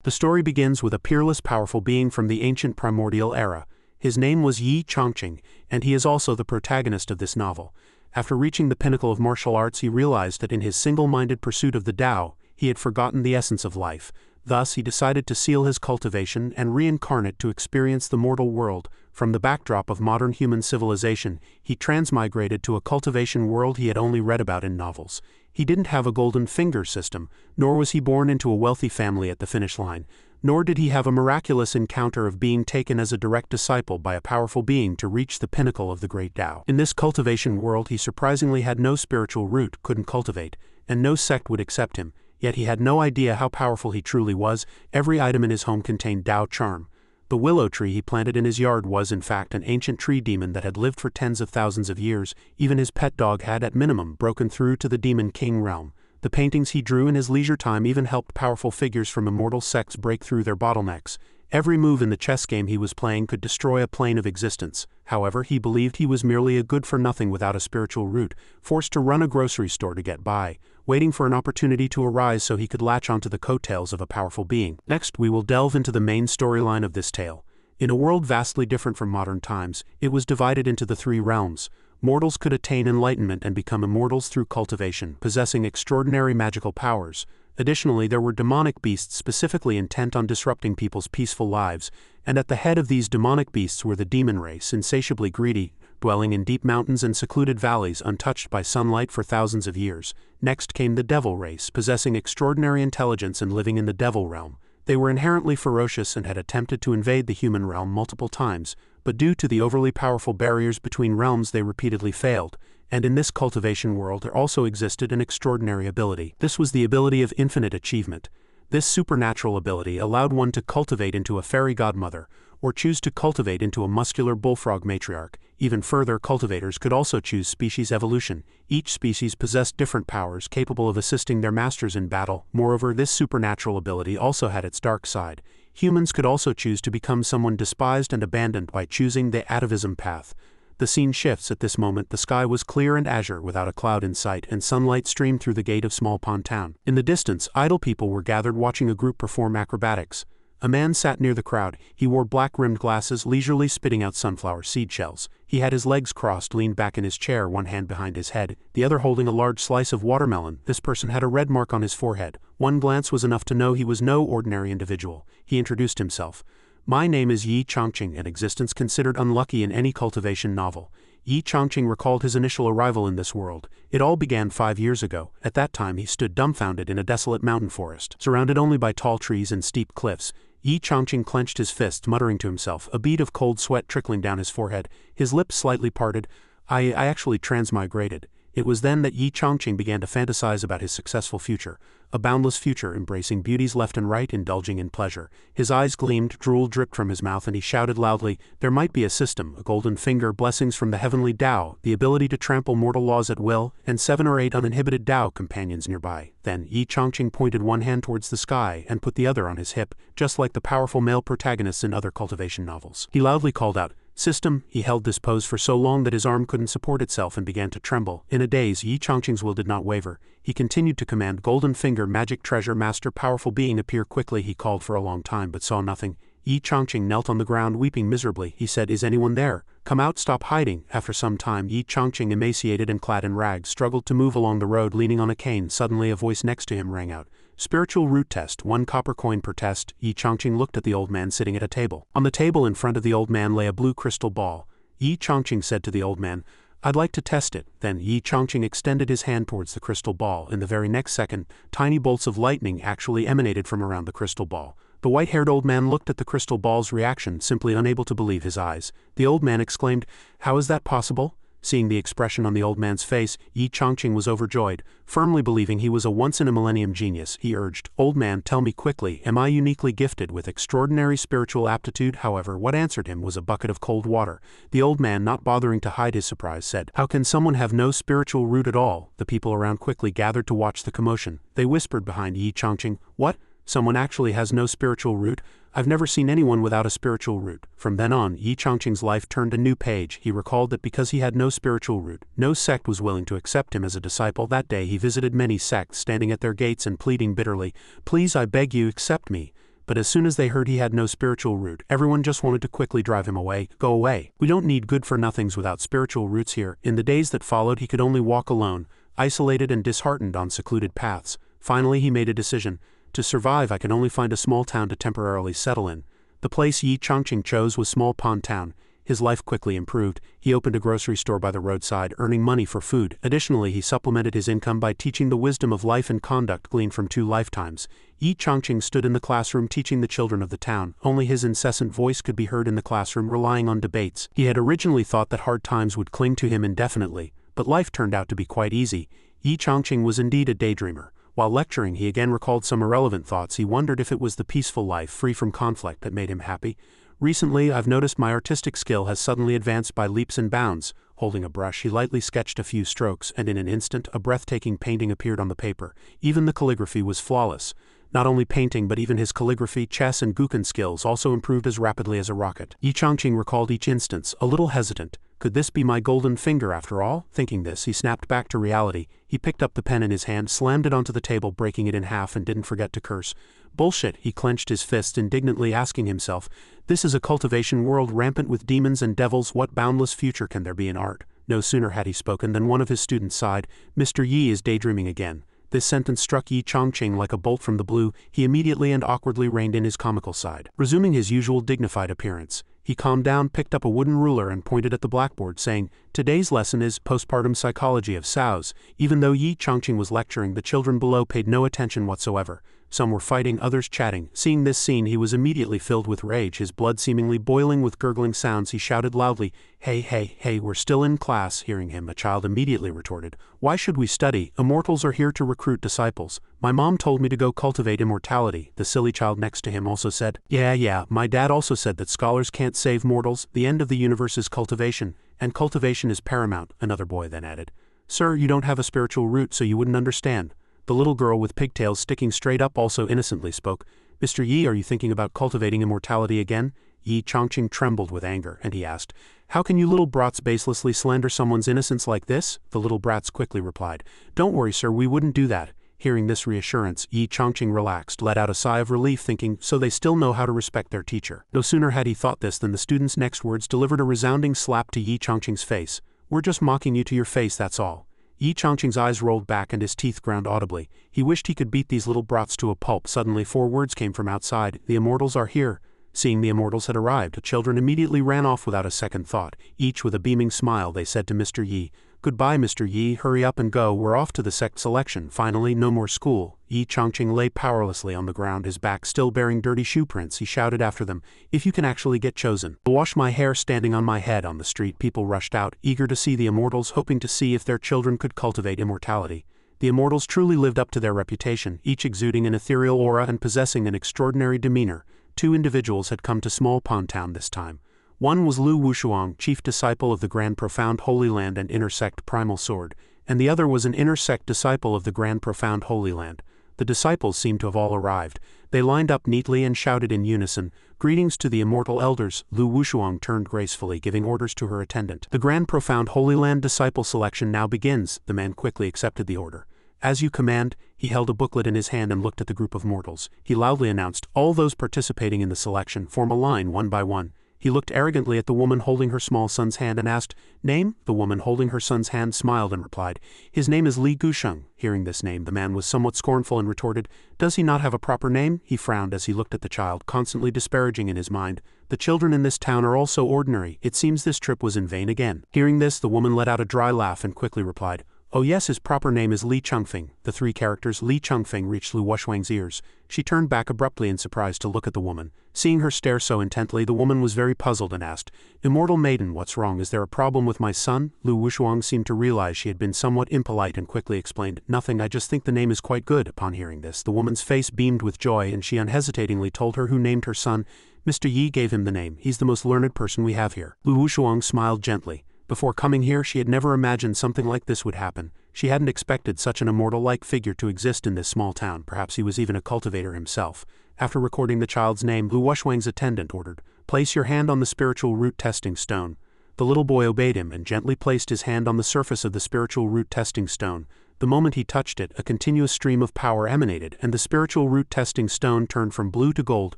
The story begins with a peerless, powerful being from the ancient primordial era. His name was Yin Chongfun, and he is also the protagonist of this novel. After reaching the pinnacle of martial arts, he realized that in his single-minded pursuit of the Tao, he had forgotten the essence of life. Thus, he decided to seal his cultivation and reincarnate to experience the mortal world. From the backdrop of modern human civilization, he transmigrated to a cultivation world he had only read about in novels. He didn't have a golden finger system, nor was he born into a wealthy family at the finish line, nor did he have a miraculous encounter of being taken as a direct disciple by a powerful being to reach the pinnacle of the great Tao. In this cultivation world, he surprisingly had no spiritual root, couldn't cultivate, and no sect would accept him. Yet he had no idea how powerful he truly was. Every item in his home contained Tao charm. The willow tree he planted in his yard was in fact an ancient tree demon that had lived for tens of thousands of years. Even his pet dog had at minimum broken through to the demon king realm. The paintings he drew in his leisure time even helped powerful figures from immortal sects break through their bottlenecks. Every move in the chess game he was playing could destroy a plane of existence. However, he believed he was merely a good-for-nothing without a spiritual root, forced to run a grocery store to get by, waiting for an opportunity to arise so he could latch onto the coattails of a powerful being. Next, we will delve into the main storyline of this tale. In a world vastly different from modern times, it was divided into the three realms. Mortals could attain enlightenment and become immortals through cultivation, possessing extraordinary magical powers. Additionally, there were demonic beasts specifically intent on disrupting people's peaceful lives, and at the head of these demonic beasts were the demon race, insatiably greedy, dwelling in deep mountains and secluded valleys untouched by sunlight for thousands of years. Next came the devil race, possessing extraordinary intelligence and living in the devil realm. They were inherently ferocious and had attempted to invade the human realm multiple times, but due to the overly powerful barriers between realms they repeatedly failed. And in this cultivation world there also existed an extraordinary ability. This was the ability of infinite achievement. This supernatural ability allowed one to cultivate into a fairy godmother, or choose to cultivate into a muscular bullfrog matriarch. Even further, cultivators could also choose species evolution. Each species possessed different powers capable of assisting their masters in battle. Moreover, this supernatural ability also had its dark side. Humans could also choose to become someone despised and abandoned by choosing the atavism path. The scene shifts at this moment. The sky was clear and azure without a cloud in sight, and sunlight streamed through the gate of Small Pond Town. In the distance, idle people were gathered watching a group perform acrobatics. A man sat near the crowd. He wore black-rimmed glasses, leisurely spitting out sunflower seed shells. He had his legs crossed, leaned back in his chair, one hand behind his head, the other holding a large slice of watermelon. This person had a red mark on his forehead. One glance was enough to know he was no ordinary individual. He introduced himself. "My name is Yin Chongfun, an existence considered unlucky in any cultivation novel." Yin Chongfun recalled his initial arrival in this world. It all began 5 years ago. At that time he stood dumbfounded in a desolate mountain forest, surrounded only by tall trees and steep cliffs. Yin Chongfun clenched his fists, muttering to himself, a bead of cold sweat trickling down his forehead, his lips slightly parted. I actually transmigrated. It was then that Yin Chongfun began to fantasize about his successful future, a boundless future embracing beauties left and right, indulging in pleasure. His eyes gleamed, drool dripped from his mouth, and he shouted loudly, "There might be a system, a golden finger, blessings from the heavenly Tao, the ability to trample mortal laws at will, and 7 or 8 uninhibited Tao companions nearby." Then Yin Chongfun pointed one hand towards the sky and put the other on his hip, just like the powerful male protagonists in other cultivation novels. He loudly called out, "System." He held this pose for so long that his arm couldn't support itself and began to tremble. In a daze, Yin Chongqing's will did not waver. He continued to command, "Golden finger, magic treasure, master, powerful being, appear quickly." He called for a long time but saw nothing. Yin Chongfun knelt on the ground, weeping miserably. He said, "Is anyone there? Come out, stop hiding." After some time, Yin Chongfun, emaciated and clad in rags, struggled to move along the road, leaning on a cane. Suddenly a voice next to him rang out. "Spiritual root test, 1 copper coin per test." Yin Chongfun looked at the old man sitting at a table. On the table in front of the old man lay a blue crystal ball. Yin Chongfun said to the old man, "I'd like to test it." Then Yin Chongfun extended his hand towards the crystal ball. In the very next second, tiny bolts of lightning actually emanated from around the crystal ball. The white-haired old man looked at the crystal ball's reaction, simply unable to believe his eyes. The old man exclaimed, "How is that possible?" Seeing the expression on the old man's face, Yin Chongfun was overjoyed. Firmly believing he was a once-in-a-millennium genius, he urged, "Old man, tell me quickly, am I uniquely gifted with extraordinary spiritual aptitude?" However, what answered him was a bucket of cold water. The old man, not bothering to hide his surprise, said, "How can someone have no spiritual root at all?" The people around quickly gathered to watch the commotion. They whispered behind Yin Chongfun, "What? Someone actually has no spiritual root? I've never seen anyone without a spiritual root." From then on, Yin Chongqing's life turned a new page. He recalled that because he had no spiritual root, no sect was willing to accept him as a disciple. That day he visited many sects, standing at their gates and pleading bitterly, "Please, I beg you, accept me." but as soon as they heard he had no spiritual root, everyone just wanted to quickly drive him away. Go away. We don't need good-for-nothings without spiritual roots here. In the days that followed, he could only walk alone, isolated and disheartened on secluded paths. Finally, he made a decision. To survive, I can only find a small town to temporarily settle in. The place Yin Chongfun chose was Small Pond Town. His life quickly improved. He opened a grocery store by the roadside, earning money for food. Additionally, he supplemented his income by teaching the wisdom of life and conduct gleaned from 2 lifetimes. Yin Chongfun stood in the classroom teaching the children of the town. Only his incessant voice could be heard in the classroom, relying on debates. He had originally thought that hard times would cling to him indefinitely, but life turned out to be quite easy. Yin Chongfun was indeed a daydreamer. While lecturing, he again recalled some irrelevant thoughts. He wondered if it was the peaceful life, free from conflict, that made him happy. Recently, I've noticed my artistic skill has suddenly advanced by leaps and bounds. Holding a brush, he lightly sketched a few strokes, and in an instant, a breathtaking painting appeared on the paper. Even the calligraphy was flawless. Not only painting, but even his calligraphy, chess, and guqin skills also improved as rapidly as a rocket. Yin Chongfun recalled each instance, a little hesitant. Could this be my golden finger after all? Thinking this, he snapped back to reality. He picked up the pen in his hand, slammed it onto the table, breaking it in half, and didn't forget to curse. Bullshit, he clenched his fist, indignantly asking himself. This is a cultivation world rampant with demons and devils. What boundless future can there be in art? No sooner had he spoken than one of his students sighed. Mr. Yi is daydreaming again. This sentence struck Yin Chongfun like a bolt from the blue. He immediately and awkwardly reined in his comical side. Resuming his usual dignified appearance, he calmed down, picked up a wooden ruler, and pointed at the blackboard, saying, "Today's lesson is postpartum psychology of sows." Even though Yin Chongfun was lecturing, the children below paid no attention whatsoever. Some were fighting, others chatting. Seeing this scene, he was immediately filled with rage, his blood seemingly boiling with gurgling sounds. He shouted loudly, "Hey, hey, hey, we're still in class." Hearing him, a child immediately retorted, "Why should we study? Immortals are here to recruit disciples. My mom told me to go cultivate immortality." The silly child next to him also said, Yeah, my dad also said that scholars can't save mortals. The end of the universe is cultivation, and cultivation is paramount." Another boy then added, "Sir, you don't have a spiritual root, so you wouldn't understand." The little girl with pigtails sticking straight up also innocently spoke, "Mr. Yi, are you thinking about cultivating immortality again?" Yin Chongfun trembled with anger, and he asked, "How can you little brats baselessly slander someone's innocence like this?" The little brats quickly replied, "Don't worry, sir, we wouldn't do that." Hearing this reassurance, Yin Chongfun relaxed, let out a sigh of relief, thinking, so they still know how to respect their teacher. No sooner had he thought this than the student's next words delivered a resounding slap to Yin Chongqing's face. "We're just mocking you to your face, that's all." Yin Chongqing's eyes rolled back and his teeth ground audibly. He wished he could beat these little brats to a pulp. Suddenly 4 words came from outside, "The immortals are here." Seeing the immortals had arrived, the children immediately ran off without a second thought. Each with a beaming smile, they said to Mr. Yi, "Goodbye, Mr. Yi, hurry up and go, we're off to the Sect selection." Finally, no more school. Yin Chongqing lay powerlessly on the ground, his back still bearing dirty shoe prints. He shouted after them, "If you can actually get chosen, I'll wash my hair standing on my head." On the street, people rushed out, eager to see the immortals, hoping to see if their children could cultivate immortality. The immortals truly lived up to their reputation, each exuding an ethereal aura and possessing an extraordinary demeanor. 2 individuals had come to Small Pond Town this time. One was Lu Wushuang, chief disciple of the Grand Profound Holy Land and Inner Sect Primal Sword, and the other was an Inner Sect disciple of the Grand Profound Holy Land. The disciples seemed to have all arrived. They lined up neatly and shouted in unison, "Greetings to the immortal elders." Lu Wushuang turned gracefully, giving orders to her attendant. "The Grand Profound Holy Land disciple selection now begins." The man quickly accepted the order. "As you command." He held a booklet in his hand and looked at the group of mortals. He loudly announced, "All those participating in the selection, form a line one by one." He looked arrogantly at the woman holding her small son's hand and asked, "Name?" The woman holding her son's hand smiled and replied, "His name is Li Gusheng." Hearing this name, the man was somewhat scornful and retorted, "Does he not have a proper name?" He frowned as he looked at the child, constantly disparaging in his mind, "The children in this town are all so ordinary. It seems this trip was in vain again." Hearing this, the woman let out a dry laugh and quickly replied, "Oh yes, his proper name is Yin Chongfun." The 3 characters Yin Chongfun reached Lu Wushuang's ears. She turned back abruptly in surprise to look at the woman. Seeing her stare so intently, the woman was very puzzled and asked, "Immortal maiden, what's wrong? Is there a problem with my son?" Lu Wushuang seemed to realize she had been somewhat impolite and quickly explained, "Nothing, I just think the name is quite good." Upon hearing this, the woman's face beamed with joy and she unhesitatingly told her who named her son. "Mr. Yi gave him the name. He's the most learned person we have here." Lu Wushuang smiled gently. Before coming here, she had never imagined something like this would happen. She hadn't expected such an immortal-like figure to exist in this small town. Perhaps he was even a cultivator himself. After recording the child's name, Lu Wushuang's attendant ordered, "Place your hand on the spiritual root testing stone." The little boy obeyed him and gently placed his hand on the surface of the spiritual root testing stone. The moment he touched it, a continuous stream of power emanated, and the spiritual root testing stone turned from blue to gold.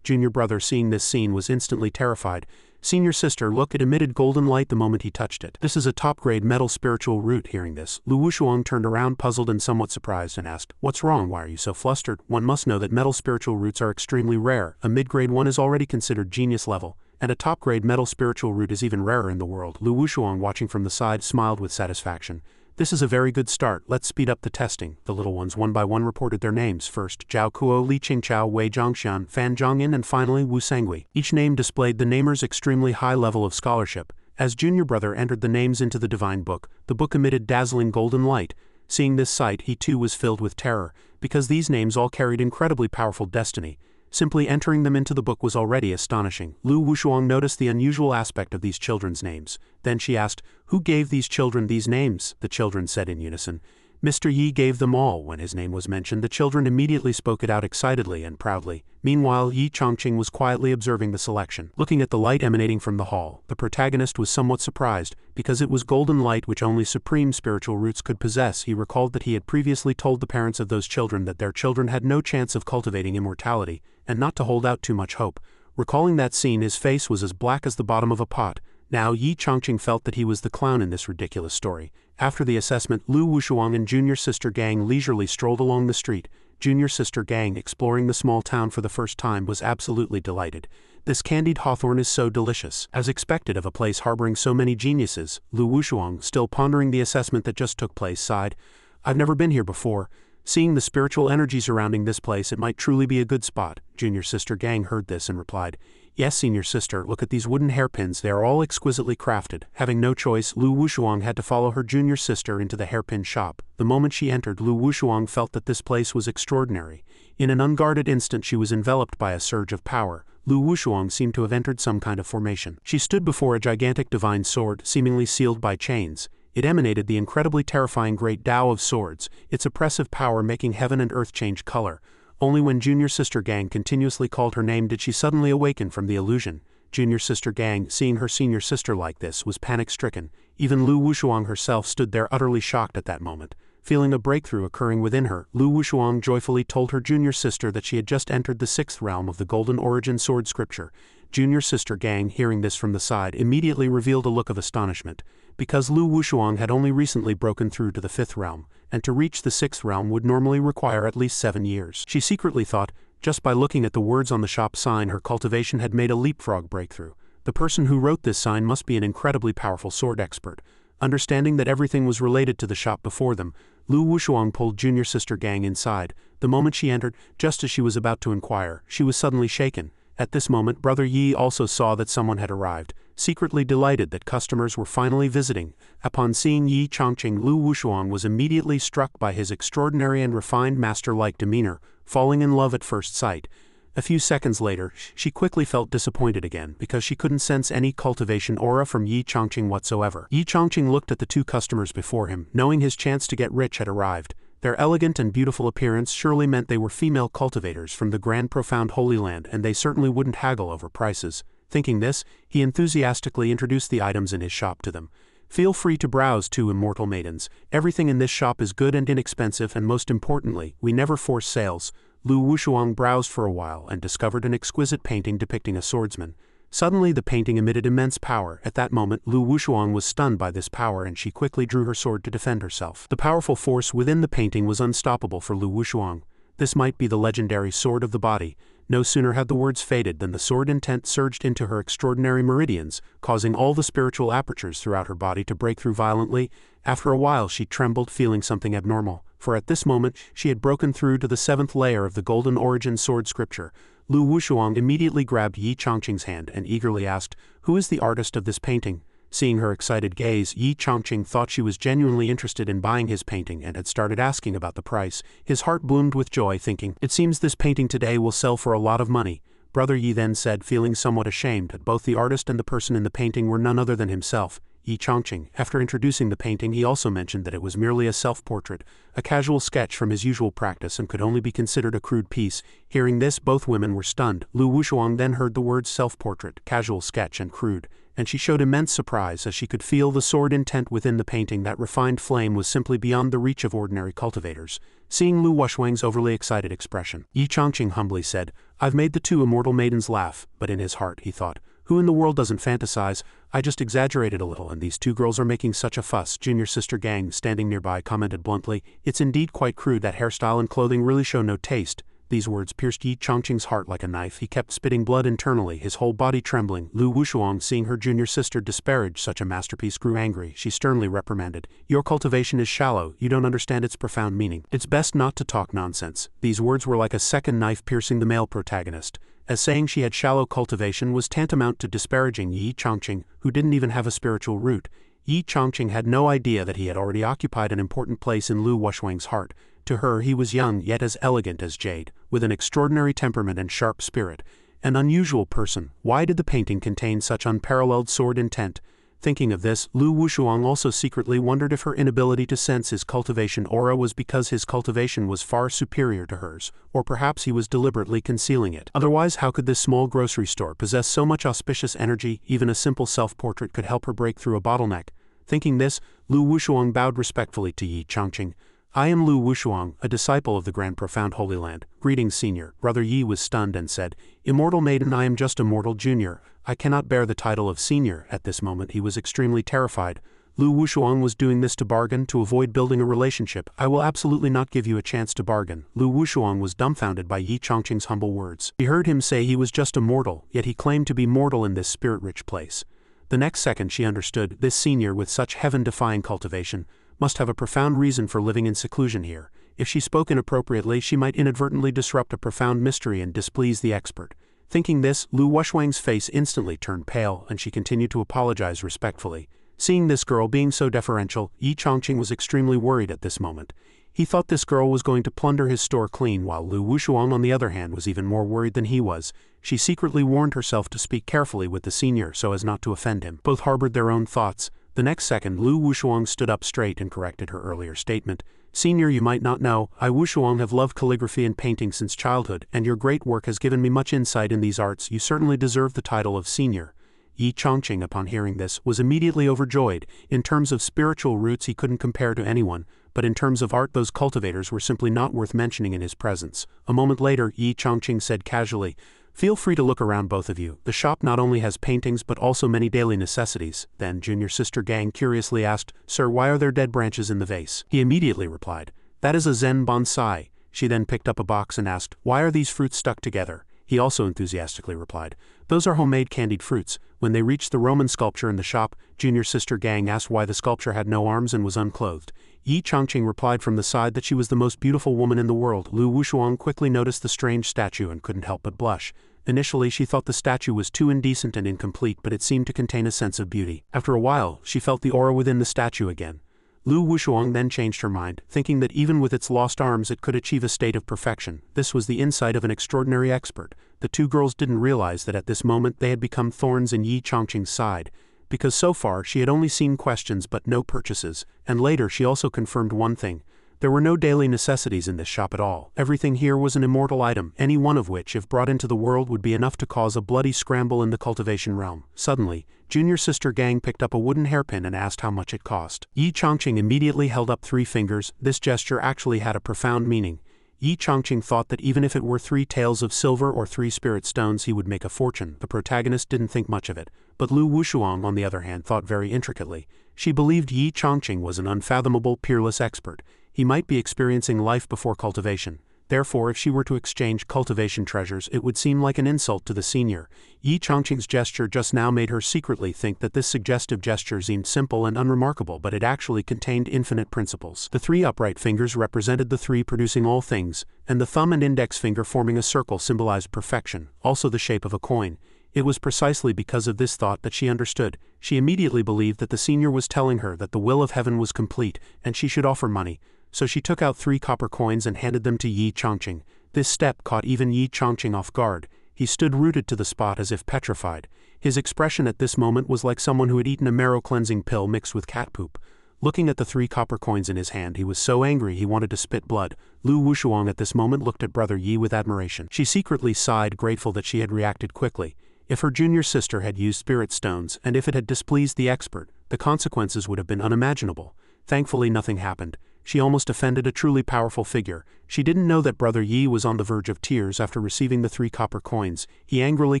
Junior brother, seeing this scene, was instantly terrified. Senior sister, look, it emitted golden light the moment he touched it. This is a top-grade metal spiritual root. Hearing this, Lu Wushuang turned around puzzled and somewhat surprised and asked, "What's wrong? Why are you so flustered? One must know that metal spiritual roots are extremely rare. A mid-grade one is already considered genius level, and a top-grade metal spiritual root is even rarer in the world." Lu Wushuang, watching from the side, smiled with satisfaction. "This is a very good start. Let's speed up the testing." The little ones one by one reported their names. First, Zhao Kuo, Li Qingchao, Wei Zhongxian, Fan Zhongyin, and finally Wu Sangui. Each name displayed the namer's extremely high level of scholarship. As junior brother entered the names into the divine book, the book emitted dazzling golden light. Seeing this sight, he too was filled with terror, because these names all carried incredibly powerful destiny. Simply entering them into the book was already astonishing. Lu Wushuang noticed the unusual aspect of these children's names. Then she asked, "Who gave these children these names?" The children said in unison, "Mr. Yi gave them all." When his name was mentioned, the children immediately spoke it out excitedly and proudly. Meanwhile, Yin Chongfun was quietly observing the selection. Looking at the light emanating from the hall, the protagonist was somewhat surprised, because it was golden light which only supreme spiritual roots could possess. He recalled that he had previously told the parents of those children that their children had no chance of cultivating immortality, and not to hold out too much hope. Recalling that scene, his face was as black as the bottom of a pot. Now Yin Chongfun felt that he was the clown in this ridiculous story. After the assessment, Lu Wushuang and junior sister Gang leisurely strolled along the street. Junior sister Gang, exploring the small town for the first time, was absolutely delighted. This candied hawthorn is so delicious. As expected of a place harboring so many geniuses, Lu Wushuang, still pondering the assessment that just took place, sighed, "I've never been here before. Seeing the spiritual energy surrounding this place, it might truly be a good spot." Junior sister Gang heard this and replied, "Yes, senior sister, look at these wooden hairpins. They are all exquisitely crafted." Having no choice, Lu Wushuang had to follow her junior sister into the hairpin shop. The moment she entered, Lu Wushuang felt that this place was extraordinary. In an unguarded instant, she was enveloped by a surge of power. Lu Wushuang seemed to have entered some kind of formation. She stood before a gigantic divine sword, seemingly sealed by chains. It emanated the incredibly terrifying great Tao of swords, its oppressive power making heaven and earth change color. Only when junior sister Gang continuously called her name did she suddenly awaken from the illusion. Junior sister Gang, seeing her senior sister like this, was panic-stricken. Even Lu Wushuang herself stood there utterly shocked at that moment. Feeling a breakthrough occurring within her, Lu Wushuang joyfully told her junior sister that she had just entered the 6th realm of the Golden Origin Sword Scripture. Junior sister Gang, hearing this from the side, immediately revealed a look of astonishment. Because Lu Wushuang had only recently broken through to the 5th realm, and to reach the 6th realm would normally require at least 7 years. She secretly thought, just by looking at the words on the shop sign, her cultivation had made a leapfrog breakthrough. The person who wrote this sign must be an incredibly powerful sword expert. Understanding that everything was related to the shop before them, Lu Wushuang pulled junior sister Gang inside. The moment she entered, just as she was about to inquire, she was suddenly shaken. At this moment, Brother Yi also saw that someone had arrived, secretly delighted that customers were finally visiting. Upon seeing Yin Chongfun, Lu Wushuang was immediately struck by his extraordinary and refined master-like demeanor, falling in love at first sight. A few seconds later, she quickly felt disappointed again because she couldn't sense any cultivation aura from Yin Chongfun whatsoever. Yin Chongfun looked at the two customers before him, knowing his chance to get rich had arrived. Their elegant and beautiful appearance surely meant they were female cultivators from the Grand Profound Holy Land, and they certainly wouldn't haggle over prices. Thinking this, he enthusiastically introduced the items in his shop to them. "Feel free to browse too, immortal maidens. Everything in this shop is good and inexpensive, and most importantly, we never force sales." Lu Wushuang browsed for a while and discovered an exquisite painting depicting a swordsman. Suddenly the painting emitted immense power. At that moment, Lu Wushuang was stunned by this power, and she quickly drew her sword to defend herself. The powerful force within the painting was unstoppable for Lu Wushuang. This might be the legendary sword of the body. No sooner had the words faded than the sword intent surged into her extraordinary meridians, causing all the spiritual apertures throughout her body to break through violently. After a while she trembled, feeling something abnormal, for at this moment she had broken through to the 7th layer of the Golden Origin Sword Scripture. Lu Wushuang immediately grabbed Yin Chongfung's hand and eagerly asked, "Who is the artist of this painting?" Seeing her excited gaze, Yin Chongfun thought she was genuinely interested in buying his painting and had started asking about the price. His heart bloomed with joy, thinking, "It seems this painting today will sell for a lot of money." Brother Yi then said, feeling somewhat ashamed that both the artist and the person in the painting were none other than himself, Yin Chongfun. After introducing the painting, he also mentioned that it was merely a self-portrait, a casual sketch from his usual practice, and could only be considered a crude piece. Hearing this, both women were stunned. Lu Wushuang then heard the words self-portrait, casual sketch, and crude, and she showed immense surprise as she could feel the sword intent within the painting. That refined flame was simply beyond the reach of ordinary cultivators. Seeing Lu Wushwang's overly excited expression, Yin Chongfun humbly said, "I've made the two immortal maidens laugh," but in his heart he thought, "Who in the world doesn't fantasize? I just exaggerated a little and these two girls are making such a fuss." Junior sister Gang, standing nearby, commented bluntly, "It's indeed quite crude. That hairstyle and clothing really show no taste." These words pierced Yin Chongqing's heart like a knife. He kept spitting blood internally, his whole body trembling. Lu Wushwang, seeing her junior sister disparage such a masterpiece, grew angry. She sternly reprimanded, "Your cultivation is shallow, you don't understand its profound meaning. It's best not to talk nonsense." These words were like a second knife piercing the male protagonist, as saying she had shallow cultivation was tantamount to disparaging Yin Chongqing, who didn't even have a spiritual root. Yin Chongqing had no idea that he had already occupied an important place in Lu Wushwang's heart. To her he was young yet as elegant as jade, with an extraordinary temperament and sharp spirit. An unusual person. Why did the painting contain such unparalleled sword intent? Thinking of this, Lu Wushwang also secretly wondered if her inability to sense his cultivation aura was because his cultivation was far superior to hers, or perhaps he was deliberately concealing it. Otherwise, how could this small grocery store possess so much auspicious energy? Even a simple self-portrait could help her break through a bottleneck. Thinking this, Lu Wushwang bowed respectfully to Yin Chongqing. "I am Lu Wushwang, a disciple of the Grand Profound Holy Land. Greetings, Senior." Brother Yi was stunned and said, "Immortal maiden, I am just a mortal junior. I cannot bear the title of Senior." At this moment he was extremely terrified. Lu Wushwang was doing this to bargain, to avoid building a relationship. "I will absolutely not give you a chance to bargain." Lu Wushwang was dumbfounded by Yin Chongqing's humble words. He heard him say he was just a mortal, yet he claimed to be mortal in this spirit-rich place. The next second she understood, this senior with such heaven-defying cultivation must have a profound reason for living in seclusion here. If she spoke inappropriately, she might inadvertently disrupt a profound mystery and displease the expert. Thinking this, Lu Wushwang's face instantly turned pale, and she continued to apologize respectfully. Seeing this girl being so deferential, Yin Chongqing was extremely worried at this moment. He thought this girl was going to plunder his store clean, while Lu Wushwang on the other hand was even more worried than he was. She secretly warned herself to speak carefully with the senior so as not to offend him. Both harbored their own thoughts. The next second, Lu Wushwang stood up straight and corrected her earlier statement. "Senior, you might not know, I Wushwang have loved calligraphy and painting since childhood, and your great work has given me much insight in these arts. You certainly deserve the title of Senior." Yin Chongqing, upon hearing this, was immediately overjoyed. In terms of spiritual roots he couldn't compare to anyone, but in terms of art those cultivators were simply not worth mentioning in his presence. A moment later, Yin Chongqing said casually, "Feel free to look around, both of you. The shop not only has paintings but also many daily necessities." Then junior sister Gang curiously asked, "Sir, why are there dead branches in the vase?" He immediately replied, "That is a Zen bonsai." She then picked up a box and asked, "Why are these fruits stuck together?" He also enthusiastically replied, "Those are homemade candied fruits." When they reached the Roman sculpture in the shop, junior sister Gang asked why the sculpture had no arms and was unclothed. Yin Chongqing replied from the side that she was the most beautiful woman in the world. Lu Wushwang quickly noticed the strange statue and couldn't help but blush. Initially she thought the statue was too indecent and incomplete, but it seemed to contain a sense of beauty. After a while, she felt the aura within the statue again. Lu Wushwang then changed her mind, thinking that even with its lost arms it could achieve a state of perfection. This was the insight of an extraordinary expert. The two girls didn't realize that at this moment they had become thorns in Yin Chongqing's side, because so far she had only seen questions but no purchases, and later she also confirmed one thing. There were no daily necessities in this shop at all. Everything here was an immortal item, any one of which, if brought into the world, would be enough to cause a bloody scramble in the cultivation realm. Suddenly, junior sister Gang picked up a wooden hairpin and asked how much it cost. Yin Chongqing immediately held up 3 fingers. This gesture actually had a profound meaning. Yin Chongqing thought that even if it were 3 taels of silver or 3 spirit stones he would make a fortune. The protagonist didn't think much of it, but Lu Wushwang on the other hand thought very intricately. She believed Yin Chongqing was an unfathomable, peerless expert. He might be experiencing life before cultivation. Therefore, if she were to exchange cultivation treasures, it would seem like an insult to the senior. Yin Chongqing's gesture just now made her secretly think that this suggestive gesture seemed simple and unremarkable, but it actually contained infinite principles. The 3 upright fingers represented the 3 producing all things, and the thumb and index finger forming a circle symbolized perfection, also the shape of a coin. It was precisely because of this thought that she understood. She immediately believed that the senior was telling her that the will of heaven was complete, and she should offer money. So she took out 3 copper coins and handed them to Yin Chongqing. This step caught even Yin Chongqing off guard. He stood rooted to the spot as if petrified. His expression at this moment was like someone who had eaten a marrow-cleansing pill mixed with cat poop. Looking at the 3 copper coins in his hand, he was so angry he wanted to spit blood. Lu Wushwang at this moment looked at Brother Yi with admiration. She secretly sighed, grateful that she had reacted quickly. If her junior sister had used spirit stones and if it had displeased the expert, the consequences would have been unimaginable. Thankfully nothing happened. She almost offended a truly powerful figure. She didn't know that Brother Yi was on the verge of tears after receiving the 3 copper coins. He angrily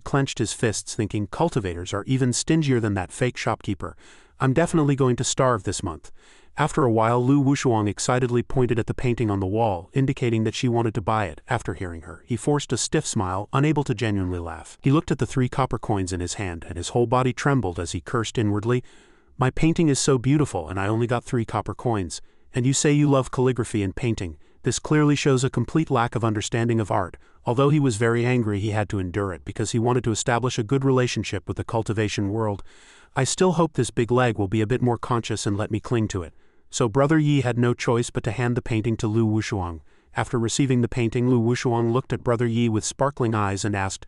clenched his fists, thinking, cultivators are even stingier than that fake shopkeeper. I'm definitely going to starve this month. After a while, Lu Wushuang excitedly pointed at the painting on the wall, indicating that she wanted to buy it. After hearing her, he forced a stiff smile, unable to genuinely laugh. He looked at the 3 copper coins in his hand, and his whole body trembled as he cursed inwardly. My painting is so beautiful, and I only got 3 copper coins. And you say you love calligraphy and painting. This clearly shows a complete lack of understanding of art. Although he was very angry, he had to endure it because he wanted to establish a good relationship with the cultivation world. I still hope this big leg will be a bit more conscious and let me cling to it. So Brother Yi had no choice but to hand the painting to Lu Wushuang. After receiving the painting, Lu Wushuang looked at Brother Yi with sparkling eyes and asked,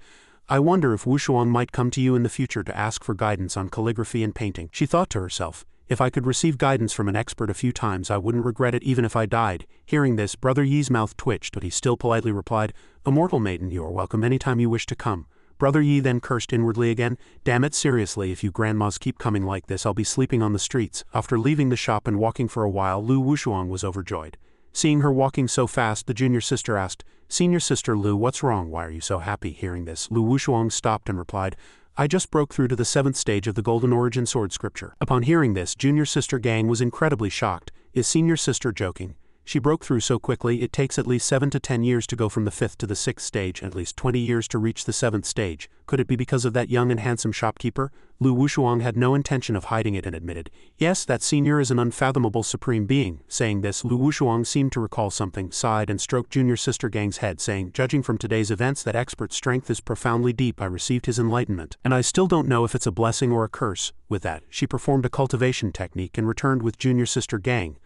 I wonder if Wushuang might come to you in the future to ask for guidance on calligraphy and painting. She thought to herself, if I could receive guidance from an expert a few times, I wouldn't regret it even if I died. Hearing this, Brother Yi's mouth twitched, but he still politely replied, Immortal maiden, you are welcome anytime you wish to come. Brother Yi then cursed inwardly again, damn it, seriously, if you grandmas keep coming like this, I'll be sleeping on the streets. After leaving the shop and walking for a while, Lu Wushuang was overjoyed. Seeing her walking so fast, the junior sister asked, Senior sister Lu, what's wrong? Why are you so happy? Hearing this, Lu Wushuang stopped and replied, I just broke through to the 7th stage of the Golden Origin Sword Scripture. Upon hearing this, junior sister Gang was incredibly shocked. Is senior sister joking? She broke through so quickly it takes at least 7 to 10 years to go from the 5th to the 6th stage, and at least 20 years to reach the 7th stage. Could it be because of that young and handsome shopkeeper? Lu Wushuang had no intention of hiding it and admitted, yes, that senior is an unfathomable supreme being. Saying this, Lu Wushuang seemed to recall something, sighed and stroked junior sister Gang's head, saying, judging from today's events, that expert's strength is profoundly deep. I received his enlightenment, and I still don't know if it's a blessing or a curse. With that, she performed a cultivation technique and returned with junior sister Gang.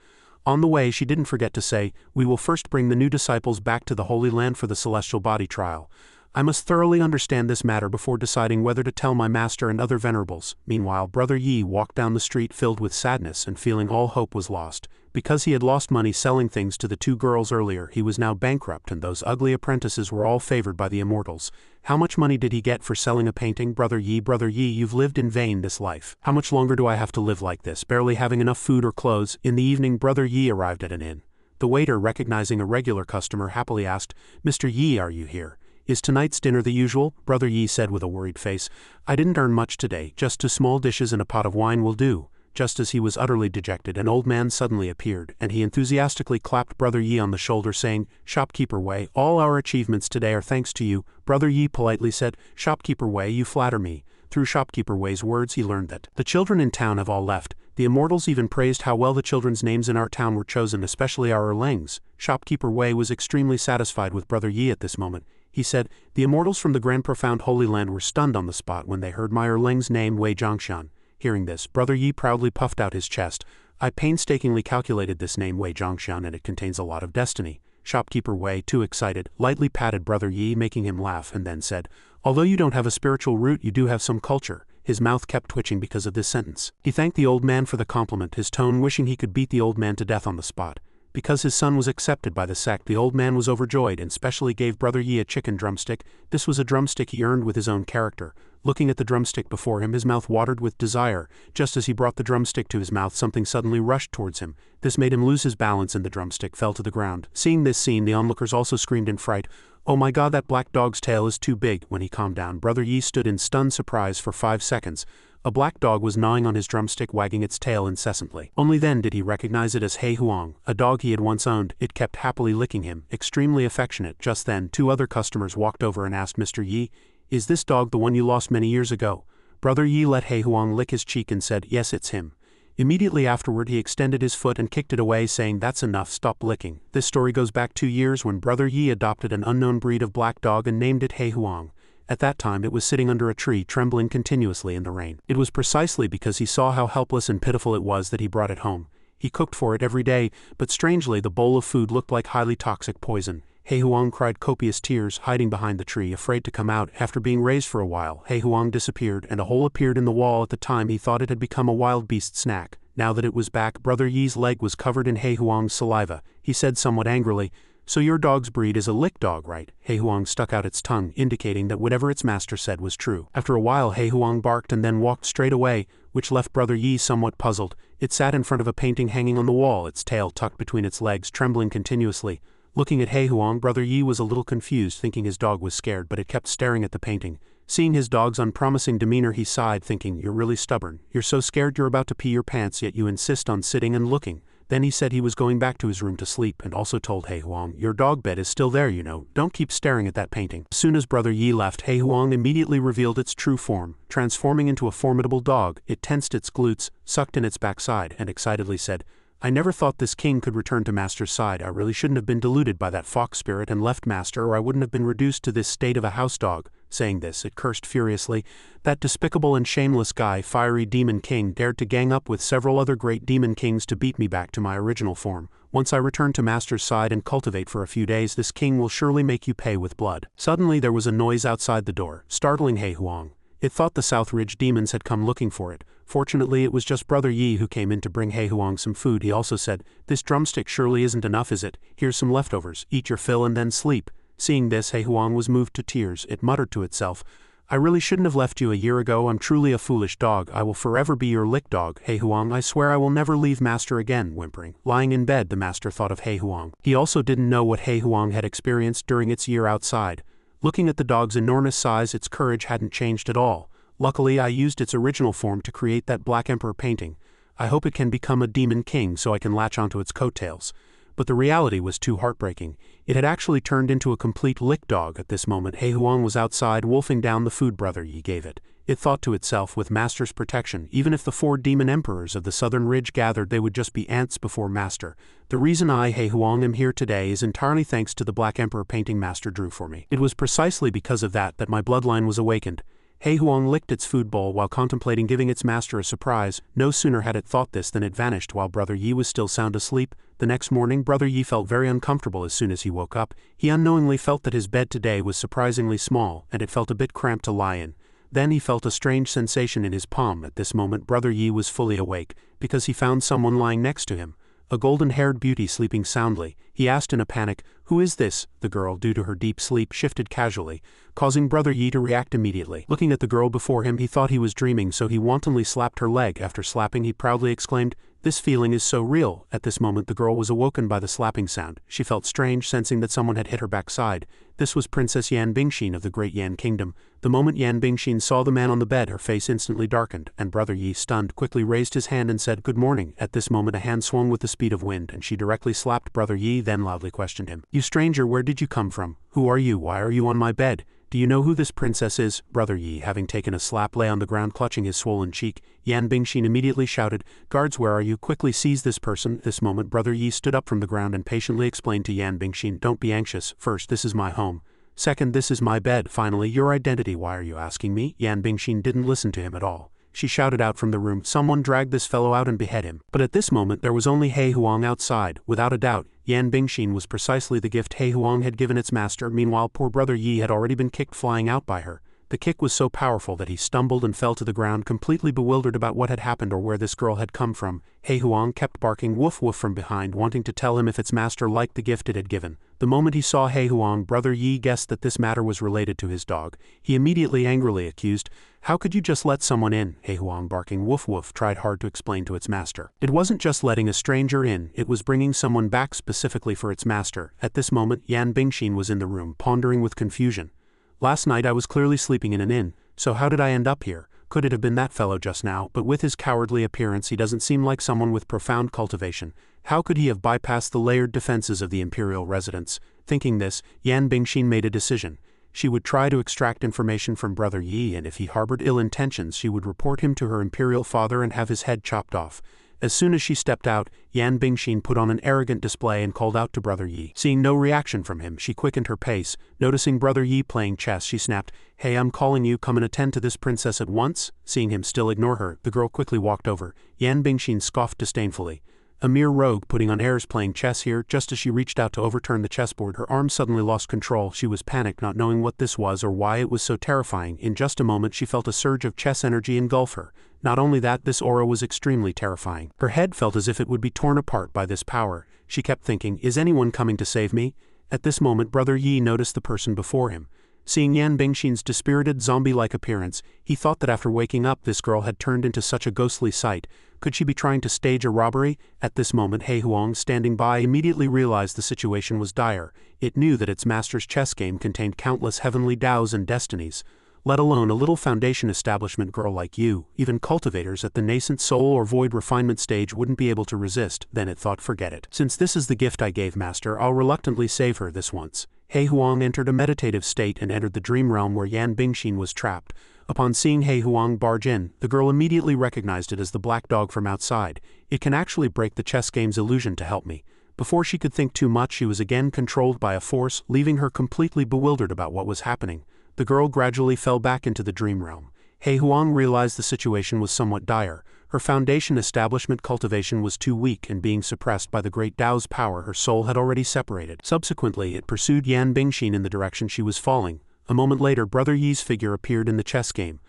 On the way, she didn't forget to say, we will first bring the new disciples back to the Holy Land for the celestial body trial. I must thoroughly understand this matter before deciding whether to tell my master and other venerables. Meanwhile, Brother Yi walked down the street filled with sadness and feeling all hope was lost. Because he had lost money selling things to the 2 girls earlier, he was now bankrupt, and those ugly apprentices were all favored by the immortals. How much money did he get for selling a painting? Brother Yi, you've lived in vain this life. How much longer do I have to live like this, barely having enough food or clothes? In the evening, Brother Yi arrived at an inn. The waiter, recognizing a regular customer, happily asked, Mr. Yi, are you here? Is tonight's dinner the usual? Brother Yi said with a worried face, I didn't earn much today, just 2 small dishes and a pot of wine will do. Just as he was utterly dejected, an old man suddenly appeared, and he enthusiastically clapped Brother Yi on the shoulder, saying, Shopkeeper Wei, all our achievements today are thanks to you. Brother Yi politely said, Shopkeeper Wei, you flatter me. Through Shopkeeper Wei's words, he learned that the children in town have all left. The immortals even praised how well the children's names in our town were chosen, especially our Erlangs. Shopkeeper Wei was extremely satisfied with Brother Yi at this moment. He said, the immortals from the Grand Profound Holy Land were stunned on the spot when they heard my Erlang's name, Wei Zhongshan. Hearing this, Brother Yi proudly puffed out his chest. I painstakingly calculated this name Wei Zhongshan, and it contains a lot of destiny. Shopkeeper Wei, too excited, lightly patted Brother Yi, making him laugh, and then said, although you don't have a spiritual root, you do have some culture. His mouth kept twitching because of this sentence. He thanked the old man for the compliment, his tone wishing he could beat the old man to death on the spot. Because his son was accepted by the sect, the old man was overjoyed and specially gave Brother Yi a chicken drumstick. This was a drumstick he earned with his own character. Looking at the drumstick before him, his mouth watered with desire. Just as he brought the drumstick to his mouth, something suddenly rushed towards him. This made him lose his balance and the drumstick fell to the ground. Seeing this scene, the onlookers also screamed in fright, Oh my god, that black dog's tail is too big. When he calmed down, Brother Yi stood in stunned surprise for 5 seconds. A black dog was gnawing on his drumstick, wagging its tail incessantly. Only then did he recognize it as Hei Huang, a dog he had once owned. It kept happily licking him, extremely affectionate. Just then, 2 other customers walked over and asked Mr. Yi, Is this dog the one you lost many years ago? Brother Yi let Hei Huang lick his cheek and said, Yes, it's him. Immediately afterward, he extended his foot and kicked it away, saying, That's enough, stop licking. This story goes back 2 years when Brother Yi adopted an unknown breed of black dog and named it Hei Huang. At that time it was sitting under a tree, trembling continuously in the rain. It was precisely because he saw how helpless and pitiful it was that he brought it home. He cooked for it every day, but strangely the bowl of food looked like highly toxic poison. Hei Huang cried copious tears, hiding behind the tree, afraid to come out. After being raised for a while, Hei Huang disappeared, and a hole appeared in the wall. At the time he thought it had become a wild beast snack. Now that it was back, Brother Yi's leg was covered in Hei Huang's saliva. He said somewhat angrily, "So your dog's breed is a lick dog, right?" Hei Huang stuck out its tongue, indicating that whatever its master said was true. After a while Hei Huang barked and then walked straight away, which left Brother Yi somewhat puzzled. It sat in front of a painting hanging on the wall, its tail tucked between its legs, trembling continuously. Looking at Hei Huang, Brother Yi was a little confused, thinking his dog was scared, but it kept staring at the painting. Seeing his dog's unpromising demeanor, he sighed, thinking, "You're really stubborn. You're so scared you're about to pee your pants, yet you insist on sitting and looking." Then he said he was going back to his room to sleep, and also told Hei Huang, "Your dog bed is still there, you know. Don't keep staring at that painting." As soon as Brother Yi left, Hei Huang immediately revealed its true form. Transforming into a formidable dog, it tensed its glutes, sucked in its backside, and excitedly said, "I never thought this king could return to Master's side. I really shouldn't have been deluded by that fox spirit and left Master, or I wouldn't have been reduced to this state of a house dog." Saying this, it cursed furiously. That despicable and shameless guy, fiery demon king, dared to gang up with several other great demon kings to beat me back to my original form. Once I return to Master's side and cultivate for a few days, this king will surely make you pay with blood. Suddenly there was a noise outside the door, startling Hei Huang. It thought the South Ridge demons had come looking for it. Fortunately, it was just Brother Yi who came in to bring Hei Huang some food. He also said, "This drumstick surely isn't enough, is it? Here's some leftovers. Eat your fill and then sleep." Seeing this, Hei Huang was moved to tears. It muttered to itself, "I really shouldn't have left you a year ago. I'm truly a foolish dog. I will forever be your lick dog. Hei Huang, I swear I will never leave Master again." Whimpering. Lying in bed, the Master thought of Hei Huang. He also didn't know what Hei Huang had experienced during its year outside. Looking at the dog's enormous size, its courage hadn't changed at all. "Luckily, I used its original form to create that Black Emperor painting. I hope it can become a demon king so I can latch onto its coattails." But the reality was too heartbreaking. It had actually turned into a complete lick dog. At this moment, Hei Huang was outside wolfing down the food Brother Yi gave it. It thought to itself, with Master's protection, even if the 4 demon emperors of the Southern Ridge gathered, they would just be ants before Master. The reason I, Hei Huang, am here today is entirely thanks to the Black Emperor painting Master drew for me. It was precisely because of that my bloodline was awakened. Hei Huang licked its food bowl while contemplating giving its master a surprise. No sooner had it thought this than it vanished while Brother Yi was still sound asleep. The next morning, Brother Yi felt very uncomfortable as soon as he woke up. He unknowingly felt that his bed today was surprisingly small, and it felt a bit cramped to lie in. Then he felt a strange sensation in his palm. At this moment, Brother Yi was fully awake, because he found someone lying next to him. A golden-haired beauty sleeping soundly. He asked in a panic, "Who is this?" The girl, due to her deep sleep, shifted casually, causing Brother Yi to react immediately. Looking at the girl before him, he thought he was dreaming, so he wantonly slapped her leg. After slapping, he proudly exclaimed, "This feeling is so real." At this moment, the girl was awoken by the slapping sound. She felt strange, sensing that someone had hit her backside. This was Princess Yan Bingshin of the Great Yan Kingdom. The moment Yan Bingshin saw the man on the bed, her face instantly darkened, and Brother Yi, stunned, quickly raised his hand and said, "Good morning." At this moment, a hand swung with the speed of wind, and she directly slapped Brother Yi, then loudly questioned him. "You stranger, where did you come from? Who are you? Why are you on my bed? Do you know who this princess is?" Brother Yi, having taken a slap, lay on the ground clutching his swollen cheek. Yan Bingshin immediately shouted, "Guards, where are you? Quickly seize this person." At this moment, Brother Yi stood up from the ground and patiently explained to Yan Bingshin, "Don't be anxious. First, this is my home. Second, this is my bed. Finally, your identity. Why are you asking me?" Yan Bingshin didn't listen to him at all. She shouted out from the room, "Someone drag this fellow out and behead him." But at this moment there was only Hei Huang outside. Without a doubt, Yan Bingshin was precisely the gift Hei Huang had given its master. Meanwhile, poor Brother Yi had already been kicked flying out by her. The kick was so powerful that he stumbled and fell to the ground, completely bewildered about what had happened or where this girl had come from. Hei Huang kept barking woof woof from behind, wanting to tell him if its master liked the gift it had given. The moment he saw Hei Huang, Brother Yi guessed that this matter was related to his dog. He immediately angrily accused, "How could you just let someone in?" Hei Huang, barking woof woof, tried hard to explain to its master. It wasn't just letting a stranger in, it was bringing someone back specifically for its master. At this moment, Yan Bingshin was in the room, pondering with confusion. "Last night I was clearly sleeping in an inn, so how did I end up here? Could it have been that fellow just now? But with his cowardly appearance he doesn't seem like someone with profound cultivation. How could he have bypassed the layered defenses of the Imperial residence?" Thinking this, Yan Bingshin made a decision. She would try to extract information from Brother Yi, and if he harbored ill intentions she would report him to her Imperial father and have his head chopped off. As soon as she stepped out, Yan Bingshin put on an arrogant display and called out to Brother Yi. Seeing no reaction from him, she quickened her pace. Noticing Brother Yi playing chess, she snapped, "Hey, I'm calling you, come and attend to this princess at once." Seeing him still ignore her, the girl quickly walked over. Yan Bingshin scoffed disdainfully. "A mere rogue putting on airs playing chess here." Just as she reached out to overturn the chessboard, her arm suddenly lost control. She was panicked, not knowing what this was or why it was so terrifying. In just a moment she felt a surge of chess energy engulf her. Not only that, this aura was extremely terrifying. Her head felt as if it would be torn apart by this power. She kept thinking, "Is anyone coming to save me?" At this moment Brother Yi noticed the person before him. Seeing Yan Bingshin's dispirited zombie-like appearance, he thought that after waking up this girl had turned into such a ghostly sight. Could she be trying to stage a robbery? At this moment Hei Huang, standing by, immediately realized the situation was dire. It knew that its master's chess game contained countless heavenly dows and destinies. Let alone a little foundation establishment girl like you, even cultivators at the nascent soul or void refinement stage wouldn't be able to resist. Then it thought, forget it. Since this is the gift I gave master, I'll reluctantly save her this once. Hei Huang entered a meditative state and entered the dream realm where Yan Bingshin was trapped. Upon seeing Hei Huang barge in, the girl immediately recognized it as the black dog from outside. It can actually break the chess game's illusion to help me. Before she could think too much, she was again controlled by a force, leaving her completely bewildered about what was happening. The girl gradually fell back into the dream realm. Hei Huang realized the situation was somewhat dire. Her foundation establishment cultivation was too weak and being suppressed by the great Tao's power her soul had already separated. Subsequently, it pursued Yan Bingshin in the direction she was falling. A moment later, Brother Yi's figure appeared in the chess game.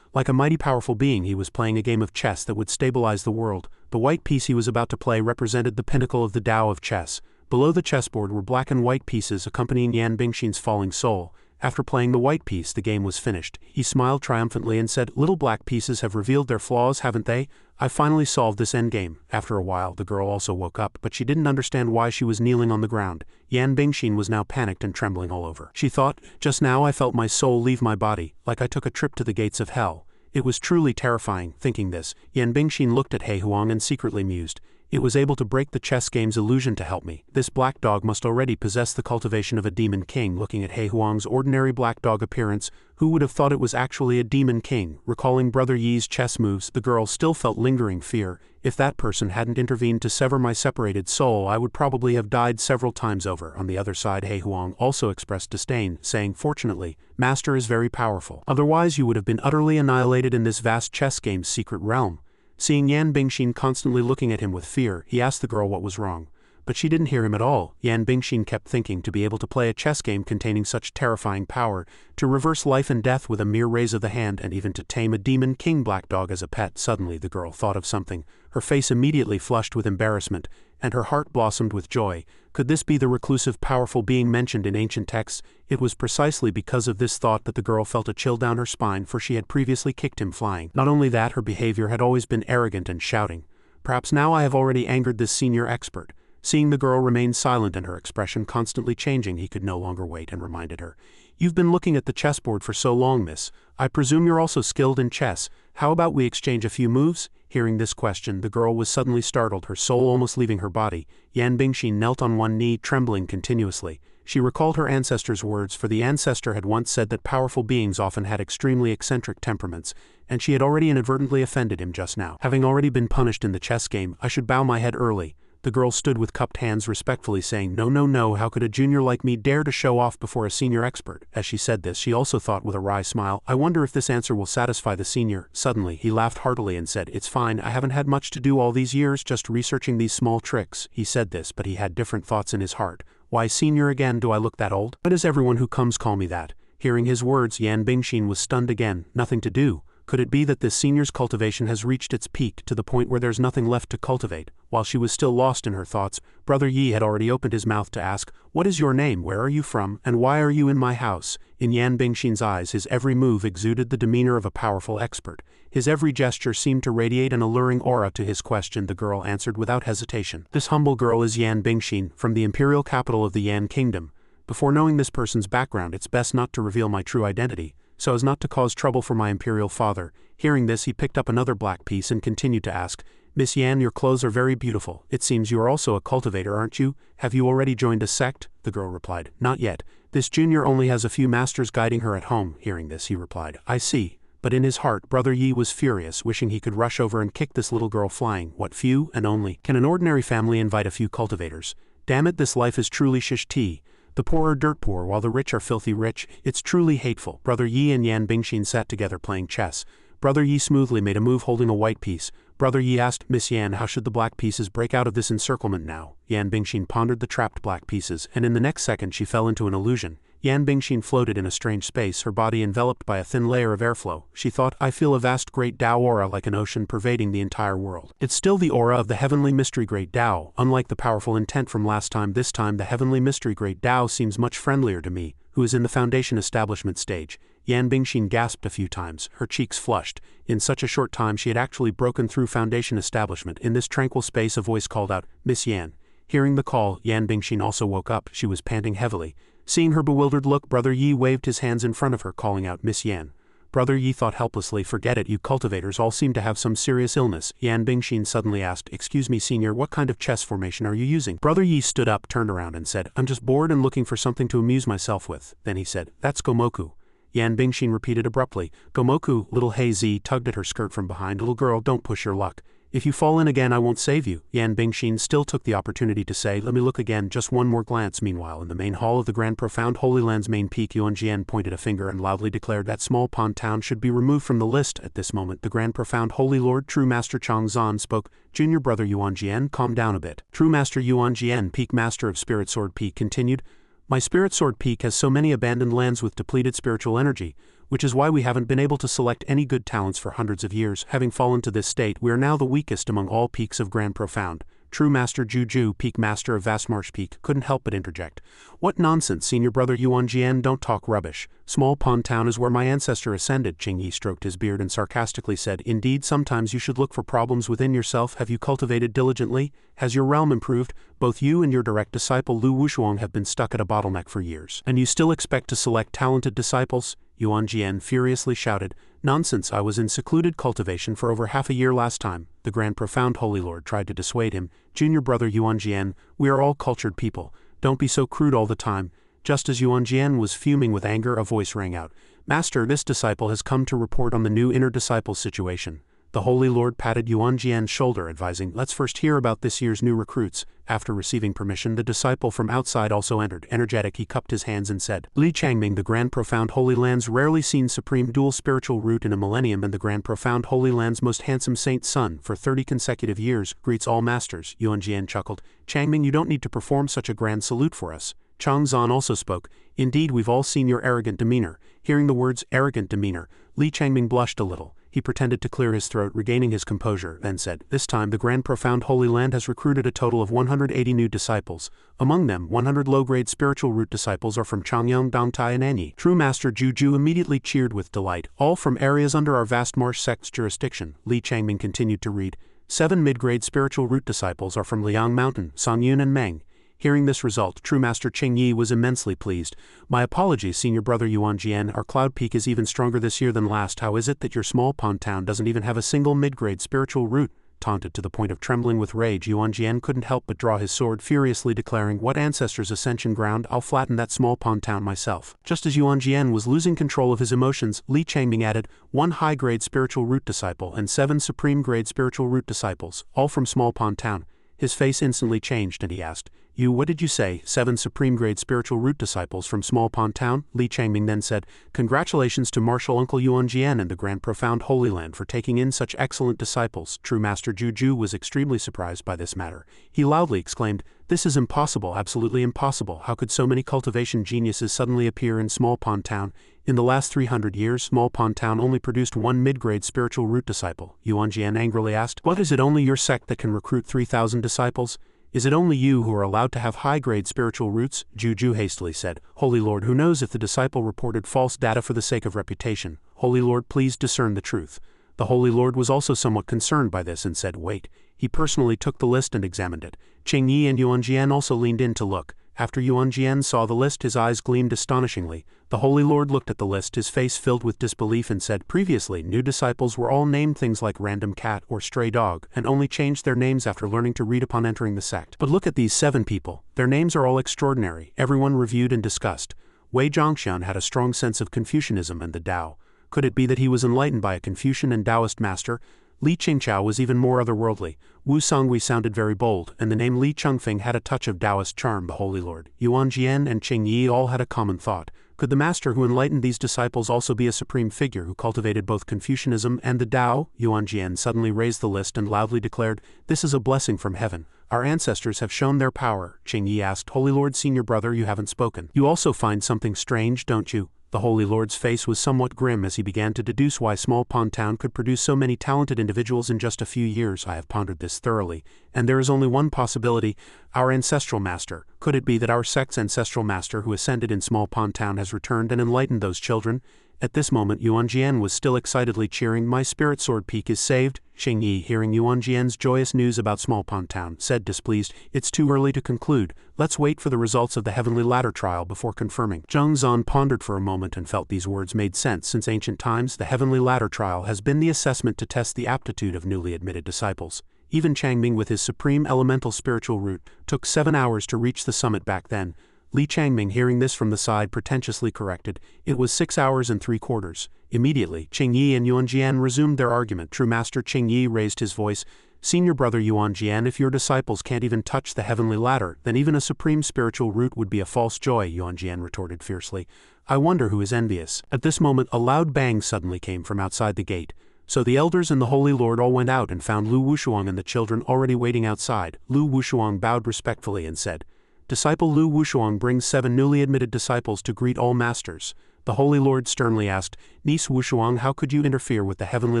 Like a mighty powerful being, he was playing a game of chess that would stabilize the world. The white piece he was about to play represented the pinnacle of the Tao of chess. Below the chessboard were black and white pieces accompanying Yan Bingshin's falling soul. After playing the white piece, the game was finished. He smiled triumphantly and said, "Little black pieces have revealed their flaws, haven't they? I finally solved this endgame." After a while, the girl also woke up, but she didn't understand why she was kneeling on the ground. Yan Bingshin was now panicked and trembling all over. She thought, "Just now I felt my soul leave my body, like I took a trip to the gates of hell." It was truly terrifying. Thinking this, Yan Bingshin looked at Hei Huang and secretly mused, "It was able to break the chess game's illusion to help me. This black dog must already possess the cultivation of a demon king." Looking at Hei Huang's ordinary black dog appearance, who would have thought it was actually a demon king? Recalling Brother Yi's chess moves, the girl still felt lingering fear. "If that person hadn't intervened to sever my separated soul, I would probably have died several times over." On the other side, Hei Huang also expressed disdain, saying, "Fortunately, master is very powerful. Otherwise you would have been utterly annihilated in this vast chess game's secret realm." Seeing Yan Bingshin constantly looking at him with fear, he asked the girl what was wrong. But she didn't hear him at all. Yan Bingshin kept thinking, to be able to play a chess game containing such terrifying power, to reverse life and death with a mere raise of the hand, and even to tame a demon king black dog as a pet. Suddenly the girl thought of something. Her face immediately flushed with embarrassment, and her heart blossomed with joy. Could this be the reclusive powerful being mentioned in ancient texts? It was precisely because of this thought that the girl felt a chill down her spine, for she had previously kicked him flying. Not only that, her behavior had always been arrogant and shouting. "Perhaps now I have already angered this senior expert." Seeing the girl remain silent and her expression constantly changing, he could no longer wait and reminded her, "You've been looking at the chessboard for so long, miss. I presume you're also skilled in chess. How about we exchange a few moves?" Hearing this question, the girl was suddenly startled, her soul almost leaving her body. Yan Bingshin knelt on one knee, trembling continuously. She recalled her ancestor's words, for the ancestor had once said that powerful beings often had extremely eccentric temperaments, and she had already inadvertently offended him just now. Having already been punished in the chess game, I should bow my head early. The girl stood with cupped hands respectfully saying, "No, no, no, how could a junior like me dare to show off before a senior expert?" As she said this, she also thought with a wry smile, "I wonder if this answer will satisfy the senior." Suddenly, he laughed heartily and said, "It's fine, I haven't had much to do all these years, just researching these small tricks." He said this, but he had different thoughts in his heart. "Why senior again? Do I look that old? Why does everyone who comes call me that?" Hearing his words, Yan Bingshin was stunned again. Nothing to do. Could it be that this senior's cultivation has reached its peak, to the point where there's nothing left to cultivate? While she was still lost in her thoughts, Brother Yi had already opened his mouth to ask, "What is your name, where are you from, and why are you in my house?" In Yan Bingshin's eyes, his every move exuded the demeanor of a powerful expert. His every gesture seemed to radiate an alluring aura. To his question, the girl answered without hesitation, "This humble girl is Yan Bingshin, from the Imperial capital of the Yan Kingdom. Before knowing this person's background, it's best not to reveal my true identity, so as not to cause trouble for my Imperial father." Hearing this, he picked up another black piece and continued to ask, "Miss Yan, your clothes are very beautiful. It seems you are also a cultivator, aren't you? Have you already joined a sect?" The girl replied, "Not yet. This junior only has a few masters guiding her at home." Hearing this, he replied, "I see." But in his heart, Brother Yi was furious, wishing he could rush over and kick this little girl flying. What few, and only, can an ordinary family invite a few cultivators? Damn it, this life is truly shish tea. The poor are dirt poor, while the rich are filthy rich. It's truly hateful. Brother Yi and Yan Bingshin sat together playing chess. Brother Yi smoothly made a move holding a white piece. Brother Yi asked, "Miss Yan, how should the black pieces break out of this encirclement now?" Yan Bingshin pondered the trapped black pieces, and in the next second she fell into an illusion. Yan Bingshin floated in a strange space, her body enveloped by a thin layer of airflow. She thought, I feel a vast great Tao aura like an ocean pervading the entire world. It's still the aura of the heavenly mystery great Tao, unlike the powerful intent from last time. This time the heavenly mystery great Tao seems much friendlier to me, who is in the foundation establishment stage. Yan Bingshin gasped a few times, her cheeks flushed. In such a short time she had actually broken through foundation establishment. In this tranquil space a voice called out, Miss Yan. Hearing the call, Yan Bingshin also woke up. She was panting heavily. Seeing her bewildered look, Brother Yi waved his hands in front of her, calling out, Miss Yan. Brother Yi thought helplessly, forget it, you cultivators all seem to have some serious illness. Yan Bingshin suddenly asked, excuse me senior, what kind of chess formation are you using? Brother Yi stood up, turned around and said, I'm just bored and looking for something to amuse myself with. Then he said, that's Gomoku. Yan Bingshin repeated abruptly, Gomoku. Little Hei Zi tugged at her skirt from behind. Little girl, don't push your luck. If you fall in again I won't save you. Yan Bingshin still took the opportunity to say, let me look again, just one more glance. Meanwhile, in the main hall of the Grand Profound Holy Land's main peak, Yuanjian pointed a finger and loudly declared that small pond town should be removed from the list. At this moment, the Grand Profound Holy Lord True Master Changzan spoke, Junior Brother Yuanjian, calm down a bit. True Master Yuanjian, Peak Master of Spirit Sword Peak, continued, my Spirit Sword Peak has so many abandoned lands with depleted spiritual energy, which is why we haven't been able to select any good talents for hundreds of years. Having fallen to this state, we are now the weakest among all peaks of Grand Profound. True Master Juju, Peak Master of Vast Marsh Peak, couldn't help but interject. What nonsense, Senior Brother Yuanjian, don't talk rubbish. Small Pond Town is where my ancestor ascended. Qingyi stroked his beard and sarcastically said, indeed, sometimes you should look for problems within yourself. Have you cultivated diligently? Has your realm improved? Both you and your direct disciple Lu Wushuang have been stuck at a bottleneck for years. And you still expect to select talented disciples? Yuanjian furiously shouted, nonsense, I was in secluded cultivation for over half a year last time. The Grand Profound Holy Lord tried to dissuade him. Junior Brother Yuanjian, we are all cultured people. Don't be so crude all the time. Just as Yuanjian was fuming with anger, a voice rang out. Master, this disciple has come to report on the new inner disciple situation. The Holy Lord patted Yuanjian's shoulder, advising, let's first hear about this year's new recruits. After receiving permission, the disciple from outside also entered. Energetic, he cupped his hands and said, Li Changming, the Grand Profound Holy Land's rarely seen supreme dual spiritual root in a millennium and the Grand Profound Holy Land's most handsome saint's son for 30 consecutive years, greets all masters. Yuanjian chuckled, Changming, you don't need to perform such a grand salute for us. Changzan also spoke, indeed, we've all seen your arrogant demeanor. Hearing the words arrogant demeanor, Li Changming blushed a little. He pretended to clear his throat, regaining his composure, then said, this time the Grand Profound Holy Land has recruited a total of 180 new disciples. Among them, 100 low-grade spiritual root disciples are from Changming, Dongtai and Anyi. True Master Juju immediately cheered with delight, all from areas under our vast marsh sect's jurisdiction. Li Changming continued to read, 7 mid-grade spiritual root disciples are from Liang Mountain, Songyun and Meng. Hearing this result, True Master Qingyi was immensely pleased. My apologies, Senior Brother Yuanjian, our Cloud Peak is even stronger this year than last. How is it that your small pond town doesn't even have a single mid-grade spiritual root? Taunted to the point of trembling with rage, Yuanjian couldn't help but draw his sword, furiously declaring, what ancestors' ascension ground, I'll flatten that small pond town myself. Just as Yuanjian was losing control of his emotions, Li Changming added, 1 high-grade spiritual root disciple and 7 supreme-grade spiritual root disciples, all from small pond town. His face instantly changed and he asked, what did you say, 7 supreme-grade spiritual root disciples from Small Pond Town? Li Changming then said, congratulations to Martial Uncle Yuanjian and the Grand Profound Holy Land for taking in such excellent disciples. True Master Juju was extremely surprised by this matter. He loudly exclaimed, this is impossible, absolutely impossible. How could so many cultivation geniuses suddenly appear in Small Pond Town? In the last 300 years, Small Pond Town only produced 1 mid-grade spiritual root disciple. Yuanjian angrily asked, what, is it only your sect that can recruit 3,000 disciples? Is it only you who are allowed to have high-grade spiritual roots? Juju hastily said, Holy Lord, who knows if the disciple reported false data for the sake of reputation? Holy Lord, please discern the truth. The Holy Lord was also somewhat concerned by this and said, wait. He personally took the list and examined it. Qingyi and Yuanjian also leaned in to look. After Yuanjian saw the list, his eyes gleamed astonishingly. The Holy Lord looked at the list, his face filled with disbelief, and said, previously, new disciples were all named things like random cat or stray dog, and only changed their names after learning to read upon entering the sect. But look at these 7 people. Their names are all extraordinary, everyone reviewed and discussed. Wei Zhongxian had a strong sense of Confucianism and the Tao. Could it be that he was enlightened by a Confucian and Taoist master? Li Qingchao was even more otherworldly. Wu Songui sounded very bold, and the name Li Chongfeng had a touch of Taoist charm. The Holy Lord, Yuanjian and Qingyi all had a common thought. Could the master who enlightened these disciples also be a supreme figure who cultivated both Confucianism and the Tao? Yuan Jian suddenly raised the list and loudly declared, "This is a blessing from heaven. Our ancestors have shown their power." Ching Yi asked, "Holy Lord, senior brother, you haven't spoken. You also find something strange, don't you?" The Holy Lord's face was somewhat grim as he began to deduce why Small Pond Town could produce so many talented individuals in just a few years. "I have pondered this thoroughly, and there is only one possibility: our ancestral master. Could it be that our sect's ancestral master who ascended in Small Pond Town has returned and enlightened those children?" At this moment Yuan Jian was still excitedly cheering, "My spirit sword peak is saved." Ching Yi, hearing Yuan Jian's joyous news about Small Pond Town, said displeased, "It's too early to conclude. Let's wait for the results of the heavenly ladder trial before confirming." Zheng Zan pondered for a moment and felt these words made sense. Since ancient times, the heavenly ladder trial has been the assessment to test the aptitude of newly admitted disciples. Even Changming, with his supreme elemental spiritual root, took 7 hours to reach the summit back then. Li Changming, hearing this from the side, pretentiously corrected, "It was 6 hours and 3/4. Immediately, Ching Yi and Yuan Jian resumed their argument. True Master Ching Yi raised his voice, "Senior brother Yuan Jian, if your disciples can't even touch the heavenly ladder, then even a supreme spiritual root would be a false joy." Yuan Jian retorted fiercely, "I wonder who is envious." At this moment a loud bang suddenly came from outside the gate. So the elders and the Holy Lord all went out and found Lu Wushuang and the children already waiting outside. Lu Wushuang bowed respectfully and said, "Disciple Lu Wushuang brings 7 newly admitted disciples to greet all masters." The Holy Lord sternly asked, "Niece Wushuang, how could you interfere with the heavenly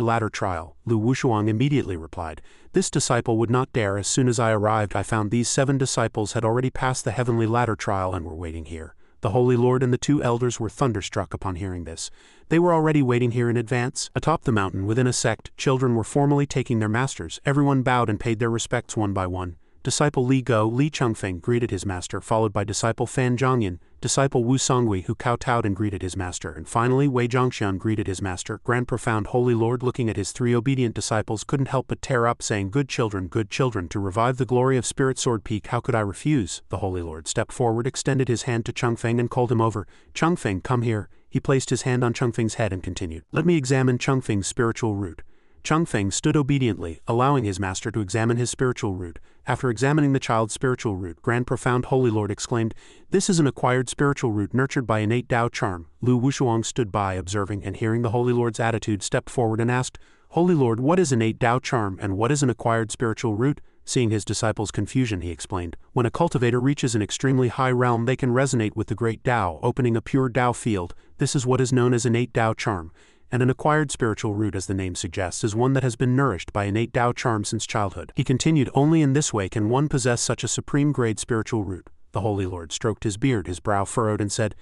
ladder trial?" Lu Wushuang immediately replied, "This disciple would not dare. As soon as I arrived, I found these 7 disciples had already passed the heavenly ladder trial and were waiting here." The Holy Lord and the 2 elders were thunderstruck upon hearing this. They were already waiting here in advance. Atop the mountain, within a sect, children were formally taking their masters. Everyone bowed and paid their respects one by one. Disciple Li Go, Li Chengfeng, greeted his master, followed by disciple Fan Zhongyan, disciple Wu Songui, who kowtowed and greeted his master, and finally Wei Zhongxian greeted his master. Grand Profound Holy Lord, looking at his 3 obedient disciples, couldn't help but tear up, saying, good children, to revive the glory of Spirit Sword Peak, how could I refuse?" The Holy Lord stepped forward, extended his hand to Chengfeng and called him over. "Chengfeng, come here." He placed his hand on Chengfeng's head and continued, "Let me examine Chengfeng's spiritual root." Chengfeng stood obediently, allowing his master to examine his spiritual root. After examining the child's spiritual root, Grand Profound Holy Lord exclaimed, "This is an acquired spiritual root nurtured by innate Tao charm." Lu Wushuang stood by, observing, and hearing the Holy Lord's attitude, stepped forward and asked, "Holy Lord, what is innate Tao charm and what is an acquired spiritual root?" Seeing his disciples' confusion, he explained, "When a cultivator reaches an extremely high realm, they can resonate with the great Tao, opening a pure Tao field. This is what is known as innate Tao charm. And an acquired spiritual root, as the name suggests, is one that has been nourished by innate Tao charm since childhood." He continued, "Only in this way can one possess such a supreme grade spiritual root." The Holy Lord stroked his beard, his brow furrowed, and said,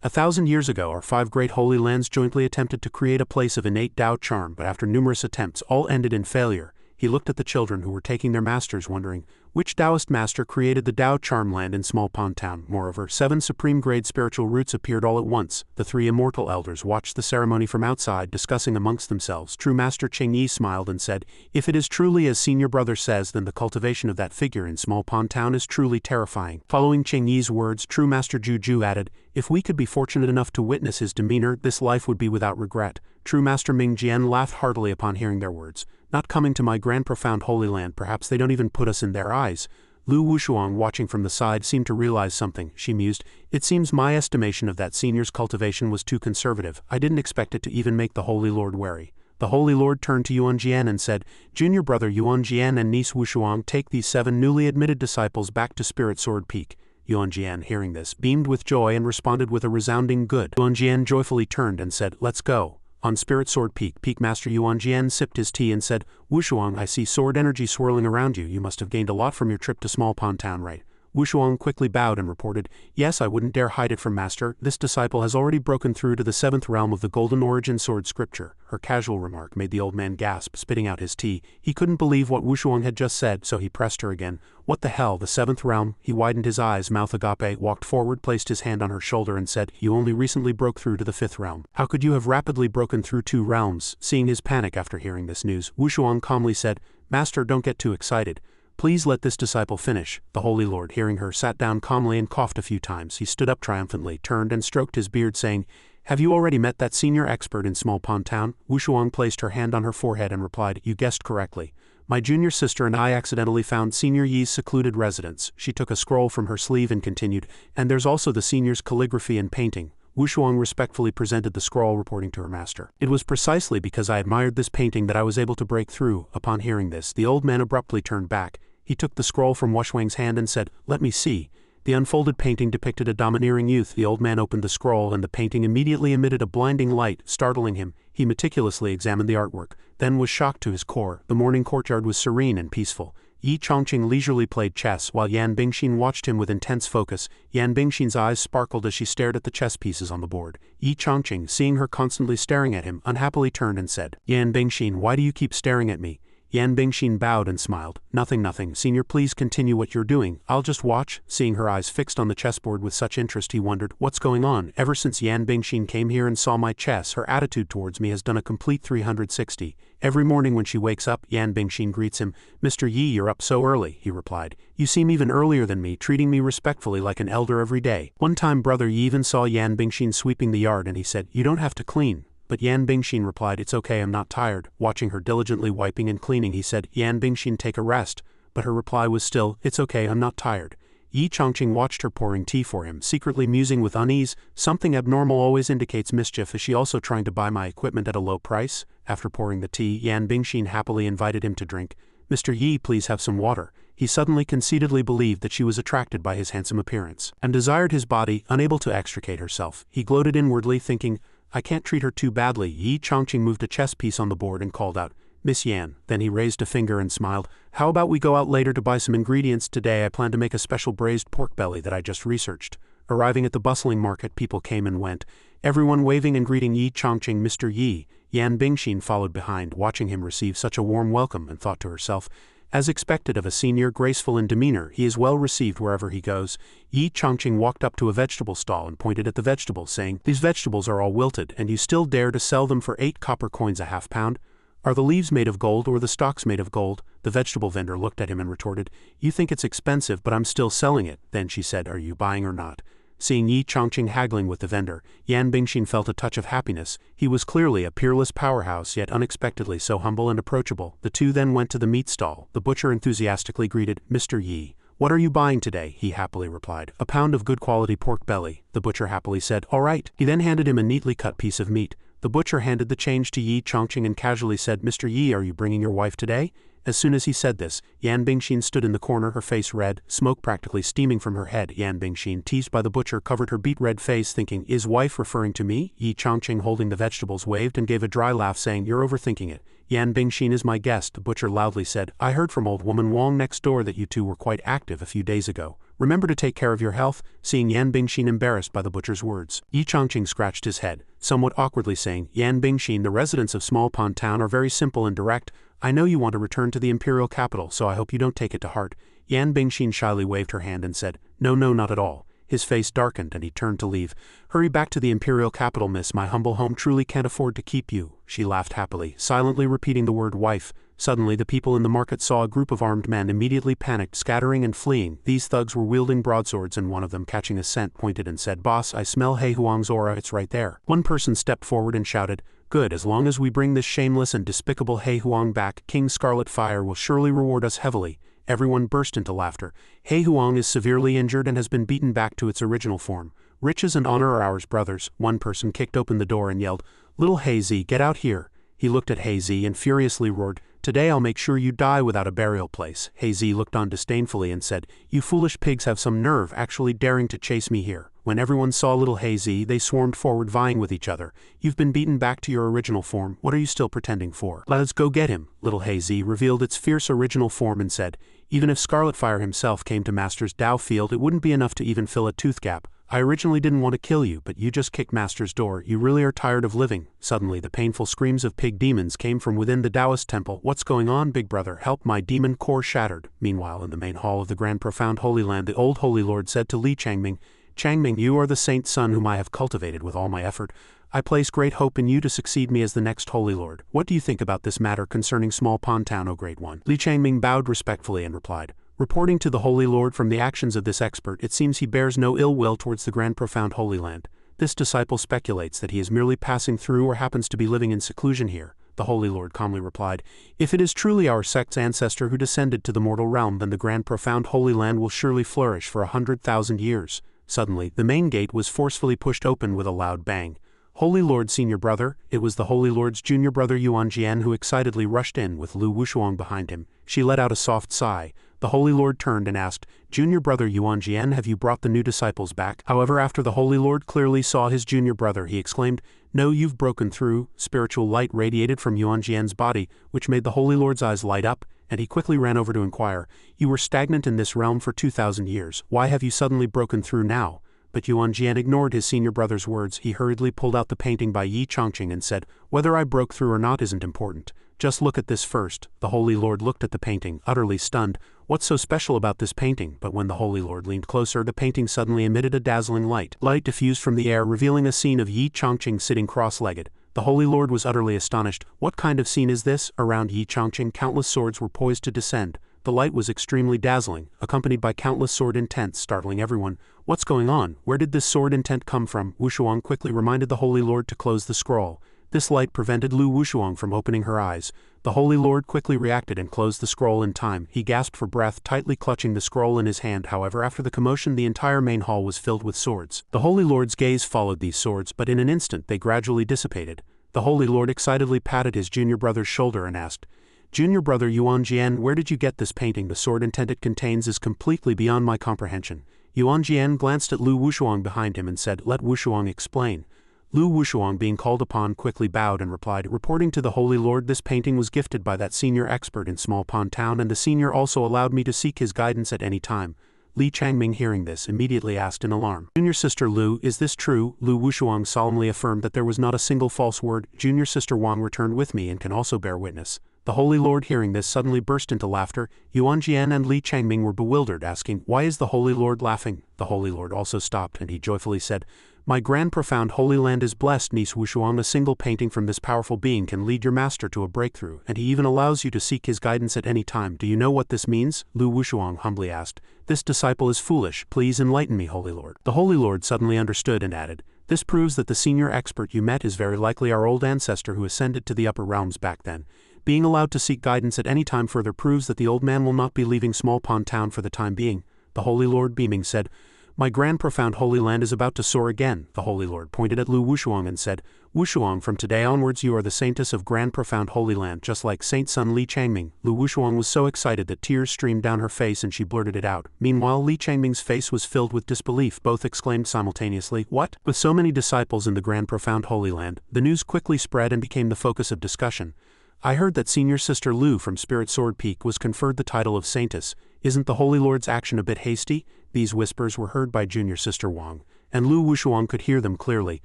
1,000 years ago our 5 great holy lands jointly attempted to create a place of innate Tao charm, but after numerous attempts all ended in failure." He looked at the children who were taking their masters, wondering, which Taoist master created the Tao charm land in Small Pond Town? Moreover, 7 supreme-grade spiritual roots appeared all at once. The 3 immortal elders watched the ceremony from outside, discussing amongst themselves. True Master Ching Yi smiled and said, "If it is truly as senior brother says, then the cultivation of that figure in Small Pond Town is truly terrifying." Following Ching Yi's words, True Master Juju added, "If we could be fortunate enough to witness his demeanor, this life would be without regret." True Master Ming Jian laughed heartily upon hearing their words. "Not coming to my Grand Profound Holy Land, perhaps they don't even put us in their eyes." Lu Wushuang, watching from the side, seemed to realize something. She mused, "It seems my estimation of that senior's cultivation was too conservative. I didn't expect it to even make the Holy Lord wary." The Holy Lord turned to Yuan Jian and said, "Junior brother Yuan Jian and niece Wushuang, take these 7 newly admitted disciples back to Spirit Sword Peak." Yuan Jian, hearing this, beamed with joy and responded with a resounding good. Yuan Jian joyfully turned and said, "Let's go." On Spirit Sword Peak, Peak Master Yuan Jian sipped his tea and said, "Wushuang, I see sword energy swirling around you. You must have gained a lot from your trip to Small Pond Town, right?" Wushuang quickly bowed and reported, "Yes, I wouldn't dare hide it from Master. This disciple has already broken through to the 7th realm of the Golden Origin Sword Scripture." Her casual remark made the old man gasp, spitting out his tea. He couldn't believe what Wushuang had just said, so he pressed her again. "What the hell, the 7th realm?" He widened his eyes, mouth agape, walked forward, placed his hand on her shoulder and said, "You only recently broke through to the 5th realm. How could you have rapidly broken through 2 realms?" Seeing his panic after hearing this news, Wushuang calmly said, "Master, don't get too excited. Please let this disciple finish." The Holy Lord, hearing her, sat down calmly and coughed a few times. He stood up triumphantly, turned and stroked his beard, saying, "Have you already met that senior expert in Small Pond Town?" Wushuang placed her hand on her forehead and replied, "You guessed correctly. My junior sister and I accidentally found Senior Yi's secluded residence." She took a scroll from her sleeve and continued, "And there's also the senior's calligraphy and painting." Wushuang respectfully presented the scroll reporting to her master. It was precisely because I admired this painting that I was able to break through. Upon hearing this, the old man abruptly turned back. He took the scroll from Wushuang's hand and said, "Let me see." The unfolded painting depicted a domineering youth. The old man opened the scroll and the painting immediately emitted a blinding light, startling him. He meticulously examined the artwork, then was shocked to his core. The morning courtyard was serene and peaceful. Yi Chongqing leisurely played chess while Yan Bingshin watched him with intense focus. Yan Bingshin's eyes sparkled as she stared at the chess pieces on the board. Yi Chongqing, seeing her constantly staring at him, unhappily turned and said, "Yan Bingshin, why do you keep staring at me?" Yan Bingshin bowed and smiled. "Nothing, nothing. Senior, please continue what you're doing. I'll just watch." Seeing her eyes fixed on the chessboard with such interest, he wondered, "What's going on?" Ever since Yan Bingshin came here and saw my chess, her attitude towards me has done a complete 360. Every morning when she wakes up, Yan Bingshin greets him. "Mr. Yi, you're up so early," he replied. "You seem even earlier than me, treating me respectfully like an elder every day." One time Brother Yi even saw Yan Bingshin sweeping the yard and he said, "You don't have to clean." But Yan Bingshin replied, "It's okay, I'm not tired." Watching her diligently wiping and cleaning, he said, "Yan Bingshin, take a rest." But her reply was still, "It's okay, I'm not tired." Yi Chongqing watched her pouring tea for him, secretly musing with unease. Something abnormal always indicates mischief. Is she also trying to buy my equipment at a low price? After pouring the tea, Yan Bingshin happily invited him to drink. "Mr. Yi, please have some water." He suddenly conceitedly believed that she was attracted by his handsome appearance, and desired his body, unable to extricate herself. He gloated inwardly, thinking, "I can't treat her too badly." Yi Chongqing moved a chess piece on the board and called out, "Miss Yan." Then he raised a finger and smiled. "How about we go out later to buy some ingredients? Today I plan to make a special braised pork belly that I just researched." Arriving at the bustling market, people came and went, everyone waving and greeting Yi Chongqing. "Mr. Yi." Yan Bingshin followed behind, watching him receive such a warm welcome, and thought to herself, "As expected of a senior, graceful in demeanor, he is well received wherever he goes." Yi Chongqing walked up to a vegetable stall and pointed at the vegetables, saying, "These vegetables are all wilted, and you still dare to sell them for 8 copper coins a half pound? Are the leaves made of gold or the stalks made of gold?" The vegetable vendor looked at him and retorted, "You think it's expensive, but I'm still selling it." Then she said, "Are you buying or not?" Seeing Yi Chongqing haggling with the vendor, Yan Bingshin felt a touch of happiness. He was clearly a peerless powerhouse, yet unexpectedly so humble and approachable. The two then went to the meat stall. The butcher enthusiastically greeted, "Mr. Yi, what are you buying today?" He happily replied, "A pound of good quality pork belly." The butcher happily said, "All right." He then handed him a neatly cut piece of meat. The butcher handed the change to Yi Chongqing and casually said, "Mr. Yi, are you bringing your wife today?" As soon as he said this, Yan Bingshin stood in the corner, her face red, smoke practically steaming from her head. Yan Bingshin, teased by the butcher, covered her beet-red face, thinking, "Is wife referring to me?" Yi Chongqing, holding the vegetables, waved and gave a dry laugh, saying, "You're overthinking it. Yan Bingshin is my guest." The butcher loudly said, "I heard from old woman Wang next door that you two were quite active a few days ago. Remember to take care of your health." Seeing Yan Bingshin embarrassed by the butcher's words, Yi Chongqing scratched his head, somewhat awkwardly saying, "Yan Bingshin, the residents of Small Pond Town are very simple and direct. I know you want to return to the Imperial capital, so I hope you don't take it to heart." Yan Bingshin shyly waved her hand and said, "No, no, not at all." His face darkened and he turned to leave. "Hurry back to the Imperial capital, miss. My humble home truly can't afford to keep you." She laughed happily, silently repeating the word wife. Suddenly the people in the market saw a group of armed men, immediately panicked, scattering and fleeing. These thugs were wielding broadswords, and one of them, catching a scent, pointed and said, "Boss, I smell Hei Huang's aura, it's right there." One person stepped forward and shouted, "Good, as long as we bring this shameless and despicable Hei Huang back, King Scarlet Fire will surely reward us heavily." Everyone burst into laughter. "Hei Huang is severely injured and has been beaten back to its original form. Riches and honor are ours, brothers." One person kicked open the door and yelled, "Little Hei Zi, get out here." He looked at Hei Zi and furiously roared, "Today I'll make sure you die without a burial place." Hei Zi looked on disdainfully and said, "You foolish pigs have some nerve, actually daring to chase me here." When everyone saw little Hei Zi, they swarmed forward, vying with each other. "You've been beaten back to your original form, what are you still pretending for? Let's go get him." Little Hei Zi revealed its fierce original form and said, "Even if Scarlet Fire himself came to Master's Dao field, it wouldn't be enough to even fill a tooth gap. I originally didn't want to kill you, but you just kicked Master's door. You really are tired of living." Suddenly the painful screams of pig demons came from within the Taoist temple. "What's going on, big brother? Help, my demon core shattered." Meanwhile, in the main hall of the Grand Profound Holy Land, the old Holy Lord said to Li Changming, "Changming, you are the saint's son whom I have cultivated with all my effort. I place great hope in you to succeed me as the next Holy Lord. What do you think about this matter concerning Small Pond Town, O Great One?" Li Changming bowed respectfully and replied, "Reporting to the Holy Lord from the actions of this expert, it seems he bears no ill will towards the Grand Profound Holy Land. This disciple speculates that he is merely passing through or happens to be living in seclusion here." The Holy Lord calmly replied, "If it is truly our sect's ancestor who descended to the mortal realm, then the Grand Profound Holy Land will surely flourish for 100,000 years." Suddenly, the main gate was forcefully pushed open with a loud bang. Holy Lord Senior Brother, it was the Holy Lord's junior brother Yuan Jian who excitedly rushed in with Lu Wushuang behind him. She let out a soft sigh. The Holy Lord turned and asked, Junior Brother Yuan Jian, have you brought the new disciples back? However, after the Holy Lord clearly saw his junior brother, he exclaimed, No, you've broken through. Spiritual light radiated from Yuan Jian's body, which made the Holy Lord's eyes light up, and he quickly ran over to inquire, You were stagnant in this realm for 2,000 years. Why have you suddenly broken through now? But Yuan Jian ignored his senior brother's words. He hurriedly pulled out the painting by Yin Chongfun and said, Whether I broke through or not isn't important. Just look at this first. The Holy Lord looked at the painting, utterly stunned. What's so special about this painting? But when the Holy Lord leaned closer, the painting suddenly emitted a dazzling light. Light diffused from the air, revealing a scene of Yin Chongfun sitting cross-legged. The Holy Lord was utterly astonished. What kind of scene is this? Around Yin Chongfun, countless swords were poised to descend. The light was extremely dazzling, accompanied by countless sword intents, startling everyone. What's going on? Where did this sword intent come from? Wushuang quickly reminded the Holy Lord to close the scroll. This light prevented Lu Wushuang from opening her eyes. The Holy Lord quickly reacted and closed the scroll in time. He gasped for breath, tightly clutching the scroll in his hand. However, after the commotion, the entire main hall was filled with swords. The Holy Lord's gaze followed these swords, but in an instant they gradually dissipated. The Holy Lord excitedly patted his junior brother's shoulder and asked, Junior Brother Yuan Jian, where did you get this painting? The sword intent it contains is completely beyond my comprehension. Yuan Jian glanced at Lu Wushuang behind him and said, Let Wushuang explain. Lu Wushuang, being called upon, quickly bowed and replied, Reporting to the Holy Lord, this painting was gifted by that senior expert in Small Pond Town, and the senior also allowed me to seek his guidance at any time. Li Changming, hearing this, immediately asked in alarm, Junior Sister Lu, is this true? Lu Wushuang solemnly affirmed that there was not a single false word. Junior Sister Wang returned with me and can also bear witness. The Holy Lord, hearing this, suddenly burst into laughter. Yuan Jian and Li Changming were bewildered, asking, Why is the Holy Lord laughing? The Holy Lord also stopped, and he joyfully said, My grand profound Holy Land is blessed, niece Wushuang. A single painting from this powerful being can lead your master to a breakthrough, and he even allows you to seek his guidance at any time. Do you know what this means? Lu Wushuang humbly asked. This disciple is foolish. Please enlighten me, Holy Lord. The Holy Lord suddenly understood and added, This proves that the senior expert you met is very likely our old ancestor who ascended to the upper realms back then. Being allowed to seek guidance at any time further proves that the old man will not be leaving Small Pond Town for the time being. The Holy Lord, beaming, said, My grand profound Holy Land is about to soar again. The Holy Lord pointed at Lu Wushuang and said, Wushuang, from today onwards you are the saintess of grand profound Holy Land, just like Saint Sun Li Changming. Lu Wushuang was so excited that tears streamed down her face and she blurted it out. Meanwhile, Li Changming's face was filled with disbelief. Both exclaimed simultaneously, What? With so many disciples in the grand profound Holy Land, the news quickly spread and became the focus of discussion. I heard that Senior Sister Lu from Spirit Sword Peak was conferred the title of Saintess. Isn't the Holy Lord's action a bit hasty? These whispers were heard by Junior Sister Wang, and Lu Wushuang could hear them clearly,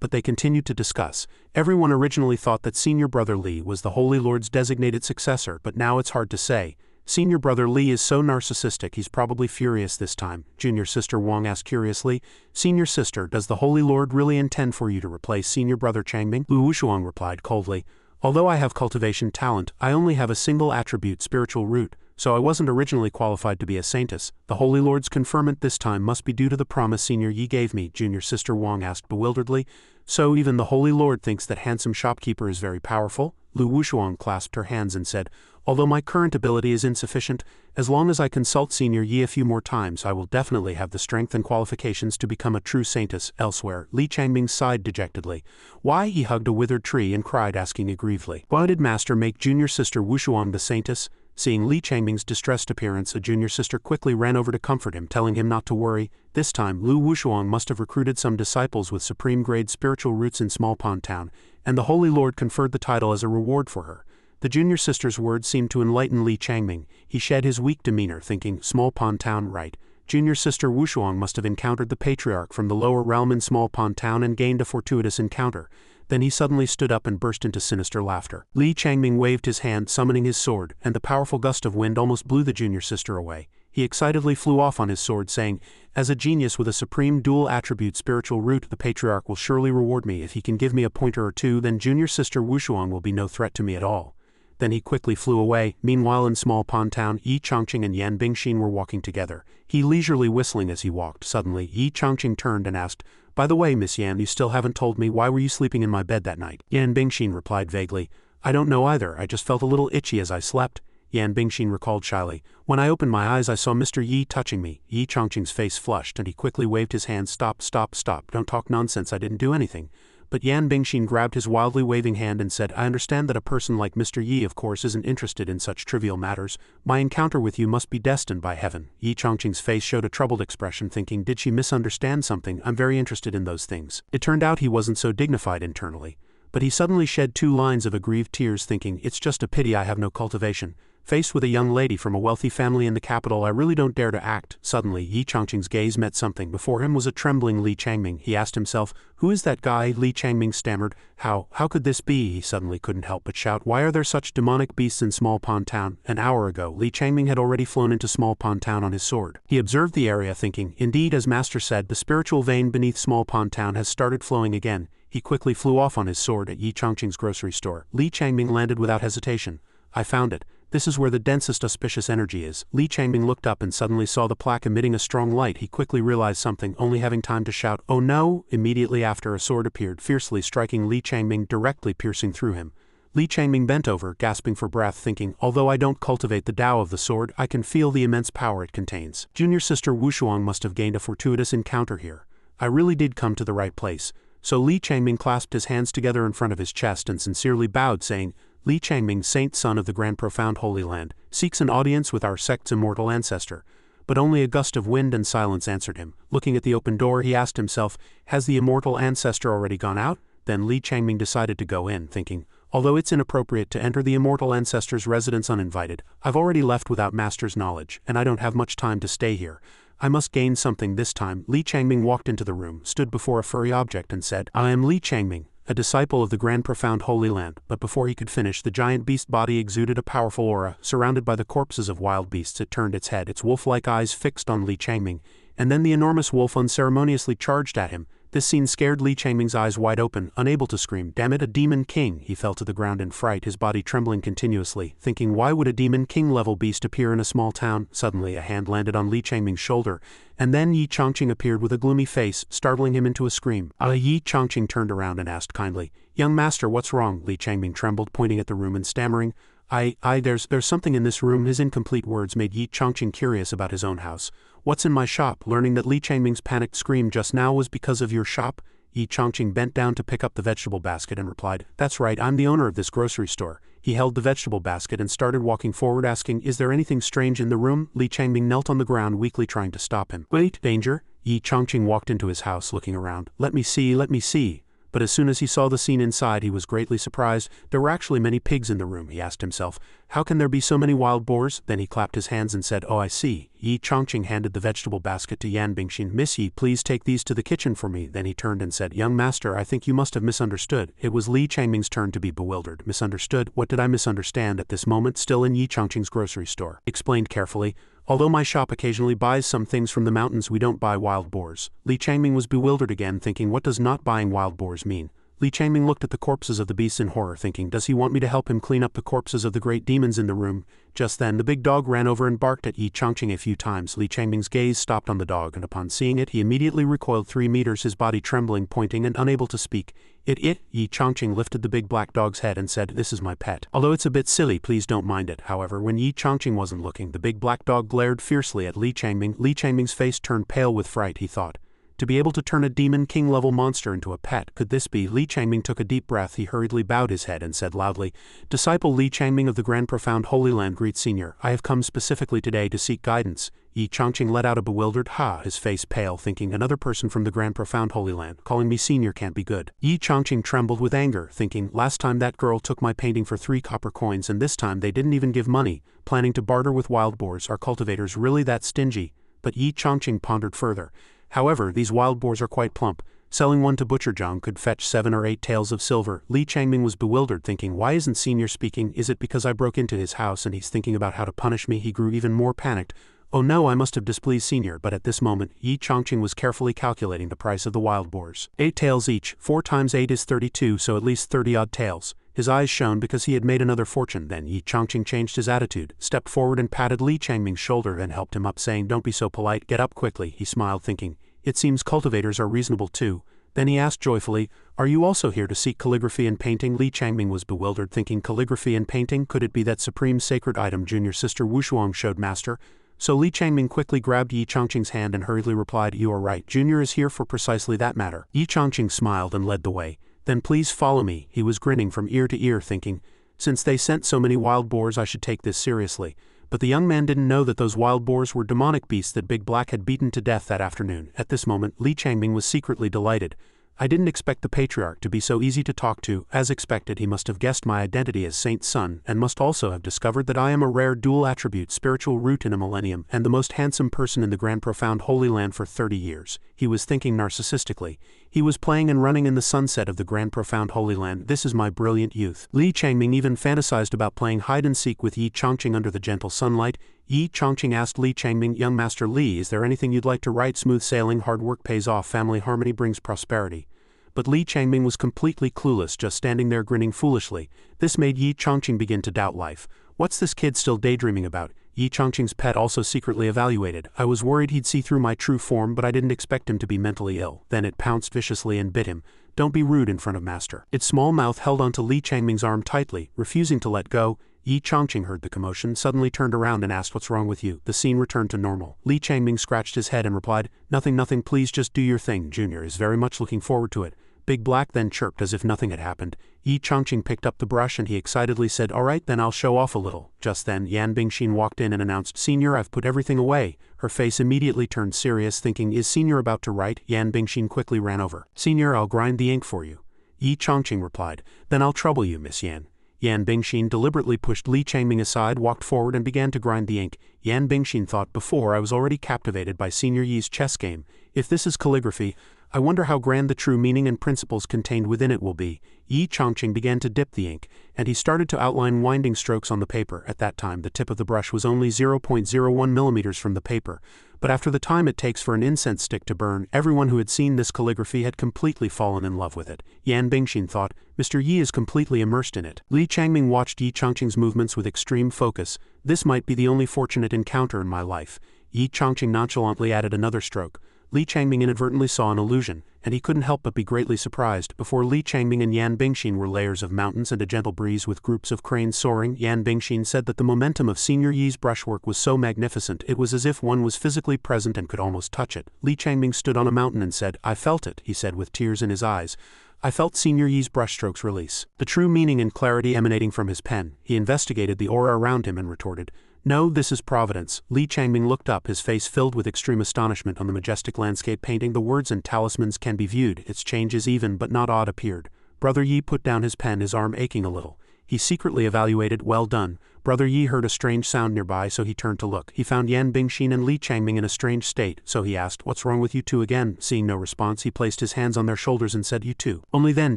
but they continued to discuss. Everyone originally thought that Senior Brother Li was the Holy Lord's designated successor, but now it's hard to say. Senior Brother Li is so narcissistic he's probably furious this time. Junior Sister Wang asked curiously, Senior Sister, does the Holy Lord really intend for you to replace Senior Brother Changming? Lu Wushuang replied coldly, Although I have cultivation talent, I only have a single attribute, spiritual root, so I wasn't originally qualified to be a saintess. The Holy Lord's conferment this time must be due to the promise Senior Yi gave me, Junior Sister Wang asked bewilderedly. So even the Holy Lord thinks that handsome shopkeeper is very powerful? Lu Wushuang clasped her hands and said, Although my current ability is insufficient, as long as I consult Senior Yi a few more times, I will definitely have the strength and qualifications to become a true saintess. Elsewhere, Li Changming sighed dejectedly. Why? He hugged a withered tree and cried, asking aggrievedly, Why did Master make Junior Sister Wushuang the saintess? Seeing Li Changming's distressed appearance, a junior sister quickly ran over to comfort him, telling him not to worry. This time, Lu Wushuang must have recruited some disciples with supreme-grade spiritual roots in Small Pond Town, and the Holy Lord conferred the title as a reward for her. The junior sister's words seemed to enlighten Li Changming. He shed his weak demeanor, thinking, Small Pond Town, right. Junior Sister Wushuang must have encountered the patriarch from the lower realm in Small Pond Town and gained a fortuitous encounter. Then he suddenly stood up and burst into sinister laughter. Li Changming waved his hand, summoning his sword, and the powerful gust of wind almost blew the junior sister away. He excitedly flew off on his sword, saying, As a genius with a supreme dual attribute spiritual root, the patriarch will surely reward me. If he can give me a pointer or two, then Junior Sister Wushuang will be no threat to me at all. Then he quickly flew away. Meanwhile, in Small Pond Town, Yin Chongfun and Yan Bingshin were walking together, he leisurely whistling as he walked. Suddenly, Yin Chongfun turned and asked, By the way, Miss Yan, you still haven't told me why were you sleeping in my bed that night? Yan Bingshin replied vaguely, I don't know either, I just felt a little itchy as I slept. Yan Bingshin recalled shyly. When I opened my eyes I saw Mr. Yi touching me. Yi Chongqing's face flushed and he quickly waved his hand. Stop, stop, stop, don't talk nonsense, I didn't do anything. But Yan Bingshin grabbed his wildly waving hand and said, I understand that a person like Mr. Yi of course isn't interested in such trivial matters. My encounter with you must be destined by heaven. Yi Chongqing's face showed a troubled expression, thinking, did she misunderstand something? I'm very interested in those things. It turned out he wasn't so dignified internally. But he suddenly shed 2 lines of aggrieved tears, thinking, it's just a pity I have no cultivation. Faced with a young lady from a wealthy family in the capital, I really don't dare to act. Suddenly, Yi Chongqing's gaze met something. Before him was a trembling Li Changming. He asked himself, who is that guy? Li Changming stammered, how could this be? He suddenly couldn't help but shout, why are there such demonic beasts in Small Pond Town? An hour ago, Li Changming had already flown into Small Pond Town on his sword. He observed the area, thinking, indeed, as Master said, the spiritual vein beneath Small Pond Town has started flowing again. He quickly flew off on his sword at Yi Chongqing's grocery store. Li Changming landed without hesitation. I found it. This is where the densest auspicious energy is. Li Changming looked up and suddenly saw the plaque emitting a strong light. He quickly realized something, only having time to shout, oh no! Immediately after, a sword appeared, fiercely striking Li Changming, directly piercing through him. Li Changming bent over, gasping for breath, thinking, although I don't cultivate the Tao of the sword, I can feel the immense power it contains. Junior sister Wu Shuang must have gained a fortuitous encounter here. I really did come to the right place. So Li Changming clasped his hands together in front of his chest and sincerely bowed, saying, Li Changming, saint son of the grand profound Holy Land, seeks an audience with our sect's immortal ancestor. But only a gust of wind and silence answered him. Looking at the open door, he asked himself, has the immortal ancestor already gone out? Then Li Changming decided to go in, thinking, although it's inappropriate to enter the immortal ancestor's residence uninvited, I've already left without master's knowledge, and I don't have much time to stay here. I must gain something this time. Li Changming walked into the room, stood before a furry object and said, I am Li Changming, a disciple of the grand profound Holy Land. But before he could finish, the giant beast body exuded a powerful aura. Surrounded by the corpses of wild beasts, it turned its head, its wolf-like eyes fixed on Li Changming, and then the enormous wolf unceremoniously charged at him. This scene scared Li Changming's eyes wide open, unable to scream, damn it, a demon king! He fell to the ground in fright, his body trembling continuously, thinking, why would a demon king-level beast appear in a small town? Suddenly a hand landed on Li Changming's shoulder, and then Yi Chongqing appeared with a gloomy face, startling him into a scream. Yi Chongqing turned around and asked kindly, young master, what's wrong? Li Changming trembled, pointing at the room and stammering, there's something in this room. His incomplete words made Yi Chongqing curious about his own house. What's in my shop? Learning that Li Changming's panicked scream just now was because of your shop, Yi Chongqing bent down to pick up the vegetable basket and replied, that's right, I'm the owner of this grocery store. He held the vegetable basket and started walking forward, asking, is there anything strange in the room? Li Changming knelt on the ground, weakly trying to stop him. Wait, danger? Yi Chongqing walked into his house, looking around. Let me see, let me see. But as soon as he saw the scene inside, he was greatly surprised. There were actually many pigs in the room. He asked himself, how can there be so many wild boars? Then he clapped his hands and said, oh, I see. Yi Chongqing handed the vegetable basket to Yan Bingshin. Miss Yi, please take these to the kitchen for me. Then he turned and said, young master, I think you must have misunderstood. It was Li Changming's turn to be bewildered. Misunderstood? What did I misunderstand? At this moment, still in Yi Chongqing's grocery store, explained carefully, although my shop occasionally buys some things from the mountains, we don't buy wild boars. Li Changming was bewildered again, thinking, what does not buying wild boars mean? Li Changming looked at the corpses of the beasts in horror, thinking, does he want me to help him clean up the corpses of the great demons in the room? Just then, the big dog ran over and barked at Yi Chongqing a few times. Li Changming's gaze stopped on the dog, and upon seeing it, he immediately recoiled 3 meters, his body trembling, pointing, and unable to speak. Yi Chongqing lifted the big black dog's head and said, this is my pet. Although it's a bit silly, please don't mind it. However, when Yi Chongqing wasn't looking, the big black dog glared fiercely at Li Changming. Li Changming's face turned pale with fright. He thought, to be able to turn a demon king-level monster into a pet, could this be? Li Changming took a deep breath. He hurriedly bowed his head and said loudly, disciple Li Changming of the grand profound Holy Land greets senior. I have come specifically today to seek guidance. Yi Chongqing let out a bewildered ha, his face pale, thinking, another person from the grand profound Holy Land calling me senior can't be good. Yi Chongqing trembled with anger, thinking, last time that girl took my painting for 3 copper coins, and this time they didn't even give money, planning to barter with wild boars. Are cultivators really that stingy? But Yi Chongqing pondered further. However, these wild boars are quite plump. Selling one to Butcher Zhang could fetch 7 or 8 taels of silver. Li Changming was bewildered, thinking, why isn't senior speaking? Is it because I broke into his house and he's thinking about how to punish me? He grew even more panicked. Oh no, I must have displeased senior. But at this moment, Yi Chongqing was carefully calculating the price of the wild boars. 8 taels each. 4 times 8 is 32, so at least 30-odd taels. His eyes shone because he had made another fortune. Then Yi Chongqing changed his attitude, stepped forward and patted Li Changming's shoulder and helped him up, saying, don't be so polite, get up quickly. He smiled, thinking, it seems cultivators are reasonable too. Then he asked joyfully, "Are you also here to seek calligraphy and painting?" Li Changming was bewildered, thinking calligraphy and painting, could it be that supreme sacred item junior sister Wu Shuang showed master? So Li Changming quickly grabbed Yi Chongqing's hand and hurriedly replied, "You are right, Junior is here for precisely that matter." Yi Chongqing smiled and led the way. "Then please follow me." He was grinning from ear to ear, thinking, since they sent so many wild boars I should take this seriously. But the young man didn't know that those wild boars were demonic beasts that Big Black had beaten to death that afternoon. At this moment, Li Changming was secretly delighted. I didn't expect the patriarch to be so easy to talk to. As expected, he must have guessed my identity as Saint's son, and must also have discovered that I am a rare dual-attribute spiritual root in a millennium, and the most handsome person in the grand profound Holy Land for 30 years. He was thinking narcissistically. He was playing and running in the sunset of the grand profound Holy Land. This is my brilliant youth. Li Changming even fantasized about playing hide-and-seek with Yi Chongqing under the gentle sunlight. Yi Chongqing asked Li Changming, "Young Master Li, is there anything you'd like to write?" Smooth sailing, hard work pays off, family harmony brings prosperity. But Li Changming was completely clueless, just standing there grinning foolishly. This made Yi Chongqing begin to doubt life. What's this kid still daydreaming about? Yi Chongqing's pet also secretly evaluated. I was worried he'd see through my true form, but I didn't expect him to be mentally ill. Then it pounced viciously and bit him. "Don't be rude in front of master." Its small mouth held onto Li Changming's arm tightly, refusing to let go. Yi Chongqing heard the commotion, suddenly turned around and asked, "What's wrong with you?" The scene returned to normal. Li Changming scratched his head and replied, "Nothing, nothing, please just do your thing. Junior is very much looking forward to it." Big Black then chirped as if nothing had happened. Yi Chongqing picked up the brush and he excitedly said, "All right, then I'll show off a little." Just then, Yan Bingshin walked in and announced, "Senior, I've put everything away." Her face immediately turned serious, thinking, is Senior about to write? Yan Bingshin quickly ran over. "Senior, I'll grind the ink for you." Yi Chongqing replied, "Then I'll trouble you, Miss Yan." Yan Bingshin deliberately pushed Li Changming aside, walked forward and began to grind the ink. Yan Bingshin thought, before I was already captivated by Senior Yi's chess game. If this is calligraphy, I wonder how grand the true meaning and principles contained within it will be. Yi Chongqing began to dip the ink, and he started to outline winding strokes on the paper. At that time, the tip of the brush was only 0.01 millimeters from the paper. But after the time it takes for an incense stick to burn, everyone who had seen this calligraphy had completely fallen in love with it. Yan Bingshin thought, Mr. Yi is completely immersed in it. Li Changming watched Yi Chongqing's movements with extreme focus. This might be the only fortunate encounter in my life. Yi Chongqing nonchalantly added another stroke. Li Changming inadvertently saw an illusion, and he couldn't help but be greatly surprised. Before Li Changming and Yan Bingshin were layers of mountains and a gentle breeze with groups of cranes soaring. Yan Bingshin said that the momentum of Senior Yi's brushwork was so magnificent it was as if one was physically present and could almost touch it. Li Changming stood on a mountain and said, "I felt it," he said with tears in his eyes. "I felt Senior Yi's brushstrokes release. The true meaning and clarity emanating from his pen." He investigated the aura around him and retorted, "No, this is providence." Li Changming looked up, his face filled with extreme astonishment. On the majestic landscape painting, the words and talismans can be viewed. Its changes even but not odd appeared. Brother Yi put down his pen, his arm aching a little. He secretly evaluated, "Well done." Brother Yi heard a strange sound nearby, so he turned to look. He found Yan Bingshin and Li Changming in a strange state, so he asked, "What's wrong with you two again?" Seeing no response, he placed his hands on their shoulders and said, "You too." Only then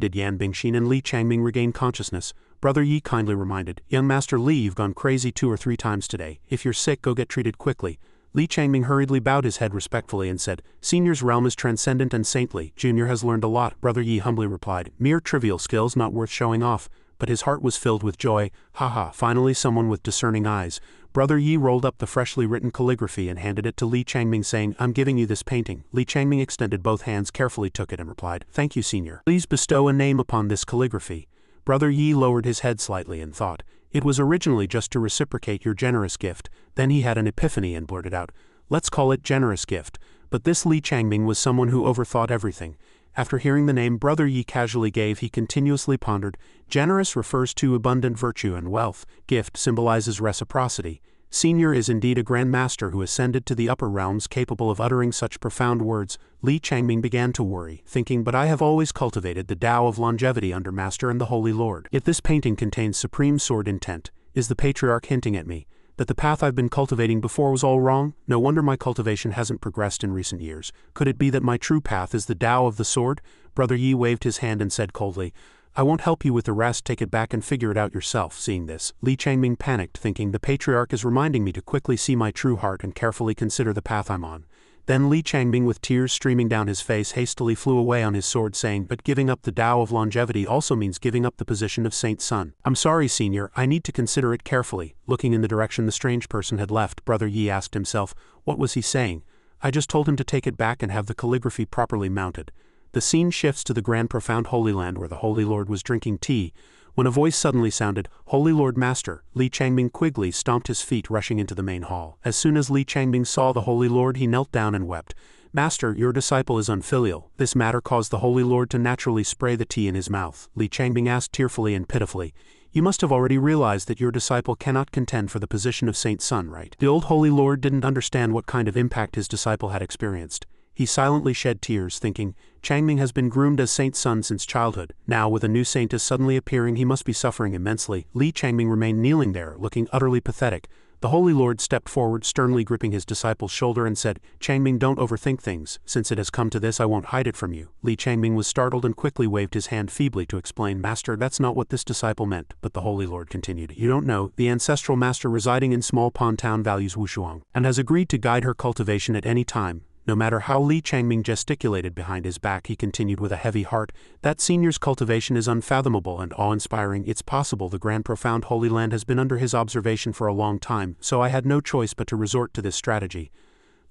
did Yan Bingshin and Li Changming regain consciousness. Brother Yi kindly reminded, "Young Master Li, you've gone crazy 2 or 3 times today. If you're sick, go get treated quickly." Li Changming hurriedly bowed his head respectfully and said, "Senior's realm is transcendent and saintly. Junior has learned a lot." Brother Yi humbly replied, "Mere trivial skills not worth showing off." But his heart was filled with joy. "Ha, finally someone with discerning eyes." Brother Yi rolled up the freshly written calligraphy and handed it to Li Changming, saying, "I'm giving you this painting." Li Changming extended both hands, carefully took it and replied, "Thank you, Senior. Please bestow a name upon this calligraphy." Brother Yi lowered his head slightly and thought, "It was originally just to reciprocate your generous gift." Then he had an epiphany and blurted out, "Let's call it generous gift." But this Li Changming was someone who overthought everything. After hearing the name Brother Yi casually gave, he continuously pondered. Generous refers to abundant virtue and wealth. Gift symbolizes reciprocity. Senior is indeed a grand master who ascended to the upper realms, capable of uttering such profound words. Li Changming began to worry, thinking, "But I have always cultivated the Tao of longevity under Master and the Holy Lord. If this painting contains supreme sword intent, is the Patriarch hinting at me that the path I've been cultivating before was all wrong? No wonder my cultivation hasn't progressed in recent years. Could it be that my true path is the Tao of the sword?" Brother Yi waved his hand and said coldly, "I won't help you with the rest, take it back and figure it out yourself." Seeing this, Li Changming panicked, thinking, the Patriarch is reminding me to quickly see my true heart and carefully consider the path I'm on. Then Li Changming, with tears streaming down his face, hastily flew away on his sword, saying, "But giving up the Tao of longevity also means giving up the position of Saint's son." "I'm sorry, Senior, I need to consider it carefully." Looking in the direction the strange person had left, Brother Yi asked himself, what was he saying? I just told him to take it back and have the calligraphy properly mounted. The scene shifts to the Grand Profound Holy Land where the Holy Lord was drinking tea, when a voice suddenly sounded, "Holy Lord Master." Li Changming quickly stomped his feet, rushing into the main hall. As soon as Li Changming saw the Holy Lord, he knelt down and wept. "Master, your disciple is unfilial." This matter caused the Holy Lord to naturally spray the tea in his mouth. Li Changming asked tearfully and pitifully, "You must have already realized that your disciple cannot contend for the position of Saint Son, right?" The old Holy Lord didn't understand what kind of impact his disciple had experienced. He silently shed tears, thinking, Changming has been groomed as Saint Son since childhood. Now, with a new saintess suddenly appearing, he must be suffering immensely. Li Changming remained kneeling there, looking utterly pathetic. The Holy Lord stepped forward, sternly gripping his disciple's shoulder and said, "Changming, don't overthink things. Since it has come to this, I won't hide it from you." Li Changming was startled and quickly waved his hand feebly to explain, "Master, that's not what this disciple meant." But the Holy Lord continued, "You don't know, the ancestral master residing in small pond town values Wushuang, and has agreed to guide her cultivation at any time." No matter how Li Changming gesticulated behind his back, he continued with a heavy heart, "That senior's cultivation is unfathomable and awe-inspiring. It's possible the Grand Profound Holy Land has been under his observation for a long time, so I had no choice but to resort to this strategy."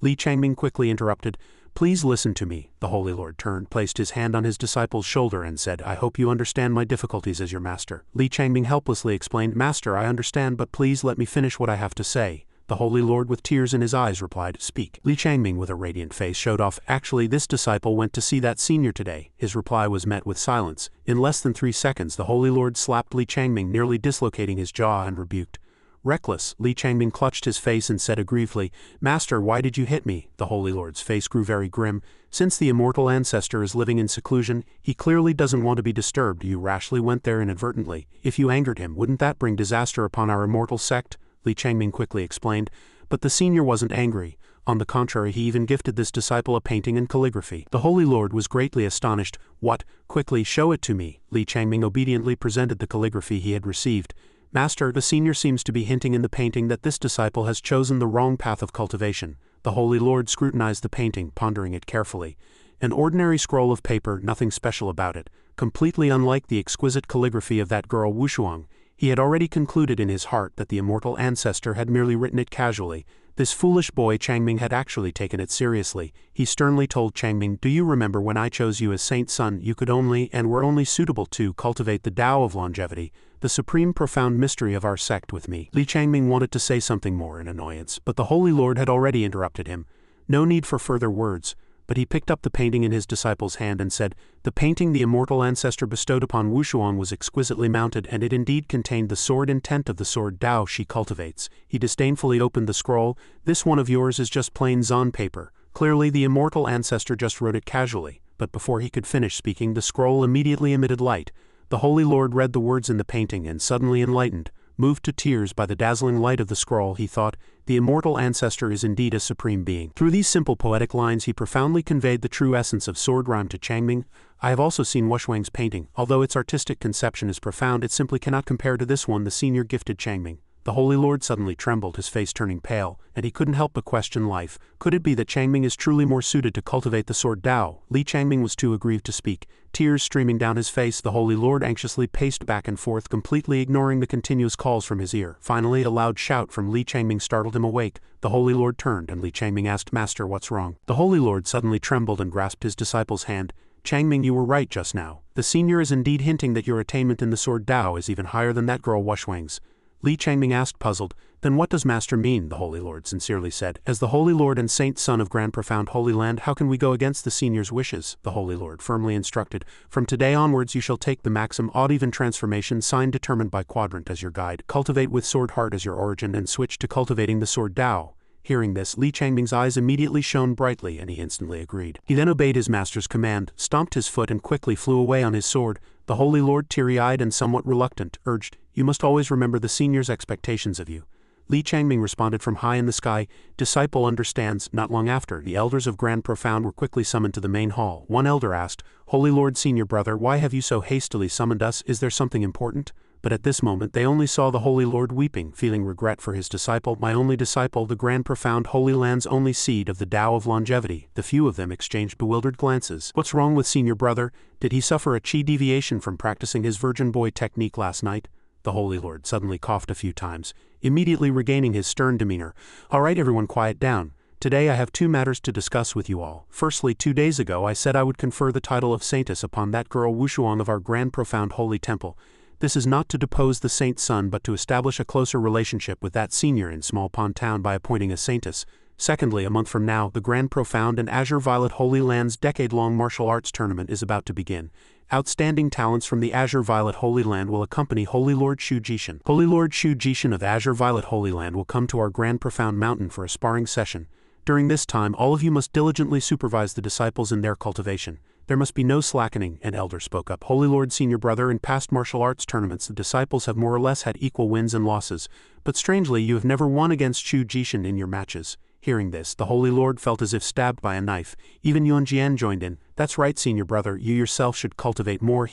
Li Changming quickly interrupted, "Please listen to me." The Holy Lord turned, placed his hand on his disciple's shoulder and said, "I hope you understand my difficulties as your master." Li Changming helplessly explained, "Master, I understand, but please let me finish what I have to say." The Holy Lord, with tears in his eyes, replied, "Speak." Li Changming, with a radiant face, showed off, "Actually, this disciple went to see that senior today." His reply was met with silence. In less than 3 seconds, the Holy Lord slapped Li Changming, nearly dislocating his jaw, and rebuked. Reckless, Li Changming clutched his face and said aggrievedly, "Master, why did you hit me?" The Holy Lord's face grew very grim. "Since the immortal ancestor is living in seclusion, he clearly doesn't want to be disturbed. You rashly went there inadvertently. If you angered him, wouldn't that bring disaster upon our immortal sect?" Li Changming quickly explained, but the senior wasn't angry. On the contrary, he even gifted this disciple a painting and calligraphy. The Holy Lord was greatly astonished. "What? Quickly, show it to me." Li Changming obediently presented the calligraphy he had received. "Master, the senior seems to be hinting in the painting that this disciple has chosen the wrong path of cultivation." The Holy Lord scrutinized the painting, pondering it carefully. An ordinary scroll of paper, nothing special about it, completely unlike the exquisite calligraphy of that girl Wushuang. He had already concluded in his heart that the immortal ancestor had merely written it casually. This foolish boy Changming had actually taken it seriously. He sternly told Changming, "Do you remember when I chose you as Saint Son, you could only, and were only suitable to, cultivate the Tao of longevity, the supreme profound mystery of our sect with me." Li Changming wanted to say something more in annoyance, but the Holy Lord had already interrupted him. No need for further words. But he picked up the painting in his disciple's hand and said, "The painting the immortal ancestor bestowed upon Wushuang was exquisitely mounted, and it indeed contained the sword intent of the sword Tao she cultivates." He disdainfully opened the scroll. "This one of yours is just plain Zon paper. Clearly the immortal ancestor just wrote it casually." But before he could finish speaking, the scroll immediately emitted light. The Holy Lord read the words in the painting and, suddenly enlightened, moved to tears by the dazzling light of the scroll, he thought, "The immortal ancestor is indeed a supreme being." Through these simple poetic lines, he profoundly conveyed the true essence of sword rhyme to Changming. "I have also seen Wushuang's painting. Although its artistic conception is profound, it simply cannot compare to this one the senior gifted Changming." The Holy Lord suddenly trembled, his face turning pale, and he couldn't help but question life. Could it be that Changming is truly more suited to cultivate the sword Tao? Li Changming was too aggrieved to speak. Tears streaming down his face, the Holy Lord anxiously paced back and forth, completely ignoring the continuous calls from his ear. Finally, a loud shout from Li Changming startled him awake. The Holy Lord turned, and Li Changming asked, "Master, what's wrong?" The Holy Lord suddenly trembled and grasped his disciple's hand. "Changming, you were right just now. The senior is indeed hinting that your attainment in the sword Tao is even higher than that girl Wushuang's." Li Changming asked, puzzled. "Then what does Master mean?" the Holy Lord sincerely said. "As the Holy Lord and Saint Son of Grand Profound Holy Land, how can we go against the senior's wishes?" The Holy Lord firmly instructed. "From today onwards you shall take the maxim odd-even transformation sign determined by quadrant as your guide, cultivate with sword heart as your origin, and switch to cultivating the sword Tao." Hearing this, Li Changming's eyes immediately shone brightly, and he instantly agreed. He then obeyed his master's command, stomped his foot, and quickly flew away on his sword. The Holy Lord, teary-eyed and somewhat reluctant, urged, "You must always remember the senior's expectations of you." Li Changming responded from high in the sky, "Disciple understands." Not long after, the elders of Grand Profound were quickly summoned to the main hall. One elder asked, "Holy Lord, senior brother, why have you so hastily summoned us? Is there something important?" But at this moment they only saw the Holy Lord weeping, feeling regret for his disciple. "My only disciple, the Grand Profound Holy Land's only seed of the Tao of longevity." The few of them exchanged bewildered glances. "What's wrong with senior brother? Did he suffer a chi deviation from practicing his virgin boy technique last night?" The Holy Lord suddenly coughed a few times, immediately regaining his stern demeanor. "All right, everyone, quiet down. Today I have two matters to discuss with you all. Firstly, 2 days ago I said I would confer the title of Saintess upon that girl Wushuang of our grand profound holy temple. This is not to depose the saint's son but to establish a closer relationship with that senior in Small Pond Town by appointing a saintess. Secondly, a month from now, the Grand Profound and Azure Violet Holy Land's decade-long martial arts tournament is about to begin. Outstanding talents from the Azure Violet Holy Land will accompany Holy Lord Shu Jishin. Holy Lord Shu Jishin of Azure Violet Holy Land will come to our Grand Profound Mountain for a sparring session. During this time, all of you must diligently supervise the disciples in their cultivation. There must be no slackening, an elder spoke up. Holy Lord Senior Brother, in past martial arts tournaments the disciples have more or less had equal wins and losses, but strangely you have never won against Shu Jishin in your matches. Hearing this, the Holy Lord felt as if stabbed by a knife. Even Yuan Jian joined in. That's right, Senior Brother, you yourself should cultivate more.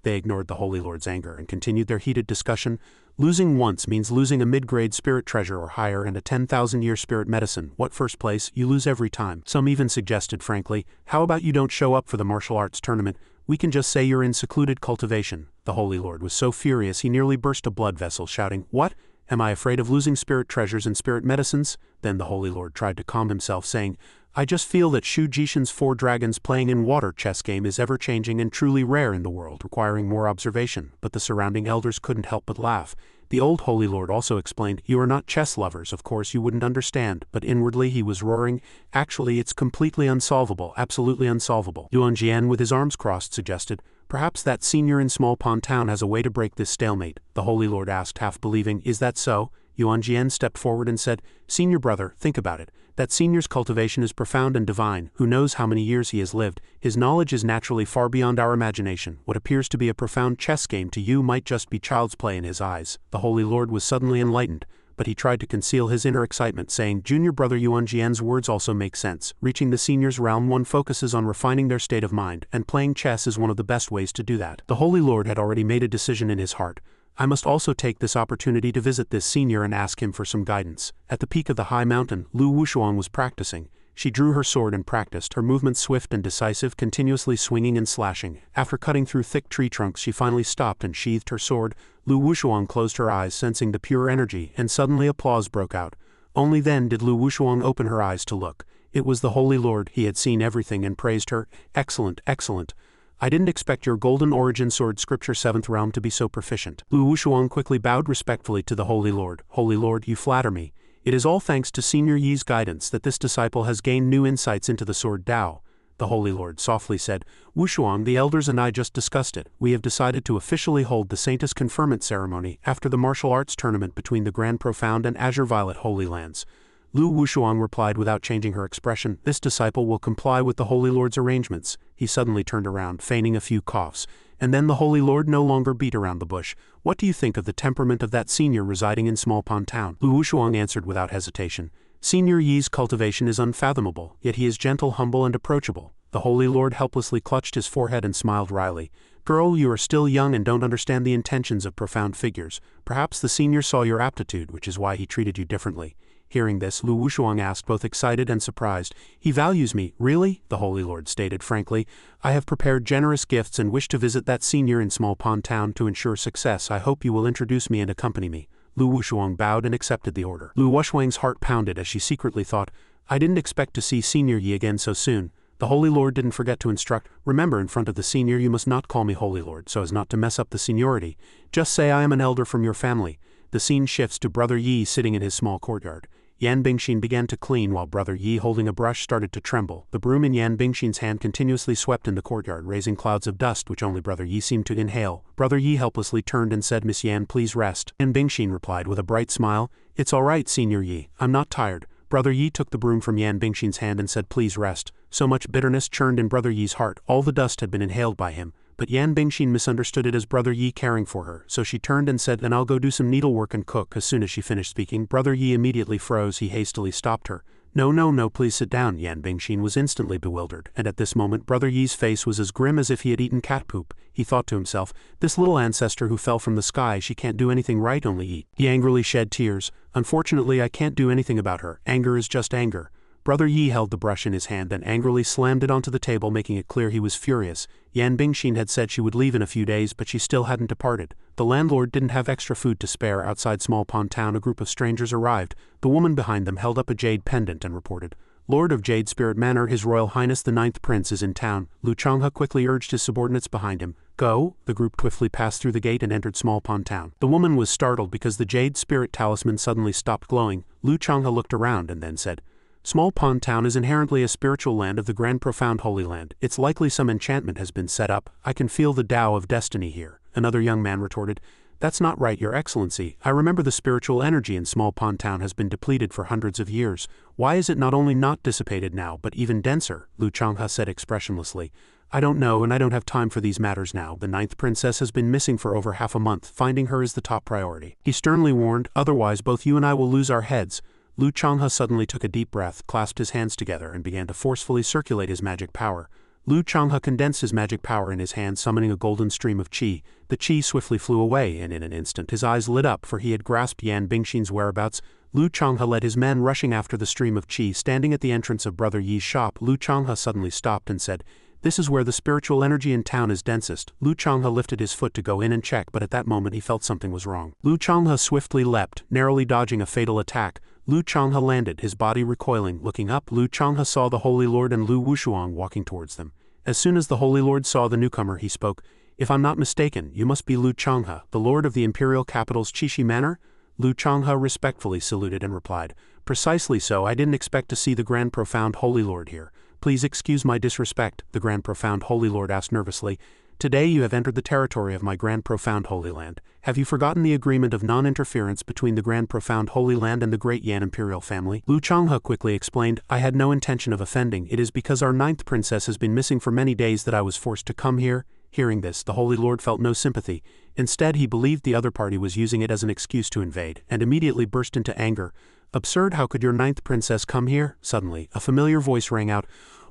They ignored the Holy Lord's anger and continued their heated discussion. Losing once means losing a mid-grade spirit treasure or higher and a 10,000-year spirit medicine. What first place? You lose every time. Some even suggested frankly, how about you don't show up for the martial arts tournament? We can just say you're in secluded cultivation. The Holy Lord was so furious he nearly burst a blood vessel, shouting, "What? Am I afraid of losing spirit treasures and spirit medicines?" Then the Holy Lord tried to calm himself, saying, "I just feel that Shu Jishin's 4 dragons playing in water chess game is ever-changing and truly rare in the world, requiring more observation." But the surrounding elders couldn't help but laugh. The old Holy Lord also explained, "You are not chess lovers, of course you wouldn't understand," but inwardly he was roaring, "Actually it's completely unsolvable, absolutely unsolvable." Yuan Jian with his arms crossed suggested, "Perhaps that senior in Small Pond Town has a way to break this stalemate." The Holy Lord asked, half believing, "Is that so?" Yuan Jian stepped forward and said, "Senior Brother, think about it. That senior's cultivation is profound and divine. Who knows how many years he has lived? His knowledge is naturally far beyond our imagination. What appears to be a profound chess game to you might just be child's play in his eyes." The Holy Lord was suddenly enlightened, but he tried to conceal his inner excitement, saying, "Junior Brother Yuan Jian's words also make sense. Reaching the senior's realm, one focuses on refining their state of mind, and playing chess is one of the best ways to do that." The Holy Lord had already made a decision in his heart. "I must also take this opportunity to visit this senior and ask him for some guidance." At the peak of the high mountain, Lu Wushuang was practicing. She drew her sword and practiced, her movements swift and decisive, continuously swinging and slashing. After cutting through thick tree trunks, she finally stopped and sheathed her sword. Lu Wushuang closed her eyes, sensing the pure energy, and suddenly applause broke out. Only then did Lu Wushuang open her eyes to look. It was the Holy Lord. He had seen everything and praised her. "Excellent, excellent. I didn't expect your golden origin sword scripture 7th realm to be so proficient." Lu Wushuang quickly bowed respectfully to the Holy Lord. "Holy Lord, you flatter me. It is all thanks to Senior Yi's guidance that this disciple has gained new insights into the sword Tao." The Holy Lord softly said, "Wushuang, the elders and I just discussed it. We have decided to officially hold the Saintess conferment ceremony after the martial arts tournament between the Grand Profound and Azure Violet Holy Lands." Lu Wushuang replied without changing her expression, "This disciple will comply with the Holy Lord's arrangements." He suddenly turned around, feigning a few coughs. And then the Holy Lord no longer beat around the bush. "What do you think of the temperament of that senior residing in Small Pond Town?" Lu Wushuang answered without hesitation. "Senior Yi's cultivation is unfathomable, yet he is gentle, humble, and approachable." The Holy Lord helplessly clutched his forehead and smiled wryly. "Girl, you are still young and don't understand the intentions of profound figures. Perhaps the senior saw your aptitude, which is why he treated you differently." Hearing this, Lu Wushuang asked, both excited and surprised, "He values me, really?" The Holy Lord stated frankly, "I have prepared generous gifts and wish to visit that senior in Small Pond Town to ensure success. I hope you will introduce me and accompany me." Lu Wushuang bowed and accepted the order. Lu Wushuang's heart pounded as she secretly thought, "I didn't expect to see Senior Yi again so soon." The Holy Lord didn't forget to instruct, "Remember, in front of the senior you must not call me Holy Lord so as not to mess up the seniority. Just say I am an elder from your family." The scene shifts to Brother Yi sitting in his small courtyard. Yan Bingshin began to clean while Brother Yi, holding a brush, started to tremble. The broom in Yan Bingshin's hand continuously swept in the courtyard, raising clouds of dust which only Brother Yi seemed to inhale. Brother Yi helplessly turned and said, "Miss Yan, please rest." Yan Bingshin replied with a bright smile, "It's all right, Senior Yi. I'm not tired." Brother Yi took the broom from Yan Bingshin's hand and said, "Please rest." So much bitterness churned in Brother Yi's heart. All the dust had been inhaled by him. But Yan Bingshin misunderstood it as Brother Yi caring for her, so she turned and said, "Then I'll go do some needlework and cook." As soon as she finished speaking, Brother Yi immediately froze. He hastily stopped her. No, please sit down." Yan Bingshin was instantly bewildered, and at this moment Brother Yi's face was as grim as if he had eaten cat poop. He thought to himself, "This little ancestor who fell from the sky, she can't do anything right, only eat." He angrily shed tears. "Unfortunately, I can't do anything about her. Anger is just anger." Brother Yi held the brush in his hand and angrily slammed it onto the table, making it clear he was furious. Yan Bingshin had said she would leave in a few days, but she still hadn't departed. The landlord didn't have extra food to spare. Outside Small Pond Town, a group of strangers arrived. The woman behind them held up a jade pendant and reported, Lord of Jade Spirit Manor, His Royal Highness the Ninth Prince is in town. Lu Changhe quickly urged his subordinates behind him. Go. The group swiftly passed through the gate and entered Small Pond Town. The woman was startled because the Jade Spirit talisman suddenly stopped glowing. Lu Changhe looked around and then said, Small Pond Town is inherently a spiritual land of the Grand Profound Holy Land. It's likely some enchantment has been set up. I can feel the Tao of destiny here. Another young man retorted, That's not right, Your Excellency. I remember the spiritual energy in Small Pond Town has been depleted for hundreds of years. Why is it not only not dissipated now, but even denser? Lu Changhe said expressionlessly. I don't know, and I don't have time for these matters now. The ninth princess has been missing for over half a month. Finding her is the top priority. He sternly warned, otherwise both you and I will lose our heads. Lu Changhe suddenly took a deep breath, clasped his hands together, and began to forcefully circulate his magic power. Lu Changhe condensed his magic power in his hand, summoning a golden stream of qi. The qi swiftly flew away, and in an instant his eyes lit up, for he had grasped Yan Bingshin's whereabouts. Lu Changhe led his men rushing after the stream of qi. Standing at the entrance of Brother Yi's shop, Lu Changhe suddenly stopped and said, This is where the spiritual energy in town is densest. Lu Changhe lifted his foot to go in and check, but at that moment he felt something was wrong. Lu Changhe swiftly leapt, narrowly dodging a fatal attack. Lu Changhe landed, his body recoiling. Looking up, Lu Changhe saw the Holy Lord and Lu Wushuang walking towards them. As soon as the Holy Lord saw the newcomer, he spoke, If I'm not mistaken, you must be Lu Changhe, the Lord of the Imperial capital's Qishi Manor? Lu Changhe respectfully saluted and replied, Precisely so. I didn't expect to see the Grand Profound Holy Lord here. Please excuse my disrespect, the Grand Profound Holy Lord asked nervously. Today you have entered the territory of my Grand Profound Holy Land. Have you forgotten the agreement of non-interference between the Grand Profound Holy Land and the Great Yan Imperial family? Lu Changhe quickly explained, I had no intention of offending. It is because our ninth princess has been missing for many days that I was forced to come here. Hearing this, the Holy Lord felt no sympathy. Instead, he believed the other party was using it as an excuse to invade, and immediately burst into anger. Absurd, how could your ninth princess come here? Suddenly, a familiar voice rang out.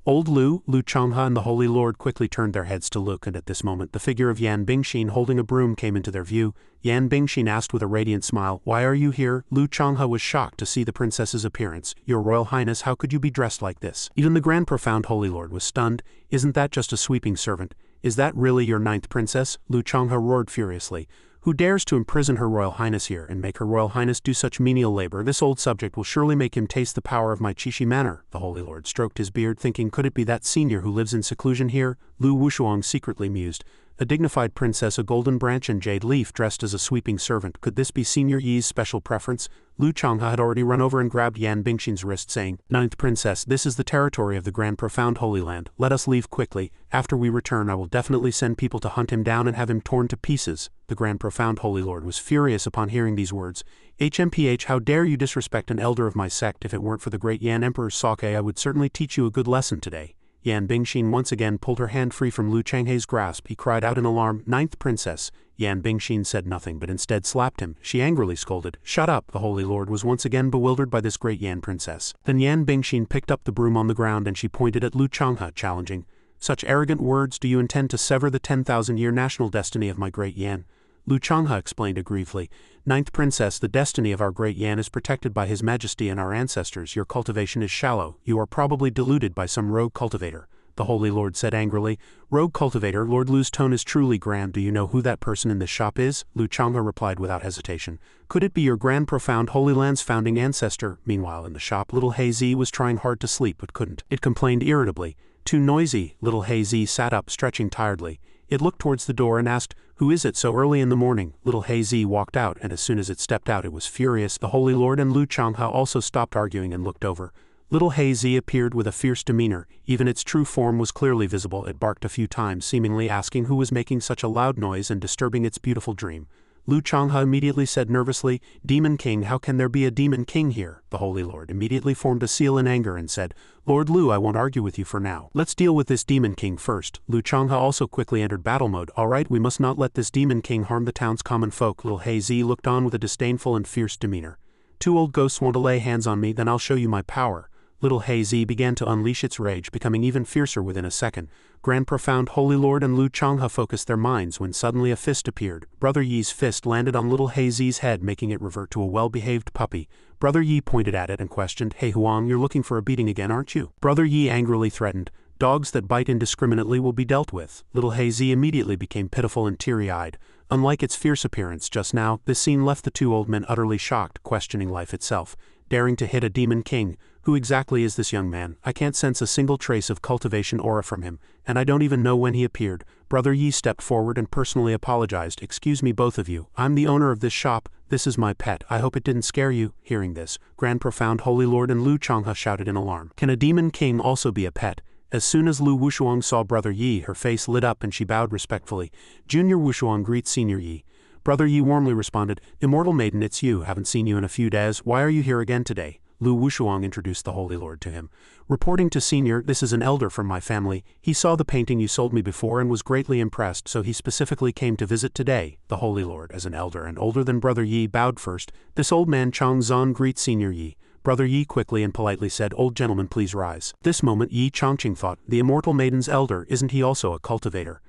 Old Lu Changhe and the Holy Lord quickly turned their heads to look, and at this moment the figure of Yan Bingshin holding a broom came into their view. Yan Bingshin asked with a radiant smile, Why are you here? Lu Changhe was shocked to see the princess's appearance. Your Royal Highness, how could you be dressed like this? Even the Grand Profound Holy Lord was stunned. Isn't that just a sweeping servant? Is that really your ninth princess? Lu Changhe roared furiously. Who dares to imprison her Royal Highness here and make her Royal Highness do such menial labor? This old subject will surely make him taste the power of my Qishi Manor. The Holy Lord stroked his beard, thinking, could it be that senior who lives in seclusion here? Lu Wushuang secretly mused. A dignified princess, a golden branch and jade leaf dressed as a sweeping servant. Could this be Senior Yi's special preference? Lu Changhe had already run over and grabbed Yan Bingshin's wrist, saying, Ninth Princess, this is the territory of the Grand Profound Holy Land. Let us leave quickly. After we return, I will definitely send people to hunt him down and have him torn to pieces. The Grand Profound Holy Lord was furious upon hearing these words. HMPH, how dare you disrespect an elder of my sect? If it weren't for the great Yan Emperor's sake, I would certainly teach you a good lesson today. Yan Bingshin once again pulled her hand free from Lu Changhe's grasp. He cried out in alarm, Ninth Princess. Yan Bingshin said nothing but instead slapped him. She angrily scolded, Shut up! The Holy Lord was once again bewildered by this great Yan princess. Then Yan Bingshin picked up the broom on the ground and she pointed at Lu Changhe, challenging, Such arrogant words, do you intend to sever the 10,000-year national destiny of my great Yan? Lu Changhe explained aggrievely, Ninth Princess, the destiny of our great Yan is protected by His Majesty and our ancestors. Your cultivation is shallow. You are probably deluded by some rogue cultivator. The Holy Lord said angrily, Rogue cultivator, Lord Lu's tone is truly grand. Do you know who that person in this shop is? Lu Changhe replied without hesitation. Could it be your Grand Profound Holy Land's founding ancestor? Meanwhile in the shop, little Hei Zi was trying hard to sleep but couldn't. It complained irritably. Too noisy. Little Hei Zi sat up, stretching tiredly. It looked towards the door and asked, Who is it so early in the morning? Little Hei Zi walked out, and as soon as it stepped out it was furious. The Holy Lord and Lu Changhe also stopped arguing and looked over. Little Hei Zi appeared with a fierce demeanor. Even its true form was clearly visible. It barked a few times, seemingly asking who was making such a loud noise and disturbing its beautiful dream. Lu Changhe immediately said nervously, Demon King, how can there be a Demon King here? The Holy Lord immediately formed a seal in anger and said, Lord Lu, I won't argue with you for now. Let's deal with this Demon King first. Lu Changhe also quickly entered battle mode. Alright, we must not let this Demon King harm the town's common folk. Little Hei Zi looked on with a disdainful and fierce demeanor. Two old ghosts want to lay hands on me, then I'll show you my power. Little Hei Zi began to unleash its rage, becoming even fiercer within a second. Grand Profound Holy Lord and Lu Changhe focused their minds when suddenly a fist appeared. Brother Yi's fist landed on little Hei Zi's head, making it revert to a well-behaved puppy. Brother Yi pointed at it and questioned, Hei Huang, you're looking for a beating again, aren't you? Brother Yi angrily threatened, Dogs that bite indiscriminately will be dealt with. Little Hei Zi immediately became pitiful and teary-eyed. Unlike its fierce appearance just now, this scene left the two old men utterly shocked, questioning life itself. Daring to hit a Demon King, Who exactly is this young man? I can't sense a single trace of cultivation aura from him, and I don't even know when he appeared. Brother Yi stepped forward and personally apologized. Excuse me both of you, I'm the owner of this shop, this is my pet, I hope it didn't scare you. Hearing this, Grand Profound Holy Lord and Lu Changhe shouted in alarm. Can a demon king also be a pet? As soon as Lu Wushuang saw Brother Yi, her face lit up and she bowed respectfully. Junior Wushuang greets Senior Yi. Brother Yi warmly responded, Immortal Maiden, it's you, haven't seen you in a few days, why are you here again today? Lu Wushuang introduced the Holy Lord to him. Reporting to Senior, this is an elder from my family. He saw the painting you sold me before and was greatly impressed, so he specifically came to visit today. The Holy Lord, as an elder and older than Brother Yi, bowed first. This old man Chang Zan greets Senior Yi. Brother Yi quickly and politely said, Old gentleman, please rise. This moment Yi Chongqing thought, the Immortal Maiden's elder, isn't he also a cultivator?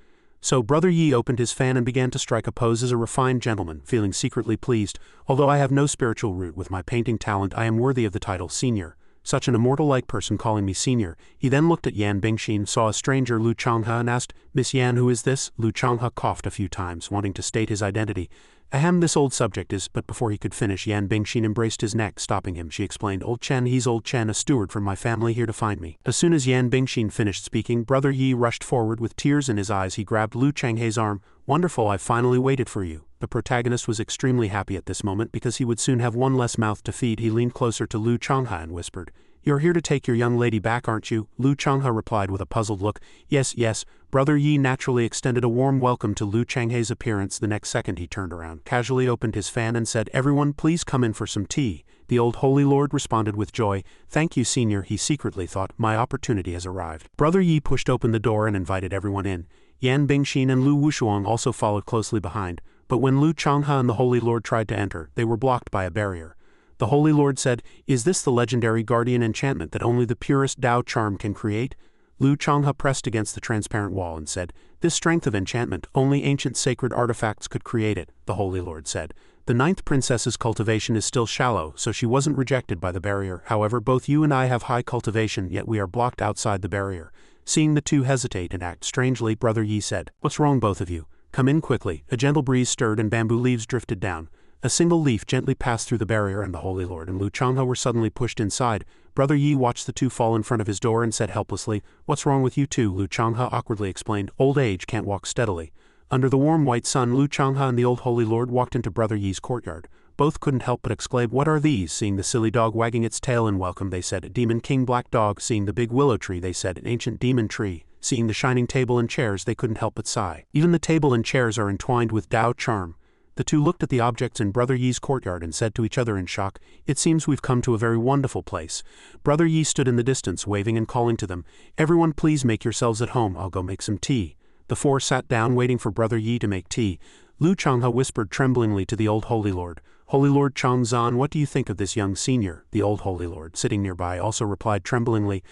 So Brother Yi opened his fan and began to strike a pose as a refined gentleman, feeling secretly pleased. Although I have no spiritual root with my painting talent, I am worthy of the title Senior. Such an immortal-like person calling me Senior. He then looked at Yan Bingshin, saw a stranger Lu Changhe and asked, Miss Yan, who is this? Lu Changhe coughed a few times, wanting to state his identity. Ahem, this old subject is, but before he could finish, Yan Bingshin embraced his neck, stopping him. She explained, Old Chen, he's Old Chen, a steward from my family here to find me. As soon as Yan Bingshin finished speaking, Brother Yi rushed forward with tears in his eyes. He grabbed Lu Changhe's arm. Wonderful, I finally waited for you. The protagonist was extremely happy at this moment because he would soon have one less mouth to feed. He leaned closer to Lu Changhe and whispered, You're here to take your young lady back, aren't you? Lu Changhe replied with a puzzled look. Yes, yes. Brother Yi naturally extended a warm welcome to Lu Changhe's appearance. The next second he turned around, casually opened his fan and said, Everyone please come in for some tea. The old Holy Lord responded with joy. Thank you, Senior, he secretly thought, my opportunity has arrived. Brother Yi pushed open the door and invited everyone in. Yan Bingshin and Lu Wushuang also followed closely behind, but when Lu Changhe and the Holy Lord tried to enter, they were blocked by a barrier. The Holy Lord said, Is this the legendary guardian enchantment that only the purest Dao charm can create? Lu Changhe pressed against the transparent wall and said, This strength of enchantment, only ancient sacred artifacts could create it, the Holy Lord said. The ninth princess's cultivation is still shallow, so she wasn't rejected by the barrier. However, both you and I have high cultivation, yet we are blocked outside the barrier. Seeing the two hesitate and act strangely, Brother Yi said, What's wrong, both of you? Come in quickly. A gentle breeze stirred and bamboo leaves drifted down. A single leaf gently passed through the barrier and the Holy Lord and Lu Changhe were suddenly pushed inside. Brother Yi watched the two fall in front of his door and said helplessly, What's wrong with you two? Lu Changhe awkwardly explained, Old age, can't walk steadily. Under the warm white sun, Lu Changhe and the old Holy Lord walked into Brother Yi's courtyard. Both couldn't help but exclaim, What are these? Seeing the silly dog wagging its tail in welcome, they said, Demon King Black Dog. Seeing the big willow tree, they said, An ancient demon tree. Seeing the shining table and chairs, they couldn't help but sigh. Even the table and chairs are entwined with Dao charm. The two looked at the objects in Brother Yi's courtyard and said to each other in shock, It seems we've come to a very wonderful place. Brother Yi stood in the distance, waving and calling to them, Everyone please make yourselves at home, I'll go make some tea. The four sat down waiting for Brother Yi to make tea. Lu Changhe whispered tremblingly to the old Holy Lord, Holy Lord Chang Zan, what do you think of this young Senior? The old Holy Lord, sitting nearby, also replied tremblingly,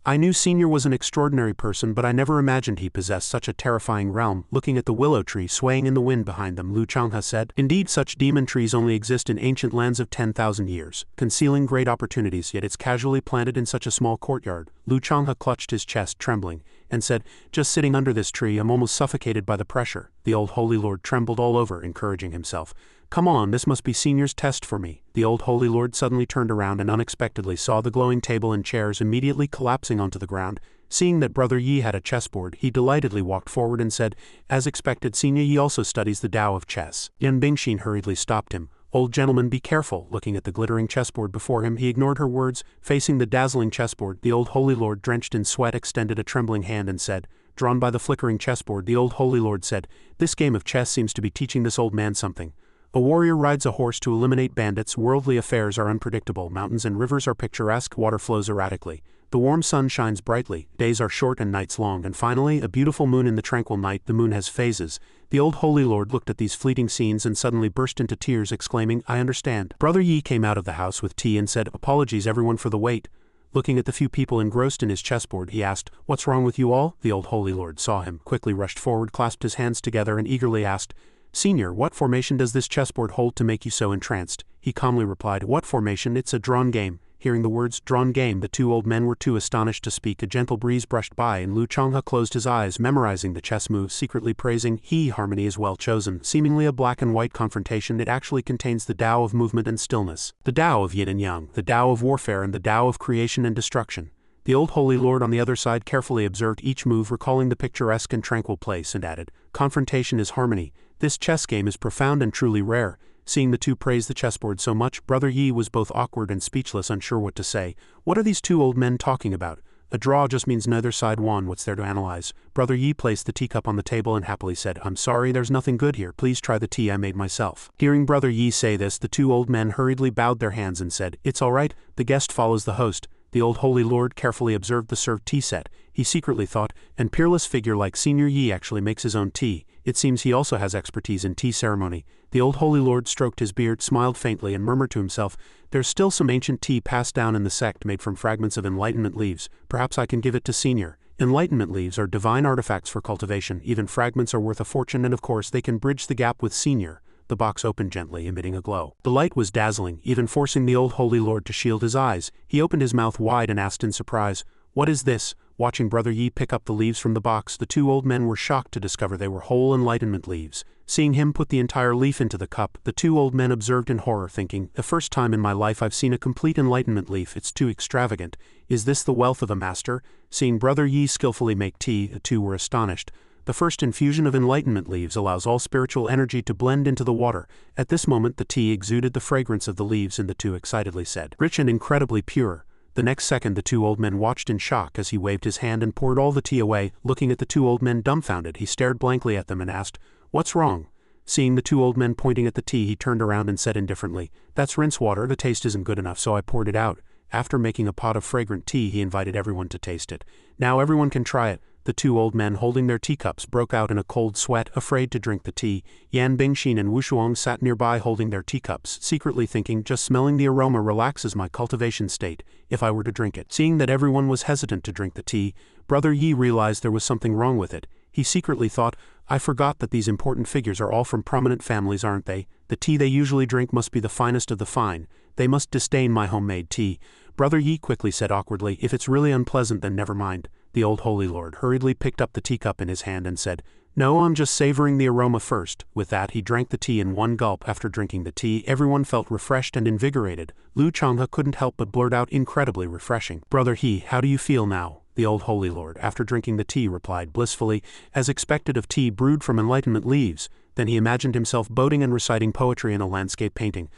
I knew Senior was an extraordinary person, but I never imagined he possessed such a terrifying realm. Looking at the willow tree swaying in the wind behind them, Lu Changhe said, Indeed, such demon trees only exist in ancient lands of 10,000 years, concealing great opportunities, yet it's casually planted in such a small courtyard. Lu Changhe clutched his chest, trembling, and said, Just sitting under this tree, I'm almost suffocated by the pressure. The old Holy Lord trembled all over, encouraging himself. Come on, this must be Senior's test for me. The old Holy Lord suddenly turned around and unexpectedly saw the glowing table and chairs immediately collapsing onto the ground. Seeing that Brother Yi had a chessboard, he delightedly walked forward and said, As expected, Senior Yi also studies the Tao of chess. Yan Bingshin hurriedly stopped him. Old gentleman, be careful. Looking at the glittering chessboard before him, he ignored her words. Facing the dazzling chessboard, the old Holy Lord, drenched in sweat, extended a trembling hand and said, Drawn by the flickering chessboard, the old Holy Lord said, This game of chess seems to be teaching this old man something. A warrior rides a horse to eliminate bandits, worldly affairs are unpredictable, mountains and rivers are picturesque, water flows erratically. The warm sun shines brightly, days are short and nights long, and finally, a beautiful moon in the tranquil night. The moon has phases. The old Holy Lord looked at these fleeting scenes and suddenly burst into tears, exclaiming, I understand. Brother Yi came out of the house with tea and said, Apologies everyone for the wait. Looking at the few people engrossed in his chessboard, he asked, What's wrong with you all? The old Holy Lord saw him, quickly rushed forward, clasped his hands together and eagerly asked, Senior, what formation does this chessboard hold to make you so entranced? He calmly replied, What formation? It's a drawn game. Hearing the words, drawn game, the two old men were too astonished to speak. A gentle breeze brushed by, and Lu Changhe closed his eyes, memorizing the chess moves, secretly praising, harmony is well chosen. Seemingly a black and white confrontation, it actually contains the Tao of movement and stillness, the Tao of yin and yang, the Tao of warfare, and the Tao of creation and destruction. The old holy lord on the other side carefully observed each move, recalling the picturesque and tranquil place, and added, confrontation is harmony. This chess game is profound and truly rare. Seeing the two praise the chessboard so much, Brother Yi was both awkward and speechless, unsure what to say. What are these two old men talking about? A draw just means neither side won. What's there to analyze? Brother Yi placed the teacup on the table and happily said, I'm sorry, there's nothing good here. Please try the tea I made myself. Hearing Brother Yi say this, the two old men hurriedly bowed their hands and said, it's all right, the guest follows the host. The old holy lord carefully observed the served tea set. He secretly thought, an peerless figure like Senior Yi actually makes his own tea. It seems he also has expertise in tea ceremony. The old holy lord stroked his beard, smiled faintly, and murmured to himself, there's still some ancient tea passed down in the sect made from fragments of Enlightenment leaves. Perhaps I can give it to Senior. Enlightenment leaves are divine artifacts for cultivation. Even fragments are worth a fortune, and of course they can bridge the gap with Senior. The box opened gently, emitting a glow. The light was dazzling, even forcing the old holy lord to shield his eyes. He opened his mouth wide and asked in surprise, what is this? Watching Brother Yi pick up the leaves from the box, the two old men were shocked to discover they were whole Enlightenment leaves. Seeing him put the entire leaf into the cup, the two old men observed in horror, thinking, the first time in my life I've seen a complete Enlightenment leaf. It's too extravagant. Is this the wealth of a master? Seeing Brother Yi skillfully make tea, the two were astonished. The first infusion of Enlightenment leaves allows all spiritual energy to blend into the water. At this moment the tea exuded the fragrance of the leaves, and the two excitedly said, rich and incredibly pure. The next second the two old men watched in shock as he waved his hand and poured all the tea away. Looking at the two old men dumbfounded, he stared blankly at them and asked, what's wrong? Seeing the two old men pointing at the tea, he turned around and said indifferently, that's rinse water, the taste isn't good enough, so I poured it out. After making a pot of fragrant tea, he invited everyone to taste it. Now everyone can try it. The two old men holding their teacups broke out in a cold sweat, afraid to drink the tea. Yan Bingshin and Wushuang sat nearby holding their teacups, secretly thinking, just smelling the aroma relaxes my cultivation state, if I were to drink it. Seeing that everyone was hesitant to drink the tea, Brother Yi realized there was something wrong with it. He secretly thought, I forgot that these important figures are all from prominent families, aren't they? The tea they usually drink must be the finest of the fine. They must disdain my homemade tea. Brother Yi quickly said awkwardly, if it's really unpleasant then never mind. The old holy lord hurriedly picked up the teacup in his hand and said, no, I'm just savoring the aroma first. With that he drank the tea in one gulp. After drinking the tea, everyone felt refreshed and invigorated. Lu Changhe couldn't help but blurt out, incredibly refreshing. Brother He, how do you feel now? The old holy lord, after drinking the tea, replied blissfully, as expected of tea brewed from Enlightenment leaves. Then he imagined himself boating and reciting poetry in a landscape painting.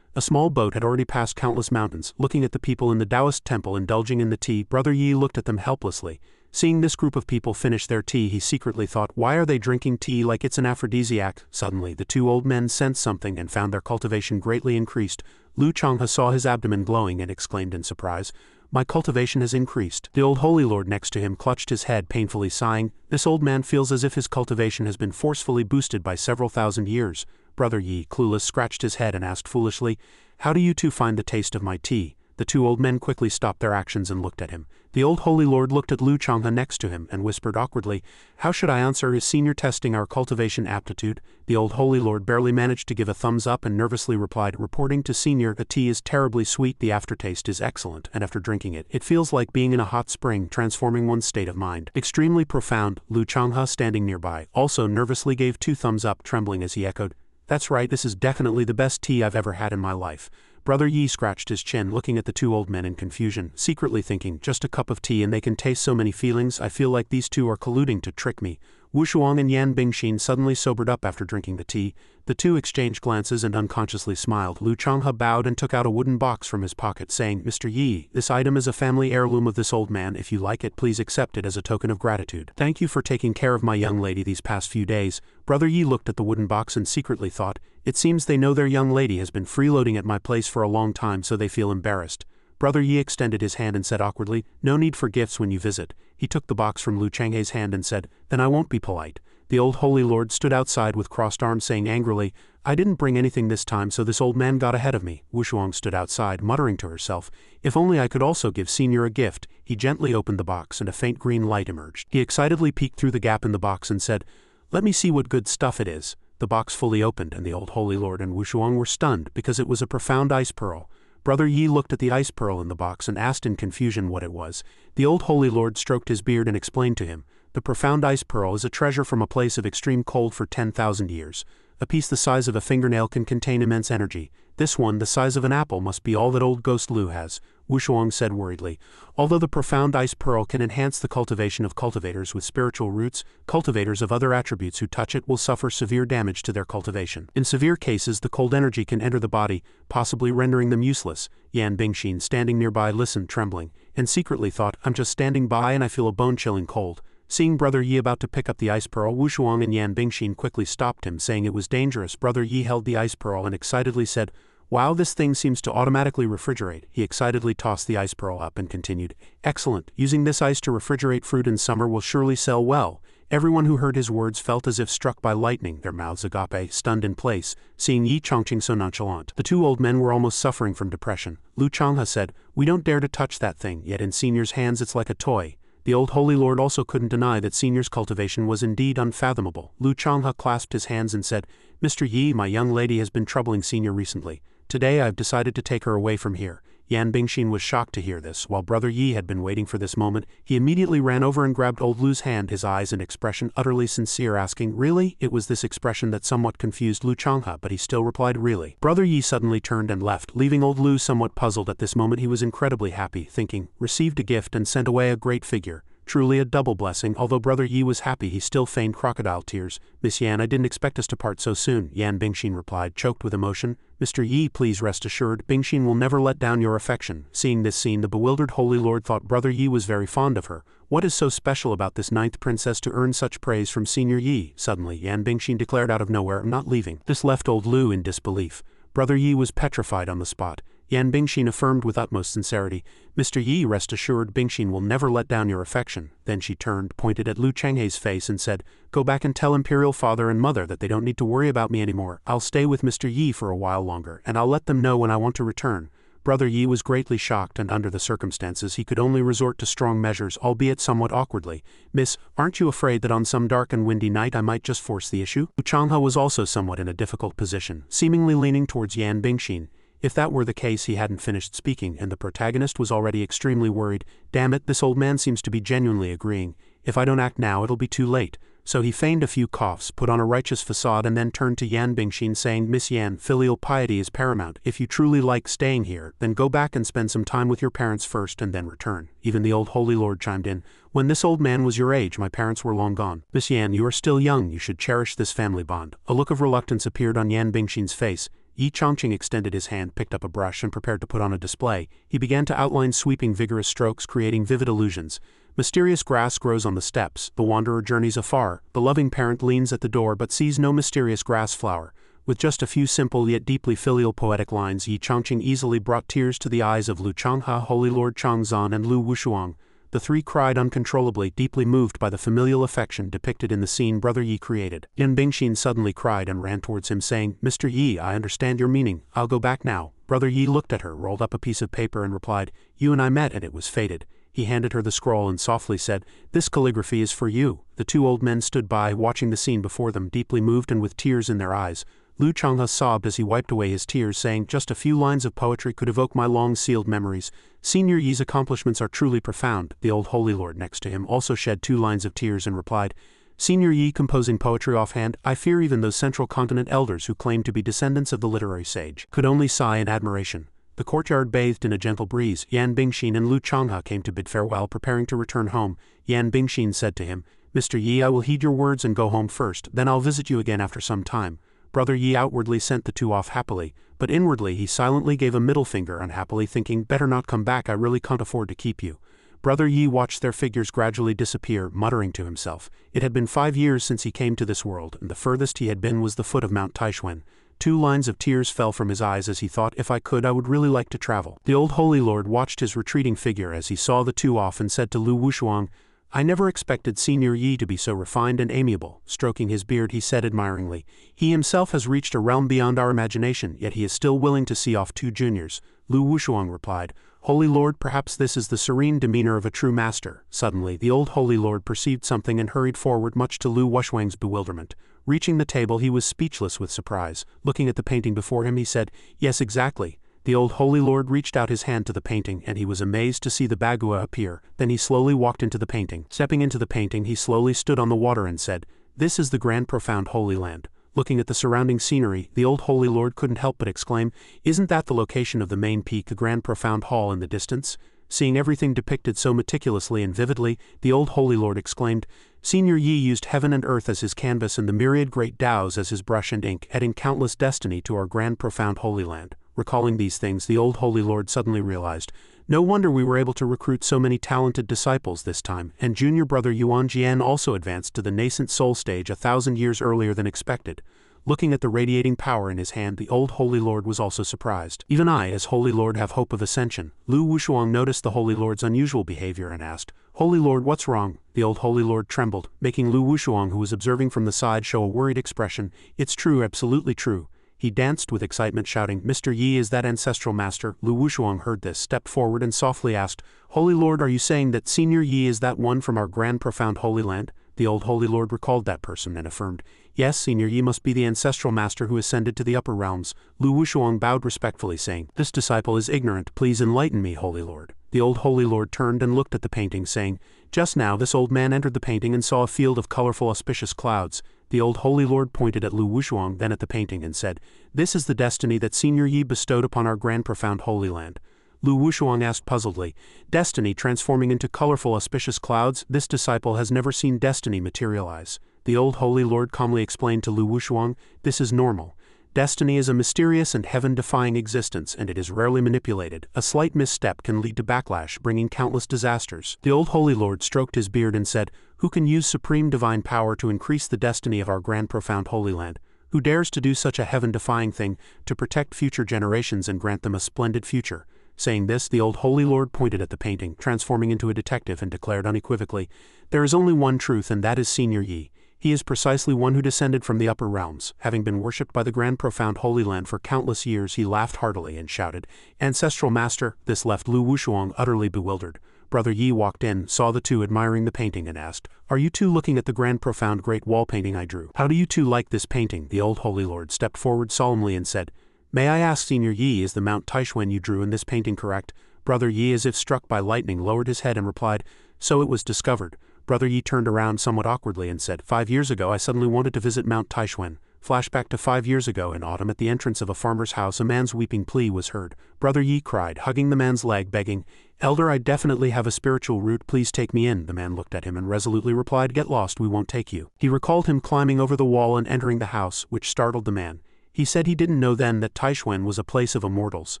A small boat had already passed countless mountains. Looking at the people in the Taoist temple indulging in the tea, Brother Yi looked at them helplessly. Seeing this group of people finish their tea, he secretly thought, why are they drinking tea like it's an aphrodisiac? Suddenly, the two old men sensed something and found their cultivation greatly increased. Lu Changhe saw his abdomen glowing and exclaimed in surprise, my cultivation has increased. The old holy lord next to him clutched his head, painfully sighing. This old man feels as if his cultivation has been forcefully boosted by several thousand years. Brother Yi, clueless, scratched his head and asked foolishly, how do you two find the taste of my tea? The two old men quickly stopped their actions and looked at him. The old holy lord looked at Lu Changhe next to him and whispered awkwardly, how should I answer? Is Senior testing our cultivation aptitude? The old holy lord barely managed to give a thumbs up and nervously replied, reporting to Senior, the tea is terribly sweet, the aftertaste is excellent, and after drinking it, it feels like being in a hot spring, transforming one's state of mind. Extremely profound. Lu Changhe, standing nearby, also nervously gave 2 thumbs up, trembling as he echoed, that's right, this is definitely the best tea I've ever had in my life. Brother Yi scratched his chin, looking at the two old men in confusion, secretly thinking, just a cup of tea and they can taste so many feelings. I feel like these two are colluding to trick me. Wushuang and Yan Bingshin suddenly sobered up after drinking the tea. The two exchanged glances and unconsciously smiled. Lu Changhe bowed and took out a wooden box from his pocket, saying, Mr. Yi, this item is a family heirloom of this old man. If you like it, please accept it as a token of gratitude. Thank you for taking care of my young lady these past few days. Brother Yi looked at the wooden box and secretly thought, it seems they know their young lady has been freeloading at my place for a long time, so they feel embarrassed. Brother Yi extended his hand and said awkwardly, no need for gifts when you visit. He took the box from Lu Changhe's hand and said, then I won't be polite. The old holy lord stood outside with crossed arms, saying angrily, I didn't bring anything this time, so this old man got ahead of me. Wushuang stood outside, muttering to herself, if only I could also give Senior a gift. He gently opened the box and a faint green light emerged. He excitedly peeked through the gap in the box and said, let me see what good stuff it is. The box fully opened and the old holy lord and Wushuang were stunned because it was a profound ice pearl. Brother Yi looked at the ice pearl in the box and asked in confusion what it was. The old holy lord stroked his beard and explained to him, "The profound ice pearl is a treasure from a place of extreme cold for 10,000 years. A piece the size of a fingernail can contain immense energy. This one, the size of an apple, must be all that old ghost Lu has," Wushuang said worriedly. "Although the profound ice pearl can enhance the cultivation of cultivators with spiritual roots, cultivators of other attributes who touch it will suffer severe damage to their cultivation. In severe cases, the cold energy can enter the body, possibly rendering them useless." Yan Bingshin, standing nearby, listened trembling, and secretly thought, "I'm just standing by and I feel a bone-chilling cold." Seeing Brother Yi about to pick up the ice pearl, Wushuang and Yan Bingshin quickly stopped him, saying it was dangerous. Brother Yi held the ice pearl and excitedly said, "Wow, this thing seems to automatically refrigerate." He excitedly tossed the ice pearl up and continued, "Excellent, using this ice to refrigerate fruit in summer will surely sell well." Everyone who heard his words felt as if struck by lightning, their mouths agape, stunned in place, seeing Yi Chongqing so nonchalant. The two old men were almost suffering from depression. Lu Changhe said, "We don't dare to touch that thing, yet in Senior's hands it's like a toy." The old holy lord also couldn't deny that Senior's cultivation was indeed unfathomable. Lu Changhe clasped his hands and said, "Mr. Yi, my young lady has been troubling Senior recently. Today I've decided to take her away from here." Yan Bingshin was shocked to hear this. While Brother Yi had been waiting for this moment, he immediately ran over and grabbed old Lu's hand, his eyes and expression utterly sincere, asking, "Really?" It was this expression that somewhat confused Lu Changhe, but he still replied, "Really." Brother Yi suddenly turned and left, leaving old Lu somewhat puzzled. At this moment he was incredibly happy, thinking, "Received a gift and sent away a great figure. Truly a double blessing." Although Brother Yi was happy, he still feigned crocodile tears. "Miss Yan, I didn't expect us to part so soon," Yan Bingshin replied, choked with emotion. "Mr. Yi, please rest assured, Bingshin will never let down your affection." Seeing this scene, the bewildered holy lord thought Brother Yi was very fond of her. What is so special about this ninth princess to earn such praise from Senior Yi? Suddenly, Yan Bingshin declared out of nowhere, "I'm not leaving." This left old Lu in disbelief. Brother Yi was petrified on the spot. Yan Bingshin affirmed with utmost sincerity, "Mr. Yi, rest assured, Bingshin will never let down your affection." Then she turned, pointed at Lu Changhe's face and said, "Go back and tell Imperial father and mother that they don't need to worry about me anymore. I'll stay with Mr. Yi for a while longer, and I'll let them know when I want to return." Brother Yi was greatly shocked, and under the circumstances he could only resort to strong measures, albeit somewhat awkwardly. "Miss, aren't you afraid that on some dark and windy night I might just force the issue?" Lu Changhe was also somewhat in a difficult position, seemingly leaning towards Yan Bingshin. If that were the case, he hadn't finished speaking, and the protagonist was already extremely worried. "Damn it, this old man seems to be genuinely agreeing. If I don't act now, it'll be too late." So he feigned a few coughs, put on a righteous facade, and then turned to Yan Bingshin, saying, "Miss Yan, filial piety is paramount. If you truly like staying here, then go back and spend some time with your parents first and then return." Even the old holy lord chimed in, "When this old man was your age, my parents were long gone. Miss Yan, you are still young, you should cherish this family bond." A look of reluctance appeared on Yan Bingshin's face. Yi Chongqing extended his hand, picked up a brush, and prepared to put on a display. He began to outline sweeping, vigorous strokes, creating vivid illusions. Mysterious grass grows on the steps. The wanderer journeys afar. The loving parent leans at the door but sees no mysterious grass flower. With just a few simple yet deeply filial poetic lines, Yi Chongqing easily brought tears to the eyes of Lu Changhe, Holy Lord Changzan, and Lu Wushuang. The three cried uncontrollably, deeply moved by the familial affection depicted in the scene Brother Yi created. Yan Bingshin suddenly cried and ran towards him, saying, "Mr. Yi, I understand your meaning. I'll go back now." Brother Yi looked at her, rolled up a piece of paper, and replied, "You and I met, and it was fated." He handed her the scroll and softly said, "This calligraphy is for you." The two old men stood by, watching the scene before them, deeply moved and with tears in their eyes. Lu Changhe sobbed as he wiped away his tears, saying, "Just a few lines of poetry could evoke my long-sealed memories. Senior Yi's accomplishments are truly profound." The old holy lord next to him also shed 2 lines of tears and replied, "Senior Yi composing poetry offhand, I fear even those central continent elders who claim to be descendants of the literary sage could only sigh in admiration." The courtyard bathed in a gentle breeze. Yan Bingshin and Lu Changhe came to bid farewell, preparing to return home. Yan Bingshin said to him, "Mr. Yi, I will heed your words and go home first, then I'll visit you again after some time." Brother Yi outwardly sent the two off happily, but inwardly he silently gave a middle finger unhappily, thinking, "Better not come back, I really can't afford to keep you." Brother Yi watched their figures gradually disappear, muttering to himself. It had been 5 years since he came to this world, and the furthest he had been was the foot of Mount Taishuan. 2 lines of tears fell from his eyes as he thought, "If I could, I would really like to travel." The old holy lord watched his retreating figure as he saw the two off and said to Lu Wushuang, "I never expected Senior Yi to be so refined and amiable." Stroking his beard, he said admiringly, "He himself has reached a realm beyond our imagination, yet he is still willing to see off 2 juniors." Lu Wushuang replied, "Holy Lord, perhaps this is the serene demeanor of a true master." Suddenly, the old holy lord perceived something and hurried forward, much to Lu Wushuang's bewilderment. Reaching the table, he was speechless with surprise. Looking at the painting before him, he said, "Yes, exactly. The old holy lord reached out his hand to the painting and he was amazed to see the bagua appear. Then he slowly walked into the painting. Stepping into the painting, he slowly stood on the water and said, "This is the grand profound holy land." Looking at the surrounding scenery, the old holy lord couldn't help but exclaim, "Isn't that the location of the main peak, a grand profound hall in the distance?" Seeing everything depicted so meticulously and vividly, the old holy lord exclaimed, "Senior Yi used heaven and earth as his canvas and the myriad great Taos as his brush and ink, adding countless destiny to our grand profound holy land." Recalling these things, the old holy lord suddenly realized, "No wonder we were able to recruit so many talented disciples this time," and junior brother Yuan Jian also advanced to the nascent soul stage 1,000 years earlier than expected. Looking at the radiating power in his hand, the old holy lord was also surprised. "Even I, as holy lord, have hope of ascension." Lu Wushuang noticed the holy lord's unusual behavior and asked, "Holy lord, what's wrong?" The old holy lord trembled, making Lu Wushuang, who was observing from the side, show a worried expression. "It's true, absolutely true." He danced with excitement, shouting, "Mr. Yi, is that ancestral master?" Lu Wushuang heard this, stepped forward and softly asked, "Holy lord, are you saying that Senior Yi is that one from our grand profound holy land?" The old holy lord recalled that person and affirmed, "Yes, Senior Yi must be the ancestral master who ascended to the upper realms." Lu Wushuang bowed respectfully, saying, "This disciple is ignorant, please enlighten me, holy lord." The old holy lord turned and looked at the painting, saying, "Just now this old man entered the painting and saw a field of colorful auspicious clouds." The old holy lord pointed at Lu Wushuang, then at the painting, and said, "This is the destiny that Senior Yi bestowed upon our grand profound holy land." Lu Wushuang asked puzzledly, "Destiny transforming into colorful auspicious clouds? This disciple has never seen destiny materialize." The old holy lord calmly explained to Lu Wushuang, "This is normal. Destiny is a mysterious and heaven-defying existence, and it is rarely manipulated. A slight misstep can lead to backlash, bringing countless disasters." The old holy lord stroked his beard and said, "Who can use supreme divine power to increase the destiny of our grand profound holy land? Who dares to do such a heaven-defying thing, to protect future generations and grant them a splendid future?" Saying this, the old holy lord pointed at the painting, transforming into a detective, and declared unequivocally, "There is only one truth, and that is Senior Yi. He is precisely one who descended from the upper realms. Having been worshipped by the grand profound holy land for countless years, he laughed heartily and shouted, 'Ancestral master!' This left Lu Wushuang utterly bewildered. Brother Yi walked in, saw the two admiring the painting, and asked, "Are you two looking at the grand profound great wall painting I drew? How do you two like this painting?" The old holy lord stepped forward solemnly and said, "May I ask, Senior Yi, is the Mount Taishuan you drew in this painting correct?" Brother Yi, as if struck by lightning, lowered his head and replied, "So it was discovered." Brother Yi turned around somewhat awkwardly and said, "5 years ago I suddenly wanted to visit Mount Taishuan." Flashback to 5 years ago in autumn, at the entrance of a farmer's house, a man's weeping plea was heard. Brother Yi cried, hugging the man's leg, begging, "Elder, I definitely have a spiritual root, please take me in." The man looked at him and resolutely replied, "Get lost, we won't take you." He recalled him climbing over the wall and entering the house, which startled the man. He said he didn't know then that Taishuan was a place of immortals.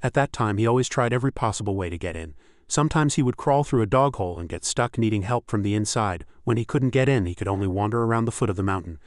At that time he always tried every possible way to get in. Sometimes he would crawl through a dog hole and get stuck, needing help from the inside. When he couldn't get in, he could only wander around the foot of the mountain.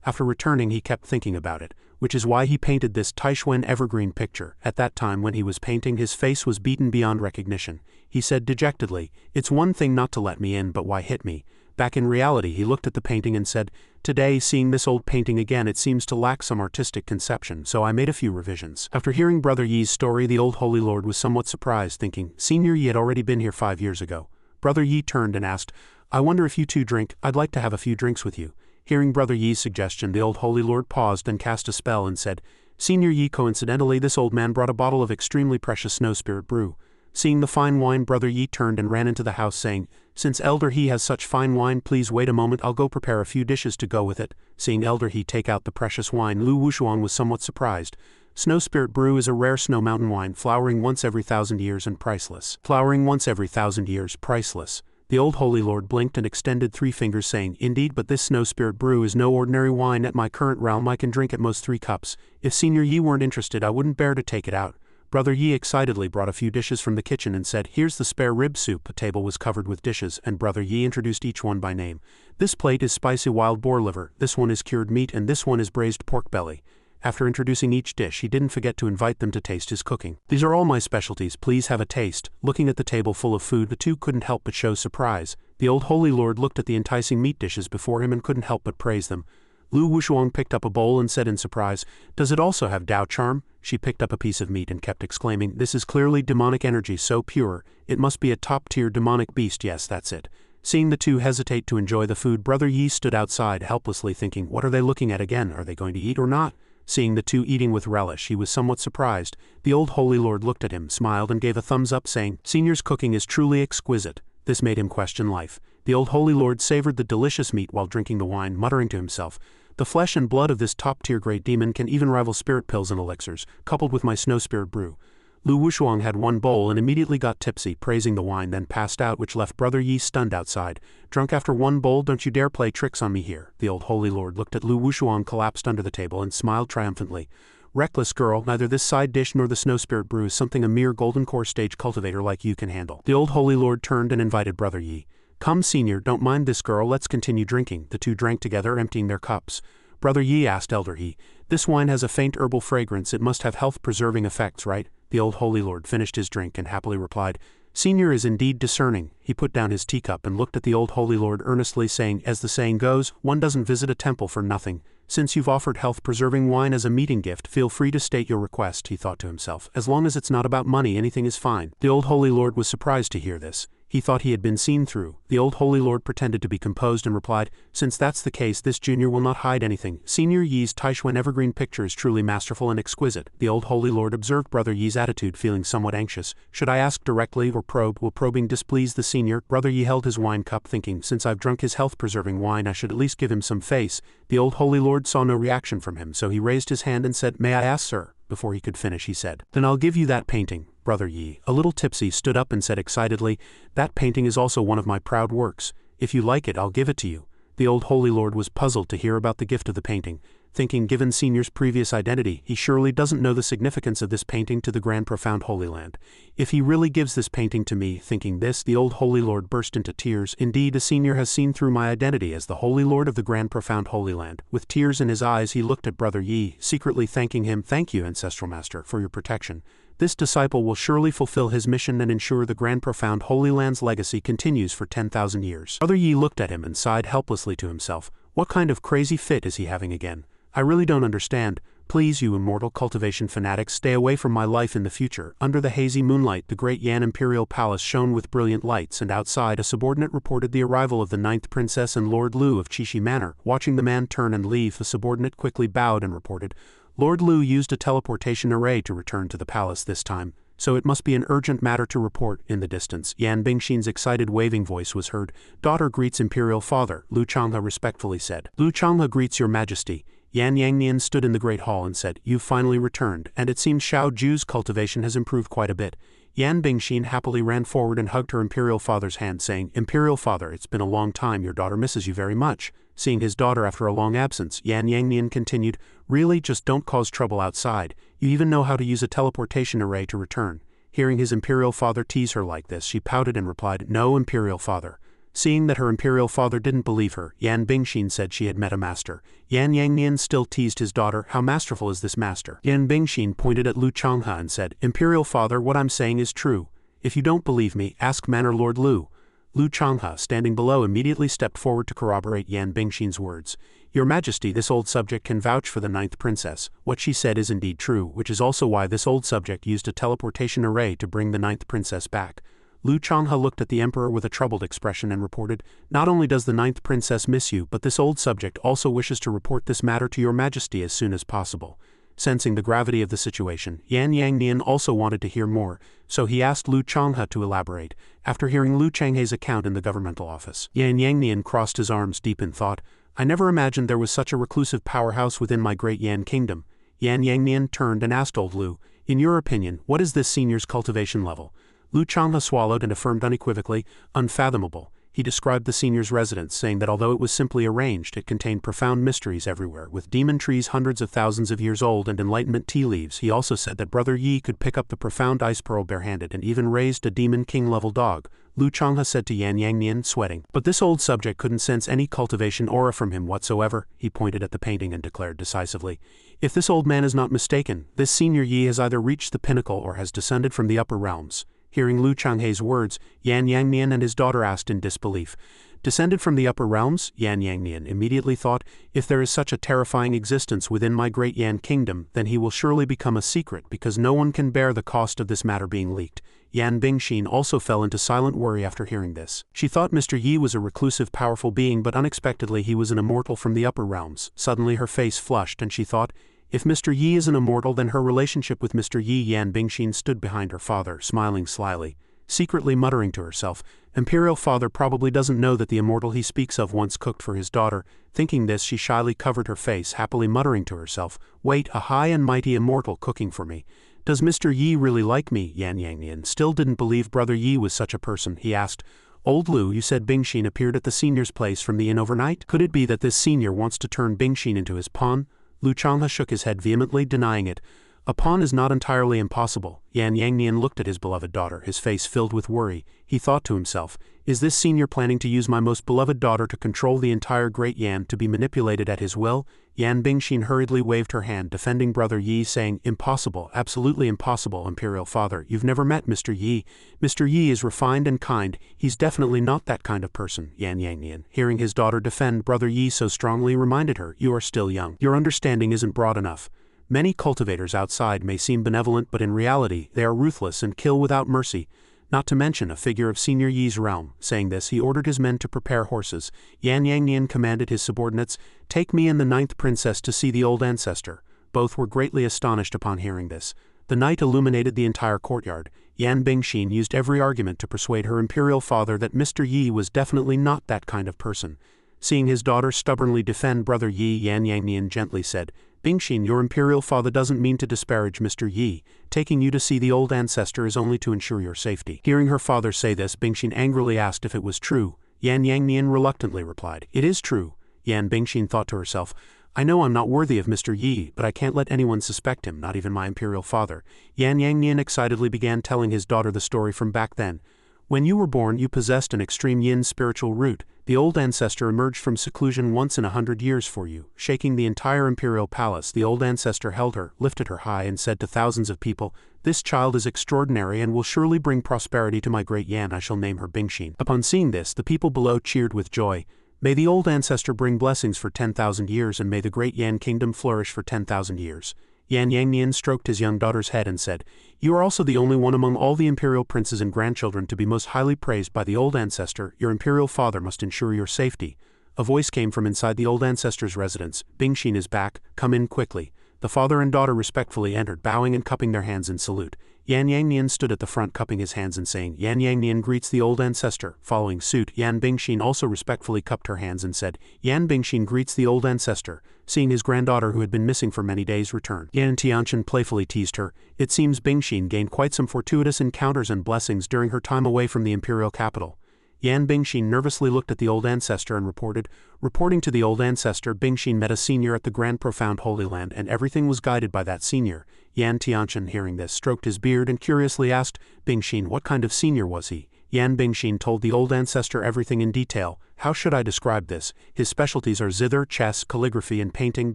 After returning, he kept thinking about it, which is why he painted this Taishuan evergreen picture. At that time, when he was painting, his face was beaten beyond recognition. He said dejectedly, "It's one thing not to let me in, but why hit me?" Back in reality, he looked at the painting and said, "Today, seeing this old painting again, it seems to lack some artistic conception, so I made a few revisions." After hearing Brother Yi's story, the old holy lord was somewhat surprised, thinking, Senior Yi had already been here 5 years ago. Brother Yi turned and asked, "I wonder if you two drink? I'd like to have a few drinks with you." Hearing Brother Yi's suggestion, the old holy lord paused and cast a spell and said, "Senior Yi, coincidentally, this old man brought a bottle of extremely precious snow spirit brew." Seeing the fine wine, Brother Yi turned and ran into the house, saying, "Since Elder He has such fine wine, please wait a moment, I'll go prepare a few dishes to go with it." Seeing Elder He take out the precious wine, Lu Wushuang was somewhat surprised. Snow Spirit Brew is a rare snow mountain wine, flowering once every 1,000 years and priceless. Flowering once every 1,000 years, priceless. The old holy lord blinked and extended 3 fingers, saying, "Indeed, but this Snow Spirit Brew is no ordinary wine. At my current realm I can drink at most 3 cups. If Senior Yi weren't interested, I wouldn't bear to take it out." Brother Yi excitedly brought a few dishes from the kitchen and said, "Here's the spare rib soup." A table was covered with dishes, and Brother Yi introduced each one by name. "This plate is spicy wild boar liver, this one is cured meat, and this one is braised pork belly." After introducing each dish, he didn't forget to invite them to taste his cooking. "These are all my specialties, please have a taste." Looking at the table full of food, the two couldn't help but show surprise. The old holy lord looked at the enticing meat dishes before him and couldn't help but praise them. Lu Wushuang picked up a bowl and said in surprise, "Does it also have Dao charm?" She picked up a piece of meat and kept exclaiming, "This is clearly demonic energy, so pure. It must be a top-tier demonic beast, yes, that's it." Seeing the two hesitate to enjoy the food, Brother Yi stood outside helplessly, thinking, what are they looking at again? Are they going to eat or not? Seeing the two eating with relish, he was somewhat surprised. The old holy lord looked at him, smiled and gave a thumbs up, saying, "Senior's cooking is truly exquisite." This made him question life. The old holy lord savored the delicious meat while drinking the wine, muttering to himself, "The flesh and blood of this top-tier great demon can even rival spirit pills and elixirs, coupled with my snow spirit brew." Lu Wushuang had one bowl and immediately got tipsy, praising the wine, then passed out, which left Brother Yi stunned outside. "Drunk after one bowl? Don't you dare play tricks on me here." The old holy lord looked at Lu Wushuang collapsed under the table and smiled triumphantly. "Reckless girl, neither this side dish nor the snow spirit brew is something a mere golden core stage cultivator like you can handle." The old holy lord turned and invited Brother Yi. "Come, senior, don't mind this girl, let's continue drinking." The two drank together, emptying their cups. Brother Yi asked Elder Yi, "This wine has a faint herbal fragrance, it must have health-preserving effects, right?" The old holy lord finished his drink and happily replied, "Senior is indeed discerning." He put down his teacup and looked at the old holy lord earnestly, saying, "As the saying goes, one doesn't visit a temple for nothing. Since you've offered health-preserving wine as a meeting gift, feel free to state your request," he thought to himself. "As long as it's not about money, anything is fine." The old holy lord was surprised to hear this. He thought he had been seen through. The old holy lord pretended to be composed and replied, "Since that's the case, this junior will not hide anything. Senior Yi's Taishuan evergreen picture is truly masterful and exquisite." The old holy lord observed Brother Yi's attitude, feeling somewhat anxious. "Should I ask directly or probe? Will probing displease the senior?" Brother Yi held his wine cup, thinking, since I've drunk his health-preserving wine, I should at least give him some face. The old holy lord saw no reaction from him, so he raised his hand and said, "May I ask, sir?" Before he could finish, he said, "Then I'll give you that painting." Brother Yi, a little tipsy, stood up and said excitedly, "That painting is also one of my proud works. If you like it, I'll give it to you." The old holy lord was puzzled to hear about the gift of the painting, thinking given Senior's previous identity, he surely doesn't know the significance of this painting to the grand profound Holy Land. If he really gives this painting to me, thinking this, the old holy lord burst into tears. Indeed, a Senior has seen through my identity as the holy lord of the grand profound Holy Land. With tears in his eyes, he looked at Brother Yi, secretly thanking him. "Thank you, ancestral master, for your protection. This disciple will surely fulfill his mission and ensure the grand profound Holy Land's legacy continues for 10,000 years. Brother Yi looked at him and sighed helplessly to himself. What kind of crazy fit is he having again? I really don't understand. Please, you immortal cultivation fanatics, stay away from my life in the future. Under the hazy moonlight, the great Yan Imperial Palace shone with brilliant lights, and outside, a subordinate reported the arrival of the 9th Princess and Lord Lu of Chishi Manor. Watching the man turn and leave, the subordinate quickly bowed and reported, "Lord Lu used a teleportation array to return to the palace this time, so it must be an urgent matter to report." In the distance, Yan Bingshin's excited waving voice was heard. "Daughter greets Imperial father," Lu Changhe respectfully said. "Lu Changhe greets your majesty." Yan Yangnian stood in the great hall and said, "You've finally returned, and it seems Xiao Ju's cultivation has improved quite a bit." Yan Bingshin happily ran forward and hugged her imperial father's hand, saying, "Imperial father, it's been a long time, your daughter misses you very much." Seeing his daughter after a long absence, Yan Yangnian continued, "Really, just don't cause trouble outside. You even know how to use a teleportation array to return." Hearing his imperial father tease her like this, she pouted and replied, "No, imperial father." Seeing that her imperial father didn't believe her, Yan Bingshin said she had met a master. Yan Yangnian still teased his daughter, "How masterful is this master?" Yan Bingshin pointed at Lu Changhe and said, "Imperial father, what I'm saying is true. If you don't believe me, ask Manor Lord Lu." Lu Changhe, standing below, immediately stepped forward to corroborate Yan Bingshin's words. "Your Majesty, this old subject can vouch for the 9th princess. What she said is indeed true, which is also why this old subject used a teleportation array to bring the 9th princess back." Lu Changhe looked at the emperor with a troubled expression and reported, "Not only does the 9th princess miss you, but this old subject also wishes to report this matter to your majesty as soon as possible." Sensing the gravity of the situation, Yan Yangnian also wanted to hear more, so he asked Lu Changhe to elaborate. After hearing Lu Changhe's account in the governmental office, Yan Yangnian crossed his arms deep in thought. "I never imagined there was such a reclusive powerhouse within my great Yan kingdom." Yan Yangnian turned and asked old Lu, "In your opinion, what is this senior's cultivation level?" Lu Changhe swallowed and affirmed unequivocally, "Unfathomable." He described the senior's residence, saying that although it was simply arranged, it contained profound mysteries everywhere, with demon trees hundreds of thousands of years old and Enlightenment tea leaves. He also said that Brother Yi could pick up the profound ice pearl barehanded and even raised a demon king-level dog. Lu Changhe said to Yan Yangnian, sweating, "But this old subject couldn't sense any cultivation aura from him whatsoever." He pointed at the painting and declared decisively, "If this old man is not mistaken, this senior Yi has either reached the pinnacle or has descended from the upper realms." Hearing Lu Changhe's words, Yan Yangnian and his daughter asked in disbelief, "Descended from the upper realms?" Yan Yangnian immediately thought, "If there is such a terrifying existence within my great Yan kingdom, then he will surely become a secret, because no one can bear the cost of this matter being leaked." Yan Bingshin also fell into silent worry after hearing this. She thought Mr. Yi was a reclusive, powerful being, but unexpectedly he was an immortal from the upper realms. Suddenly her face flushed and she thought, If Mr. Yi is an immortal, then her relationship with Mr. Yi. Yan Bingshin stood behind her father, smiling slyly, secretly muttering to herself, Imperial father probably doesn't know that the immortal he speaks of once cooked for his daughter. Thinking this, she shyly covered her face, happily muttering to herself, wait, a high and mighty immortal cooking for me. Does Mr. Yi really like me? Yan Yannian still didn't believe brother Yi was such a person. He asked, Old Lu, you said Bingshin appeared at the senior's place from the inn overnight? Could it be that this senior wants to turn Bingshin into his pawn? Lu Changhe shook his head vehemently, denying it. A pawn is not entirely impossible. Yan Yangnian looked at his beloved daughter, his face filled with worry. He thought to himself, is this senior planning to use my most beloved daughter to control the entire Great Yan, to be manipulated at his will? Yan Bingshin hurriedly waved her hand, defending brother Yi, saying, impossible, absolutely impossible, Imperial father. You've never met Mr. Yi. Mr. Yi is refined and kind. He's definitely not that kind of person. Yan Yangnian, hearing his daughter defend brother Yi so strongly, reminded her, you are still young. Your understanding isn't broad enough. Many cultivators outside may seem benevolent, but in reality, they are ruthless and kill without mercy. Not to mention a figure of Senior Yi's realm. Saying this, he ordered his men to prepare horses. Yan Yangnian commanded his subordinates, take me and the 9th princess to see the old ancestor. Both were greatly astonished upon hearing this. The night illuminated the entire courtyard. Yan Bingshin used every argument to persuade her imperial father that Mr. Yi was definitely not that kind of person. Seeing his daughter stubbornly defend brother Yi, Yan Yangnian gently said, Bingshin, your imperial father doesn't mean to disparage Mr. Yi. Taking you to see the old ancestor is only to ensure your safety. Hearing her father say this, Bingshin angrily asked if it was true. Yan Yangnian reluctantly replied, it is true. Yan Bingshin thought to herself, I know I'm not worthy of Mr. Yi, but I can't let anyone suspect him, not even my imperial father. Yan Yangnian excitedly began telling his daughter the story from back then. When you were born, you possessed an extreme yin spiritual root. The old ancestor emerged from seclusion once in 100 years for you. Shaking the entire imperial palace, the old ancestor held her, lifted her high, and said to thousands of people, this child is extraordinary and will surely bring prosperity to my great Yan. I shall name her Bingshin. Upon seeing this, the people below cheered with joy. May the old ancestor bring blessings for 10,000 years, and may the great Yan kingdom flourish for 10,000 years. Yan Yangnian stroked his young daughter's head and said, you are also the only one among all the imperial princes and grandchildren to be most highly praised by the old ancestor. Your imperial father must ensure your safety. A voice came from inside the old ancestor's residence. Bingshin is back, come in quickly. The father and daughter respectfully entered, bowing and cupping their hands in salute. Yan Yangnian stood at the front cupping his hands and saying, Yan Yangnian greets the old ancestor. Following suit, Yan Bingshin also respectfully cupped her hands and said, Yan Bingshin greets the old ancestor. Seeing his granddaughter who had been missing for many days return, Yan Tianchen playfully teased her. It seems Bingshin gained quite some fortuitous encounters and blessings during her time away from the imperial capital. Yan Bingshin nervously looked at the old ancestor and reporting to the old ancestor, Bingshin met a senior at the Grand Profound Holy Land, and everything was guided by that senior. Yan Tianchen, hearing this, stroked his beard and curiously asked, Bingshin, what kind of senior was he? Yan Bingshin told the old ancestor everything in detail. How should I describe this? His specialties are zither, chess, calligraphy, and painting.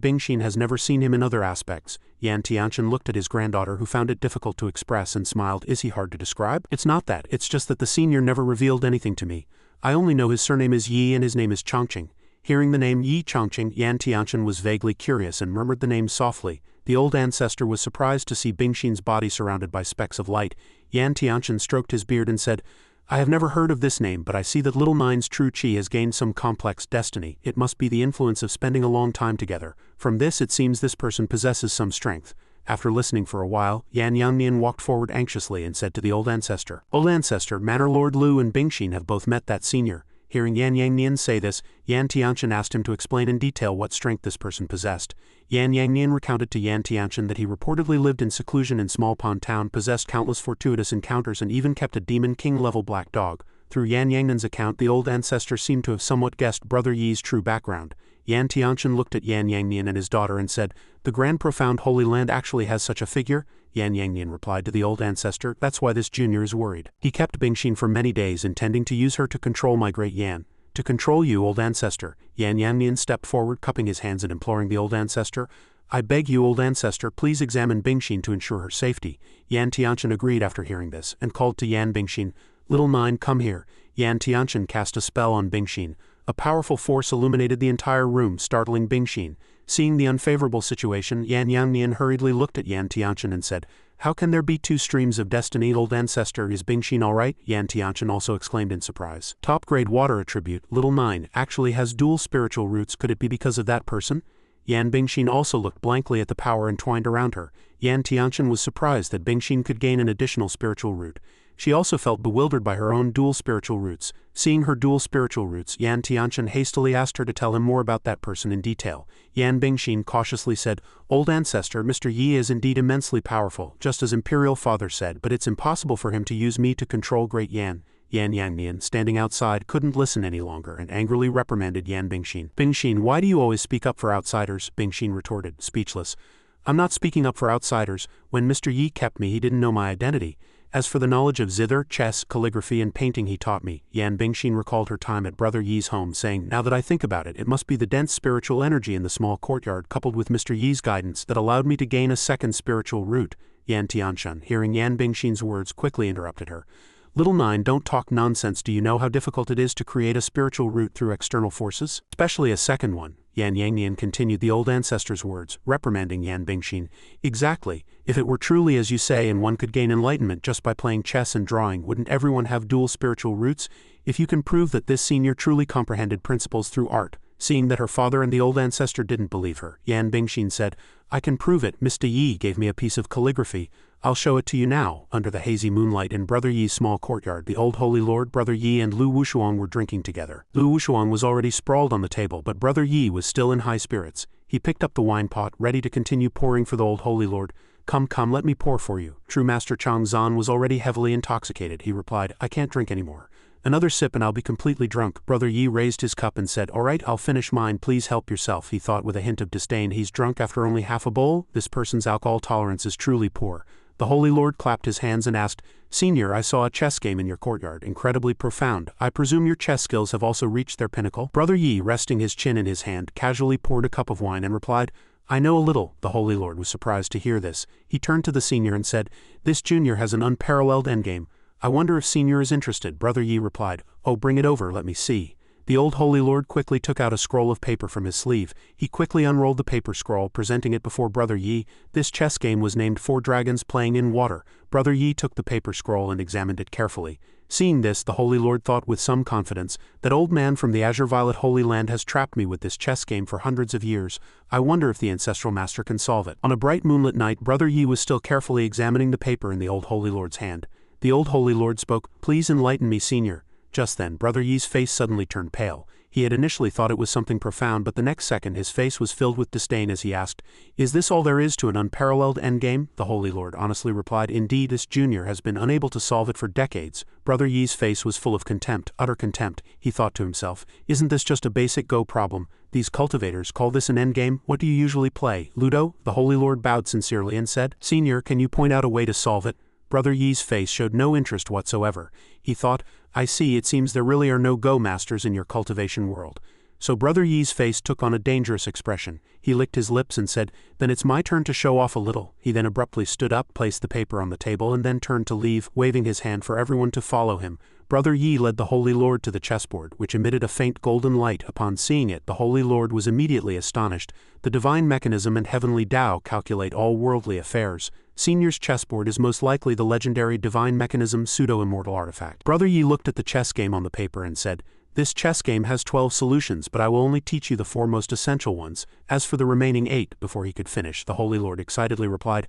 Bingshin has never seen him in other aspects. Yan Tianchen looked at his granddaughter, who found it difficult to express, and smiled. Is he hard to describe? It's not that, it's just that the senior never revealed anything to me. I only know his surname is Yi and his name is Chongqing. Hearing the name Yi Chongqing, Yan Tianchen was vaguely curious and murmured the name softly. The old ancestor was surprised to see Bingshin's body surrounded by specks of light. Yan Tianchen stroked his beard and said, I have never heard of this name, but I see that little Nine's true chi has gained some complex destiny. It must be the influence of spending a long time together. From this, it seems this person possesses some strength. After listening for a while, Yan Yangnian walked forward anxiously and said to the old ancestor, Old ancestor, Manor Lord Lu and Bingshin have both met that senior. Hearing Yan Yangnian say this, Yan Tianchen asked him to explain in detail what strength this person possessed. Yan Yangnian recounted to Yan Tianchen that he reportedly lived in seclusion in Small Pond Town, possessed countless fortuitous encounters, and even kept a Demon King-level black dog. Through Yan Yangnian's account, the old ancestor seemed to have somewhat guessed brother Yi's true background. Yan Tianchen looked at Yan Yangnian and his daughter and said, The Grand Profound Holy Land actually has such a figure? Yan Yangnian replied to the old ancestor, That's why this junior is worried. He kept Bingshin for many days, intending to use her to control my great Yan. To control you, old ancestor. Yan Yangnian stepped forward, cupping his hands and imploring the old ancestor, I beg you, old ancestor, please examine Bingshin to ensure her safety. Yan Tianchen agreed after hearing this, and called to Yan Bingshin, Little Nine, come here. Yan Tianchen cast a spell on Bingshin. A powerful force illuminated the entire room, startling Bingshin. Seeing the unfavorable situation, Yan Yangnian hurriedly looked at Yan Tianchen and said, How can there be two streams of destiny, old ancestor? Is Bingshin alright? Yan Tianchen also exclaimed in surprise. Top-grade water attribute, Little Nine, actually has dual spiritual roots. Could it be because of that person? Yan Bingshin also looked blankly at the power entwined around her. Yan Tianchen was surprised that Bingshin could gain an additional spiritual root. She also felt bewildered by her own dual spiritual roots. Seeing her dual spiritual roots, Yan Tianchen hastily asked her to tell him more about that person in detail. Yan Bingshin cautiously said, "Old ancestor, Mr. Yi is indeed immensely powerful, just as Imperial father said, but it's impossible for him to use me to control Great Yan." Yan Yangnian, standing outside, couldn't listen any longer and angrily reprimanded Yan Bingshin. "Bingshin, why do you always speak up for outsiders?" Bingshin retorted, speechless. "I'm not speaking up for outsiders. When Mr. Yi kept me, he didn't know my identity. As for the knowledge of zither, chess, calligraphy and painting he taught me." Yan Bingshin recalled her time at Brother Yi's home, saying, "Now that I think about it, it must be the dense spiritual energy in the small courtyard coupled with Mr. Yi's guidance that allowed me to gain a second spiritual root." Yan Tianchen, hearing Yan Bingshin's words, quickly interrupted her. "Little Nine, don't talk nonsense. Do you know how difficult it is to create a spiritual root through external forces? Especially a second one." Yan Yangnian continued the old ancestor's words, reprimanding Yan Bingshin. "Exactly. If it were truly as you say and one could gain enlightenment just by playing chess and drawing, wouldn't everyone have dual spiritual roots? If you can prove that this senior truly comprehended principles through art." Seeing that her father and the old ancestor didn't believe her, Yan Bingshin said, "I can prove it. Mr. Yi gave me a piece of calligraphy. I'll show it to you now." Under the hazy moonlight in Brother Yi's small courtyard, the old holy lord, Brother Yi and Lu Wushuang were drinking together. Lu Wushuang was already sprawled on the table, but Brother Yi was still in high spirits. He picked up the wine pot, ready to continue pouring for the old holy lord. Come, let me pour for you." True Master Chang Zan was already heavily intoxicated. He replied, "I can't drink anymore. Another sip and I'll be completely drunk." Brother Yi raised his cup and said, "All right, I'll finish mine, please help yourself." He thought with a hint of disdain, "He's drunk after only half a bowl? This person's alcohol tolerance is truly poor." The Holy Lord clapped his hands and asked, "Senior, I saw a chess game in your courtyard, incredibly profound. I presume your chess skills have also reached their pinnacle?" Brother Yi, resting his chin in his hand, casually poured a cup of wine and replied, "I know a little." The Holy Lord was surprised to hear this. He turned to the senior and said, "This junior has an unparalleled endgame. I wonder if senior is interested." Brother Yi replied, "Oh, bring it over, let me see." The old holy lord quickly took out a scroll of paper from his sleeve. He quickly unrolled the paper scroll, presenting it before Brother Yi. This chess game was named Four Dragons Playing in Water. Brother Yi took the paper scroll and examined it carefully. Seeing this, the holy lord thought with some confidence, "That old man from the Azure Violet Holy Land has trapped me with this chess game for hundreds of years. I wonder if the ancestral master can solve it." On a bright moonlit night, Brother Yi was still carefully examining the paper in the old holy lord's hand. The old holy lord spoke, "Please enlighten me, senior." Just then, Brother Yi's face suddenly turned pale. He had initially thought it was something profound, but the next second his face was filled with disdain as he asked, "Is this all there is to an unparalleled endgame?" The Holy Lord honestly replied, "Indeed, this junior has been unable to solve it for decades." Brother Yi's face was full of contempt, utter contempt. He thought to himself, "Isn't this just a basic Go problem? These cultivators call this an endgame? What do you usually play, Ludo?" The Holy Lord bowed sincerely and said, "Senior, can you point out a way to solve it?" Brother Yi's face showed no interest whatsoever. He thought, "I see, it seems there really are no Go masters in your cultivation world." So Brother Yi's face took on a dangerous expression. He licked his lips and said, "Then it's my turn to show off a little." He then abruptly stood up, placed the paper on the table and then turned to leave, waving his hand for everyone to follow him. Brother Yi led the Holy Lord to the chessboard, which emitted a faint golden light. Upon seeing it, the Holy Lord was immediately astonished. The divine mechanism and heavenly Tao calculate all worldly affairs. Senior's chessboard is most likely the legendary divine mechanism pseudo-immortal artifact. Brother Yi looked at the chess game on the paper and said, "This chess game has 12 solutions, but I will only teach you the 4 most essential ones. As for the remaining 8, before he could finish, the Holy Lord excitedly replied,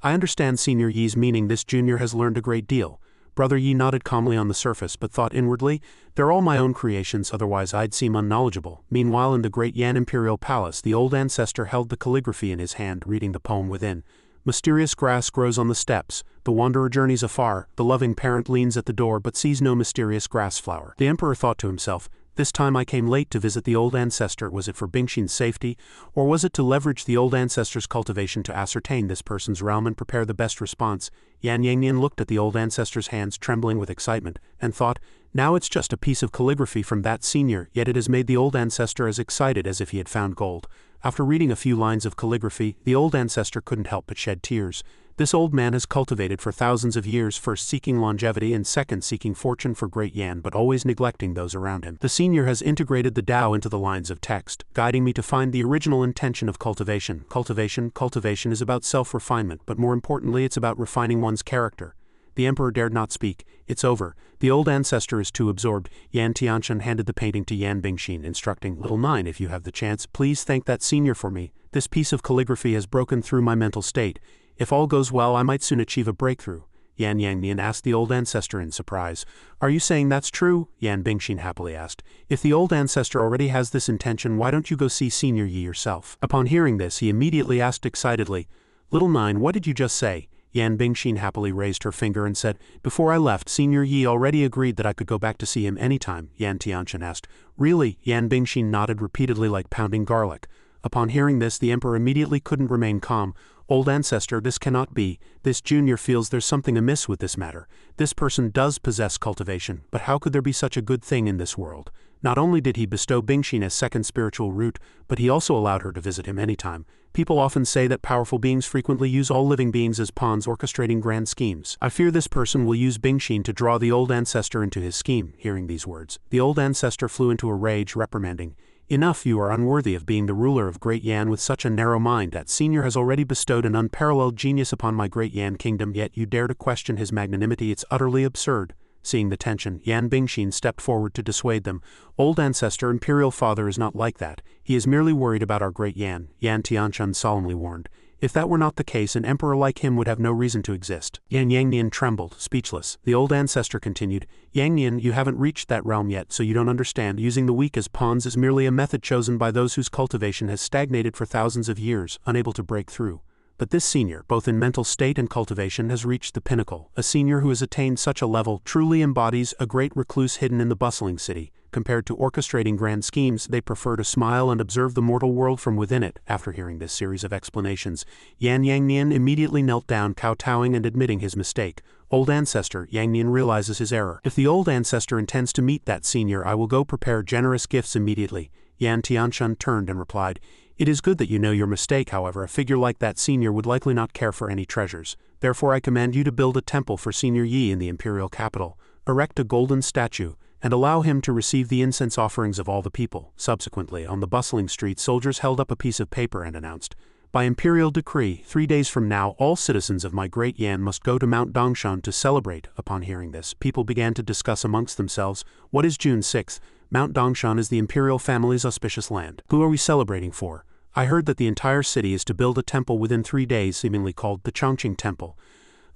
"I understand Senior Yi's meaning. This junior has learned a great deal." Brother Yi nodded calmly on the surface, but thought inwardly, "They're all my own creations, otherwise I'd seem unknowledgeable." Meanwhile, in the great Yan Imperial Palace, the old ancestor held the calligraphy in his hand, reading the poem within. "Mysterious grass grows on the steps, the wanderer journeys afar, the loving parent leans at the door but sees no mysterious grass flower." The emperor thought to himself, "This time I came late to visit the old ancestor. Was it for Bingshin's safety, or was it to leverage the old ancestor's cultivation to ascertain this person's realm and prepare the best response?" Yan Yangnian looked at the old ancestor's hands trembling with excitement, and thought, "Now it's just a piece of calligraphy from that senior, yet it has made the old ancestor as excited as if he had found gold." After reading a few lines of calligraphy, the old ancestor couldn't help but shed tears. This old man has cultivated for thousands of years, first seeking longevity and second seeking fortune for Great Yan, but always neglecting those around him. The senior has integrated the Tao into the lines of text, guiding me to find the original intention of cultivation. Cultivation is about self-refinement, but more importantly it's about refining one's character. The emperor dared not speak. It's over. The old ancestor is too absorbed. Yan Tianchen handed the painting to Yan Bingshin, instructing, Little Nine, if you have the chance, please thank that senior for me. This piece of calligraphy has broken through my mental state. If all goes well, I might soon achieve a breakthrough. Yan Yangnian asked the old ancestor in surprise. Are you saying that's true? Yan Bingshin happily asked. If the old ancestor already has this intention, why don't you go see Senior Yi yourself? Upon hearing this, he immediately asked excitedly, Little Nine, what did you just say? Yan Bingshin happily raised her finger and said, Before I left, Senior Yi already agreed that I could go back to see him anytime. Yan Tianchen asked. Really? Yan Bingshin nodded repeatedly like pounding garlic. Upon hearing this, the emperor immediately couldn't remain calm. Old ancestor, this cannot be. This junior feels there's something amiss with this matter. This person does possess cultivation, but how could there be such a good thing in this world? Not only did he bestow Bingshin as second spiritual root, but he also allowed her to visit him anytime. People often say that powerful beings frequently use all living beings as pawns orchestrating grand schemes. I fear this person will use Bingshin to draw the old ancestor into his scheme. Hearing these words, the old ancestor flew into a rage, reprimanding, Enough, you are unworthy of being the ruler of Great Yan with such a narrow mind. That senior has already bestowed an unparalleled genius upon my Great Yan kingdom, yet you dare to question his magnanimity. It's utterly absurd. Seeing the tension, Yan Bingshin stepped forward to dissuade them. Old ancestor, Imperial father is not like that. He is merely worried about our Great Yan, Yan Tianchen solemnly warned. If that were not the case, an emperor like him would have no reason to exist. Yan Yangnian trembled, speechless. The old ancestor continued, Yangnian, you haven't reached that realm yet, so you don't understand. Using the weak as pawns is merely a method chosen by those whose cultivation has stagnated for thousands of years, unable to break through. But this senior, both in mental state and cultivation, has reached the pinnacle. A senior who has attained such a level truly embodies a great recluse hidden in the bustling city. Compared to orchestrating grand schemes, they prefer to smile and observe the mortal world from within it. After hearing this series of explanations, Yan Yangnian immediately knelt down, kowtowing and admitting his mistake. Old ancestor, Yangnian realizes his error. If the old ancestor intends to meet that senior, I will go prepare generous gifts immediately. Yan Tianchen turned and replied, It is good that you know your mistake, however. A figure like that senior would likely not care for any treasures. Therefore I command you to build a temple for Senior Yi in the imperial capital. Erect a golden statue, and allow him to receive the incense offerings of all the people. Subsequently, on the bustling street, soldiers held up a piece of paper and announced, By imperial decree, 3 days from now, all citizens of my Great Yan must go to Mount Dongshan to celebrate. Upon hearing this, people began to discuss amongst themselves, What is June 6th? Mount Dongshan is the imperial family's auspicious land. Who are we celebrating for? I heard that the entire city is to build a temple within 3 days, seemingly called the Chongqing Temple.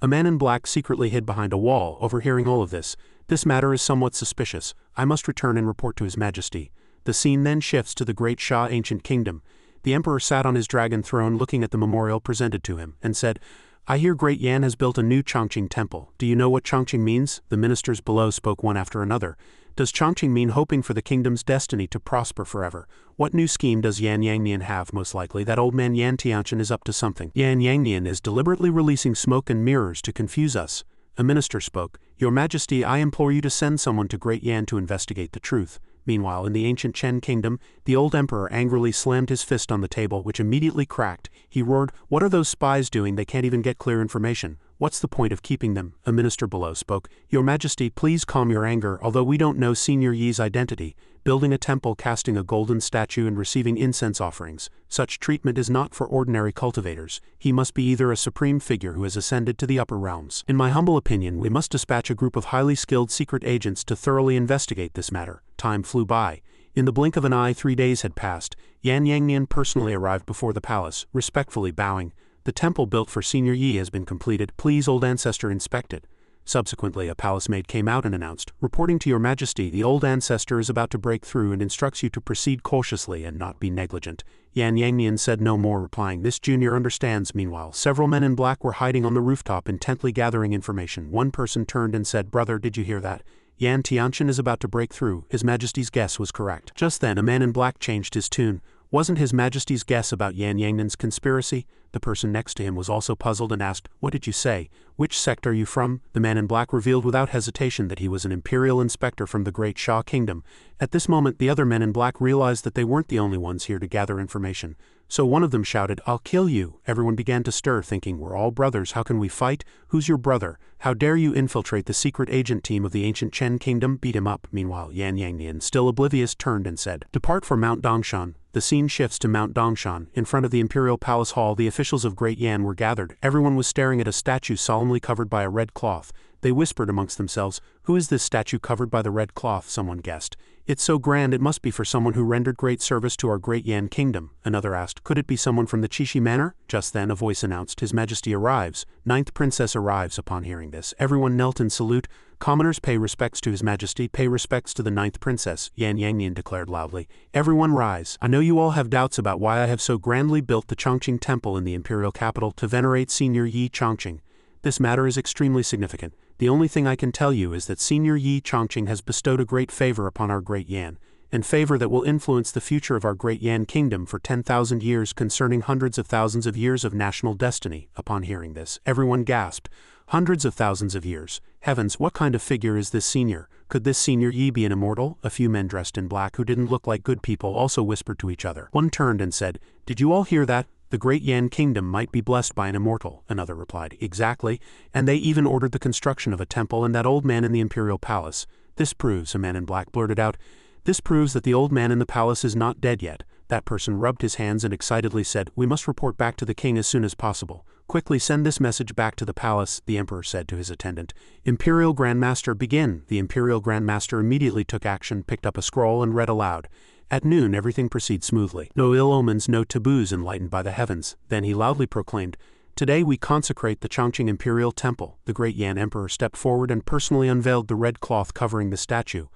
A man in black secretly hid behind a wall, overhearing all of this. This matter is somewhat suspicious. I must return and report to His Majesty. The scene then shifts to the great Sha ancient kingdom. The emperor sat on his dragon throne looking at the memorial presented to him, and said, I hear Great Yan has built a new Chongqing Temple. Do you know what Chongqing means? The ministers below spoke one after another. Does Chongqing mean hoping for the kingdom's destiny to prosper forever? What new scheme does Yan Yangnian have? Most likely that old man Yan Tianchen is up to something. Yan Yangnian is deliberately releasing smoke and mirrors to confuse us. A minister spoke, Your Majesty, I implore you to send someone to Great Yan to investigate the truth. Meanwhile, in the ancient Chen kingdom, the old emperor angrily slammed his fist on the table, which immediately cracked. He roared, What are those spies doing? They can't even get clear information. What's the point of keeping them? A minister below spoke, Your Majesty, please calm your anger. Although we don't know Senior Yi's identity, building a temple, casting a golden statue, and receiving incense offerings, such treatment is not for ordinary cultivators. He must be either a supreme figure who has ascended to the upper realms. In my humble opinion, we must dispatch a group of highly skilled secret agents to thoroughly investigate this matter. Time flew by. In the blink of an eye, 3 days had passed. Yan Yangnian personally arrived before the palace, respectfully bowing. The temple built for Senior Yi has been completed. Please, old ancestor, inspect it. Subsequently, a palace maid came out and announced, Reporting to Your Majesty, the old ancestor is about to break through and instructs you to proceed cautiously and not be negligent. Yan Yangnian said no more, replying, This junior understands. Meanwhile, several men in black were hiding on the rooftop, intently gathering information. One person turned and said, Brother, did you hear that? Yan Tianchen is about to break through. His Majesty's guess was correct. Just then, a man in black changed his tune. Wasn't His Majesty's guess about Yan Yangnian's conspiracy? The person next to him was also puzzled and asked, What did you say? Which sect are you from? The man in black revealed without hesitation that he was an imperial inspector from the great Sha kingdom. At this moment, the other men in black realized that they weren't the only ones here to gather information. So one of them shouted, I'll kill you. Everyone began to stir, thinking, We're all brothers, how can we fight? Who's your brother? How dare you infiltrate the secret agent team of the ancient Chen kingdom? Beat him up. Meanwhile, Yan Yangnian, still oblivious, turned and said, Depart for Mount Dongshan. the scene shifts to Mount Dongshan. In front of the Imperial Palace Hall, the officials of Great Yan were gathered. Everyone was staring at a statue solemnly covered by a red cloth. They whispered amongst themselves, "Who is this statue covered by the red cloth?" Someone guessed. "It's so grand it must be for someone who rendered great service to our Great Yan kingdom." Another asked, "Could it be someone from the Chishi Manor?" Just then a voice announced, "His Majesty arrives." Ninth Princess arrives. Upon hearing this, everyone knelt in salute. "Commoners pay respects to His Majesty, pay respects to the Ninth Princess," Yan Yangnian declared loudly. "Everyone rise. I know you all have doubts about why I have so grandly built the Chongqing Temple in the imperial capital to venerate Senior Yi Chongqing. This matter is extremely significant. The only thing I can tell you is that Senior Yi Chongqing has bestowed a great favor upon our Great Yan, and favor that will influence the future of our Great Yan kingdom for 10,000 years, concerning hundreds of thousands of years of national destiny." Upon hearing this, everyone gasped. Hundreds of thousands of years. Heavens, what kind of figure is this senior? Could this Senior Yi be an immortal? A few men dressed in black who didn't look like good people also whispered to each other. One turned and said, "Did you all hear that? The Great Yan kingdom might be blessed by an immortal." Another replied, "Exactly, and they even ordered the construction of a temple and that old man in the imperial palace. This proves," a man in black blurted out, "this proves that the old man in the palace is not dead yet." That person rubbed his hands and excitedly said, "We must report back to the king as soon as possible. Quickly send this message back to the palace," the emperor said to his attendant. "Imperial Grandmaster, begin." The Imperial Grandmaster immediately took action, picked up a scroll and read aloud. At noon everything proceeds smoothly. No ill omens, no taboos enlightened by the heavens. Then he loudly proclaimed, "Today we consecrate the Chongqing Imperial Temple." The Great Yan Emperor stepped forward and personally unveiled the red cloth covering the statue.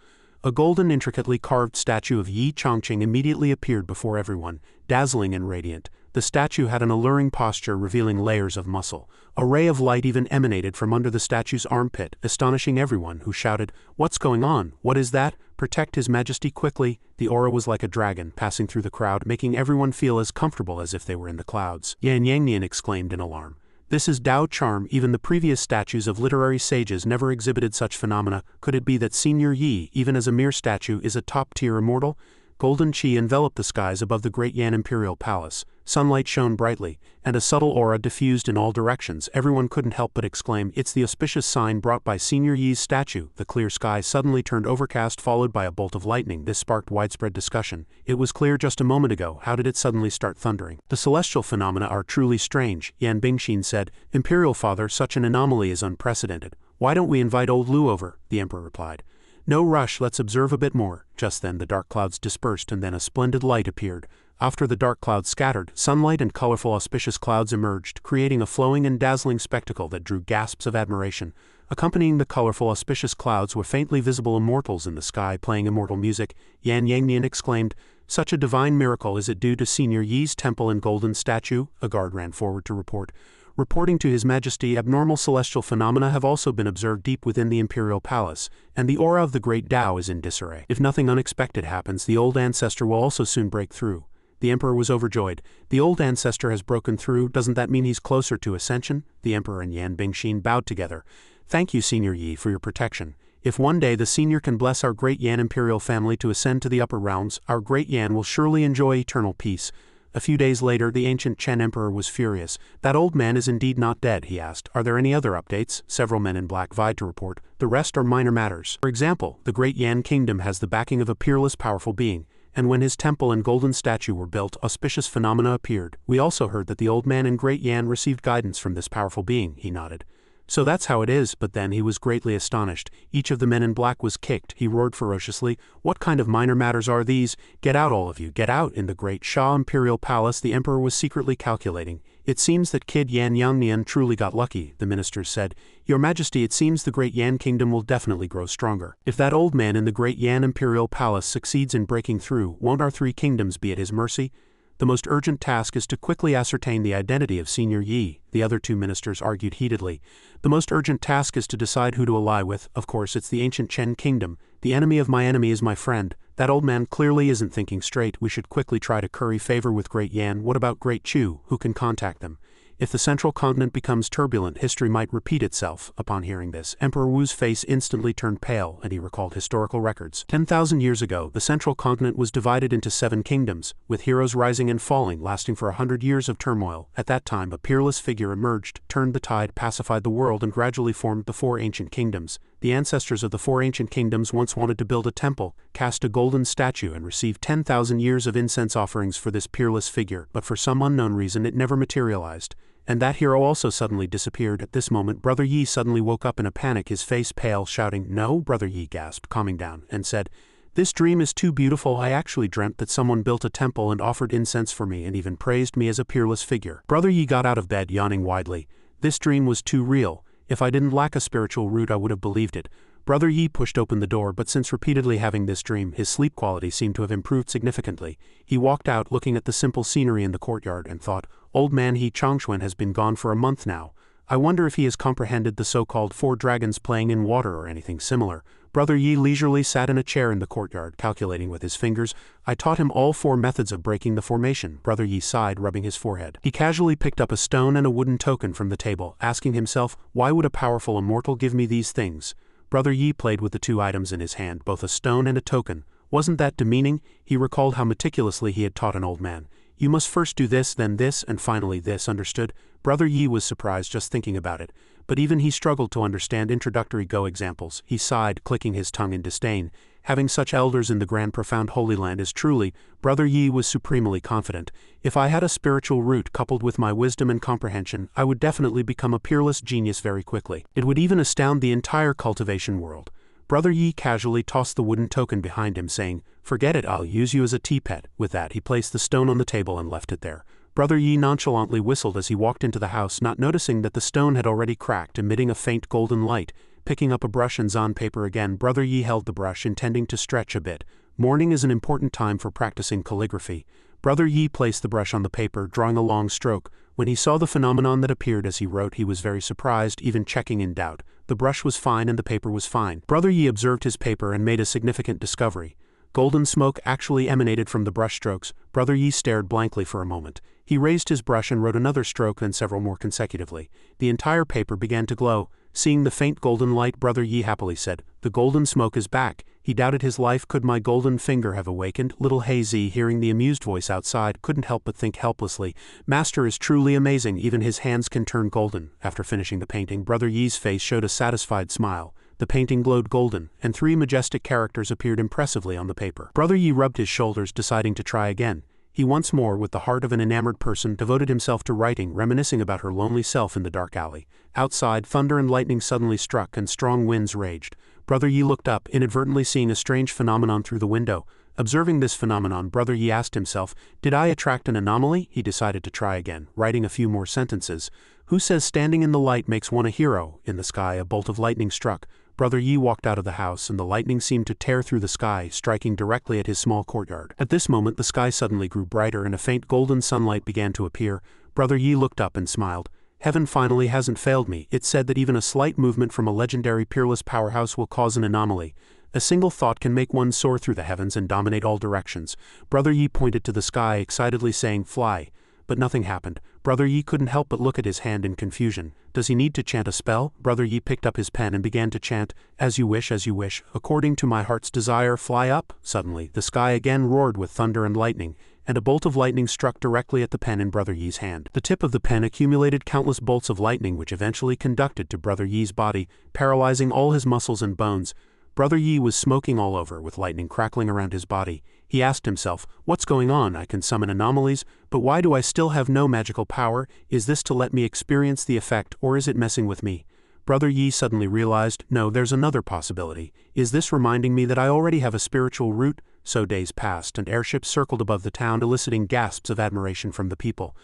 A golden, intricately carved statue of Yi Chongqing immediately appeared before everyone, dazzling and radiant. The statue had an alluring posture revealing layers of muscle. A ray of light even emanated from under the statue's armpit, astonishing everyone, who shouted, "What's going on? What is that? Protect His Majesty quickly." The aura was like a dragon, passing through the crowd, making everyone feel as comfortable as if they were in the clouds. Yan Yangnian exclaimed in alarm, "This is Dao charm. Even the previous statues of literary sages never exhibited such phenomena. Could it be that Senior Yi, even as a mere statue, is a top-tier immortal?" Golden chi enveloped the skies above the Great Yan Imperial Palace. Sunlight shone brightly, and a subtle aura diffused in all directions. Everyone couldn't help but exclaim, "It's the auspicious sign brought by Senior Yi's statue." The clear sky suddenly turned overcast, followed by a bolt of lightning. This sparked widespread discussion. "It was clear just a moment ago. How did it suddenly start thundering?" "The celestial phenomena are truly strange," Yan Bingshin said. "Imperial Father, such an anomaly is unprecedented. Why don't we invite old Lu over?" The emperor replied. "No rush, let's observe a bit more." Just then the dark clouds dispersed and then a splendid light appeared. After the dark clouds scattered, sunlight and colorful auspicious clouds emerged, creating a flowing and dazzling spectacle that drew gasps of admiration. Accompanying the colorful auspicious clouds were faintly visible immortals in the sky playing immortal music. Yan Yangnian exclaimed, "Such a divine miracle, is it due to Senior Yi's temple and golden statue?" A guard ran forward to report. "Reporting to His Majesty, abnormal celestial phenomena have also been observed deep within the Imperial Palace, and the aura of the Great Tao is in disarray. If nothing unexpected happens, the old ancestor will also soon break through." The emperor was overjoyed. "The old ancestor has broken through. Doesn't that mean he's closer to ascension?" The emperor and Yan Bingshin bowed together. "Thank you, Senior Yi, for your protection. If one day the senior can bless our Great Yan imperial family to ascend to the upper realms, our Great Yan will surely enjoy eternal peace." A few days later, the ancient Chen emperor was furious. "That old man is indeed not dead," he asked. "Are there any other updates?" Several men in black vied to report. "The rest are minor matters. For example, the Great Yan kingdom has the backing of a peerless powerful being, and when his temple and golden statue were built, auspicious phenomena appeared. We also heard that the old man in Great Yan received guidance from this powerful being." He nodded. "So that's how it is." But then he was greatly astonished. Each of the men in black was kicked. He roared ferociously, "What kind of minor matters are these? Get out, all of you, get out!" In the great Shah Imperial Palace, the emperor was secretly calculating. "It seems that Kid Yan Yangnian truly got lucky," the ministers said. "Your Majesty, it seems the Great Yan kingdom will definitely grow stronger. If that old man in the Great Yan Imperial Palace succeeds in breaking through, won't our three kingdoms be at his mercy? The most urgent task is to quickly ascertain the identity of Senior Yi," the other two ministers argued heatedly. "The most urgent task is to decide who to ally with. Of course, it's the ancient Chen kingdom. The enemy of my enemy is my friend. That old man clearly isn't thinking straight. We should quickly try to curry favor with Great Yan. What about Great Chu? Who can contact them? If the central continent becomes turbulent, history might repeat itself." Upon hearing this, Emperor Wu's face instantly turned pale, and he recalled historical records. 10,000 years ago, the central continent was divided into 7 kingdoms, with heroes rising and falling, lasting for 100 years of turmoil. At that time, a peerless figure emerged, turned the tide, pacified the world, and gradually formed the 4 ancient kingdoms. The ancestors of the 4 ancient kingdoms once wanted to build a temple, cast a golden statue and receive 10,000 years of incense offerings for this peerless figure, but for some unknown reason it never materialized. And that hero also suddenly disappeared. At this moment Brother Yi suddenly woke up in a panic, his face pale, shouting, "No!" Brother Yi gasped, calming down, and said, "This dream is too beautiful. I actually dreamt that someone built a temple and offered incense for me and even praised me as a peerless figure." Brother Yi got out of bed, yawning widely. This dream was too real. If I didn't lack a spiritual root I would have believed it. Brother Yi pushed open the door, but since repeatedly having this dream, his sleep quality seemed to have improved significantly. He walked out, looking at the simple scenery in the courtyard, and thought, "Old man Hei Chongfun has been gone for a month now. I wonder if he has comprehended the so-called 4 dragons playing in water or anything similar." Brother Yi leisurely sat in a chair in the courtyard, calculating with his fingers. "I taught him all 4 methods of breaking the formation." Brother Yi sighed, rubbing his forehead. He casually picked up a stone and a wooden token from the table, asking himself, "Why would a powerful immortal give me these things?" Brother Yi played with the 2 items in his hand, both a stone and a token. Wasn't that demeaning? He recalled how meticulously he had taught an old man. "You must first do this, then this, and finally this, understood?" Brother Yi was surprised just thinking about it, but even he struggled to understand introductory Go examples. He sighed, clicking his tongue in disdain. Having such elders in the grand profound Holy Land is truly, Brother Yi was supremely confident. If I had a spiritual root coupled with my wisdom and comprehension, I would definitely become a peerless genius very quickly. It would even astound the entire cultivation world. Brother Yi casually tossed the wooden token behind him, saying, "Forget it, I'll use you as a tea pet." With that he placed the stone on the table and left it there. Brother Yi nonchalantly whistled as he walked into the house, not noticing that the stone had already cracked, emitting a faint golden light. Picking up a brush and zan paper again, Brother Yi held the brush, intending to stretch a bit. Morning is an important time for practicing calligraphy. Brother Yi placed the brush on the paper, drawing a long stroke. When he saw the phenomenon that appeared as he wrote, he was very surprised, even checking in doubt. The brush was fine and the paper was fine. Brother Yi observed his paper and made a significant discovery. Golden smoke actually emanated from the brush strokes. Brother Yi stared blankly for a moment. He raised his brush and wrote another stroke, then several more consecutively. The entire paper began to glow. Seeing the faint golden light, Brother Yi happily said, "The golden smoke is back." He doubted his life. Could my golden finger have awakened? Little Hei Zi, hearing the amused voice outside, couldn't help but think helplessly, "Master is truly amazing, even his hands can turn golden." After finishing the painting, Brother Yi's face showed a satisfied smile. The painting glowed golden, and 3 majestic characters appeared impressively on the paper. Brother Yi rubbed his shoulders, deciding to try again. He once more, with the heart of an enamored person, devoted himself to writing, reminiscing about her lonely self in the dark alley. Outside, thunder and lightning suddenly struck and strong winds raged. Brother Yi looked up, inadvertently seeing a strange phenomenon through the window. Observing this phenomenon, Brother Yi asked himself, "Did I attract an anomaly?" He decided to try again, writing a few more sentences. "Who says standing in the light makes one a hero?" In the sky, a bolt of lightning struck. Brother Yi walked out of the house, and the lightning seemed to tear through the sky, striking directly at his small courtyard. At this moment the sky suddenly grew brighter and a faint golden sunlight began to appear. Brother Yi looked up and smiled. "Heaven finally hasn't failed me. It said that even a slight movement from a legendary peerless powerhouse will cause an anomaly. A single thought can make one soar through the heavens and dominate all directions." Brother Yi pointed to the sky, excitedly saying, "Fly." But nothing happened. Brother Yi couldn't help but look at his hand in confusion. Does he need to chant a spell? Brother Yi picked up his pen and began to chant, as you wish, according to my heart's desire, fly up." Suddenly, the sky again roared with thunder and lightning, and a bolt of lightning struck directly at the pen in Brother Yi's hand. The tip of the pen accumulated countless bolts of lightning which eventually conducted to Brother Yi's body, paralyzing all his muscles and bones. Brother Yi was smoking all over, with lightning crackling around his body. He asked himself, "What's going on? I can summon anomalies, but why do I still have no magical power? Is this to let me experience the effect, or is it messing with me?" Brother Yi suddenly realized, no, there's another possibility. Is this reminding me that I already have a spiritual root? So days passed, and airships circled above the town, eliciting gasps of admiration from the people.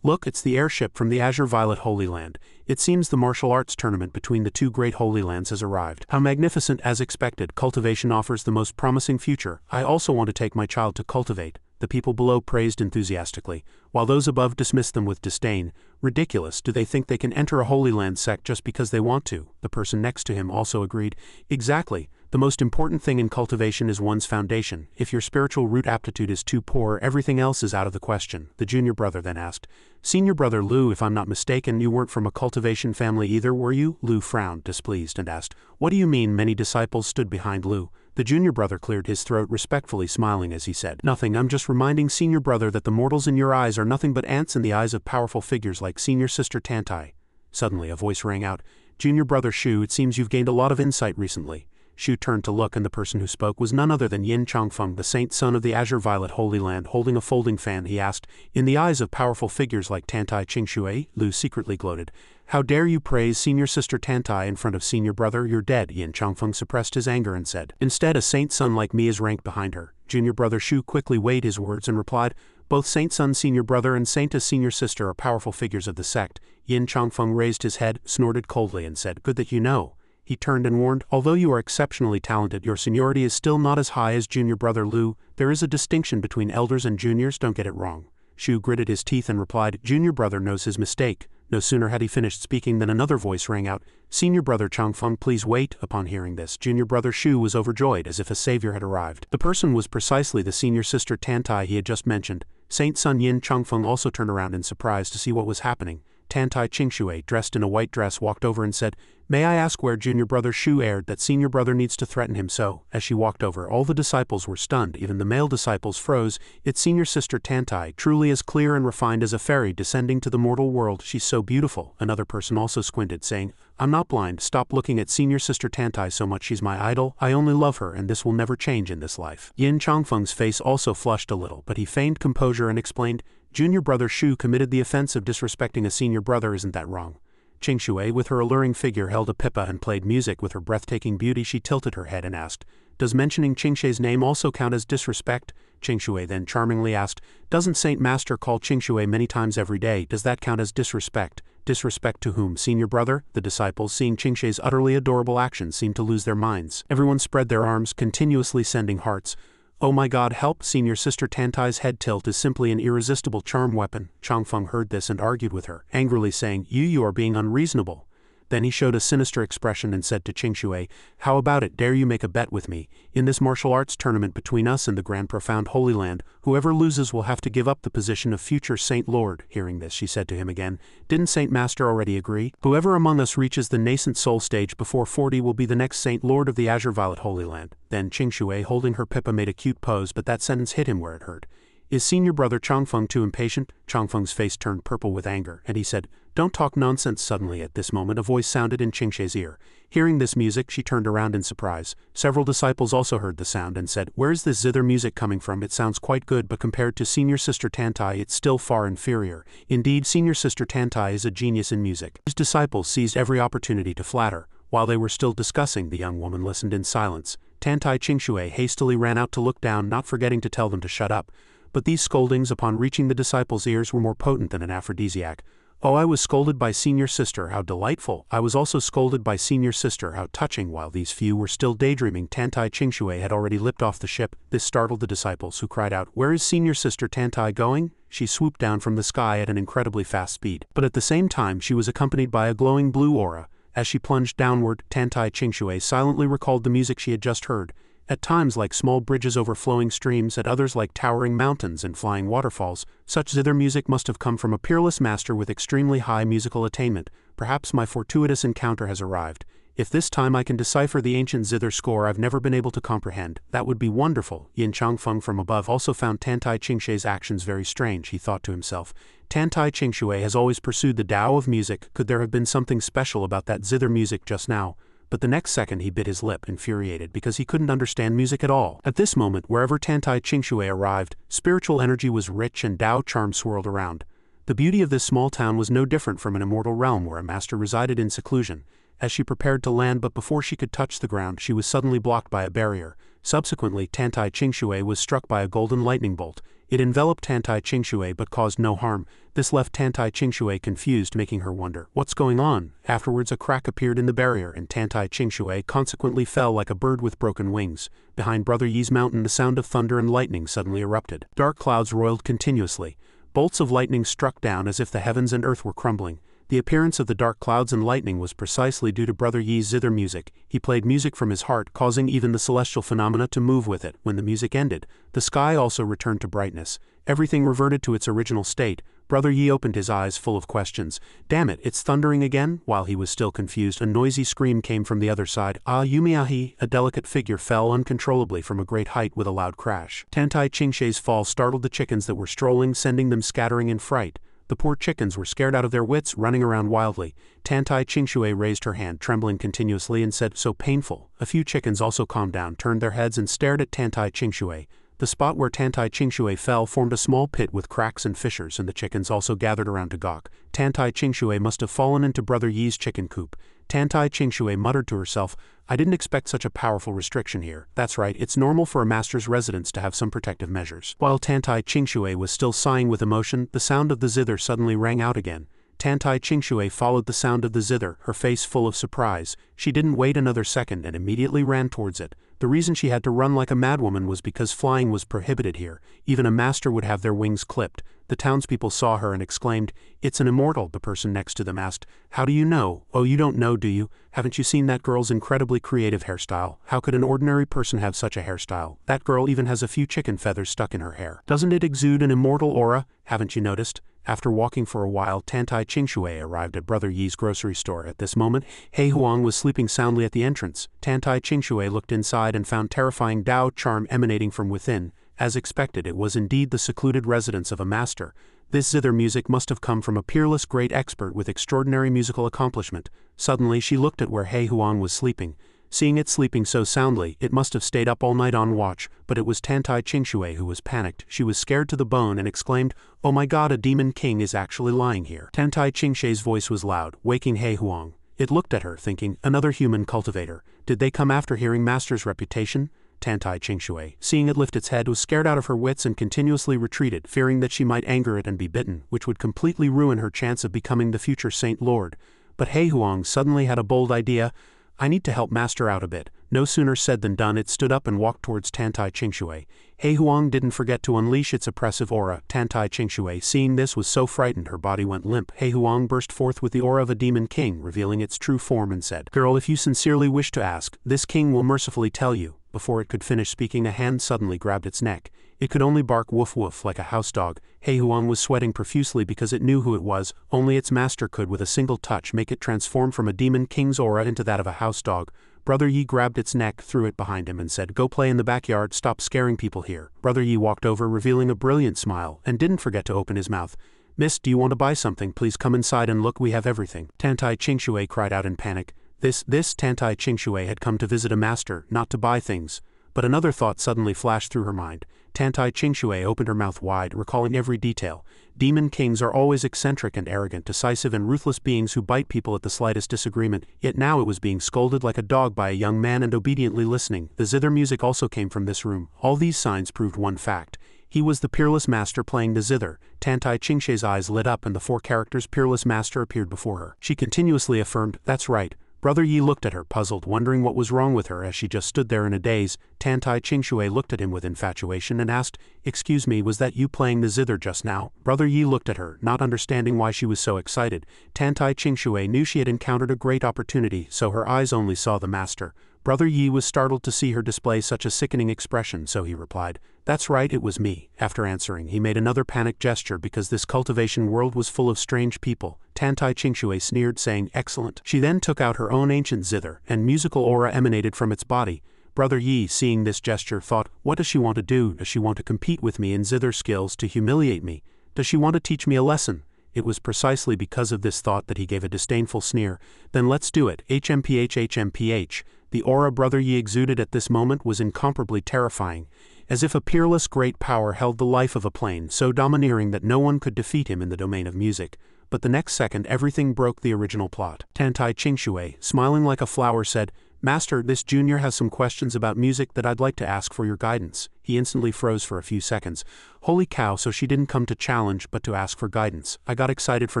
"Look, it's the airship from the Azure Violet Holy Land. It seems the martial arts tournament between the 2 great Holy Lands has arrived. How magnificent!" As expected, cultivation offers the most promising future. I also want to take my child to cultivate. The people below praised enthusiastically, while those above dismissed them with disdain. Ridiculous, do they think they can enter a Holy Land sect just because they want to? The person next to him also agreed. Exactly. The most important thing in cultivation is one's foundation. If your spiritual root aptitude is too poor, everything else is out of the question. The junior brother then asked, "Senior brother Lu, if I'm not mistaken, you weren't from a cultivation family either, were you?" Lu frowned, displeased, and asked, "What do you mean?" Many disciples stood behind Lu. The junior brother cleared his throat, respectfully smiling as he said, "Nothing, I'm just reminding senior brother that the mortals in your eyes are nothing but ants in the eyes of powerful figures like senior sister Tantai." Suddenly a voice rang out, "Junior brother Shu, it seems you've gained a lot of insight recently." Shu turned to look, and the person who spoke was none other than Yin Chongfun, the saint son of the Azure Violet Holy Land. Holding a folding fan, he asked, in the eyes of powerful figures like Tantai Qingshui. Lu secretly gloated. "How dare you praise senior sister Tantai in front of senior brother? You're dead." Yin Chongfun suppressed his anger and said, "Instead, a saint son like me is ranked behind her." Junior brother Shu quickly weighed his words and replied, "Both saint son senior brother and saintess senior sister are powerful figures of the sect." Yin Chongfun raised his head, snorted coldly, and said, "Good that you know." He turned and warned, "Although you are exceptionally talented, your seniority is still not as high as junior brother Lu. There is a distinction between elders and juniors, don't get it wrong." Shu gritted his teeth and replied, "Junior brother knows his mistake." No sooner had he finished speaking than another voice rang out, "Senior brother Changfeng, please wait." Upon hearing this, junior brother Shu was overjoyed as if a savior had arrived. The person was precisely the senior sister Tantai he had just mentioned. Saint son Yin Chongfeng also turned around in surprise to see what was happening. Tantai Qingshui, dressed in a white dress, walked over and said, "May I ask where junior brother Shu erred that senior brother needs to threaten him so?" As she walked over, all the disciples were stunned, even the male disciples froze. It's senior sister Tantai, truly as clear and refined as a fairy descending to the mortal world. She's so beautiful. Another person also squinted, saying, "I'm not blind. Stop looking at senior sister Tantai so much. She's my idol. I only love her, and this will never change in this life." Yin Chongfeng's face also flushed a little, but he feigned composure and explained, "Junior brother Shu committed the offense of disrespecting a senior brother. Isn't that wrong?" Qingshui, with her alluring figure, held a pipa and played music with her breathtaking beauty. She tilted her head and asked, "Does mentioning Qingshui's name also count as disrespect?" Qingshui then charmingly asked, "Doesn't Saint Master call Qingshui many times every day? Does that count as disrespect?" "Disrespect to whom, senior brother?" The disciples, seeing Qingshui's utterly adorable actions, seemed to lose their minds. Everyone spread their arms, continuously sending hearts. "Oh my God, help!" Senior sister Tantai's head tilt is simply an irresistible charm weapon. Changfeng heard this and argued with her, angrily saying, You are being unreasonable." Then he showed a sinister expression and said to Qingshui, "How about it? Dare you make a bet with me? In this martial arts tournament between us and the Grand Profound Holy Land, whoever loses will have to give up the position of future Saint Lord." Hearing this, she said to him again, "Didn't Saint Master already agree? Whoever among us reaches the nascent soul stage before 40 will be the next Saint Lord of the Azure Violet Holy Land." Then Qingshui, holding her pipa, made a cute pose, but that sentence hit him where it hurt. "Is senior brother Changfeng too impatient?" Changfeng's face turned purple with anger, and he said, "Don't talk nonsense." Suddenly at this moment a voice sounded in Qingshui's ear. Hearing this music, she turned around in surprise. Several disciples also heard the sound and said, "Where is this zither music coming from? It sounds quite good, but compared to senior sister Tantai it's still far inferior." Indeed, senior sister Tantai is a genius in music. His disciples seized every opportunity to flatter. While they were still discussing, the young woman listened in silence. Tantai Qingshui hastily ran out to look down, not forgetting to tell them to shut up. But these scoldings upon reaching the disciples' ears were more potent than an aphrodisiac. "Oh, I was scolded by senior sister, how delightful. I was also scolded by senior sister, how touching." While these few were still daydreaming, Tantai Qingshui had already leapt off the ship. This startled the disciples, who cried out, "Where is senior sister Tantai going?" She swooped down from the sky at an incredibly fast speed. But at the same time she was accompanied by a glowing blue aura. As she plunged downward, Tantai Qingshui silently recalled the music she had just heard. At times like small bridges over flowing streams, at others like towering mountains and flying waterfalls. Such zither music must have come from a peerless master with extremely high musical attainment. Perhaps my fortuitous encounter has arrived. If this time I can decipher the ancient zither score I've never been able to comprehend, that would be wonderful. Yin Chongfun from above also found Tantai Qingshui's actions very strange. He thought to himself, Tantai Qingshui has always pursued the Tao of music. Could there have been something special about that zither music just now? But the next second he bit his lip, infuriated, because he couldn't understand music at all. At this moment, wherever Tantai Qingshui arrived, spiritual energy was rich and Tao charm swirled around. The beauty of this small town was no different from an immortal realm where a master resided in seclusion. As she prepared to land, but before she could touch the ground, she was suddenly blocked by a barrier. Subsequently, Tantai Qingshui was struck by a golden lightning bolt. It enveloped Tantai Qingshui but caused no harm. This left Tantai Qingshui confused, making her wonder, "What's going on?" Afterwards a crack appeared in the barrier, and Tantai Qingshui consequently fell like a bird with broken wings. Behind Brother Yi's mountain the sound of thunder and lightning suddenly erupted. Dark clouds roiled continuously. Bolts of lightning struck down as if the heavens and earth were crumbling. The appearance of the dark clouds and lightning was precisely due to Brother Yi's zither music. He played music from his heart, causing even the celestial phenomena to move with it. When the music ended, the sky also returned to brightness. Everything reverted to its original state. Brother Yi opened his eyes full of questions. "Damn it, it's thundering again?" While he was still confused, a noisy scream came from the other side. "Ah, Yumiahi!" A delicate figure fell uncontrollably from a great height with a loud crash. Tantai Qingshui's fall startled the chickens that were strolling, sending them scattering in fright. The poor chickens were scared out of their wits, running around wildly. Tantai Qingshui raised her hand, trembling continuously, and said, "So painful." A few chickens also calmed down, turned their heads and stared at Tantai Qingshui. The spot where Tantai Qingshui fell formed a small pit with cracks and fissures, and the chickens also gathered around to gawk. Tantai Qingshui must have fallen into Brother Yi's chicken coop. Tantai Qingshui muttered to herself, "I didn't expect such a powerful restriction here. That's right, it's normal for a master's residence to have some protective measures." While Tantai Qingshui was still sighing with emotion, the sound of the zither suddenly rang out again. Tantai Qingshui followed the sound of the zither, her face full of surprise. She didn't wait another second and immediately ran towards it. The reason she had to run like a madwoman was because flying was prohibited here. Even a master would have their wings clipped. The townspeople saw her and exclaimed, "It's an immortal." The person next to them asked, "How do you know?" "Oh, you don't know, do you? Haven't you seen that girl's incredibly creative hairstyle? How could an ordinary person have such a hairstyle? That girl even has a few chicken feathers stuck in her hair. Doesn't it exude an immortal aura? Haven't you noticed?" After walking for a while, Tantai Qingshui arrived at Brother Yi's grocery store. At this moment, Hei Huang was sleeping soundly at the entrance. Tantai Qingshui looked inside and found terrifying Dao charm emanating from within. As expected, it was indeed the secluded residence of a master. This zither music must have come from a peerless great expert with extraordinary musical accomplishment. Suddenly she looked at where Hei Huang was sleeping. Seeing it sleeping so soundly, it must have stayed up all night on watch, but it was Tantai Qingshui who was panicked. She was scared to the bone and exclaimed, "Oh my god, a demon king is actually lying here." Tantai Qingshui's voice was loud, waking Hei Huang. It looked at her, thinking, another human cultivator. Did they come after hearing master's reputation? Tantai Qingshui, seeing it lift its head, was scared out of her wits and continuously retreated, fearing that she might anger it and be bitten, which would completely ruin her chance of becoming the future Saint Lord. But Hei Huang suddenly had a bold idea. "I need to help master out a bit." No sooner said than done. It stood up and walked towards Tantai Qingshui. Hei Huang didn't forget to unleash its oppressive aura. Tantai Qingshui, seeing this, was so frightened her body went limp. Hei Huang burst forth with the aura of a demon king, revealing its true form, and said, "Girl, if you sincerely wish to ask, this king will mercifully tell you." Before it could finish speaking, a hand suddenly grabbed its neck. It could only bark woof woof like a house dog. Hei Huang was sweating profusely because it knew who it was. Only its master could, with a single touch, make it transform from a demon king's aura into that of a house dog. Brother Yi grabbed its neck, threw it behind him, and said, "Go play in the backyard, stop scaring people here." Brother Yi walked over, revealing a brilliant smile, and didn't forget to open his mouth. "Miss, do you want to buy something? Please come inside and look, we have everything." Tantai Qingshui cried out in panic. This Tantai Qingshui had come to visit a master, not to buy things. But another thought suddenly flashed through her mind. Tantai Qingshui opened her mouth wide, recalling every detail. Demon kings are always eccentric and arrogant, decisive and ruthless beings who bite people at the slightest disagreement, yet now it was being scolded like a dog by a young man and obediently listening. The zither music also came from this room. All these signs proved one fact. He was the Peerless Master playing the zither. Tantai Qingshui's eyes lit up and the 4 characters Peerless Master appeared before her. She continuously affirmed, "That's right." Brother Yi looked at her, puzzled, wondering what was wrong with her as she just stood there in a daze. Tantai Qingshui looked at him with infatuation and asked, "Excuse me, was that you playing the zither just now?" Brother Yi looked at her, not understanding why she was so excited. Tantai Qingshui knew she had encountered a great opportunity, so her eyes only saw the master. Brother Yi was startled to see her display such a sickening expression, so he replied, "That's right, it was me." After answering, he made another panicked gesture because this cultivation world was full of strange people. Tantai Qingshui sneered, saying, "Excellent." She then took out her own ancient zither, and musical aura emanated from its body. Brother Yi, seeing this gesture, thought, "What does she want to do? Does she want to compete with me in zither skills to humiliate me? Does she want to teach me a lesson?" It was precisely because of this thought that he gave a disdainful sneer. "Then let's do it. HMPH. The aura Brother Yi exuded at this moment was incomparably terrifying, as if a peerless great power held the life of a plane, so domineering that no one could defeat him in the domain of music. But the next second everything broke the original plot. Tantai Qingshui, smiling like a flower, said, "Master, this junior has some questions about music that I'd like to ask for your guidance." He instantly froze for a few seconds. Holy cow, so she didn't come to challenge but to ask for guidance. I got excited for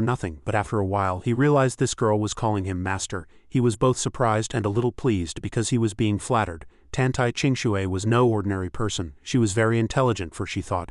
nothing, but after a while he realized this girl was calling him master. He was both surprised and a little pleased because he was being flattered. Tantai Qingshui was no ordinary person. She was very intelligent, for she thought,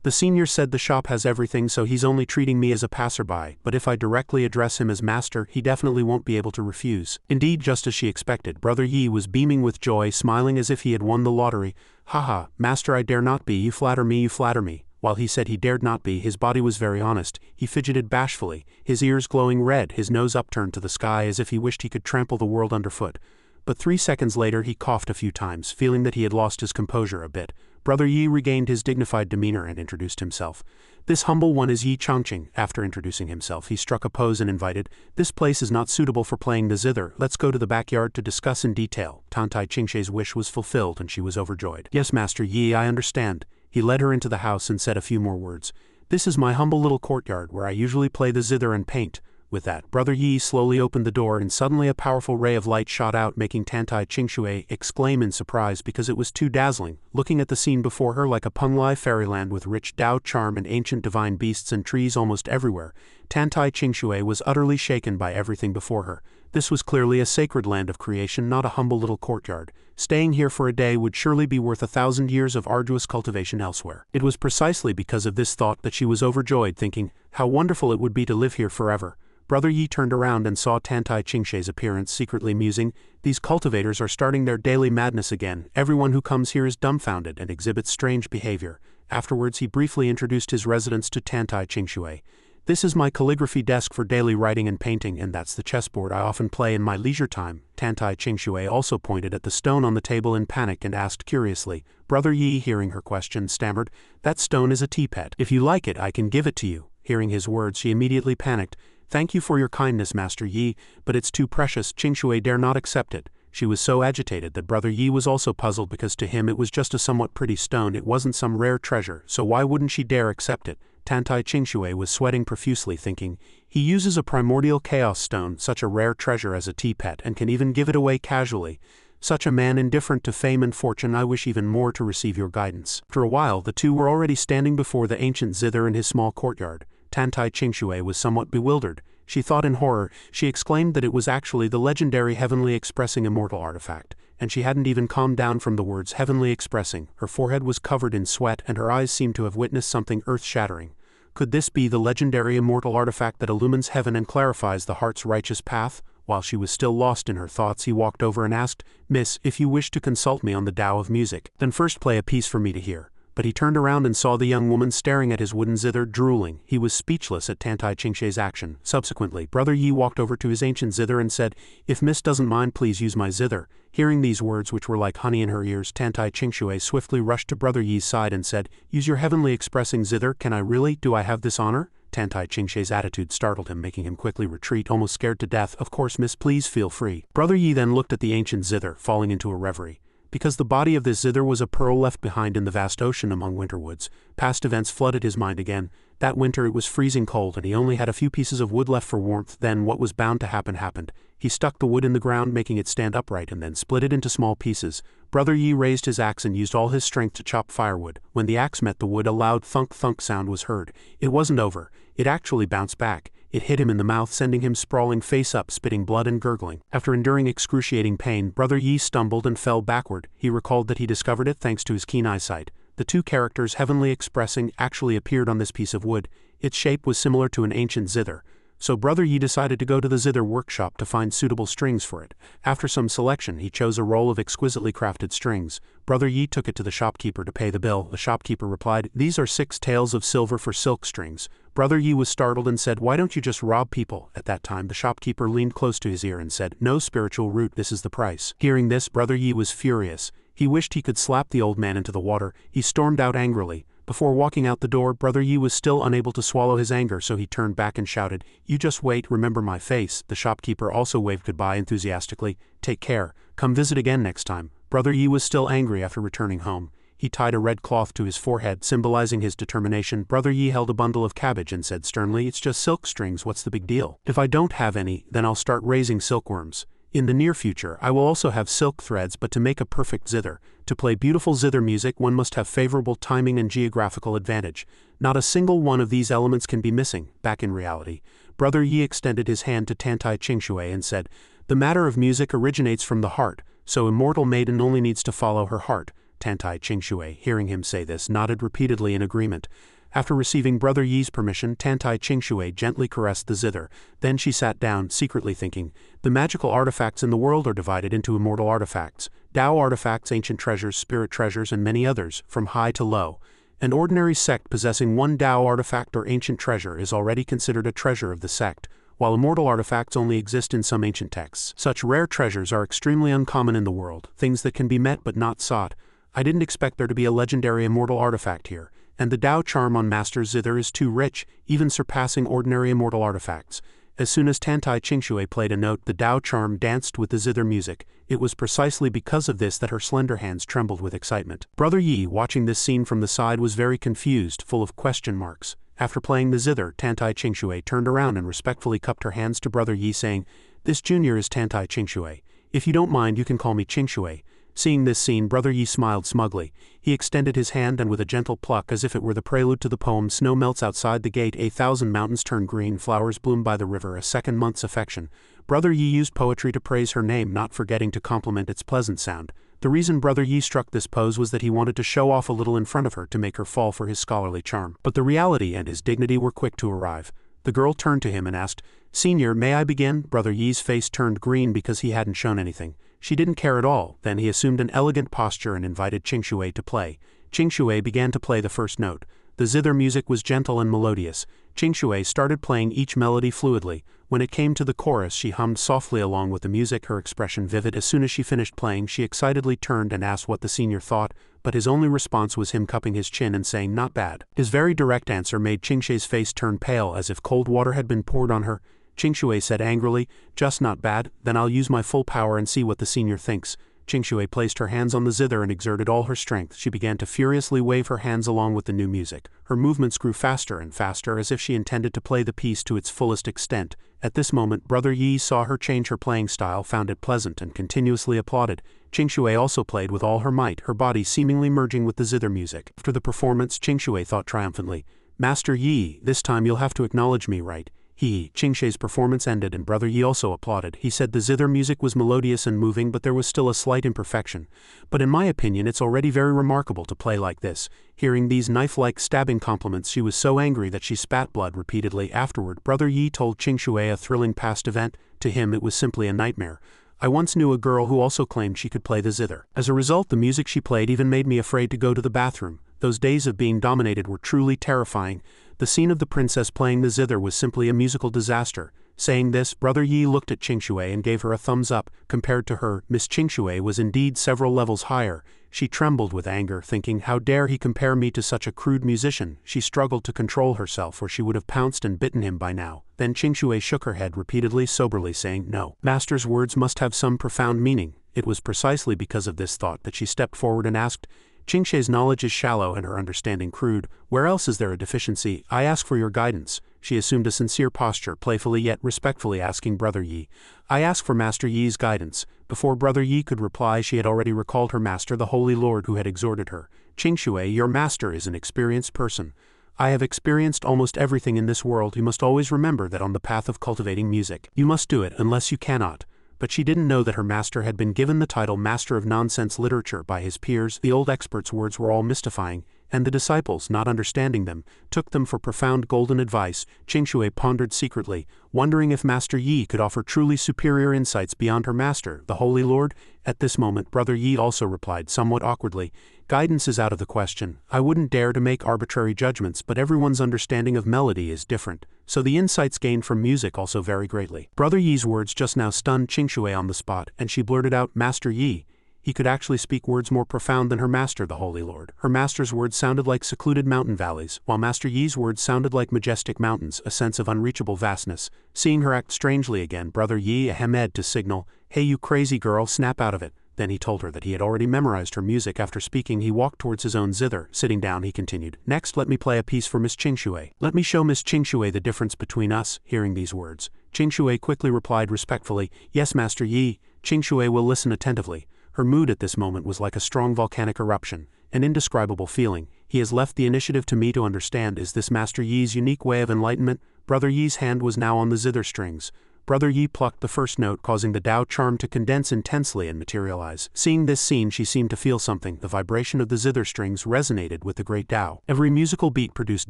"The senior said the shop has everything, so he's only treating me as a passerby, but if I directly address him as master, he definitely won't be able to refuse." Indeed, just as she expected, Brother Yi was beaming with joy, smiling as if he had won the lottery. "Haha, master, I dare not be, you flatter me, you flatter me." While he said he dared not be, his body was very honest. He fidgeted bashfully, his ears glowing red, his nose upturned to the sky as if he wished he could trample the world underfoot. But 3 seconds later he coughed a few times, feeling that he had lost his composure a bit. Brother Yi regained his dignified demeanor and introduced himself. This humble one is Yi Chongqing. After introducing himself, he struck a pose and invited, "This place is not suitable for playing the zither. Let's go to the backyard to discuss in detail." Tantai Qingshe's wish was fulfilled and she was overjoyed. "Yes, Master Yi, I understand." He led her into the house and said a few more words. "This is my humble little courtyard where I usually play the zither and paint." With that, Brother Yi slowly opened the door and suddenly a powerful ray of light shot out, making Tantai Qingshe exclaim in surprise because it was too dazzling, looking at the scene before her like a Penglai fairyland with rich Tao charm and ancient divine beasts and trees almost everywhere. Tantai Qingshe was utterly shaken by everything before her. This was clearly a sacred land of creation, not a humble little courtyard. Staying here for a day would surely be worth 1,000 years of arduous cultivation elsewhere. It was precisely because of this thought that she was overjoyed, thinking, how wonderful it would be to live here forever. Brother Yi turned around and saw Tantai Qingshe's appearance, secretly musing, "These cultivators are starting their daily madness again. Everyone who comes here is dumbfounded and exhibits strange behavior." Afterwards he briefly introduced his residence to Tantai Qingshe. "This is my calligraphy desk for daily writing and painting, and that's the chessboard I often play in my leisure time." Tantai Qingshe also pointed at the stone on the table in panic and asked curiously. Brother Yi, hearing her question, stammered, "That stone is a teapot. If you like it, I can give it to you." Hearing his words, she immediately panicked. "Thank you for your kindness, Master Yi, but it's too precious. Qingshe dare not accept it." She was so agitated that Brother Yi was also puzzled because to him it was just a somewhat pretty stone, it wasn't some rare treasure, so why wouldn't she dare accept it? Tantai Qingshe was sweating profusely, thinking, he uses a primordial chaos stone, such a rare treasure as a teapot, and can even give it away casually. Such a man indifferent to fame and fortune, I wish even more to receive your guidance. After a while the two were already standing before the ancient zither in his small courtyard. Tantai Qingshe was somewhat bewildered. She thought in horror. She exclaimed that it was actually the legendary heavenly expressing immortal artifact, and she hadn't even calmed down from the words heavenly expressing. Her forehead was covered in sweat and her eyes seemed to have witnessed something earth-shattering. Could this be the legendary immortal artifact that illumines heaven and clarifies the heart's righteous path? While she was still lost in her thoughts, he walked over and asked, "Miss, if you wish to consult me on the Tao of music, then first play a piece for me to hear." But he turned around and saw the young woman staring at his wooden zither, drooling. He was speechless at Tantai Qingshe's action. Subsequently, Brother Yi walked over to his ancient zither and said, "If Miss doesn't mind, please use my zither." Hearing these words, which were like honey in her ears, Tantai Qingshe swiftly rushed to Brother Yi's side and said, "Use your heavenly expressing zither. Can I really? Do I have this honor?" Tantai Qingshe's attitude startled him, making him quickly retreat, almost scared to death. "Of course, Miss, please feel free." Brother Yi then looked at the ancient zither, falling into a reverie. Because the body of this zither was a pearl left behind in the vast ocean among winter woods, past events flooded his mind again. That winter it was freezing cold and he only had a few pieces of wood left for warmth. Then what was bound to happen happened. He stuck the wood in the ground, making it stand upright, and then split it into small pieces. Brother Yi raised his axe and used all his strength to chop firewood. When the axe met the wood, a loud thunk-thunk sound was heard. It wasn't over. It actually bounced back. It hit him in the mouth, sending him sprawling face up, spitting blood and gurgling. After enduring excruciating pain, Brother Yi stumbled and fell backward. He recalled that he discovered it thanks to his keen eyesight. The two characters heavenly expressing actually appeared on this piece of wood. Its shape was similar to an ancient zither. So Brother Yi decided to go to the zither workshop to find suitable strings for it. After some selection, he chose a roll of exquisitely crafted strings. Brother Yi took it to the shopkeeper to pay the bill. The shopkeeper replied, "These are 6 taels of silver for silk strings." Brother Yi was startled and said, "Why don't you just rob people?" At that time the shopkeeper leaned close to his ear and said, "No, spiritual root, this is the price." Hearing this, Brother Yi was furious. He wished he could slap the old man into the water. He stormed out angrily. Before walking out the door, Brother Yi was still unable to swallow his anger, so he turned back and shouted, "You just wait, remember my face." The shopkeeper also waved goodbye enthusiastically. "Take care. Come visit again next time." Brother Yi was still angry after returning home. He tied a red cloth to his forehead, symbolizing his determination. Brother Yi held a bundle of cabbage and said sternly, "It's just silk strings, what's the big deal? If I don't have any, then I'll start raising silkworms. In the near future, I will also have silk threads, but to make a perfect zither, to play beautiful zither music, one must have favorable timing and geographical advantage. Not a single one of these elements can be missing." Back in reality, Brother Yi extended his hand to Tantai Qingshe and said, "The matter of music originates from the heart, so immortal maiden only needs to follow her heart." Tantai Qingshe, hearing him say this, nodded repeatedly in agreement. After receiving Brother Yi's permission, Tantai Qingshe gently caressed the zither. Then she sat down, secretly thinking, "The magical artifacts in the world are divided into immortal artifacts, Tao artifacts, ancient treasures, spirit treasures, and many others, from high to low. An ordinary sect possessing one Tao artifact or ancient treasure is already considered a treasure of the sect, while immortal artifacts only exist in some ancient texts. Such rare treasures are extremely uncommon in the world, things that can be met but not sought. I didn't expect there to be a legendary immortal artifact here, and the Dao charm on Master Zither is too rich, even surpassing ordinary immortal artifacts. As soon as Tantai Qingshui played a note, the Dao charm danced with the zither music. It was precisely because of this that her slender hands trembled with excitement. Brother Yi, watching this scene from the side, was very confused, full of question marks. After playing the zither, Tantai Qingshui turned around and respectfully cupped her hands to Brother Yi, saying, "This junior is Tantai Qingshui. If you don't mind, you can call me Qingshui." Seeing this scene, Brother Yi smiled smugly. He extended his hand, and with a gentle pluck, as if it were the prelude to the poem "Snow melts outside the gate, 1,000 mountains turn green, flowers bloom by the river, a second month's affection." Brother Yi used poetry to praise her name, not forgetting to compliment its pleasant sound. The reason Brother Yi struck this pose was that he wanted to show off a little in front of her to make her fall for his scholarly charm. But the reality and his dignity were quick to arrive. The girl turned to him and asked, "Senior, may I begin?" Brother Yi's face turned green because he hadn't shown anything. She didn't care at all. Then he assumed an elegant posture and invited Qingshui to play. Qingshui began to play the first note. The zither music was gentle and melodious. Qingshui started playing each melody fluidly. When it came to the chorus, she hummed softly along with the music, her expression vivid. As soon as she finished playing, she excitedly turned and asked what the senior thought, but his only response was him cupping his chin and saying, "Not bad." His very direct answer made Qingshui's face turn pale, as if cold water had been poured on her. Qingshui said angrily, "Just not bad, then I'll use my full power and see what the senior thinks." Qingshui placed her hands on the zither and exerted all her strength. She began to furiously wave her hands along with the new music. Her movements grew faster and faster, as if she intended to play the piece to its fullest extent. At this moment, Brother Yi saw her change her playing style, found it pleasant, and continuously applauded. Qingshui also played with all her might, her body seemingly merging with the zither music. After the performance, Qingshui thought triumphantly, "Master Yi, this time you'll have to acknowledge me, right?" Qingshui's performance ended and Brother Yi also applauded. He said the zither music was melodious and moving, but there was still a slight imperfection. "But in my opinion, it's already very remarkable to play like this." Hearing these knife-like stabbing compliments, she was so angry that she spat blood repeatedly. Afterward, Brother Yi told Qingshui a thrilling past event. To him, it was simply a nightmare. "I once knew a girl who also claimed she could play the zither. As a result, the music she played even made me afraid to go to the bathroom. Those days of being dominated were truly terrifying." The scene of the princess playing the zither was simply a musical disaster. Saying this, Brother Yi looked at Qingshui and gave her a thumbs up. Compared to her, Miss Qingshui was indeed several levels higher. She trembled with anger, thinking, "How dare he compare me to such a crude musician?" She struggled to control herself, or she would have pounced and bitten him by now. Then Qingshui shook her head repeatedly, soberly saying, "No. Master's words must have some profound meaning." It was precisely because of this thought that she stepped forward and asked, "Qingshui's knowledge is shallow and her understanding crude. Where else is there a deficiency? I ask for your guidance." She assumed a sincere posture, playfully yet respectfully asking Brother Yi, "I ask for Master Yi's guidance." Before Brother Yi could reply, she had already recalled her master, the Holy Lord, who had exhorted her. "Qingshui, your master is an experienced person. I have experienced almost everything in this world. You must always remember that on the path of cultivating music, you must do it unless you cannot." But she didn't know that her master had been given the title Master of Nonsense Literature by his peers. The old expert's words were all mystifying, and the disciples, not understanding them, took them for profound golden advice. Qingshui pondered secretly, wondering if Master Yi could offer truly superior insights beyond her master, the Holy Lord. At this moment, Brother Yi also replied somewhat awkwardly, "Guidance is out of the question. I wouldn't dare to make arbitrary judgments, but everyone's understanding of melody is different, so the insights gained from music also vary greatly." Brother Yi's words just now stunned Qingshui on the spot, and she blurted out, "Master Yi." He could actually speak words more profound than her master, the Holy Lord. Her master's words sounded like secluded mountain valleys, while Master Yi's words sounded like majestic mountains, a sense of unreachable vastness. Seeing her act strangely again, Brother Yi ahemed to signal, "Hey you crazy girl, snap out of it." Then he told her that he had already memorized her music. After speaking, he walked towards his own zither. Sitting down, he continued, "Next, let me play a piece for Miss Qingshui. Let me show Miss Qingshui the difference between us." Hearing these words, Qingshui quickly replied respectfully, "Yes, Master Yi." Qingshui will listen attentively. Her mood at this moment was like a strong volcanic eruption, an indescribable feeling. "He has left the initiative to me to understand. Is this Master Yi's unique way of enlightenment?" Brother Yi's hand was now on the zither strings. Brother Yi plucked the first note, causing the Dao charm to condense intensely and materialize. Seeing this scene, she seemed to feel something. The vibration of the zither strings resonated with the great Dao. Every musical beat produced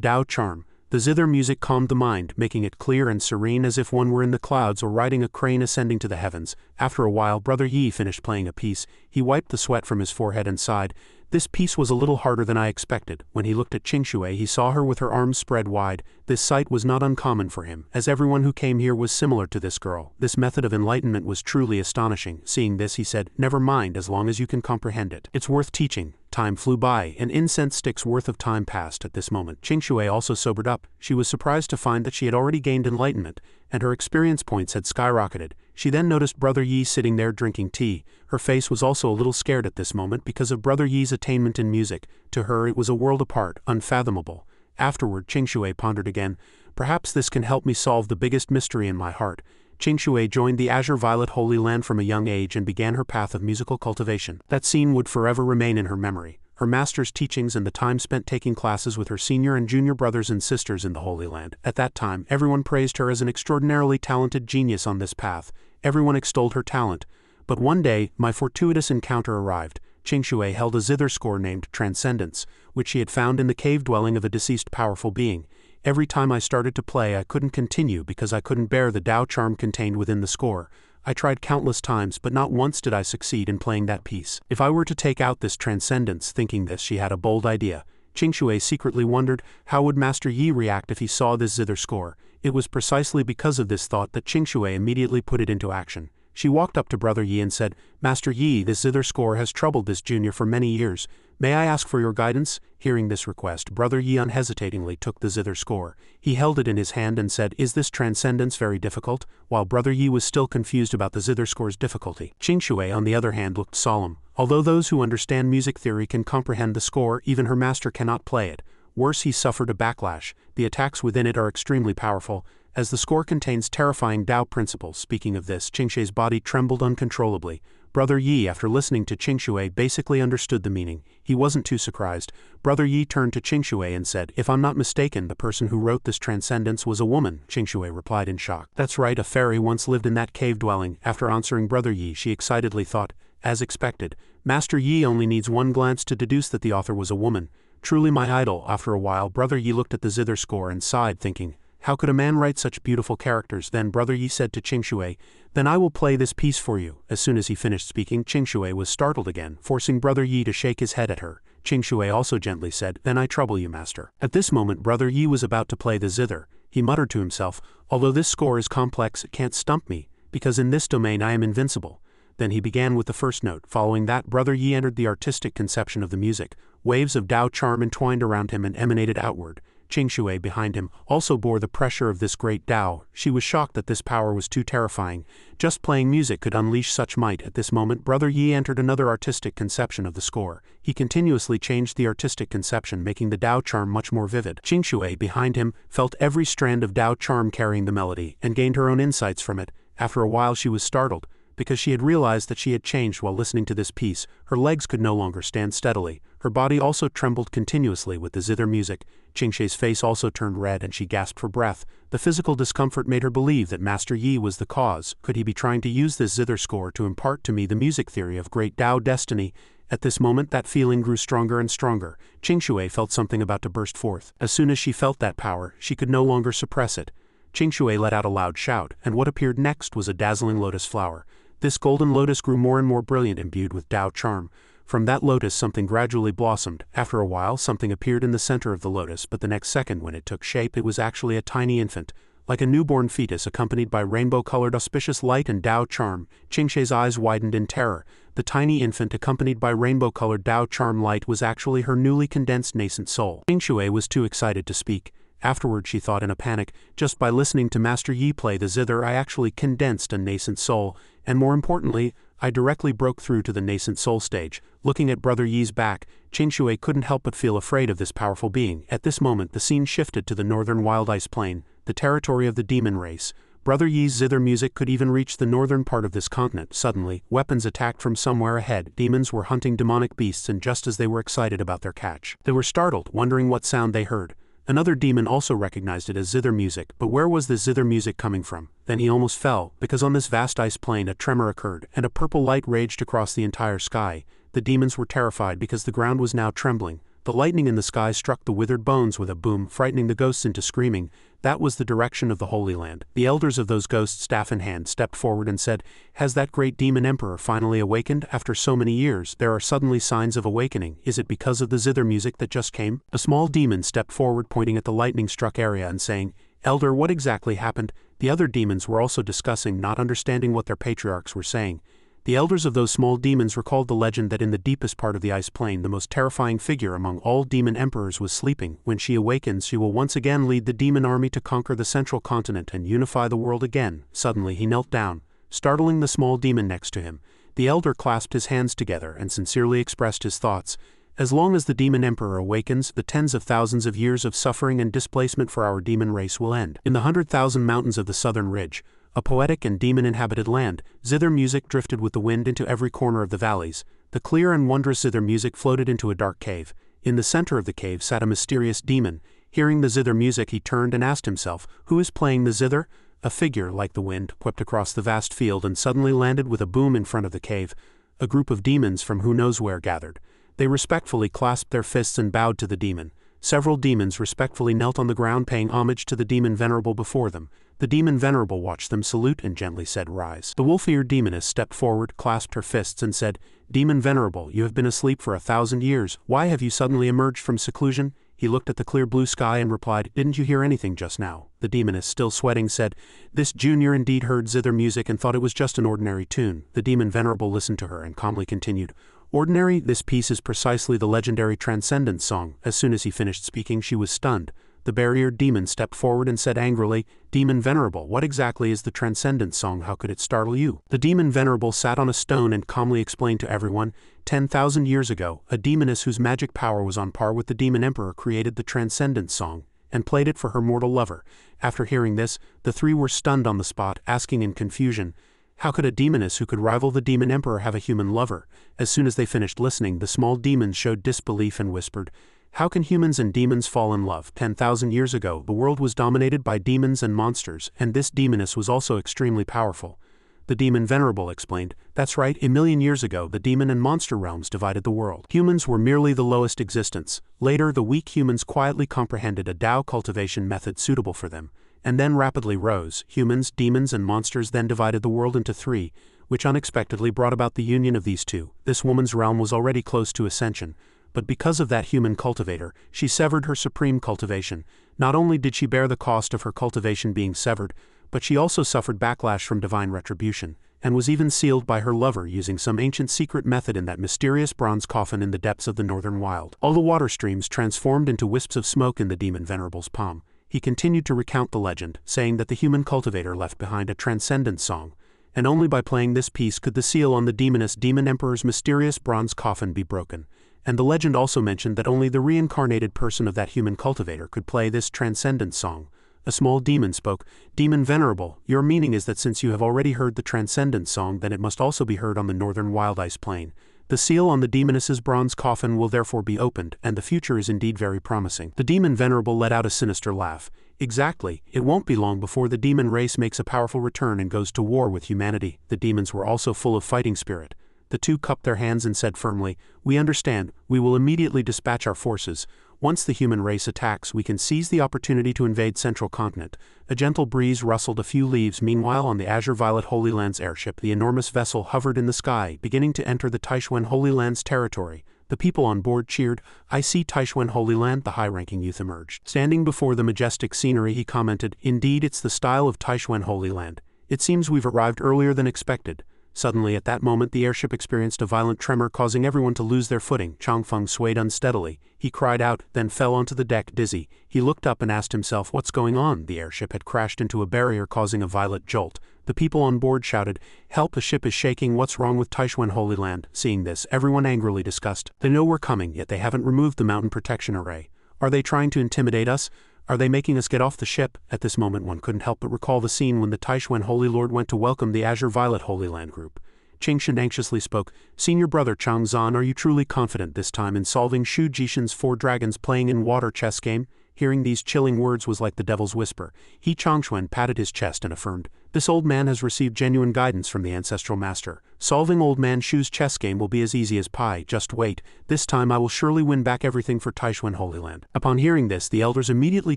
Dao charm. The zither music calmed the mind, making it clear and serene as if one were in the clouds or riding a crane ascending to the heavens. After a while, Brother Yi finished playing a piece. He wiped the sweat from his forehead and sighed. "This piece was a little harder than I expected." When he looked at Qingshui, he saw her with her arms spread wide. This sight was not uncommon for him, as everyone who came here was similar to this girl. This method of enlightenment was truly astonishing. Seeing this, he said, "Never mind, as long as you can comprehend it. It's worth teaching." Time flew by, an incense stick's worth of time passed at this moment. Qingshui also sobered up. She was surprised to find that she had already gained enlightenment, and her experience points had skyrocketed. She then noticed Brother Yi sitting there drinking tea. Her face was also a little scared at this moment because of Brother Yi's attainment in music. To her it was a world apart, unfathomable. Afterward, Qingshui pondered again. Perhaps this can help me solve the biggest mystery in my heart. Qingshui joined the Azure Violet Holy Land from a young age and began her path of musical cultivation. That scene would forever remain in her memory. Her master's teachings and the time spent taking classes with her senior and junior brothers and sisters in the Holy Land. At that time, everyone praised her as an extraordinarily talented genius on this path. Everyone extolled her talent. But one day, my fortuitous encounter arrived. Qingshui held a zither score named Transcendence, which she had found in the cave dwelling of a deceased powerful being. Every time I started to play, I couldn't continue because I couldn't bear the Tao charm contained within the score. I tried countless times, but not once did I succeed in playing that piece. If I were to take out this transcendence, thinking this, she had a bold idea. Qingshui secretly wondered, how would Master Yi react if he saw this zither score? It was precisely because of this thought that Qingshui immediately put it into action. She walked up to Brother Yi and said, Master Yi, this zither score has troubled this junior for many years. May I ask for your guidance? Hearing this request, Brother Yi unhesitatingly took the zither score. He held it in his hand and said, Is this transcendence very difficult? While Brother Yi was still confused about the zither score's difficulty. Qingshui, on the other hand, looked solemn. Although those who understand music theory can comprehend the score, even her master cannot play it. Worse, he suffered a backlash. The attacks within it are extremely powerful, as the score contains terrifying Tao principles. Speaking of this, Qingshui's body trembled uncontrollably. Brother Yi, after listening to Qingshui, basically understood the meaning. He wasn't too surprised. Brother Yi turned to Qingshui and said, If I'm not mistaken, the person who wrote this transcendence was a woman. Qingshui replied in shock. That's right, a fairy once lived in that cave dwelling. After answering Brother Yi, she excitedly thought, as expected, Master Yi only needs one glance to deduce that the author was a woman. Truly my idol. After a while, Brother Yi looked at the zither score and sighed, thinking, how could a man write such beautiful characters? Then Brother Yi said to Qingshui, Then I will play this piece for you. As soon as he finished speaking, Qingshui was startled again, forcing Brother Yi to shake his head at her. Qingshui also gently said, Then I trouble you, master. At this moment, Brother Yi was about to play the zither. He muttered to himself, Although this score is complex, it can't stump me, because in this domain I am invincible. Then he began with the first note. Following that, Brother Yi entered the artistic conception of the music. Waves of Tao charm entwined around him and emanated outward. Qingshui, behind him, also bore the pressure of this great Tao. She was shocked that this power was too terrifying. Just playing music could unleash such might. At this moment, Brother Yi entered another artistic conception of the score. He continuously changed the artistic conception, making the Tao charm much more vivid. Qingshui, behind him, felt every strand of Tao charm carrying the melody, and gained her own insights from it. After a while she was startled, because she had realized that she had changed while listening to this piece. Her legs could no longer stand steadily. Her body also trembled continuously with the zither music. Qingshui's face also turned red and she gasped for breath. The physical discomfort made her believe that Master Yi was the cause. Could he be trying to use this zither score to impart to me the music theory of great Tao destiny? At this moment that feeling grew stronger and stronger. Qingshui felt something about to burst forth. As soon as she felt that power, she could no longer suppress it. Qingshui let out a loud shout, and what appeared next was a dazzling lotus flower. This golden lotus grew more and more brilliant, imbued with Tao charm. From that lotus something gradually blossomed. After a while something appeared in the center of the lotus, but the next second when it took shape it was actually a tiny infant, like a newborn fetus accompanied by rainbow-colored auspicious light and Tao charm. Qingshui's eyes widened in terror. The tiny infant accompanied by rainbow-colored Tao charm light was actually her newly condensed nascent soul. Qingshui was too excited to speak. Afterward she thought in a panic, just by listening to Master Yi play the zither I actually condensed a nascent soul, and more importantly, I directly broke through to the nascent soul stage. Looking at Brother Yi's back, Qingshui couldn't help but feel afraid of this powerful being. At this moment the scene shifted to the northern wild ice plain, the territory of the demon race. Brother Yi's zither music could even reach the northern part of this continent. Suddenly, weapons attacked from somewhere ahead. Demons were hunting demonic beasts, and just as they were excited about their catch, they were startled, wondering what sound they heard. Another demon also recognized it as zither music, but where was this zither music coming from? Then he almost fell, because on this vast ice plain a tremor occurred, and a purple light raged across the entire sky. The demons were terrified because the ground was now trembling. The lightning in the sky struck the withered bones with a boom, frightening the ghosts into screaming. That was the direction of the Holy Land. The elders of those ghosts, staff in hand, stepped forward and said, Has that great demon emperor finally awakened? After so many years, there are suddenly signs of awakening. Is it because of the zither music that just came? A small demon stepped forward, pointing at the lightning-struck area and saying, Elder, what exactly happened? The other demons were also discussing, not understanding what their patriarchs were saying. The elders of those small demons recalled the legend that in the deepest part of the ice plain the most terrifying figure among all demon emperors was sleeping. When she awakens, she will once again lead the demon army to conquer the central continent and unify the world again. Suddenly he knelt down, startling the small demon next to him. The elder clasped his hands together and sincerely expressed his thoughts. As long as the demon emperor awakens, the tens of thousands of years of suffering and displacement for our demon race will end. In the 100,000 mountains of the southern ridge, a poetic and demon-inhabited land, zither music drifted with the wind into every corner of the valleys. The clear and wondrous zither music floated into a dark cave. In the center of the cave sat a mysterious demon. Hearing the zither music, he turned and asked himself, "Who is playing the zither?" A figure, like the wind, swept across the vast field and suddenly landed with a boom in front of the cave. A group of demons from who knows where gathered. They respectfully clasped their fists and bowed to the demon. Several demons respectfully knelt on the ground, paying homage to the demon venerable before them. The demon venerable watched them salute and gently said, "Rise." The wolf-eared demoness stepped forward, clasped her fists and said, "Demon venerable, you have been asleep for 1,000 years. Why have you suddenly emerged from seclusion?" He looked at the clear blue sky and replied, "Didn't you hear anything just now?" The demoness, still sweating, said, "This junior indeed heard zither music and thought it was just an ordinary tune." The demon venerable listened to her and calmly continued, "Ordinary? This piece is precisely the legendary Transcendence song." As soon as he finished speaking, she was stunned. The barrier-eared demon stepped forward and said angrily, "Demon venerable, what exactly is the Transcendence song? How could it startle you?" The demon venerable sat on a stone and calmly explained to everyone, 10,000 years ago, a demoness whose magic power was on par with the demon emperor created the Transcendence song, and played it for her mortal lover. After hearing this, the three were stunned on the spot, asking in confusion, how could a demoness who could rival the demon emperor have a human lover? As soon as they finished listening, the small demons showed disbelief and whispered, "How can humans and demons fall in love? 10,000 years ago, the world was dominated by demons and monsters, and this demoness was also extremely powerful." The demon venerable explained, "That's right, a million years ago, the demon and monster realms divided the world. Humans were merely the lowest existence. Later, the weak humans quietly comprehended a Tao cultivation method suitable for them, and then rapidly rose. Humans, demons, and monsters then divided the world into three, which unexpectedly brought about the union of these two. This woman's realm was already close to ascension, but because of that human cultivator, she severed her supreme cultivation. Not only did she bear the cost of her cultivation being severed, but she also suffered backlash from divine retribution, and was even sealed by her lover using some ancient secret method in that mysterious bronze coffin in the depths of the northern wild. All the water streams transformed into wisps of smoke in the demon venerable's palm. He continued to recount the legend, saying that the human cultivator left behind a transcendent song, and only by playing this piece could the seal on the demoness demon emperor's mysterious bronze coffin be broken. And the legend also mentioned that only the reincarnated person of that human cultivator could play this transcendent song. A small demon spoke, "Demon venerable, your meaning is that since you have already heard the transcendent song, then it must also be heard on the northern wild ice plain. The seal on the demoness's bronze coffin will therefore be opened, and the future is indeed very promising." The demon venerable let out a sinister laugh. "Exactly, it won't be long before the demon race makes a powerful return and goes to war with humanity." The demons were also full of fighting spirit. The two cupped their hands and said firmly, "We understand, we will immediately dispatch our forces. Once the human race attacks, we can seize the opportunity to invade Central Continent." A gentle breeze rustled a few leaves. Meanwhile, on the azure violet Holy Land's airship, the enormous vessel hovered in the sky, beginning to enter the Taishuan Holy Land's territory. The people on board cheered. "I see Taishuan Holy Land," the high-ranking youth emerged. Standing before the majestic scenery, he commented, "Indeed, it's the style of Taishuan Holy Land. It seems we've arrived earlier than expected." Suddenly, at that moment, the airship experienced a violent tremor, causing everyone to lose their footing. Chongfeng swayed unsteadily. He cried out, then fell onto the deck, dizzy. He looked up and asked himself, "What's going on?" The airship had crashed into a barrier, causing a violent jolt. The people on board shouted, "Help, the ship is shaking, what's wrong with Taishuan Holy Land?" Seeing this, everyone angrily discussed. They know we're coming, yet they haven't removed the mountain protection array. Are they trying to intimidate us? Are they making us get off the ship? At this moment, one couldn't help but recall the scene when the Taishuan Holy Lord went to welcome the Azure Violet Holy Land group. Bingshin anxiously spoke, "Senior brother Chang Zan, are you truly confident this time in solving Shu Jishin's 4 dragons playing in water chess game?" Hearing these chilling words was like the devil's whisper. Hei Changquan patted his chest and affirmed, "This old man has received genuine guidance from the ancestral master. Solving old man Shu's chess game will be as easy as pie. Just wait. This time I will surely win back everything for Taishuan Holy Land." Upon hearing this, the elders immediately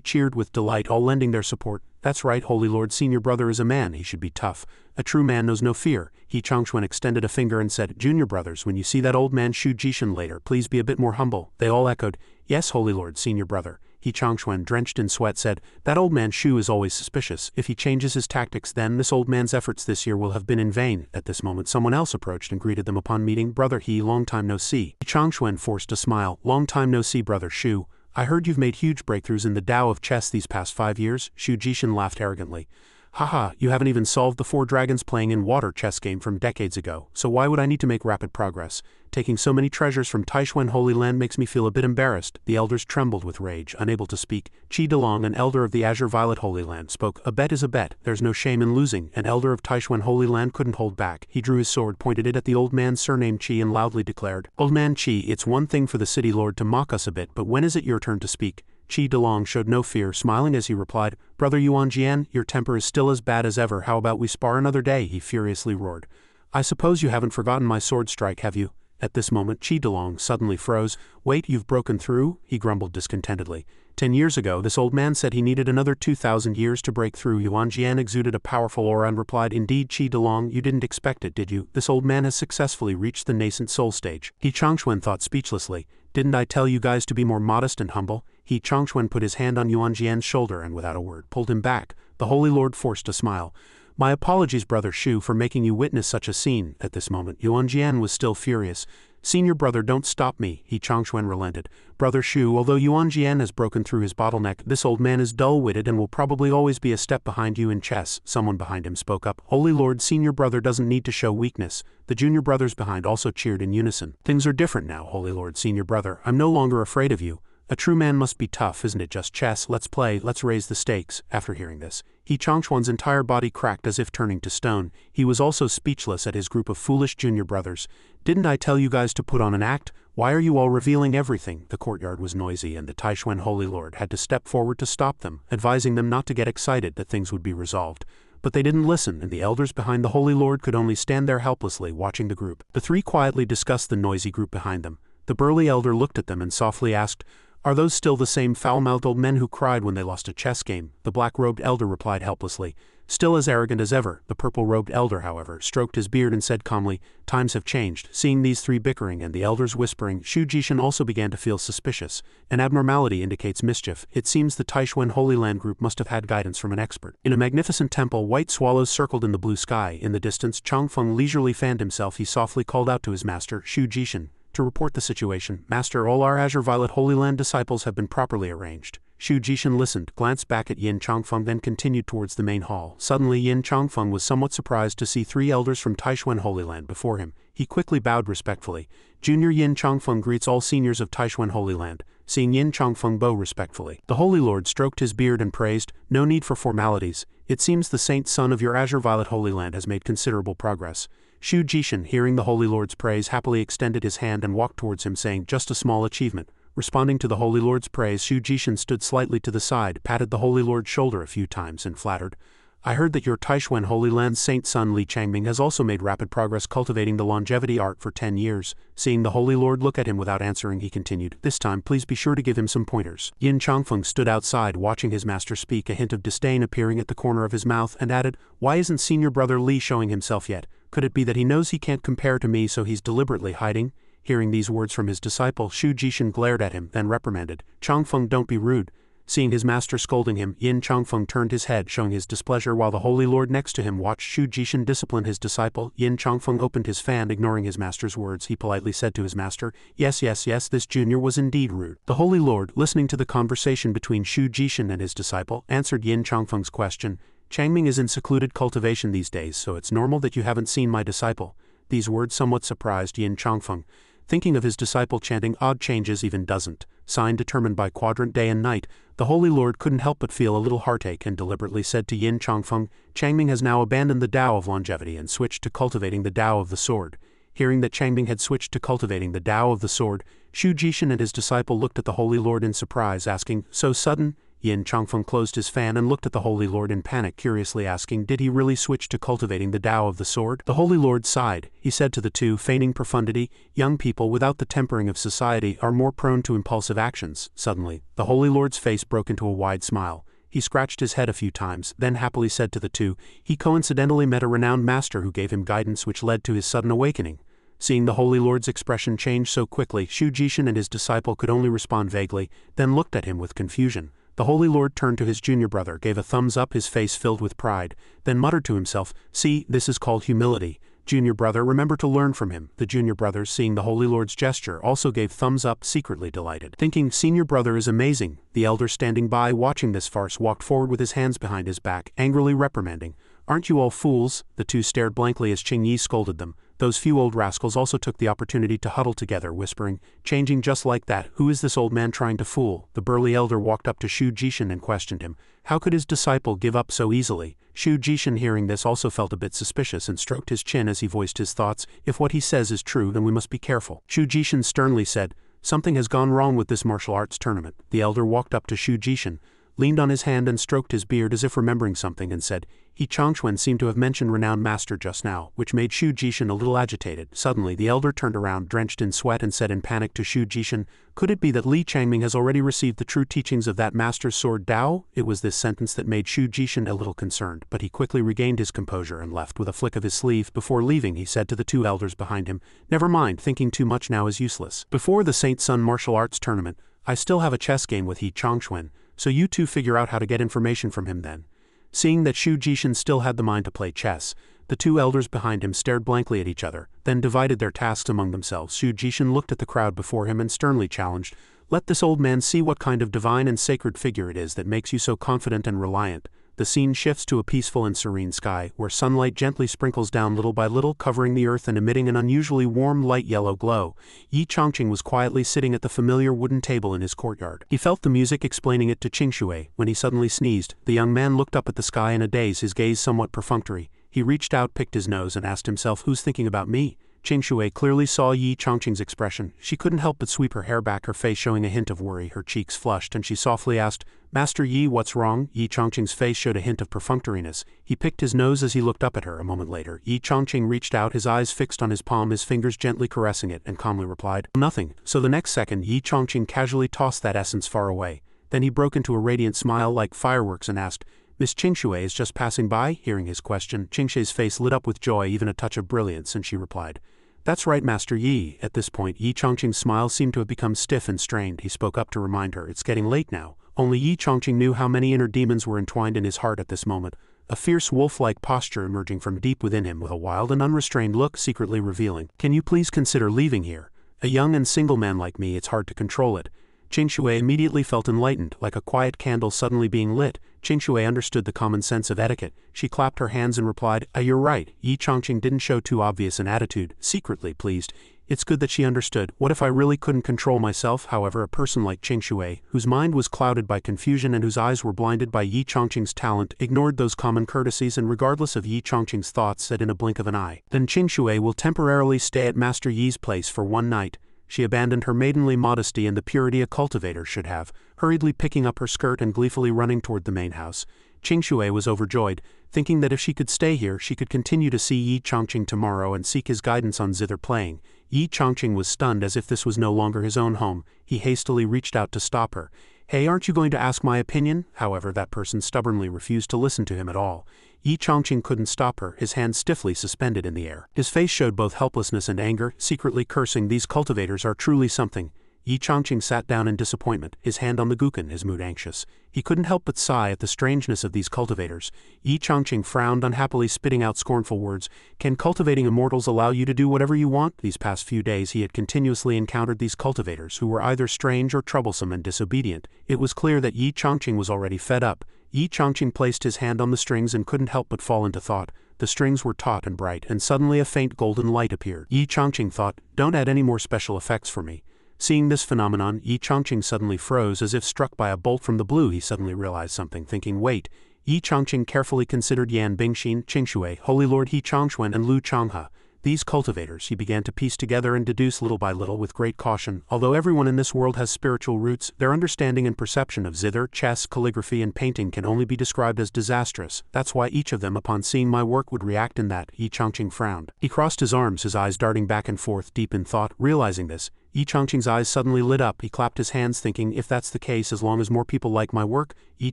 cheered with delight, all lending their support. "That's right, Holy Lord. Senior brother is a man. He should be tough. A true man knows no fear." Hei Changquan extended a finger and said, "Junior brothers, when you see that old man Shu Jishin later, please be a bit more humble." They all echoed, "Yes, Holy Lord, Senior brother." Hei Chongqun, drenched in sweat, said, "That old man Shu is always suspicious. If he changes his tactics, then this old man's efforts this year will have been in vain." At this moment someone else approached and greeted them upon meeting. "Brother He, long time no see." Hei Chongqun forced a smile. "Long time no see, Brother Shu. I heard you've made huge breakthroughs in the Tao of chess these past 5 years." Shu Jishin laughed arrogantly. "Haha, you haven't even solved the 4 dragons playing in water chess game from decades ago, so why would I need to make rapid progress? Taking so many treasures from Taishuan Holy Land makes me feel a bit embarrassed." The elders trembled with rage, unable to speak. Qi Delong, an elder of the Azure Violet Holy Land, spoke. "A bet is a bet, there's no shame in losing." An elder of Taishuan Holy Land couldn't hold back. He drew his sword, pointed it at the old man surnamed Qi, and loudly declared, "Old man Qi, it's one thing for the city lord to mock us a bit, but when is it your turn to speak?" Qi Delong showed no fear, smiling as he replied, "Brother Yuan Jian, your temper is still as bad as ever. How about we spar another day?" He furiously roared. "I suppose you haven't forgotten my sword strike, have you?" At this moment Qi Delong suddenly froze. "Wait, you've broken through?" he grumbled discontentedly. 10 years ago this old man said he needed another 2,000 years to break through. Yuan Jian exuded a powerful aura and replied, "Indeed, Qi Delong, you didn't expect it, did you? This old man has successfully reached the nascent soul stage." Hei Chongqun thought speechlessly. "Didn't I tell you guys to be more modest and humble?" Hei Chongqun put his hand on Yuan Jian's shoulder and without a word pulled him back. The Holy Lord forced a smile. "My apologies, Brother Shu, for making you witness such a scene." At this moment Yuan Jian was still furious. "Senior brother, don't stop me." Hei Chongqun relented. "Brother Shu, although Yuan Jian has broken through his bottleneck, this old man is dull-witted and will probably always be a step behind you in chess." Someone behind him spoke up. "Holy Lord, senior brother doesn't need to show weakness." The junior brothers behind also cheered in unison. "Things are different now, Holy Lord, senior brother. I'm no longer afraid of you. A true man must be tough, isn't it just chess? Let's play, let's raise the stakes." After hearing this, Hei Chongquan's entire body cracked as if turning to stone. He was also speechless at his group of foolish junior brothers. "Didn't I tell you guys to put on an act? Why are you all revealing everything?" The courtyard was noisy and the Taishuan Holy Lord had to step forward to stop them, advising them not to get excited, that things would be resolved. But they didn't listen, and the elders behind the Holy Lord could only stand there helplessly watching the group. The three quietly discussed the noisy group behind them. The burly elder looked at them and softly asked, "Are those still the same foul-mouthed old men who cried when they lost a chess game?" The black-robed elder replied helplessly, "Still as arrogant as ever." The purple-robed elder, however, stroked his beard and said calmly, "Times have changed." Seeing these three bickering and the elders whispering, Shu Jishin also began to feel suspicious. An abnormality indicates mischief. It seems the Taishuan Holy Land group must have had guidance from an expert. In a magnificent temple, white swallows circled in the blue sky. In the distance, Chongfeng leisurely fanned himself. He softly called out to his master, Shu Jishin, to report the situation. "Master, all our Azure Violet Holy Land disciples have been properly arranged." Shu Jishin listened, glanced back at Yin Chongfun, then continued towards the main hall. Suddenly Yin Chongfun was somewhat surprised to see 3 elders from Taishuan Holy Land before him. He quickly bowed respectfully. "Junior Yin Chongfun greets all seniors of Taishuan Holy Land." Seeing Yin Chongfun bow respectfully, the Holy Lord stroked his beard and praised, "No need for formalities. It seems the saint son of your Azure Violet Holy Land has made considerable progress." Shu Jishin, hearing the Holy Lord's praise, happily extended his hand and walked towards him, saying, "Just a small achievement." Responding to the Holy Lord's praise, Shu Jishin stood slightly to the side, patted the Holy Lord's shoulder a few times, and flattered, "I heard that your Taishuan Holy Land's saint son Li Changming has also made rapid progress cultivating the longevity art for 10 years. Seeing the Holy Lord look at him without answering, he continued, "This time please be sure to give him some pointers." Yin Chongfeng stood outside watching his master speak, a hint of disdain appearing at the corner of his mouth, and added, "Why isn't senior brother Li showing himself yet? Could it be that he knows he can't compare to me, so he's deliberately hiding?" Hearing these words from his disciple, Shu Jishin glared at him, then reprimanded, "Chongfeng, don't be rude." Seeing his master scolding him, Yin Chongfeng turned his head, showing his displeasure, while the Holy Lord next to him watched Shu Jishin discipline his disciple. Yin Chongfeng opened his fan, ignoring his master's words. He politely said to his master, Yes, this junior was indeed rude." The Holy Lord, listening to the conversation between Shu Jishin and his disciple, answered Yin Chongfeng's question, "Changming is in secluded cultivation these days, so it's normal that you haven't seen my disciple." These words somewhat surprised Yin Chongfeng. Thinking of his disciple chanting odd changes even doesn't, sign determined by quadrant day and night, the Holy Lord couldn't help but feel a little heartache and deliberately said to Yin Chongfeng, "Changming has now abandoned the Tao of longevity and switched to cultivating the Tao of the sword." Hearing that Changming had switched to cultivating the Tao of the sword, Shu Jishin and his disciple looked at the Holy Lord in surprise, asking, "So sudden?" Yin Chongfeng closed his fan and looked at the Holy Lord in panic, curiously asking, "Did he really switch to cultivating the Tao of the sword?" The Holy Lord sighed. He said to the two, feigning profundity, "Young people without the tempering of society are more prone to impulsive actions." Suddenly, the Holy Lord's face broke into a wide smile. He scratched his head a few times, then happily said to the two, "He coincidentally met a renowned master who gave him guidance which led to his sudden awakening." Seeing the Holy Lord's expression change so quickly, Shu Jishin and his disciple could only respond vaguely, then looked at him with confusion. The Holy Lord turned to his junior brother, gave a thumbs up, his face filled with pride, then muttered to himself, "See, this is called humility. Junior brother, remember to learn from him." The junior brothers, seeing the Holy Lord's gesture, also gave thumbs up, secretly delighted. Thinking, "Senior brother is amazing," the elder standing by watching this farce walked forward with his hands behind his back, angrily reprimanding. "Aren't you all fools?" The two stared blankly as Qing Yi scolded them. Those few old rascals also took the opportunity to huddle together, whispering, "Changing just like that, who is this old man trying to fool?" The burly elder walked up to Shu Jishin and questioned him. How could his disciple give up so easily? Shu Jishin, hearing this, also felt a bit suspicious and stroked his chin as he voiced his thoughts. "If what he says is true, then we must be careful." Shu Jishin sternly said, "Something has gone wrong with this martial arts tournament." The elder walked up to Shu Jishin, leaned on his hand and stroked his beard as if remembering something, and said, "Hei Chongfun seemed to have mentioned renowned master just now," which made Shu Jishin a little agitated. Suddenly the elder turned around, drenched in sweat, and said in panic to Shu Jishin, "Could it be that Li Changming has already received the true teachings of that master's sword Dao?" It was this sentence that made Shu Jishin a little concerned, but he quickly regained his composure and left with a flick of his sleeve. Before leaving, he said to the two elders behind him, "Never mind, thinking too much now is useless. Before the Saint Sun martial arts tournament, I still have a chess game with Hei Chongfun, so you two figure out how to get information from him then." Seeing that Shu Jishin still had the mind to play chess, the two elders behind him stared blankly at each other, then divided their tasks among themselves. Shu Jishin looked at the crowd before him and sternly challenged, "Let this old man see what kind of divine and sacred figure it is that makes you so confident and reliant." The scene shifts to a peaceful and serene sky, where sunlight gently sprinkles down little by little, covering the earth and emitting an unusually warm light yellow glow. Yi Chongqing was quietly sitting at the familiar wooden table in his courtyard. He felt the music explaining it to Qingshui, when he suddenly sneezed. The young man looked up at the sky in a daze, his gaze somewhat perfunctory. He reached out, picked his nose, and asked himself, "Who's thinking about me?" Qingshui clearly saw Yi Chongqing's expression. She couldn't help but sweep her hair back, her face showing a hint of worry, her cheeks flushed, and she softly asked, "Master Yi, what's wrong?" Yi Chongqing's face showed a hint of perfunctoriness. He picked his nose as he looked up at her. A moment later, Yi Chongqing reached out, his eyes fixed on his palm, his fingers gently caressing it, and calmly replied, "Nothing." So the next second, Yi Chongqing casually tossed that essence far away. Then he broke into a radiant smile like fireworks and asked, "Miss Qingshui is just passing by?" Hearing his question, Qingshui's face lit up with joy, even a touch of brilliance, and she replied, "That's right, Master Yi." At this point, Yi Chongqing's smile seemed to have become stiff and strained. He spoke up to remind her, "It's getting late now." Only Yi Chongqing knew how many inner demons were entwined in his heart at this moment, a fierce wolf-like posture emerging from deep within him with a wild and unrestrained look secretly revealing, "Can you please consider leaving here? A young and single man like me, it's hard to control it." Qingshui immediately felt enlightened, like a quiet candle suddenly being lit. Qingshui understood the common sense of etiquette. She clapped her hands and replied, "You're right." Yi Chongqing didn't show too obvious an attitude, secretly pleased. It's good that she understood. What if I really couldn't control myself? However, a person like Qingshui, whose mind was clouded by confusion and whose eyes were blinded by Yi Chongqing's talent, ignored those common courtesies and regardless of Yi Chongqing's thoughts said in a blink of an eye, "Then Qingshui will temporarily stay at Master Yi's place for one night." She abandoned her maidenly modesty and the purity a cultivator should have, hurriedly picking up her skirt and gleefully running toward the main house. Qingshui was overjoyed, thinking that if she could stay here, she could continue to see Yi Chongqing tomorrow and seek his guidance on zither playing. Yi Chongqing was stunned as if this was no longer his own home. He hastily reached out to stop her. "Hey, aren't you going to ask my opinion?" However, that person stubbornly refused to listen to him at all. Yi Chongqing couldn't stop her, his hands stiffly suspended in the air. His face showed both helplessness and anger, secretly cursing, "These cultivators are truly something." Yi Chongqing sat down in disappointment, his hand on the guqin, his mood anxious. He couldn't help but sigh at the strangeness of these cultivators. Yi Chongqing frowned unhappily, spitting out scornful words. "Can cultivating immortals allow you to do whatever you want?" These past few days he had continuously encountered these cultivators who were either strange or troublesome and disobedient. It was clear that Yi Chongqing was already fed up. Yi Chongqing placed his hand on the strings and couldn't help but fall into thought. The strings were taut and bright, and suddenly a faint golden light appeared. Yi Chongqing thought, "Don't add any more special effects for me." Seeing this phenomenon, Yi Chongqing suddenly froze as if struck by a bolt from the blue. He suddenly realized something, thinking, "Wait." Yi Chongqing carefully considered Yan Bingshin, Qingshui, Holy Lord Hei Chongfun, and Lu Changhe. These cultivators he began to piece together and deduce little by little with great caution. Although everyone in this world has spiritual roots, their understanding and perception of zither, chess, calligraphy, and painting can only be described as disastrous. That's why each of them, upon seeing my work, would react in that. Yi Chongqing frowned. He crossed his arms, his eyes darting back and forth, deep in thought. Realizing this, Yi Chongqing's eyes suddenly lit up. He clapped his hands, thinking, "If that's the case, as long as more people like my work." Yi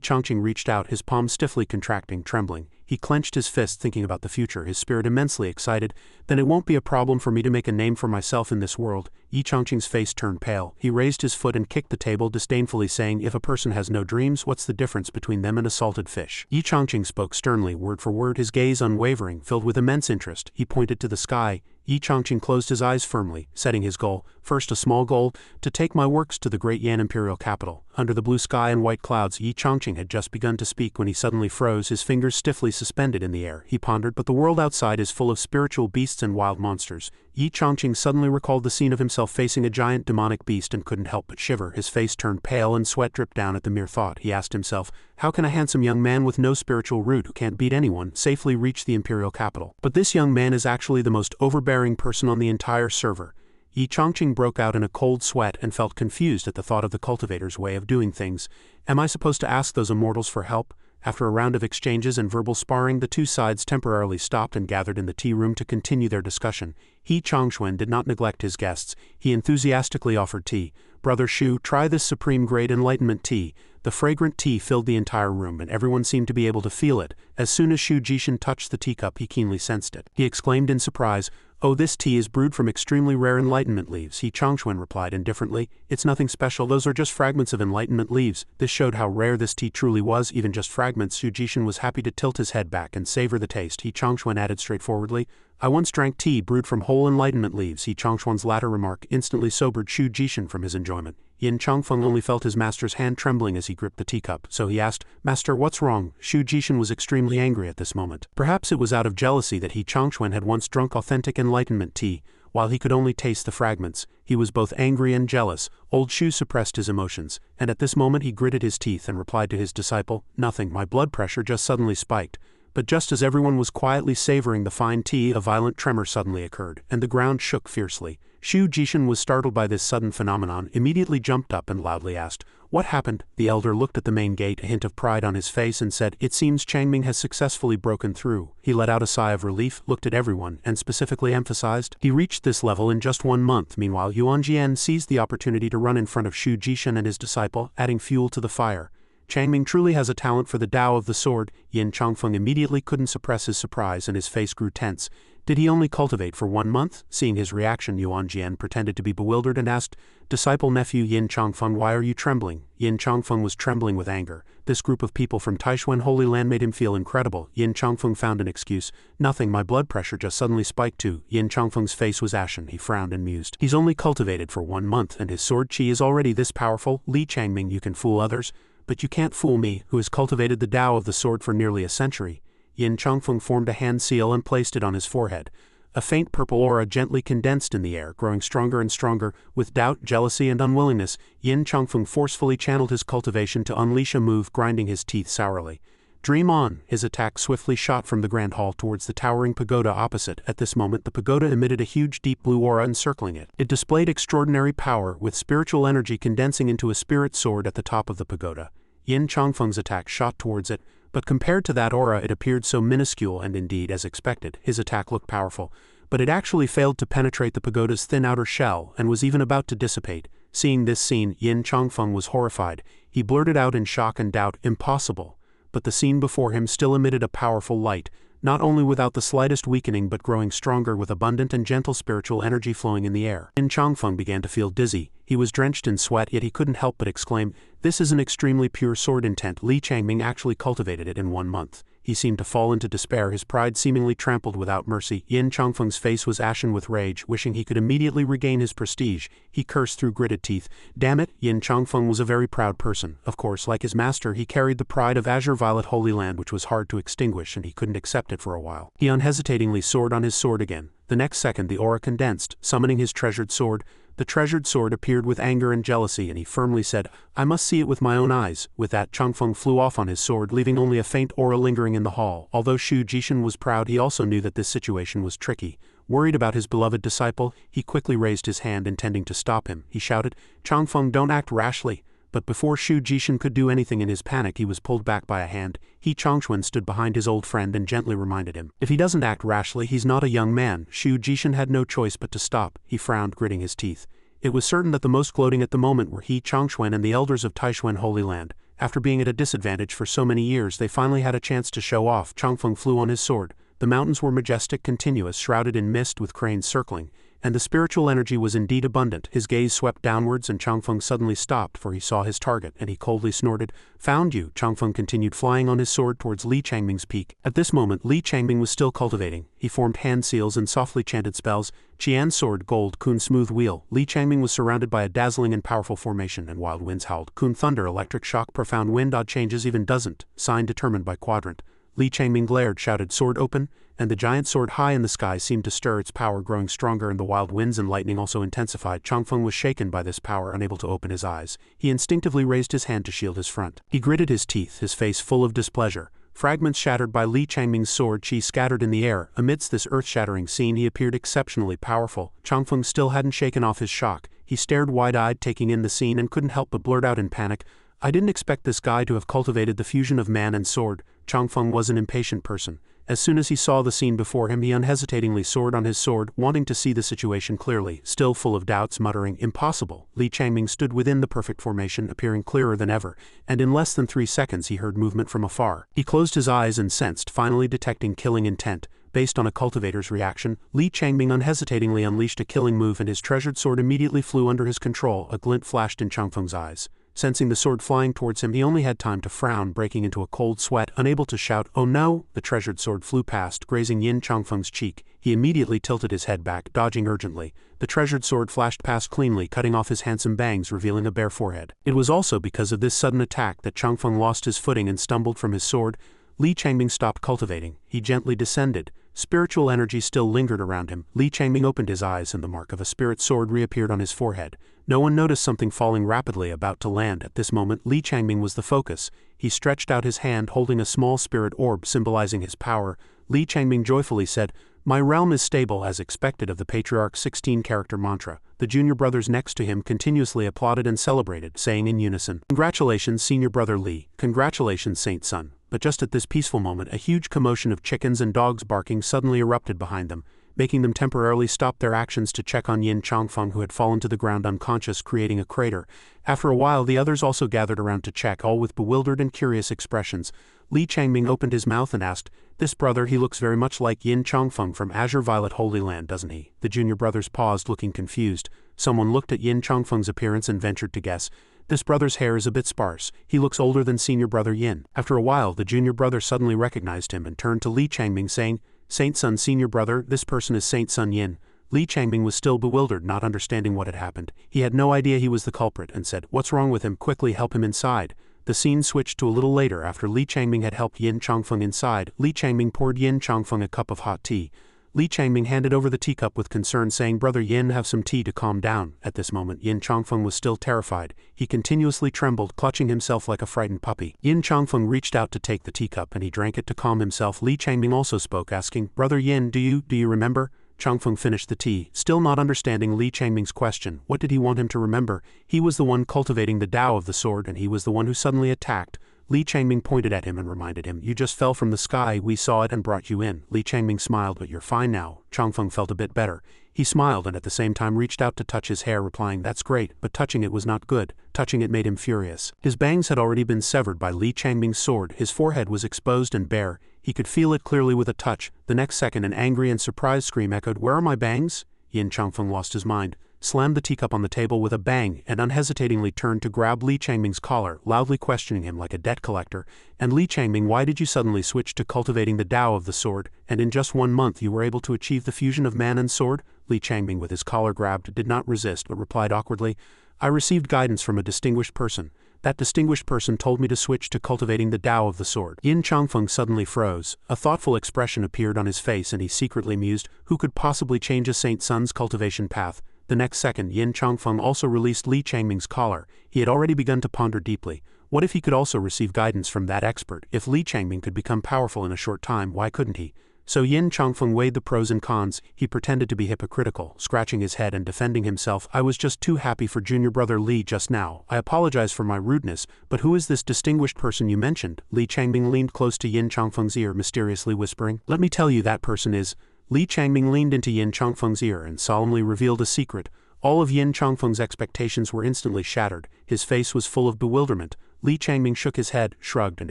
Chongqing reached out, his palm stiffly contracting, trembling. He clenched his fist thinking about the future, his spirit immensely excited. Then it won't be a problem for me to make a name for myself in this world. Yi Chongqing's face turned pale. He raised his foot and kicked the table disdainfully, saying, if a person has no dreams, what's the difference between them and a salted fish? Yi Chongqing spoke sternly, word for word, his gaze unwavering, filled with immense interest. He pointed to the sky. Yi Chongqing closed his eyes firmly, setting his goal, first a small goal, to take my works to the great Yan Imperial capital. Under the blue sky and white clouds, Yi Chongqing had just begun to speak when he suddenly froze, his fingers stiffly suspended in the air. He pondered, but the world outside is full of spiritual beasts and wild monsters. Yi Chongqing suddenly recalled the scene of himself facing a giant demonic beast and couldn't help but shiver. His face turned pale and sweat dripped down at the mere thought. He asked himself, how can a handsome young man with no spiritual root who can't beat anyone safely reach the Imperial capital? But this young man is actually the most overbearing person on the entire server. Yi Chongqing broke out in a cold sweat and felt confused at the thought of the cultivators' way of doing things. Am I supposed to ask those immortals for help? After a round of exchanges and verbal sparring, the two sides temporarily stopped and gathered in the tea room to continue their discussion. Hei Huang did not neglect his guests. He enthusiastically offered tea. Brother Shu, try this supreme-grade Enlightenment tea. The fragrant tea filled the entire room, and everyone seemed to be able to feel it. As soon as Shu Jishin touched the teacup, he keenly sensed it. He exclaimed in surprise, oh, this tea is brewed from extremely rare Enlightenment leaves. Hei Chongqing replied indifferently, it's nothing special, those are just fragments of Enlightenment leaves. This showed how rare this tea truly was, even just fragments. Shu Jishin was happy to tilt his head back and savor the taste. Hei Chongqing added straightforwardly, I once drank tea brewed from whole Enlightenment leaves. Hei Chongqing's latter remark instantly sobered Shu Jishin from his enjoyment. Yin Chongfun only felt his master's hand trembling as he gripped the teacup, so he asked, Master, what's wrong? Shu Jishin was extremely angry at this moment. Perhaps it was out of jealousy that Hei Chongqing had once drunk authentic Enlightenment tea, while he could only taste the fragments. He was both angry and jealous. Old Shu suppressed his emotions, and at this moment he gritted his teeth and replied to his disciple, nothing, my blood pressure just suddenly spiked. But just as everyone was quietly savoring the fine tea, a violent tremor suddenly occurred, and the ground shook fiercely. Shu Jishin was startled by this sudden phenomenon, immediately jumped up and loudly asked, what happened? The elder looked at the main gate, a hint of pride on his face, and said, it seems Changming has successfully broken through. He let out a sigh of relief, looked at everyone, and specifically emphasized, he reached this level in just 1 month. Meanwhile, Yuan Jian seized the opportunity to run in front of Shu Jishin and his disciple, adding fuel to the fire. Changming truly has a talent for the Tao of the sword. Yin Chongfun immediately couldn't suppress his surprise and his face grew tense. Did he only cultivate for 1 month? Seeing his reaction, Yuan Jian pretended to be bewildered and asked, disciple nephew Yin Chongfun, why are you trembling? Yin Chongfun was trembling with anger. This group of people from Taishuan Holy Land made him feel incredible. Yin Chongfun found an excuse. Nothing, my blood pressure just suddenly spiked too. Yin Chongfun's face was ashen. He frowned and mused. He's only cultivated for 1 month and his sword chi is already this powerful. Li Changming, you can fool others, but you can't fool me, who has cultivated the Tao of the sword for nearly a century. Yin Chongfun formed a hand seal and placed it on his forehead. A faint purple aura gently condensed in the air, growing stronger and stronger. With doubt, jealousy, and unwillingness, Yin Chongfun forcefully channeled his cultivation to unleash a move, grinding his teeth sourly. Dream on! His attack swiftly shot from the grand hall towards the towering pagoda opposite. At this moment, the pagoda emitted a huge deep blue aura encircling it. It displayed extraordinary power, with spiritual energy condensing into a spirit sword at the top of the pagoda. Yin Chongfun's attack shot towards it, but compared to that aura it appeared so minuscule, and indeed, as expected, his attack looked powerful, but it actually failed to penetrate the pagoda's thin outer shell and was even about to dissipate. Seeing this scene, Yin Chongfun was horrified. He blurted out in shock and doubt, impossible. But the scene before him still emitted a powerful light, not only without the slightest weakening but growing stronger with abundant and gentle spiritual energy flowing in the air. Yin Chongfun began to feel dizzy. He was drenched in sweat, yet he couldn't help but exclaim, this is an extremely pure sword intent. Li Changming actually cultivated it in 1 month. He seemed to fall into despair, his pride seemingly trampled without mercy. Yin Chongfun's face was ashen with rage, wishing he could immediately regain his prestige. He cursed through gritted teeth. Damn it, Yin Chongfun was a very proud person. Of course, like his master, he carried the pride of Azure Violet Holy Land, which was hard to extinguish, and he couldn't accept it for a while. He unhesitatingly soared on his sword again. The next second the aura condensed, summoning his treasured sword. The treasured sword appeared with anger and jealousy, and he firmly said, I must see it with my own eyes. With that, Chongfeng flew off on his sword, leaving only a faint aura lingering in the hall. Although Shu Jishin was proud, he also knew that this situation was tricky. Worried about his beloved disciple, he quickly raised his hand intending to stop him. He shouted, Chongfeng, don't act rashly. But before Shu Jishin could do anything in his panic, he was pulled back by a hand. Hei Chongqing stood behind his old friend and gently reminded him, if he doesn't act rashly, he's not a young man. Shu Jishin had no choice but to stop. He frowned, gritting his teeth. It was certain that the most gloating at the moment were Hei Chongqing and the elders of Taishuan Holy Land. After being at a disadvantage for so many years, they finally had a chance to show off. Chongfeng flew on his sword. The mountains were majestic, continuous, shrouded in mist with cranes circling, and the spiritual energy was indeed abundant. His gaze swept downwards and Chongfeng suddenly stopped, for he saw his target, and he coldly snorted. "Found you." Chongfeng continued flying on his sword towards Li Changming's peak. At this moment Li Changming was still cultivating. He formed hand seals and softly chanted spells. Qian sword, gold, Kun smooth wheel. Li Changming was surrounded by a dazzling and powerful formation, and wild winds howled. Kun thunder, electric shock, profound wind, odd changes, even doesn't. Sign determined by quadrant. Li Changming glared, shouted, "Sword open," and the giant sword high in the sky seemed to stir, its power growing stronger, and the wild winds and lightning also intensified. Chongfeng was shaken by this power, unable to open his eyes. He instinctively raised his hand to shield his front. He gritted his teeth, his face full of displeasure. Fragments shattered by Li Changming's sword, chi scattered in the air. Amidst this earth-shattering scene he appeared exceptionally powerful. Chongfeng still hadn't shaken off his shock. He stared wide-eyed, taking in the scene, and couldn't help but blurt out in panic, "I didn't expect this guy to have cultivated the fusion of man and sword." Chongfeng was an impatient person. As soon as he saw the scene before him, he unhesitatingly soared on his sword, wanting to see the situation clearly, still full of doubts, muttering, "Impossible." Li Changming stood within the perfect formation, appearing clearer than ever, and in less than 3 seconds he heard movement from afar. He closed his eyes and sensed, finally detecting killing intent. Based on a cultivator's reaction, Li Changming unhesitatingly unleashed a killing move, and his treasured sword immediately flew under his control. A glint flashed in Chongfeng's eyes. Sensing the sword flying towards him, he only had time to frown, breaking into a cold sweat. Unable to shout, "Oh no!" the treasured sword flew past, grazing Yin Chongfeng's cheek. He immediately tilted his head back, dodging urgently. The treasured sword flashed past cleanly, cutting off his handsome bangs, revealing a bare forehead. It was also because of this sudden attack that Chongfeng lost his footing and stumbled from his sword. Li Changming stopped cultivating. He gently descended. Spiritual energy still lingered around him. Li Changming opened his eyes, and the mark of a spirit sword reappeared on his forehead. No one noticed something falling rapidly about to land. At this moment Li Changming was the focus. He stretched out his hand, holding a small spirit orb symbolizing his power. Li Changming joyfully said, "My realm is stable," as expected of the patriarch's 16-character mantra. The junior brothers next to him continuously applauded and celebrated, saying in unison, "Congratulations, senior brother Li. Congratulations, Saint Son." But just at this peaceful moment, a huge commotion of chickens and dogs barking suddenly erupted behind them, making them temporarily stop their actions to check on Yin Chongfun, who had fallen to the ground unconscious, creating a crater. After a while the others also gathered around to check, all with bewildered and curious expressions. Li Changming opened his mouth and asked, "This brother, he looks very much like Yin Chongfun from Azure Violet Holy Land, doesn't he?" The junior brothers paused, looking confused. Someone looked at Yin Chongfun's appearance and ventured to guess, "This brother's hair is a bit sparse. He looks older than senior brother Yin." After a while the junior brother suddenly recognized him and turned to Li Changming, saying, "Saint Son, senior brother, this person is Saint Son Yin." Li Changming was still bewildered, not understanding what had happened. He had no idea he was the culprit, and said, "What's wrong with him? Quickly help him inside." The scene switched to a little later. After Li Changming had helped Yin Chongfun inside, Li Changming poured Yin Chongfun a cup of hot tea. Li Changming handed over the teacup with concern, saying, "Brother Yin, have some tea to calm down." At this moment Yin Chongfun was still terrified. He continuously trembled, clutching himself like a frightened puppy. Yin Chongfun reached out to take the teacup, and he drank it to calm himself. Li Changming also spoke, asking, "Brother Yin, do you remember?" Chongfeng finished the tea, still not understanding Li Changming's question. What did he want him to remember? He was the one cultivating the Tao of the sword, and he was the one who suddenly attacked. Li Changming pointed at him and reminded him, "You just fell from the sky, we saw it and brought you in." Li Changming smiled, "But you're fine now." Chongfeng felt a bit better. He smiled and at the same time reached out to touch his hair, replying, "That's great," but touching it was not good. Touching it made him furious. His bangs had already been severed by Li Changming's sword. His forehead was exposed and bare. He could feel it clearly with a touch. The next second an angry and surprised scream echoed, "Where are my bangs?" Yin Chongfeng lost his mind, slammed the teacup on the table with a bang, and unhesitatingly turned to grab Li Changming's collar, loudly questioning him like a debt collector. "And Li Changming, why did you suddenly switch to cultivating the Tao of the sword, and in just 1 month you were able to achieve the fusion of man and sword?" Li Changming, with his collar grabbed, did not resist but replied awkwardly, "I received guidance from a distinguished person. That distinguished person told me to switch to cultivating the Tao of the sword." Yin Chongfeng suddenly froze. A thoughtful expression appeared on his face and he secretly mused, who could possibly change a Saint Son's cultivation path? The next second Yin Chongfeng also released Li Changming's collar. He had already begun to ponder deeply. What if he could also receive guidance from that expert? If Li Changming could become powerful in a short time, why couldn't he? So Yin Chongfeng weighed the pros and cons. He pretended to be hypocritical, scratching his head and defending himself. "I was just too happy for junior brother Li just now. I apologize for my rudeness, but who is this distinguished person you mentioned?" Li Changming leaned close to Yin Chongfeng's ear, mysteriously whispering, "Let me tell you, that person is..." Li Changming leaned into Yin Chongfeng's ear and solemnly revealed a secret. All of Yin Chongfeng's expectations were instantly shattered. His face was full of bewilderment. Li Changming shook his head, shrugged, and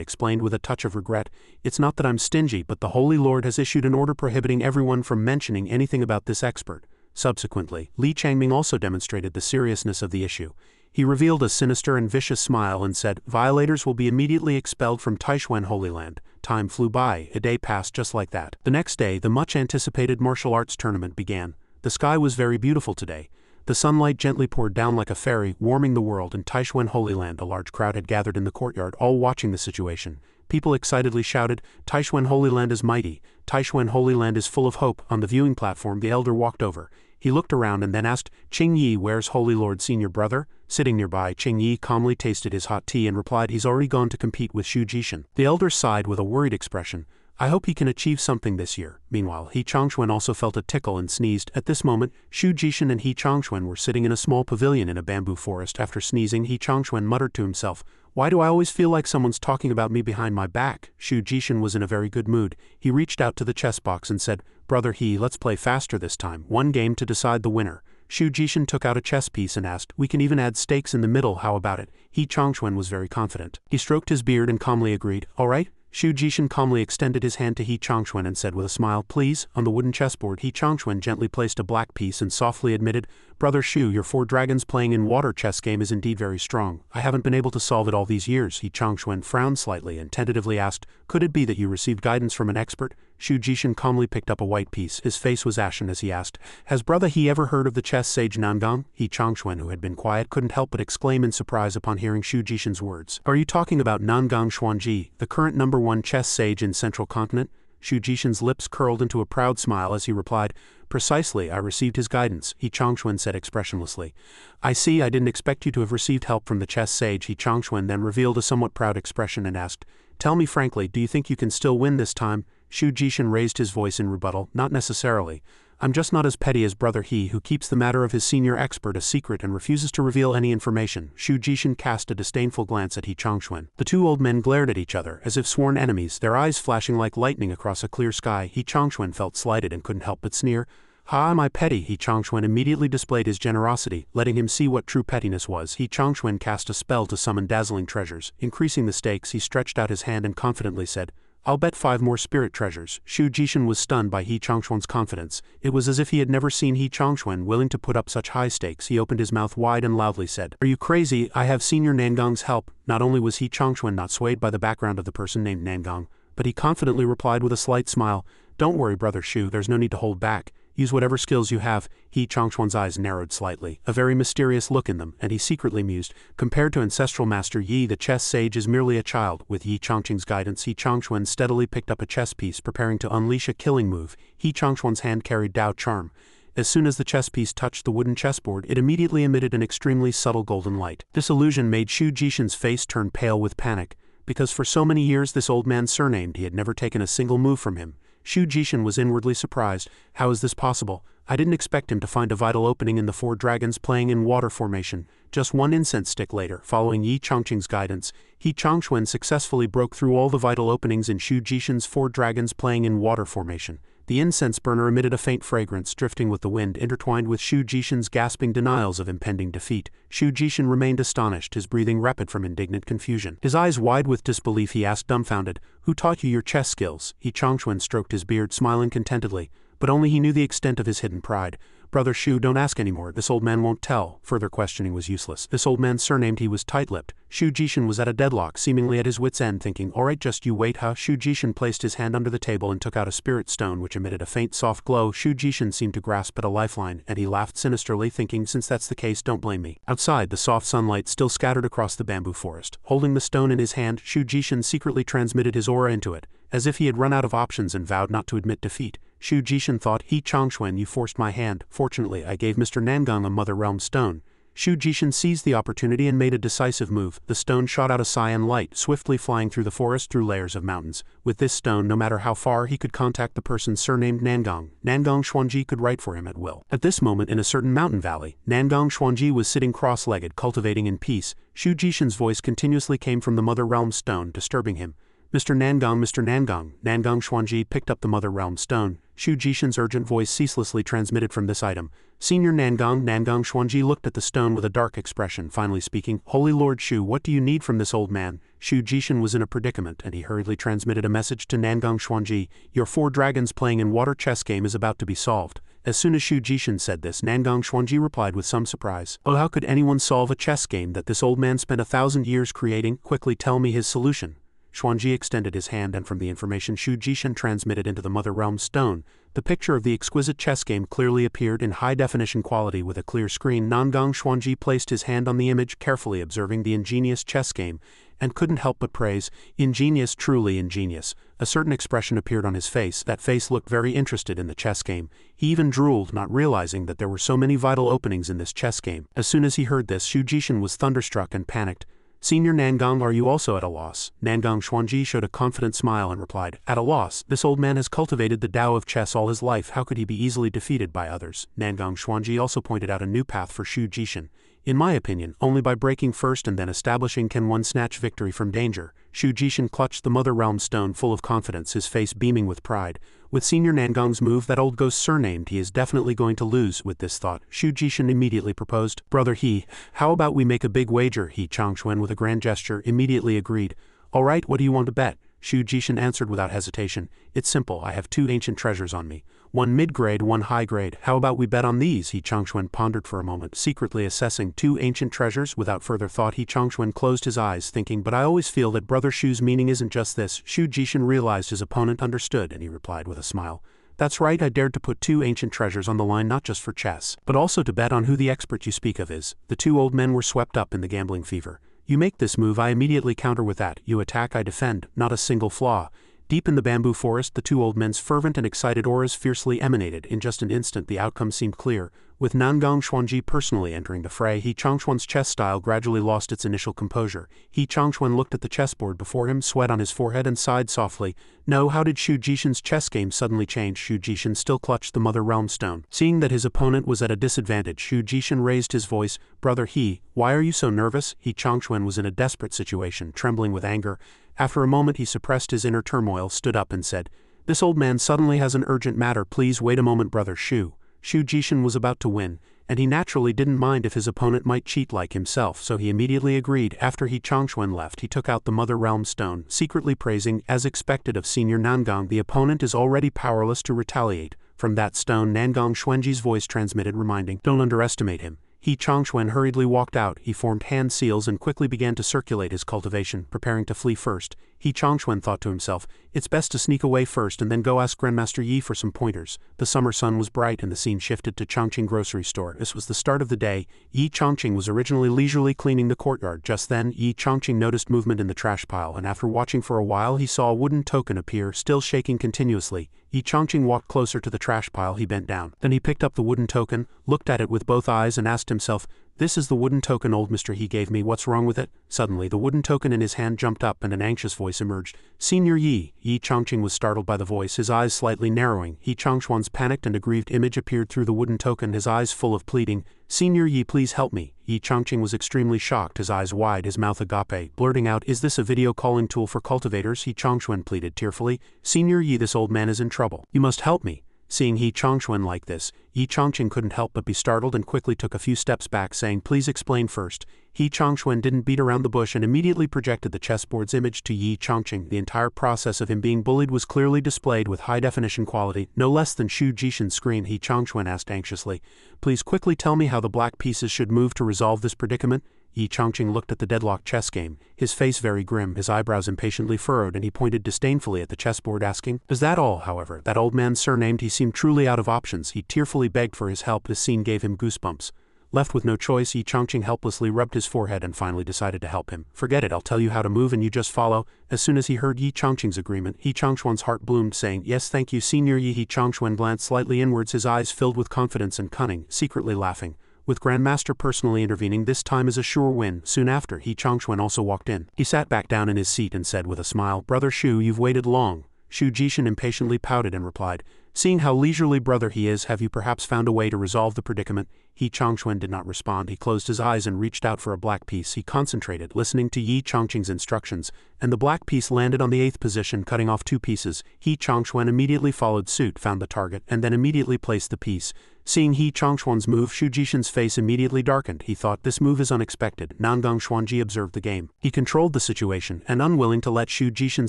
explained with a touch of regret, "It's not that I'm stingy, but the Holy Lord has issued an order prohibiting everyone from mentioning anything about this expert." Subsequently, Li Changming also demonstrated the seriousness of the issue. He revealed a sinister and vicious smile and said, "Violators will be immediately expelled from Taishuan Holy Land." Time flew by, a day passed just like that. The next day, the much-anticipated martial arts tournament began. The sky was very beautiful today. The sunlight gently poured down like a fairy, warming the world. In Taishuan Holy Land, a large crowd had gathered in the courtyard, all watching the situation. People excitedly shouted, "Taishuan Holy Land is mighty! Taishuan Holy Land is full of hope!" On the viewing platform, the elder walked over. He looked around and then asked, "Qing Yi, where's Holy Lord Senior Brother?" Sitting nearby, Qing Yi calmly tasted his hot tea and replied, "He's already gone to compete with Shu Jishin." The elder sighed with a worried expression. "I hope he can achieve something this year." Meanwhile, Hei Chongfun also felt a tickle and sneezed. At this moment, Shu Jishin and Hei Chongfun were sitting in a small pavilion in a bamboo forest. After sneezing, Hei Chongfun muttered to himself, "Why do I always feel like someone's talking about me behind my back?" Shu Jishin was in a very good mood. He reached out to the chess box and said, "Brother He, let's play faster this time. One game to decide the winner." Shu Jishin took out a chess piece and asked, "We can even add stakes in the middle, how about it?" Hei Chongfun was very confident. He stroked his beard and calmly agreed, "All right." Shu Jishin calmly extended his hand to Hei Chongfun and said with a smile, "Please." On the wooden chessboard, Hei Chongfun gently placed a black piece and softly admitted, "Brother Shu, your 4 dragons playing in water chess game is indeed very strong. I haven't been able to solve it all these years." Hei Chongfun frowned slightly and tentatively asked, "Could it be that you received guidance from an expert?" Shu Jishin calmly picked up a white piece. His face was ashen as he asked, "Has Brother He ever heard of the chess sage Nangang?" Hei Chongfun, who had been quiet, couldn't help but exclaim in surprise upon hearing Shu Jishin's words. "Are you talking about Nangang Xuanji, the current #1 chess sage in Central Continent?" Shu Jishin's lips curled into a proud smile as he replied, "Precisely, I received his guidance," Hei Chongfun said expressionlessly. "I see, I didn't expect you to have received help from the chess sage." Hei Chongfun then revealed a somewhat proud expression and asked, "Tell me frankly, do you think you can still win this time?" Shu Jishin raised his voice in rebuttal, "Not necessarily. I'm just not as petty as Brother He, who keeps the matter of his senior expert a secret and refuses to reveal any information." Shu Jishin cast a disdainful glance at Hei Chongfun. The two old men glared at each other, as if sworn enemies, their eyes flashing like lightning across a clear sky. Hei Chongfun felt slighted and couldn't help but sneer. "Ha, am I petty?" Hei Chongfun immediately displayed his generosity, letting him see what true pettiness was. Hei Chongfun cast a spell to summon dazzling treasures. Increasing the stakes, he stretched out his hand and confidently said, "I'll bet 5 more spirit treasures." Shu Jishin was stunned by Hei Chongfun's confidence. It was as if he had never seen Hei Chongfun willing to put up such high stakes. He opened his mouth wide and loudly said, "Are you crazy? I have Senior Nangang's help." Not only was Hei Chongfun not swayed by the background of the person named Nangang, but he confidently replied with a slight smile, "Don't worry, Brother Shu, there's no need to hold back. Use whatever skills you have." Hei Chongfun's eyes narrowed slightly, a very mysterious look in them, and he secretly mused, "Compared to ancestral master Yi, the chess sage is merely a child." With Yi Chongqing's guidance, Hei Chongfun steadily picked up a chess piece, preparing to unleash a killing move. Hei Chongfun's hand carried Dao Charm. As soon as the chess piece touched the wooden chessboard, it immediately emitted an extremely subtle golden light. This illusion made Shu Jishin's face turn pale with panic, because for so many years this old man surnamed, he had never taken a single move from him. Shu Jishin was inwardly surprised. How is this possible? I didn't expect him to find a vital opening in the 4 dragons playing in water formation. Just 1 incense stick later, following Yi Chongqing's guidance, Hei Chongfun successfully broke through all the vital openings in Shu Jishin's 4 dragons playing in water formation. The incense burner emitted a faint fragrance, drifting with the wind, intertwined with Shu Jishin's gasping denials of impending defeat. Shu Jishin remained astonished, his breathing rapid from indignant confusion. His eyes wide with disbelief, he asked dumbfounded, "Who taught you your chess skills?" Hei Chongfun stroked his beard, smiling contentedly, but only he knew the extent of his hidden pride. "Brother Shu, don't ask anymore, this old man won't tell." Further questioning was useless. This old man surnamed, he was tight-lipped. Shu Jishin was at a deadlock, seemingly at his wit's end, thinking, "All right, just you wait, huh?" Shu Jishin placed his hand under the table and took out a spirit stone which emitted a faint soft glow. Shu Jishin seemed to grasp at a lifeline, and he laughed sinisterly, thinking, "Since that's the case, don't blame me." Outside, the soft sunlight still scattered across the bamboo forest. Holding the stone in his hand, Shu Jishin secretly transmitted his aura into it, as if he had run out of options and vowed not to admit defeat. Shu Jishin thought, "Hei Chongfun, you forced my hand. Fortunately, I gave Mr. Nangang a Mother Realm stone." Shu Jishin seized the opportunity and made a decisive move. The stone shot out a cyan light, swiftly flying through the forest through layers of mountains. With this stone, no matter how far, he could contact the person surnamed Nangang. Nangang Xuanji could write for him at will. At this moment, in a certain mountain valley, Nangang Xuanji was sitting cross-legged, cultivating in peace. Shu Jishin's voice continuously came from the Mother Realm stone, disturbing him. Mr. Nangang, Mr. Nangang. Nangang Xuanji picked up the Mother Realm stone. Xu Jishin's urgent voice ceaselessly transmitted from this item. Senior Nangang. Nangang Xuanji looked at the stone with a dark expression, finally speaking. Holy Lord Xu, what do you need from this old man? Xu Jishin was in a predicament, and he hurriedly transmitted a message to Nangang Xuanji. Your 4 dragons playing in water chess game is about to be solved. As soon as Xu Jishin said this, Nangang Xuanji replied with some surprise. Oh, how could anyone solve a chess game that this old man spent 1,000 years creating? Quickly tell me his solution. Xuanji extended his hand, and from the information Xu Jishin transmitted into the Mother Realm stone, the picture of the exquisite chess game clearly appeared in high-definition quality with a clear screen. Nangang Xuanji placed his hand on the image, carefully observing the ingenious chess game, and couldn't help but praise. Ingenious, truly ingenious. A certain expression appeared on his face. That face looked very interested in the chess game. He even drooled, not realizing that there were so many vital openings in this chess game. As soon as he heard this, Xu Jishin was thunderstruck and panicked. Senior Nangang, are you also at a loss? Nangang Xuanji showed a confident smile and replied, at a loss. This old man has cultivated the Tao of chess all his life. How could he be easily defeated by others? Nangang Xuanji also pointed out a new path for Xu Jishin. In my opinion, only by breaking first and then establishing can one snatch victory from danger. Xu Jishin clutched the Mother Realm stone full of confidence, his face beaming with pride. With Senior Nangang's move, that old ghost surnamed, he is definitely going to lose. With this thought, Xu Jishin immediately proposed, Brother He, how about we make a big wager? He Changchun with a grand gesture immediately agreed. All right, what do you want to bet? Xu Jishin answered without hesitation. It's simple, I have 2 ancient treasures on me. 1 mid-grade, 1 high-grade. How about we bet on these? He Changchun pondered for a moment, secretly assessing 2 ancient treasures. Without further thought, He Changchun closed his eyes, thinking, but I always feel that Brother Xu's meaning isn't just this. Xu Jishin realized his opponent understood, and he replied with a smile. That's right, I dared to put 2 ancient treasures on the line, not just for chess, but also to bet on who the expert you speak of is. The 2 old men were swept up in the gambling fever. You make this move, I immediately counter with that. You attack, I defend, not a single flaw. Deep in the bamboo forest, the 2 old men's fervent and excited auras fiercely emanated. In just an instant, the outcome seemed clear. With Nangang Xuanji personally entering the fray, He Changchun's chess style gradually lost its initial composure. He Changchun looked at the chessboard before him, sweat on his forehead, and sighed softly. No, how did Xu Jishin's chess game suddenly change? Xu Jishin still clutched the Mother Realm stone. Seeing that his opponent was at a disadvantage, Xu Jishin raised his voice. Brother He, why are you so nervous? He Changchun was in a desperate situation, trembling with anger. After a moment he suppressed his inner turmoil, stood up and said, This old man suddenly has an urgent matter. Please wait a moment, Brother Xu. Xu Jishin was about to win, and he naturally didn't mind if his opponent might cheat like himself, so he immediately agreed. After He Changchun left, he took out the Mother Realm stone, secretly praising, as expected of Senior Nangang, the opponent is already powerless to retaliate. From that stone, Nangang Xuanji's voice transmitted, reminding, don't underestimate him. He Changchun hurriedly walked out. He formed hand seals and quickly began to circulate his cultivation, preparing to flee first. He Changchun thought to himself, it's best to sneak away first and then go ask Grandmaster Yi for some pointers. The summer sun was bright and the scene shifted to Chongqing grocery store. This was the start of the day. Yi Chongqing was originally leisurely cleaning the courtyard. Just then, Yi Chongqing noticed movement in the trash pile, and after watching for a while he saw a wooden token appear, still shaking continuously. Yi Chongqing walked closer to the trash pile. He bent down. Then he picked up the wooden token, looked at it with both eyes and asked himself, this is the wooden token old Mr. He gave me, what's wrong with it? Suddenly the wooden token in his hand jumped up and an anxious voice emerged. Senior Yi. Yi Chongqing was startled by the voice, his eyes slightly narrowing. He Changchun's panicked and aggrieved image appeared through the wooden token, his eyes full of pleading. Senior Yi, please help me. Yi Chongqing was extremely shocked, his eyes wide, his mouth agape, blurting out, is this a video calling tool for cultivators? He Changchun pleaded tearfully. Senior Yi, this old man is in trouble. You must help me. Seeing He Changchun like this, Yi Chongqing couldn't help but be startled and quickly took a few steps back, saying, please explain first. He Changchun didn't beat around the bush and immediately projected the chessboard's image to Yi Chongqing. The entire process of him being bullied was clearly displayed with high-definition quality, no less than Xu Jishin's screen. He Changchun asked anxiously, please quickly tell me how the black pieces should move to resolve this predicament? Yi Chongqing looked at the deadlocked chess game, his face very grim, his eyebrows impatiently furrowed, and he pointed disdainfully at the chessboard, asking, is that all? However, that old man surnamed, he seemed truly out of options. He tearfully begged for his help. This scene gave him goosebumps. Left with no choice, Yi Chongqing helplessly rubbed his forehead and finally decided to help him. Forget it, I'll tell you how to move and you just follow. As soon as he heard Yi Chongqing's agreement, He Changchun's heart bloomed, saying, yes, thank you, Senior Yi. He Changchun glanced slightly inwards, his eyes filled with confidence and cunning, secretly laughing. With Grandmaster personally intervening, this time is a sure win. Soon after, He Changchun also walked in. He sat back down in his seat and said with a smile, Brother Xu, you've waited long. Xu Jishin impatiently pouted and replied, seeing how leisurely Brother He is, have you perhaps found a way to resolve the predicament? Yi Chongfun did not respond. He closed his eyes and reached out for a black piece. He concentrated, listening to Yi Chongqing's instructions, and the black piece landed on the 8th position, cutting off 2 pieces. Yi Chongfun immediately followed suit, found the target, and then immediately placed the piece. Seeing Yi Chongfun's move, Shu Jishin's face immediately darkened. He thought, this move is unexpected. Nangong Xuanji observed the game. He controlled the situation, and unwilling to let Shu Jishin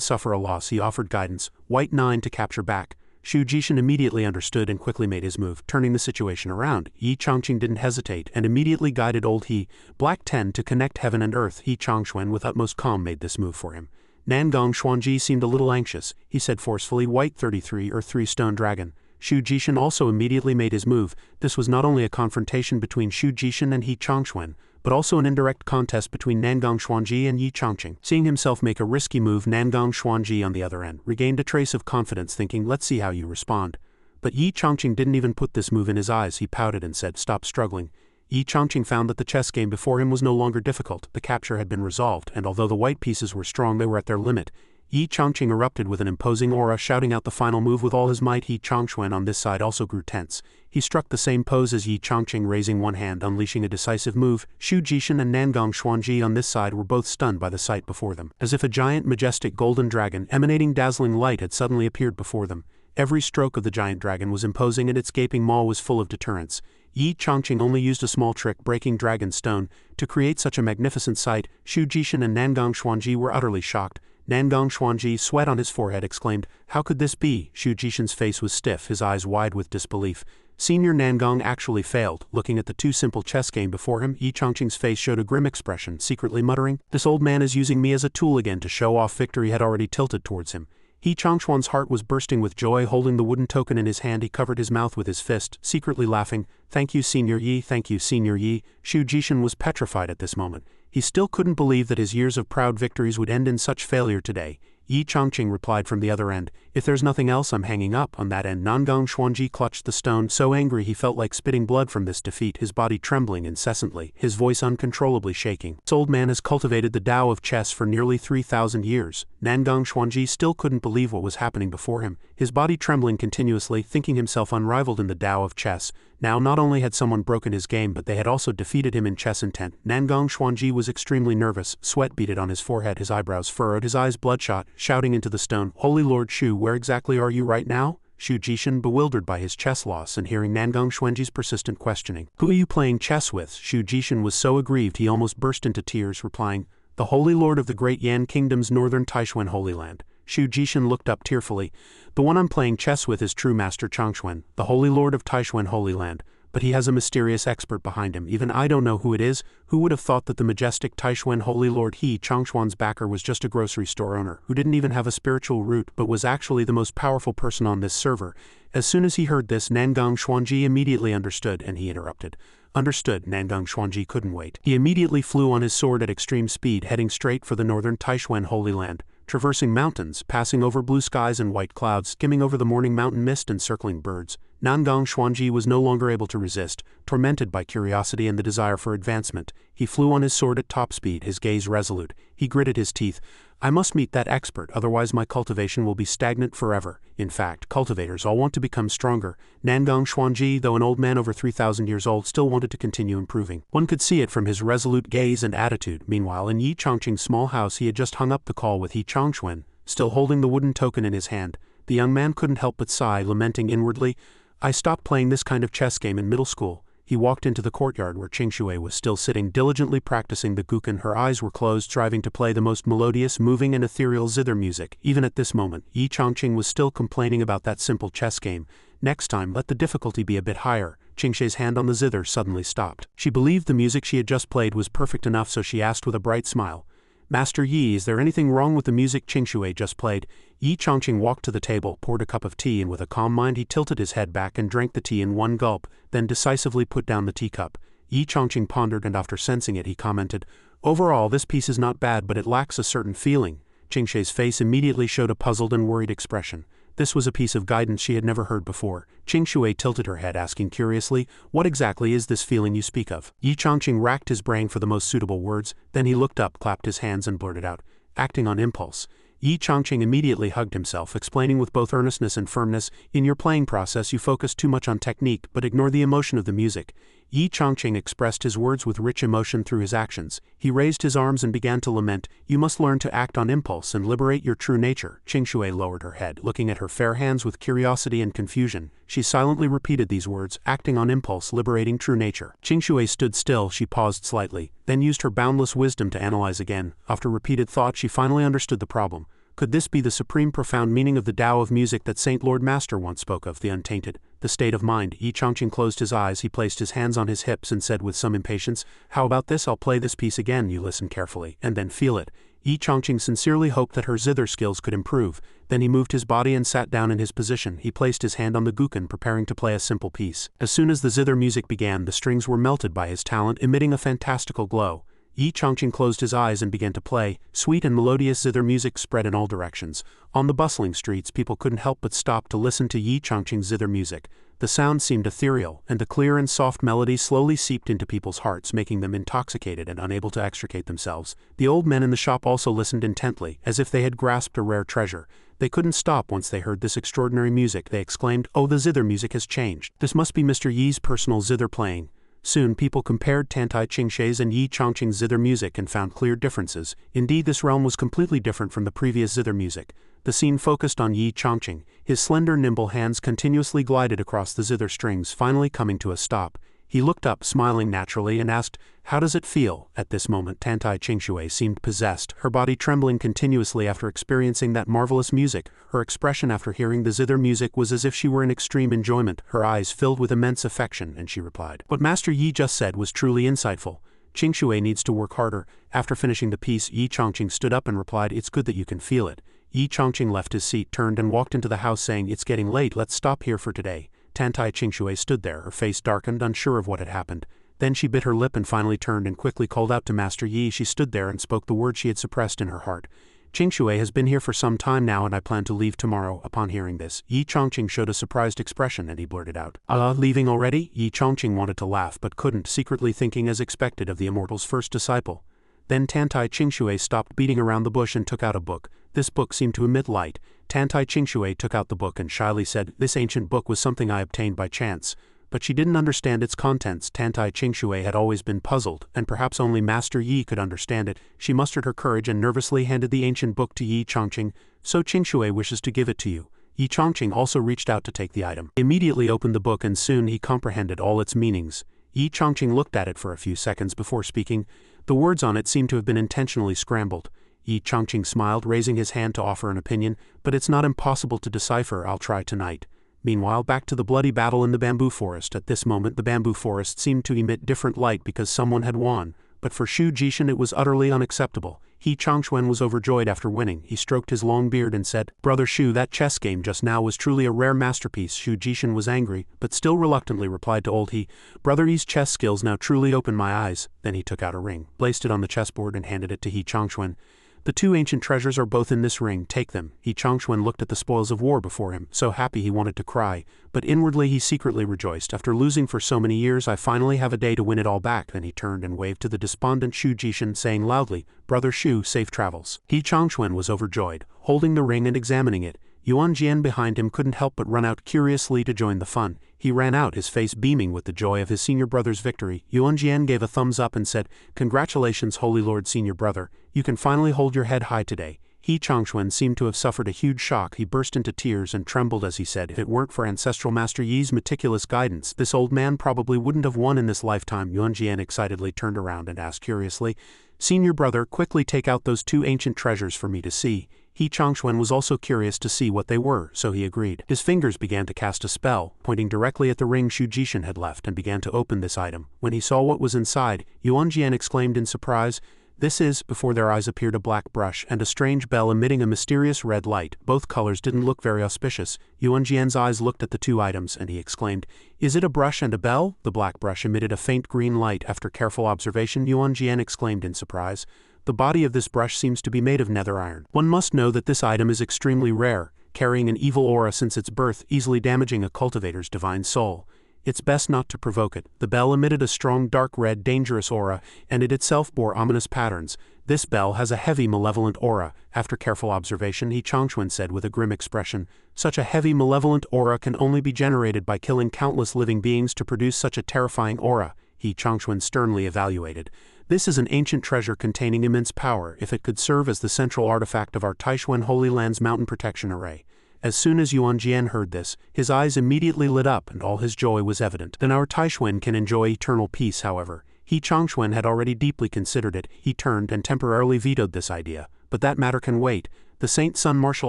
suffer a loss, he offered guidance. White 9 to capture back. Shu Jishin immediately understood and quickly made his move, turning the situation around. Yi Chongqing didn't hesitate and immediately guided old He, black 10 to connect heaven and earth. Yi Chongfun with utmost calm made this move for him. Nangong Xuanji seemed a little anxious. He said forcefully, white 33 or 3 stone dragon. Shu Jishin also immediately made his move. This was not only a confrontation between Shu Jishin and Yi Chongfun, but also an indirect contest between Nangong Xuanji and Yi Chongqing. Seeing himself make a risky move, Nangong Xuanji on the other end regained a trace of confidence, thinking, let's see how you respond. But Yi Chongqing didn't even put this move in his eyes. He pouted and said, stop struggling. Yi Chongqing found that the chess game before him was no longer difficult. The capture had been resolved, and although the white pieces were strong, they were at their limit. Yi Chongqing erupted with an imposing aura, shouting out the final move with all his might. Yi Chongfun on this side also grew tense. He struck the same pose as Yi Chongqing, raising one hand, unleashing a decisive move. Shu Jishin and Nangong Xuanji on this side were both stunned by the sight before them, as if a giant, majestic golden dragon emanating dazzling light had suddenly appeared before them. Every stroke of the giant dragon was imposing, and its gaping maw was full of deterrence. Yi Chongqing only used a small trick, breaking dragon stone, to create such a magnificent sight. Shu Jishin and Nangong Xuanji were utterly shocked. Nangong Xuanji, sweat on his forehead, exclaimed, how could this be? Shu Jishin's face was stiff, his eyes wide with disbelief. Senior Nangong actually failed. Looking at the too simple chess game before him, Yi Chongqing's face showed a grim expression, secretly muttering, this old man is using me as a tool again to show off. Victory had already tilted towards him. Yi Chongquan's heart was bursting with joy. Holding the wooden token in his hand, he covered his mouth with his fist, secretly laughing. Thank you, Senior Yi, thank you, Senior Yi. Shu Jishin was petrified at this moment. He still couldn't believe that his years of proud victories would end in such failure today. Yi Chongqing replied from the other end, if there's nothing else, I'm hanging up. On that end, Nangong Xuanji clutched the stone, so angry he felt like spitting blood from this defeat, his body trembling incessantly, his voice uncontrollably shaking. This old man has cultivated the Tao of chess for nearly 3,000 years. Nangong Xuanji still couldn't believe what was happening before him, his body trembling continuously, thinking himself unrivaled in the Tao of chess. Now not only had someone broken his game, but they had also defeated him in chess intent. Nangong Xuanji was extremely nervous, sweat beaded on his forehead, his eyebrows furrowed, his eyes bloodshot, shouting into the stone, Holy Lord Shu, where exactly are you right now? Shu Jishin, bewildered by his chess loss and hearing Nangong Xuanji's persistent questioning. Who are you playing chess with? Shu Jishin was so aggrieved he almost burst into tears, replying, the Holy Lord of the Great Yan Kingdom's northern Taishuan Holy Land. Shu Jishin looked up tearfully. The one I'm playing chess with is true Master Changxuan, the Holy Lord of Taishuan Holy Land, but he has a mysterious expert behind him. Even I don't know who it is. Who would have thought that the majestic Taishuan Holy Lord He Changxuan's backer was just a grocery store owner, who didn't even have a spiritual root, but was actually the most powerful person on this server. As soon as he heard this, Nangong Xuanji immediately understood, and he interrupted. Understood. Nangong Xuanji couldn't wait. He immediately flew on his sword at extreme speed, heading straight for the northern Taishuan Holy Land. Traversing mountains, passing over blue skies and white clouds, skimming over the morning mountain mist and circling birds, Nangong Xuanji was no longer able to resist. Tormented by curiosity and the desire for advancement, he flew on his sword at top speed, his gaze resolute. He gritted his teeth. I must meet that expert, otherwise my cultivation will be stagnant forever. In fact, cultivators all want to become stronger. Nangong Xuanji, though an old man over 3,000 years old, still wanted to continue improving. One could see it from his resolute gaze and attitude. Meanwhile, in Yi Chongqing's small house, he had just hung up the call with Yi Chongfun, still holding the wooden token in his hand. The young man couldn't help but sigh, lamenting inwardly, I stopped playing this kind of chess game in middle school. He walked into the courtyard where Qingshui was still sitting, diligently practicing the guqin. Her eyes were closed, striving to play the most melodious, moving and ethereal zither music. Even at this moment, Yi Chongqing was still complaining about that simple chess game. Next time, let the difficulty be a bit higher. Qingshui's hand on the zither suddenly stopped. She believed the music she had just played was perfect enough, so she asked with a bright smile, Master Yi, is there anything wrong with the music Qingshui just played? Yi Chongqing walked to the table, poured a cup of tea, and with a calm mind he tilted his head back and drank the tea in one gulp, then decisively put down the teacup. Yi Chongqing pondered, and after sensing it he commented, Overall, this piece is not bad, but it lacks a certain feeling. Qingshui's face immediately showed a puzzled and worried expression. This was a piece of guidance she had never heard before. Qingshui tilted her head, asking curiously, What exactly is this feeling you speak of? Yi Chongqing racked his brain for the most suitable words, then he looked up, clapped his hands and blurted out, acting on impulse. Yi Chongqing immediately hugged himself, explaining with both earnestness and firmness, In your playing process you focus too much on technique but ignore the emotion of the music. Yi Chongqing expressed his words with rich emotion through his actions. He raised his arms and began to lament, "You must learn to act on impulse and liberate your true nature." Qingshui lowered her head, looking at her fair hands with curiosity and confusion. She silently repeated these words, acting on impulse, liberating true nature. Qingshui stood still. She paused slightly, then used her boundless wisdom to analyze again. After repeated thought, she finally understood the problem. Could this be the supreme profound meaning of the Tao of music that Saint Lord Master once spoke of, the untainted, the state of mind? Yi Chongqing closed his eyes, he placed his hands on his hips and said with some impatience, "How about this? I'll play this piece again, you listen carefully, and then feel it." Yi Chongqing sincerely hoped that her zither skills could improve. Then he moved his body and sat down in his position. He placed his hand on the guqin, preparing to play a simple piece. As soon as the zither music began, the strings were melted by his talent, emitting a fantastical glow. Yi Chongqing closed his eyes and began to play. Sweet and melodious zither music spread in all directions. On the bustling streets, people couldn't help but stop to listen to Yi Chongqing's zither music. The sound seemed ethereal, and the clear and soft melody slowly seeped into people's hearts, making them intoxicated and unable to extricate themselves. The old men in the shop also listened intently, as if they had grasped a rare treasure. They couldn't stop once they heard this extraordinary music. They exclaimed, "Oh, the zither music has changed. This must be Mr. Yi's personal zither playing." Soon people compared Tantai Qingshui's and Yi Chongqing's zither music and found clear differences. Indeed, this realm was completely different from the previous zither music. The scene focused on Yi Chongqing. His slender, nimble hands continuously glided across the zither strings, finally coming to a stop. He looked up, smiling naturally, and asked, "How does it feel?" At this moment, Tantai Qingshui seemed possessed, her body trembling continuously after experiencing that marvelous music. Her expression after hearing the zither music was as if she were in extreme enjoyment. Her eyes filled with immense affection, and she replied, "What Master Yi just said was truly insightful. Qingshui needs to work harder." After finishing the piece, Yi Chongqing stood up and replied, "It's good that you can feel it." Yi Chongqing left his seat, turned and walked into the house saying, "It's getting late, let's stop here for today." Tantai Qingshui stood there, her face darkened, unsure of what had happened. Then she bit her lip and finally turned and quickly called out to Master Yi. She stood there and spoke the words she had suppressed in her heart. "Qingshui has been here for some time now, and I plan to leave tomorrow." Upon hearing this, Yi Chongqing showed a surprised expression and he blurted out, Leaving already?" Yi Chongqing wanted to laugh but couldn't, secretly thinking as expected of the immortal's first disciple. Then Tantai Qingshui stopped beating around the bush and took out a book. This book seemed to emit light. Tantai Qingshui took out the book and shyly said, "This ancient book was something I obtained by chance." But she didn't understand its contents. Tantai Qingshui had always been puzzled, and perhaps only Master Yi could understand it. She mustered her courage and nervously handed the ancient book to Yi Chongqing. "So Qingshui wishes to give it to you." Yi Chongqing also reached out to take the item. He immediately opened the book and soon he comprehended all its meanings. Yi Chongqing looked at it for a few seconds before speaking. The words on it seemed to have been intentionally scrambled. Yi Chongqing smiled, raising his hand to offer an opinion, "But it's not impossible to decipher. I'll try tonight." Meanwhile, back to the bloody battle in the bamboo forest. At this moment the bamboo forest seemed to emit different light because someone had won, but for Shu Jishin it was utterly unacceptable. He Chongquan was overjoyed after winning. He stroked his long beard and said, "Brother Shu, that chess game just now was truly a rare masterpiece." Shu Jishin was angry, but still reluctantly replied to old He, "Brother Yi's chess skills now truly open my eyes." Then he took out a ring, placed it on the chessboard and handed it to He Chongquan. "The two ancient treasures are both in this ring, take them." He Chongquan looked at the spoils of war before him, so happy he wanted to cry, but inwardly he secretly rejoiced. "After losing for so many years, I finally have a day to win it all back." Then he turned and waved to the despondent Shu Jishin, saying loudly, "Brother Shu, safe travels." He Chongquan was overjoyed, holding the ring and examining it. Yuan Jian behind him couldn't help but run out curiously to join the fun. He ran out, his face beaming with the joy of his senior brother's victory. Yuan Jian gave a thumbs up and said, "Congratulations, Holy Lord Senior Brother. You can finally hold your head high today." He Chongquan seemed to have suffered a huge shock. He burst into tears and trembled as he said, "If it weren't for ancestral Master Yi's meticulous guidance, this old man probably wouldn't have won in this lifetime." Yuan Jian excitedly turned around and asked curiously, "Senior Brother, quickly take out those two ancient treasures for me to see." He Chongquan was also curious to see what they were, so he agreed. His fingers began to cast a spell, pointing directly at the ring Shu Jishin had left, and began to open this item. When he saw what was inside, Yuan Jian exclaimed in surprise, "This is..." Before their eyes appeared a black brush and a strange bell emitting a mysterious red light. Both colors didn't look very auspicious. Yuan Jian's eyes looked at the two items and he exclaimed, "Is it a brush and a bell?" The black brush emitted a faint green light. After careful observation, Yuan Jian exclaimed in surprise, "The body of this brush seems to be made of nether iron. One must know that this item is extremely rare, carrying an evil aura since its birth, easily damaging a cultivator's divine soul. It's best not to provoke it." The bell emitted a strong dark red dangerous aura, and it itself bore ominous patterns. This bell has a heavy malevolent aura. After careful observation, Hei Chongfun said with a grim expression. Such a heavy malevolent aura can only be generated by killing countless living beings to produce such a terrifying aura, Hei Chongfun sternly evaluated. This is an ancient treasure containing immense power if it could serve as the central artifact of our Taishuan Holy Land's mountain protection array. As soon as Yuan Jian heard this, his eyes immediately lit up and all his joy was evident. Then our Taishuan can enjoy eternal peace, however. Hei Chongfun had already deeply considered it. He turned and temporarily vetoed this idea. But that matter can wait. The Saint Sun martial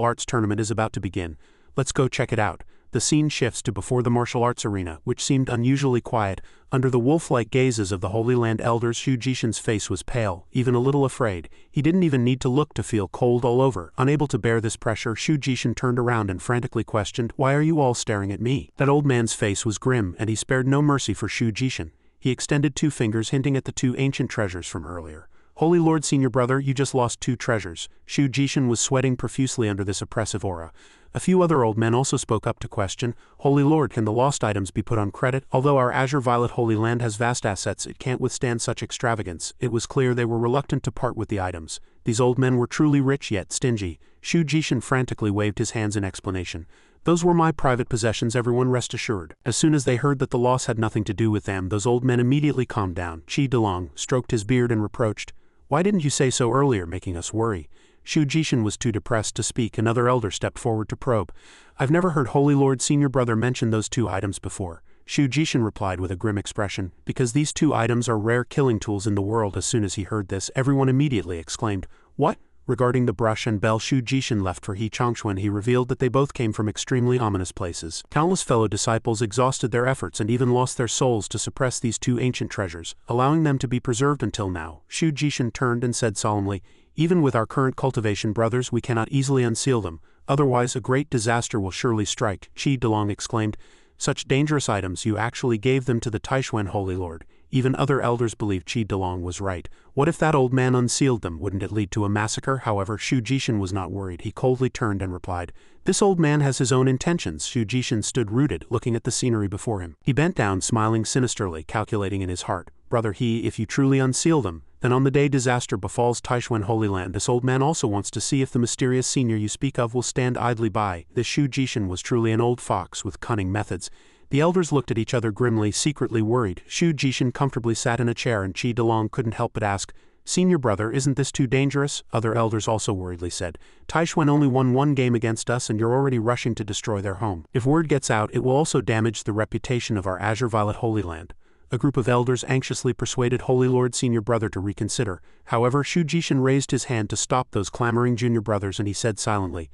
arts tournament is about to begin. Let's go check it out. The scene shifts to before the martial arts arena, which seemed unusually quiet. Under the wolf-like gazes of the Holy Land elders, Xu Jishin's face was pale, even a little afraid. He didn't even need to look to feel cold all over. Unable to bear this pressure, Xu Jishin turned around and frantically questioned, "Why are you all staring at me?" That old man's face was grim, and he spared no mercy for Xu Jishin. He extended 2 fingers hinting at the 2 ancient treasures from earlier. "Holy Lord, senior brother, you just lost 2 treasures." Xu Jishin was sweating profusely under this oppressive aura. A few other old men also spoke up to question, "Holy Lord, can the lost items be put on credit? Although our Azure Violet Holy Land has vast assets, it can't withstand such extravagance." It was clear they were reluctant to part with the items. These old men were truly rich yet stingy. Xu Jishin frantically waved his hands in explanation. "Those were my private possessions, everyone rest assured." As soon as they heard that the loss had nothing to do with them, those old men immediately calmed down. Qi Delong stroked his beard and reproached, "Why didn't you say so earlier, making us worry?" Xu Jishin was too depressed to speak. Another elder stepped forward to probe. "I've never heard Holy Lord Senior Brother mention those 2 items before." Xu Jishin replied with a grim expression, "Because these 2 items are rare killing tools in the world." As soon as he heard this, everyone immediately exclaimed, "What?" Regarding the brush and bell Xu Jishin left for Hei Chongfun, he revealed that they both came from extremely ominous places. Countless fellow disciples exhausted their efforts and even lost their souls to suppress these 2 ancient treasures, allowing them to be preserved until now. Xu Jishin turned and said solemnly, "Even with our current cultivation, brothers, we cannot easily unseal them, otherwise a great disaster will surely strike." Qi Delong exclaimed, "Such dangerous items, you actually gave them to the Taishuan Holy Lord." Even other elders believed Qi Delong was right. What if that old man unsealed them? Wouldn't it lead to a massacre? However, Xu Jishin was not worried. He coldly turned and replied, "This old man has his own intentions." Xu Jishin stood rooted, looking at the scenery before him. He bent down, smiling sinisterly, calculating in his heart, "Brother He, if you truly unseal them, then on the day disaster befalls Taishuan Holy Land, this old man also wants to see if the mysterious senior you speak of will stand idly by." This Xu Jishin was truly an old fox with cunning methods. The elders looked at each other grimly, secretly worried. Xu Jishin comfortably sat in a chair and Qi Delong couldn't help but ask, "Senior brother, isn't this too dangerous?" Other elders also worriedly said, "Taishuan only won 1 game against us and you're already rushing to destroy their home. If word gets out, it will also damage the reputation of our Azure Violet Holy Land." A group of elders anxiously persuaded Holy Lord Senior Brother to reconsider. However, Xu Jishin raised his hand to stop those clamoring junior brothers and he said silently,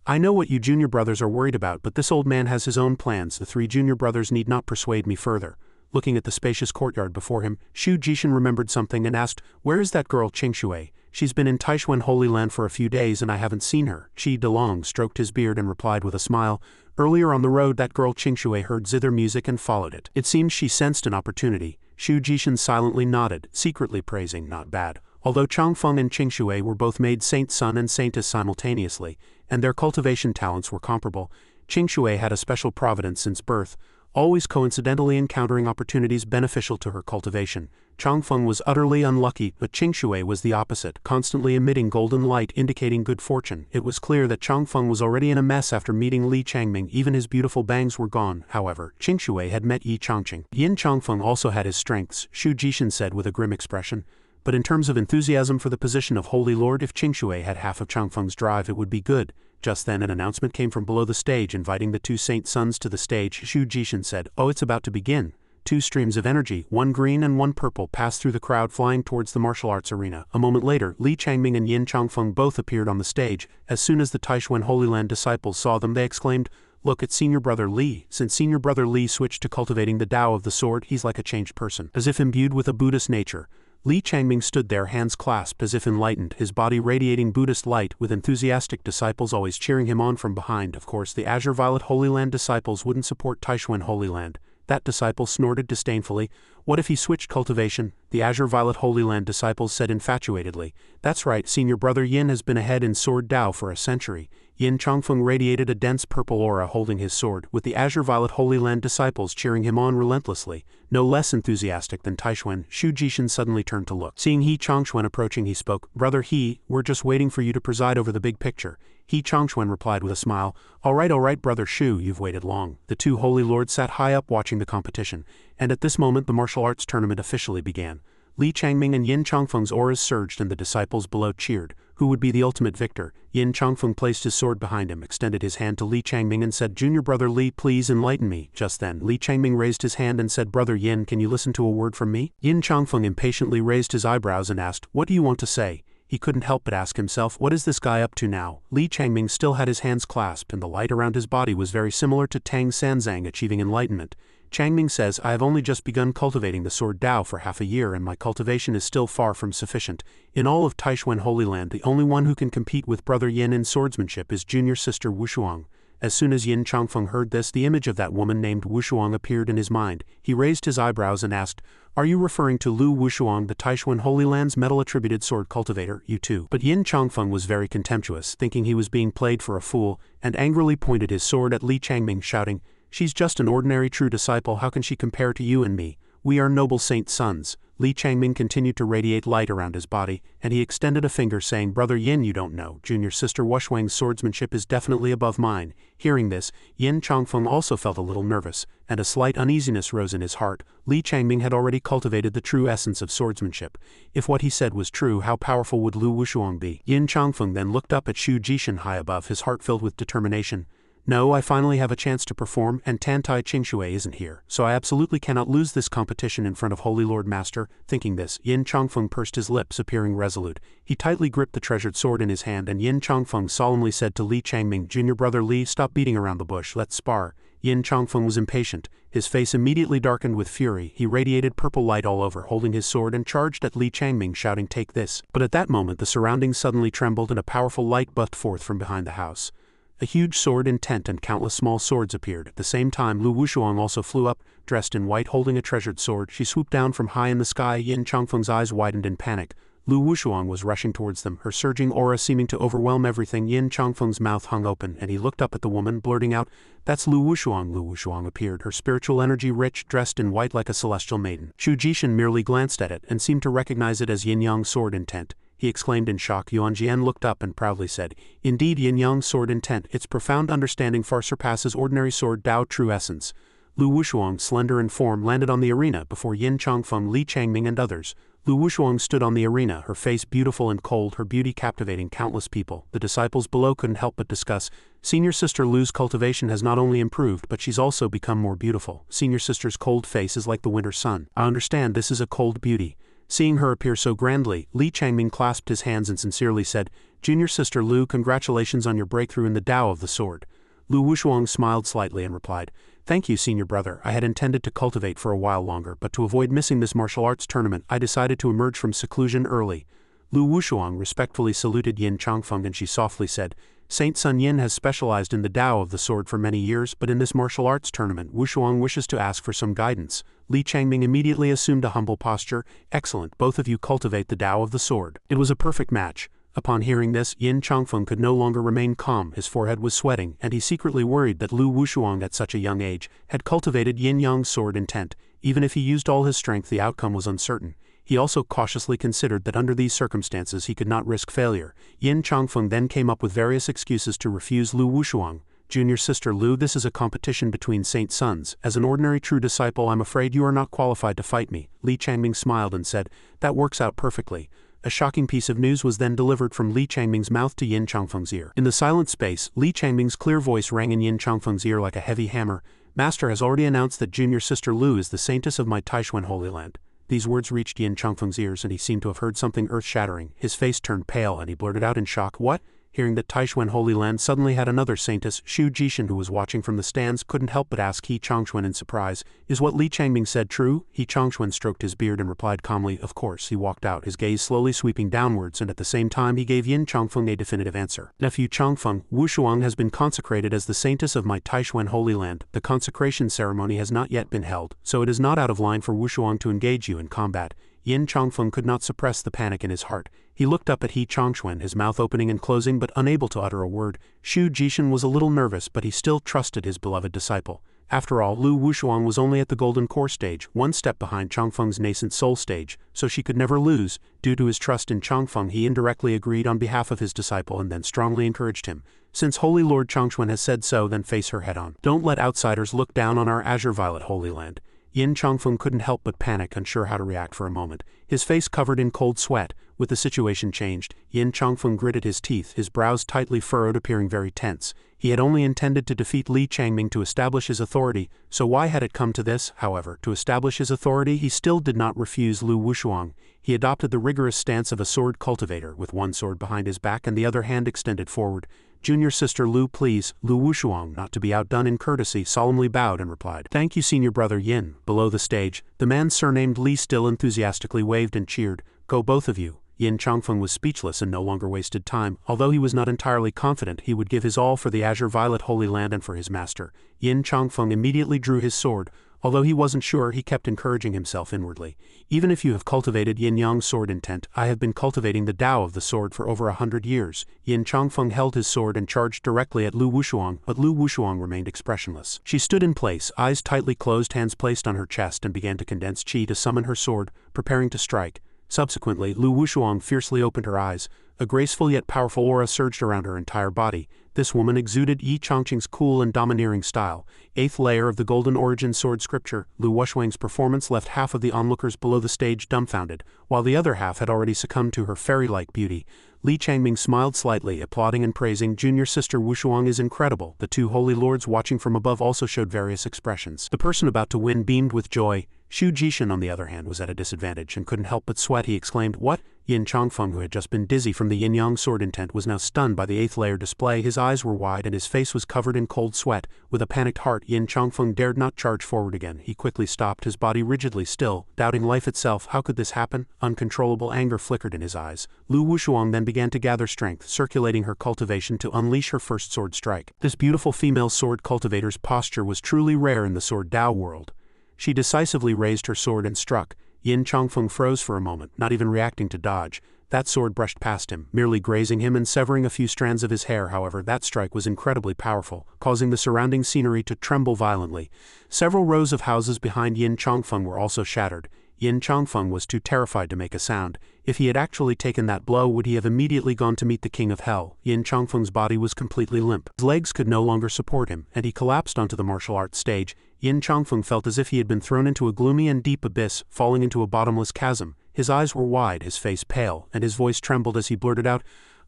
"I know what you junior brothers are worried about, but this old man has his own plans. The 3 junior brothers need not persuade me further." Looking at the spacious courtyard before him, Xu Jishin remembered something and asked, "Where is that girl Qingxue? She's been in Taishuan Holy Land for a few days and I haven't seen her." Qi Delong stroked his beard and replied with a smile, "Earlier on the road that girl Qingxue heard zither music and followed it. It seems she sensed an opportunity." Xu Jishin silently nodded, secretly praising, "Not bad." Although Changfeng and Qingxue were both made Saint Sun and Saintess simultaneously, and their cultivation talents were comparable, Qingxue had a special providence since birth, always coincidentally encountering opportunities beneficial to her cultivation. Changfeng was utterly unlucky, but Qingxue was the opposite, constantly emitting golden light indicating good fortune. It was clear that Changfeng was already in a mess after meeting Li Changming. Even his beautiful bangs were gone. However, Qingxue had met Yin Chongqing. Yin Chongfun also had his strengths, Xu Jishin said with a grim expression. But in terms of enthusiasm for the position of Holy Lord, if Qingxue had half of Changfeng's drive, it would be good. Just then an announcement came from below the stage inviting the 2 Saint Sons to the stage. Xu Jishin said, "Oh, it's about to begin." 2 streams of energy, 1 green and 1 purple, passed through the crowd flying towards the martial arts arena. A moment later, Li Changming and Yin Chongfun both appeared on the stage. As soon as the Taishuan Holy Land disciples saw them, they exclaimed, "Look at Senior Brother Li." Since Senior Brother Li switched to cultivating the Tao of the sword, he's like a changed person, as if imbued with a Buddhist nature. Li Changming stood there, hands clasped as if enlightened, his body radiating Buddhist light, with enthusiastic disciples always cheering him on from behind. Of course, the Azure Violet Holy Land disciples wouldn't support Taishuan Holy Land. That disciple snorted disdainfully. What if he switched cultivation? The Azure Violet Holy Land disciples said infatuatedly. That's right, Senior Brother Yin has been ahead in Sword Tao for a century. Yin Chongfun radiated a dense purple aura holding his sword, with the azure-violet Holy Land disciples cheering him on relentlessly. No less enthusiastic than Taishuan, Shu Jishin suddenly turned to look. Seeing Hei Chongquan approaching, he spoke, "Brother He, we're just waiting for you to preside over the big picture." Hei Chongquan replied with a smile, all right, Brother Shu, you've waited long." The two holy lords sat high up watching the competition, and at this moment the martial arts tournament officially began. Changming and Yin Chongfeng's auras surged and the disciples below cheered. Who would be the ultimate victor? Yin Chongfeng placed his sword behind him, extended his hand to Changming and said, "Junior brother Li, please enlighten me." Just then, Changming raised his hand and said, "Brother Yin, can you listen to a word from me?" Yin Chongfeng impatiently raised his eyebrows and asked, "What do you want to say?" He couldn't help but ask himself, what is this guy up to now? Changming still had his hands clasped, and the light around his body was very similar to Tang Sanzang achieving enlightenment. Changming says, "I have only just begun cultivating the sword Dao for half a year and my cultivation is still far from sufficient. In all of Taishuan Holy Land, the only one who can compete with Brother Yin in swordsmanship is junior sister Wushuang." As soon as Yin Chongfeng heard this, the image of that woman named Wushuang appeared in his mind. He raised his eyebrows and asked, "Are you referring to Lu Wushuang, the Taishuan Holy Land's metal-attributed sword cultivator? You too?" But Yin Chongfeng was very contemptuous, thinking he was being played for a fool, and angrily pointed his sword at Changming, shouting, "She's just an ordinary true disciple, how can she compare to you and me? We are noble saint sons." Changming continued to radiate light around his body, and he extended a finger saying, "Brother Yin, you don't know, junior sister Wushuang's swordsmanship is definitely above mine." Hearing this, Yin Chongfeng also felt a little nervous, and a slight uneasiness rose in his heart. Changming had already cultivated the true essence of swordsmanship. If what he said was true, how powerful would Lu Wushuang be? Yin Chongfeng then looked up at Shu Jishin high above, his heart filled with determination. "No, I finally have a chance to perform, and Tantai Qingshui isn't here, so I absolutely cannot lose this competition in front of Holy Lord Master." Thinking this, Yin Chongfeng pursed his lips, appearing resolute. He tightly gripped the treasured sword in his hand, and Yin Chongfeng solemnly said to Changming, "Junior brother Li, stop beating around the bush, let's spar." Yin Chongfeng was impatient. His face immediately darkened with fury. He radiated purple light all over, holding his sword, and charged at Changming, shouting, "Take this." But at that moment the surroundings suddenly trembled and a powerful light burst forth from behind the house. A huge sword in tent and countless small swords appeared. At the same time, Lu Wushuang also flew up, dressed in white, holding a treasured sword. She swooped down from high in the sky. Yin Chongfeng's eyes widened in panic. Lu Wushuang was rushing towards them, her surging aura seeming to overwhelm everything. Yin Chongfeng's mouth hung open, and he looked up at the woman, blurting out, "That's Lu Wushuang." Lu Wushuang appeared, her spiritual energy rich, dressed in white like a celestial maiden. Shu Jishin merely glanced at it, and seemed to recognize it as Yin Yang's sword in tent. He exclaimed in shock. Yuan Jian looked up and proudly said, "Indeed, Yin Yang's sword intent, its profound understanding far surpasses ordinary sword Dao true essence." Lu Wushuang, slender in form, landed on the arena before Yin Chongfeng, Changming and others. Lu Wushuang stood on the arena, her face beautiful and cold, her beauty captivating countless people. The disciples below couldn't help but discuss, "Senior sister Lu's cultivation has not only improved, but she's also become more beautiful. Senior sister's cold face is like the winter sun. I understand this is a cold beauty." Seeing her appear so grandly, Changming clasped his hands and sincerely said, "Junior sister Lu, congratulations on your breakthrough in the Tao of the sword." Lu Wushuang smiled slightly and replied, "Thank you, senior brother. I had intended to cultivate for a while longer, but to avoid missing this martial arts tournament, I decided to emerge from seclusion early." Lu Wushuang respectfully saluted Yin Chongfeng and she softly said, "Saint Sun Yin has specialized in the Tao of the sword for many years, but in this martial arts tournament, Wushuang wishes to ask for some guidance." Changming immediately assumed a humble posture. "Excellent, both of you cultivate the Tao of the sword." It was a perfect match. Upon hearing this, Yin Chongfeng could no longer remain calm, his forehead was sweating, and he secretly worried that Lu Wushuang at such a young age had cultivated Yin Yang's sword intent. Even if he used all his strength, the outcome was uncertain. He also cautiously considered that under these circumstances he could not risk failure. Yin Chongfeng then came up with various excuses to refuse Lu Wushuang. "Junior sister Lu, this is a competition between saint sons. As an ordinary true disciple, I'm afraid you are not qualified to fight me." Changming smiled and said, "That works out perfectly." A shocking piece of news was then delivered from Changming's mouth to Yin Chongfeng's ear. In the silent space, Changming's clear voice rang in Yin Chongfeng's ear like a heavy hammer. "Master has already announced that junior sister Lu is the saintess of my Taishuan Holy Land." These words reached Yin Chongfeng's ears and he seemed to have heard something earth-shattering. His face turned pale and he blurted out in shock, "What?" Hearing that Taishuan Holy Land suddenly had another saintess, Shu Jishin, who was watching from the stands, couldn't help but ask Hei Chongquan in surprise, "Is what Changming said true?" Hei Chongquan stroked his beard and replied calmly, "Of course." He walked out, his gaze slowly sweeping downwards, and at the same time he gave Yin Chongfeng a definitive answer. "Nephew Chongfeng, Wushuang has been consecrated as the saintess of my Taishuan Holy Land. The consecration ceremony has not yet been held, so it is not out of line for Wushuang to engage you in combat." Yin Chongfun could not suppress the panic in his heart. He looked up at Hei Chongquan, his mouth opening and closing but unable to utter a word. Shu Jishan was a little nervous, but he still trusted his beloved disciple. After all, Lu Wushuang was only at the golden core stage, one step behind Chongfeng's nascent soul stage, so she could never lose. Due to his trust in Chongfeng, he indirectly agreed on behalf of his disciple and then strongly encouraged him. Since Holy Lord Chongquan has said so, then face her head-on. Don't let outsiders look down on our azure violet Holy Land. Yin Chongfun couldn't help but panic, unsure how to react for a moment. His face covered in cold sweat. With the situation changed, Yin Chongfun gritted his teeth, his brows tightly furrowed, appearing very tense. He had only intended to defeat Li Changming to establish his authority, so why had it come to this? However, to establish his authority, he still did not refuse Lu Wushuang. He adopted the rigorous stance of a sword cultivator, with one sword behind his back and the other hand extended forward. Junior sister Lu, please. Lu Wushuang, not to be outdone in courtesy, solemnly bowed and replied, "Thank you, senior brother Yin." Below the stage, the man surnamed Li still enthusiastically waved and cheered. "Go both of you." Yin Chongfun was speechless and no longer wasted time. Although he was not entirely confident, he would give his all for the azure violet Holy Land and for his master. Yin Chongfun immediately drew his sword. Although he wasn't sure, he kept encouraging himself inwardly. Even if you have cultivated Yin-Yang sword intent, I have been cultivating the Tao of the sword for over 100 years. Yin Chongfeng held his sword and charged directly at Lu Wushuang, but Lu Wushuang remained expressionless. She stood in place, eyes tightly closed, hands placed on her chest, and began to condense qi to summon her sword, preparing to strike. Subsequently, Lu Wushuang fiercely opened her eyes. A graceful yet powerful aura surged around her entire body. This woman exuded Yi Chongqing's cool and domineering style. 8th layer of the Golden Origin Sword Scripture. Lu Wushuang's performance left half of the onlookers below the stage dumbfounded, while the other half had already succumbed to her fairy-like beauty. Li Changming smiled slightly, applauding and praising junior sister Wushuang is incredible. The two holy lords watching from above also showed various expressions. The person about to win beamed with joy. Shu Jishan, on the other hand, was at a disadvantage and couldn't help but sweat. He exclaimed, "What?" Yin Chongfeng, who had just been dizzy from the yin-yang sword intent, was now stunned by the 8th layer display. His eyes were wide and his face was covered in cold sweat. With a panicked heart, Yin Chongfeng dared not charge forward again. He quickly stopped, his body rigidly still, doubting life itself. How could this happen? Uncontrollable anger flickered in his eyes. Lu Wushuang then began to gather strength, circulating her cultivation to unleash her first sword strike. This beautiful female sword cultivator's posture was truly rare in the sword Tao world. She decisively raised her sword and struck. Yin Chongfeng froze for a moment, not even reacting to dodge. That sword brushed past him, merely grazing him and severing a few strands of his hair. However, that strike was incredibly powerful, causing the surrounding scenery to tremble violently. Several rows of houses behind Yin Chongfeng were also shattered. Yin Chongfeng was too terrified to make a sound. If he had actually taken that blow, would he have immediately gone to meet the king of hell? Yin Chongfeng's body was completely limp. His legs could no longer support him, and he collapsed onto the martial arts stage. Yin Chongfeng felt as if he had been thrown into a gloomy and deep abyss, falling into a bottomless chasm. His eyes were wide, his face pale, and his voice trembled as he blurted out,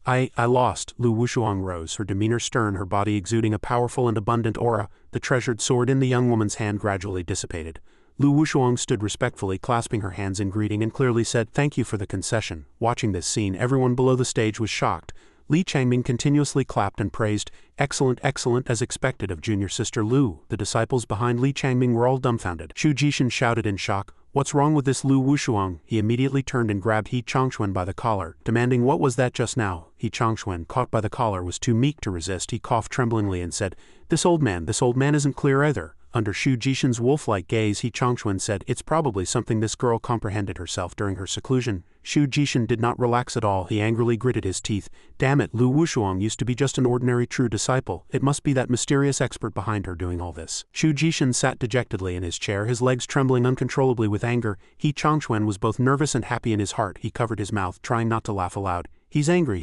I lost." Lu Wushuang rose, her demeanor stern, her body exuding a powerful and abundant aura. The treasured sword in the young woman's hand gradually dissipated. Lu Wushuang stood respectfully, clasping her hands in greeting, and clearly said, "Thank you for the concession." Watching this scene, everyone below the stage was shocked. Li Changming continuously clapped and praised, "Excellent, excellent," as expected of junior sister Lu. The disciples behind Li Changming were all dumbfounded. Shu Jishan shouted in shock, "What's wrong with this Lu Wushuang?" He immediately turned and grabbed Hei Chongquan by the collar, demanding, "What was that just now?" Hei Chongquan, caught by the collar, was too meek to resist. He coughed tremblingly and said, this old man isn't clear either." Under Shu Jishan's wolf-like gaze, Hei Chongquan said, "It's probably something this girl comprehended herself during her seclusion." Shu Jishan did not relax at all. He angrily gritted his teeth. "Damn it, Lu Wushuang used to be just an ordinary true disciple. It must be that mysterious expert behind her doing all this." Shu Jishan sat dejectedly in his chair, his legs trembling uncontrollably with anger. Hei Chongquan was both nervous and happy in his heart. He covered his mouth, trying not to laugh aloud. He's angry.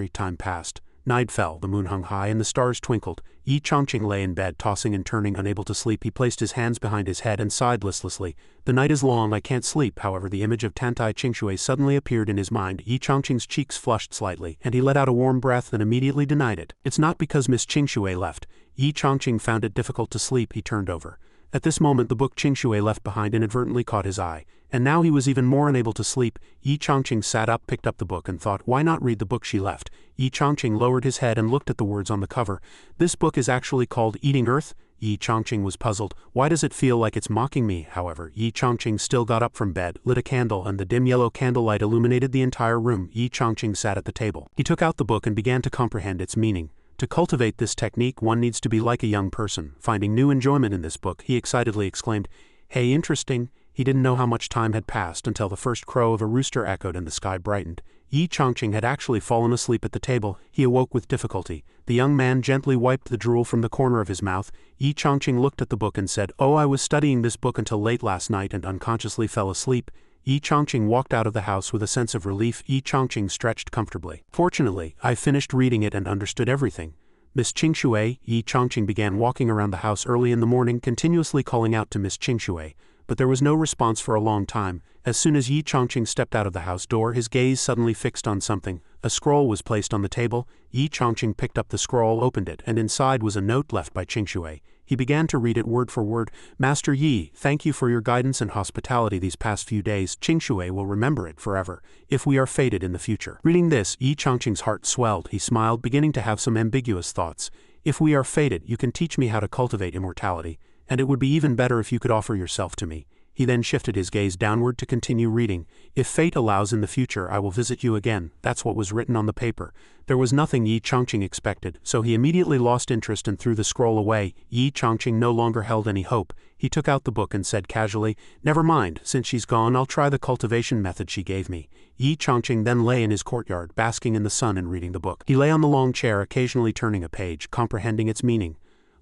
Time passed. Night fell, the moon hung high, and the stars twinkled. Yi Chongqing lay in bed, tossing and turning, unable to sleep. He placed his hands behind his head and sighed listlessly. "The night is long, I can't sleep." However, the image of Tantai Qingshui suddenly appeared in his mind. Yi Chongqing's cheeks flushed slightly, and he let out a warm breath and immediately denied it. "It's not because Miss Qingshui left." Yi Chongqing found it difficult to sleep. He turned over. At this moment, the book Qingshui left behind inadvertently caught his eye, and now he was even more unable to sleep. Yi Chongqing sat up, picked up the book, and thought, why not read the book she left? Yi Chongqing lowered his head and looked at the words on the cover. This book is actually called Eating Earth? Yi Chongqing was puzzled. Why does it feel like it's mocking me? However, Yi Chongqing still got up from bed, lit a candle, and the dim yellow candlelight illuminated the entire room. Yi Chongqing sat at the table. He took out the book and began to comprehend its meaning. To cultivate this technique, one needs to be like a young person. Finding new enjoyment in this book, he excitedly exclaimed, "Hey, interesting." He didn't know how much time had passed until the first crow of a rooster echoed and the sky brightened. Yi Chongqing had actually fallen asleep at the table. He awoke with difficulty. The young man gently wiped the drool from the corner of his mouth. Yi Chongqing looked at the book and said, "Oh, I was studying this book until late last night and unconsciously fell asleep." Yi Chongqing walked out of the house with a sense of relief. Yi Chongqing stretched comfortably. "Fortunately, I finished reading it and understood everything." Miss Qingshui. Yi Chongqing began walking around the house early in the morning, continuously calling out to Miss Qingshui, but there was no response for a long time. As soon as Yi Chongqing stepped out of the house door, his gaze suddenly fixed on something. A scroll was placed on the table. Yi Chongqing picked up the scroll, opened it, and inside was a note left by Qingshui. He began to read it word for word. "Master Yi, thank you for your guidance and hospitality these past few days. Qingshui will remember it forever, if we are fated in the future." Reading this, Yi Chongqing's heart swelled. He smiled, beginning to have some ambiguous thoughts. "If we are fated, you can teach me how to cultivate immortality, and it would be even better if you could offer yourself to me." He then shifted his gaze downward to continue reading. "If fate allows in the future, I will visit you again." That's what was written on the paper. There was nothing Yi Chongqing expected, so he immediately lost interest and threw the scroll away. Yi Chongqing no longer held any hope. He took out the book and said casually, "Never mind, since she's gone, I'll try the cultivation method she gave me." Yi Chongqing then lay in his courtyard, basking in the sun and reading the book. He lay on the long chair, occasionally turning a page, comprehending its meaning.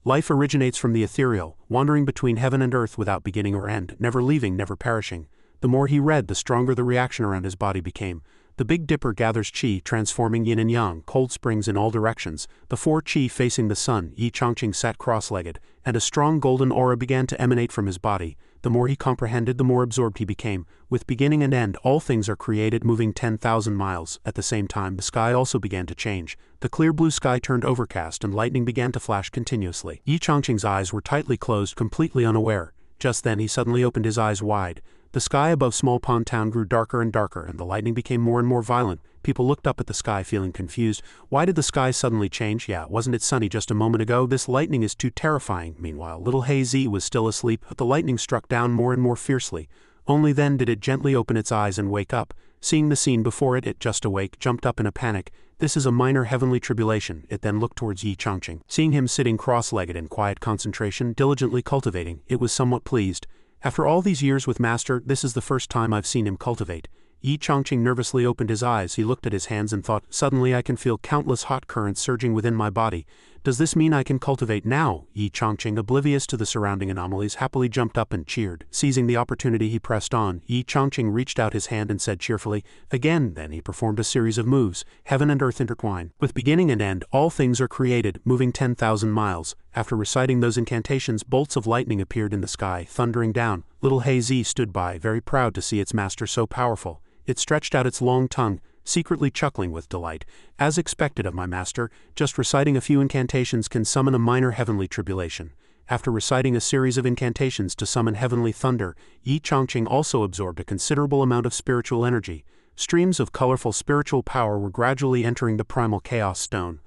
Life originates from the ethereal, wandering between heaven and earth without beginning or end, never leaving, never perishing. The more he read, the stronger the reaction around his body became. The Big Dipper gathers qi, transforming yin and yang, cold springs in all directions. The four qi facing the sun. Yi Chongqing sat cross-legged, and a strong golden aura began to emanate from his body. The more he comprehended, the more absorbed he became. With beginning and end, all things are created, moving 10,000 miles. At the same time, the sky also began to change. The clear blue sky turned overcast and lightning began to flash continuously. Yi Chongqing's eyes were tightly closed, completely unaware. Just then he suddenly opened his eyes wide. The sky above Small Pond Town grew darker and darker, and the lightning became more and more violent. People looked up at the sky feeling confused. Why did the sky suddenly change? Yeah, wasn't it sunny just a moment ago? This lightning is too terrifying. Meanwhile, little Hei Zi was still asleep, but the lightning struck down more and more fiercely. Only then did it gently open its eyes and wake up. Seeing the scene before it, just awake, jumped up in a panic. "This is a minor heavenly tribulation." It then looked towards Yi Chongqing. Seeing him sitting cross-legged in quiet concentration, diligently cultivating, it was somewhat pleased. "After all these years with Master, this is the first time I've seen him cultivate." Yi Chongqing nervously opened his eyes. He looked at his hands and thought, "Suddenly I can feel countless hot currents surging within my body. Does this mean I can cultivate now?" Yi Chongqing, oblivious to the surrounding anomalies, happily jumped up and cheered. Seizing the opportunity, he pressed on. Yi Chongqing reached out his hand and said cheerfully, "Again." Then he performed a series of moves. Heaven and earth intertwine. With beginning and end, all things are created, moving 10,000 miles. After reciting those incantations, bolts of lightning appeared in the sky, thundering down. Little Hei Zi stood by, very proud to see its master so powerful. It stretched out its long tongue, secretly chuckling with delight. "As expected of my master, just reciting a few incantations can summon a minor heavenly tribulation." After reciting a series of incantations to summon heavenly thunder, Yi Chongqing also absorbed a considerable amount of spiritual energy. Streams of colorful spiritual power were gradually entering the primal chaos stone.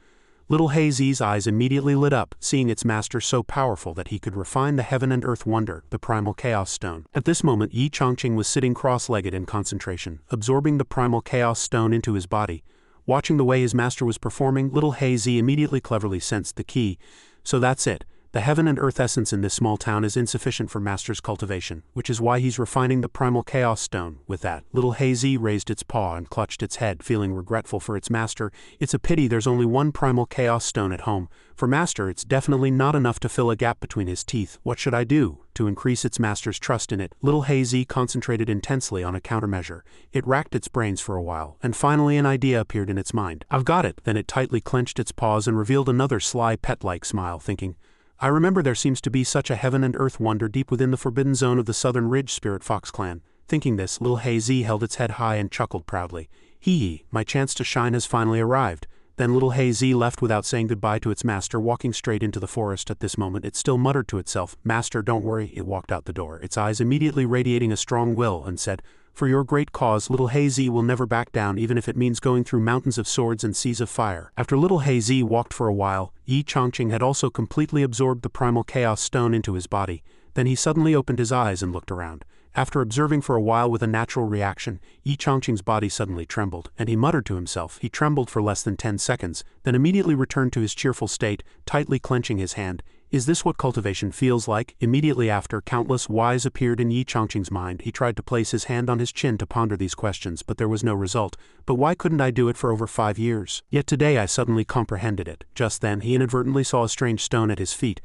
Little Hei Zi's eyes immediately lit up, seeing its master so powerful that he could refine the heaven and earth wonder, the primal chaos stone. At this moment, Yi Chongqing was sitting cross-legged in concentration, absorbing the primal chaos stone into his body. Watching the way his master was performing, little Hei Zi immediately cleverly sensed the key. "So that's it. The heaven and earth essence in this small town is insufficient for Master's cultivation, which is why he's refining the primal chaos stone." With that, little Hei Zi raised its paw and clutched its head, feeling regretful for its master. "It's a pity there's only one primal chaos stone at home. For Master, it's definitely not enough to fill a gap between his teeth. What should I do?" To increase its master's trust in it, little Hei Zi concentrated intensely on a countermeasure. It racked its brains for a while, and finally an idea appeared in its mind. "I've got it." Then it tightly clenched its paws and revealed another sly pet-like smile, thinking, "I remember there seems to be such a heaven and earth wonder deep within the forbidden zone of the Southern Ridge Spirit Fox clan." Thinking this, little Hei Zi held its head high and chuckled proudly. "Hee, my chance to shine has finally arrived." Then little Hei Zi left without saying goodbye to its master, walking straight into the forest. At this moment it still muttered to itself, "Master, don't worry." It walked out the door, its eyes immediately radiating a strong will, and said, "For your great cause, little Hei Zi will never back down, even if it means going through mountains of swords and seas of fire." After little Hei Zi walked for a while, Yi Chongqing had also completely absorbed the primal chaos stone into his body. Then he suddenly opened his eyes and looked around. After observing for a while with a natural reaction, Yi Chongqing's body suddenly trembled, and he muttered to himself. He trembled for less than 10 seconds, then immediately returned to his cheerful state, tightly clenching his hand. Is this what cultivation feels like? Immediately after, countless whys appeared in Yin Chongqing's mind. He tried to place his hand on his chin to ponder these questions, but there was no result. But why couldn't I do it for over 5 years? Yet today I suddenly comprehended it. Just then he inadvertently saw a strange stone at his feet.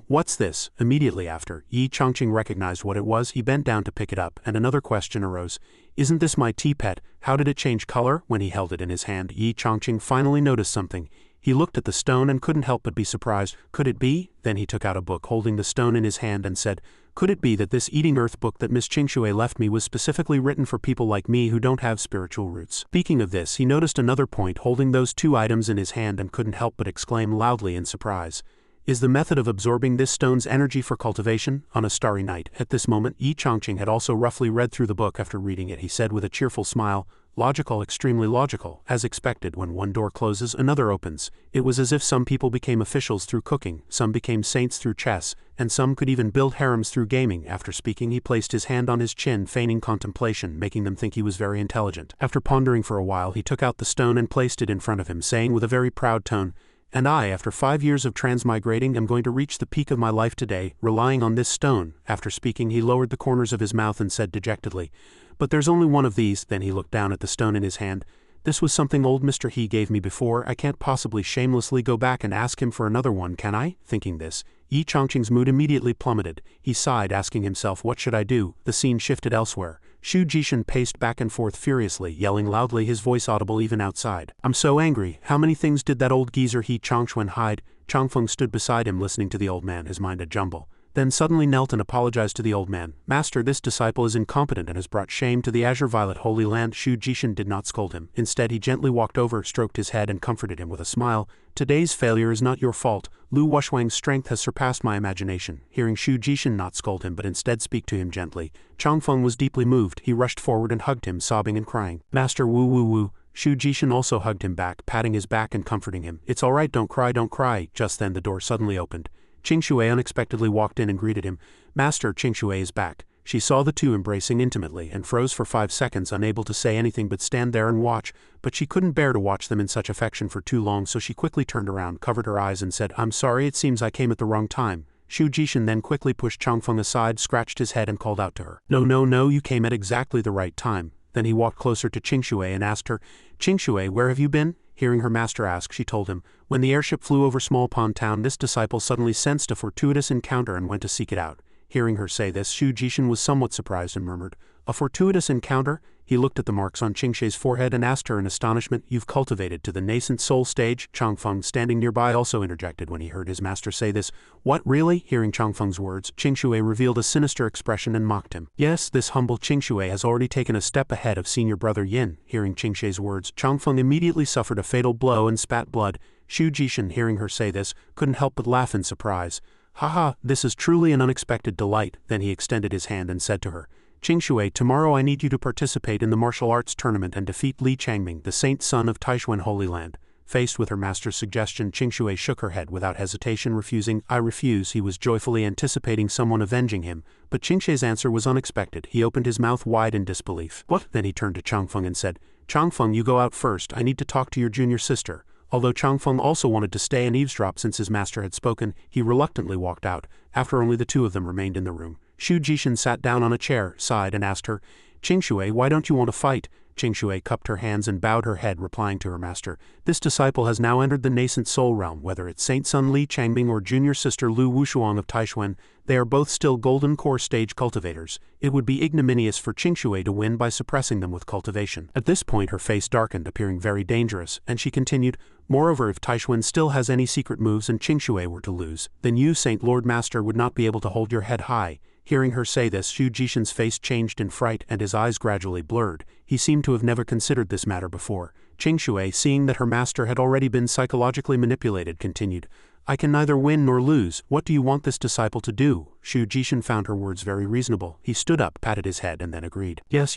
What's this? Immediately after, Yin Chongqing recognized what it was. He bent down to pick it up, and another question arose. Isn't this my tea pet? How did it change color? When he held it in his hand, Yin Chongqing finally noticed something. He looked at the stone and couldn't help but be surprised. Could it be? Then he took out a book holding the stone in his hand and said, could it be that this Eating Earth book that Miss Qingxue left me was specifically written for people like me who don't have spiritual roots? Speaking of this, he noticed another point holding those 2 items in his hand and couldn't help but exclaim loudly in surprise. Is the method of absorbing this stone's energy for cultivation? On a starry night. At this moment, Yin Chongqing had also roughly read through the book. After reading it, he said with a cheerful smile, logical, extremely logical. As expected, when one door closes, another opens. It was as if some people became officials through cooking, some became saints through chess, and some could even build harems through gaming. After speaking, he placed his hand on his chin, feigning contemplation, making them think he was very intelligent. After pondering for a while, he took out the stone and placed it in front of him, saying with a very proud tone, and I, after 5 years of transmigrating, am going to reach the peak of my life today, relying on this stone. After speaking, he lowered the corners of his mouth and said dejectedly, but there's only one of these. Then he looked down at the stone in his hand. This was something old Mr. He gave me before. I can't possibly shamelessly go back and ask him for another one, can I? Thinking this, Yin Chongqing's mood immediately plummeted. He sighed, asking himself, what should I do? The scene shifted elsewhere. Shu Jishin paced back and forth furiously, yelling loudly, his voice audible even outside. I'm so angry. How many things did that old geezer Hei Chongquan hide? Chongfeng stood beside him listening to the old man, his mind a jumble. Then suddenly knelt and apologized to the old man. Master, this disciple is incompetent and has brought shame to the Azure Violet Holy Land. Shu Jishin did not scold him. Instead, he gently walked over, stroked his head and comforted him with a smile. Today's failure is not your fault. Lu Wushwang's strength has surpassed my imagination. Hearing Shu Jishin not scold him but instead speak to him gently, Chongfeng was deeply moved. He rushed forward and hugged him, sobbing and crying. Master, woo woo woo. Shu Jishin also hugged him back, patting his back and comforting him. It's all right, don't cry, don't cry. Just then the door suddenly opened. Qingxue unexpectedly walked in and greeted him. Master, Qingxue is back. She saw the two embracing intimately and froze for 5 seconds, unable to say anything but stand there and watch, but she couldn't bear to watch them in such affection for too long, so she quickly turned around, covered her eyes and said, I'm sorry, it seems I came at the wrong time. Shu Jishin then quickly pushed Chongfeng aside, scratched his head and called out to her. No, you came at exactly the right time. Then he walked closer to Qingxue and asked her, Qingxue, where have you been? Hearing her master ask, she told him, when the airship flew over Small Pond Town, this disciple suddenly sensed a fortuitous encounter and went to seek it out. Hearing her say this, Shu Jishin was somewhat surprised and murmured, a fortuitous encounter? He looked at the marks on Qingxue's forehead and asked her in astonishment, you've cultivated to the nascent soul stage? Chongfeng, standing nearby, also interjected when he heard his master say this. What, really? Hearing Chongfeng's words, Qingxue revealed a sinister expression and mocked him. Yes, this humble Qingxue has already taken a step ahead of senior brother Yin. Hearing Qingxue's words, Chongfeng immediately suffered a fatal blow and spat blood. Shu Jishin, hearing her say this, couldn't help but laugh in surprise. Haha, this is truly an unexpected delight. Then he extended his hand and said to her, Qingxue, tomorrow I need you to participate in the martial arts tournament and defeat Li Changming, the saint son of Taishuan Holy Land. Faced with her master's suggestion, Qingxue shook her head without hesitation, refusing. I refuse. He was joyfully anticipating someone avenging him, but Qingxue's answer was unexpected. He opened his mouth wide in disbelief. What? Then he turned to Chongfeng and said, Chongfeng, you go out first. I need to talk to your junior sister. Although Chongfeng also wanted to stay and eavesdrop since his master had spoken, he reluctantly walked out. After only the two of them remained in the room, Shu Jishin sat down on a chair, sighed and asked her, Qingxue, why don't you want to fight? Qingxue cupped her hands and bowed her head, replying to her master, this disciple has now entered the nascent soul realm. Whether it's Saint Son Li Changming or junior sister Lu Wushuang of Taishuan, they are both still golden core stage cultivators. It would be ignominious for Qingxue to win by suppressing them with cultivation. At this point her face darkened, appearing very dangerous, and she continued, moreover, if Taishuan still has any secret moves and Qingxue were to lose, then you, Saint Lord Master, would not be able to hold your head high. Hearing her say this, Shu Jishin's face changed in fright and his eyes gradually blurred. He seemed to have never considered this matter before. Qingxue, seeing that her master had already been psychologically manipulated, continued, I can neither win nor lose. What do you want this disciple to do? Shu Jishin found her words very reasonable. He stood up, patted his head, and then agreed. Yes.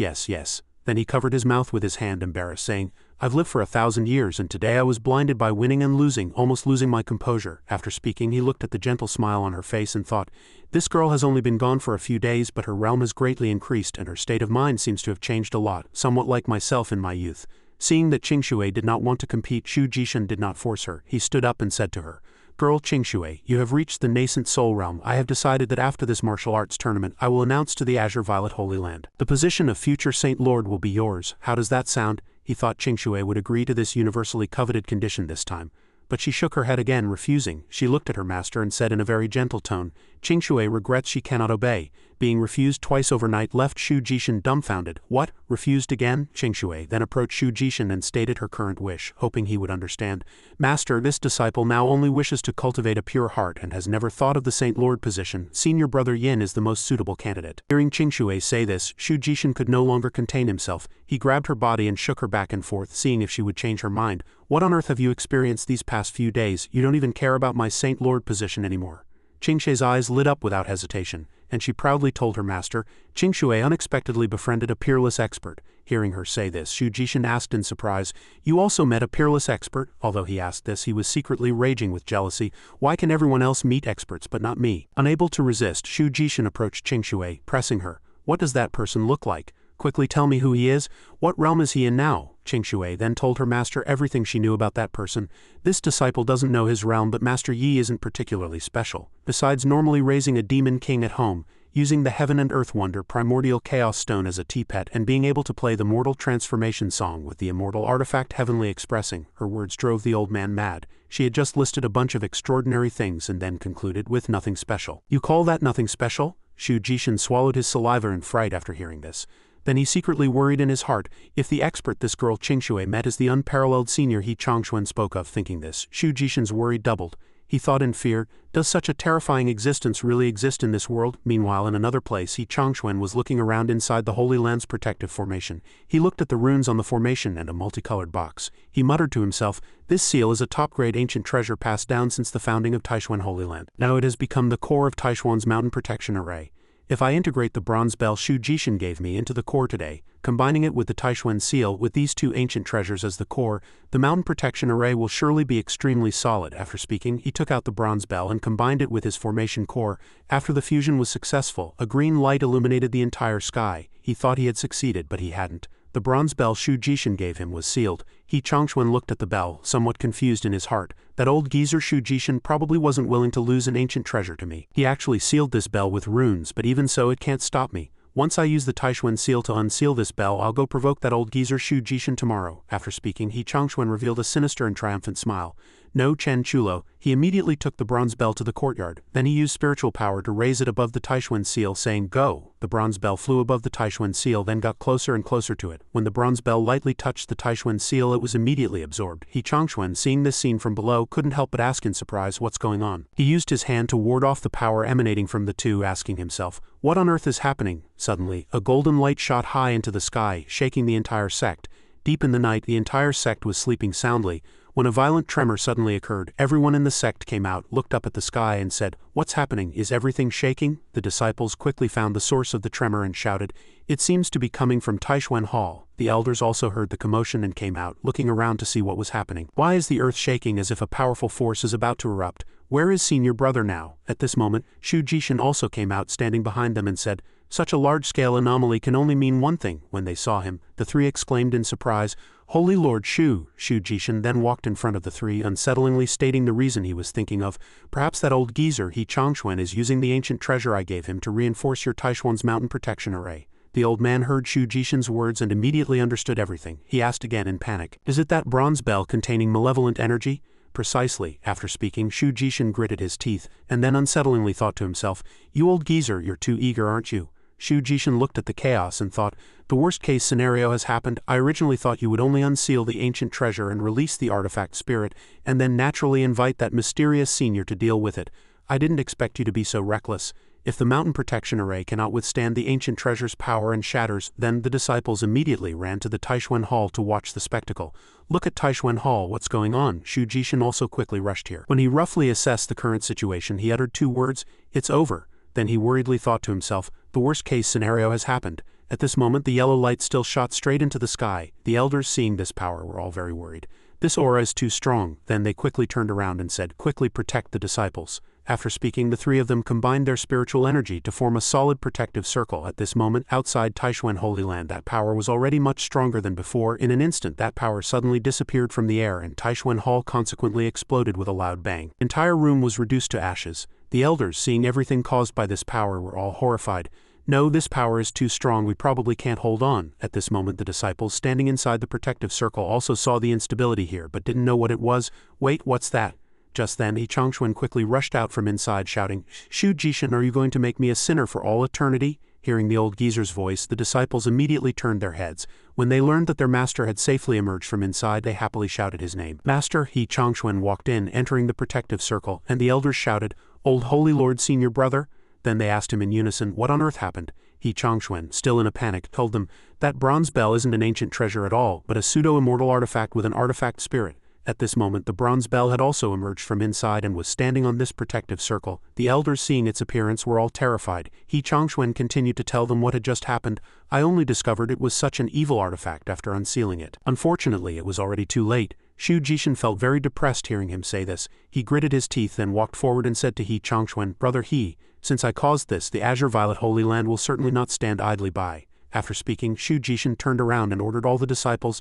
Then he covered his mouth with his hand, embarrassed, saying, I've lived for 1,000 years, and today I was blinded by winning and losing, almost losing my composure. After speaking, he looked at the gentle smile on her face and thought, this girl has only been gone for a few days, but her realm has greatly increased, and her state of mind seems to have changed a lot, somewhat like myself in my youth. Seeing that Qingxue did not want to compete, Shu Jishin did not force her. He stood up and said to her, Girl Qingshui, you have reached the nascent soul realm. I have decided that after this martial arts tournament I will announce to the Azure Violet Holy Land. The position of future Saint Lord will be yours. How does that sound? He thought Qingshui would agree to this universally coveted condition this time. But she shook her head again, refusing. She looked at her master and said in a very gentle tone, Qingshui regrets she cannot obey. Being refused twice overnight left Shu Jishin dumbfounded. What? Refused again? Qingshui then approached Shu Jishin and stated her current wish, hoping he would understand. Master, this disciple now only wishes to cultivate a pure heart and has never thought of the Saint Lord position. Senior brother Yin is the most suitable candidate. Hearing Qingshui say this, Shu Jishin could no longer contain himself. He grabbed her body and shook her back and forth, seeing if she would change her mind. What on earth have you experienced these past few days? You don't even care about my Saint Lord position anymore. Qingshui's eyes lit up without hesitation, and she proudly told her master. Qingshui unexpectedly befriended a peerless expert. Hearing her say this, Shu Jishin asked in surprise, You also met a peerless expert? Although he asked this, he was secretly raging with jealousy. Why can everyone else meet experts but not me? Unable to resist, Shu Jishin approached Qingshui, pressing her. What does that person look like? Quickly tell me who he is. What realm is he in now? Qingshui then told her master everything she knew about that person. This disciple doesn't know his realm, but Master Yi isn't particularly special. Besides normally raising a demon king at home, using the heaven and earth wonder primordial chaos stone as a tea-pet, and being able to play the mortal transformation song with the immortal artifact heavenly expressing, her words drove the old man mad. She had just listed a bunch of extraordinary things and then concluded with nothing special. You call that nothing special? Shu Jishin swallowed his saliva in fright after hearing this. Then he secretly worried in his heart, if the expert this girl Qingshui met is the unparalleled senior Hei Chongfun spoke of. Thinking this, Shu Jishin's worry doubled. He thought in fear, does such a terrifying existence really exist in this world? Meanwhile, in another place, Hei Chongfun was looking around inside the Holy Land's protective formation. He looked at the runes on the formation and a multicolored box. He muttered to himself, this seal is a top-grade ancient treasure passed down since the founding of Taishuan Holy Land. Now it has become the core of Taishuan's mountain protection array. If I integrate the bronze bell Shu Jishin gave me into the core today, combining it with the Taishuan seal with these two ancient treasures as the core, the mountain protection array will surely be extremely solid. After speaking, he took out the bronze bell and combined it with his formation core. After the fusion was successful, a green light illuminated the entire sky. He thought he had succeeded, but he hadn't. The bronze bell Shu Jishin gave him was sealed. Hei Chongfun looked at the bell, somewhat confused in his heart. That old geezer Shu Jishin probably wasn't willing to lose an ancient treasure to me. He actually sealed this bell with runes, but even so it can't stop me. Once I use the Taishuan seal to unseal this bell, I'll go provoke that old geezer Shu Jishin tomorrow. After speaking, Hei Chongfun revealed a sinister and triumphant smile. No Chen Chulo, he immediately took the bronze bell to the courtyard. Then he used spiritual power to raise it above the Taishuan seal, saying, Go! The bronze bell flew above the Taishuan seal, then got closer and closer to it. When the bronze bell lightly touched the Taishuan seal, it was immediately absorbed. Hei Chongfun, seeing this scene from below, couldn't help but ask in surprise, what's going on? He used his hand to ward off the power emanating from the two, asking himself, what on earth is happening? Suddenly, a golden light shot high into the sky, shaking the entire sect. Deep in the night, the entire sect was sleeping soundly, when a violent tremor suddenly occurred. Everyone in the sect came out, looked up at the sky and said, What's happening? Is everything shaking? The disciples quickly found the source of the tremor and shouted, It seems to be coming from Taishuan Hall. The elders also heard the commotion and came out, looking around to see what was happening. Why is the earth shaking as if a powerful force is about to erupt? Where is senior brother now? At this moment, Shu Jishin also came out, standing behind them and said, Such a large-scale anomaly can only mean one thing. When they saw him, the three exclaimed in surprise, Holy Lord Shu! Shu Jishin then walked in front of the three, unsettlingly stating the reason he was thinking of. Perhaps that old geezer Hei Chongfun is using the ancient treasure I gave him to reinforce your Taishuan's mountain protection array. The old man heard Shu Jishin's words and immediately understood everything. He asked again in panic, Is it that bronze bell containing malevolent energy? Precisely. After speaking, Shu Jishin gritted his teeth, and then unsettlingly thought to himself, You old geezer, you're too eager, aren't you? Shu Jishin looked at the chaos and thought, the worst-case scenario has happened. I originally thought you would only unseal the ancient treasure and release the artifact spirit, and then naturally invite that mysterious senior to deal with it. I didn't expect you to be so reckless. If the mountain protection array cannot withstand the ancient treasure's power and shatters, then the disciples immediately ran to the Taishuan Hall to watch the spectacle. Look at Taishuan Hall, what's going on? Shu Jishin also quickly rushed here. When he roughly assessed the current situation, he uttered two words, It's over. Then he worriedly thought to himself, the worst-case scenario has happened. At this moment the yellow light still shot straight into the sky. The elders, seeing this power, were all very worried. This aura is too strong. Then they quickly turned around and said, Quickly protect the disciples. After speaking, the three of them combined their spiritual energy to form a solid protective circle. At this moment, outside Taishuan Holy Land, that power was already much stronger than before. In an instant, that power suddenly disappeared from the air, and Taishuan Hall consequently exploded with a loud bang. The entire room was reduced to ashes. The elders, seeing everything caused by this power, were all horrified. No, this power is too strong, we probably can't hold on. At this moment, the disciples standing inside the protective circle also saw the instability here, but didn't know what it was. Wait, what's that? Just then, Yin Chongfun quickly rushed out from inside, shouting, "Shu Jishin, are you going to make me a sinner for all eternity?" Hearing the old geezer's voice, the disciples immediately turned their heads. When they learned that their master had safely emerged from inside, they happily shouted his name. "Master!" Yin Chongfun walked in, entering the protective circle, and the elders shouted, "Old Holy Lord, Senior Brother?" Then they asked him in unison, what on earth happened? Yin Chongfun, still in a panic, told them, "That bronze bell isn't an ancient treasure at all, but a pseudo-immortal artifact with an artifact spirit." At this moment, the bronze bell had also emerged from inside and was standing on this protective circle. The elders, seeing its appearance, were all terrified. Yin Chongfun continued to tell them what had just happened. "I only discovered it was such an evil artifact after unsealing it. Unfortunately, it was already too late." Shu Jishin felt very depressed hearing him say this. He gritted his teeth, then walked forward and said to Yin Chongfun, "Brother He, since I caused this, the Azure Violet Holy Land will certainly not stand idly by." After speaking, Shu Jishin turned around and ordered all the disciples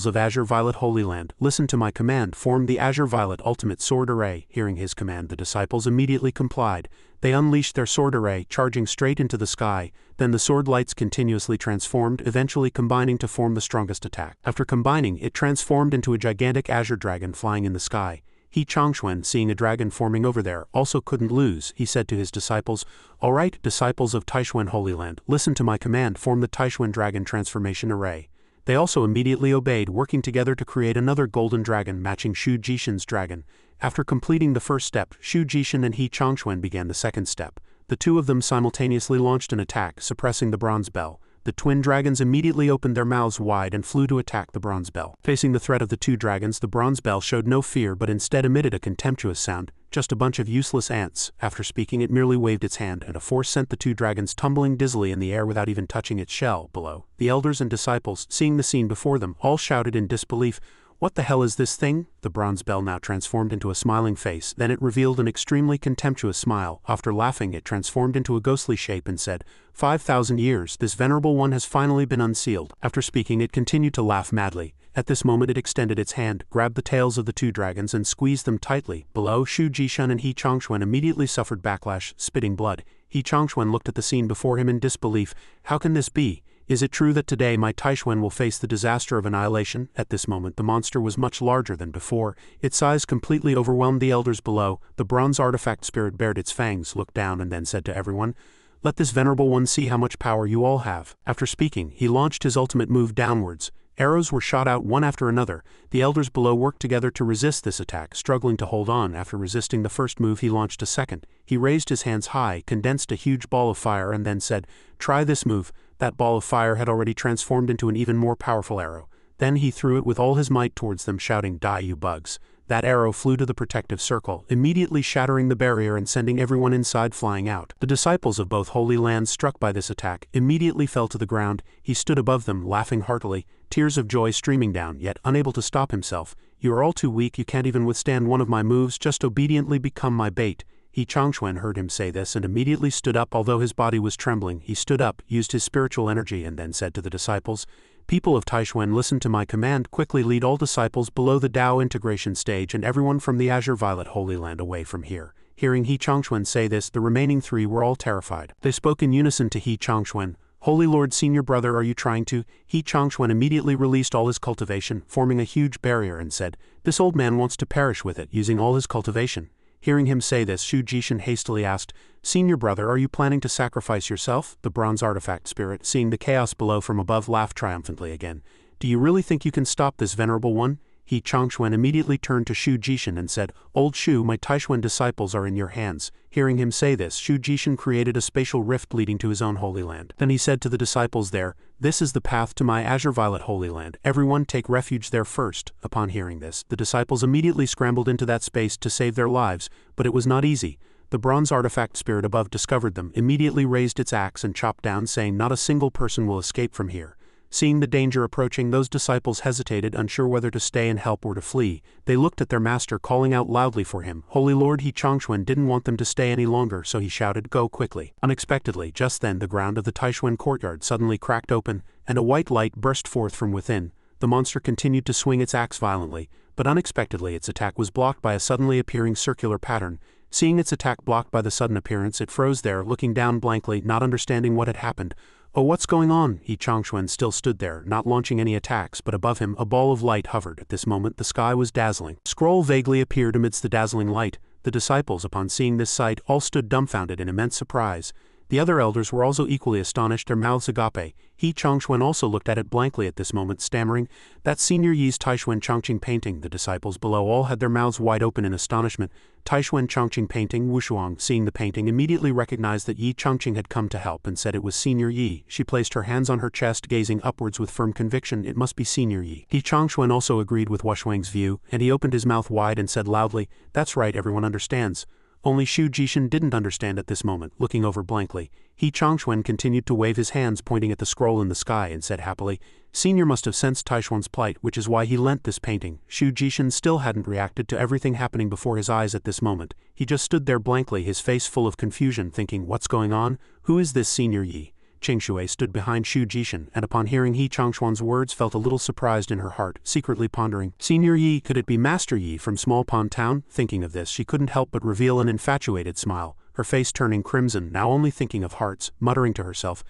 of Azure Violet Holy Land, listen to my command, form the Azure Violet Ultimate Sword Array. Hearing his command, the disciples immediately complied. They unleashed their sword array, charging straight into the sky. Then the sword lights continuously transformed, eventually combining to form the strongest attack. After combining, it transformed into a gigantic azure dragon flying in the sky. Yin Chongfun, seeing a dragon forming over there, also couldn't lose. He said to his disciples, "All right, disciples of Taishuan Holy Land, listen to my command, form the Taishuan Dragon Transformation Array." They also immediately obeyed, working together to create another golden dragon matching Shu Jishin's dragon. After completing the first step, Shu Jishin and Yin Chongfun began the second step. The two of them simultaneously launched an attack, suppressing the bronze bell. The twin dragons immediately opened their mouths wide and flew to attack the bronze bell. Facing the threat of the two dragons, the bronze bell showed no fear but instead emitted a contemptuous sound, just a bunch of useless ants. After speaking, it merely waved its hand, and a force sent the two dragons tumbling dizzily in the air without even touching its shell below. The elders and disciples, seeing the scene before them, all shouted in disbelief, "What the hell is this thing?" The bronze bell now transformed into a smiling face, then it revealed an extremely contemptuous smile. After laughing, it transformed into a ghostly shape and said, 5,000 years, this venerable one has finally been unsealed." After speaking, it continued to laugh madly. At this moment it extended its hand, grabbed the tails of the two dragons and squeezed them tightly. Below, Shu Jishin and Yin Chongfun immediately suffered backlash, spitting blood. Yin Chongfun looked at the scene before him in disbelief. How can this be? Is it true that today my Taishuan will face the disaster of annihilation? At this moment the monster was much larger than before. Its size completely overwhelmed the elders below. The bronze artifact spirit bared its fangs, looked down and then said to everyone, "Let this venerable one see how much power you all have." After speaking, he launched his ultimate move downwards. Arrows were shot out one after another. The elders below worked together to resist this attack, struggling to hold on. After resisting the first move, he launched a second. He raised his hands high, condensed a huge ball of fire and then said, "Try this move." That ball of fire had already transformed into an even more powerful arrow. Then he threw it with all his might towards them, shouting, "Die, you bugs." That arrow flew to the protective circle, immediately shattering the barrier and sending everyone inside flying out. The disciples of both holy lands, struck by this attack, immediately fell to the ground. He stood above them, laughing heartily, tears of joy streaming down, yet unable to stop himself. "You are all too weak, you can't even withstand one of my moves, just obediently become my bait." Yin Chongfun heard him say this and immediately stood up. Although his body was trembling, he stood up, used his spiritual energy and then said to the disciples, "People of Taishuan, listen to my command, quickly lead all disciples below the Tao integration stage and everyone from the Azure Violet Holy Land away from here." Hearing Yin Chongfun say this, the remaining three were all terrified. They spoke in unison to Yin Chongfun, "Holy Lord, Senior Brother, are you trying to?" Yin Chongfun immediately released all his cultivation, forming a huge barrier and said, "This old man wants to perish with it, using all his cultivation." Hearing him say this, Shu Jishin hastily asked, "Senior Brother, are you planning to sacrifice yourself?" The bronze artifact spirit, seeing the chaos below from above, laughed triumphantly again. "Do you really think you can stop this venerable one?" Yin Chongfun immediately turned to Shu Jishin and said, "Old Shu, my Taishuan disciples are in your hands." Hearing him say this, Shu Jishin created a spatial rift leading to his own holy land. Then he said to the disciples there, "This is the path to my Azure Violet Holy Land. Everyone take refuge there first." Upon hearing this, the disciples immediately scrambled into that space to save their lives, but it was not easy. The bronze artifact spirit above discovered them, immediately raised its axe and chopped down, saying, "Not a single person will escape from here." Seeing the danger approaching, those disciples hesitated, unsure whether to stay and help or to flee. They looked at their master, calling out loudly for him. Holy Lord Hei Chongqing didn't want them to stay any longer, so he shouted, "Go quickly." Unexpectedly, just then the ground of the Taishuan courtyard suddenly cracked open, and a white light burst forth from within. The monster continued to swing its axe violently, but unexpectedly its attack was blocked by a suddenly appearing circular pattern. Seeing its attack blocked by the sudden appearance, it froze there, looking down blankly, not understanding what had happened. "Oh, what's going on?" Hei Chongqing still stood there, not launching any attacks, but above him a ball of light hovered. At this moment the sky was dazzling. A scroll vaguely appeared amidst the dazzling light. The disciples, upon seeing this sight, all stood dumbfounded in immense surprise. The other elders were also equally astonished, their mouths agape. Hei Chongqing also looked at it blankly at this moment, stammering, "That's Senior Yi's Taishuan Chongqing painting." The disciples below all had their mouths wide open in astonishment. Taishuan Chongqing painting. Wu Shuang, seeing the painting, immediately recognized that Hei Chongqing had come to help and said it was Senior Yi. She placed her hands on her chest, gazing upwards with firm conviction. It must be Senior Yi. Hei Chongqing also agreed with Wu Shuang's view, and he opened his mouth wide and said loudly, "That's right, everyone understands." Only Shu Jishin didn't understand at this moment, looking over blankly. Hei Chongqing continued to wave his hands, pointing at the scroll in the sky, and said happily, "Senior must have sensed Taishuan's plight, which is why he lent this painting." Shu Jishin still hadn't reacted to everything happening before his eyes at this moment. He just stood there blankly, his face full of confusion, thinking, "What's going on? Who is this Senior Yi?" Cheng Shui stood behind Shu Jishin, and upon hearing Hei Chongquan's words felt a little surprised in her heart, secretly pondering, "Senior Yi, could it be Master Yi from Small Pond Town?" Thinking of this, she couldn't help but reveal an infatuated smile, her face turning crimson, now only thinking of hearts, muttering to herself,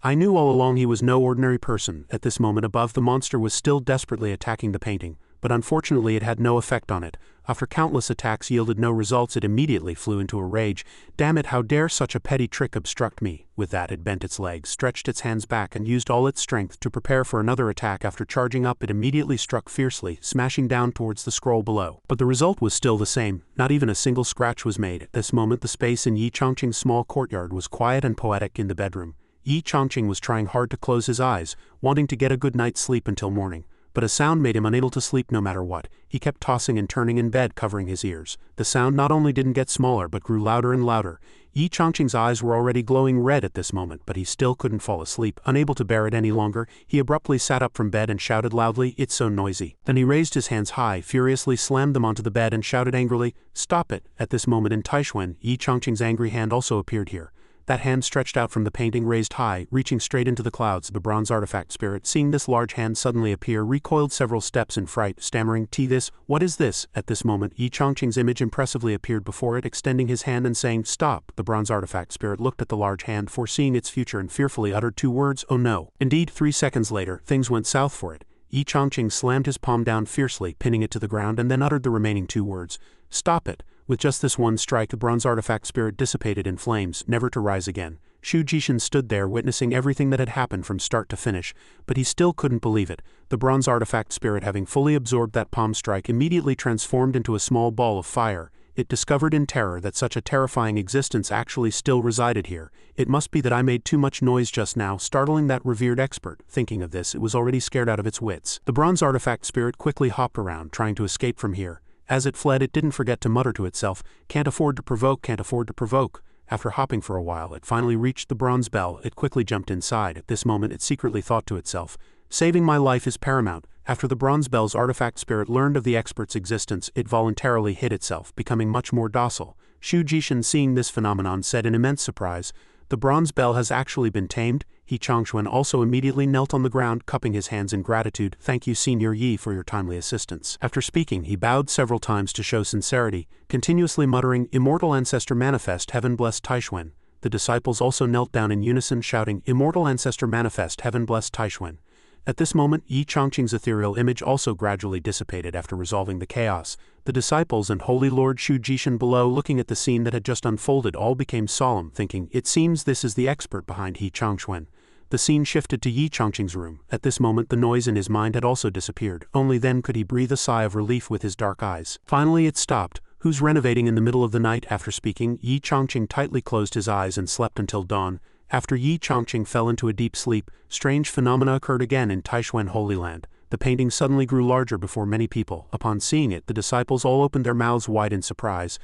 "I knew all along he was no ordinary person." At this moment above, the monster was still desperately attacking the painting, but unfortunately it had no effect on it. After countless attacks yielded no results, it immediately flew into a rage. "Damn it, how dare such a petty trick obstruct me?" With that, it bent its legs, stretched its hands back, and used all its strength to prepare for another attack. After charging up, it immediately struck fiercely, smashing down towards the scroll below. But the result was still the same. Not even a single scratch was made. At this moment, the space in Hei Chongqing's small courtyard was quiet and poetic. In the bedroom, Hei Chongqing was trying hard to close his eyes, wanting to get a good night's sleep until morning. But a sound made him unable to sleep no matter what. He kept tossing and turning in bed, covering his ears. The sound not only didn't get smaller but grew louder and louder. Hei Chongqing's eyes were already glowing red at this moment, but he still couldn't fall asleep. Unable to bear it any longer, he abruptly sat up from bed and shouted loudly, "It's so noisy." Then he raised his hands high, furiously slammed them onto the bed and shouted angrily, "Stop it!" At this moment in Taishuan, Hei Chongqing's angry hand also appeared here. That hand stretched out from the painting, raised high, reaching straight into the clouds. The bronze artifact spirit, seeing this large hand suddenly appear, recoiled several steps in fright, stammering, "This, what is this?" At this moment, Hei Chongqing's image impressively appeared before it, extending his hand and saying, "Stop." The bronze artifact spirit looked at the large hand, foreseeing its future, and fearfully uttered two words, "Oh no." Indeed, 3 seconds later, things went south for it. Hei Chongqing slammed his palm down fiercely, pinning it to the ground, and then uttered the remaining 2 words, "Stop it." With just this one strike, the bronze artifact spirit dissipated in flames, never to rise again. Shu Jishin stood there witnessing everything that had happened from start to finish, but he still couldn't believe it. The bronze artifact spirit, having fully absorbed that palm strike, immediately transformed into a small ball of fire. It discovered in terror that such a terrifying existence actually still resided here. "It must be that I made too much noise just now, startling that revered expert." Thinking of this, it was already scared out of its wits. The bronze artifact spirit quickly hopped around, trying to escape from here. As it fled, it didn't forget to mutter to itself, "Can't afford to provoke, can't afford to provoke." After hopping for a while, it finally reached the bronze bell. It quickly jumped inside. At this moment, it secretly thought to itself, "Saving my life is paramount." After the bronze bell's artifact spirit learned of the expert's existence, it voluntarily hid itself, becoming much more docile. Shu Jishin, seeing this phenomenon, said in immense surprise, "The bronze bell has actually been tamed." Hei Chongqing also immediately knelt on the ground, cupping his hands in gratitude. "Thank you, Senior Yi, for your timely assistance." After speaking, he bowed several times to show sincerity, continuously muttering, "Immortal Ancestor Manifest, Heaven Bless Taishuan." The disciples also knelt down in unison, shouting, "Immortal Ancestor Manifest, Heaven Bless Taishuan." At this moment, Hei Chongqing's ethereal image also gradually dissipated after resolving the chaos. The disciples and Holy Lord Shu Jishin below, looking at the scene that had just unfolded, all became solemn, thinking, "It seems this is the expert behind Hei Chongqing." The scene shifted to Hei Chongqing's room. At this moment, the noise in his mind had also disappeared. Only then could he breathe a sigh of relief with his dark eyes. Finally it stopped. "Who's renovating in the middle of the night?" After speaking, Hei Chongqing tightly closed his eyes and slept until dawn. After Hei Chongqing fell into a deep sleep, strange phenomena occurred again in Taishuan Holy Land. The painting suddenly grew larger before many people. Upon seeing it, the disciples all opened their mouths wide in surprise.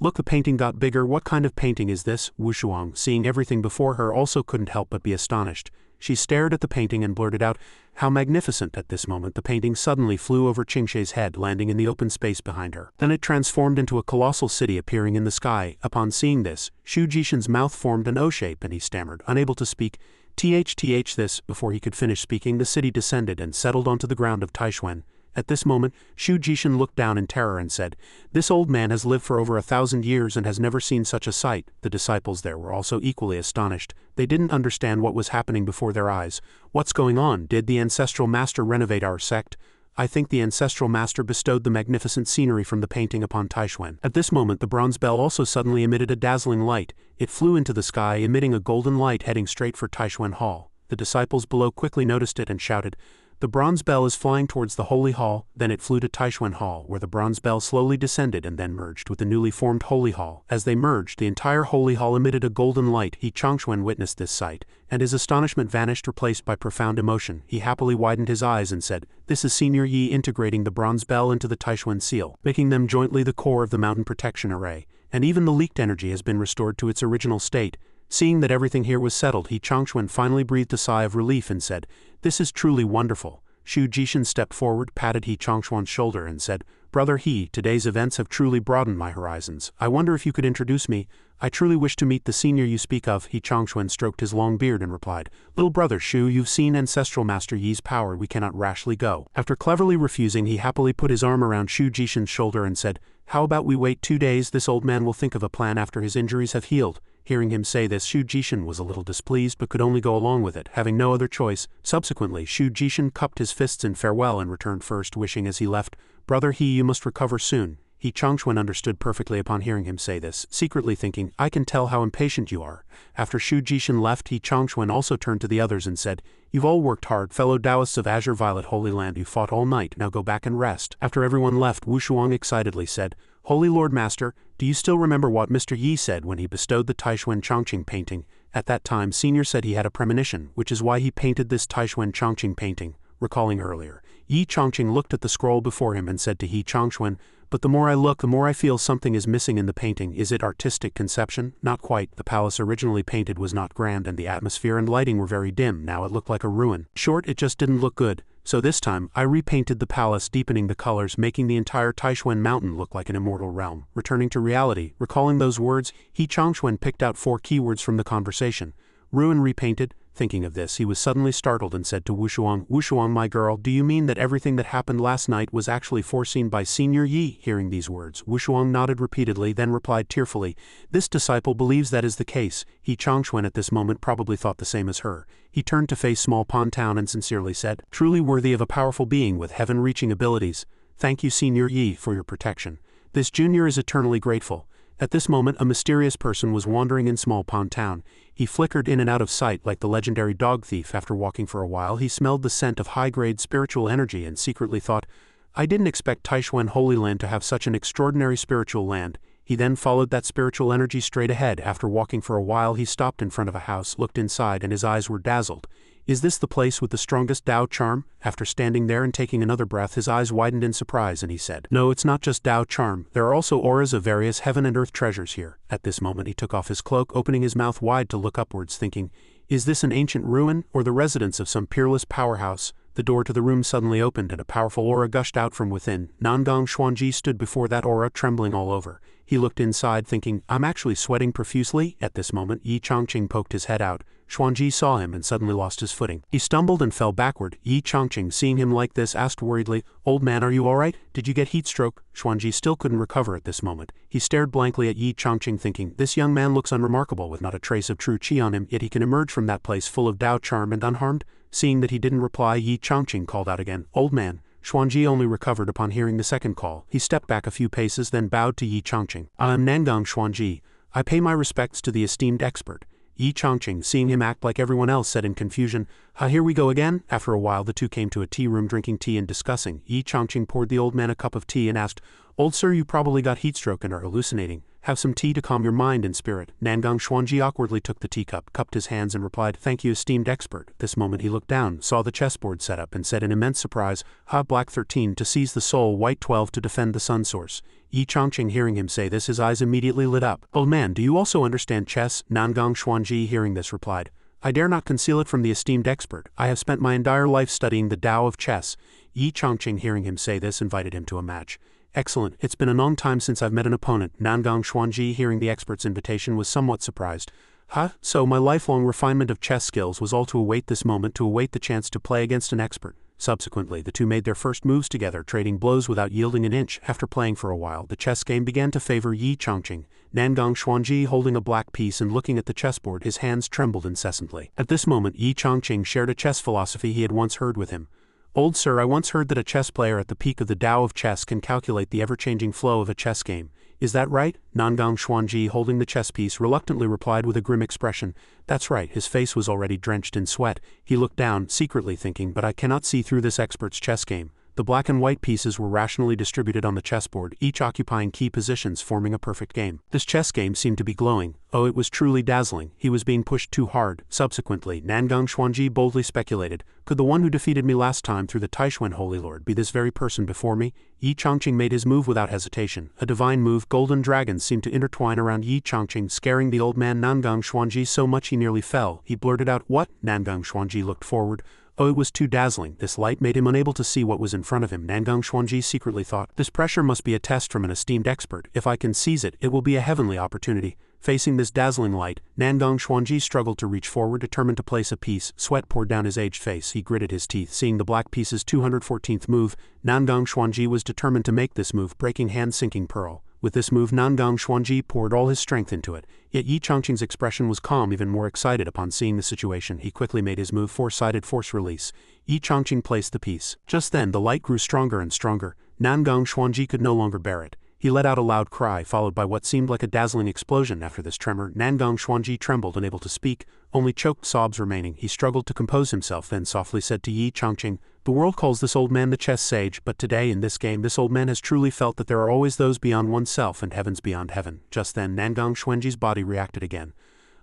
"Look, the painting got bigger. What kind of painting is this?" Wu Shuang, seeing everything before her, also couldn't help but be astonished. She stared at the painting and blurted out, "How magnificent!" At this moment the painting suddenly flew over Qingshe's head, landing in the open space behind her. Then it transformed into a colossal city appearing in the sky. Upon seeing this, Shu Jishin's mouth formed an O shape and he stammered, unable to speak, "Th this." Before he could finish speaking, the city descended and settled onto the ground of Taishuan. At this moment, Shu Jishin looked down in terror and said, "This old man has lived for over 1,000 years and has never seen such a sight." The disciples there were also equally astonished. They didn't understand what was happening before their eyes. "What's going on? Did the ancestral master renovate our sect?" "I think the ancestral master bestowed the magnificent scenery from the painting upon Taishuan." At this moment the bronze bell also suddenly emitted a dazzling light. It flew into the sky, emitting a golden light heading straight for Taishuan Hall. The disciples below quickly noticed it and shouted, "The bronze bell is flying towards the Holy Hall." Then it flew to Taishuan Hall, where the bronze bell slowly descended and then merged with the newly formed Holy Hall. As they merged, the entire Holy Hall emitted a golden light. He Chongqing witnessed this sight, and his astonishment vanished, replaced by profound emotion. He happily widened his eyes and said, "This is Senior Yi integrating the bronze bell into the Taishuan seal, making them jointly the core of the mountain protection array, and even the leaked energy has been restored to its original state." Seeing that everything here was settled, He Chongqing finally breathed a sigh of relief and said, "This is truly wonderful." Shu Jishin stepped forward, patted He Chongquan's shoulder and said, "Brother He, today's events have truly broadened my horizons. I wonder if you could introduce me. I truly wish to meet the senior you speak of." He Chongqing stroked his long beard and replied, "Little brother Shu, you've seen ancestral master Yi's power, we cannot rashly go." After cleverly refusing, he happily put his arm around Shu Jishin's shoulder and said, "How about we wait 2 days? This old man will think of a plan after his injuries have healed." Hearing him say this, Shu Jishin was a little displeased but could only go along with it, having no other choice. Subsequently, Shu Jishin cupped his fists in farewell and returned first, wishing as he left, "Brother He, you must recover soon." He Chongqing understood perfectly upon hearing him say this, secretly thinking, "I can tell how impatient you are." After Shu Jishin left, He Chongqing also turned to the others and said, "You've all worked hard, fellow Taoists of Azure Violet Holy Land. You fought all night, now go back and rest." After everyone left, Wushuang excitedly said, "Holy Lord Master, do you still remember what Mr. Yi said when he bestowed the Taishuan Chongqing painting? At that time, Senior said he had a premonition, which is why he painted this Taishuan Chongqing painting." Recalling earlier, Yi Chongqing looked at the scroll before him and said to He Chongqing, "But the more I look, the more I feel something is missing in the painting. Is it artistic conception? Not quite. The palace originally painted was not grand and the atmosphere and lighting were very dim. Now it looked like a ruin. Short, it just didn't look good. So this time, I repainted the palace, deepening the colors, making the entire Taishuan mountain look like an immortal realm." Returning to reality, recalling those words, He Chongqing picked out 4 keywords from the conversation. Ruin repainted. Thinking of this, he was suddenly startled and said to Wushuang, "Wushuang, my girl, do you mean that everything that happened last night was actually foreseen by Senior Yi?" Hearing these words, Wushuang nodded repeatedly, then replied tearfully, "This disciple believes that is the case." He Chongqing at this moment probably thought the same as her. He turned to face Small Pond Town and sincerely said, "Truly worthy of a powerful being with heaven-reaching abilities. Thank you, Senior Yi, for your protection. This junior is eternally grateful." At this moment, a mysterious person was wandering in Small Pond Town. He flickered in and out of sight like the legendary dog thief. After walking for a while, he smelled the scent of high-grade spiritual energy and secretly thought, "I didn't expect Taishuan Holy Land to have such an extraordinary spiritual land." He then followed that spiritual energy straight ahead. After walking for a while, he stopped in front of a house, looked inside, and his eyes were dazzled. "Is this the place with the strongest Tao charm?" After standing there and taking another breath, his eyes widened in surprise and he said, "No, it's not just Tao charm. There are also auras of various heaven and earth treasures here." At this moment he took off his cloak, opening his mouth wide to look upwards, thinking, "Is this an ancient ruin or the residence of some peerless powerhouse?" The door to the room suddenly opened and a powerful aura gushed out from within. Nangang Xuanji stood before that aura, trembling all over. He looked inside, thinking, "I'm actually sweating profusely." At this moment, Yi Chongqing poked his head out. Xuanji saw him and suddenly lost his footing. He stumbled and fell backward. Yi Chongqing, seeing him like this, asked worriedly, "Old man, are you alright? Did you get heat stroke?" Xuanji still couldn't recover at this moment. He stared blankly at Yi Chongqing, thinking, "This young man looks unremarkable with not a trace of true qi on him, yet he can emerge from that place full of Tao charm and unharmed." Seeing that he didn't reply, Yi Chongqing called out again, "Old man." Xuanji only recovered upon hearing the second call. He stepped back a few paces, then bowed to Yi Chongqing. "I am Nangang Xuanji. I pay my respects to the esteemed expert." Yi Chongqing, seeing him act like everyone else, said in confusion, "Here we go again?" After a while the two came to a tea room drinking tea and discussing. Yi Chongqing poured the old man a cup of tea and asked, "Old sir, you probably got heat stroke and are hallucinating. Have some tea to calm your mind and spirit." Nangang Xuanji awkwardly took the teacup, cupped his hands and replied, "Thank you, esteemed expert." This moment he looked down, saw the chessboard set up and said in immense surprise, Black 13 to seize the soul, white 12 to defend the sun source." Yi Chongqing hearing him say this, his eyes immediately lit up. "Old man, do you also understand chess?" Nangang Xuanji hearing this replied, I dare not conceal it from the esteemed expert. I have spent my entire life studying the Tao of chess. Yi Chongqing, hearing him say this, invited him to a match. Excellent, it's been a long time since I've met an opponent. Nangang Xuanji, hearing the expert's invitation, was somewhat surprised. Huh? So my lifelong refinement of chess skills was all to await this moment, to await the chance to play against an expert. Subsequently, the two made their first moves together, trading blows without yielding an inch. After playing for a while, the chess game began to favor Yi Chongqing. Nangang Xuanji, holding a black piece and looking at the chessboard, his hands trembled incessantly. At this moment, Yi Chongqing shared a chess philosophy he had once heard with him. Old sir, I once heard that a chess player at the peak of the Tao of chess can calculate the ever-changing flow of a chess game. Is that right? Nangang Xuanji, holding the chess piece, reluctantly replied with a grim expression. That's right. His face was already drenched in sweat. He looked down, secretly thinking, but I cannot see through this expert's chess game. The black and white pieces were rationally distributed on the chessboard, each occupying key positions, forming a perfect game. This chess game seemed to be glowing. Oh, it was truly dazzling. He was being pushed too hard. Subsequently, Nangang Xuanji boldly speculated, could the one who defeated me last time through the Taishuan Holy Lord be this very person before me? Yi Chongqing made his move without hesitation. A divine move. Golden dragons seemed to intertwine around Yi Chongqing, scaring the old man Nangang Xuanji so much he nearly fell. He blurted out, "What?" Nangang Xuanji looked forward. Oh, it was too dazzling. This light made him unable to see what was in front of him. Nangang Xuanji secretly thought, this pressure must be a test from an esteemed expert. If I can seize it, it will be a heavenly opportunity. Facing this dazzling light, Nangang Xuanji struggled to reach forward, determined to place a piece. Sweat poured down his aged face. He gritted his teeth. Seeing the black piece's 214th move, Nangang Xuanji was determined to make this move, breaking hand-sinking pearl. With this move, Nangang Xuanji poured all his strength into it. Yet Yi Chongqing's expression was calm, even more excited upon seeing the situation. He quickly made his move, four-sided force release. Yi Chongqing placed the piece. Just then, the light grew stronger and stronger. Nangang Xuanji could no longer bear it. He let out a loud cry, followed by what seemed like a dazzling explosion. After this tremor, Nangang Xuanji trembled, unable to speak, only choked sobs remaining. He struggled to compose himself, then softly said to Yi Chongqing, "The world calls this old man the chess sage, but today, in this game, this old man has truly felt that there are always those beyond oneself and heavens beyond heaven." Just then, Nangang Xuanji's body reacted again.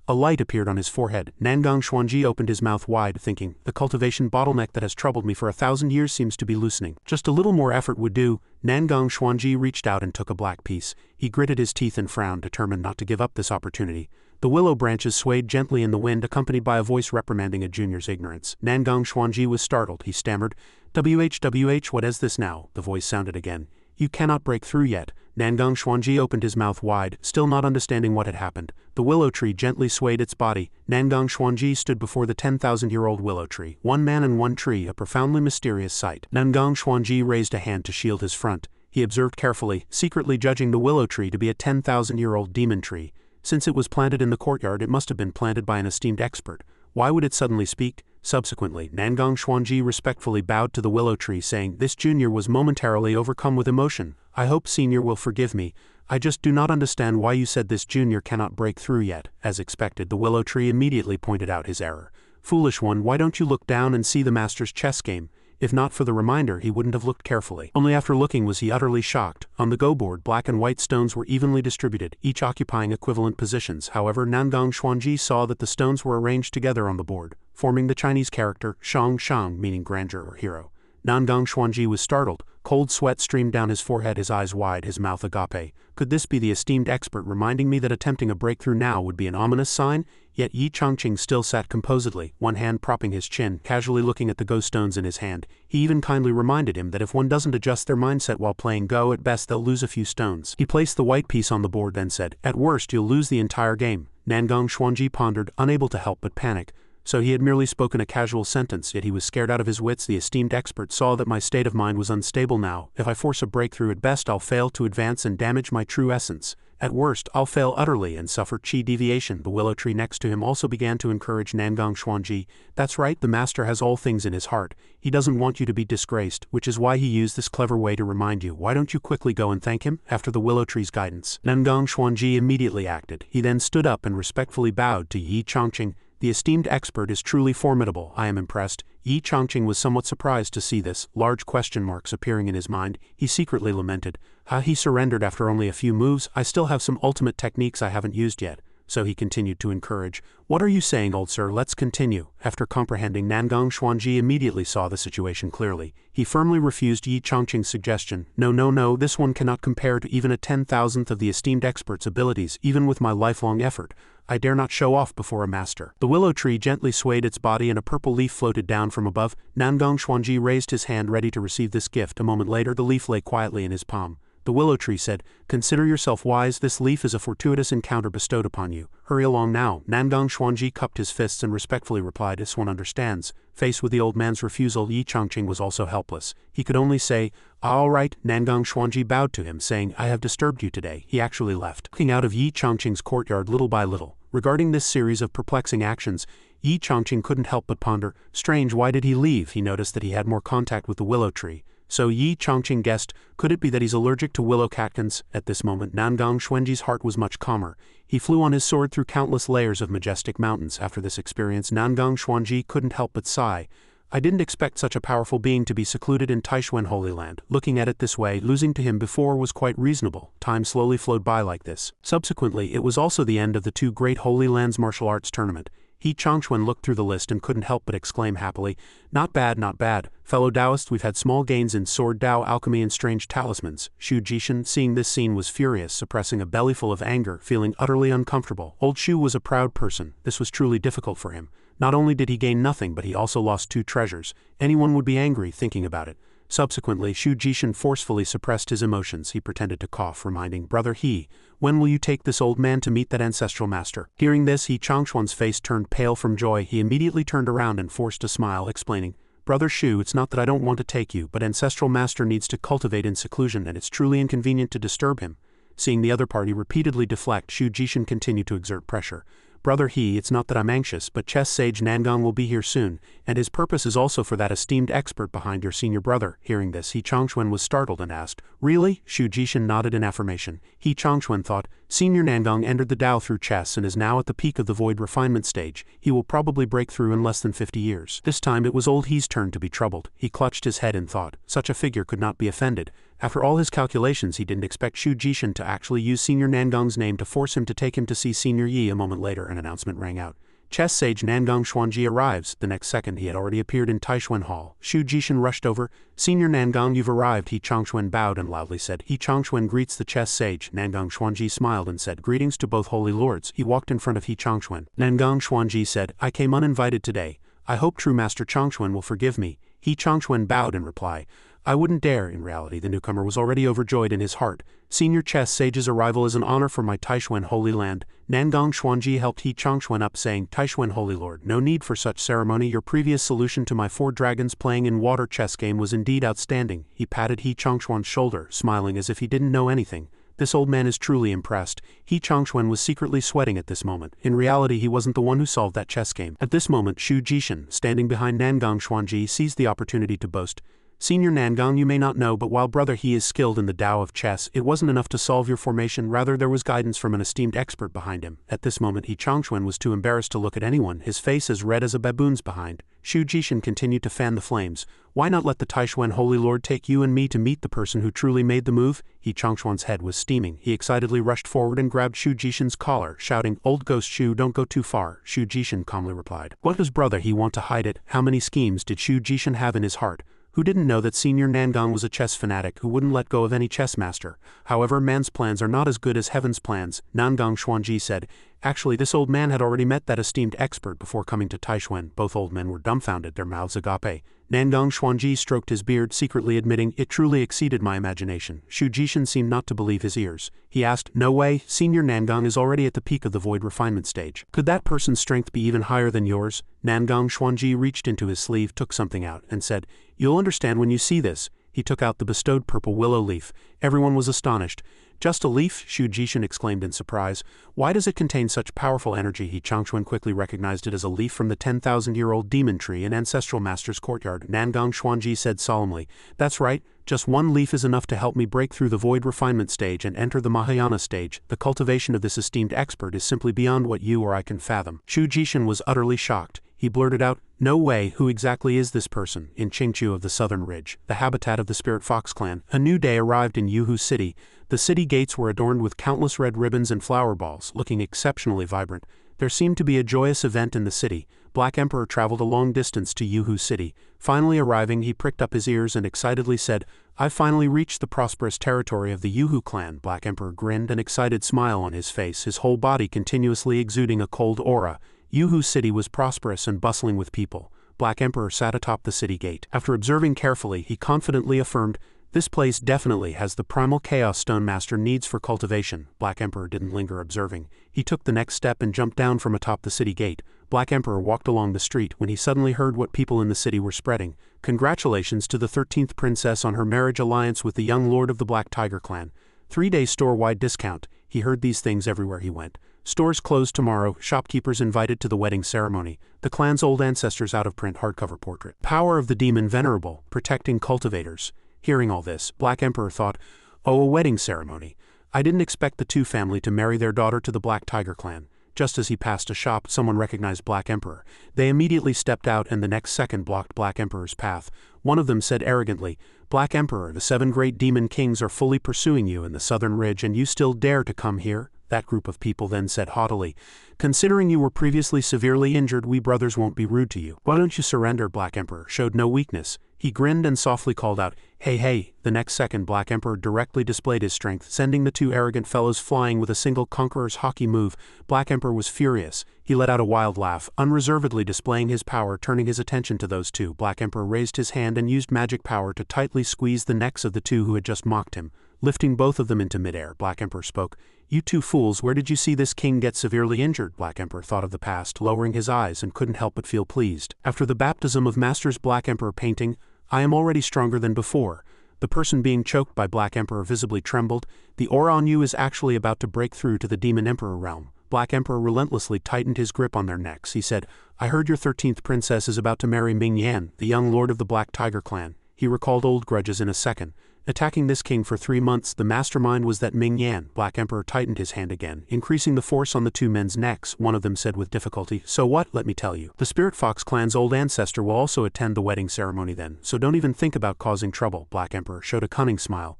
A light appeared on his forehead. Nangang Xuanji opened his mouth wide, thinking, the cultivation bottleneck that has troubled me for 1,000 years seems to be loosening. Just a little more effort would do. Nangang Xuanji reached out and took a black piece. He gritted his teeth and frowned, determined not to give up this opportunity. The willow branches swayed gently in the wind, accompanied by a voice reprimanding a junior's ignorance. Nangang Xuanji was startled. He stammered, "WH, what is this now?" The voice sounded again. "You cannot break through yet." Nangang Xuanji opened his mouth wide, still not understanding what had happened. The willow tree gently swayed its body. Nangang Xuanji stood before the 10,000-year-old willow tree. One man and one tree, a profoundly mysterious sight. Nangang Xuanji raised a hand to shield his front. He observed carefully, secretly judging the willow tree to be a 10,000-year-old demon tree. Since it was planted in the courtyard, it must have been planted by an esteemed expert. Why would it suddenly speak? Subsequently, Nangang Xuanji respectfully bowed to the willow tree, saying, "This junior was momentarily overcome with emotion. I hope senior will forgive me. I just do not understand why you said this junior cannot break through yet." As expected, the willow tree immediately pointed out his error. "Foolish one, why don't you look down and see the master's chess game?" If not for the reminder, he wouldn't have looked carefully. Only after looking was he utterly shocked. On the go board, black and white stones were evenly distributed, each occupying equivalent positions. However, Nangang Xuanji saw that the stones were arranged together on the board, forming the Chinese character Shang Shang, meaning grandeur or hero. Nangang Xuanji was startled. Cold sweat streamed down his forehead, his eyes wide, his mouth agape. Could this be the esteemed expert reminding me that attempting a breakthrough now would be an ominous sign? Yet Yi Chongqing still sat composedly, one hand propping his chin, casually looking at the Go stones in his hand. He even kindly reminded him that if one doesn't adjust their mindset while playing Go, at best they'll lose a few stones. He placed the white piece on the board, then said, "At worst, you'll lose the entire game." Nangang Xuanji pondered, unable to help but panic. So he had merely spoken a casual sentence, yet he was scared out of his wits. The esteemed expert saw that my state of mind was unstable now. If I force a breakthrough, at best I'll fail to advance and damage my true essence. At worst, I'll fail utterly and suffer chi deviation. The willow tree next to him also began to encourage Nangang Xuanji. "That's right, the master has all things in his heart. He doesn't want you to be disgraced, which is why he used this clever way to remind you. Why don't you quickly go and thank him?" After the willow tree's guidance, Nangang Xuanji immediately acted. He then stood up and respectfully bowed to Yi Chongqing. "The esteemed expert is truly formidable. I am impressed." Yi Chongqing was somewhat surprised to see this, large question marks appearing in his mind. He secretly lamented. He surrendered after only a few moves. "I still have some ultimate techniques I haven't used yet." so he continued to encourage. "What are you saying, old sir? Let's continue." After comprehending, Nangong Xuanji immediately saw the situation clearly. He firmly refused Yin Chongfung's suggestion. No, this one cannot compare to even a 10,000th of the esteemed expert's abilities, even with my lifelong effort. I dare not show off before a master. The willow tree gently swayed its body and a purple leaf floated down from above. Nangong Xuanji raised his hand ready to receive this gift. A moment later the leaf lay quietly in his palm. The willow tree said, "Consider yourself wise, this leaf is a fortuitous encounter bestowed upon you. Hurry along now." Nangong Xuanji cupped his fists and respectfully replied, "This one understands." Faced with the old man's refusal, Yin Chongfun was also helpless. He could only say, "All right." Nangong Xuanji bowed to him, saying, "I have disturbed you today." He actually left, looking out of Yin Chongfung's courtyard little by little. Regarding this series of perplexing actions, Yin Chongfun couldn't help but ponder. Strange, why did he leave? He noticed that he had more contact with the willow tree. So Yin Chongfun guessed, could it be that he's allergic to willow catkins? At this moment Nangong Xuanji's heart was much calmer. He flew on his sword through countless layers of majestic mountains. After this experience, Nangong Xuanji couldn't help but sigh. I didn't expect such a powerful being to be secluded in Taishuan Holy Land. Looking at it this way, losing to him before was quite reasonable. Time slowly flowed by like this. Subsequently, it was also the end of the two great Holy Lands martial arts tournament. Yin Chongfun looked through the list and couldn't help but exclaim happily, not bad. Fellow Taoists, we've had small gains in sword Tao, alchemy and strange talismans." Shu Jishan, seeing this scene, was furious, suppressing a bellyful of anger, feeling utterly uncomfortable. Old Shu was a proud person. This was truly difficult for him. Not only did he gain nothing, but he also lost two treasures. Anyone would be angry thinking about it. Subsequently, Shu Jishan forcefully suppressed his emotions. He pretended to cough, reminding, "Brother He, when will you take this old man to meet that ancestral master?" Hearing this, Yin Chongfun's face turned pale from joy. He immediately turned around and forced a smile, explaining, "Brother Shu, it's not that I don't want to take you, but ancestral master needs to cultivate in seclusion and it's truly inconvenient to disturb him." Seeing the other party repeatedly deflect, Shu Jishan continued to exert pressure. "Brother He, it's not that I'm anxious, but chess sage Nangong will be here soon, and his purpose is also for that esteemed expert behind your senior brother." Hearing this, Yin Chongfun was startled and asked, "Really?" Shu Jishan nodded in affirmation. Yin Chongfun thought, "Senior Nangong entered the Tao through chess and is now at the peak of the void refinement stage. He will probably break through in less than 50 years. This time it was old He's turn to be troubled. He clutched his head in thought. Such a figure could not be offended. After all his calculations, he didn't expect Shu Jishan to actually use Senior Nangong's name to force him to take him to see Senior Yi. A moment later, an announcement rang out. Chess sage Nangong Xuanji arrives. The next second, he had already appeared in Taishuan Hall. Shu Jishan rushed over. "Senior Nangong, you've arrived." Yin Chongfun bowed and loudly said, "Yin Chongfun greets the chess sage." Nangong Xuanji smiled and said, "Greetings to both holy lords." He walked in front of Yin Chongfun. Nangong Xuanji said, "I came uninvited today. I hope true Master Chongfun will forgive me." Yin Chongfun bowed in reply. "I wouldn't dare." In reality, the newcomer was already overjoyed in his heart. "Senior chess sage's arrival is an honor for my Taishuan Holy Land." Nangong Xuanji helped Yin Chongfun up, saying, "Taishuan Holy Lord, no need for such ceremony. Your previous solution to my 4 dragons playing in water chess game was indeed outstanding." He patted Yin Chongfun's shoulder, smiling as if he didn't know anything. This old man is truly impressed. Yin Chongfun was secretly sweating at this moment. In reality, he wasn't the one who solved that chess game. At this moment, Shu Jishan, standing behind Nangong Xuanji, seized the opportunity to boast, "Senior Nangong, you may not know, but while brother He is skilled in the Tao of chess, it wasn't enough to solve your formation. Rather, there was guidance from an esteemed expert behind him." At this moment, Yin Chongfun was too embarrassed to look at anyone, his face as red as a baboon's behind. Shu Jishan continued to fan the flames. "Why not let the Taishuan Holy Lord take you and me to meet the person who truly made the move?" Yin Chongfun's head was steaming. He excitedly rushed forward and grabbed Shu Jishan's collar, shouting, "Old ghost Shu, don't go too far." Shu Jishan calmly replied, "What does brother He want to hide it?" How many schemes did Shu Jishan have in his heart? Who didn't know that Senior Nangong was a chess fanatic who wouldn't let go of any chess master? However, man's plans are not as good as heaven's plans. Nangong Xuanji said, "Actually, this old man had already met that esteemed expert before coming to Taishuan." Both old men were dumbfounded, their mouths agape. Nangong Xuanji stroked his beard, secretly admitting, "It truly exceeded my imagination." Shu Jishan seemed not to believe his ears. He asked, "No way, Senior Nangong is already at the peak of the void refinement stage. Could that person's strength be even higher than yours?" Nangong Xuanji reached into his sleeve, took something out, and said, "You'll understand when you see this." He took out the bestowed purple willow leaf. Everyone was astonished. "Just a leaf?" Shu Jishan exclaimed in surprise. "Why does it contain such powerful energy?" Yin Chongfun quickly recognized it as a leaf from the 10,000-year-old demon tree in Ancestral Master's courtyard. Nangong Xuanji said solemnly, "That's right, just one leaf is enough to help me break through the void refinement stage and enter the Mahayana stage. The cultivation of this esteemed expert is simply beyond what you or I can fathom." Shu Jishan was utterly shocked. He blurted out, "No way, who exactly is this person?" In Qingqiu of the Southern Ridge, the habitat of the Spirit Fox clan, a new day arrived in Yuhu City. The city gates were adorned with countless red ribbons and flower balls, looking exceptionally vibrant. There seemed to be a joyous event in the city. Black Emperor traveled a long distance to Yuhu City. Finally arriving, he pricked up his ears and excitedly said, "I've finally reached the prosperous territory of the Yuhu clan." Black Emperor grinned, an excited smile on his face, his whole body continuously exuding a cold aura. Yuhu City was prosperous and bustling with people. Black Emperor sat atop the city gate. After observing carefully, he confidently affirmed, "This place definitely has the primal chaos stone master needs for cultivation." Black Emperor didn't linger observing. He took the next step and jumped down from atop the city gate. Black Emperor walked along the street when he suddenly heard what people in the city were spreading. "Congratulations to the 13th princess on her marriage alliance with the young lord of the Black Tiger clan. 3-day store-wide discount." He heard these things everywhere he went. "Stores closed tomorrow, shopkeepers invited to the wedding ceremony, the clan's old ancestors out-of-print hardcover portrait. Power of the demon venerable, protecting cultivators." Hearing all this, Black Emperor thought, "Oh, a wedding ceremony. I didn't expect the two family to marry their daughter to the Black Tiger clan." Just as he passed a shop, someone recognized Black Emperor. They immediately stepped out and the next second blocked Black Emperor's path. One of them said arrogantly, "Black Emperor, the 7 great demon kings are fully pursuing you in the southern ridge and you still dare to come here?" That group of people then said haughtily, "Considering you were previously severely injured, we brothers won't be rude to you. Why don't you surrender?" Black Emperor showed no weakness. He grinned and softly called out, "Hey, hey." The next second, Black Emperor directly displayed his strength, sending the two arrogant fellows flying with a single conqueror's hockey move. Black Emperor was furious. He let out a wild laugh, unreservedly displaying his power, turning his attention to those two. Black Emperor raised his hand and used magic power to tightly squeeze the necks of the two who had just mocked him. Lifting both of them into midair, Black Emperor spoke, "You two fools, where did you see this king get severely injured?" Black Emperor thought of the past, lowering his eyes, and couldn't help but feel pleased. After the baptism of Master's Black Emperor painting, "I am already stronger than before." The person being choked by Black Emperor visibly trembled. "The aura on you is actually about to break through to the Demon Emperor realm." Black Emperor relentlessly tightened his grip on their necks. He said, "I heard your 13th princess is about to marry Ming Yan, the young lord of the Black Tiger clan." He recalled old grudges in a second. Attacking this king for 3 months, the mastermind was that Ming Yan. Black Emperor tightened his hand again, increasing the force on the two men's necks. One of them said with difficulty, "So what? Let me tell you. The Spirit Fox clan's old ancestor will also attend the wedding ceremony then, so don't even think about causing trouble." Black Emperor showed a cunning smile.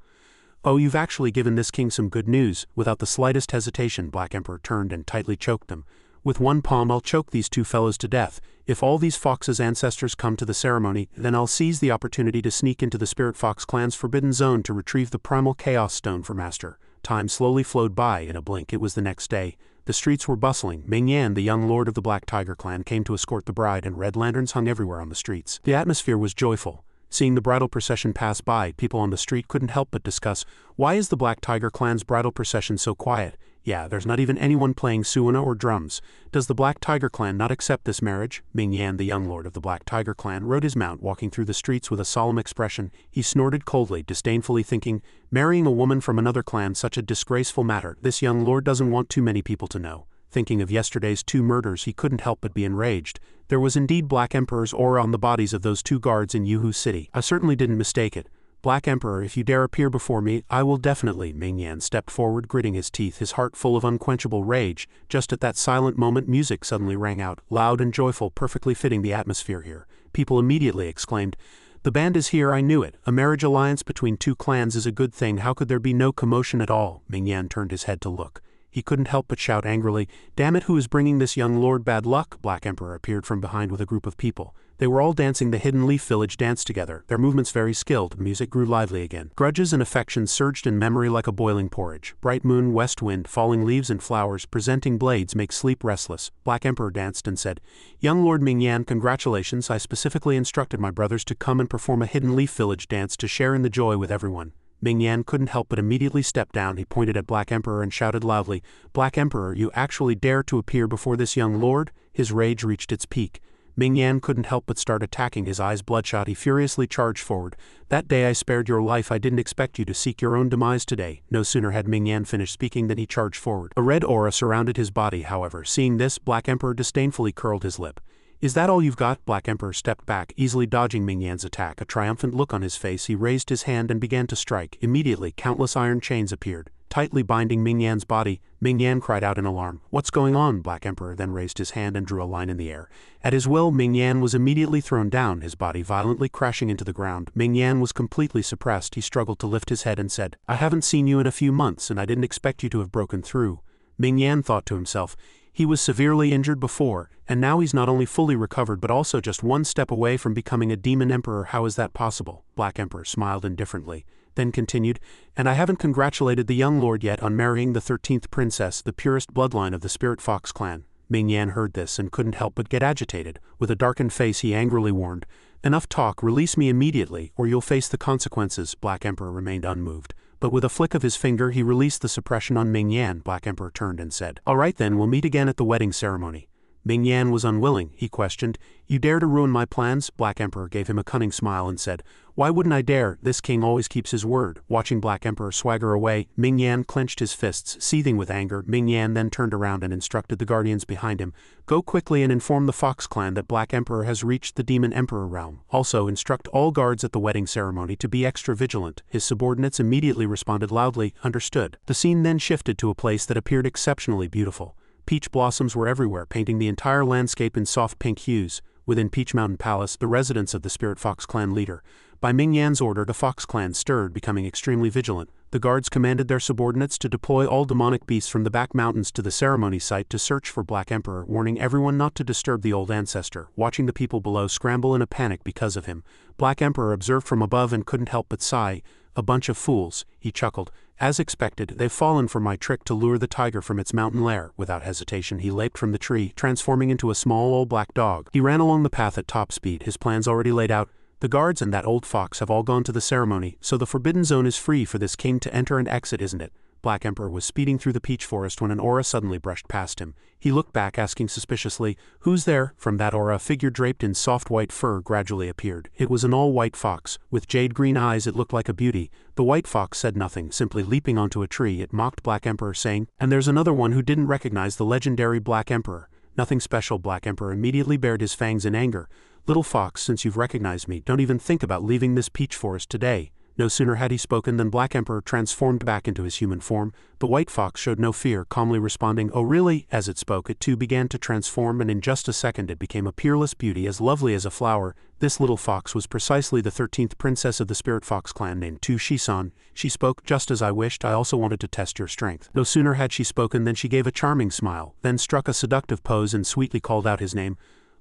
"Oh, you've actually given this king some good news." Without the slightest hesitation, Black Emperor turned and tightly choked them. "With one palm I'll choke these two fellows to death. If all these foxes' ancestors come to the ceremony, then I'll seize the opportunity to sneak into the Spirit Fox clan's forbidden zone to retrieve the primal chaos stone for Master." Time slowly flowed by. In a blink, it was the next day. The streets were bustling. Ming Yan, the young lord of the Black Tiger clan, came to escort the bride, and red lanterns hung everywhere on the streets. The atmosphere was joyful. Seeing the bridal procession pass by, people on the street couldn't help but discuss, "Why is the Black Tiger clan's bridal procession so quiet? Yeah, there's not even anyone playing suona or drums. Does the Black Tiger clan not accept this marriage?" Ming Yan, the young lord of the Black Tiger clan, rode his mount, walking through the streets with a solemn expression. He snorted coldly, disdainfully thinking, "Marrying a woman from another clan, such a disgraceful matter. This young lord doesn't want too many people to know." Thinking of yesterday's 2 murders, he couldn't help but be enraged. There was indeed Black Emperor's aura on the bodies of those 2 guards in Yuhu City. "I certainly didn't mistake it. Black Emperor, if you dare appear before me, I will definitely." Ming Yan stepped forward, gritting his teeth, his heart full of unquenchable rage. Just at that silent moment, music suddenly rang out, loud and joyful, perfectly fitting the atmosphere here. People immediately exclaimed, "The band is here, I knew it. A marriage alliance between 2 clans is a good thing. How could there be no commotion at all?" Ming Yan turned his head to look. He couldn't help but shout angrily, "Damn it, who is bringing this young lord bad luck?" Black Emperor appeared from behind with a group of people. They were all dancing the Hidden Leaf Village dance together, their movements very skilled. Music grew lively again. Grudges and affections surged in memory like a boiling porridge. Bright moon, west wind, falling leaves and flowers, presenting blades make sleep restless. Black Emperor danced and said, "Young Lord Ming Yan, congratulations. I specifically instructed my brothers to come and perform a Hidden Leaf Village dance to share in the joy with everyone." Ming Yan couldn't help but immediately step down. He pointed at Black Emperor and shouted loudly, "Black Emperor, you actually dare to appear before this young lord?" His rage reached its peak. Ming Yan couldn't help but start attacking, his eyes bloodshot. He furiously charged forward. "That day I spared your life. I didn't expect you to seek your own demise today." No sooner had Ming Yan finished speaking than he charged forward. A red aura surrounded his body, however. Seeing this, Black Emperor disdainfully curled his lip. "Is that all you've got?" Black Emperor stepped back, easily dodging Ming Yan's attack. A triumphant look on his face, he raised his hand and began to strike. Immediately, countless iron chains appeared. tightly binding Ming Yan's body. Ming Yan cried out in alarm. "What's going on?" Black Emperor then raised his hand and drew a line in the air. At his will, Ming Yan was immediately thrown down, his body violently crashing into the ground. Ming Yan was completely suppressed. He struggled to lift his head and said, "I haven't seen you in a few months, and I didn't expect you to have broken through." Ming Yan thought to himself, he was severely injured before, and now he's not only fully recovered but also just one step away from becoming a demon emperor. How is that possible? Black Emperor smiled indifferently, then continued, "And I haven't congratulated the young lord yet on marrying the 13th princess, the purest bloodline of the Spirit Fox clan." Ming Yan heard this and couldn't help but get agitated. With a darkened face he angrily warned, "Enough talk, release me immediately, or you'll face the consequences." Black Emperor remained unmoved, but with a flick of his finger he released the suppression on Ming Yan. Black Emperor turned and said, "All right then, we'll meet again at the wedding ceremony." Ming Yan was unwilling. He questioned, "You dare to ruin my plans?" Black Emperor gave him a cunning smile and said, "Why wouldn't I dare? This king always keeps his word." Watching Black Emperor swagger away, Ming Yan clenched his fists, seething with anger. Ming Yan then turned around and instructed the guardians behind him, "Go quickly and inform the Fox clan that Black Emperor has reached the Demon Emperor realm. Also instruct all guards at the wedding ceremony to be extra vigilant." His subordinates immediately responded loudly, "Understood." The scene then shifted to a place that appeared exceptionally beautiful. Peach blossoms were everywhere, painting the entire landscape in soft pink hues. Within Peach Mountain Palace, the residence of the Spirit Fox clan leader. By Ming Yan's order, the Fox clan stirred, becoming extremely vigilant. The guards commanded their subordinates to deploy all demonic beasts from the back mountains to the ceremony site to search for Black Emperor, warning everyone not to disturb the old ancestor. Watching the people below scramble in a panic because of him, Black Emperor observed from above and couldn't help but sigh. "A bunch of fools," he chuckled. "As expected, they've fallen for my trick to lure the tiger from its mountain lair." Without hesitation he leaped from the tree, transforming into a small old black dog. He ran along the path at top speed, his plans already laid out. The guards and that old fox have all gone to the ceremony, so the forbidden zone is free for this king to enter and exit, isn't it? Black Emperor was speeding through the peach forest when an aura suddenly brushed past him. He looked back, asking suspiciously, "Who's there?" From that aura a figure draped in soft white fur gradually appeared. It was an all-white fox. With jade-green eyes it looked like a beauty. The white fox said nothing, simply leaping onto a tree. It mocked Black Emperor, saying, "And there's another one who didn't recognize the legendary Black Emperor." "Nothing special." Black Emperor immediately bared his fangs in anger. "Little fox, since you've recognized me, don't even think about leaving this peach forest today." No sooner had he spoken than Black Emperor transformed back into his human form. The white fox showed no fear, calmly responding, "Oh really?" As it spoke, it too began to transform, and in just a second it became a peerless beauty as lovely as a flower. This little fox was precisely the 13th princess of the Spirit Fox clan, named Tu Shisan. She spoke, "Just as I wished, I also wanted to test your strength." No sooner had she spoken than she gave a charming smile, then struck a seductive pose and sweetly called out his name.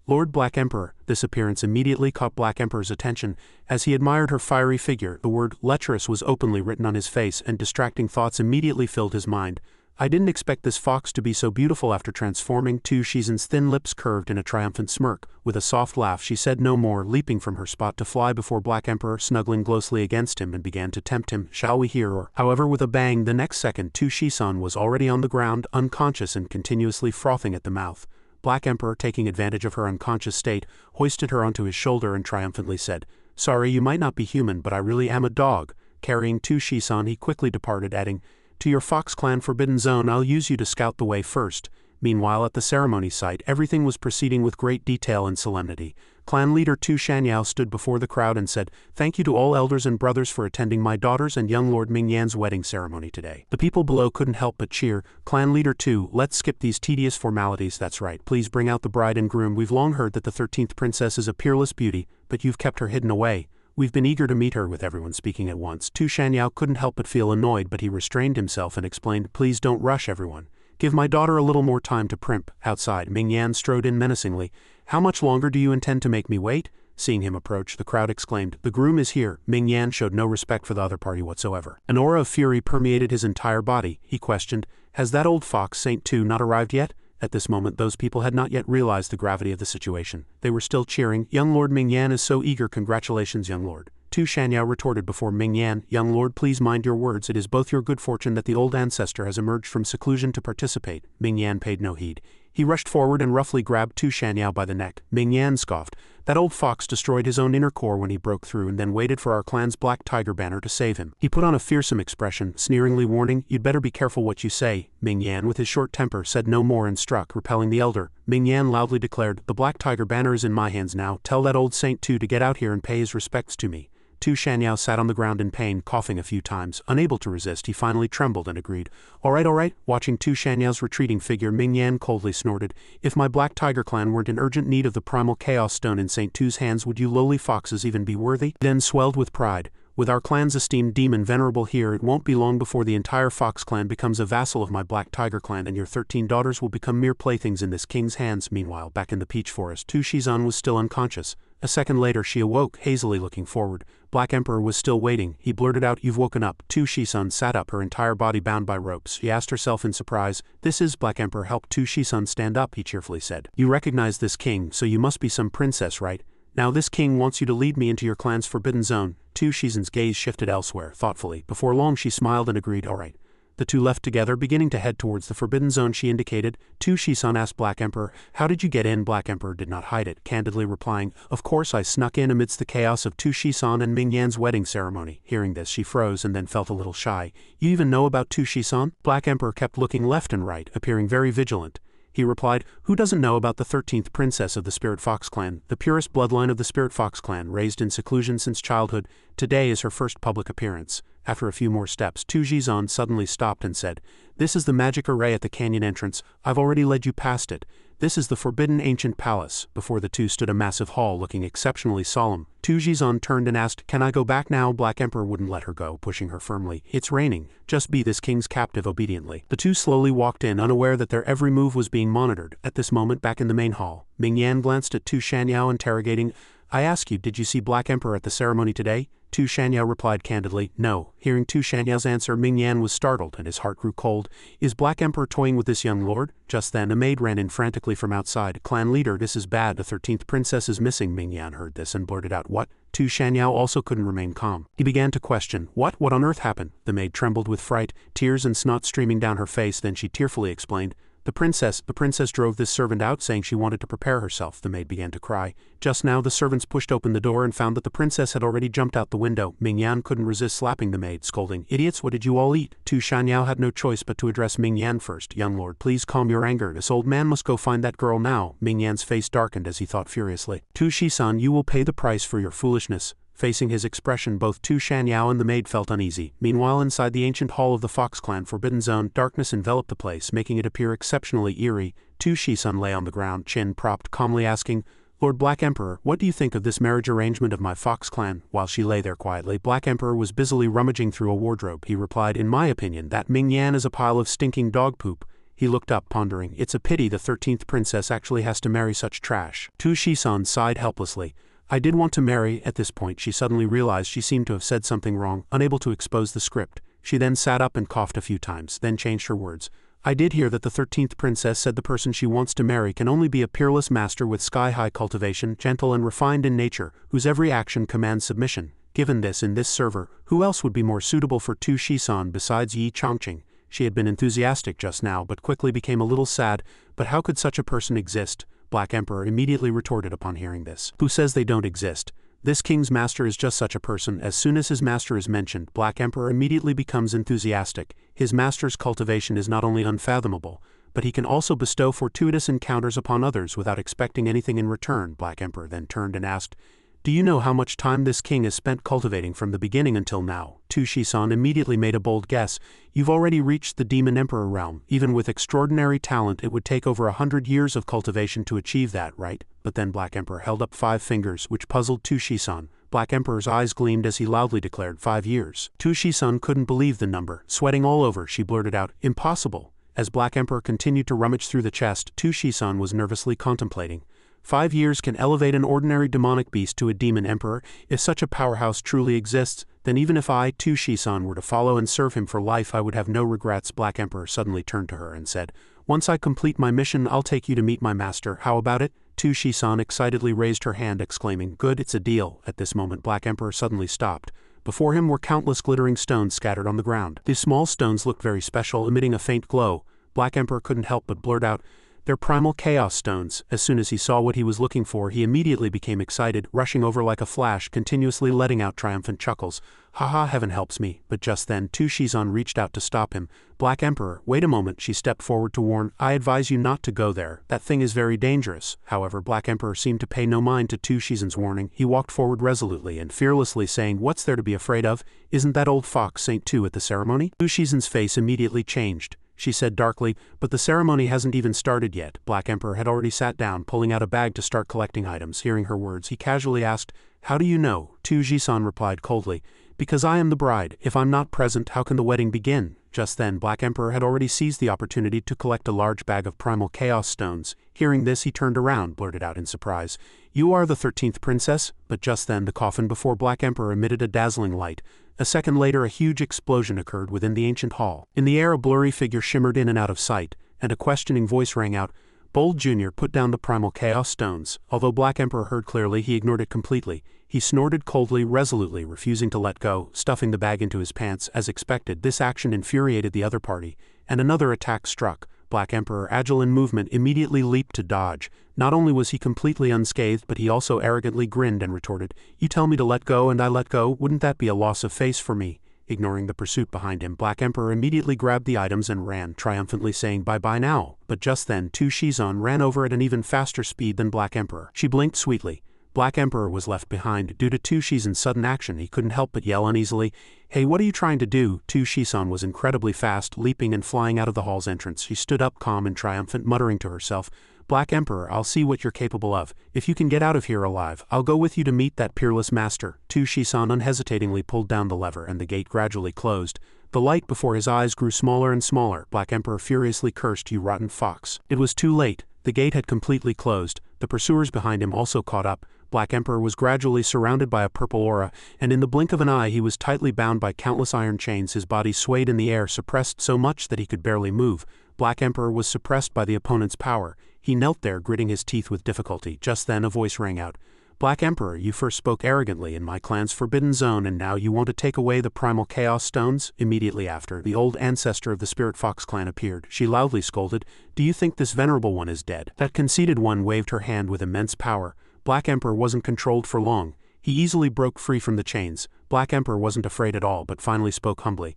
"Lord Black Emperor." This appearance immediately caught Black Emperor's attention. As he admired her fiery figure, the word lecherous was openly written on his face, and distracting thoughts immediately filled his mind. "I didn't expect this fox to be so beautiful." After transforming, Tu Shisan's thin lips curved in a triumphant smirk. With a soft laugh she said no more, leaping from her spot to fly before Black Emperor, snuggling closely against him, and began to tempt him. "Shall we hear or?" However, with a bang, the next second Tu Shisan was already on the ground, unconscious and continuously frothing at the mouth. Black Emperor, taking advantage of her unconscious state, hoisted her onto his shoulder and triumphantly said, "Sorry, you might not be human, but I really am a dog." Carrying Tu Shisan, he quickly departed, adding, "To your Fox Clan Forbidden Zone, I'll use you to scout the way first." Meanwhile, at the ceremony site, everything was proceeding with great detail and solemnity. Clan leader Tu Shanyao stood before the crowd and said, "Thank you to all elders and brothers for attending my daughter's and young Lord Ming Yan's wedding ceremony today." The people below couldn't help but cheer. Clan leader Tu, "Let's skip these tedious formalities. That's right. Please bring out the bride and groom. We've long heard that the 13th princess is a peerless beauty, but you've kept her hidden away. We've been eager to meet her." With everyone speaking at once, Tu Shanyao couldn't help but feel annoyed, but he restrained himself and explained, "Please don't rush everyone. Give my daughter a little more time to primp." Outside, Ming Yan strode in menacingly. "How much longer do you intend to make me wait?" Seeing him approach, the crowd exclaimed, "The groom is here." Ming Yan showed no respect for the other party whatsoever. An aura of fury permeated his entire body. He questioned, "Has that old fox Saint Tu not arrived yet?" At this moment those people had not yet realized the gravity of the situation. They were still cheering, "Young Lord Ming Yan is so eager. Congratulations, young lord." Tu Shanyao retorted before Ming Yan, "Young lord, please mind your words. It is both your good fortune that the old ancestor has emerged from seclusion to participate." Ming Yan paid no heed. He rushed forward and roughly grabbed Tu Shanyao by the neck. Ming Yan scoffed, "That old fox destroyed his own inner core when he broke through and then waited for our clan's black tiger banner to save him." He put on a fearsome expression, sneeringly warning, "You'd better be careful what you say." Ming Yan, with his short temper, said no more and struck, repelling the elder. Ming Yan loudly declared, "The black tiger banner is in my hands now. Tell that old Saint Tu to get out here and pay his respects to me." Tu Shanyao sat on the ground in pain, coughing a few times. Unable to resist, he finally trembled and agreed. All right. Watching Tu Shanyao's retreating figure, Ming Yan coldly snorted. If my Black Tiger clan weren't in urgent need of the primal chaos stone in St. Tu's hands, would you lowly foxes even be worthy? Then swelled with pride. With our clan's esteemed demon venerable here, it won't be long before the entire Fox clan becomes a vassal of my Black Tiger clan, and your 13 daughters will become mere playthings in this king's hands. Meanwhile, back in the peach forest, Tu Shizan was still unconscious. A second later she awoke, hazily looking forward. Black Emperor was still waiting. He blurted out, "You've woken up." Tu Shizan sat up, her entire body bound by ropes. She asked herself in surprise. "This is..." Black Emperor helped Tu Shizan stand up, he cheerfully said. "You recognize this king, so you must be some princess, right? Now this king wants you to lead me into your clan's forbidden zone." Tu Shizan's gaze shifted elsewhere, thoughtfully. Before long she smiled and agreed, "All right." The two left together, beginning to head towards the forbidden zone she indicated. Tu Shizan asked Black Emperor, "How did you get in?" Black Emperor did not hide it, candidly replying, "Of course I snuck in amidst the chaos of Tu Shizan and Ming Yan's wedding ceremony." Hearing this, she froze and then felt a little shy. "You even know about Tu Shizan?" Black Emperor kept looking left and right, appearing very vigilant. He replied, "Who doesn't know about the 13th princess of the Spirit Fox clan, the purest bloodline of the Spirit Fox clan, raised in seclusion since childhood? Today is her first public appearance." After a few more steps, Tu Shizan suddenly stopped and said, "This is the magic array at the canyon entrance. I've already led you past it. This is the forbidden ancient palace." Before the two stood a massive hall looking exceptionally solemn. Tu Shizan turned and asked, "Can I go back now?" Black Emperor wouldn't let her go, pushing her firmly. "It's raining. Just be this king's captive obediently." The two slowly walked in, unaware that their every move was being monitored. At this moment, back in the main hall, Ming Yan glanced at Tu Shanyao, interrogating, "I ask you, did you see Black Emperor at the ceremony today?" Tu Shanyao replied candidly, "No." Hearing Tu Shanyao's answer, Ming Yan was startled and his heart grew cold. "Is Black Emperor toying with this young lord?" Just then, a maid ran in frantically from outside. "Clan leader, this is bad. The 13th princess is missing." Ming Yan heard this and blurted out, "What?" Tu Shanyao also couldn't remain calm. He began to question, What on earth happened?" The maid trembled with fright, tears and snot streaming down her face. Then she tearfully explained, The princess drove this servant out saying she wanted to prepare herself." The maid began to cry. Just now the servants pushed open the door and found that the princess had already jumped out the window. Ming Yan couldn't resist slapping the maid, scolding, "Idiots, what did you all eat?" Tu Shanyao had no choice but to address Ming Yan first. "Young lord, please calm your anger. This old man must go find that girl now." Ming Yan's face darkened as he thought furiously. "Tu Shizan, you will pay the price for your foolishness." Facing his expression, both Tu Shanyao and the maid felt uneasy. Meanwhile, inside the ancient hall of the Fox clan forbidden zone, darkness enveloped the place, making it appear exceptionally eerie. Tu Shizan lay on the ground, chin propped, calmly asking, "Lord Black Emperor, what do you think of this marriage arrangement of my Fox clan?" While she lay there quietly, Black Emperor was busily rummaging through a wardrobe. He replied, "In my opinion, that Ming Yan is a pile of stinking dog poop." He looked up, pondering, "It's a pity the 13th princess actually has to marry such trash." Tu Shizan sighed helplessly. "I did want to marry." At this point, she suddenly realized she seemed to have said something wrong, unable to expose the script. She then sat up and coughed a few times, then changed her words. "I did hear that the 13th princess said the person she wants to marry can only be a peerless master with sky-high cultivation, gentle and refined in nature, whose every action commands submission. Given this in this server, who else would be more suitable for Tu Shizan besides Yin Chongfun?" She had been enthusiastic just now, but quickly became a little sad. But how could such a person exist? Black Emperor immediately retorted upon hearing this. "Who says they don't exist? This king's master is just such a person." As soon as his master is mentioned, Black Emperor immediately becomes enthusiastic. His master's cultivation is not only unfathomable, but he can also bestow fortuitous encounters upon others without expecting anything in return. Black Emperor then turned and asked, "Do you know how much time this king has spent cultivating from the beginning until now?" Tu Shizan immediately made a bold guess. "You've already reached the Demon Emperor realm. Even with extraordinary talent, it would take over 100 years of cultivation to achieve that, right?" But then Black Emperor held up 5 fingers, which puzzled Tu Shizan. Black Emperor's eyes gleamed as he loudly declared 5 years. Tu Shizan couldn't believe the number. Sweating all over, she blurted out, "Impossible." As Black Emperor continued to rummage through the chest, Tu Shizan was nervously contemplating. 5 years can elevate an ordinary demonic beast to a demon emperor. If such a powerhouse truly exists, then even if I, Tu Shizan, were to follow and serve him for life, I would have no regrets. Black Emperor suddenly turned to her and said, "Once I complete my mission, I'll take you to meet my master. How about it?" Tu Shizan excitedly raised her hand, exclaiming, "Good, it's a deal." At this moment, Black Emperor suddenly stopped. Before him were countless glittering stones scattered on the ground. These small stones looked very special, emitting a faint glow. Black Emperor couldn't help but blurt out, They're primal chaos stones. As soon as he saw what he was looking for, he immediately became excited, rushing over like a flash, continuously letting out triumphant chuckles. Haha, heaven helps me. But just then, Tu Shizan reached out to stop him. Black Emperor, wait a moment, she stepped forward to warn. I advise you not to go there. That thing is very dangerous. However, Black Emperor seemed to pay no mind to Tu Shizan's warning. He walked forward resolutely and fearlessly saying, what's there to be afraid of? Isn't that old fox Saint Tu at the ceremony? Tu Shizan's face immediately changed. She said darkly, but the ceremony hasn't even started yet. Black Emperor had already sat down, pulling out a bag to start collecting items. Hearing her words, he casually asked, how do you know? Tu Shizan replied coldly, because I am the bride. If I'm not present, how can the wedding begin? Just then, Black Emperor had already seized the opportunity to collect a large bag of primal chaos stones. Hearing this, he turned around, blurted out in surprise, you are the 13th princess? But just then, the coffin before Black Emperor emitted a dazzling light. A second later, a huge explosion occurred within the ancient hall. In the air, a blurry figure shimmered in and out of sight, and a questioning voice rang out, Bold Jr. put down the primal chaos stones. Although Black Emperor heard clearly, he ignored it completely. He snorted coldly, resolutely, refusing to let go, stuffing the bag into his pants. As expected, this action infuriated the other party, and another attack struck. Black Emperor, agile in movement, immediately leaped to dodge. Not only was he completely unscathed, but he also arrogantly grinned and retorted, you tell me to let go and I let go, wouldn't that be a loss of face for me? Ignoring the pursuit behind him, Black Emperor immediately grabbed the items and ran, triumphantly saying bye-bye now. But just then, Tu Shizan ran over at an even faster speed than Black Emperor. She blinked sweetly. Black Emperor was left behind. Due to Tu Shizan's sudden action, he couldn't help but yell uneasily, hey, what are you trying to do? Tu Shizan was incredibly fast, leaping and flying out of the hall's entrance. She stood up calm and triumphant, muttering to herself, Black Emperor, I'll see what you're capable of. If you can get out of here alive, I'll go with you to meet that peerless master. Tu Shizan unhesitatingly pulled down the lever and the gate gradually closed. The light before his eyes grew smaller and smaller. Black Emperor furiously cursed, you rotten fox. It was too late. The gate had completely closed. The pursuers behind him also caught up. Black Emperor was gradually surrounded by a purple aura, and in the blink of an eye he was tightly bound by countless iron chains. His body swayed in the air, suppressed so much that he could barely move. Black Emperor was suppressed by the opponent's power. He knelt there, gritting his teeth with difficulty. Just then a voice rang out. Black Emperor, you first spoke arrogantly in my clan's forbidden zone, and now you want to take away the primal chaos stones? Immediately after, the old ancestor of the Spirit Fox clan appeared. She loudly scolded, do you think this venerable one is dead? That conceited one waved her hand with immense power. Black Emperor wasn't controlled for long. He easily broke free from the chains. Black Emperor wasn't afraid at all, but finally spoke humbly.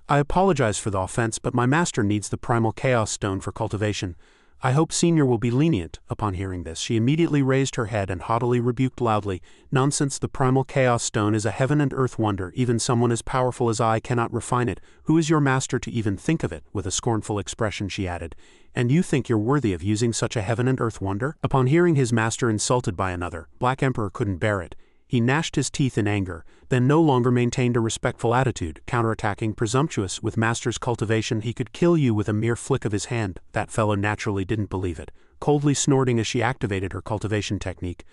I apologize for the offense, but my master needs the primal chaos stone for cultivation. I hope Senior will be lenient. Upon hearing this, she immediately raised her head and haughtily rebuked loudly, nonsense, the primal chaos stone is a heaven and earth wonder. Even someone as powerful as I cannot refine it. Who is your master to even think of it? With a scornful expression she added, and you think you're worthy of using such a heaven and earth wonder? Upon hearing his master insulted by another, Black Emperor couldn't bear it. He gnashed his teeth in anger, then no longer maintained a respectful attitude, counterattacking, presumptuous. With master's cultivation he could kill you with a mere flick of his hand. That fellow naturally didn't believe it, coldly snorting as she activated her cultivation technique.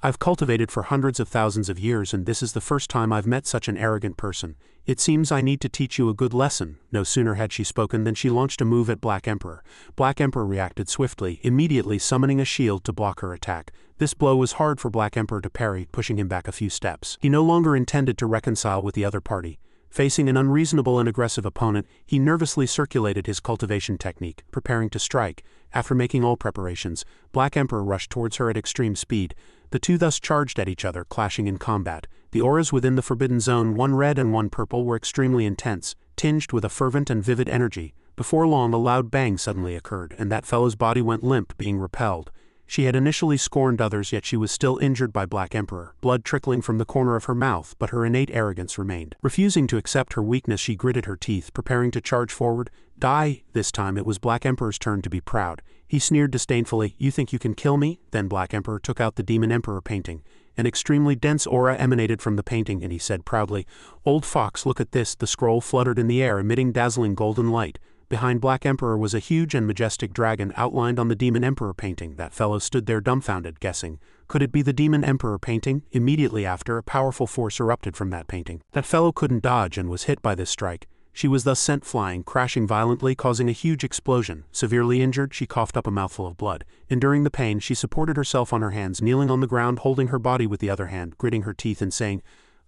I've cultivated for hundreds of thousands of years, and this is the first time I've met such an arrogant person. It seems I need to teach you a good lesson. No sooner had she spoken than she launched a move at Black Emperor. Black Emperor reacted swiftly, immediately summoning a shield to block her attack. This blow was hard for Black Emperor to parry, pushing him back a few steps. He no longer intended to reconcile with the other party. Facing an unreasonable and aggressive opponent, he nervously circulated his cultivation technique, preparing to strike. After making all preparations, Black Emperor rushed towards her at extreme speed. The two thus charged at each other, clashing in combat. The auras within the Forbidden Zone, one red and one purple, were extremely intense, tinged with a fervent and vivid energy. Before long, a loud bang suddenly occurred, and that fellow's body went limp, being repelled. She had initially scorned others, yet she was still injured by Black Emperor, blood trickling from the corner of her mouth, but her innate arrogance remained. Refusing to accept her weakness, she gritted her teeth, preparing to charge forward. Die! This time it was Black Emperor's turn to be proud. He sneered disdainfully, you think you can kill me? Then Black Emperor took out the Demon Emperor painting. An extremely dense aura emanated from the painting, and he said proudly, Old fox, look at this. The scroll fluttered in the air, emitting dazzling golden light. Behind Black Emperor was a huge and majestic dragon outlined on the Demon Emperor painting. That fellow stood there dumbfounded, guessing, could it be the Demon Emperor painting? Immediately after, a powerful force erupted from that painting. That fellow couldn't dodge and was hit by this strike. She was thus sent flying, crashing violently, causing a huge explosion. Severely injured, she coughed up a mouthful of blood. Enduring the pain, she supported herself on her hands, kneeling on the ground, holding her body with the other hand, gritting her teeth and saying,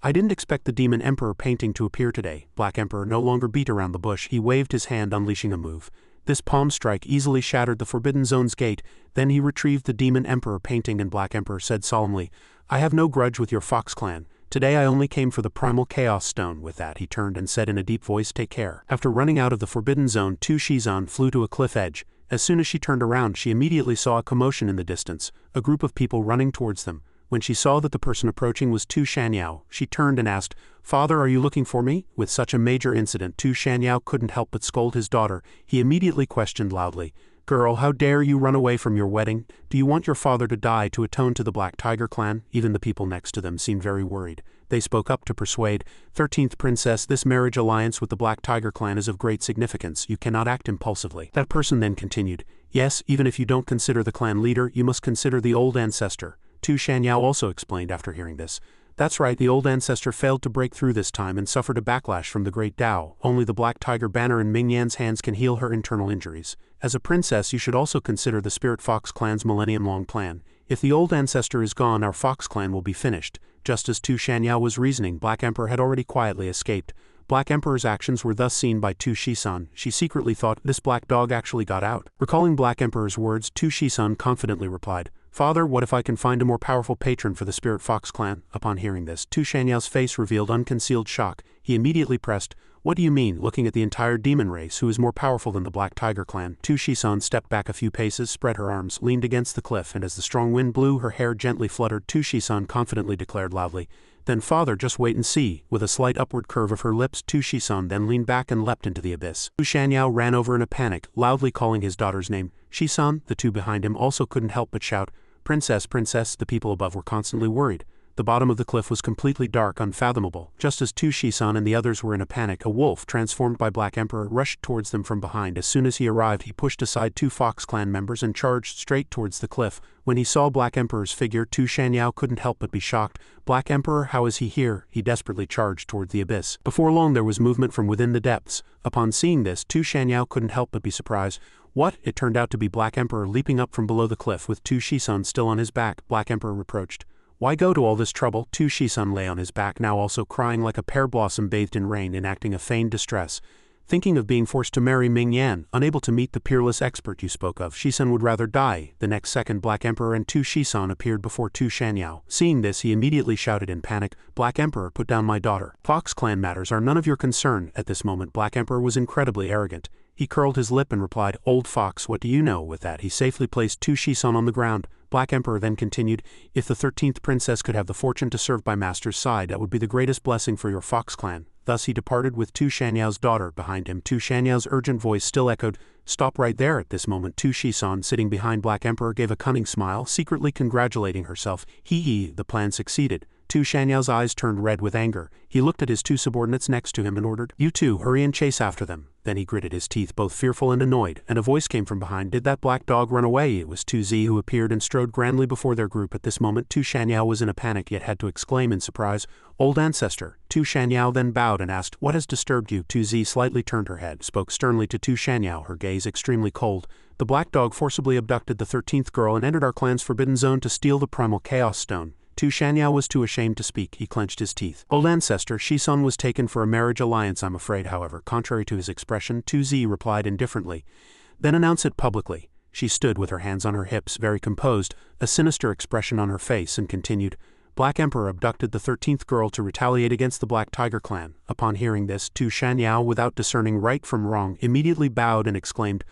I didn't expect the Demon Emperor painting to appear today. Black Emperor no longer beat around the bush. He waved his hand, unleashing a move. This palm strike easily shattered the Forbidden Zone's gate. Then he retrieved the Demon Emperor painting, and Black Emperor said solemnly, "I have no grudge with your Fox clan. Today I only came for the Primal Chaos Stone." With that he turned and said in a deep voice, "Take care." After running out of the Forbidden Zone, Tu Shizan flew to a cliff edge. As soon as she turned around, she immediately saw a commotion in the distance, a group of people running towards them. When she saw that the person approaching was Tu Shanyao, she turned and asked, "Father, are you looking for me?" With such a major incident, Tu Shanyao couldn't help but scold his daughter. He immediately questioned loudly, "Girl, how dare you run away from your wedding? Do you want your father to die to atone to the Black Tiger clan?" Even the people next to them seemed very worried. They spoke up to persuade, "13th Princess, this marriage alliance with the Black Tiger clan is of great significance. You cannot act impulsively." That person then continued, "Yes, even if you don't consider the clan leader, you must consider the old ancestor." Tu Shanyao also explained after hearing this. "That's right, the old ancestor failed to break through this time and suffered a backlash from the Great Tao. Only the Black Tiger banner in Ming Yan's hands can heal her internal injuries. As a princess, you should also consider the Spirit Fox clan's millennium-long plan. If the old ancestor is gone, our Fox clan will be finished." Just as Tu Shanyao was reasoning, Black Emperor had already quietly escaped. Black Emperor's actions were thus seen by Tu Shizan. She secretly thought, "This black dog actually got out." Recalling Black Emperor's words, Tu Shizan confidently replied, "Father, what if I can find a more powerful patron for the Spirit Fox clan?" Upon hearing this, Tu Shanyao's face revealed unconcealed shock. He immediately pressed, "What do you mean, looking at the entire demon race, who is more powerful than the Black Tiger clan?" Tu Shizan stepped back a few paces, spread her arms, leaned against the cliff, and as the strong wind blew, her hair gently fluttered. Tu Shizan confidently declared loudly, "Then father, just wait and see." With a slight upward curve of her lips, Tu Shizan then leaned back and leapt into the abyss. Tu Shanyao ran over in a panic, loudly calling his daughter's name. "Shizan." The two behind him also couldn't help but shout, "Princess, princess." The people above were constantly worried. The bottom of the cliff was completely dark, unfathomable. Just as Tu Shizan and the others were in a panic, a wolf, transformed by Black Emperor, rushed towards them from behind. As soon as he arrived, he pushed aside two Fox clan members and charged straight towards the cliff. When he saw Black Emperor's figure, Tu Shanyao couldn't help but be shocked. "Black Emperor, how is he here?" He desperately charged towards the abyss. Before long there was movement from within the depths. Upon seeing this, Tu Shanyao couldn't help but be surprised. What? It turned out to be Black Emperor leaping up from below the cliff with Tu Shizan still on his back. Black Emperor reproached, "Why go to all this trouble?" Tu Shizan lay on his back, now also crying like a pear blossom bathed in rain, enacting a feigned distress. "Thinking of being forced to marry Ming Yan, unable to meet the peerless expert you spoke of. Shizan would rather die." The next second, Black Emperor and Tu Shizan appeared before Tu Shanyao. Seeing this, he immediately shouted in panic, "Black Emperor, put down my daughter. Fox clan matters are none of your concern." At this moment, Black Emperor was incredibly arrogant. He curled his lip and replied, "Old fox, what do you know?" With that, he safely placed Tu Shizan on the ground. Black Emperor then continued, "If the 13th princess could have the fortune to serve by master's side, that would be the greatest blessing for your Fox clan." Thus he departed with Tu Shanyao's daughter behind him. Tu Shanyao's urgent voice still echoed, "Stop right there." At this moment, Tu Shizan, sitting behind Black Emperor, gave a cunning smile, secretly congratulating herself. The plan succeeded. Tu Shanyao's eyes turned red with anger. He looked at his two subordinates next to him and ordered, "You two, hurry and chase after them." Then he gritted his teeth, both fearful and annoyed, and a voice came from behind, "Did that black dog run away?" It was Tu Zi, who appeared and strode grandly before their group. At this moment, Tu Shanyao was in a panic, yet had to exclaim in surprise, "Old ancestor." Tu Shanyao then bowed and asked, "What has disturbed you?" Tu Zi slightly turned her head, spoke sternly to Tu Shanyao, her gaze extremely cold. "The black dog forcibly abducted the 13th girl and entered our clan's forbidden zone to steal the primal chaos stone." Tu Shanyao was too ashamed to speak. He clenched his teeth. "Old ancestor, Shizan was taken for a marriage alliance, I'm afraid." However, contrary to his expression, Tu Zi replied indifferently, "Then announce it publicly." She stood with her hands on her hips, very composed, a sinister expression on her face, and continued, "Black Emperor abducted the 13th girl to retaliate against the Black Tiger clan." Upon hearing this, Tu Shanyao, without discerning right from wrong, immediately bowed and exclaimed,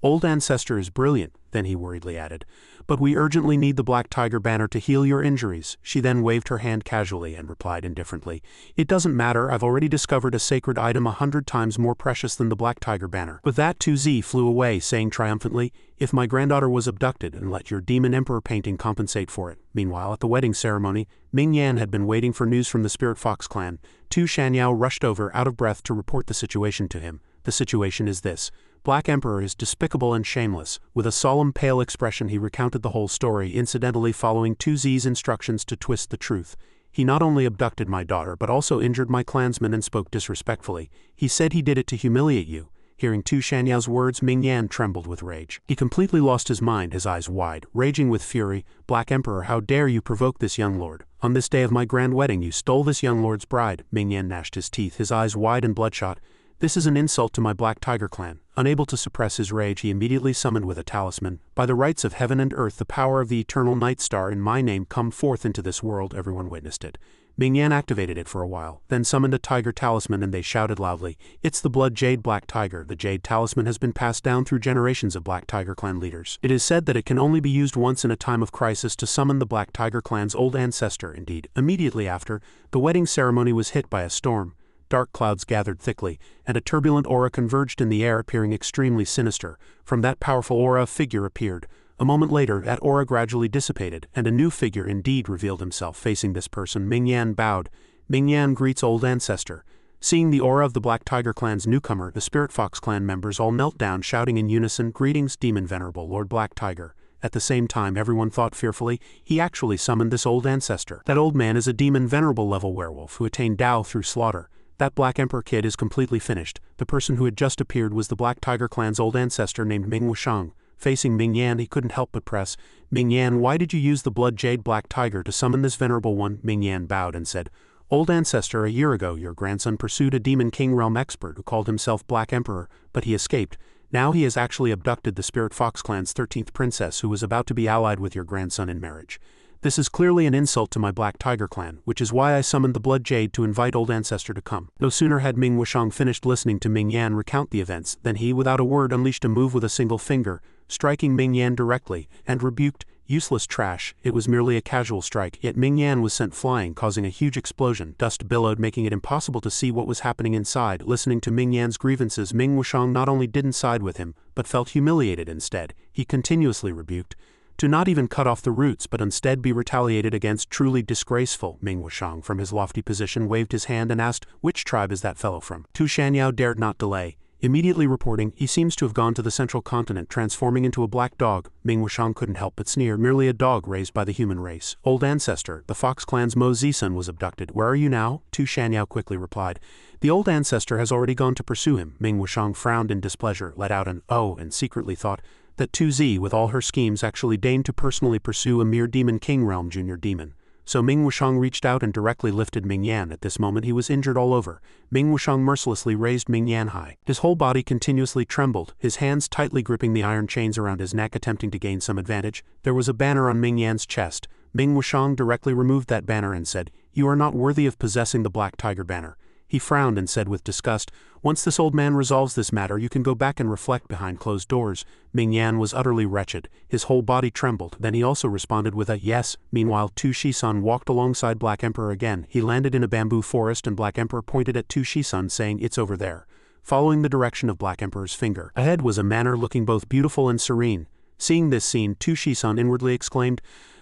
"Old ancestor is brilliant." Then he worriedly added, "But we urgently need the Black Tiger banner to heal your injuries." She then waved her hand casually and replied indifferently, "It doesn't matter, I've already discovered a sacred item 100 times more precious than the Black Tiger banner." With that, Tu Zi flew away, saying triumphantly, "If my granddaughter was abducted, and let your Demon Emperor painting compensate for it." Meanwhile, at the wedding ceremony, Ming Yan had been waiting for news from the Spirit Fox clan. Tu Shanyao rushed over, out of breath, to report the situation to him. The situation is this. Black Emperor is despicable and shameless. With a solemn, pale expression, he recounted the whole story, incidentally following Tu Zi's instructions to twist the truth. "He not only abducted my daughter, but also injured my clansmen and spoke disrespectfully. He said he did it to humiliate you." Hearing Tu Shanyao's words, Ming Yan trembled with rage. He completely lost his mind, his eyes wide, raging with fury. "Black Emperor, how dare you provoke this young lord? On this day of my grand wedding, you stole this young lord's bride." Ming Yan gnashed his teeth, his eyes wide and bloodshot. This is an insult to my Black Tiger clan. Unable to suppress his rage, he immediately summoned with a talisman. By the rights of heaven and earth, the power of the eternal night star in my name come forth into this world. Everyone witnessed it. Ming Yan activated it for a while, then summoned a tiger talisman, and they shouted loudly, "It's the Blood Jade Black Tiger." The Jade talisman has been passed down through generations of Black Tiger clan leaders. It is said that it can only be used once in a time of crisis to summon the Black Tiger clan's old ancestor. Indeed, immediately after, the wedding ceremony was hit by a storm. Dark clouds gathered thickly, and a turbulent aura converged in the air, appearing extremely sinister. From that powerful aura, a figure appeared. A moment later, that aura gradually dissipated, and a new figure indeed revealed himself. Facing this person, Ming Yan bowed. Ming Yan greets old ancestor. Seeing the aura of the Black Tiger clan's newcomer, the Spirit Fox clan members all knelt down, shouting in unison, "Greetings, Demon Venerable Lord Black Tiger." At the same time, everyone thought fearfully, he actually summoned this old ancestor. That old man is a Demon Venerable level werewolf who attained Dao through slaughter. That Black Emperor kid is completely finished. The person who had just appeared was the Black Tiger clan's old ancestor named Ming Wushang. Facing Ming Yan, he couldn't help but press, "Ming Yan, why did you use the Blood Jade Black Tiger to summon this venerable one?" Ming Yan bowed and said, "Old ancestor, a year ago your grandson pursued a Demon King realm expert who called himself Black Emperor, but he escaped. Now he has actually abducted the Spirit Fox clan's 13th princess, who was about to be allied with your grandson in marriage. This is clearly an insult to my Black Tiger clan, which is why I summoned the Blood Jade to invite old ancestor to come." No sooner had Ming Wushang finished listening to Ming Yan recount the events, than he, without a word, unleashed a move with a single finger, striking Ming Yan directly, and rebuked, "Useless trash." It was merely a casual strike, yet Ming Yan was sent flying, causing a huge explosion. Dust billowed, making it impossible to see what was happening inside. Listening to Ming Yan's grievances, Ming Wushang not only didn't side with him, but felt humiliated instead. He continuously rebuked to not even cut off the roots, but instead be retaliated against. Truly disgraceful. Ming Wushang, from his lofty position, waved his hand and asked, "Which tribe is that fellow from?" Tu Shanyao dared not delay, immediately reporting, "He seems to have gone to the central continent, transforming into a black dog." Ming Wushang couldn't help but sneer, "Merely a dog raised by the human race." "Old ancestor, the Fox clan's Mo Zisun was abducted. Where are you now?" Tu Shanyao quickly replied, "The old ancestor has already gone to pursue him." Ming Wushang frowned in displeasure, let out an "oh," and secretly thought that 2Z, with all her schemes, actually deigned to personally pursue a mere Demon King realm junior demon. So Ming Wushang reached out and directly lifted Ming Yan. At this moment he was injured all over. Ming Wushang mercilessly raised Ming Yan high. His whole body continuously trembled, his hands tightly gripping the iron chains around his neck, attempting to gain some advantage. There was a banner on Ming Yan's chest. Ming Wushang directly removed that banner and said, "You are not worthy of possessing the Black Tiger banner." He frowned and said with disgust, "Once this old man resolves this matter, you can go back and reflect behind closed doors." Ming Yan was utterly wretched. His whole body trembled. Then he also responded with a "yes." Meanwhile, Tu Shisun walked alongside Black Emperor again. He landed in a bamboo forest and Black Emperor pointed at Tu Shisun, saying, "It's over there." Following the direction of Black Emperor's finger, ahead was a manor looking both beautiful and serene. Seeing this scene, Tu Shisun inwardly exclaimed,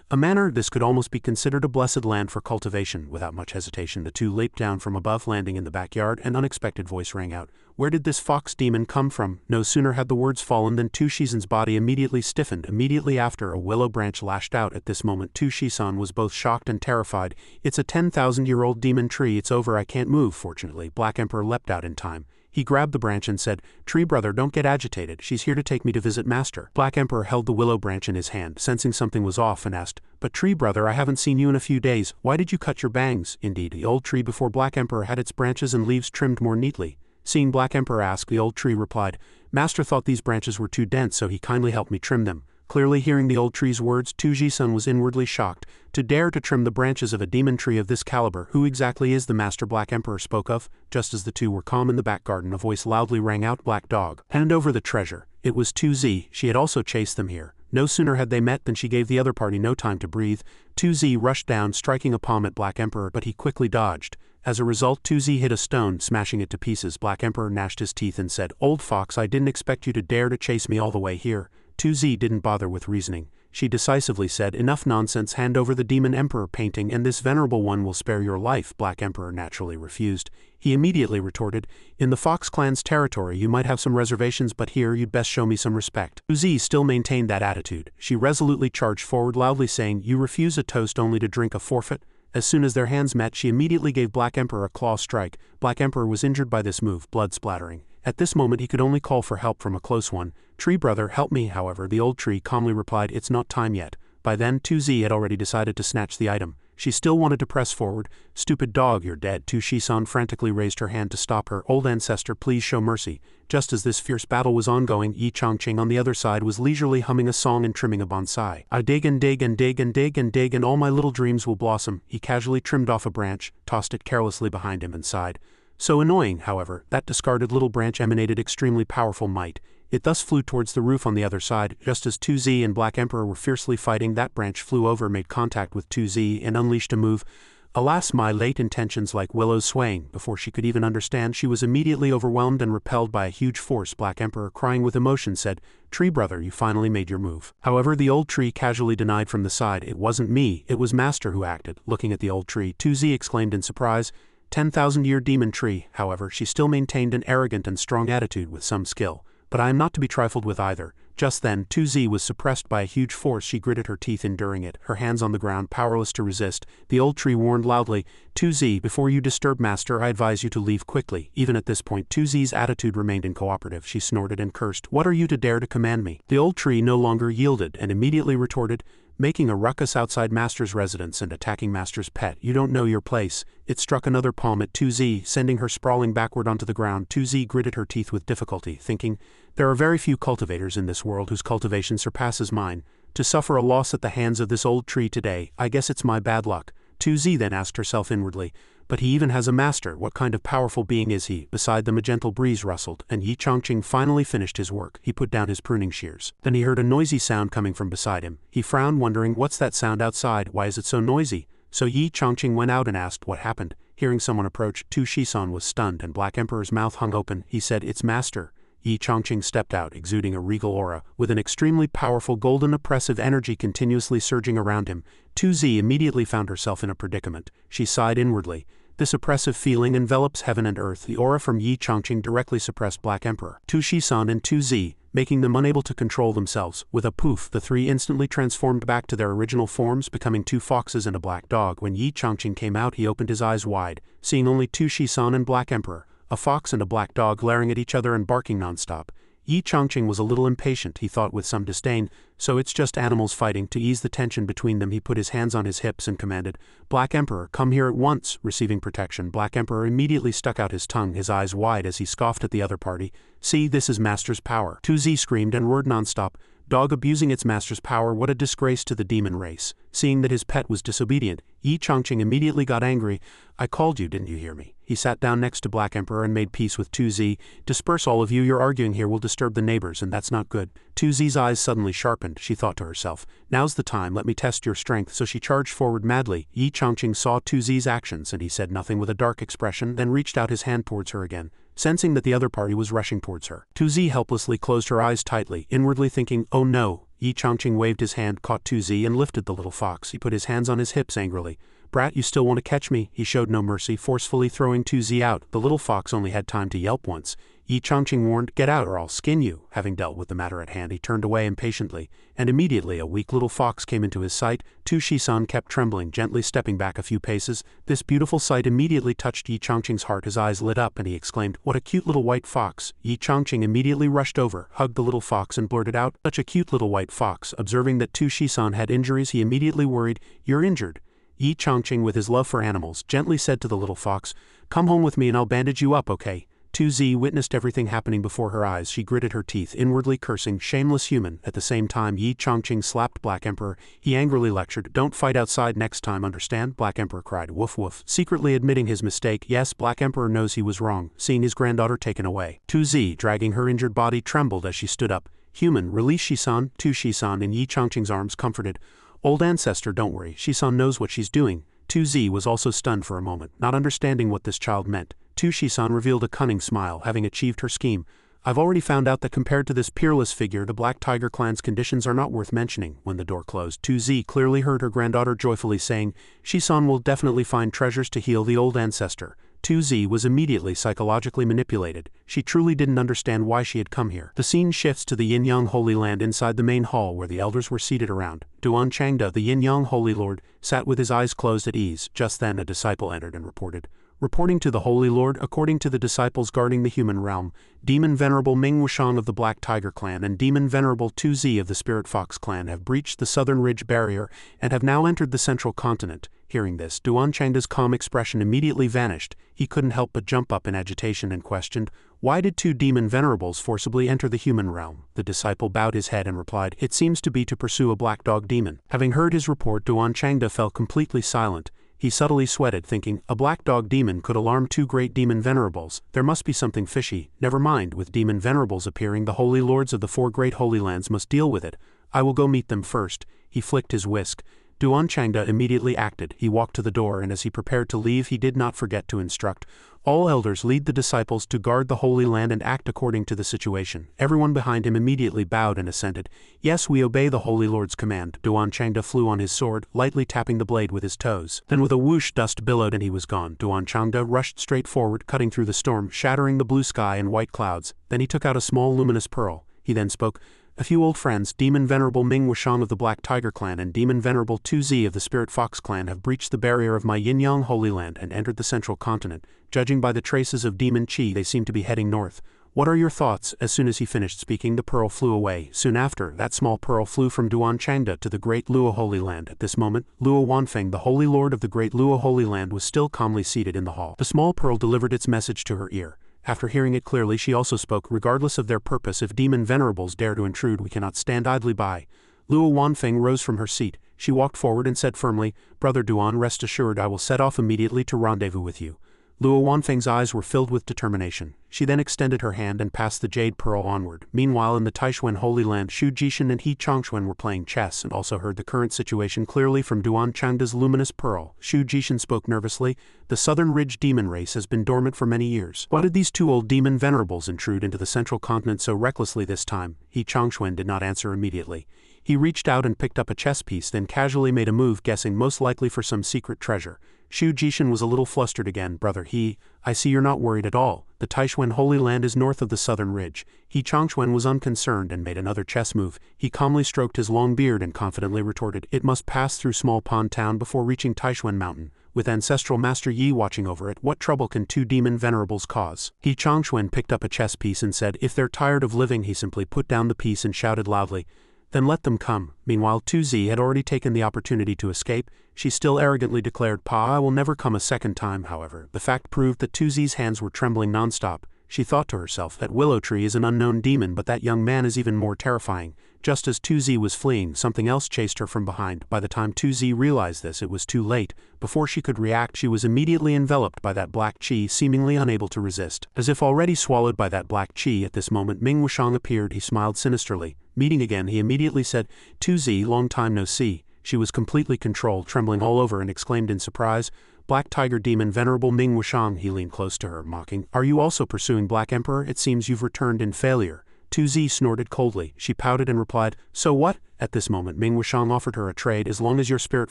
"A manor, this could almost be considered a blessed land for cultivation." Without much hesitation, the two leaped down from above, landing in the backyard. An unexpected voice rang out, "Where did this fox demon come from?" No sooner had the words fallen than Tu Shisun's body immediately stiffened. Immediately after, a willow branch lashed out. At this moment, Tu Shisun was both shocked and terrified. "It's a 10,000-year-old demon tree. It's over. I can't move." Fortunately, Black Emperor leapt out in time. He grabbed the branch and said, "Tree brother, don't get agitated. She's here to take me to visit master." Black Emperor held the willow branch in his hand, sensing something was off, and asked, "But tree brother, I haven't seen you in a few days. Why did you cut your bangs?" Indeed, the old tree before Black Emperor had its branches and leaves trimmed more neatly. Seeing Black Emperor ask, the old tree replied, "Master thought these branches were too dense, so he kindly helped me trim them." Clearly hearing the old tree's words, Tu Shisun was inwardly shocked. To dare to trim the branches of a demon tree of this caliber, who exactly is the master Black Emperor spoke of? Just as the two were calm in the back garden, a voice loudly rang out, "Black dog, hand over the treasure." It was 2Z, she had also chased them here. No sooner had they met than she gave the other party no time to breathe. 2Z rushed down, striking a palm at Black Emperor, but he quickly dodged. As a result, 2Z hit a stone, smashing it to pieces. Black Emperor gnashed his teeth and said, "Old fox, I didn't expect you to dare to chase me all the way here." 2Z didn't bother with reasoning. She decisively said, "Enough nonsense, hand over the Demon Emperor painting and this venerable one will spare your life." Black Emperor naturally refused. He immediately retorted, "In the Fox clan's territory you might have some reservations, but here you'd best show me some respect." 2Z still maintained that attitude. She resolutely charged forward, loudly saying, "You refuse a toast only to drink a forfeit?" As soon as their hands met, she immediately gave Black Emperor a claw strike. Black Emperor was injured by this move, blood splattering. At this moment he could only call for help from a close one. "Tree brother, help me." However, the old tree calmly replied, "It's not time yet." By then, 2Z had already decided to snatch the item. She still wanted to press forward. "Stupid dog, you're dead." Tu Shisan frantically raised her hand to stop her. "Old ancestor, please show mercy." Just as this fierce battle was ongoing, Yin Chongfun on the other side was leisurely humming a song and trimming a bonsai. "I dig and dig and dig and dig and dig and all my little dreams will blossom." He casually trimmed off a branch, tossed it carelessly behind him and sighed. So annoying, however, that discarded little branch emanated extremely powerful might. It thus flew towards the roof on the other side. Just as 2Z and Black Emperor were fiercely fighting, that branch flew over, made contact with 2Z, and unleashed a move. Alas, my late intentions, like willows swaying. Before she could even understand, she was immediately overwhelmed and repelled by a huge force. Black Emperor, crying with emotion, said, "Tree brother, you finally made your move." However, the old tree casually denied from the side. "It wasn't me, it was Master who acted." Looking at the old tree, 2Z exclaimed in surprise. 10,000-year demon tree. However, she still maintained an arrogant and strong attitude with some skill. "But I am not to be trifled with either." Just then, 2Z was suppressed by a huge force. She gritted her teeth, enduring it, her hands on the ground, powerless to resist. The old tree warned loudly, "2Z, before you disturb Master, I advise you to leave quickly." Even at this point, 2Z's attitude remained uncooperative. She snorted and cursed, "What are you to dare to command me?" The old tree no longer yielded, and immediately retorted, making a ruckus outside Master's residence and attacking Master's pet. "You don't know your place." It struck another palm at 2Z, sending her sprawling backward onto the ground. 2Z gritted her teeth with difficulty, thinking, "There are very few cultivators in this world whose cultivation surpasses mine. To suffer a loss at the hands of this old tree today, I guess it's my bad luck." 2Z then asked herself inwardly, "But he even has a master. What kind of powerful being is he?" Beside them a gentle breeze rustled, and Yin Chongfun finally finished his work. He put down his pruning shears. Then he heard a noisy sound coming from beside him. He frowned, wondering, "What's that sound outside? Why is it so noisy?" So Yin Chongfun went out and asked what happened. Hearing someone approach, Tu Shisan was stunned and Black Emperor's mouth hung open. He said, "It's Master." Yin Chongfun stepped out, exuding a regal aura, with an extremely powerful golden oppressive energy continuously surging around him. 2Z immediately found herself in a predicament. She sighed inwardly. This oppressive feeling envelops heaven and earth. The aura from Yin Chongfun directly suppressed Black Emperor, Tu Shisan and 2Z, making them unable to control themselves. With a poof, the three instantly transformed back to their original forms, becoming two foxes and a black dog. When Yin Chongfun came out, he opened his eyes wide, seeing only Tu Shisan and Black Emperor, a fox and a black dog glaring at each other and barking nonstop. Yin Chongfun was a little impatient, he thought with some disdain. So it's just animals fighting. To ease the tension between them, he put his hands on his hips and commanded, "Black Emperor, come here at once." Receiving protection, Black Emperor immediately stuck out his tongue, his eyes wide as he scoffed at the other party. "See, this is Master's power." 2Z screamed and roared nonstop, "Dog abusing its master's power, what a disgrace to the demon race." Seeing that his pet was disobedient, Yin Chongfun immediately got angry. "I called you, didn't you hear me?" He sat down next to Black Emperor and made peace with 2Z. "Disperse all of you, your arguing here will disturb the neighbors and that's not good." 2Z's eyes suddenly sharpened. She thought to herself, "Now's the time, let me test your strength." So she charged forward madly. Yin Chongfun saw 2Z's actions and he said nothing with a dark expression, then reached out his hand towards her again, sensing that the other party was rushing towards her. 2Z helplessly closed her eyes tightly, inwardly thinking, "Oh no." Yin Chongfun waved his hand, caught 2Z and lifted the little fox. He put his hands on his hips angrily. "Brat, you still want to catch me?" He showed no mercy, forcefully throwing 2Z out. The little fox only had time to yelp once. Yin Chongfun warned, "Get out or I'll skin you." Having dealt with the matter at hand, he turned away impatiently, and immediately a weak little fox came into his sight. Tu Shisan kept trembling, gently stepping back a few paces. This beautiful sight immediately touched Yin Chongqing's heart. His eyes lit up and he exclaimed, "What a cute little white fox." Yin Chongqing immediately rushed over, hugged the little fox and blurted out, "Such a cute little white fox." Observing that Tu Shisan had injuries, he immediately worried, "You're injured." Yin Chongqing, with his love for animals, gently said to the little fox, "Come home with me and I'll bandage you up, okay?" 2Z witnessed everything happening before her eyes. She gritted her teeth, inwardly cursing, "Shameless human." At the same time, Yin Chongqing slapped Black Emperor. He angrily lectured, "Don't fight outside next time, understand?" Black Emperor cried, "Woof woof," secretly admitting his mistake. Yes, Black Emperor knows he was wrong, seeing his granddaughter taken away. 2Z, dragging her injured body, trembled as she stood up. "Human, release Shisan." 2 Shisan in Yin Chongqing's arms comforted, "Old ancestor, don't worry, Shisan knows what she's doing." 2Z was also stunned for a moment, not understanding what this child meant. 2 Shisan revealed a cunning smile, having achieved her scheme. "I've already found out that compared to this Peerless figure, the Black Tiger clan's conditions are not worth mentioning." When the door closed, 2Z clearly heard her granddaughter joyfully saying, "Shisan will definitely find treasures to heal the old ancestor." 2Z was immediately psychologically manipulated. She truly didn't understand why she had come here. The scene shifts to the Yin-Yang Holy Land inside the main hall where the elders were seated around. Duan Changda, the Yin-Yang Holy Lord, sat with his eyes closed at ease. Just then a disciple entered and reporting to the Holy Lord, according to the disciples guarding the human realm, Demon Venerable Ming Wushang of the Black Tiger clan and Demon Venerable 2Z of the Spirit Fox clan have breached the southern ridge barrier and have now entered the central continent. Hearing this, Duan Changda's calm expression immediately vanished. He couldn't help but jump up in agitation and questioned, "Why did 2 demon venerables forcibly enter the human realm?" The disciple bowed his head and replied, "It seems to be to pursue a black dog demon." Having heard his report, Duan Changda fell completely silent. He subtly sweated, thinking, a black dog demon could alarm 2 great demon venerables. There must be something fishy. Never mind, with demon venerables appearing, the holy lords of the 4 great holy lands must deal with it. I will go meet them first. He flicked his whisk. Duan Changda immediately acted. He walked to the door, and as he prepared to leave, he did not forget to instruct, "All elders lead the disciples to guard the holy land and act according to the situation." Everyone behind him immediately bowed and assented. "Yes, we obey the holy lord's command." Duan Changda flew on his sword, lightly tapping the blade with his toes. Then with a whoosh, dust billowed and he was gone. Duan Changda rushed straight forward, cutting through the storm, shattering the blue sky and white clouds. Then he took out a small luminous pearl. He then spoke, "A few old friends, Demon Venerable Ming Wushang of the Black Tiger Clan and Demon Venerable 2Z of the Spirit Fox Clan have breached the barrier of my Yin Yang Holy Land and entered the central continent. Judging by the traces of Demon Qi, they seem to be heading north. What are your thoughts?" As soon as he finished speaking, the pearl flew away. Soon after, that small pearl flew from Duan Changda to the Great Luo Holy Land. At this moment, Luo Wanfeng, the Holy Lord of the Great Luo Holy Land, was still calmly seated in the hall. The small pearl delivered its message to her ear. After hearing it clearly, she also spoke, "Regardless of their purpose, if demon venerables dare to intrude, we cannot stand idly by." Luo Wanfeng rose from her seat. She walked forward and said firmly, "Brother Duan, rest assured I will set off immediately to rendezvous with you." Luo Wanfeng's eyes were filled with determination. She then extended her hand and passed the jade pearl onward. Meanwhile, in the Taishuan Holy Land, Xu Jishan and Hei Chongquan were playing chess and also heard the current situation clearly from Duan Changda's luminous pearl. Xu Jishan spoke nervously, "The Southern Ridge demon race has been dormant for many years. Why did these 2 old demon venerables intrude into the central continent so recklessly this time?" Hei Chongquan did not answer immediately. He reached out and picked up a chess piece, then casually made a move, guessing most likely for some secret treasure. Xu Jishan was a little flustered again. "Brother He, I see you're not worried at all. The Taishuan Holy Land is north of the Southern Ridge." Hei Chongquan was unconcerned and made another chess move. He calmly stroked his long beard and confidently retorted, "It must pass through Small Pond Town before reaching Taishuan Mountain. With Ancestral Master Yi watching over it, what trouble can 2 demon venerables cause?" Hei Chongquan picked up a chess piece and said, "If they're tired of living," he simply put down the piece and shouted loudly, "Then let them come." Meanwhile, 2Z had already taken the opportunity to escape. She still arrogantly declared, "Pa, I will never come a second time." However, the fact proved that 2Z's hands were trembling nonstop. She thought to herself, that Willow Tree is an unknown demon, but that young man is even more terrifying. Just as 2Z was fleeing, something else chased her from behind. By the time 2Z realized this, it was too late. Before she could react, she was immediately enveloped by that black qi, seemingly unable to resist. As if already swallowed by that black qi, at this moment Ming Wushang appeared. He smiled sinisterly. Meeting again, he immediately said, "2Z, long time no see." She was completely controlled, trembling all over, and exclaimed in surprise, "Black Tiger Demon Venerable Ming Wushang." He leaned close to her, mocking, "Are you also pursuing Black Emperor? It seems you've returned in failure." 2Z snorted coldly. She pouted and replied, "So what?" At this moment Ming Wushang offered her a trade. "As long as your Spirit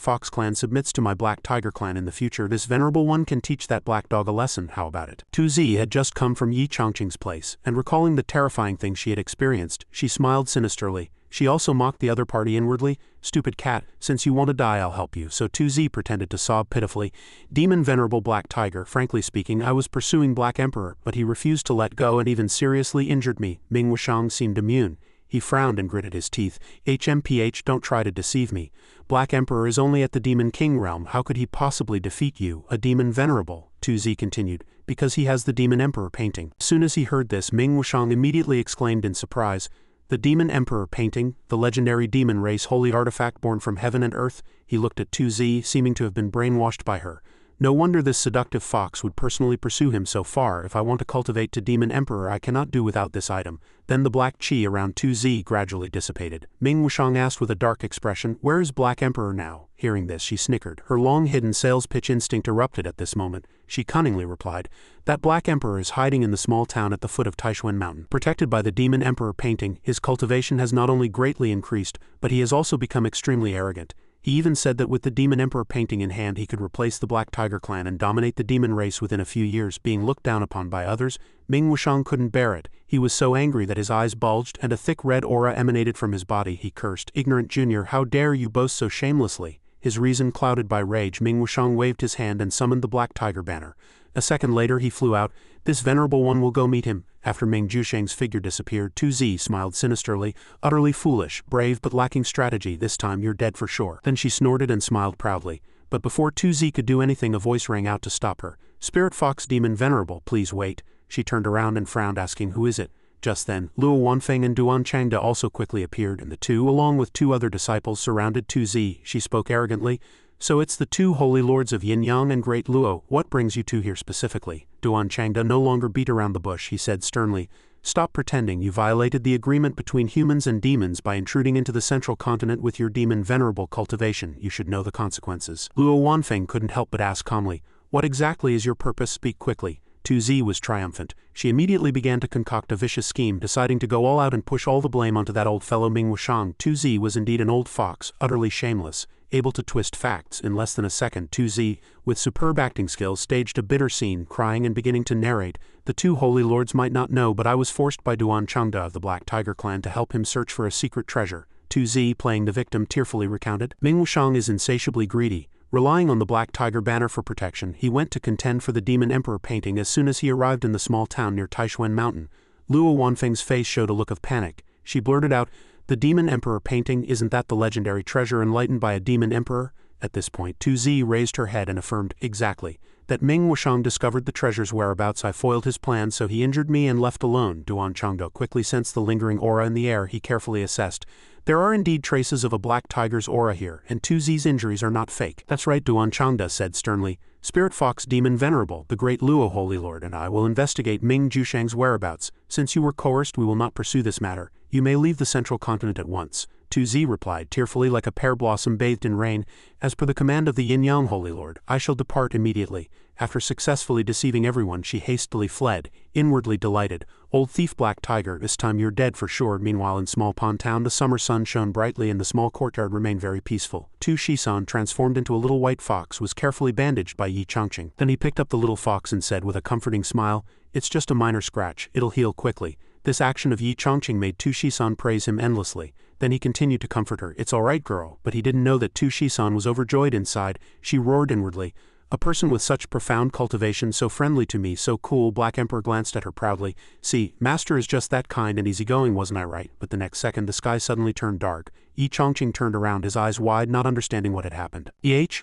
Fox clan submits to my Black Tiger clan in the future, this venerable one can teach that black dog a lesson. How about it?" 2Z had just come from Yi Chongqing's place, and recalling the terrifying things she had experienced, she smiled sinisterly. She also mocked the other party inwardly. "Stupid cat, since you want to die I'll help you." So 2Z pretended to sob pitifully. "Demon Venerable Black Tiger, frankly speaking I was pursuing Black Emperor, but he refused to let go and even seriously injured me." Ming Wushang seemed immune. He frowned and gritted his teeth. "HMPH, don't try to deceive me. Black Emperor is only at the Demon King realm. How could he possibly defeat you, a Demon Venerable?" 2Z continued. "Because he has the Demon Emperor painting." As soon as he heard this, Ming Wushang immediately exclaimed in surprise, "The Demon Emperor painting, the legendary demon race holy artifact born from heaven and earth?" He looked at 2Z, seeming to have been brainwashed by her. "No wonder this seductive fox would personally pursue him so far. If I want to cultivate to Demon Emperor I cannot do without this item." Then the black qi around 2Z gradually dissipated. Ming Wushang asked with a dark expression, "Where is Black Emperor now?" Hearing this she snickered. Her long-hidden sales pitch instinct erupted at this moment. She cunningly replied, "That Black Emperor is hiding in the small town at the foot of Taishuan Mountain. Protected by the Demon Emperor painting, his cultivation has not only greatly increased, but he has also become extremely arrogant. He even said that with the Demon Emperor painting in hand he could replace the Black Tiger clan and dominate the demon race within a few years. Being looked down upon by others, Ming Wushang couldn't bear it. He was so angry that his eyes bulged and a thick red aura emanated from his body. He cursed, "Ignorant junior, how dare you boast so shamelessly?" His reason clouded by rage, Ming Wushang waved his hand and summoned the Black Tiger banner. A second later he flew out. "This venerable one will go meet him." After Ming Jusheng's figure disappeared, 2Z smiled sinisterly. "Utterly foolish, brave but lacking strategy. This time you're dead for sure." Then she snorted and smiled proudly. but before 2Z could do anything a voice rang out to stop her. "Spirit Fox Demon Venerable, please wait." She turned around and frowned, asking, "Who is it?" Just then, Luo Wanfeng and Duan Changda also quickly appeared, and the two, along with 2 other disciples, surrounded 2Z. She spoke arrogantly, "So it's the 2 holy lords of Yin Yang and Great Luo. What brings you 2 here specifically?" Duan Changda no longer beat around the bush. He said sternly, "Stop pretending. You violated the agreement between humans and demons by intruding into the central continent with your demon venerable cultivation. You should know the consequences." Luo Wanfeng couldn't help but ask calmly, "What exactly is your purpose? Speak quickly." 2Z was triumphant. She immediately began to concoct a vicious scheme, deciding to go all out and push all the blame onto that old fellow Ming Wushang. 2Z was indeed an old fox, utterly shameless, able to twist facts. In less than a second, 2Z, with superb acting skills, staged a bitter scene, crying and beginning to narrate. "The 2 holy lords might not know, but I was forced by Duan Changda of the Black Tiger clan to help him search for a secret treasure." 2Z, playing the victim, tearfully recounted. "Ming Wushang is insatiably greedy. Relying on the Black Tiger banner for protection, he went to contend for the Demon Emperor painting as soon as he arrived in the small town near Taishuan Mountain." Luo Wanfeng's face showed a look of panic. She blurted out, "The Demon Emperor painting, isn't that the legendary treasure enlightened by a Demon Emperor?" At this point, 2Z raised her head and affirmed, "Exactly. That Ming Wushang discovered the treasure's whereabouts. I foiled his plan, so he injured me and left alone." Duan Changda quickly sensed the lingering aura in the air. He carefully assessed. "There are indeed traces of a black tiger's aura here, and 2Z's injuries are not fake." "That's right," Duan Changda said sternly. "Spirit Fox Demon Venerable, the great Luo Holy Lord, and I will investigate Ming Jushang's whereabouts. Since you were coerced, we will not pursue this matter. You may leave the central continent at once." 2Z replied tearfully like a pear blossom bathed in rain, "As per the command of the Yin Yang Holy Lord, I shall depart immediately." After successfully deceiving everyone, she hastily fled, inwardly delighted. "Old thief Black Tiger, this time you're dead for sure." Meanwhile in Small Pond Town, the summer sun shone brightly and the small courtyard remained very peaceful. 2 Shisan, transformed into a little white fox, was carefully bandaged by Yi Chongqing. Then he picked up the little fox and said with a comforting smile, "It's just a minor scratch, it'll heal quickly." This action of Yi Chongqing made 2 Shisan praise him endlessly. Then he continued to comfort her, "It's all right, girl." But he didn't know that 2 Shisan was overjoyed inside. She roared inwardly, "A person with such profound cultivation, so friendly to me, so cool." Black Emperor glanced at her proudly. "See, Master is just that kind and easygoing, wasn't I right?" But the next second the sky suddenly turned dark. Yi Chongqing turned around, his eyes wide, not understanding what had happened.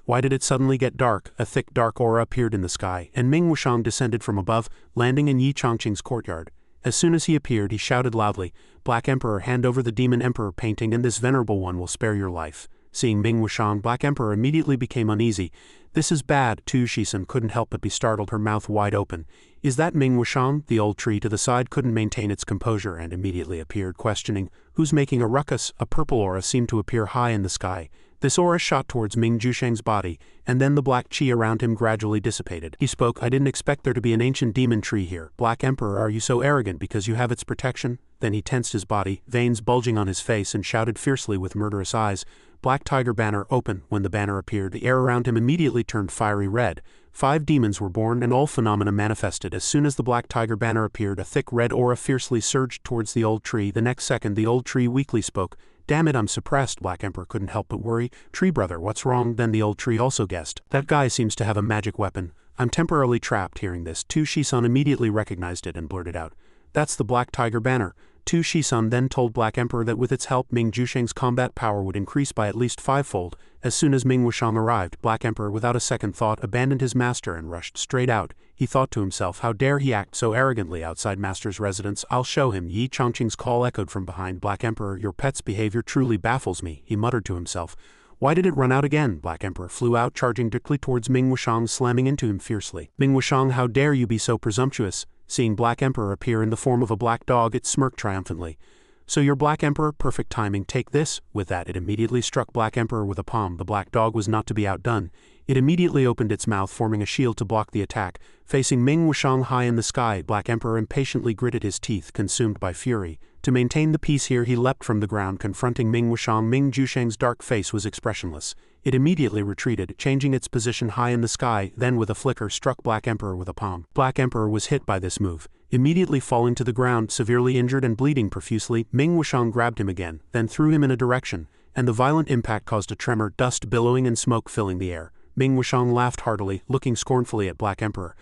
Why did it suddenly get dark?" A thick dark aura appeared in the sky, and Ming Wushang descended from above, landing in Yi Chongqing's courtyard. As soon as he appeared, he shouted loudly, "Black Emperor, hand over the Demon Emperor painting and this venerable one will spare your life." Seeing Ming Wushang, Black Emperor immediately became uneasy. "This is bad." 2 Shisan couldn't help but be startled, her mouth wide open. "Is that Ming Wushang?" The old tree to the side couldn't maintain its composure and immediately appeared, questioning, "Who's making a ruckus?" A purple aura seemed to appear high in the sky. This aura shot towards Ming Jushang's body, and then the black chi around him gradually dissipated. He spoke, "I didn't expect there to be an ancient demon tree here. Black Emperor, are you so arrogant because you have its protection?" Then he tensed his body, veins bulging on his face, and shouted fiercely with murderous eyes, "Black Tiger banner, open." When the banner appeared, the air around him immediately turned fiery red. 5 demons were born and all phenomena manifested. As soon as the Black Tiger banner appeared, a thick red aura fiercely surged towards the old tree. The next second the old tree weakly spoke, "Damn it, I'm suppressed." Black Emperor couldn't help but worry. "Tree brother, what's wrong?" Then the old tree also guessed, "That guy seems to have a magic weapon. I'm temporarily trapped." Hearing this, 2 Shisan immediately recognized it and blurted out, "That's the Black Tiger banner." 2 Shisan then told Black Emperor that with its help Ming Jushang's combat power would increase by at least 5-fold. As soon as Ming Wushang arrived, Black Emperor without a second thought abandoned his master and rushed straight out. He thought to himself, how dare he act so arrogantly outside Master's residence? I'll show him. Yi Chongqing's call echoed from behind. Black Emperor, your pet's behavior truly baffles me, he muttered to himself. Why did it run out again? Black Emperor flew out, charging directly towards Ming Wushang, slamming into him fiercely. Ming Wushang, how dare you be so presumptuous? Seeing Black Emperor appear in the form of a black dog, it smirked triumphantly. So you're Black Emperor? Perfect timing, take this. With that, it immediately struck Black Emperor with a palm. The black dog was not to be outdone. It immediately opened its mouth, forming a shield to block the attack. Facing Ming Wushang high in the sky, Black Emperor impatiently gritted his teeth, consumed by fury. To maintain the peace here, he leapt from the ground, confronting Ming Wushang. Ming Jushang's dark face was expressionless. It immediately retreated, changing its position high in the sky, then with a flicker struck Black Emperor with a palm. Black Emperor was hit by this move. Immediately falling to the ground, severely injured and bleeding profusely, Ming Wushang grabbed him again, then threw him in a direction, and the violent impact caused a tremor, dust billowing and smoke filling the air. Ming Wushang laughed heartily, looking scornfully at Black Emperor.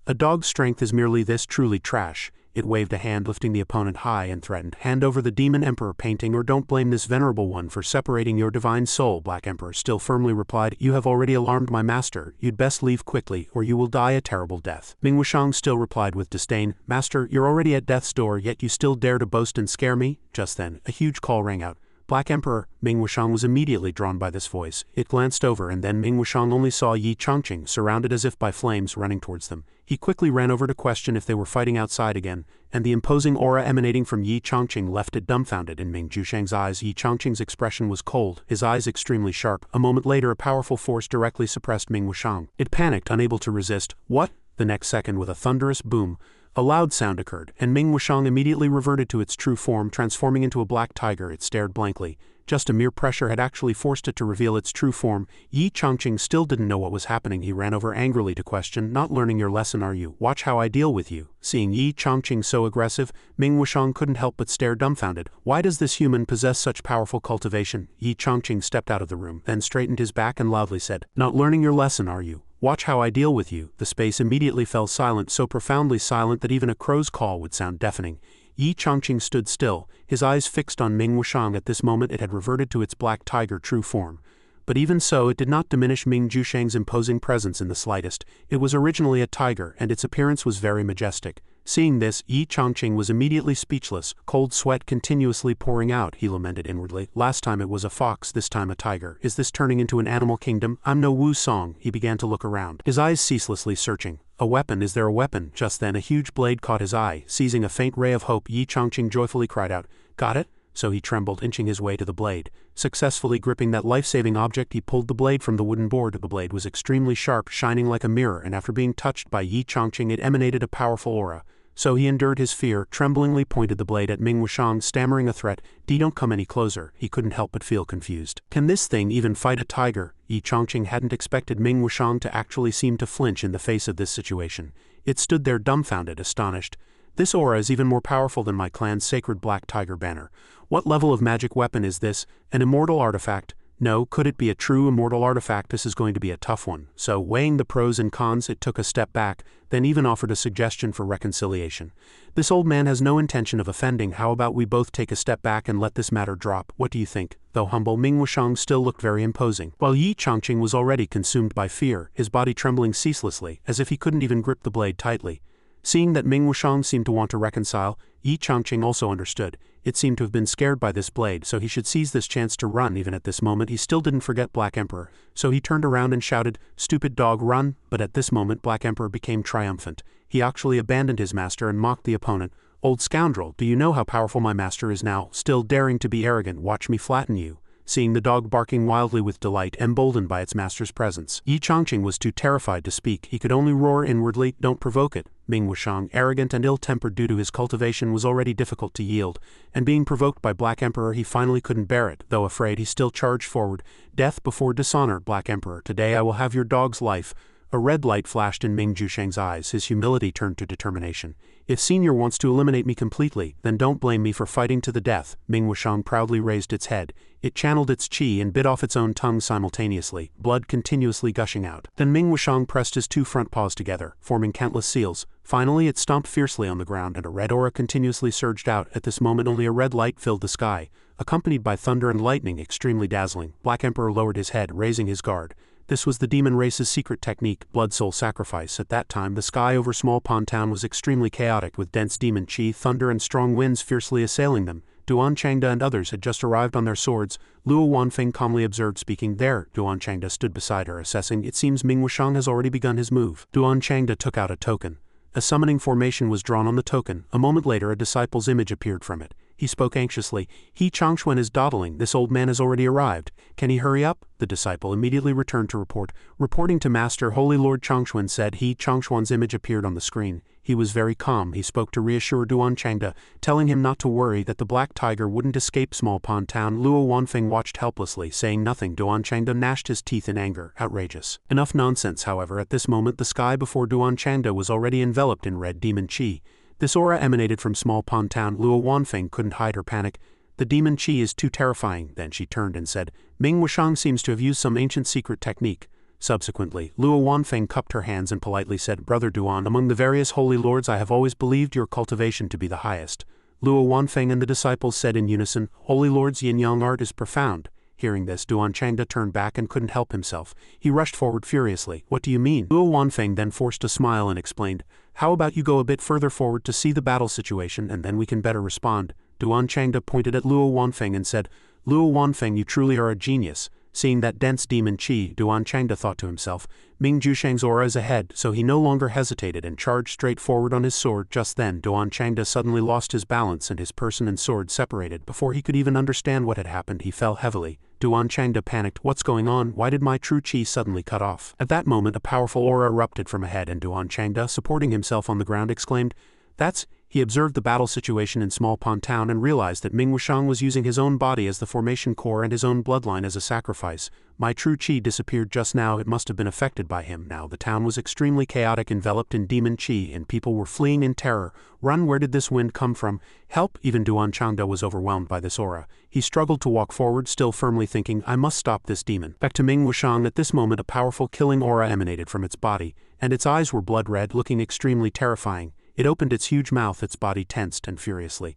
A dog's strength is merely this, truly trash. It waved a hand, lifting the opponent high, and threatened, "Hand over the Demon Emperor painting or don't blame this venerable one for separating your divine soul." Black Emperor still firmly replied, "You have already alarmed my master. You'd best leave quickly, or you will die a terrible death." Ming Wushang still replied with disdain, "Master, you're already at death's door, yet you still dare to boast and scare me?" Just then, a huge call rang out. "Black Emperor." Ming Wushang was immediately drawn by this voice. It glanced over, and then Ming Wushang only saw Yin Chongfun surrounded as if by flames running towards them. He quickly ran over to question if they were fighting outside again, and the imposing aura emanating from Yin Chongfun left it dumbfounded in Ming Wushang's eyes. Yin Chongfung's expression was cold, his eyes extremely sharp. A moment later, a powerful force directly suppressed Ming Wushang. It panicked, unable to resist. "What?" The next second, with a thunderous boom, a loud sound occurred, and Ming Wushang immediately reverted to its true form, transforming into a black tiger. It stared blankly. Just a mere pressure had actually forced it to reveal its true form. Yin Chongfun still didn't know what was happening. He ran over angrily to question, "Not learning your lesson, are you? Watch how I deal with you." Seeing Yin Chongfun so aggressive, Ming Wushang couldn't help but stare dumbfounded. Why does this human possess such powerful cultivation? Yin Chongfun stepped out of the room, then straightened his back and loudly said, "Not learning your lesson, are you? Watch how I deal with you." The space immediately fell silent, so profoundly silent that even a crow's call would sound deafening. Yin Chongfun stood still, his eyes fixed on Ming Wushang. At this moment it had reverted to its black tiger true form. But even so, it did not diminish Ming Wushang's imposing presence in the slightest. It was originally a tiger, and its appearance was very majestic. Seeing this, Yin Chongfun was immediately speechless, cold sweat continuously pouring out. He lamented inwardly. "Last time it was a fox, this time a tiger. Is this turning into an animal kingdom? I'm no Wu Song." He began to look around, his eyes ceaselessly searching. "A weapon, is there a weapon?" Just then a huge blade caught his eye. Seizing a faint ray of hope, Yin Chongfun joyfully cried out, "Got it?" So he trembled, inching his way to the blade. Successfully gripping that life-saving object, he pulled the blade from the wooden board. The blade was extremely sharp, shining like a mirror, and after being touched by Yin Chongfun it emanated a powerful aura. So he endured his fear, tremblingly pointed the blade at Ming Wushang, stammering a threat. "Don't come any closer." He couldn't help but feel confused. Can this thing even fight a tiger? Yin Chongfun hadn't expected Ming Wushang to actually seem to flinch in the face of this situation. It stood there dumbfounded, astonished. "This aura is even more powerful than my clan's sacred black tiger banner. What level of magic weapon is this? An immortal artifact? No, could it be a true immortal artifact? This is going to be a tough one." So, weighing the pros and cons, it took a step back, then even offered a suggestion for reconciliation. "This old man has no intention of offending. How about we both take a step back and let this matter drop? What do you think?" Though humble, Ming Wushang still looked very imposing, while Yin Chongfun was already consumed by fear, his body trembling ceaselessly, as if he couldn't even grip the blade tightly. Seeing that Ming Wushang seemed to want to reconcile, Yin Chongfun also understood. It seemed to have been scared by this blade, so he should seize this chance to run. Even at this moment he still didn't forget Black Emperor, so he turned around and shouted, "Stupid dog, run!" But at this moment Black Emperor became triumphant. He actually abandoned his master and mocked the opponent. "Old scoundrel, do you know how powerful my master is now? Still daring to be arrogant, watch me flatten you." Seeing the dog barking wildly with delight, emboldened by its master's presence, Yin Chongfun was too terrified to speak. He could only roar inwardly, "Don't provoke it." Ming Wushang, arrogant and ill-tempered due to his cultivation, was already difficult to yield, and being provoked by Black Emperor he finally couldn't bear it. Though afraid, he still charged forward. "Death before dishonor, Black Emperor. Today I will have your dog's life." A red light flashed in Ming Wushang's eyes, his humility turned to determination. "If Senior wants to eliminate me completely, then don't blame me for fighting to the death." Ming Wushang proudly raised its head. It channeled its chi and bit off its own tongue simultaneously, blood continuously gushing out. Then Ming Wushang pressed his two front paws together, forming countless seals. Finally it stomped fiercely on the ground and a red aura continuously surged out. At this moment only a red light filled the sky, accompanied by thunder and lightning extremely dazzling. Black Emperor lowered his head, raising his guard. This was the demon race's secret technique, blood soul sacrifice. At that time the sky over Small Pond Town was extremely chaotic, with dense demon chi, thunder and strong winds fiercely assailing them. Duan Changda and others had just arrived on their swords. Luo Wanfeng calmly observed, speaking. "There." Duan Changda stood beside her, assessing. "It seems Ming Wushang has already begun his move." Duan Changda took out a token. A summoning formation was drawn on the token. A moment later a disciple's image appeared from it. He spoke anxiously. "Hei Chongfun is dawdling. This old man has already arrived. Can he hurry up?" The disciple immediately returned to report. Reporting to Master, Holy Lord Chongfun said. Hei Chongfun's image appeared on the screen. He was very calm. He spoke to reassure Duan Changda, telling him not to worry, that the black tiger wouldn't escape Small Pond Town. Luo Wanfeng watched helplessly, saying nothing. Duan Changda gnashed his teeth in anger. Outrageous. Enough nonsense, however. At this moment the sky before Duan Changda was already enveloped in red demon chi. This aura emanated from Small Pond Town. Luo Wanfeng couldn't hide her panic. "The demon chi is too terrifying." Then she turned and said, "Ming Wushang seems to have used some ancient secret technique. Subsequently, Luo Wanfeng cupped her hands and politely said, "Brother Duan, among the various holy lords I have always believed your cultivation to be the highest." Luo Wanfeng and the disciples said in unison, "Holy Lord's yin-yang art is profound." Hearing this, Duan Changda turned back and couldn't help himself. He rushed forward furiously. "What do you mean?" Luo Wanfeng then forced a smile and explained, "How about you go a bit further forward to see the battle situation and then we can better respond." Duan Changda pointed at Luo Wanfeng and said, "Luo Wanfeng, you truly are a genius." Seeing that dense demon qi, Duan Changda thought to himself, Ming Jusheng's aura is ahead, so he no longer hesitated and charged straight forward on his sword. Just then, Duan Changda suddenly lost his balance and his person and sword separated. Before he could even understand what had happened, he fell heavily. Duan Changda panicked. "What's going on? Why did my true qi suddenly cut off?" At that moment, a powerful aura erupted from ahead and Duan Changda, supporting himself on the ground, exclaimed, "That's..." He observed the battle situation in Small Pond Town and realized that Ming Wushang was using his own body as the formation core and his own bloodline as a sacrifice. "My true qi disappeared just now. It must have been affected by him." Now the town was extremely chaotic, enveloped in demon qi, and people were fleeing in terror. "Run, where did this wind come from? Help!" Even Duan Changda was overwhelmed by this aura. He struggled to walk forward, still firmly thinking, "I must stop this demon." Back to Ming Wushang, at this moment a powerful killing aura emanated from its body, and its eyes were blood red, looking extremely terrifying. It opened its huge mouth, its body tensed and furiously.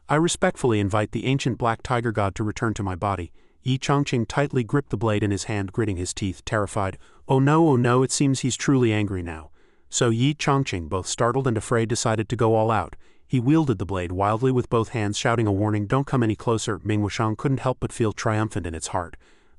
"I respectfully invite the ancient black tiger god to return to my body." Yi Chongqing tightly gripped the blade in his hand, gritting his teeth, terrified. Oh no, it seems he's truly angry now." So Yi Chongqing, both startled and afraid, decided to go all out. He wielded the blade wildly with both hands, shouting a warning, "Don't come any closer." Ming Wushang couldn't help but feel triumphant in its heart.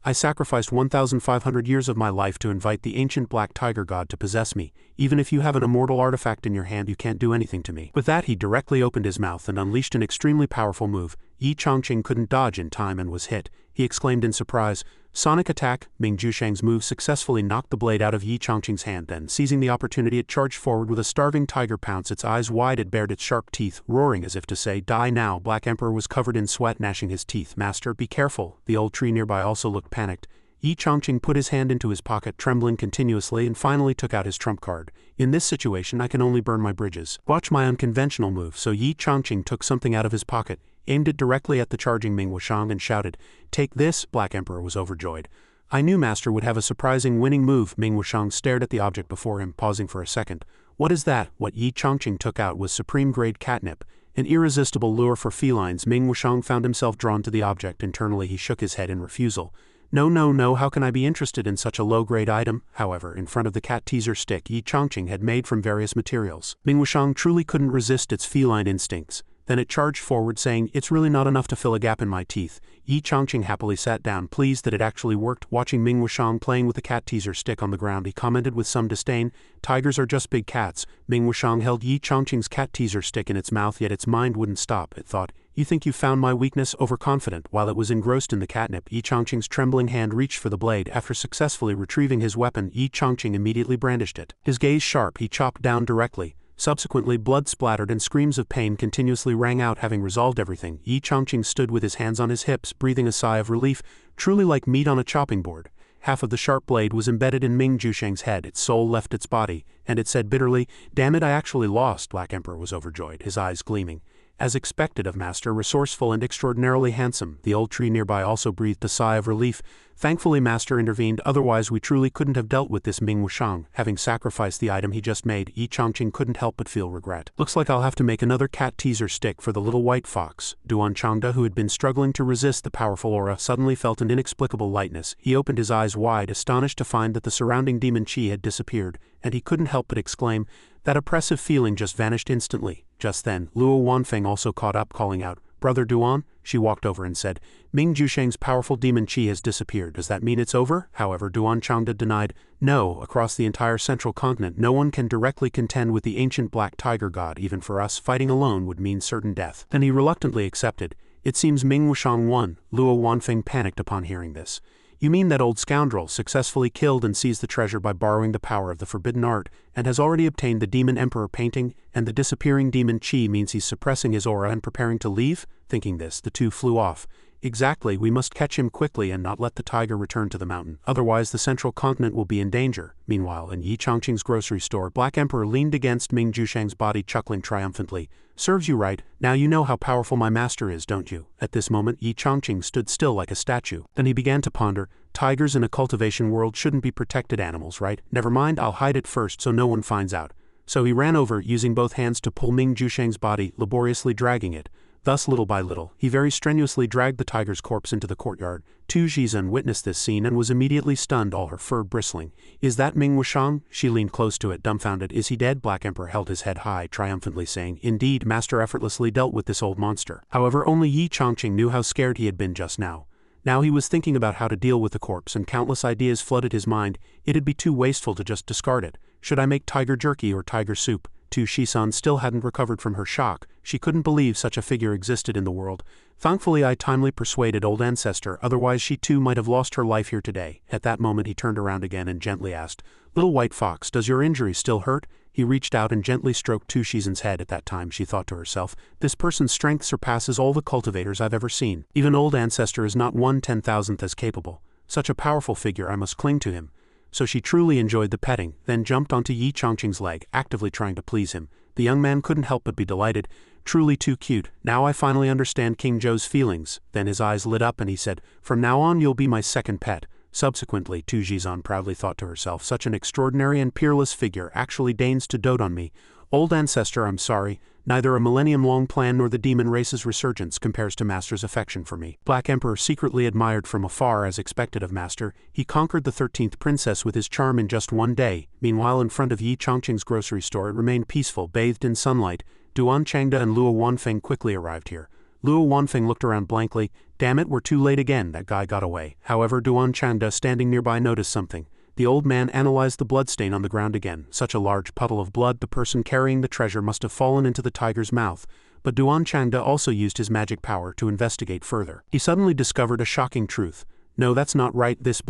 "I sacrificed 1,500 years of my life to invite the ancient black tiger god to possess me. Even if you have an immortal artifact in your hand, you can't do anything to me." With that, he directly opened his mouth and unleashed an extremely powerful move. Yi Chongqing couldn't dodge in time and was hit. He exclaimed in surprise, "Sonic attack!" Ming Jusheng's move successfully knocked the blade out of Yi Chongqing's hand. Then, seizing the opportunity, it charged forward with a starving tiger pounce. Its eyes wide, it bared its sharp teeth, roaring as if to say, "Die now." Black Emperor was covered in sweat, gnashing his teeth. "Master, be careful." The old tree nearby also looked panicked. Yi Chongqing put his hand into his pocket, trembling continuously, and finally took out his trump card. "In this situation, I can only burn my bridges. Watch my unconventional move." So Yi Chongqing took something out of his pocket, aimed it directly at the charging Ming Wushang, and shouted, "Take this." Black Emperor was overjoyed. "I knew Master would have a surprising winning move." Ming Wushang stared at the object before him, pausing for a second. "What is that?" What Yi Chongqing took out was supreme-grade catnip, an irresistible lure for felines. Ming Wushang found himself drawn to the object. Internally, he shook his head in refusal. No, how can I be interested in such a low-grade item?" However, in front of the cat teaser stick Yi Chongqing had made from various materials, Ming Wushang truly couldn't resist its feline instincts. Then it charged forward, saying, "It's really not enough to fill a gap in my teeth." Yi Chongqing happily sat down, pleased that it actually worked. Watching Ming Wushang playing with the cat teaser stick on the ground, he commented with some disdain, "Tigers are just big cats." Ming Wushang held Yi Chongqing's cat teaser stick in its mouth, yet its mind wouldn't stop. It thought, "You think you found my weakness?" Overconfident. While it was engrossed in the catnip, Yi Chongqing's trembling hand reached for the blade. After successfully retrieving his weapon, Yi Chongqing immediately brandished it. His gaze sharp, he chopped down directly. Subsequently, blood splattered and screams of pain continuously rang out. Having resolved everything, Yi Chongqing stood with his hands on his hips, breathing a sigh of relief, truly like meat on a chopping board. Half of the sharp blade was embedded in Ming Jusheng's head. Its soul left its body, and it said bitterly, "Damn it, I actually lost." Black Emperor was overjoyed, his eyes gleaming. As expected of Master, resourceful and extraordinarily handsome. The old tree nearby also breathed a sigh of relief. Thankfully Master intervened, otherwise we truly couldn't have dealt with this Ming Wushang. Having sacrificed the item he just made, Yi Chongqing couldn't help but feel regret. "Looks like I'll have to make another cat teaser stick for the little white fox." Duan Changda, who had been struggling to resist the powerful aura, suddenly felt an inexplicable lightness. He opened his eyes wide, astonished to find that the surrounding demon qi had disappeared, and he couldn't help but exclaim, "That oppressive feeling just vanished instantly." Just then, Luo Wanfeng also caught up, calling out, "Brother Duan?" She walked over and said, "Ming Jusheng's powerful demon qi has disappeared. Does that mean it's over?" However, Duan Changda denied, "No, across the entire central continent no one can directly contend with the ancient black tiger god. Even for us, fighting alone would mean certain death." Then he reluctantly accepted. "It seems Ming Wushang won." Luo Wanfeng panicked upon hearing this. "You mean that old scoundrel successfully killed and seized the treasure by borrowing the power of the forbidden art, and has already obtained the demon emperor painting, and the disappearing demon qi means he's suppressing his aura and preparing to leave?" Thinking this, the two flew off. "Exactly, we must catch him quickly and not let the tiger return to the mountain. Otherwise the central continent will be in danger." Meanwhile, in Yi Chongqing's grocery store, Black Emperor leaned against Ming Jusheng's body, chuckling triumphantly. "Serves you right. Now you know how powerful my master is, don't you?" At this moment, Yi Chongqing stood still like a statue. Then he began to ponder, tigers in a cultivation world shouldn't be protected animals, right? Never mind, I'll hide it first so no one finds out. So he ran over, using both hands to pull Ming Jusheng's body, laboriously dragging it. Thus, little by little, he very strenuously dragged the tiger's corpse into the courtyard. Tu Zhizhen witnessed this scene and was immediately stunned, all her fur bristling. Is that Ming Wushang? She leaned close to it, dumbfounded. Is he dead? Black Emperor held his head high, triumphantly saying, Indeed, Master effortlessly dealt with this old monster. However, only Yi Chongqing knew how scared he had been just now. Now he was thinking about how to deal with the corpse, and countless ideas flooded his mind. It'd be too wasteful to just discard it. Should I make tiger jerky or tiger soup? Tu Zhizhen still hadn't recovered from her shock. She couldn't believe such a figure existed in the world. Thankfully I timely persuaded old ancestor, otherwise she too might have lost her life here today. At that moment he turned around again and gently asked, Little white fox, does your injury still hurt? He reached out and gently stroked Tu Zhizhen's head. At that time she thought to herself, this person's strength surpasses all the cultivators I've ever seen. Even old ancestor is not 1/10,000th as capable. Such a powerful figure, I must cling to him. So she truly enjoyed the petting, then jumped onto Yi Chongqing's leg, actively trying to please him. The young man couldn't help but be delighted. Truly too cute. Now I finally understand King Zhou's feelings. Then his eyes lit up and he said, From now on you'll be my second pet. Subsequently, Tu Zhizhen proudly thought to herself, such an extraordinary and peerless figure actually deigns to dote on me. Old ancestor, I'm sorry, neither a millennium-long plan nor the demon race's resurgence compares to Master's affection for me. Black Emperor secretly admired from afar as expected of Master. He conquered the 13th princess with his charm in just one day. Meanwhile, in front of Yi Chongqing's grocery store it remained peaceful, bathed in sunlight. Duan Changde and Luo Wanfeng quickly arrived here. Luo Wanfeng looked around blankly. Damn it, we're too late again, that guy got away. However, Duan Changde, standing nearby, noticed something. The old man analyzed the bloodstain on the ground again. Such a large puddle of blood, the person carrying the treasure must have fallen into the tiger's mouth. But Duan Changde also used his magic power to investigate further. He suddenly discovered a shocking truth. No, that's not right, this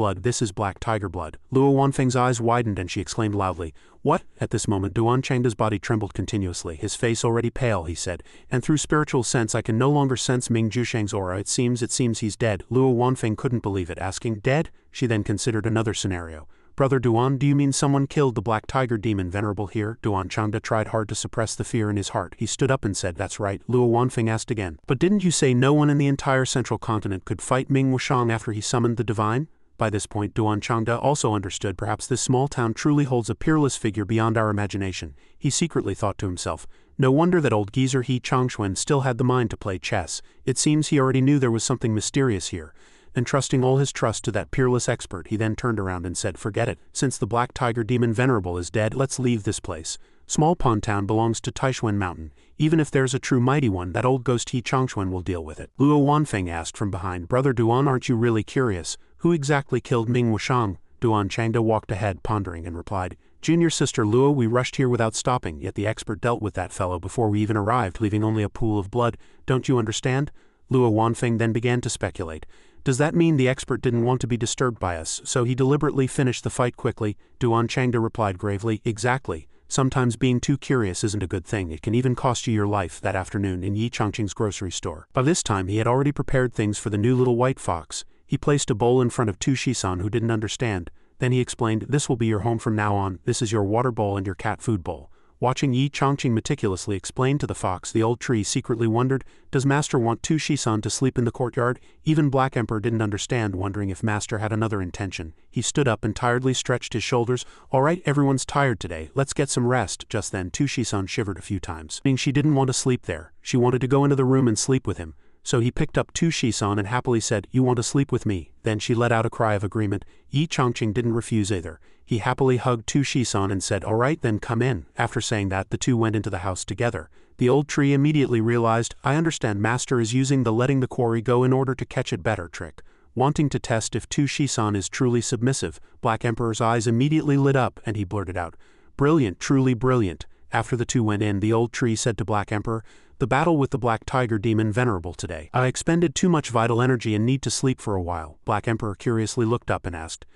is black tiger blood. Luo Wanfeng's eyes widened and she exclaimed loudly, What? At this moment Duan Changde's body trembled continuously, his face already pale, he said, and through spiritual sense I can no longer sense Ming Jusheng's aura. It seems he's dead. Luo Wanfeng couldn't believe it, asking, Dead? She then considered another scenario. Brother Duan, do you mean someone killed the black tiger demon venerable here? Duan Changde tried hard to suppress the fear in his heart. He stood up and said, That's right. Luo Wanfeng asked again, But didn't you say no one in the entire central continent could fight Ming Wushang after he summoned the divine? By this point Duan Changde also understood perhaps this small town truly holds a peerless figure beyond our imagination. He secretly thought to himself, no wonder that old geezer Hei Chongxuan still had the mind to play chess. It seems he already knew there was something mysterious here. Entrusting all his trust to that peerless expert, he then turned around and said, Forget it. Since the black tiger demon venerable is dead, let's leave this place. Small Pond Town belongs to Taishuan Mountain. Even if there's a true mighty one, that old ghost Hei Chongxuan will deal with it. Luo Wanfeng asked from behind, Brother Duan, aren't you really curious? Who exactly killed Ming Wushang? Duan Changde walked ahead, pondering, and replied, Junior sister Luo, we rushed here without stopping, yet the expert dealt with that fellow before we even arrived, leaving only a pool of blood. Don't you understand? Luo Wanfeng then began to speculate. Does that mean the expert didn't want to be disturbed by us, so he deliberately finished the fight quickly? Duan Changde replied gravely, Exactly. Sometimes being too curious isn't a good thing. It can even cost you your life. That afternoon in Yi Chongqing's grocery store. By this time he had already prepared things for the new little white fox. He placed a bowl in front of Tu Zhizhen, who didn't understand. Then he explained, This will be your home from now on. This is your water bowl and your cat food bowl. Watching Yi Chongqing meticulously explain to the fox, the old tree secretly wondered, does Master want Tu Zhizhen to sleep in the courtyard? Even Black Emperor didn't understand, wondering if Master had another intention. He stood up and tiredly stretched his shoulders. All right, everyone's tired today. Let's get some rest. Just then, Tu Zhizhen shivered a few times. Meaning she didn't want to sleep there. She wanted to go into the room and sleep with him. So he picked up Tu Zhizhen and happily said, You want to sleep with me? Then she let out a cry of agreement. Yi Chongqing didn't refuse either. He happily hugged Tu Zhizhen and said, All right, then come in. After saying that, the two went into the house together. The old tree immediately realized, I understand Master is using the letting the quarry go in order to catch it better trick. Wanting to test if Tu Zhizhen is truly submissive, Black Emperor's eyes immediately lit up and he blurted out, Brilliant, truly brilliant. After the two went in, the old tree said to Black Emperor, The battle with the black tiger demon venerable today. I expended too much vital energy and need to sleep for a while. Black Emperor curiously looked up and asked,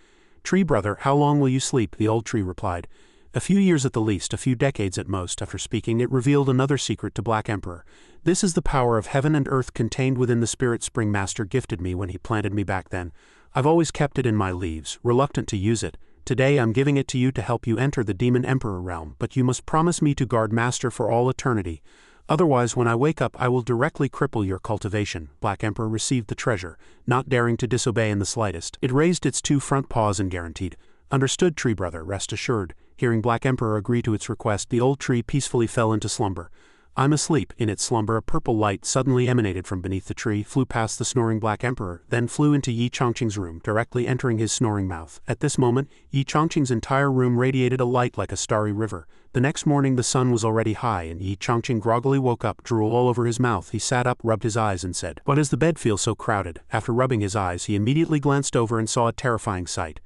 Tree brother, how long will you sleep? The old tree replied, A few years at the least, a few decades at most. After speaking, it revealed another secret to Black Emperor. This is the power of heaven and earth contained within the spirit spring Master gifted me when he planted me back then. I've always kept it in my leaves, reluctant to use it. Today I'm giving it to you to help you enter the demon emperor realm, but you must promise me to guard Master for all eternity. Otherwise when I wake up I will directly cripple your cultivation." Black Emperor received the treasure, not daring to disobey in the slightest. It raised its 2 front paws and guaranteed, "Understood, tree brother, rest assured." Hearing Black Emperor agree to its request, the old tree peacefully fell into slumber. "I'm asleep." In its slumber a purple light suddenly emanated from beneath the tree, flew past the snoring Black Emperor, then flew into Yin Chongqing's room, directly entering his snoring mouth. At this moment, Yin Chongqing's entire room radiated a light like a starry river. The next morning the sun was already high, and Yin Chongqing groggily woke up, drool all over his mouth. He sat up, rubbed his eyes and said, "Why does the bed feel so crowded?" After rubbing his eyes he immediately glanced over and saw a terrifying sight.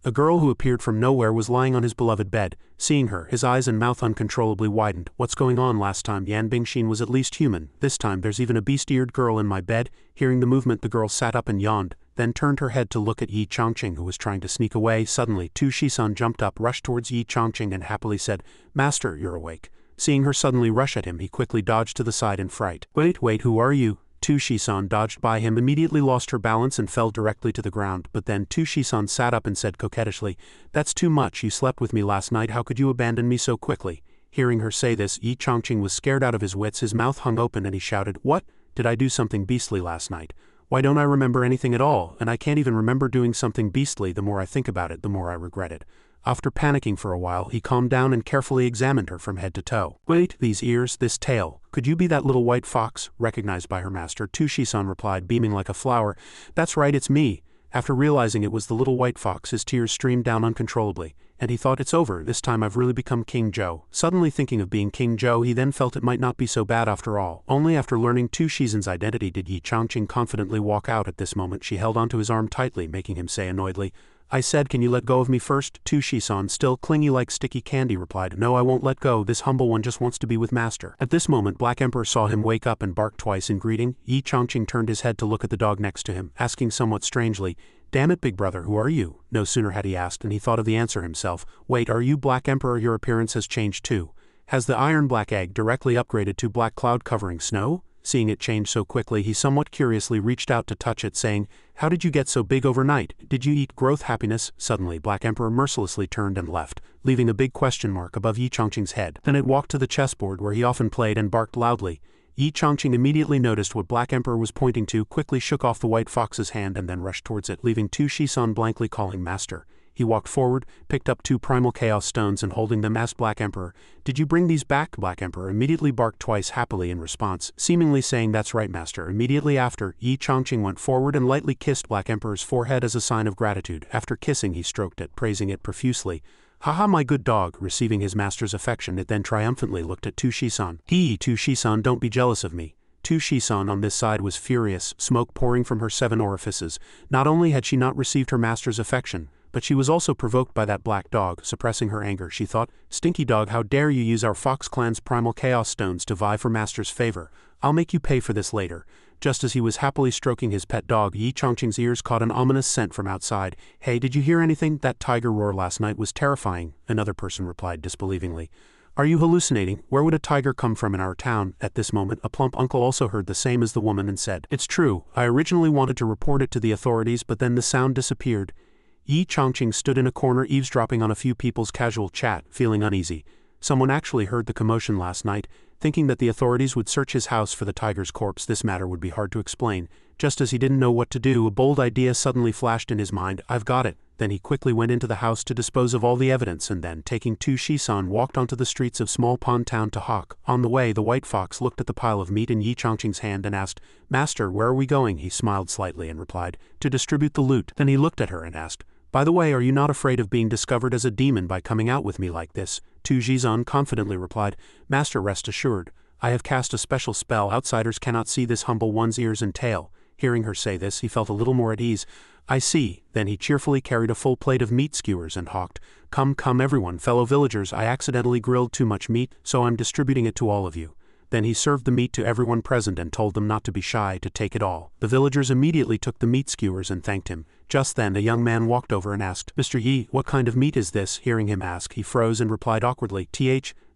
A girl who appeared from nowhere was lying on his beloved bed. Seeing her, his eyes and mouth uncontrollably widened. "What's going on? Last time Yan Bingshin was at least human. This time there's even a beast-eared girl in my bed." Hearing the movement the girl sat up and yawned, then turned her head to look at Yin Chongqing, who was trying to sneak away. Suddenly, Tu Shisan jumped up, rushed towards Yin Chongqing and happily said, "Master, you're awake." Seeing her suddenly rush at him, he quickly dodged to the side in fright. Wait, who are you?" Tu Shisan dodged by him, immediately lost her balance and fell directly to the ground, but then Tu Shisan sat up and said coquettishly, "That's too much. You slept with me last night. How could you abandon me so quickly?" Hearing her say this, Yin Chongqing was scared out of his wits. His mouth hung open and he shouted, "What? Did I do something beastly last night? Why don't I remember anything at all? And I can't even remember doing something beastly. The more I think about it, the more I regret it." After panicking for a while, he calmed down and carefully examined her from head to toe. "Wait, these ears, this tail. Could you be that little white fox?" Recognized by her master, Tu Shisan replied, beaming like a flower, "That's right, it's me." After realizing it was the little white fox, his tears streamed down uncontrollably, and he thought, "It's over, this time I've really become King Zhou." Suddenly thinking of being King Zhou, he then felt it might not be so bad after all. Only after learning Tu Shisan's identity did Yin Chongqing confidently walk out. At this moment she held onto his arm tightly, making him say annoyedly, "I said, can you let go of me first?" Tu Shisan, still clingy like sticky candy, replied, "No, I won't let go. This humble one just wants to be with master." At this moment Black Emperor saw him wake up and bark twice in greeting. Yin Chongqing turned his head to look at the dog next to him, asking somewhat strangely, "Damn it, big brother, who are you?" No sooner had he asked than he thought of the answer himself. "Wait, are you Black Emperor? Your appearance has changed too. Has the iron black egg directly upgraded to black cloud covering snow?" Seeing it change so quickly, he somewhat curiously reached out to touch it, saying, "How did you get so big overnight? Did you eat growth happiness?" Suddenly Black Emperor mercilessly turned and left, leaving a big question mark above Yin Chongqing's head. Then it walked to the chessboard where he often played and barked loudly. Yin Chongqing immediately noticed what Black Emperor was pointing to, quickly shook off the white fox's hand and then rushed towards it, leaving Tu Shisan blankly calling master. He walked forward, picked up 2 primal chaos stones and holding them asked Black Emperor, "Did you bring these back?" Black Emperor immediately barked twice happily in response, seemingly saying, "That's right, master." Immediately after, Yin Chongqing went forward and lightly kissed Black Emperor's forehead as a sign of gratitude. After kissing he stroked it, praising it profusely. "Haha, my good dog." Receiving his master's affection, it then triumphantly looked at Tu Shisan. Tu Shisan, don't be jealous of me." Tu Shisan on this side was furious, smoke pouring from her 7 orifices. Not only had she not received her master's affection, but she was also provoked by that black dog. Suppressing her anger, she thought, "Stinky dog, how dare you use our Fox clan's primal chaos stones to vie for master's favor. I'll make you pay for this later." Just as he was happily stroking his pet dog, Yin Chongqing's ears caught an ominous scent from outside. "Hey, did you hear anything? That tiger roar last night was terrifying," another person replied disbelievingly. "Are you hallucinating? Where would a tiger come from in our town?" At this moment a plump uncle also heard the same as the woman and said, "It's true, I originally wanted to report it to the authorities, but then the sound disappeared." Yin Chongqing stood in a corner eavesdropping on a few people's casual chat, feeling uneasy. Someone actually heard the commotion last night. Thinking that the authorities would search his house for the tiger's corpse, this matter would be hard to explain. Just as he didn't know what to do, a bold idea suddenly flashed in his mind. "I've got it." Then he quickly went into the house to dispose of all the evidence and then, taking Tu Shisan, walked onto the streets of small pond town to hawk. On the way, the white fox looked at the pile of meat in Yin Chongqing's hand and asked, "Master, where are we going?" He smiled slightly and replied, "To distribute the loot." Then he looked at her and asked, "By the way, are you not afraid of being discovered as a demon by coming out with me like this?" Tu Shisan confidently replied, "Master, rest assured. I have cast a special spell. Outsiders cannot see this humble one's ears and tail." Hearing her say this, he felt a little more at ease. "I see." Then he cheerfully carried a full plate of meat skewers and hawked, Come everyone, fellow villagers, I accidentally grilled too much meat, so I'm distributing it to all of you." Then he served the meat to everyone present and told them not to be shy, to take it all. The villagers immediately took the meat skewers and thanked him. Just then a young man walked over and asked, "Mr. Yi, what kind of meat is this?" Hearing him ask, he froze and replied awkwardly,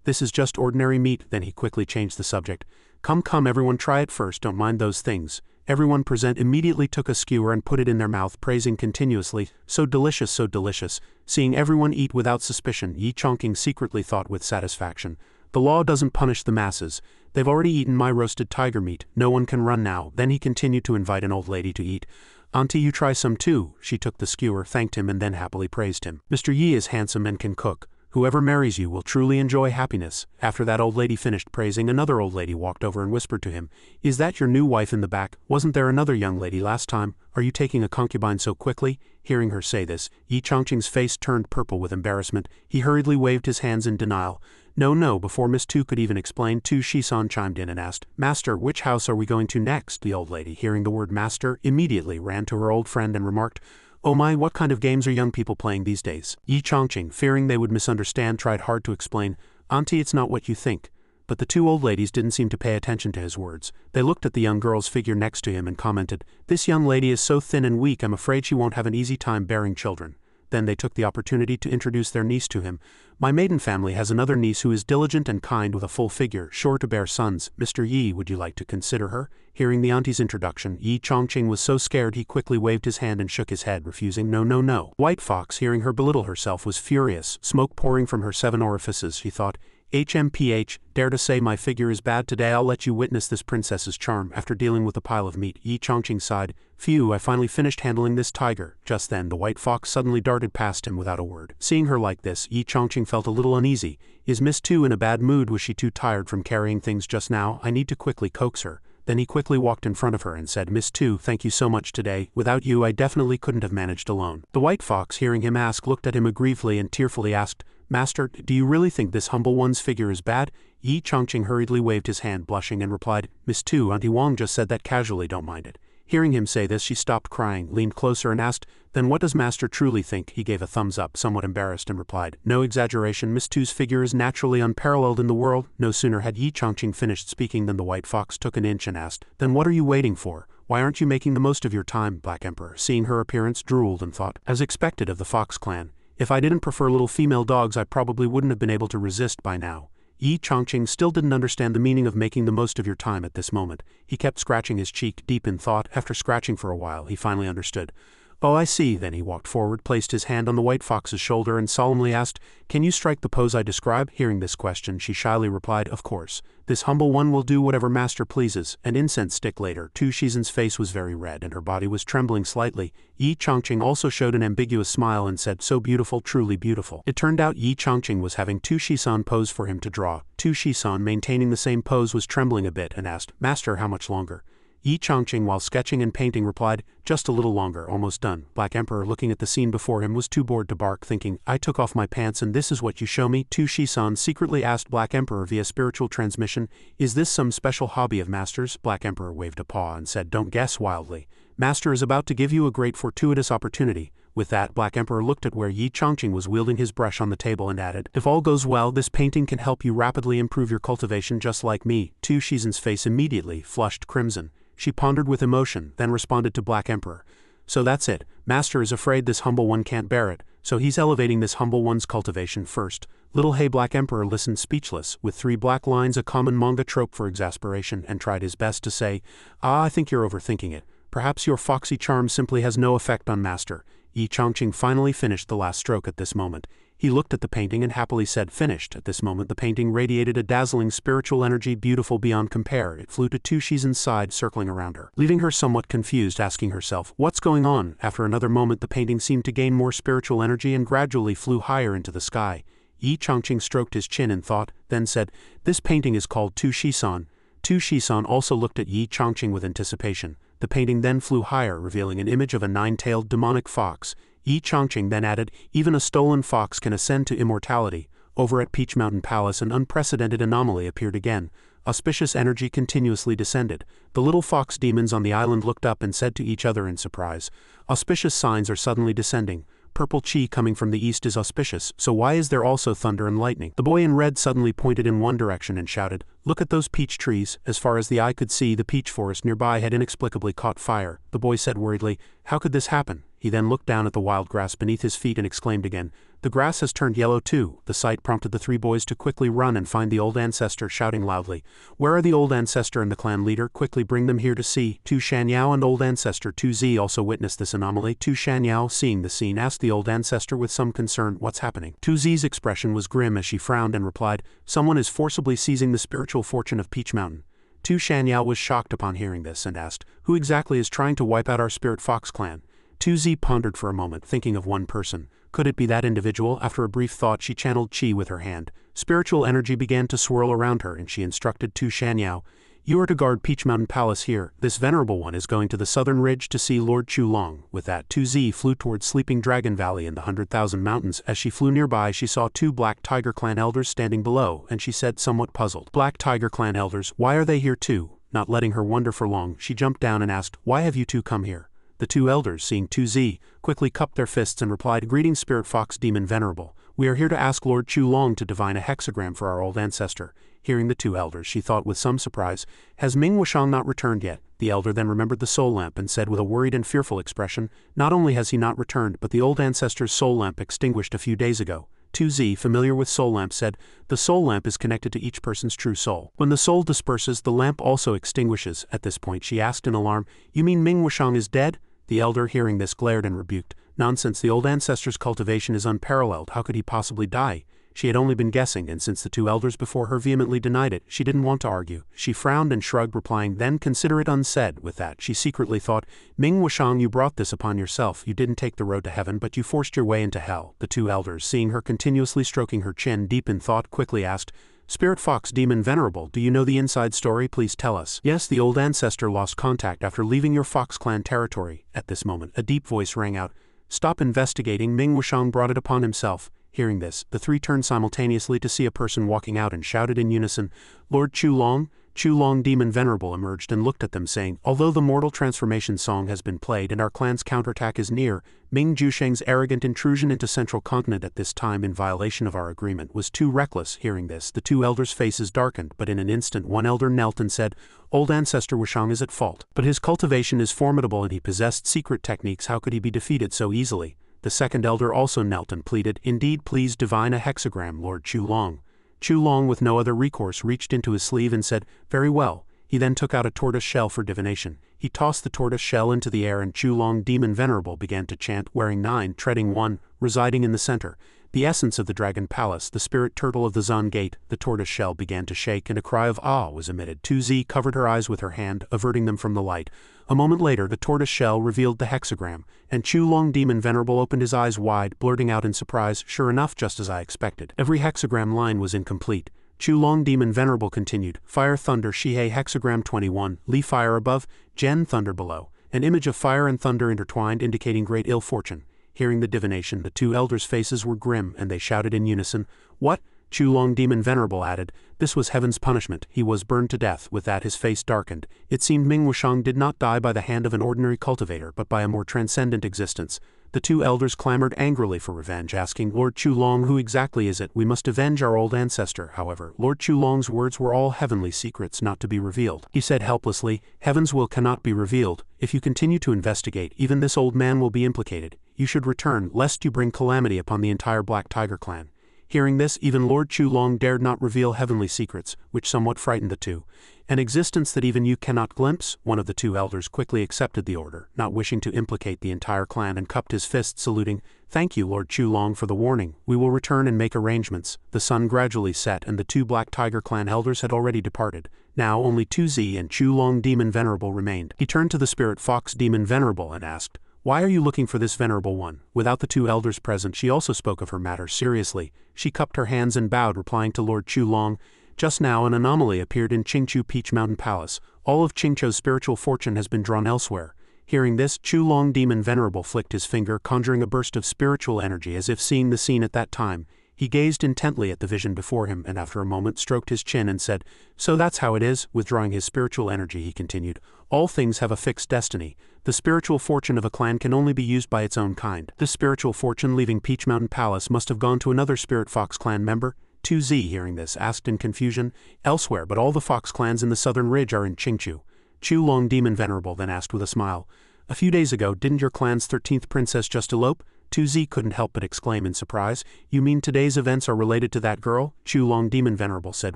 "This is just ordinary meat." Then he quickly changed the subject. Come everyone, try it first, don't mind those things." Everyone present immediately took a skewer and put it in their mouth, praising continuously, "So delicious, so delicious." Seeing everyone eat without suspicion, Yin Chongqing secretly thought with satisfaction, The law doesn't punish the masses. They've already eaten my roasted tiger meat. No one can run now." Then he continued to invite an old lady to eat. "Auntie, you try some too." She took the skewer, thanked him, and then happily praised him. "Mr. Yi is handsome and can cook. Whoever marries you will truly enjoy happiness." After that old lady finished praising, another old lady walked over and whispered to him, "Is that your new wife in the back? Wasn't there another young lady last time? Are you taking a concubine so quickly?" Hearing her say this, Yi Chongqing's face turned purple with embarrassment. He hurriedly waved his hands in denial. No. Before Miss Tu could even explain, Tu Shisan chimed in and asked, "Master, which house are we going to next?" The old lady, hearing the word master, immediately ran to her old friend and remarked, "Oh my, what kind of games are young people playing these days?" Yi Chongqing, fearing they would misunderstand, tried hard to explain, "Auntie, it's not what you think." But the two old ladies didn't seem to pay attention to his words. They looked at the young girl's figure next to him and commented, "This young lady is so thin and weak, I'm afraid she won't have an easy time bearing children." Then they took the opportunity to introduce their niece to him. "My maiden family has another niece who is diligent and kind with a full figure, sure to bear sons. Mr. Yi, would you like to consider her?" Hearing the auntie's introduction, Yi Chongqing was so scared he quickly waved his hand and shook his head, refusing. No. White Fox, hearing her belittle herself, was furious, smoke pouring from her 7 orifices. She thought, "HMPH, dare to say my figure is bad today? I'll let you witness this princess's charm." After dealing with a pile of meat, Yi Chongqing sighed, "Phew, I finally finished handling this tiger." Just then the white fox suddenly darted past him without a word. Seeing her like this, Yi Chongqing felt a little uneasy. Is Miss Tu in a bad mood? Was she too tired from carrying things just now? I need to quickly coax her. Then he quickly walked in front of her and said, "Miss Tu, thank you so much today. Without you I definitely couldn't have managed alone." The white fox, hearing him ask, looked at him aggrievedly and tearfully asked, "Master, do you really think this humble one's figure is bad?" Yi Chongqing hurriedly waved his hand, blushing, and replied, "Miss Tu, Auntie Huang just said that casually, don't mind it." Hearing him say this, she stopped crying, leaned closer and asked, "Then what does Master truly think?" He gave a thumbs up, somewhat embarrassed, and replied, "No exaggeration, Miss Tu's figure is naturally unparalleled in the world." No sooner had Yi Chongqing finished speaking than the white fox took an inch and asked, "Then what are you waiting for? Why aren't you making the most of your time?" Black Emperor, seeing her appearance, drooled and thought, as expected of the Fox clan, "If I didn't prefer little female dogs, I probably wouldn't have been able to resist by now." Yi Chongqing still didn't understand the meaning of making the most of your time at this moment. He kept scratching his cheek, deep in thought. After scratching for a while, he finally understood. "Oh, I see." Then he walked forward, placed his hand on the white fox's shoulder, and solemnly asked, "Can you strike the pose I describe?" Hearing this question, she shyly replied, "Of course. This humble one will do whatever master pleases." An incense stick later, Tu Shizen's face was very red and her body was trembling slightly. Yi Chongqing also showed an ambiguous smile and said, "So beautiful, truly beautiful." It turned out Yi Chongqing was having Tu Shisan pose for him to draw. Tu Shisan, maintaining the same pose, was trembling a bit and asked, "Master, how much longer?" Yi Chongqing, while sketching and painting, replied, "Just a little longer, almost done." Black Emperor, looking at the scene before him, was too bored to bark, thinking, "I took off my pants and this is what you show me?" Tu Shisan secretly asked Black Emperor via spiritual transmission, "Is this some special hobby of Master's?" Black Emperor waved a paw and said, "Don't guess wildly. Master is about to give you a great fortuitous opportunity." With that, Black Emperor looked at where Yi Chongqing was wielding his brush on the table and added, "If all goes well, this painting can help you rapidly improve your cultivation just like me." Tu Shizen's face immediately flushed crimson. She pondered with emotion, then responded to Black Emperor, "So that's it. Master is afraid this humble one can't bear it, so he's elevating this humble one's cultivation first." Little Hei Black Emperor listened speechless, with 3 black lines, a common manga trope for exasperation, and tried his best to say, I think you're overthinking it. Perhaps your foxy charm simply has no effect on Master." Yi Chongqing finally finished the last stroke at this moment. He looked at the painting and happily said, "Finished." At this moment the painting radiated a dazzling spiritual energy beautiful beyond compare. It flew to Tu Shizen's side, circling around her, leaving her somewhat confused, asking herself, "What's going on?" After another moment the painting seemed to gain more spiritual energy and gradually flew higher into the sky. Yi Chongqing stroked his chin in thought, then said, "This painting is called Tu Shisan." Tu Shisan also looked at Yi Chongqing with anticipation. The painting then flew higher, revealing an image of a 9-tailed demonic fox. Yi Chongqing then added, "Even a stolen fox can ascend to immortality." Over at Peach Mountain Palace an unprecedented anomaly appeared again. Auspicious energy continuously descended. The little fox demons on the island looked up and said to each other in surprise, "Auspicious signs are suddenly descending. Purple chi coming from the east is auspicious, so why is there also thunder and lightning?" The boy in red suddenly pointed in one direction and shouted, "Look at those peach trees." As far as the eye could see, the peach forest nearby had inexplicably caught fire. The boy said worriedly, "How could this happen?" He then looked down at the wild grass beneath his feet and exclaimed again, "The grass has turned yellow too." The sight prompted the three boys to quickly run and find the old ancestor, shouting loudly, "Where are the old ancestor and the clan leader? Quickly bring them here to see." Tu Shanyao and old ancestor Tu Zi also witnessed this anomaly. Tu Shanyao, seeing the scene, asked the old ancestor with some concern, "What's happening?" Tu Zi's expression was grim as she frowned and replied, "Someone is forcibly seizing the spiritual fortune of Peach Mountain." Tu Shanyao was shocked upon hearing this and asked, "Who exactly is trying to wipe out our Spirit Fox clan?" Tu Zi pondered for a moment, thinking of one person. Could it be that individual? After a brief thought, she channeled qi with her hand. Spiritual energy began to swirl around her, and she instructed Tu Shanyao, "You are to guard Peach Mountain Palace here. This venerable one is going to the southern ridge to see Lord Chulong." With that, Tu Zi flew towards Sleeping Dragon Valley in the 100,000 Mountains. As she flew nearby, she saw two Black Tiger Clan elders standing below, and she said, somewhat puzzled, "Black Tiger Clan elders, why are they here too?" Not letting her wonder for long, she jumped down and asked, "Why have you two come here?" The two elders, seeing Tu Zi, quickly cupped their fists and replied, "Greetings, Spirit Fox Demon Venerable. We are here to ask Lord Chulong to divine a hexagram for our old ancestor." Hearing the two elders, she thought with some surprise, "Has Ming Wushang not returned yet?" The elder then remembered the soul lamp and said with a worried and fearful expression, "Not only has he not returned, but the old ancestor's soul lamp extinguished a few days ago." Tu Zi, familiar with soul lamp, said, "The soul lamp is connected to each person's true soul. When the soul disperses, the lamp also extinguishes." At this point she asked in alarm, "You mean Ming Wushang is dead?" The elder, hearing this, glared and rebuked. "Nonsense, the old ancestor's cultivation is unparalleled. How could he possibly die?" She had only been guessing, and since the two elders before her vehemently denied it, she didn't want to argue. She frowned and shrugged, replying, "Then consider it unsaid." With that, she secretly thought, "Ming Wushang, you brought this upon yourself. You didn't take the road to heaven, but you forced your way into hell." The two elders, seeing her continuously stroking her chin, deep in thought, quickly asked, "Spirit Fox Demon Venerable, do you know the inside story? Please tell us." "Yes, the old ancestor lost contact after leaving your Fox clan territory." At this moment, a deep voice rang out, "Stop investigating, Ming Wushang brought it upon himself." Hearing this, the three turned simultaneously to see a person walking out and shouted in unison, "Lord Chulong." Chulong Demon Venerable emerged and looked at them, saying, "Although the mortal transformation song has been played and our clan's counterattack is near, Ming Jusheng's arrogant intrusion into Central Continent at this time in violation of our agreement was too reckless." Hearing this, the two elders' faces darkened, but in an instant one elder knelt and said, "Old ancestor Wushang is at fault. But his cultivation is formidable and he possessed secret techniques. How could he be defeated so easily?" The second elder also knelt and pleaded, "Indeed, please divine a hexagram, Lord Chulong." Chulong, with no other recourse, reached into his sleeve and said, "Very well." He then took out a tortoise shell for divination. He tossed the tortoise shell into the air and Chulong Demon Venerable began to chant, wearing 9, treading 1, residing in the center. The essence of the Dragon Palace, the spirit turtle of the Zun Gate. The tortoise shell began to shake and a cry of "Ah" was emitted. Tu Zi covered her eyes with her hand, averting them from the light. A moment later, the tortoise shell revealed the hexagram, and Chulong Demon Venerable opened his eyes wide, blurting out in surprise, "Sure enough, just as I expected." Every hexagram line was incomplete. Chulong Demon Venerable continued, "Fire Thunder Shihei hexagram 21, Li Fire above, Gen Thunder below. An image of fire and thunder intertwined, indicating great ill fortune." Hearing the divination, the two elders' faces were grim, and they shouted in unison, "What?" Chulong Demon Venerable added, "This was heaven's punishment. He was burned to death." With that, his face darkened. It seemed Ming Wushang did not die by the hand of an ordinary cultivator, but by a more transcendent existence. The two elders clamored angrily for revenge, asking, "Lord Chulong, who exactly is it? We must avenge our old ancestor." However, Lord Chulong's words were all heavenly secrets not to be revealed. He said helplessly, "Heaven's will cannot be revealed. If you continue to investigate, even this old man will be implicated. You should return, lest you bring calamity upon the entire Black Tiger clan." Hearing this, even Lord Chulong dared not reveal heavenly secrets, which somewhat frightened the two. "An existence that even you cannot glimpse?" One of the two elders quickly accepted the order, not wishing to implicate the entire clan, and cupped his fist, saluting, "Thank you, Lord Chulong, for the warning. We will return and make arrangements." The sun gradually set, and the two Black Tiger clan elders had already departed. Now only Tu Zi and Chulong Demon Venerable remained. He turned to the Spirit Fox Demon Venerable and asked, "Why are you looking for this venerable one?" Without the two elders present, she also spoke of her matter seriously. She cupped her hands and bowed, replying to Lord Chulong, "Just now an anomaly appeared in Qingqiu Peach Mountain Palace. All of Qingqiu's spiritual fortune has been drawn elsewhere." Hearing this, Chulong Demon Venerable flicked his finger, conjuring a burst of spiritual energy as if seeing the scene at that time. He gazed intently at the vision before him, and after a moment stroked his chin and said, "So that's how it is." Withdrawing his spiritual energy, he continued, "All things have a fixed destiny. The spiritual fortune of a clan can only be used by its own kind. This spiritual fortune leaving Peach Mountain Palace must have gone to another Spirit Fox clan member. 2Z, hearing this, asked in confusion. Elsewhere, but all the fox clans in the southern ridge are in Qingchu. Chu Long Demon Venerable then asked with a smile. A few days ago, didn't your clan's 13th princess just elope? 2Z couldn't help but exclaim in surprise. You mean today's events are related to that girl? Chu Long Demon Venerable said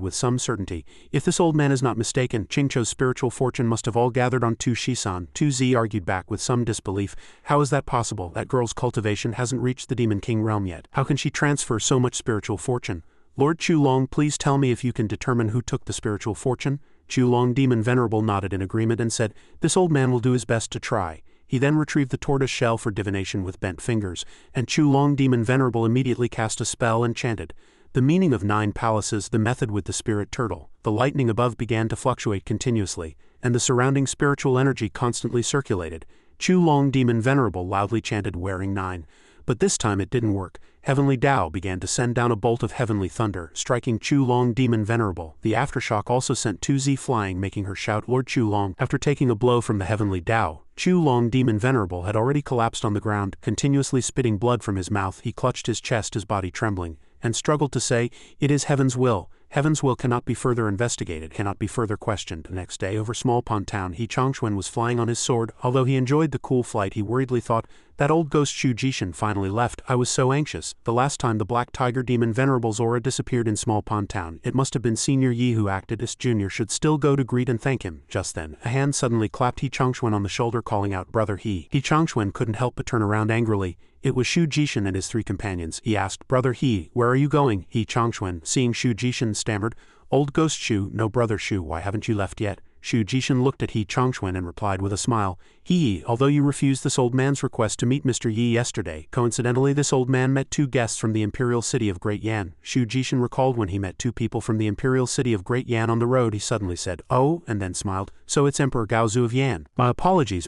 with some certainty. If this old man is not mistaken, Qingchou's spiritual fortune must have all gathered on Tu Shisan. 2Z argued back with some disbelief. How is that possible? That girl's cultivation hasn't reached the Demon King realm yet. How can she transfer so much spiritual fortune? Lord Chu Long, please tell me if you can determine who took the spiritual fortune? Chu Long Demon Venerable nodded in agreement and said, This old man will do his best to try. He then retrieved the tortoise shell for divination with bent fingers, and Chu Long Demon Venerable immediately cast a spell and chanted. The meaning of 9 palaces, the method with the spirit turtle. The lightning above began to fluctuate continuously, and the surrounding spiritual energy constantly circulated. Chu Long Demon Venerable loudly chanted wearing 9. But this time it didn't work. Heavenly Tao began to send down a bolt of heavenly thunder, striking Chu Long Demon Venerable. The aftershock also sent 2Z flying, making her shout, Lord Chu Long. After taking a blow from the Heavenly Tao, Chu Long Demon Venerable had already collapsed on the ground, continuously spitting blood from his mouth. He clutched his chest, his body trembling, and struggled to say, It is Heaven's will. Heaven's will cannot be further investigated, cannot be further questioned. The next day, over Small Pond Town, Hei Chongfun was flying on his sword. Although he enjoyed the cool flight, he worriedly thought, that old ghost Shu Jishin finally left. I was so anxious. The last time the Black Tiger Demon Venerable's aura disappeared in Small Pond Town, it must have been Senior Yi who acted as Junior should still go to greet and thank him. Just then, a hand suddenly clapped Hei Chongfun on the shoulder, calling out, Brother He. Hei Chongfun couldn't help but turn around angrily. It was Shu Jishin and his 3 companions. He asked, Brother He, where are you going? Hei Chongfun, seeing Shu Jishin, stammered, Old Ghost Shu, no Brother Shu, why haven't you left yet? Shu Jishin looked at Hei Chongfun and replied with a smile, He, although you refused this old man's request to meet Mr. Yi yesterday, coincidentally this old man met 2 guests from the Imperial city of Great Yan. Shu Jishin recalled when he met 2 people from the Imperial city of Great Yan on the road. He suddenly said, Oh, and then smiled, so it's Emperor Gaozu of Yan. My apologies,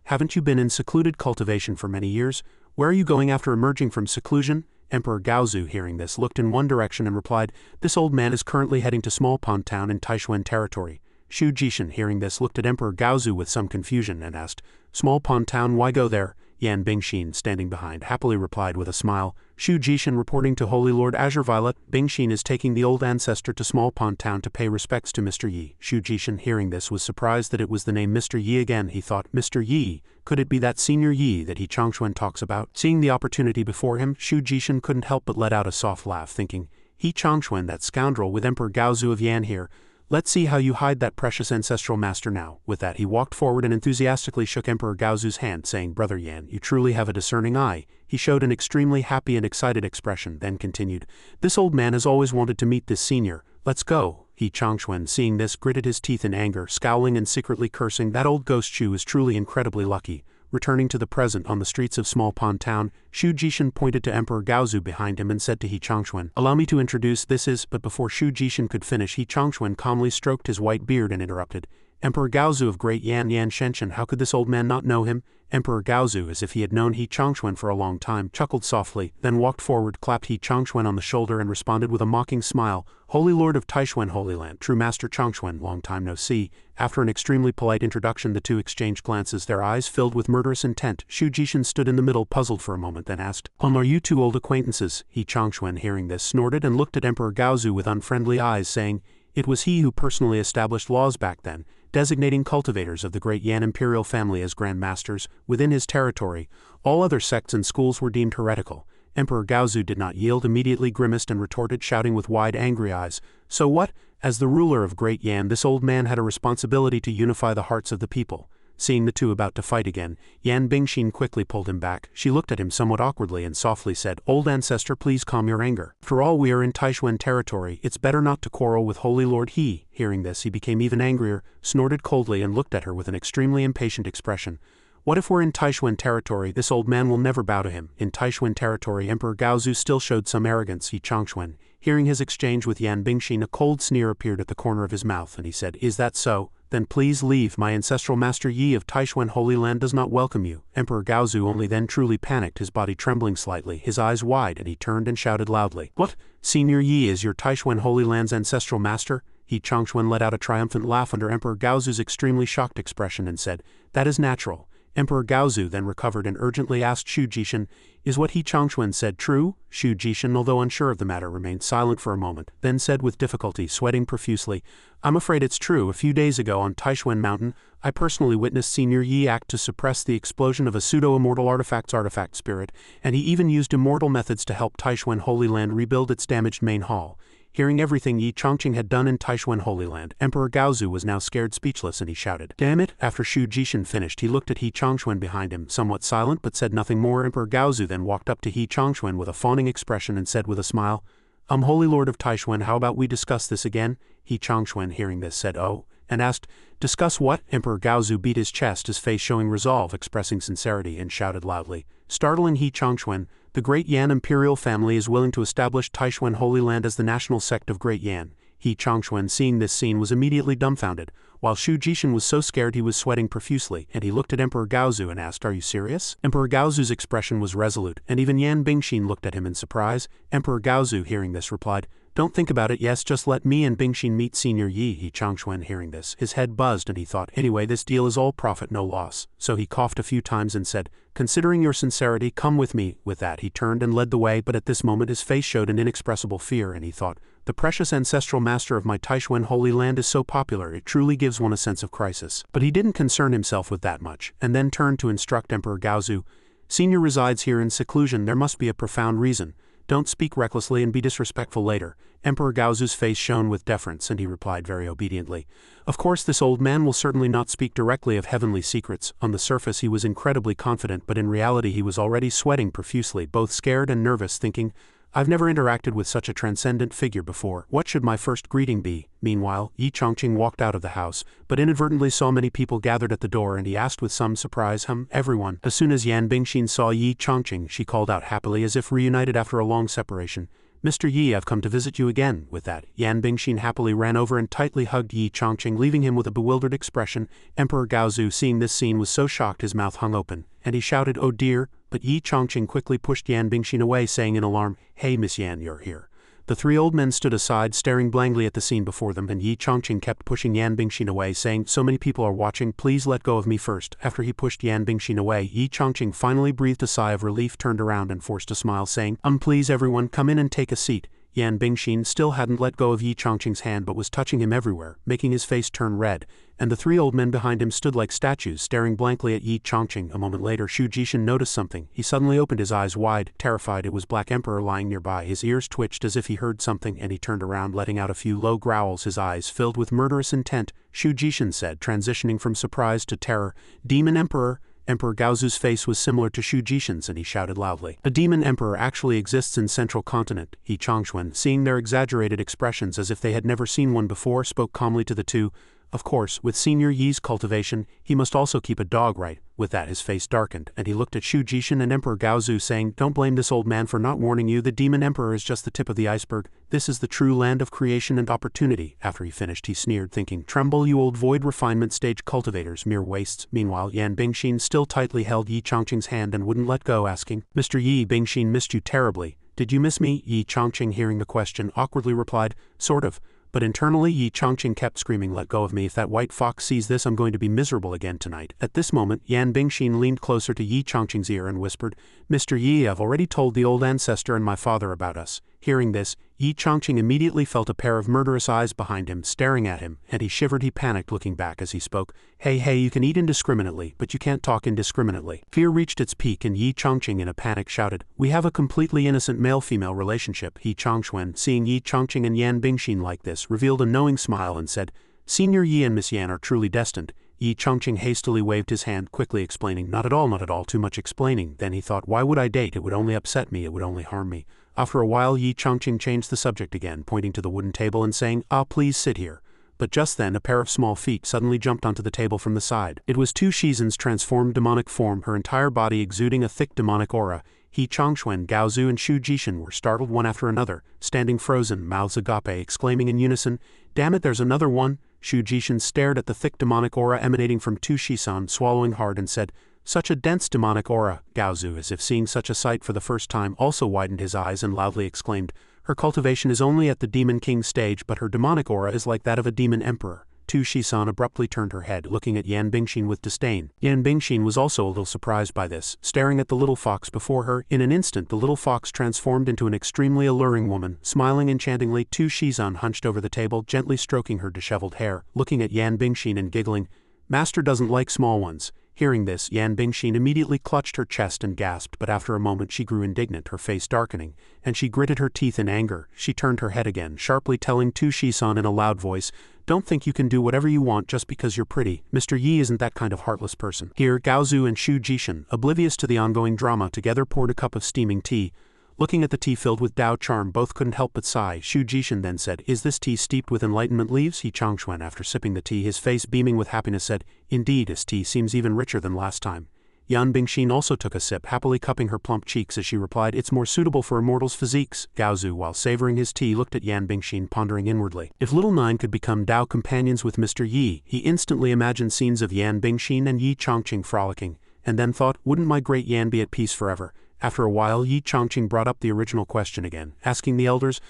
haven't you been in secluded cultivation for many years? Where are you going after emerging from seclusion? Emperor Gaozu, hearing this, looked in one direction and replied, This old man is currently heading to Small Pond Town in Taishuan territory. Shu Jishin, hearing this, looked at Emperor Gaozu with some confusion and asked, Small Pond Town, why go there? Yan Bingshin, standing behind, happily replied with a smile. Shu Jishin reporting to Holy Lord Azure Violet, Bingshin is taking the old ancestor to Small Pond Town to pay respects to Mr. Yi. Shu Jishin, hearing this, was surprised that it was the name Mr. Yi again. He thought, Mr. Yi, could it be that Senior Yi that Hei Chongfun talks about? Seeing the opportunity before him, Shu Jishin couldn't help but let out a soft laugh, thinking, Hei Chongfun, that scoundrel with Emperor Gaozu of Yan here. Let's see how you hide that precious ancestral master now. With that, he walked forward and enthusiastically shook Emperor Gaozu's hand, saying, Brother Yan, you truly have a discerning eye. He showed an extremely happy and excited expression, then continued, This old man has always wanted to meet this senior. Let's go. Hei Chongfun, seeing this, gritted his teeth in anger, scowling and secretly cursing, That old ghost Shu is truly incredibly lucky. Returning to the present on the streets of Small Pond Town, Shu Jishin pointed to Emperor Gaozu behind him and said to Hei Chongfun, Allow me to introduce, this is, but before Shu Jishin could finish, Hei Chongfun calmly stroked his white beard and interrupted, Emperor Gaozu of Great Yan Shenshen, how could this old man not know him? Emperor Gaozu, as if he had known Hei Chongfun for a long time, chuckled softly, then walked forward, clapped Hei Chongfun on the shoulder and responded with a mocking smile, Holy Lord of Taishuan Holy Land, True Master Chongfun, long time no see. After an extremely polite introduction, the 2 exchanged glances, their eyes filled with murderous intent. Shu Jishin stood in the middle, puzzled for a moment, then asked, Are you 2 old acquaintances? Hei Chongfun, hearing this, snorted and looked at Emperor Gaozu with unfriendly eyes, saying, It was he who personally established laws back then, designating cultivators of the Great Yan Imperial family as Grand Masters. Within his territory, all other sects and schools were deemed heretical. Emperor Gaozu did not yield, immediately grimaced and retorted, shouting with wide angry eyes, So what? As the ruler of Great Yan, this old man had a responsibility to unify the hearts of the people. Seeing the 2 about to fight again, Yan Bingshin quickly pulled him back. She looked at him somewhat awkwardly and softly said, Old ancestor, please calm your anger. After all, we are in Taishuan territory, it's better not to quarrel with Holy Lord He. Hearing this, he became even angrier, snorted coldly and looked at her with an extremely impatient expression. What if we're in Taishuan territory? This old man will never bow to him. In Taishuan territory, Emperor Gaozu still showed some arrogance. Hei Chongfun, hearing his exchange with Yan Bingshin, a cold sneer appeared at the corner of his mouth, and he said, Is that so? Then please leave. My ancestral master Yi of Taishuan Holy Land does not welcome you. Emperor Gaozu only then truly panicked, his body trembling slightly, his eyes wide, and he turned and shouted loudly, What? Senior Yi is your Taishuan Holy Land's ancestral master? Hei Chongfun let out a triumphant laugh under Emperor Gaozu's extremely shocked expression and said, That is natural. Emperor Gaozu then recovered and urgently asked Shu Jishin, "Is what Hei Chongfun said true?" Shu Jishin, although unsure of the matter, remained silent for a moment, then said with difficulty, sweating profusely, "I'm afraid it's true. A few days ago on Taishuan Mountain, I personally witnessed Senior Yi act to suppress the explosion of a pseudo-immortal artifact spirit, and he even used immortal methods to help Taishuan Holy Land rebuild its damaged main hall." Hearing everything Yi Chongqing had done in Taishuan Holy Land, Emperor Gaozu was now scared speechless, and he shouted, "Damn it!" After Shu Jishin finished, he looked at Hei Chongqing behind him, somewhat silent but said nothing more. Emperor Gaozu then walked up to Hei Chongqing with a fawning expression and said with a smile, Holy Lord of Taishuan, how about we discuss this again?" Hei Chongqing, hearing this, said, "Oh," and asked, "Discuss what?" Emperor Gaozu beat his chest, his face showing resolve, expressing sincerity, and shouted loudly, startling Hei Chongqing, "The Great Yan Imperial family is willing to establish Taishuan Holy Land as the national sect of Great Yan." Hei Chongqing, seeing this scene, was immediately dumbfounded, while Shu Jishin was so scared he was sweating profusely, and he looked at Emperor Gaozu and asked, "Are you serious?" Emperor Gaozu's expression was resolute, and even Yan Bingshin looked at him in surprise. Emperor Gaozu, hearing this, replied, "Don't think about it, yes, just let me and Bingshin meet Senior Yi." Hei Chongqing, hearing this, his head buzzed and he thought, anyway, this deal is all profit, no loss. So he coughed a few times and said, "Considering your sincerity, come with me." With that, he turned and led the way, but at this moment his face showed an inexpressible fear, and he thought, "The precious ancestral master of my Taishuan Holy Land is so popular, it truly gives one a sense of crisis." But he didn't concern himself with that much, and then turned to instruct Emperor Gaozu, "Senior resides here in seclusion, there must be a profound reason. Don't speak recklessly and be disrespectful later." Emperor Gaozu's face shone with deference, and he replied very obediently, "Of course this old man will certainly not speak directly of heavenly secrets." On the surface he was incredibly confident, but in reality he was already sweating profusely, both scared and nervous, thinking, "I've never interacted with such a transcendent figure before. What should my first greeting be?" Meanwhile, Yi Chongqing walked out of the house, but inadvertently saw many people gathered at the door, and he asked with some surprise, everyone?" As soon as Yan Bingshin saw Yi Chongqing, she called out happily as if reunited after a long separation, "Mr. Yi, I've come to visit you again." With that, Yan Bingshin happily ran over and tightly hugged Yi Chongqing, leaving him with a bewildered expression. Emperor Gaozu, seeing this scene, was so shocked his mouth hung open, and he shouted, "Oh dear," but Yi Chongqing quickly pushed Yan Bingshin away, saying in alarm, "Hey Miss Yan, you're here." The three old men stood aside, staring blankly at the scene before them, and Yi Chongqing kept pushing Yan Bingshin away, saying, "So many people are watching, please let go of me first." After he pushed Yan Bingshin away, Yi Chongqing finally breathed a sigh of relief, turned around and forced a smile, saying, "Please everyone, come in and take a seat." Yan Bingshin still hadn't let go of Yi Chongqing's hand but was touching him everywhere, making his face turn red, and the three old men behind him stood like statues, staring blankly at Yi Chongqing. A moment later, Shu Jishin noticed something. He suddenly opened his eyes wide, terrified. It was Black Emperor lying nearby. His ears twitched as if he heard something, and he turned around, letting out a few low growls, his eyes filled with murderous intent. Shu Jishin said, transitioning from surprise to terror, "Demon Emperor!" Emperor Gaozu's face was similar to Shu Jishin's, and he shouted loudly, "A demon emperor actually exists in Central Continent." Hei Chongqing, seeing their exaggerated expressions as if they had never seen one before, spoke calmly to the two, "Of course, with Senior Yi's cultivation, he must also keep a dog, right?" With that, his face darkened, and he looked at Shu Jishin and Emperor Gaozu, saying, "Don't blame this old man for not warning you. The demon emperor is just the tip of the iceberg. This is the true land of creation and opportunity." After he finished, he sneered, thinking, "Tremble, you old void refinement stage cultivators, mere wastes." Meanwhile, Yan Bingshin still tightly held Yi Chongqing's hand and wouldn't let go, asking, "Mr. Yi, Bingshin missed you terribly. Did you miss me?" Yi Chongqing, hearing the question, awkwardly replied, "Sort of." But internally, Yi Chongqing kept screaming, "Let go of me. If that white fox sees this, I'm going to be miserable again tonight." At this moment, Yan Bingshin leaned closer to Yi Chongqing's ear and whispered, "Mr. Yi, I've already told the old ancestor and my father about us." Hearing this, Yi Chongqing immediately felt a pair of murderous eyes behind him, staring at him, and he shivered. He panicked, looking back as he spoke, Hey, you can eat indiscriminately, but you can't talk indiscriminately." Fear reached its peak, and Yi Chongqing in a panic shouted, "We have a completely innocent male-female relationship." Hei Chongqing, seeing Yi Chongqing and Yan Bingshin like this, revealed a knowing smile and said, "Senior Yi and Miss Yan are truly destined." Yi Chongqing hastily waved his hand, quickly explaining, not at all, too much explaining." Then he thought, "Why would I date? It would only upset me, it would only harm me." After a while, Yi Chongqing changed the subject again, pointing to the wooden table and saying, "Ah, please sit here." But just then a pair of small feet suddenly jumped onto the table from the side. It was Tu Shizen's transformed demonic form, her entire body exuding a thick demonic aura. Hei Chongqing, Gaozu, and Shu Jishin were startled one after another, standing frozen, mouths agape, exclaiming in unison, "Damn it, there's another one!" Shu Jishin stared at the thick demonic aura emanating from Tu Shizan, swallowing hard, and said, "Such a dense demonic aura." Gaozu, as if seeing such a sight for the first time, also widened his eyes and loudly exclaimed, "Her cultivation is only at the Demon King stage, but her demonic aura is like that of a demon emperor." Tu Shisan abruptly turned her head, looking at Yan Bingshin with disdain. Yan Bingshin was also a little surprised by this, staring at the little fox before her. In an instant the little fox transformed into an extremely alluring woman. Smiling enchantingly, Tu Shisan hunched over the table, gently stroking her disheveled hair, looking at Yan Bingshin and giggling. "Master doesn't like small ones." Hearing this, Yan Bingshin immediately clutched her chest and gasped, but after a moment she grew indignant, her face darkening, and she gritted her teeth in anger. She turned her head again, sharply telling Tu Shisan in a loud voice, "Don't think you can do whatever you want just because you're pretty. Mr. Yi isn't that kind of heartless person." Here, Gaozu and Shu Jishan, oblivious to the ongoing drama, together poured a cup of steaming tea. Looking at the tea filled with Dao charm, both couldn't help but sigh. Shu Jishan then said, "Is this tea steeped with enlightenment leaves?" Hei Chongqun, after sipping the tea, his face beaming with happiness, said, "Indeed, this tea seems even richer than last time." Yan Bingshin also took a sip, happily cupping her plump cheeks as she replied, "It's more suitable for immortals' physiques." Gaozu, while savoring his tea, looked at Yan Bingshin, pondering inwardly. If little Nine could become Dao companions with Mr. Yi, he instantly imagined scenes of Yan Bingshin and Yin Chongfun frolicking, and then thought, wouldn't my great Yan be at peace forever? After a while, Yin Chongfun brought up the original question again, asking the elders,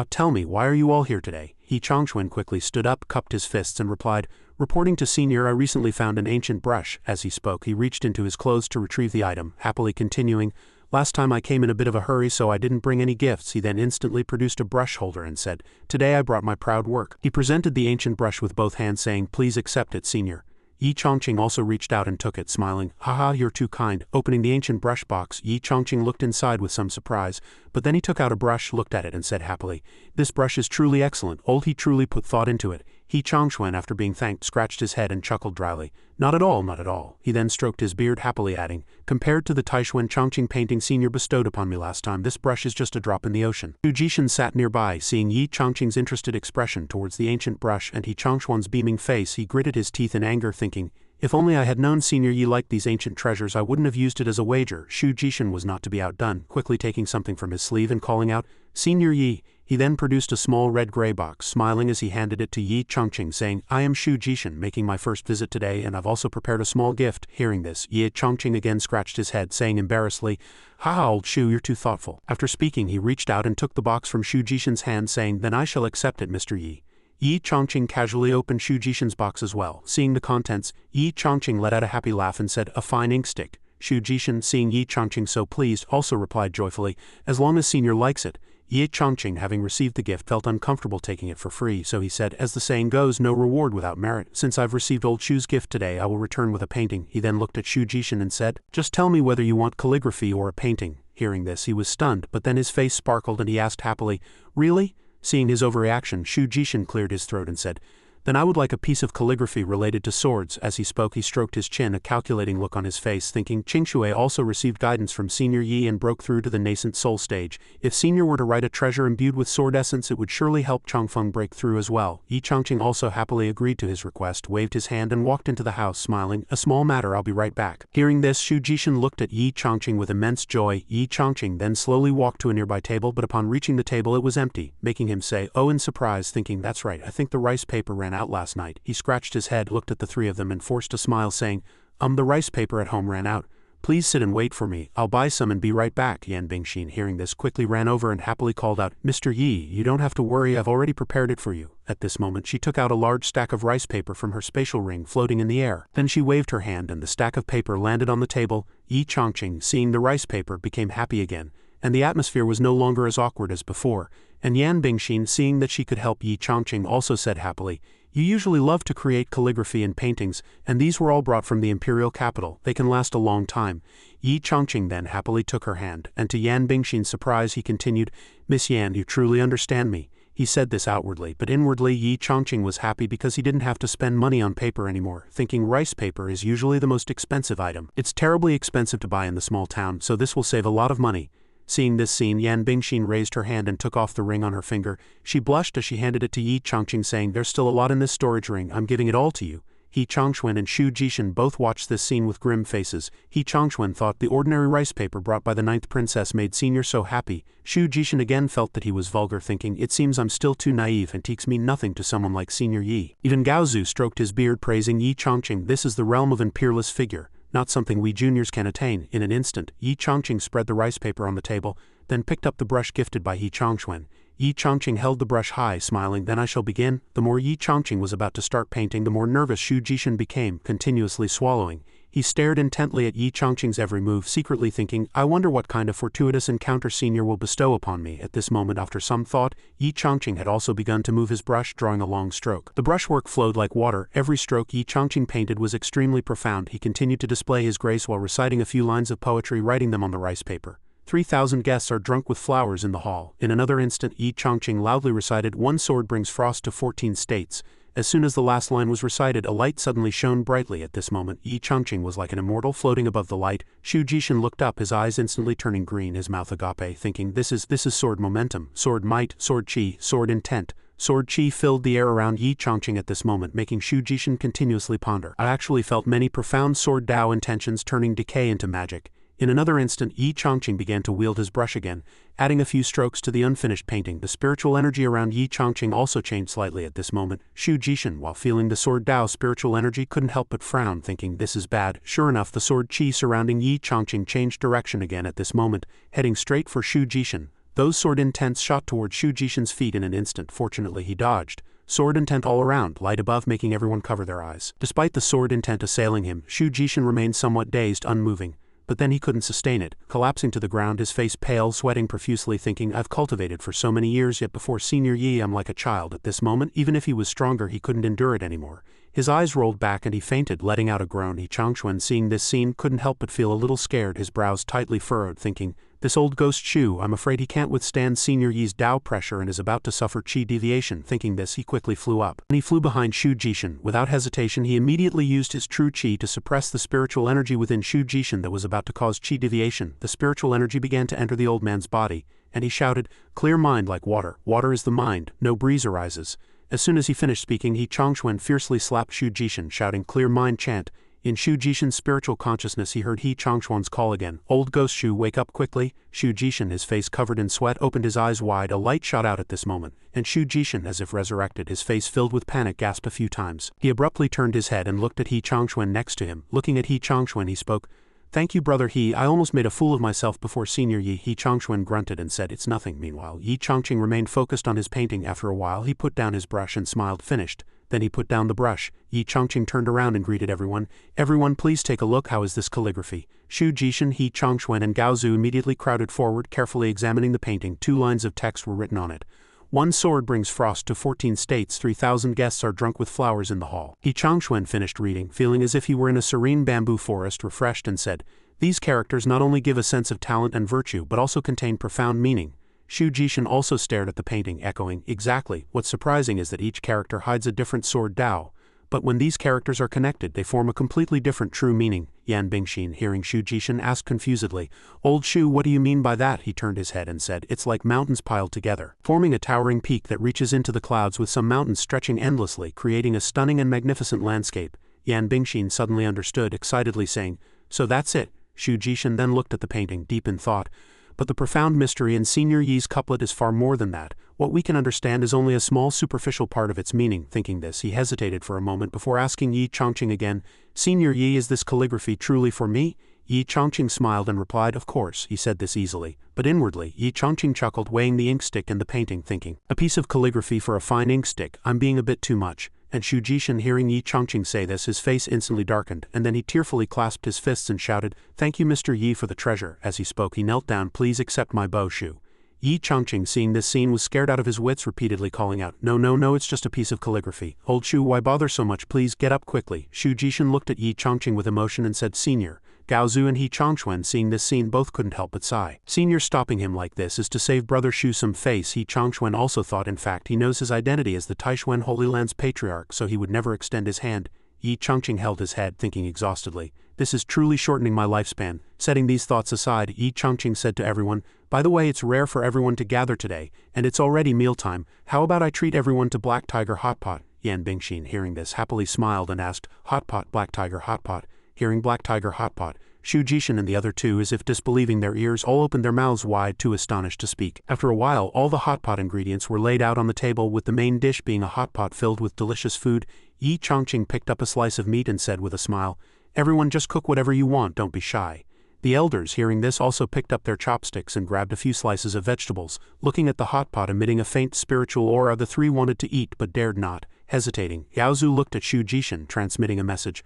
"Tell me, why are you all here today?" Hei Chongqun quickly stood up, cupped his fists, and replied, "Reporting to Senior, I recently found an ancient brush." As he spoke, he reached into his clothes to retrieve the item, happily continuing, "Last time I came in a bit of a hurry, so I didn't bring any gifts." He then instantly produced a brush holder and said, "Today I brought my proud work." He presented the ancient brush with both hands, saying, "Please accept it, Senior." Yin Chongfun also reached out and took it, smiling, "Haha, you're too kind." Opening the ancient brush box, Yin Chongfun looked inside with some surprise, but then he took out a brush, looked at it, and said happily, "This brush is truly excellent. He truly put thought into it." Hei Chongqun, after being thanked, scratched his head and chuckled dryly. "Not at all, not at all." He then stroked his beard, happily adding, "Compared to the Taishuan Chongqing painting Senior bestowed upon me last time, this brush is just a drop in the ocean." Shu Jishan sat nearby, seeing Yin Chongqing's interested expression towards the ancient brush and Hei Chongquan's beaming face. He gritted his teeth in anger, thinking, "If only I had known Senior Yi liked these ancient treasures, I wouldn't have used it as a wager." Shu Jishan was not to be outdone, quickly taking something from his sleeve and calling out, "Senior Yi." He then produced a small red-gray box, smiling as he handed it to Yin Chongqing, saying, "I am Shu Jishan, making my first visit today, and I've also prepared a small gift." Hearing this, Yin Chongqing again scratched his head, saying embarrassedly, "Haha, old Shu, you're too thoughtful." After speaking, he reached out and took the box from Shu Jishan's hand, saying, "Then I shall accept it, Mr. Yi." Yin Chongqing casually opened Shu Jishan's box as well. Seeing the contents, Yin Chongqing let out a happy laugh and said, "A fine ink stick." Shu Jishan, seeing Yin Chongqing so pleased, also replied joyfully, "As long as Senior likes it." Yin Chongqing, having received the gift, felt uncomfortable taking it for free, so he said, "As the saying goes, no reward without merit. Since I've received old Shu's gift today, I will return with a painting." He then looked at Shu Jishan and said, "Just tell me whether you want calligraphy or a painting." Hearing this, he was stunned, but then his face sparkled and he asked happily, "Really?" Seeing his overreaction, Shu Jishan cleared his throat and said, "Then I would like a piece of calligraphy related to swords." As he spoke, he stroked his chin, a calculating look on his face, thinking Qingxue also received guidance from Senior Yi and broke through to the nascent soul stage. If Senior were to write a treasure imbued with sword essence, it would surely help Chongfeng break through as well. Yin Chongqing also happily agreed to his request, waved his hand and walked into the house, smiling, "A small matter, I'll be right back." Hearing this, Shu Jishan looked at Yin Chongqing with immense joy. Yin Chongqing then slowly walked to a nearby table, but upon reaching the table it was empty, making him say, "Oh," in surprise, thinking, "That's right, I think the rice paper ran out last night." He scratched his head, looked at the three of them and forced a smile, saying, The rice paper at home ran out. Please sit and wait for me. I'll buy some and be right back." Yan Bingshin, hearing this, quickly ran over and happily called out, "Mr. Yi, you don't have to worry, I've already prepared it for you." At this moment she took out a large stack of rice paper from her spatial ring floating in the air. Then she waved her hand and the stack of paper landed on the table. Yin Chongqing, seeing the rice paper, became happy again, and the atmosphere was no longer as awkward as before, and Yan Bingshin, seeing that she could help Yin Chongqing, also said happily, "You usually love to create calligraphy and paintings, and these were all brought from the Imperial capital. They can last a long time." Yin Chongqing then happily took her hand, and to Yan Bingshin's surprise he continued, "Miss Yan, you truly understand me." He said this outwardly, but inwardly Yin Chongqing was happy because he didn't have to spend money on paper anymore, thinking rice paper is usually the most expensive item. It's terribly expensive to buy in the small town, so this will save a lot of money. Seeing this scene, Yan Bingshin raised her hand and took off the ring on her finger. She blushed as she handed it to Yin Chongqing, saying, "There's still a lot in this storage ring, I'm giving it all to you." Hei Chongqun and Shu Jishan both watched this scene with grim faces. Hei Chongqun thought the ordinary rice paper brought by the 9th princess made Senior so happy. Shu Jishan again felt that he was vulgar, thinking, "It seems I'm still too naive, antiques mean nothing to someone like Senior Yi." Even Gaozu stroked his beard, praising Yin Chongqing. "This is the realm of an peerless figure, not something we juniors can attain." In an instant, Yin Chongqing spread the rice paper on the table, then picked up the brush gifted by Hei Chongqun. Yi Chongqing held the brush high, smiling. Then I shall begin. The more Yi Chongqing was about to start painting, the more nervous Shu Jishin became, continuously swallowing. He stared intently at Yi Chongqing's every move, secretly thinking, I wonder what kind of fortuitous encounter senior will bestow upon me. At this moment, after some thought, Yi Chongqing had also begun to move his brush, drawing a long stroke. The brushwork flowed like water. Every stroke Yi Chongqing painted was extremely profound. He continued to display his grace while reciting a few lines of poetry, writing them on the rice paper. 3,000 guests are drunk with flowers in the hall. In another instant, Yi Chongqing loudly recited, One sword brings frost to 14 states. As soon as the last line was recited, a light suddenly shone brightly. At this moment, Yi Chongqing was like an immortal floating above the light. Shu Jishin looked up, his eyes instantly turning green, his mouth agape, thinking, this is sword momentum, sword might, sword chi, sword intent. Sword chi filled the air around Yi Chongqing at this moment, making Shu Jishin continuously ponder. I actually felt many profound sword Dao intentions turning decay into magic. In another instant, Yi Chongqing began to wield his brush again, adding a few strokes to the unfinished painting. The spiritual energy around Yi Chongqing also changed slightly at this moment. Shu Jishin, while feeling the sword Dao spiritual energy, couldn't help but frown, thinking, this is bad. Sure enough, the sword chi surrounding Yi Chongqing changed direction again at this moment, heading straight for Shu Jishin. Those sword intents shot toward Shu Jishin's feet in an instant. Fortunately, he dodged. Sword intent all around, light above, making everyone cover their eyes. Despite the sword intent assailing him, Shu Jishin remained somewhat dazed, unmoving. But then he couldn't sustain it, collapsing to the ground, his face pale, sweating profusely, thinking, I've cultivated for so many years, yet before Senior Yi I'm like a child. At this moment, even if he was stronger, he couldn't endure it anymore. His eyes rolled back and he fainted, letting out a groan. Yi Chongqing, seeing this scene, couldn't help but feel a little scared, his brows tightly furrowed, thinking, this old ghost Shu, I'm afraid he can't withstand Senior Yi's Dao pressure and is about to suffer chi deviation. Thinking this, he quickly flew up. And he flew behind Shu Jishin. Without hesitation, he immediately used his true chi to suppress the spiritual energy within Shu Jishin that was about to cause chi deviation. The spiritual energy began to enter the old man's body, and he shouted, clear mind like water. Water is the mind, no breeze arises. As soon as he finished speaking, Yi Chongqing fiercely slapped Shu Jishin, shouting, clear mind chant. In Shu Jishin's spiritual consciousness, he heard Yi Chongquan's call again. Old ghost Shu, wake up quickly. Shu Jishin, his face covered in sweat, opened his eyes wide. A light shot out at this moment, and Shu Jishin, as if resurrected, his face filled with panic, gasped a few times. He abruptly turned his head and looked at Yi Chongqing next to him. Looking at Yi Chongqing, he spoke, thank you, brother He, I almost made a fool of myself before Senior Yi. Yi Chongqing grunted and said, it's nothing. Meanwhile, Yi Chongqing remained focused on his painting. After a while, he put down his brush and smiled, finished. Then he put down the brush. Yi Chongqing turned around and greeted everyone. Everyone, please take a look. How is this calligraphy? Shu Jishin, Yi Chongqing, and Gao Zhu immediately crowded forward, carefully examining the painting. 2 lines of text were written on it. One sword brings frost to 14 states. 3,000 guests are drunk with flowers in the hall. Yi Chongqing finished reading, feeling as if he were in a serene bamboo forest, refreshed, and said, these characters not only give a sense of talent and virtue, but also contain profound meaning. Shu Jishin also stared at the painting, echoing, exactly. What's surprising is that each character hides a different sword Dao, but when these characters are connected, they form a completely different true meaning. Bingshin, hearing Shu Jishin, asked confusedly, old Shu, what do you mean by that? He turned his head and said, it's like mountains piled together, forming a towering peak that reaches into the clouds, with some mountains stretching endlessly, creating a stunning and magnificent landscape. Bingshin suddenly understood, excitedly saying, so that's it. Shu Jishin then looked at the painting, deep in thought. But the profound mystery in Senior Yi's couplet is far more than that. What we can understand is only a small superficial part of its meaning. Thinking this, he hesitated for a moment before asking Yi Chongqing again, Senior Yi, is this calligraphy truly for me? Yi Chongqing smiled and replied, of course. He said this easily, but inwardly, Yi Chongqing chuckled, weighing the ink stick and the painting, thinking, a piece of calligraphy for a fine ink stick, I'm being a bit too much. And Shu Jishin, hearing Yi Chongqing say this, his face instantly darkened, and then he tearfully clasped his fists and shouted, thank you, Mr. Yi, for the treasure. As he spoke, he knelt down, please accept my bow, Shu. Yi Chongqing, seeing this scene, was scared out of his wits, repeatedly calling out, no, it's just a piece of calligraphy. Old Shu, why bother so much? Please get up quickly. Shu Jishin looked at Yi Chongqing with emotion and said, Senior. Gao Zhu and Yi Chongqing, seeing this scene, both couldn't help but sigh. Senior stopping him like this is to save brother Shu some face. Yi Chongqing also thought, in fact, he knows his identity as the Taishuan Holy Land's patriarch, so he would never extend his hand. Yi Chongqing held his head, thinking exhaustedly, this is truly shortening my lifespan. Setting these thoughts aside, Yi Chongqing said to everyone, by the way, it's rare for everyone to gather today, and it's already mealtime. How about I treat everyone to Black Tiger Hot Pot? Bingshin, hearing this, happily smiled and asked, Hot Pot, Black Tiger Hot Pot? Hearing Black Tiger Hot Pot, Shu Jishin and the other two, as if disbelieving their ears, all opened their mouths wide, too astonished to speak. After a while, all the hot pot ingredients were laid out on the table, with the main dish being a hot pot filled with delicious food. Yi Chongqing picked up a slice of meat and said with a smile, everyone just cook whatever you want, don't be shy. The elders, hearing this, also picked up their chopsticks and grabbed a few slices of vegetables. Looking at the hot pot emitting a faint spiritual aura, the three wanted to eat but dared not. Hesitating, Yaozu looked at Shu Jishin, transmitting a message.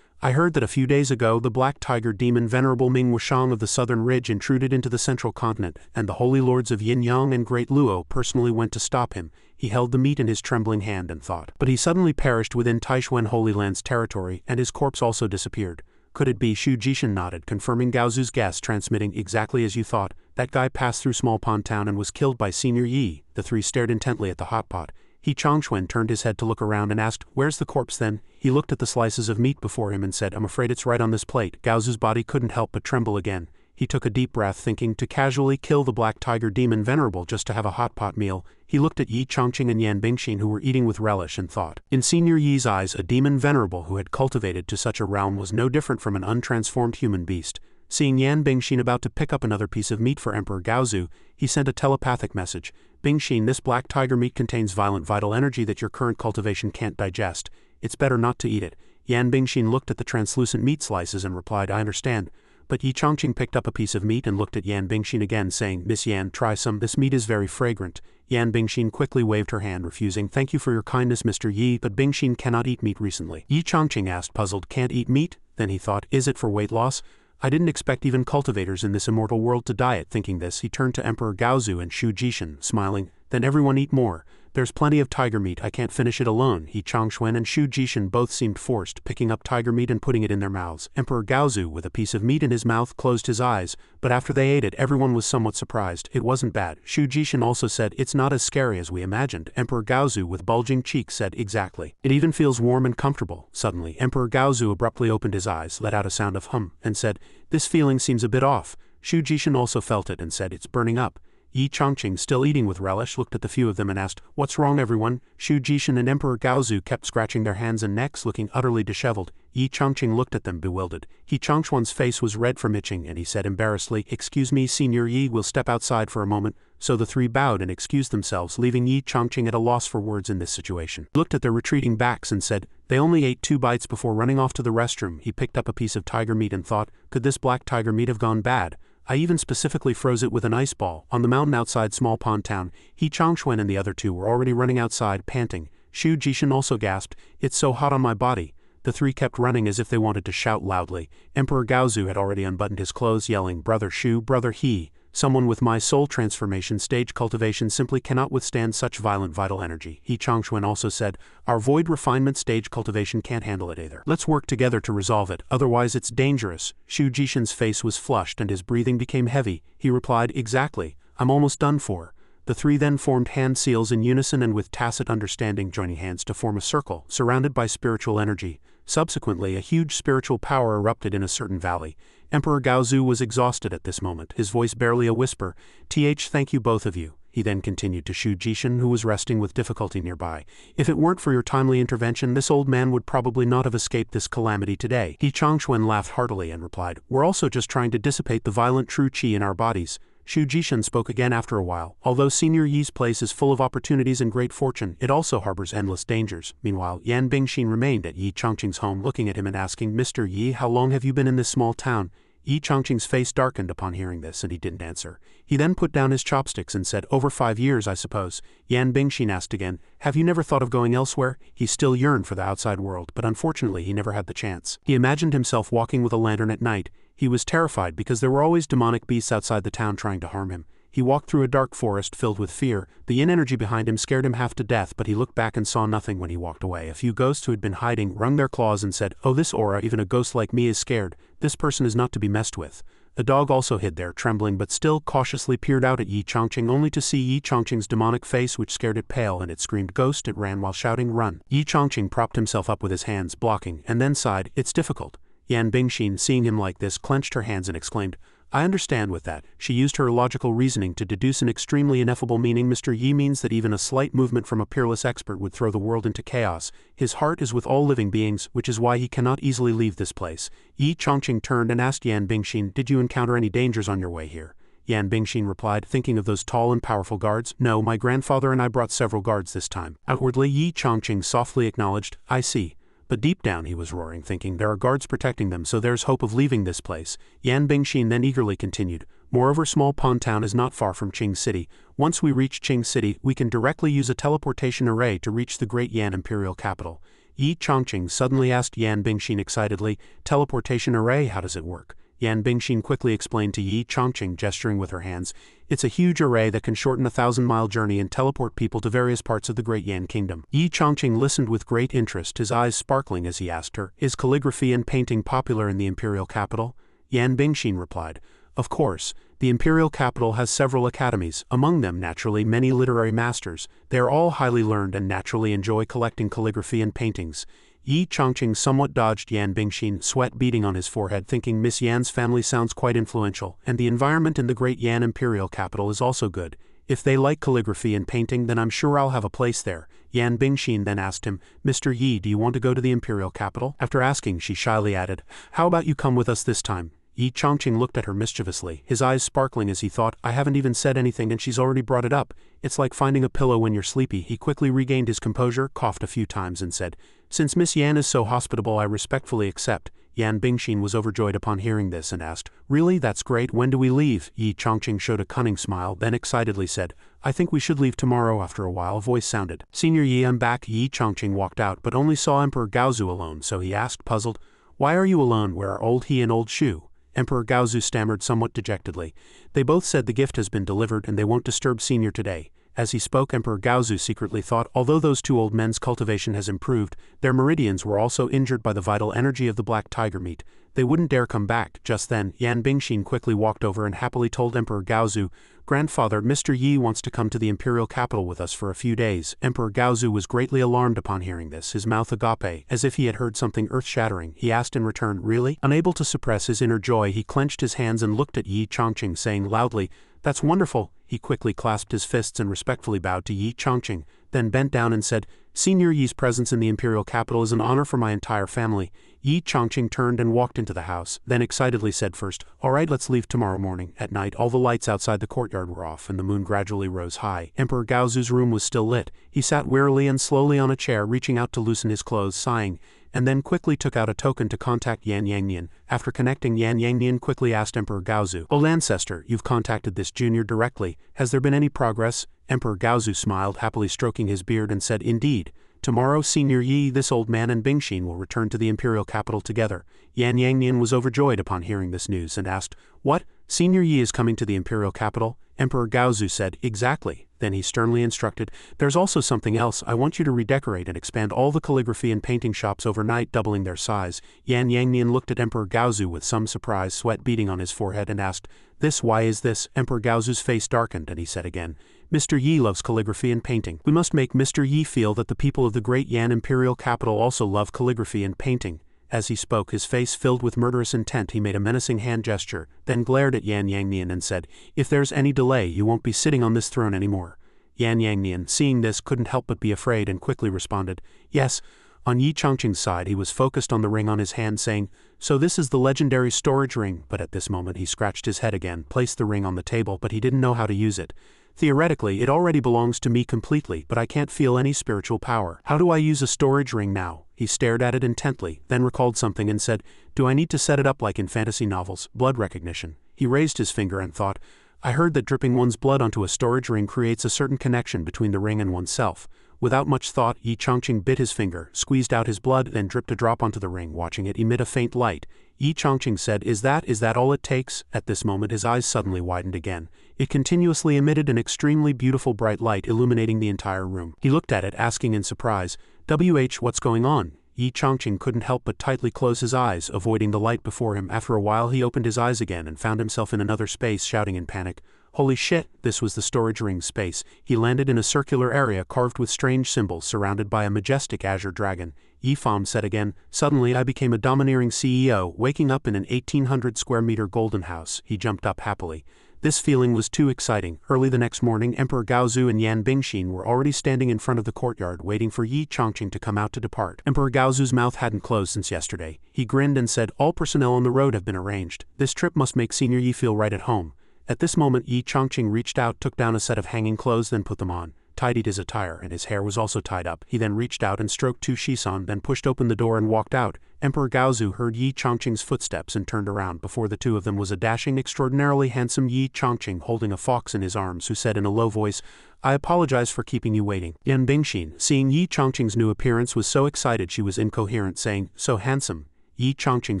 I heard that a few days ago the black tiger demon Venerable Ming Wushang of the southern ridge intruded into the central continent, and the holy lords of Yin Yang and Great Luo personally went to stop him. He held the meat in his trembling hand and thought. But he suddenly perished within Taishuan Holy Land's territory, and his corpse also disappeared. Could it be? Shu Jishin nodded, confirming Gaozu's guess, transmitting exactly as you thought. That guy passed through Small Pond Town and was killed by Senior Yi. The three stared intently at the hot pot. Hei Chongquan turned his head to look around and asked, "Where's the corpse then?" He looked at the slices of meat before him and said, "I'm afraid it's right on this plate." Gaozu's body couldn't help but tremble again. He took a deep breath, thinking to casually kill the black tiger demon Venerable just to have a hot pot meal. He looked at Yin Chongqing and Yan Bingshin, who were eating with relish, and thought. In Senior Yi's eyes, a demon Venerable who had cultivated to such a realm was no different from an untransformed human beast. Seeing Yan Bingshin about to pick up another piece of meat for Emperor Gaozu, he sent a telepathic message. Bingshin, this black tiger meat contains violent vital energy that your current cultivation can't digest. It's better not to eat it. Yan Bingshin looked at the translucent meat slices and replied, I understand. But Yin Chongqing picked up a piece of meat and looked at Yan Bingshin again, saying, Miss Yan, try some, this meat is very fragrant. Yan Bingshin quickly waved her hand, refusing, Thank you for your kindness, Mr. Yi, but Bingshin cannot eat meat recently. Yin Chongqing asked, puzzled, Can't eat meat? Then he thought, is it for weight loss? I didn't expect even cultivators in this immortal world to diet. Thinking this, he turned to Emperor Gaozu and Shu Jishin, smiling, Then everyone eat more. There's plenty of tiger meat, I can't finish it alone. Hei Chongquan and Shu Jishin both seemed forced, picking up tiger meat and putting it in their mouths. Emperor Gaozu, with a piece of meat in his mouth, closed his eyes, but after they ate it, everyone was somewhat surprised. It wasn't bad. Shu Jishin also said, It's not as scary as we imagined. Emperor Gaozu, with bulging cheeks, said, Exactly. It even feels warm and comfortable. Suddenly, Emperor Gaozu abruptly opened his eyes, let out a sound of hum, and said, This feeling seems a bit off. Shu Jishin also felt it and said, It's burning up. Yin Chongqing, still eating with relish, looked at the few of them and asked, What's wrong, everyone? Shu Jishin and Emperor Gaozu kept scratching their hands and necks, looking utterly disheveled. Yin Chongqing looked at them, bewildered. Hei Chongquan's face was red from itching, and he said embarrassedly, Excuse me, Senior Yi, will step outside for a moment. So the three bowed and excused themselves, leaving Yin Chongqing at a loss for words in this situation. He looked at their retreating backs and said, They only ate 2 bites before running off to the restroom. He picked up a piece of tiger meat and thought, Could this black tiger meat have gone bad? I even specifically froze it with an ice ball. On the mountain outside Small Pond Town, Hei Chongquan and the other two were already running outside, panting. Shu Jishin also gasped, It's so hot on my body. The three kept running as if they wanted to shout loudly. Emperor Gaozu had already unbuttoned his clothes, yelling, Brother Shu, Brother He. Someone with my soul transformation stage cultivation simply cannot withstand such violent vital energy. Hei Chongquan also said, Our void refinement stage cultivation can't handle it either. Let's work together to resolve it, otherwise it's dangerous. Shu Jishin's face was flushed and his breathing became heavy. He replied, Exactly. I'm almost done for. The three then formed hand seals in unison and with tacit understanding, joining hands to form a circle, surrounded by spiritual energy. Subsequently, a huge spiritual power erupted in a certain valley. Emperor Gaozu was exhausted at this moment, his voice barely a whisper. Thank you both of you. He then continued to Shu Jishin, who was resting with difficulty nearby. If it weren't for your timely intervention, this old man would probably not have escaped this calamity today. Hei Chongquan laughed heartily and replied, We're also just trying to dissipate the violent true qi in our bodies. Shu Jishin spoke again after a while. Although Senior Yi's place is full of opportunities and great fortune, it also harbors endless dangers. Meanwhile, Yan Bingshin remained at Yin Chongqing's home, looking at him and asking, Mr. Yi, how long have you been in this small town? Yin Chongqing's face darkened upon hearing this, and he didn't answer. He then put down his chopsticks and said, Over 5 years, I suppose. Yan Bingshin asked again, Have you never thought of going elsewhere? He still yearned for the outside world, but unfortunately he never had the chance. He imagined himself walking with a lantern at night. He was terrified because there were always demonic beasts outside the town trying to harm him. He walked through a dark forest filled with fear. The yin energy behind him scared him half to death, but he looked back and saw nothing when he walked away. A few ghosts who had been hiding wrung their claws and said, Oh, this aura, even a ghost like me is scared. This person is not to be messed with. A dog also hid there, trembling but still cautiously peered out at Yin Chongqing, only to see Yin Chongqing's demonic face, which scared it pale, and it screamed ghost. It ran while shouting run. Yin Chongqing propped himself up with his hands, blocking, and then sighed, It's difficult. Yan Bingshin, seeing him like this, clenched her hands and exclaimed, I understand with that. She used her logical reasoning to deduce an extremely ineffable meaning. Mr. Yi means that even a slight movement from a peerless expert would throw the world into chaos. His heart is with all living beings, which is why he cannot easily leave this place. Yin Chongqing turned and asked Yan Bingshin, Did you encounter any dangers on your way here? Yan Bingshin replied, thinking of those tall and powerful guards, No, my grandfather and I brought several guards this time. Outwardly, Yin Chongqing softly acknowledged, I see. But deep down he was roaring, thinking there are guards protecting them, so there's hope of leaving this place. Yan Bingshin then eagerly continued, moreover, small pond town is not far from Qing City. Once we reach Qing City, we can directly use a teleportation array to reach the great Yan Imperial capital. Yin Chongfun suddenly asked Yan Bingshin excitedly, teleportation array, how does it work? Yan Bingshin quickly explained to Yin Chongfun, gesturing with her hands, it's a huge array that can shorten a 1,000-mile journey and teleport people to various parts of the great Yan kingdom. Yin Chongfun listened with great interest, his eyes sparkling as he asked her, is calligraphy and painting popular in the imperial capital? Yan Bingshin replied, of course. The imperial capital has several academies, among them naturally many literary masters. They are all highly learned and naturally enjoy collecting calligraphy and paintings. Yin Chongfun somewhat dodged Yan Bingshin, sweat beading on his forehead, thinking Miss Yan's family sounds quite influential, and the environment in the great Yan imperial capital is also good. If they like calligraphy and painting, then I'm sure I'll have a place there. Yan Bingshin then asked him, Mr. Yi, do you want to go to the imperial capital? After asking, she shyly added, how about you come with us this time? Yin Chongfun looked at her mischievously, his eyes sparkling as he thought, I haven't even said anything and she's already brought it up. It's like finding a pillow when you're sleepy. He quickly regained his composure, coughed a few times and said, since Miss Yan is so hospitable, I respectfully accept. Yan Bingshin was overjoyed upon hearing this and asked, really, that's great, when do we leave? Yin Chongfun showed a cunning smile, then excitedly said, I think we should leave tomorrow. After a while a voice sounded, Senior Yi, I'm back. Yin Chongfun walked out but only saw Emperor Gaozu alone, so he asked, puzzled, why are you alone? Where are old He and old Shu? Emperor Gaozu stammered somewhat dejectedly. They both said the gift has been delivered and they won't disturb Senior today. As he spoke, Emperor Gaozu secretly thought, although those two old men's cultivation has improved, their meridians were also injured by the vital energy of the black tiger meat. They wouldn't dare come back. Just then, Yan Bingshin quickly walked over and happily told Emperor Gaozu, Grandfather, Mr. Yi wants to come to the imperial capital with us for a few days. Emperor Gaozu was greatly alarmed upon hearing this, his mouth agape, as if he had heard something earth-shattering. He asked in return, really? Unable to suppress his inner joy, he clenched his hands and looked at Yin Chongfun, saying loudly, that's wonderful. He quickly clasped his fists and respectfully bowed to Yin Chongfun, then bent down and said, Senior Yi's presence in the imperial capital is an honor for my entire family. Yin Chongfun turned and walked into the house, then excitedly said first, all right, let's leave tomorrow morning. At night, all the lights outside the courtyard were off and the moon gradually rose high. Emperor Gaozu's room was still lit. He sat wearily and slowly on a chair, reaching out to loosen his clothes, sighing, and then quickly took out a token to contact Yan Yangnian. After connecting, Yan Yangnian quickly asked Emperor Gaozu, old ancestor, you've contacted this junior directly. Has there been any progress? Emperor Gaozu smiled, happily stroking his beard, and said, indeed. Tomorrow, Senior Yi, this old man, and Bingshin will return to the imperial capital together. Yan Yangnian was overjoyed upon hearing this news and asked, what? Senior Yi is coming to the imperial capital? Emperor Gaozu said, exactly. Then he sternly instructed, there's also something else. I want you to redecorate and expand all the calligraphy and painting shops overnight, doubling their size. Yan Yangnian looked at Emperor Gaozu with some surprise, sweat beading on his forehead, and asked, this, why is this? Emperor Gaozu's face darkened and he said again, Mr. Yi loves calligraphy and painting. We must make Mr. Yi feel that the people of the great Yan imperial capital also love calligraphy and painting. As he spoke, his face filled with murderous intent, he made a menacing hand gesture, then glared at Yan Yangnian and said, if there's any delay, you won't be sitting on this throne anymore. Yan Yangnian, seeing this, couldn't help but be afraid and quickly responded, yes. On Yin Chongfung's side, he was focused on the ring on his hand, saying, so this is the legendary storage ring. But at this moment he scratched his head again, placed the ring on the table, but he didn't know how to use it. Theoretically, it already belongs to me completely, but I can't feel any spiritual power. How do I use a storage ring now? He stared at it intently, then recalled something and said, do I need to set it up like in fantasy novels, blood recognition? He raised his finger and thought, I heard that dripping one's blood onto a storage ring creates a certain connection between the ring and oneself. Without much thought, Yin Chongfun bit his finger, squeezed out his blood, then dripped a drop onto the ring, watching it emit a faint light. Yin Chongfun said, is that all it takes? At this moment his eyes suddenly widened again. It continuously emitted an extremely beautiful bright light, illuminating the entire room. He looked at it, asking in surprise, what's going on? Yin Chongfun couldn't help but tightly close his eyes, avoiding the light before him. After a while he opened his eyes again and found himself in another space, shouting in panic, holy shit, this was the storage ring space. He landed in a circular area carved with strange symbols, surrounded by a majestic azure dragon. Yi Fam said again, suddenly I became a domineering CEO, waking up in an 1800 square meter golden house. He jumped up happily. This feeling was too exciting. Early the next morning, Emperor Gaozu and Yan Bingshin were already standing in front of the courtyard, waiting for Yin Chongfun to come out to depart. Emperor Gaozu's mouth hadn't closed since yesterday. He grinned and said, all personnel on the road have been arranged. This trip must make Senior Yi feel right at home. At this moment, Yin Chongfun reached out, took down a set of hanging clothes, then put them on. tidied his attire, and his hair was also tied up. He then reached out and stroked Tu Shizan, then pushed open the door and walked out. Emperor Gaozu heard Yin Chongqing's footsteps and turned around. Before the two of them was a dashing, extraordinarily handsome Yin Chongqing holding a fox in his arms, who said in a low voice, "I apologize for keeping you waiting." Yan Bingshin, seeing Yin Chongqing's new appearance, was so excited she was incoherent, saying, "So handsome." Yin Chongqing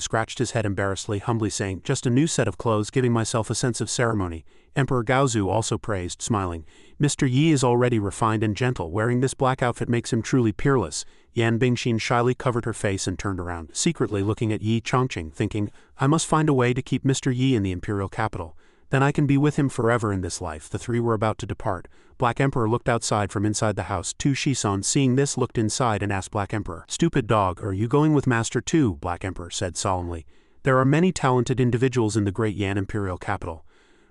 scratched his head embarrassedly, humbly saying, "Just a new set of clothes, giving myself a sense of ceremony." Emperor Gaozu also praised, smiling, "Mr. Yi is already refined and gentle. Wearing this black outfit makes him truly peerless." Yan Bingshin shyly covered her face and turned around, secretly looking at Yin Chongqing, thinking, "I must find a way to keep Mr. Yi in the Imperial capital. Then I can be with him forever in this life." The three were about to depart. Black Emperor looked outside from inside the house. Tu Shizan, seeing this, looked inside and asked Black Emperor, "Stupid dog, are you going with Master too?" Black Emperor said solemnly, "There are many talented individuals in the great Yan Imperial capital.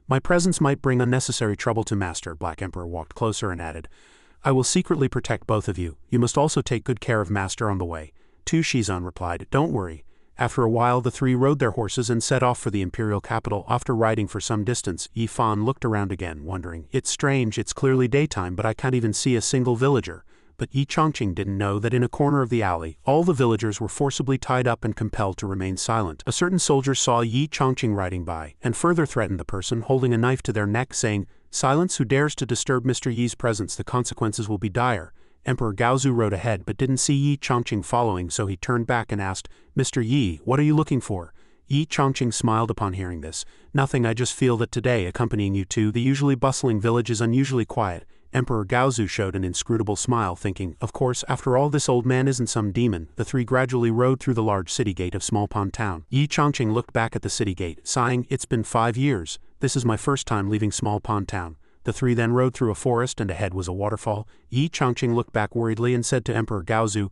My presence might bring unnecessary trouble to Master." Black Emperor walked closer and added, "I will secretly protect both of you. You must also take good care of Master on the way." Tu Shizan replied, "Don't worry." After a while the three rode their horses and set off for the Imperial capital. After riding for some distance, Yi Fan looked around again, wondering, "It's strange, it's clearly daytime, but I can't even see a single villager." But Yin Chongqing didn't know that in a corner of the alley, all the villagers were forcibly tied up and compelled to remain silent. A certain soldier saw Yin Chongqing riding by, and further threatened the person holding a knife to their neck, saying, "Silence, who dares to disturb Mr. Yi's presence, the consequences will be dire." Emperor Gaozu rode ahead but didn't see Yin Chongqing following, so he turned back and asked, "Mr. Yi, what are you looking for?" Yin Chongqing smiled upon hearing this. "Nothing, I just feel that today, accompanying you to the usually bustling village, is unusually quiet." Emperor Gaozu showed an inscrutable smile, thinking, "Of course, after all, this old man isn't some demon." The three gradually rode through the large city gate of Small Pond Town. Yin Chongqing looked back at the city gate, sighing, "It's been 5 years. This is my first time leaving Small Pond Town." The three then rode through a forest, and ahead was a waterfall. Yin Chongqing looked back worriedly and said to Emperor Gaozu,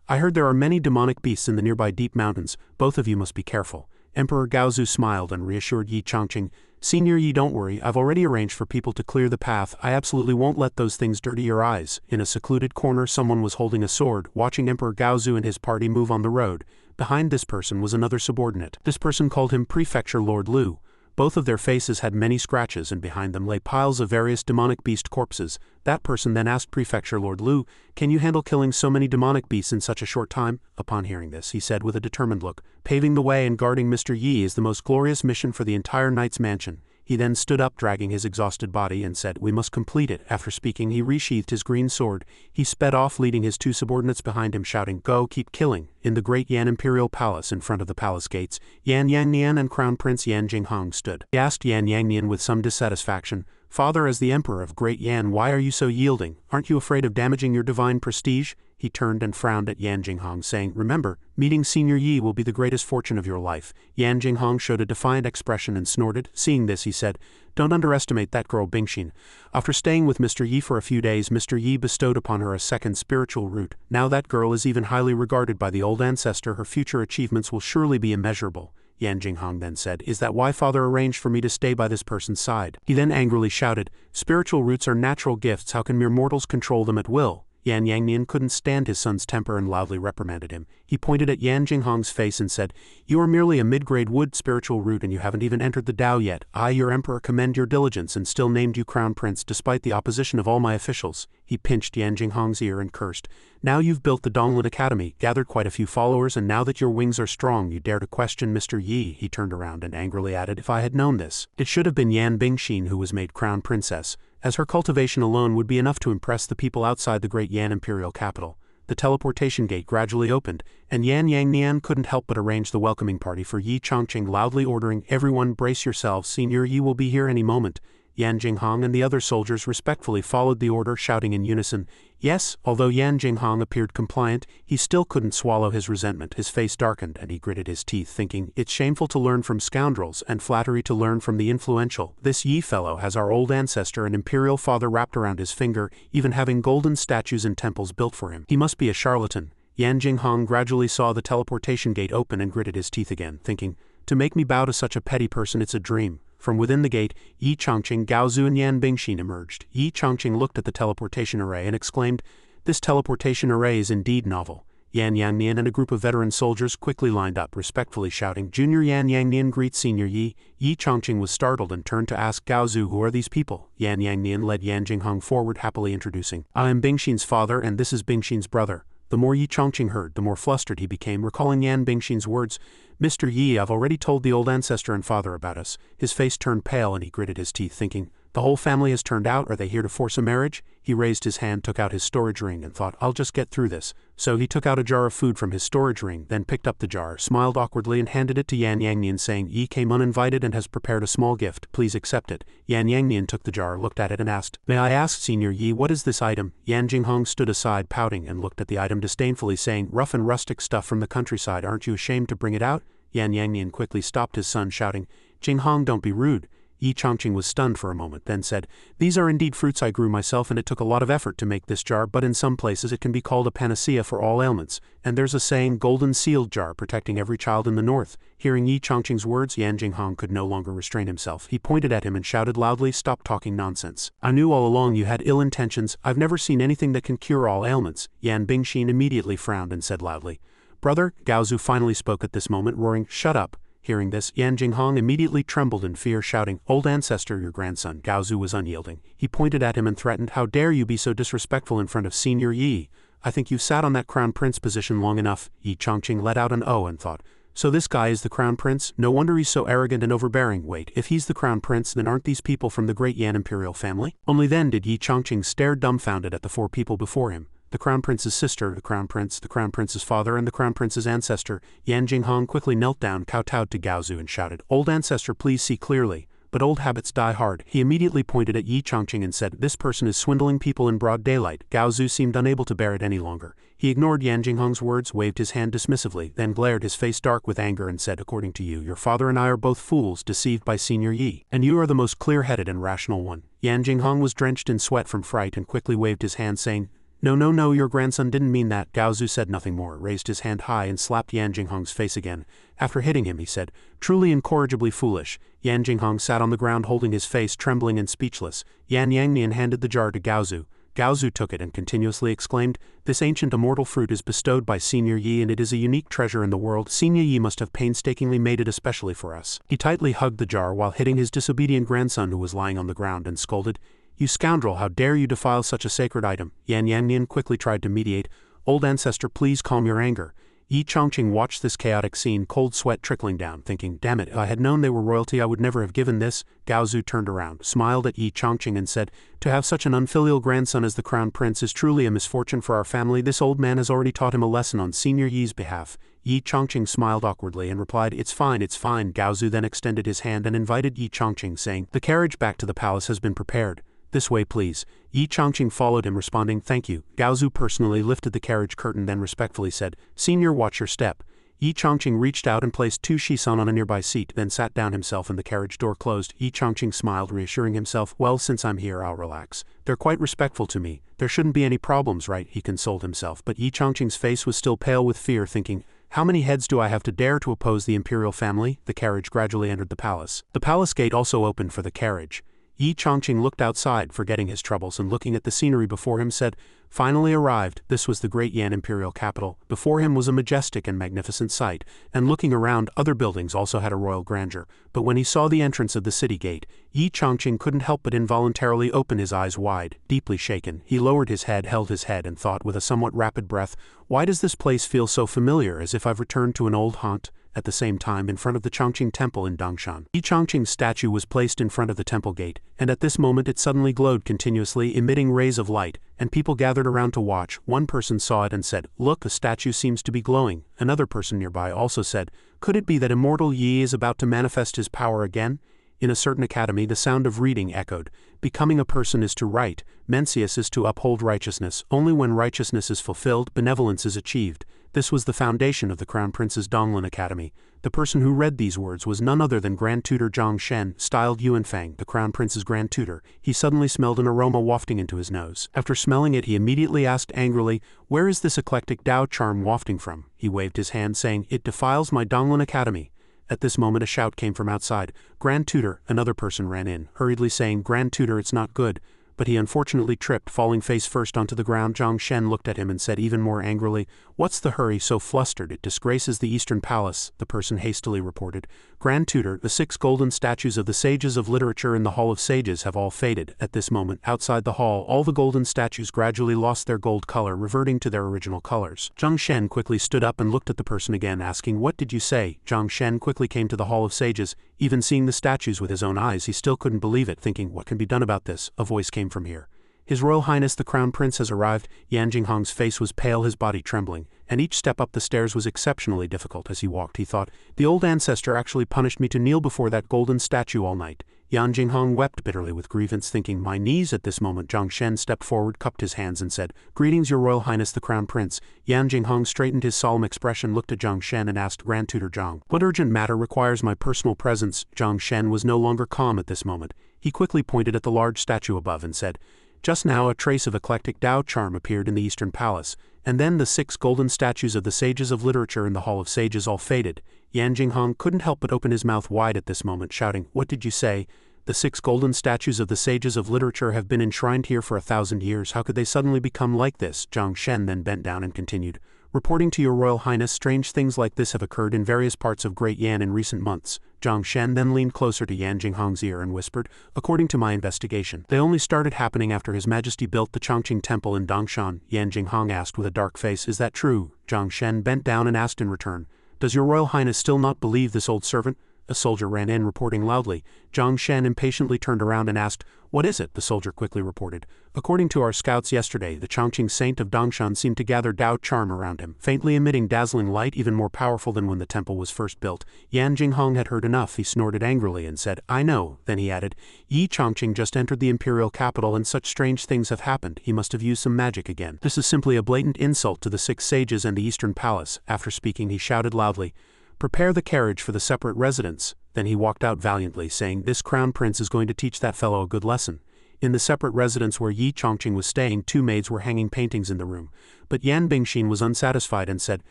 "I heard there are many demonic beasts in the nearby deep mountains. Both of you must be careful." Emperor Gaozu smiled and reassured Yin Chongqing, "Senior Yi, don't worry, I've already arranged for people to clear the path. I absolutely won't let those things dirty your eyes." In a secluded corner someone was holding a sword, watching Emperor Gaozu and his party move on the road. Behind this person was another subordinate. This person called him Prefecture Lord Lu. Both of their faces had many scratches, and behind them lay piles of various demonic beast corpses. That person then asked Prefecture Lord Lu, "Can you handle killing so many demonic beasts in such a short time?" Upon hearing this, he said with a determined look, "Paving the way and guarding Mr. Yi is the most glorious mission for the entire Knight's Mansion." He then stood up, dragging his exhausted body, and said, "We must complete it." After speaking, he resheathed his green sword. He sped off, leading his two subordinates behind him, shouting, "Go, keep killing." In the great Yan Imperial Palace, in front of the palace gates, Yan Yangnian and Crown Prince Yan Jinghong stood. He asked Yan Yangnian with some dissatisfaction, "Father, as the Emperor of Great Yan, why are you so yielding? Aren't you afraid of damaging your divine prestige?" He turned and frowned at Yan Jinghong, saying, "Remember, meeting Senior Yi will be the greatest fortune of your life." Yan Jinghong showed a defiant expression and snorted. Seeing this, he said, "Don't underestimate that girl Bingshin. After staying with Mr. Yi for a few days, Mr. Yi bestowed upon her a second spiritual root. Now that girl is even highly regarded by the old ancestor. Her future achievements will surely be immeasurable." Yan Jinghong then said, "Is that why Father arranged for me to stay by this person's side?" He then angrily shouted, "Spiritual roots are natural gifts. How can mere mortals control them at will?" Yan Yangnian couldn't stand his son's temper and loudly reprimanded him. He pointed at Yan Jinghong's face and said, "You are merely a mid-grade wood spiritual root, and you haven't even entered the Tao yet. I, your emperor, commend your diligence and still named you crown prince despite the opposition of all my officials." He pinched Yan Jinghong's ear and cursed, "Now you've built the Donglin Academy, gathered quite a few followers, and now that your wings are strong, you dare to question Mr. Yi." He turned around and angrily added, "If I had known this, it should have been Yan Bingshin who was made crown princess, as her cultivation alone would be enough to impress the people outside the great Yan Imperial capital." The teleportation gate gradually opened, and Yan Yangnian couldn't help but arrange the welcoming party for Yin Chongqing, loudly ordering, "Everyone brace yourselves, Senior Yi will be here any moment." Yan Jinghong and the other soldiers respectfully followed the order, shouting in unison, "Yes." Although Yan Jinghong appeared compliant, he still couldn't swallow his resentment. His face darkened and he gritted his teeth, thinking, "It's shameful to learn from scoundrels and flattery to learn from the influential. This Yi fellow has our old ancestor and imperial father wrapped around his finger, even having golden statues and temples built for him. He must be a charlatan." Yan Jinghong gradually saw the teleportation gate open and gritted his teeth again, thinking, "To make me bow to such a petty person, it's a dream." From within the gate, Yin Chongqing, Gaozu and Yan Bingshin emerged. Yin Chongqing looked at the teleportation array and exclaimed, "This teleportation array is indeed novel." Yan Yangnian and a group of veteran soldiers quickly lined up, respectfully shouting, Junior Yan Yangnian greets Senior Yi. Yi Chongqing was startled and turned to ask Gaozu, who are these people? Yan Yangnian led Yan Jinghong forward, happily introducing, I am Bingshin's father and this is Bingshin's brother. The more Yi Chongqing heard, the more flustered he became, recalling Yan Bingshin's words, Mr. Yi, I've already told the old ancestor and father about us. His face turned pale and he gritted his teeth, thinking, the whole family has turned out, are they here to force a marriage? He raised his hand, took out his storage ring and thought, I'll just get through this. So he took out a jar of food from his storage ring, then picked up the jar, smiled awkwardly and handed it to Yan Yangnian, saying, Yi came uninvited and has prepared a small gift, please accept it. Yan Yangnian took the jar, looked at it and asked, May I ask, Senior Yi, what is this item? Yan Jinghong stood aside, pouting, and looked at the item disdainfully, saying, rough and rustic stuff from the countryside, aren't you ashamed to bring it out? Yan Yangnian quickly stopped his son, shouting, Jinghong, don't be rude. Yi Chongqing was stunned for a moment, then said, These are indeed fruits I grew myself and it took a lot of effort to make this jar, but in some places it can be called a panacea for all ailments, and there's a saying, golden sealed jar protecting every child in the north. Hearing Yi Chongqing's words, Yan Jinghong could no longer restrain himself. He pointed at him and shouted loudly, Stop talking nonsense. I knew all along you had ill intentions. I've never seen anything that can cure all ailments. Yan Bingshin immediately frowned and said loudly, Brother, Gaozu finally spoke at this moment, roaring, Shut up. Hearing this, Yan Jinghong immediately trembled in fear, shouting, Old ancestor, your grandson. Gaozu was unyielding. He pointed at him and threatened, How dare you be so disrespectful in front of Senior Yi? I think you've sat on that crown prince position long enough. Yi Chongqing let out an oh and thought, So this guy is the crown prince? No wonder he's so arrogant and overbearing. Wait, if he's the crown prince, then aren't these people from the great Yan Imperial family? Only then did Yi Chongqing stare dumbfounded at the four people before him. The crown prince's sister, the crown prince's father, and the crown prince's ancestor. Yan Jinghong quickly knelt down, kowtowed to Gaozu and shouted, Old ancestor, please see clearly. But old habits die hard. He immediately pointed at Yi Chongqing and said, This person is swindling people in broad daylight. Gaozu seemed unable to bear it any longer. He ignored Yan Jinghong's words, waved his hand dismissively, then glared, his face dark with anger, and said, According to you, your father and I are both fools, deceived by Senior Yi. And you are the most clear-headed and rational one. Yan Jinghong was drenched in sweat from fright and quickly waved his hand, saying, No, your grandson didn't mean that. Gaozu said nothing more, raised his hand high and slapped Yan Jinghong's face again. After hitting him, he said, Truly incorrigibly foolish. Yan Jinghong sat on the ground holding his face, trembling and speechless. Yan Yangnian handed the jar to Gaozu. Gaozu took it and continuously exclaimed, This ancient immortal fruit is bestowed by Senior Yi and it is a unique treasure in the world. Senior Yi must have painstakingly made it especially for us. He tightly hugged the jar while hitting his disobedient grandson who was lying on the ground and scolded, You scoundrel, how dare you defile such a sacred item? Yan Yangnian quickly tried to mediate. Old ancestor, please calm your anger. Yi Chongqing watched this chaotic scene, cold sweat trickling down, thinking, Damn it, if I had known they were royalty I would never have given this. Gaozu turned around, smiled at Yi Chongqing and said, To have such an unfilial grandson as the crown prince is truly a misfortune for our family. This old man has already taught him a lesson on Senior Yi's behalf. Yi Chongqing smiled awkwardly and replied, It's fine. Gaozu then extended his hand and invited Yi Chongqing, saying, The carriage back to the palace has been prepared. This way, please. Yi Chongqing followed him, responding, Thank you. Gaozu personally lifted the carriage curtain, then respectfully said, Senior, watch your step. Yi Chongqing reached out and placed two shisan on a nearby seat, then sat down himself and the carriage door closed. Yi Chongqing smiled, reassuring himself, Well, since I'm here, I'll relax. They're quite respectful to me. There shouldn't be any problems, right? He consoled himself, but Yi Chongqing's face was still pale with fear, thinking, How many heads do I have to dare to oppose the Imperial family? The carriage gradually entered the palace. The palace gate also opened for the carriage. Yi Chongqing looked outside, forgetting his troubles, and looking at the scenery before him said, Finally arrived. This was the great Yan Imperial capital. Before him was a majestic and magnificent sight, and looking around, other buildings also had a royal grandeur. But when he saw the entrance of the city gate, Yi Chongqing couldn't help but involuntarily open his eyes wide. Deeply shaken, he lowered his head, held his head, and thought with a somewhat rapid breath, Why does this place feel so familiar, as if I've returned to an old haunt? At the same time, in front of the Chongqing Temple in Dongshan, Yi Chongqing's statue was placed in front of the temple gate, and at this moment it suddenly glowed continuously, emitting rays of light, and people gathered around to watch. One person saw it and said, Look, the statue seems to be glowing. Another person nearby also said, Could it be that immortal Yi is about to manifest his power again? In a certain academy, the sound of reading echoed. Becoming a person is to write, Mencius is to uphold righteousness. Only when righteousness is fulfilled, benevolence is achieved. This was the foundation of the Crown Prince's Donglin Academy. The person who read these words was none other than Grand Tutor Zhang Shen, styled Unifying, the Crown Prince's Grand Tutor. He suddenly smelled an aroma wafting into his nose. After smelling it, he immediately asked angrily, Where is this eclectic Tao charm wafting from? He waved his hand, saying, It defiles my Donglin Academy. At this moment a shout came from outside. Grand Tutor, another person ran in, hurriedly saying, Grand Tutor, it's not good. but he unfortunately tripped, falling face first onto the ground. Zhang Shen looked at him and said even more angrily, "What's the hurry, so flustered? It disgraces the Eastern Palace," the person hastily reported. "Grand Tutor, the 6 golden statues of the sages of literature in the Hall of Sages have all faded." At this moment, outside the hall, all the golden statues gradually lost their gold color, reverting to their original colors. Zhang Shen quickly stood up and looked at the person again, asking, "What did you say?" Zhang Shen quickly came to the Hall of Sages. Even seeing the statues with his own eyes, he still couldn't believe it, thinking, "What can be done about this?" A voice came from here. "His Royal Highness the Crown Prince has arrived." Yan Jinghong's face was pale, his body trembling, and each step up the stairs was exceptionally difficult. As he walked, he thought, "The old ancestor actually punished me to kneel before that golden statue all night." Yan Jinghong wept bitterly with grievance, thinking, "My knees." At this moment, Zhang Shen stepped forward, cupped his hands, and said, "Greetings, Your Royal Highness the Crown Prince." Yan Jinghong straightened his solemn expression, looked at Zhang Shen, and asked, "Grand Tutor Zhang, what urgent matter requires my personal presence?" Zhang Shen was no longer calm at this moment. He quickly pointed at the large statue above and said, "Just now a trace of eclectic Tao charm appeared in the Eastern Palace, and then the 6 golden statues of the sages of literature in the Hall of Sages all faded." Yan Jinghong couldn't help but open his mouth wide at this moment, shouting, "What did you say? The 6 golden statues of the sages of literature have been enshrined here for 1,000 years. How could they suddenly become like this?" Zhang Shen then bent down and continued, "Reporting to Your Royal Highness, strange things like this have occurred in various parts of Great Yan in recent months." Zhang Shen then leaned closer to Yan Jinghong's ear and whispered, "According to my investigation, they only started happening after His Majesty built the Chongqing Temple in Dongshan." Yan Jinghong asked with a dark face, "Is that true?" Zhang Shen bent down and asked in return, "Does Your Royal Highness still not believe this old servant?" A soldier ran in, reporting loudly. Zhang Shen impatiently turned around and asked, "What is it?" The soldier quickly reported, "According to our scouts yesterday, the Chongqing Saint of Dongshan seemed to gather Tao charm around him, faintly emitting dazzling light even more powerful than when the temple was first built." Yan Jinghong had heard enough. He snorted angrily and said, "I know." Then he added, "Yi Chongqing just entered the Imperial capital and such strange things have happened. He must have used some magic again. This is simply a blatant insult to the 6 sages and the Eastern Palace." After speaking, he shouted loudly, "Prepare the carriage for the separate residence." Then he walked out valiantly, saying, "This crown prince is going to teach that fellow a good lesson." In the separate residence where Yi Chongqing was staying, 2 maids were hanging paintings in the room. But Yan Bingshin was unsatisfied and said,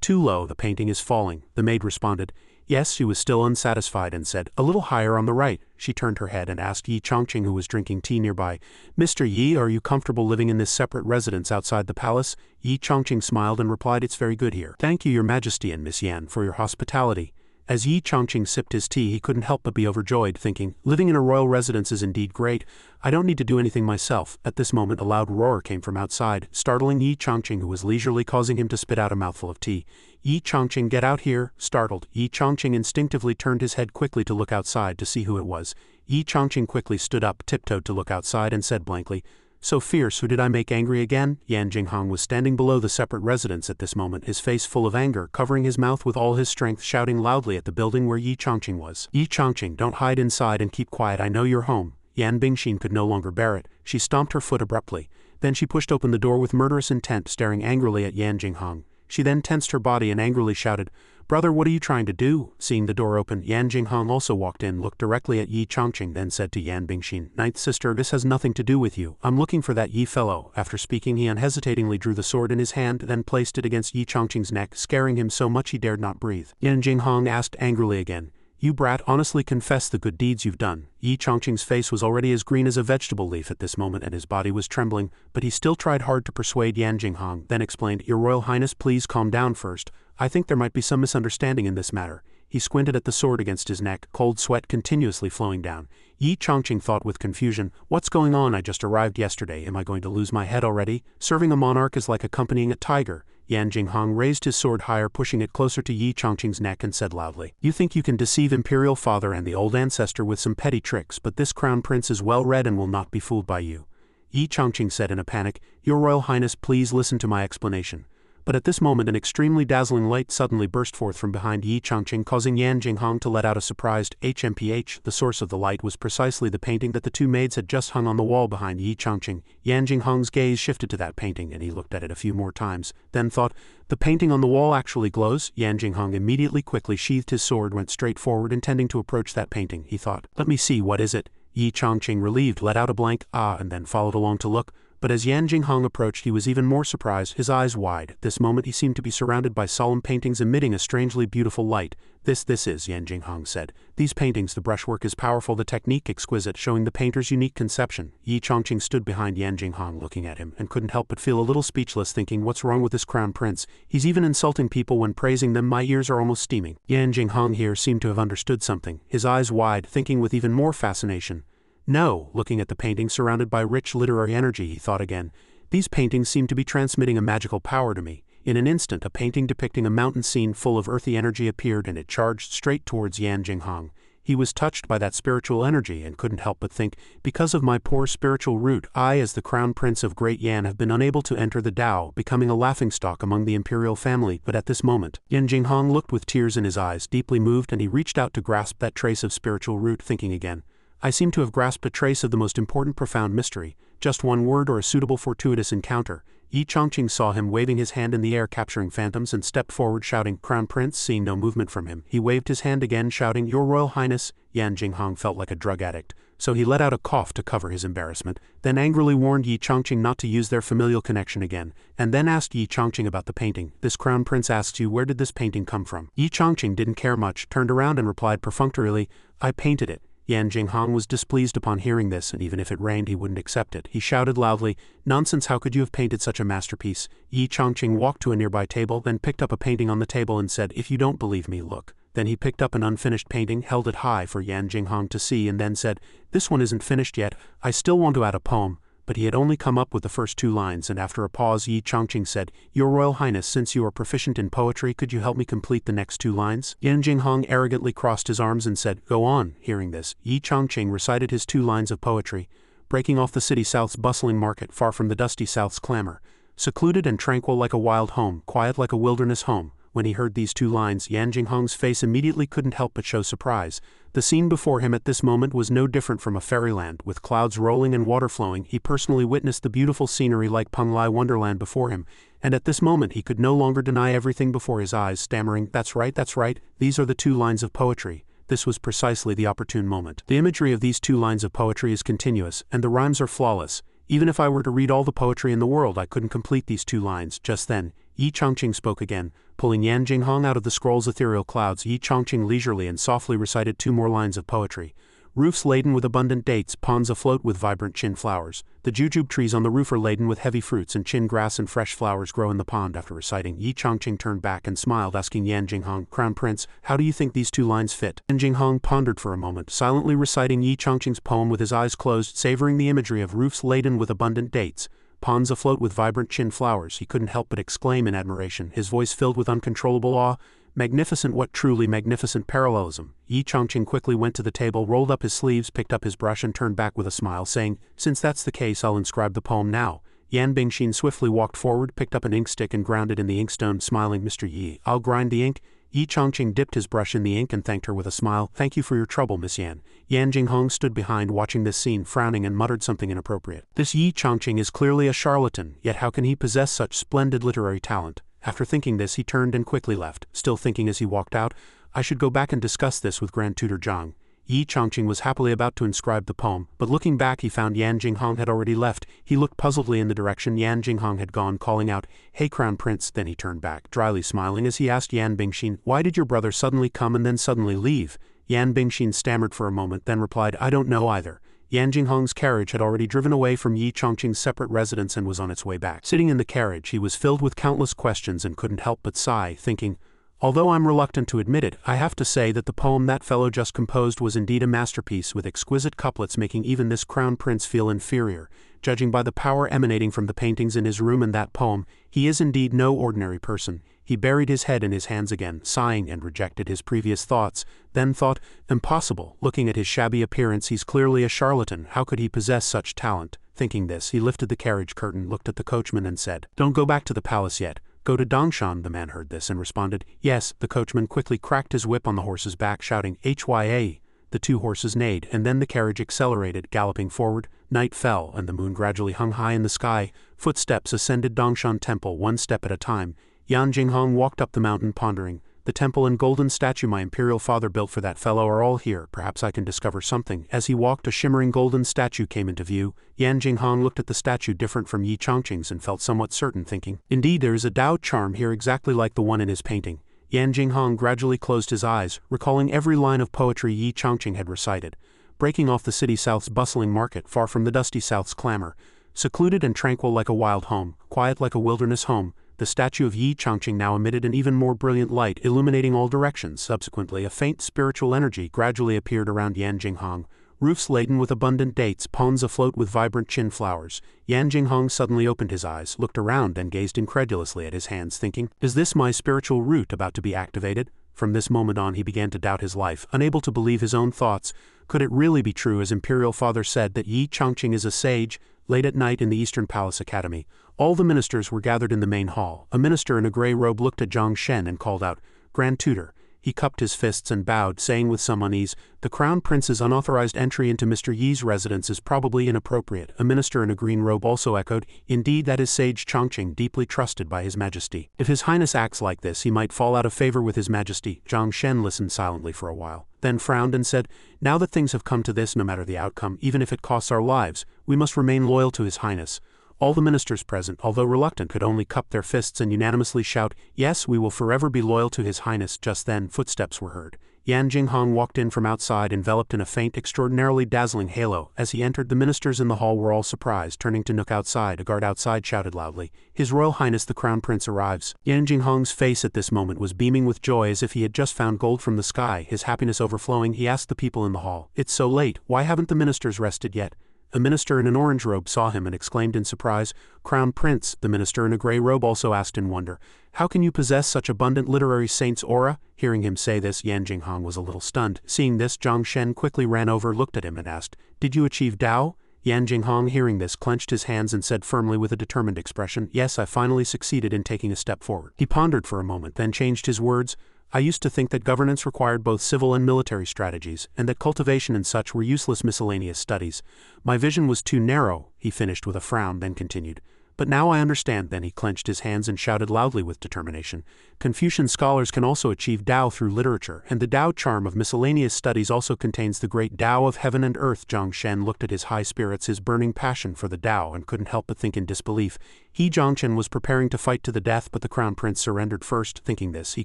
"Too low, the painting is falling." The maid responded, Yes, she was still unsatisfied and said, "A little higher on the right." She turned her head and asked Yi Chongqing, who was drinking tea nearby, "Mr. Yi, are you comfortable living in this separate residence outside the palace?" Yi Chongqing smiled and replied, "It's very good here. Thank you, Your Majesty and Miss Yan, for your hospitality." As Yi Chongqing sipped his tea, he couldn't help but be overjoyed, thinking, "Living in a royal residence is indeed great. I don't need to do anything myself." At this moment a loud roar came from outside, startling Yi Chongqing, who was leisurely causing him to spit out a mouthful of tea. "Yi Chongqing, get out here!" Startled, Yi Chongqing instinctively turned his head quickly to look outside to see who it was. Yi Chongqing quickly stood up, tiptoed to look outside and said blankly, "So fierce, who did I make angry again?" Yan Jinghong was standing below the separate residence at this moment, his face full of anger, covering his mouth with all his strength, shouting loudly at the building where Yi Chongqing was. "Yi Chongqing, don't hide inside and keep quiet, I know you're home." Yan Bingshin could no longer bear it. She stomped her foot abruptly. Then she pushed open the door with murderous intent, staring angrily at Yan Jinghong. She then tensed her body and angrily shouted, "Brother, what are you trying to do?" Seeing the door open, Yan Jinghong also walked in, looked directly at Yi Chongqing, then said to Yan Bingshin, "Ninth sister, this has nothing to do with you. I'm looking for that Yi fellow." After speaking, he unhesitatingly drew the sword in his hand, then placed it against Yi Chongqing's neck, scaring him so much he dared not breathe. Yan Jinghong asked angrily again, "You brat, honestly confess the good deeds you've done." Yi Chongqing's face was already as green as a vegetable leaf at this moment and his body was trembling, but he still tried hard to persuade Yan Jinghong, then explained, "Your Royal Highness, please calm down first. I think there might be some misunderstanding in this matter." He squinted at the sword against his neck, cold sweat continuously flowing down. Yi Chongqing thought with confusion, "What's going on? I just arrived yesterday. Am I going to lose my head already? Serving a monarch is like accompanying a tiger." Yan Jinghong raised his sword higher, pushing it closer to Yi Chongqing's neck, and said loudly, "You think you can deceive Imperial Father and the old ancestor with some petty tricks, but this crown prince is well read and will not be fooled by you." Yi Chongqing said in a panic, "Your Royal Highness, please listen to my explanation." But at this moment an extremely dazzling light suddenly burst forth from behind Yi Chongqing, causing Yan Jinghong to let out a surprised HMPH. The source of the light was precisely the painting that the 2 maids had just hung on the wall behind Yi Chongqing. Yan Jinghong's gaze shifted to that painting and he looked at it a few more times, then thought, "The painting on the wall actually glows." Yan Jinghong immediately quickly sheathed his sword, went straight forward intending to approach that painting. He thought, "Let me see, what is it?" Yi Chongqing, relieved, let out a blank "ah" and then followed along to look. But as Yan Jinghong approached he was even more surprised, his eyes wide. At this moment he seemed to be surrounded by solemn paintings emitting a strangely beautiful light. This is, Yan Jinghong said. These paintings, the brushwork is powerful, the technique exquisite, showing the painter's unique conception. Yi Chongqing stood behind Yan Jinghong looking at him, and couldn't help but feel a little speechless, thinking, what's wrong with this crown prince? He's even insulting people when praising them. My ears are almost steaming. Yan Jinghong here seemed to have understood something, his eyes wide, thinking with even more fascination. No, looking at the painting surrounded by rich literary energy, he thought again. These paintings seem to be transmitting a magical power to me. In an instant, a painting depicting a mountain scene full of earthy energy appeared, and it charged straight towards Yan Jinghong. He was touched by that spiritual energy and couldn't help but think, because of my poor spiritual root, I, as the crown prince of Great Yan, have been unable to enter the Tao, becoming a laughingstock among the Imperial family. But at this moment, Yan Jinghong looked with tears in his eyes, deeply moved, and he reached out to grasp that trace of spiritual root, thinking again. I seem to have grasped a trace of the most important profound mystery. Just one word or a suitable fortuitous encounter. Yi Chongqing saw him waving his hand in the air capturing phantoms and stepped forward shouting, Crown Prince. Seeing no movement from him, he waved his hand again shouting, Your Royal Highness. Yan Jinghong felt like a drug addict, so he let out a cough to cover his embarrassment, then angrily warned Yi Chongqing not to use their familial connection again, and then asked Yi Chongqing about the painting. This Crown Prince asks you, where did this painting come from? Yi Chongqing didn't care much, turned around and replied perfunctorily, I painted it. Yan Jinghong was displeased upon hearing this, and even if it rained he wouldn't accept it. He shouted loudly, Nonsense, how could you have painted such a masterpiece? Yi Chongqing walked to a nearby table, then picked up a painting on the table and said, If you don't believe me, look. Then he picked up an unfinished painting, held it high for Yan Jinghong to see, and then said, This one isn't finished yet, I still want to add a poem. But he had only come up with the first 2 lines, and after a pause Yi Chongqing said, Your Royal Highness, since you are proficient in poetry, could you help me complete the next 2 lines? Yan Jinghong arrogantly crossed his arms and said, Go on. Hearing this, Yi Chongqing recited his 2 lines of poetry. Breaking off the city south's bustling market, far from the dusty south's clamor. Secluded and tranquil like a wild home, quiet like a wilderness home. When he heard these 2 lines, Yan Jinghong's face immediately couldn't help but show surprise. The scene before him at this moment was no different from a fairyland, with clouds rolling and water flowing. He personally witnessed the beautiful scenery like Penglai Wonderland before him, and at this moment he could no longer deny everything before his eyes, stammering, that's right, these are the 2 lines of poetry. This was precisely the opportune moment. The imagery of these 2 lines of poetry is continuous, and the rhymes are flawless. Even if I were to read all the poetry in the world, I couldn't complete these 2 lines. Just then, Yi Chongqing spoke again. Pulling Yan Jinghong out of the scroll's ethereal clouds, Yi Chongqing leisurely and softly recited 2 more lines of poetry. Roofs laden with abundant dates, ponds afloat with vibrant chin flowers. The jujube trees on the roof are laden with heavy fruits, and chin grass and fresh flowers grow in the pond. After reciting, Yi Chongqing turned back and smiled, asking Yan Jinghong, Crown Prince, how do you think these 2 lines fit? Yan Jinghong pondered for a moment, silently reciting Yi Chongqing's poem with his eyes closed, savoring the imagery of roofs laden with abundant dates, ponds afloat with vibrant chin flowers. He couldn't help but exclaim in admiration, his voice filled with uncontrollable awe. Magnificent, what truly magnificent parallelism. Yi Chongqing quickly went to the table, rolled up his sleeves, picked up his brush and turned back with a smile, saying, Since that's the case, I'll inscribe the poem now. Yan Bingshin swiftly walked forward, picked up an inkstick and ground it in the inkstone, smiling, Mr. Yi, I'll grind the ink. Yi Chongqing dipped his brush in the ink and thanked her with a smile. Thank you for your trouble, Miss Yan. Yan Jinghong stood behind watching this scene, frowning and muttered something inappropriate. This Yi Chongqing is clearly a charlatan, yet how can he possess such splendid literary talent? After thinking this, he turned and quickly left, still thinking as he walked out, I should go back and discuss this with Grand Tutor Zhang. Yi Chongqing was happily about to inscribe the poem, but looking back he found Yan Jinghong had already left. He looked puzzledly in the direction Yan Jinghong had gone, calling out, Hey Crown Prince. Then he turned back, dryly smiling as he asked Yan Bingshin, Why did your brother suddenly come and then suddenly leave? Yan Bingshin stammered for a moment, then replied, I don't know either. Yan Jinghong's carriage had already driven away from Yi Chongqing's separate residence and was on its way back. Sitting in the carriage, he was filled with countless questions and couldn't help but sigh, thinking, Although I'm reluctant to admit it, I have to say that the poem that fellow just composed was indeed a masterpiece, with exquisite couplets making even this crown prince feel inferior. Judging by the power emanating from the paintings in his room and that poem, he is indeed no ordinary person. He buried his head in his hands again, sighing, and rejected his previous thoughts, then thought, Impossible, looking at his shabby appearance, he's clearly a charlatan, how could he possess such talent? Thinking this, he lifted the carriage curtain, looked at the coachman and said, Don't go back to the palace yet. Go to Dongshan. The man heard this and responded, Yes. The coachman quickly cracked his whip on the horse's back, shouting, Hya. The 2 horses neighed, and then the carriage accelerated, galloping forward. Night fell, and the moon gradually hung high in the sky. Footsteps ascended Dongshan Temple, 1 step at a time. Yan Jinghong walked up the mountain, pondering. The The temple and golden statue my imperial father built for that fellow are all here. Perhaps I can discover something. As he walked, a shimmering golden statue came into view. Yan Jinghong looked at the statue different from Yin Chongqing's and felt somewhat certain, thinking, indeed there is a Tao charm here exactly like the one in his painting. Yan Jinghong gradually closed his eyes, recalling every line of poetry Yin Chongqing had recited. Breaking off the city south's bustling market, far from the dusty south's clamor, secluded and tranquil like a wild home, quiet like a wilderness home, the statue of Yin Chongqing now emitted an even more brilliant light, illuminating all directions. Subsequently, a faint spiritual energy gradually appeared around Yan Jinghong. Roofs laden with abundant dates, ponds afloat with vibrant chin flowers. Yan Jinghong suddenly opened his eyes, looked around and gazed incredulously at his hands, thinking, is this my spiritual root about to be activated? From this moment on he began to doubt his life, unable to believe his own thoughts. Could it really be true, as Imperial Father said, that Yin Chongqing is a sage? Late at night in the Eastern Palace Academy, all the ministers were gathered in the main hall. A minister in a grey robe looked at Zhang Shen and called out, Grand Tutor. He cupped his fists and bowed, saying with some unease, the Crown Prince's unauthorized entry into Mr. Yi's residence is probably inappropriate. A minister in a green robe also echoed, indeed that is Sage Chongqing, deeply trusted by His Majesty. If His Highness acts like this, he might fall out of favor with His Majesty. Zhang Shen listened silently for a while, then frowned and said, now that things have come to this, no matter the outcome, even if it costs our lives, we must remain loyal to His Highness. All the ministers present, although reluctant, could only cup their fists and unanimously shout, yes, we will forever be loyal to His Highness. Just then, footsteps were heard. Yan Jinghong walked in from outside, enveloped in a faint, extraordinarily dazzling halo. As he entered, the ministers in the hall were all surprised. Turning to Nook outside, a guard outside shouted loudly, His Royal Highness the Crown Prince arrives. Yan Jinghong's face at this moment was beaming with joy as if he had just found gold from the sky. His happiness overflowing, he asked the people in the hall, it's so late, why haven't the ministers rested yet? A minister in an orange robe saw him and exclaimed in surprise, Crown Prince. The minister in a grey robe also asked in wonder, how can you possess such abundant literary saint's aura? Hearing him say this, Yan Jinghong was a little stunned. Seeing this, Zhang Shen quickly ran over, looked at him and asked, did you achieve Tao? Yan Jinghong, hearing this, clenched his hands and said firmly with a determined expression, yes, I finally succeeded in taking a step forward. He pondered for a moment, then changed his words, I used to think that governance required both civil and military strategies, and that cultivation and such were useless miscellaneous studies. My vision was too narrow, he finished with a frown, then continued. But now I understand. Then he clenched his hands and shouted loudly with determination. Confucian scholars can also achieve Tao through literature, and the Tao charm of miscellaneous studies also contains the great Tao of heaven and earth. Zhang Shen looked at his high spirits, his burning passion for the Tao, and couldn't help but think in disbelief. He, Zhangchen, was preparing to fight to the death, but the Crown Prince surrendered first. Thinking this, he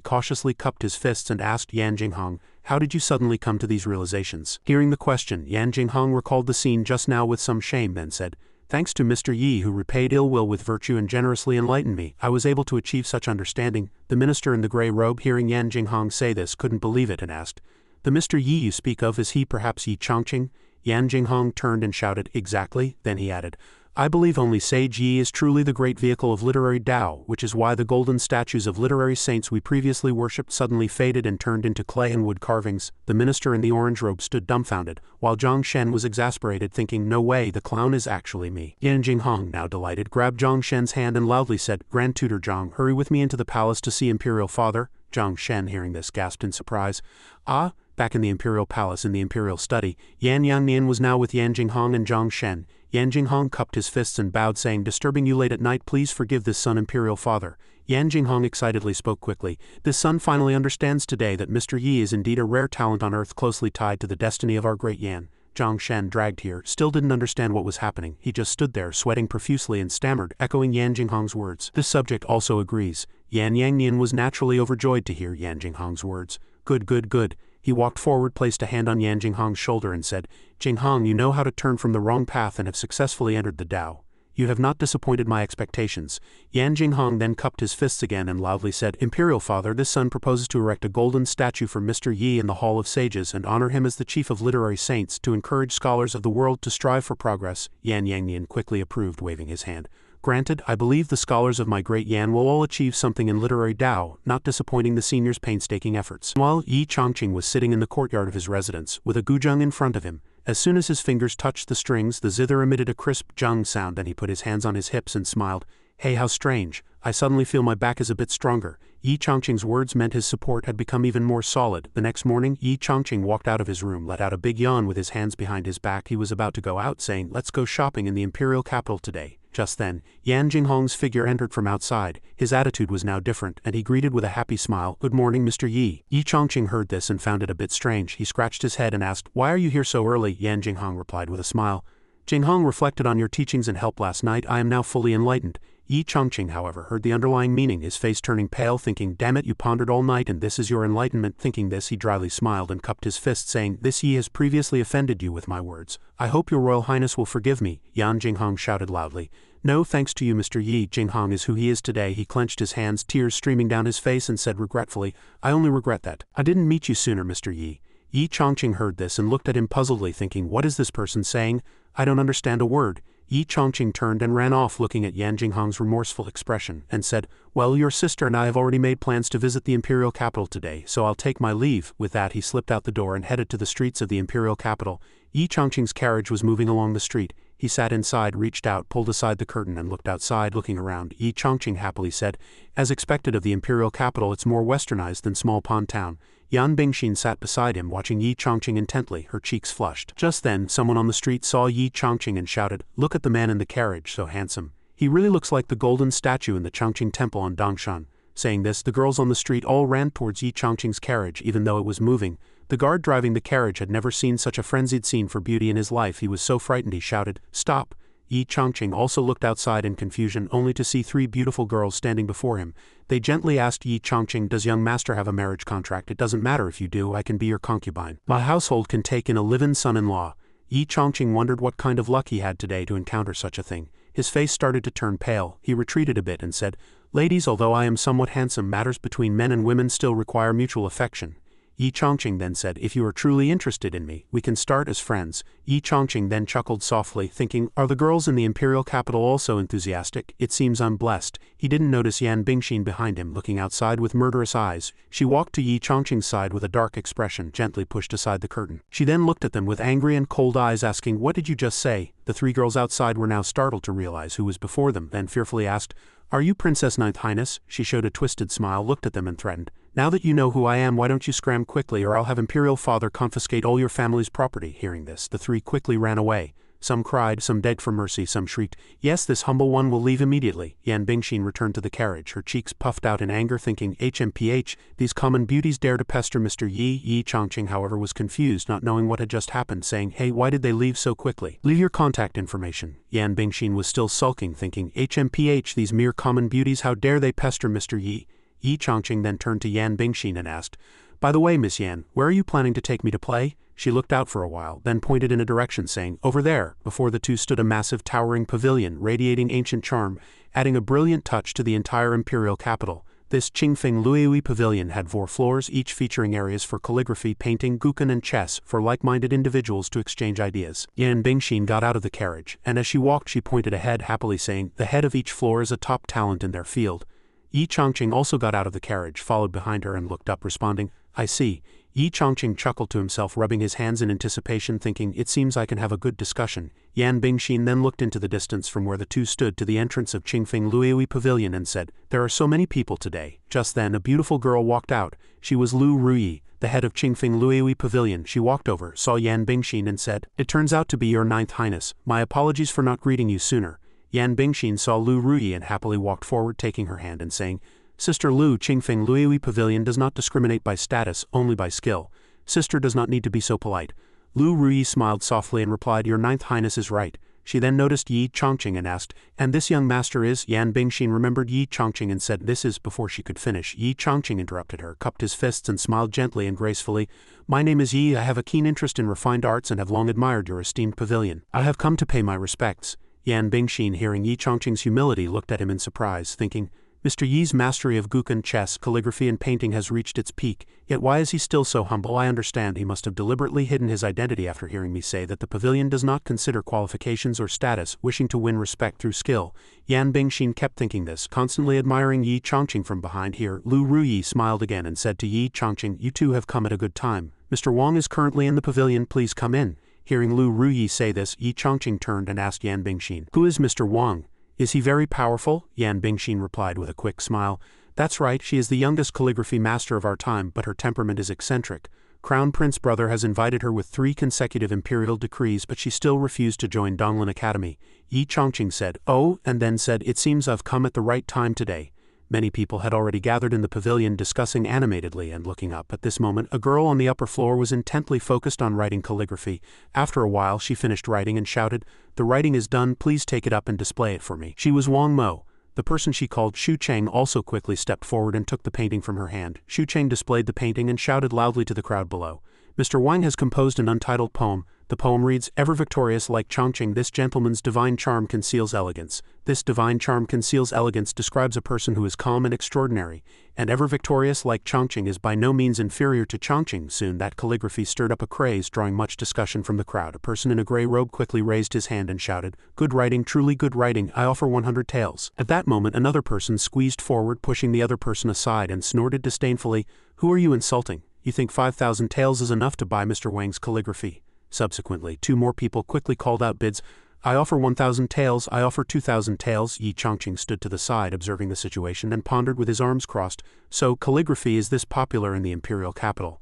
cautiously cupped his fists and asked Yan Jinghong, how did you suddenly come to these realizations? Hearing the question, Yan Jinghong recalled the scene just now with some shame, then said, thanks to Mr. Yi, who repaid ill will with virtue and generously enlightened me, I was able to achieve such understanding. The minister in the grey robe, hearing Yan Jinghong say this, couldn't believe it and asked, the Mr. Yi you speak of, is he perhaps Yin Chongqing? Yan Jinghong turned and shouted, exactly. Then he added, I believe only Sage Yi is truly the great vehicle of literary Tao, which is why the golden statues of literary saints we previously worshipped suddenly faded and turned into clay and wood carvings. The minister in the orange robe stood dumbfounded, while Zhang Shen was exasperated, thinking, no way, the clown is actually me. Yan Jinghong, now delighted, grabbed Zhang Shen's hand and loudly said, Grand Tutor Zhang, hurry with me into the palace to see Imperial Father. Zhang Shen, hearing this, gasped in surprise. Ah? Back in the Imperial Palace in the Imperial study, Yan Yangnian was now with Yan Jinghong and Zhang Shen. Yan Jinghong cupped his fists and bowed, saying, disturbing you late at night, please forgive this son, Imperial Father. Yan Jinghong excitedly spoke quickly. This son finally understands today that Mr. Yi is indeed a rare talent on earth, closely tied to the destiny of our great Yan. Zhang Shen, dragged here, still didn't understand what was happening. He just stood there, sweating profusely, and stammered, echoing Yan Jinghong's words. This subject also agrees. Yan Yangnian was naturally overjoyed to hear Yan Jinghong's words. Good, good, good. He walked forward, placed a hand on Yan Jinghong's shoulder and said, Jinghong, you know how to turn from the wrong path and have successfully entered the Tao. You have not disappointed my expectations. Yan Jinghong then cupped his fists again and loudly said, Imperial Father, this son proposes to erect a golden statue for Mr. Yi in the Hall of Sages and honor him as the chief of literary saints, to encourage scholars of the world to strive for progress. Yan Yangnian quickly approved, waving his hand. Granted, I believe the scholars of my great Yan will all achieve something in literary Tao, not disappointing the senior's painstaking efforts. While Yin Chongqing was sitting in the courtyard of his residence, with a guzheng in front of him, as soon as his fingers touched the strings, the zither emitted a crisp zheng sound, and he put his hands on his hips and smiled. Hey, how strange. I suddenly feel my back is a bit stronger. Yin Chongqing's words meant his support had become even more solid. The next morning, Yin Chongqing walked out of his room, let out a big yawn with his hands behind his back. He was about to go out, saying, let's go shopping in the imperial capital today. Just then, Yan Jinghong's figure entered from outside. His attitude was now different, and he greeted with a happy smile, "Good morning, Mr. Yi." Yi Chongqing heard this and found it a bit strange. He scratched his head and asked, "Why are you here so early?" Yan Jinghong replied with a smile, "Jinghong reflected on your teachings and help last night. I am now fully enlightened." Yi Chongqing, however, heard the underlying meaning, his face turning pale, thinking, "Damn it, you pondered all night and this is your enlightenment." Thinking this, he dryly smiled and cupped his fist, saying, "This Yi has previously offended you with my words. I hope your Royal Highness will forgive me." Yan Jinghong shouted loudly, "No thanks to you, Mr. Yi. Jinghong is who he is today." He clenched his hands, tears streaming down his face, and said regretfully, "I only regret that I didn't meet you sooner, Mr. Yi." Yi Chongqing heard this and looked at him puzzledly, thinking, "What is this person saying? I don't understand a word." Yi Chongqing turned and ran off, looking at Yan Jinghong's remorseful expression, and said, "Well, your sister and I have already made plans to visit the Imperial capital today, so I'll take my leave." With that, he slipped out the door and headed to the streets of the Imperial capital. Yi Chongqing's carriage was moving along the street. He sat inside, reached out, pulled aside the curtain, and looked outside, looking around. Yi Chongqing happily said, "As expected of the Imperial capital, it's more westernized than small pond town." Yan Bingshin sat beside him, watching Yi Chongqing intently, her cheeks flushed. Just then, someone on the street saw Yi Chongqing and shouted, "Look at the man in the carriage, so handsome. He really looks like the golden statue in the Chongqing Temple on Dongshan." Saying this, the girls on the street all ran towards Yi Chongqing's carriage, even though it was moving. The guard driving the carriage had never seen such a frenzied scene for beauty in his life. He was so frightened he shouted, "Stop!" Yi Chongqing also looked outside in confusion, only to see three beautiful girls standing before him. They gently asked Yi Chongqing, "Does young master have a marriage contract? It doesn't matter if you do, I can be your concubine. My household can take in a live-in son-in-law." Yi Chongqing wondered what kind of luck he had today to encounter such a thing. His face started to turn pale. He retreated a bit and said, "Ladies, although I am somewhat handsome, matters between men and women still require mutual affection." Yi Chongqing then said, "If you are truly interested in me, we can start as friends." Yi Chongqing then chuckled softly, thinking, "Are the girls in the Imperial capital also enthusiastic? It seems I'm blessed." He didn't notice Yan Bingshin behind him, looking outside with murderous eyes. She walked to Yi Chongqing's side with a dark expression, gently pushed aside the curtain. She then looked at them with angry and cold eyes, asking, "What did you just say?" The three girls outside were now startled to realize who was before them, then fearfully asked, "Are you Princess Ninth Highness?" She showed a twisted smile, looked at them and threatened, "Now that you know who I am, why don't you scram quickly, or I'll have Imperial father confiscate all your family's property." Hearing this, the three quickly ran away. Some cried, some begged for mercy, some shrieked, "Yes, this humble one will leave immediately." Yan Bingshin returned to the carriage, her cheeks puffed out in anger, thinking, "HMPH, these common beauties dare to pester Mr. Yi." Yi Chongqing, however, was confused, not knowing what had just happened, saying, "Hey, why did they leave so quickly? Leave your contact information." Yan Bingshin was still sulking, thinking, "HMPH, these mere common beauties, how dare they pester Mr. Yi?" Yi Chongqing then turned to Yan Bingshin and asked, "By the way, Miss Yan, where are you planning to take me to play?" She looked out for a while, then pointed in a direction, saying, "Over there." Before the two stood a massive towering pavilion, radiating ancient charm, adding a brilliant touch to the entire Imperial capital. This Qingfeng Luiyi pavilion had 4 floors, each featuring areas for calligraphy, painting, guqin and chess, for like-minded individuals to exchange ideas. Yan Bingshin got out of the carriage, and as she walked she pointed ahead, happily saying, "The head of each floor is a top talent in their field." Yi Chongqing also got out of the carriage, followed behind her, and looked up, responding, "I see." Yi Chongqing chuckled to himself, rubbing his hands in anticipation, thinking, "It seems I can have a good discussion." Yan Bingshin then looked into the distance from where the two stood to the entrance of Qingfeng Luiyi Pavilion and said, "There are so many people today." Just then a beautiful girl walked out. She was Lu Ruyi, the head of Qingfeng Luiyi Pavilion. She walked over, saw Yan Bingshin and said, "It turns out to be your 9th Highness. My apologies for not greeting you sooner." Yan Bingshin saw Lu Ruyi and happily walked forward, taking her hand and saying, "Sister Lu, Qingfeng Luiyi Pavilion does not discriminate by status, only by skill. Sister does not need to be so polite." Lu Ruyi smiled softly and replied, "Your 9th Highness is right." She then noticed Yi Chongqing and asked, "And this young master is?" Yan Bingshin remembered Yi Chongqing and said, "This is." Before she could finish, Yi Chongqing interrupted her, cupped his fists and smiled gently and gracefully, "My name is Yi. I have a keen interest in refined arts and have long admired your esteemed pavilion. I have come to pay my respects." Yan Bingshin, hearing Yi Chongqing's humility, looked at him in surprise, thinking, Mr. Yi's mastery of guqin, chess, calligraphy and painting has reached its peak, yet why is he still so humble? I understand he must have deliberately hidden his identity after hearing me say that the pavilion does not consider qualifications or status, wishing to win respect through skill. Yan Bingshin kept thinking this, constantly admiring Yi Chongqing from behind. Here, Lu Ruyi smiled again and said to Yi Chongqing, "You two have come at a good time. Mr. Wang is currently in the pavilion, please come in." Hearing Lu Ruyi say this, Yi Chongqing turned and asked Yan Bingshin, "Who is Mr. Wang? Is he very powerful?" Yan Bingshin replied with a quick smile, "That's right, she is the youngest calligraphy master of our time, but her temperament is eccentric. Crown Prince brother has invited her with 3 consecutive imperial decrees, but she still refused to join Donglin Academy. Yi Chongqing said, "Oh," and then said, "It seems I've come at the right time today." Many people had already gathered in the pavilion discussing animatedly and looking up. At this moment, a girl on the upper floor was intently focused on writing calligraphy. After a while she finished writing and shouted, "The writing is done, please take it up and display it for me." She was Wang Mo. The person she called Shu Cheng also quickly stepped forward and took the painting from her hand. Shu Cheng displayed the painting and shouted loudly to the crowd below, "Mr. Wang has composed an untitled poem. The poem reads, ever victorious like Chongqing, this gentleman's divine charm conceals elegance. This divine charm conceals elegance describes a person who is calm and extraordinary, and ever victorious like Chongqing is by no means inferior to Chongqing." Soon that calligraphy stirred up a craze, drawing much discussion from the crowd. A person in a gray robe quickly raised his hand and shouted, "Good writing, truly good writing, I offer 100 taels." At that moment another person squeezed forward, pushing the other person aside, and snorted disdainfully, "Who are you insulting? You think 5,000 taels is enough to buy Mr. Wang's calligraphy?" Subsequently, 2 more people quickly called out bids. "I offer 1,000 taels, I offer 2,000 taels." Yi Chongqing stood to the side observing the situation and pondered with his arms crossed. "So calligraphy is this popular in the Imperial capital.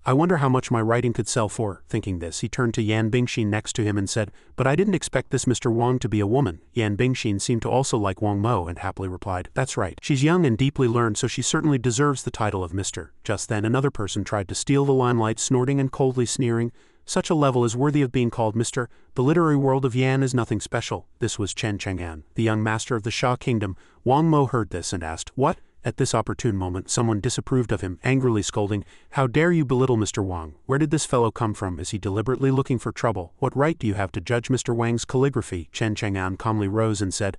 I wonder how much my writing could sell for." Thinking this, he turned to Yan Bingshin next to him and said, "But I didn't expect this Mr. Wang to be a woman." Yan Bingshin seemed to also like Wang Mo and happily replied, "That's right. She's young and deeply learned, so she certainly deserves the title of Mr." Just then another person tried to steal the limelight, snorting and coldly sneering, "Such a level is worthy of being called Mr. The literary world of Yan is nothing special." This was Chen Chang'an, the young master of the Sha kingdom. Wang Mo heard this and asked, "What?" At this opportune moment someone disapproved of him, angrily scolding, "How dare you belittle Mr. Wang? Where did this fellow come from? Is he deliberately looking for trouble? What right do you have to judge Mr. Wang's calligraphy?" Chen Chang'an calmly rose and said,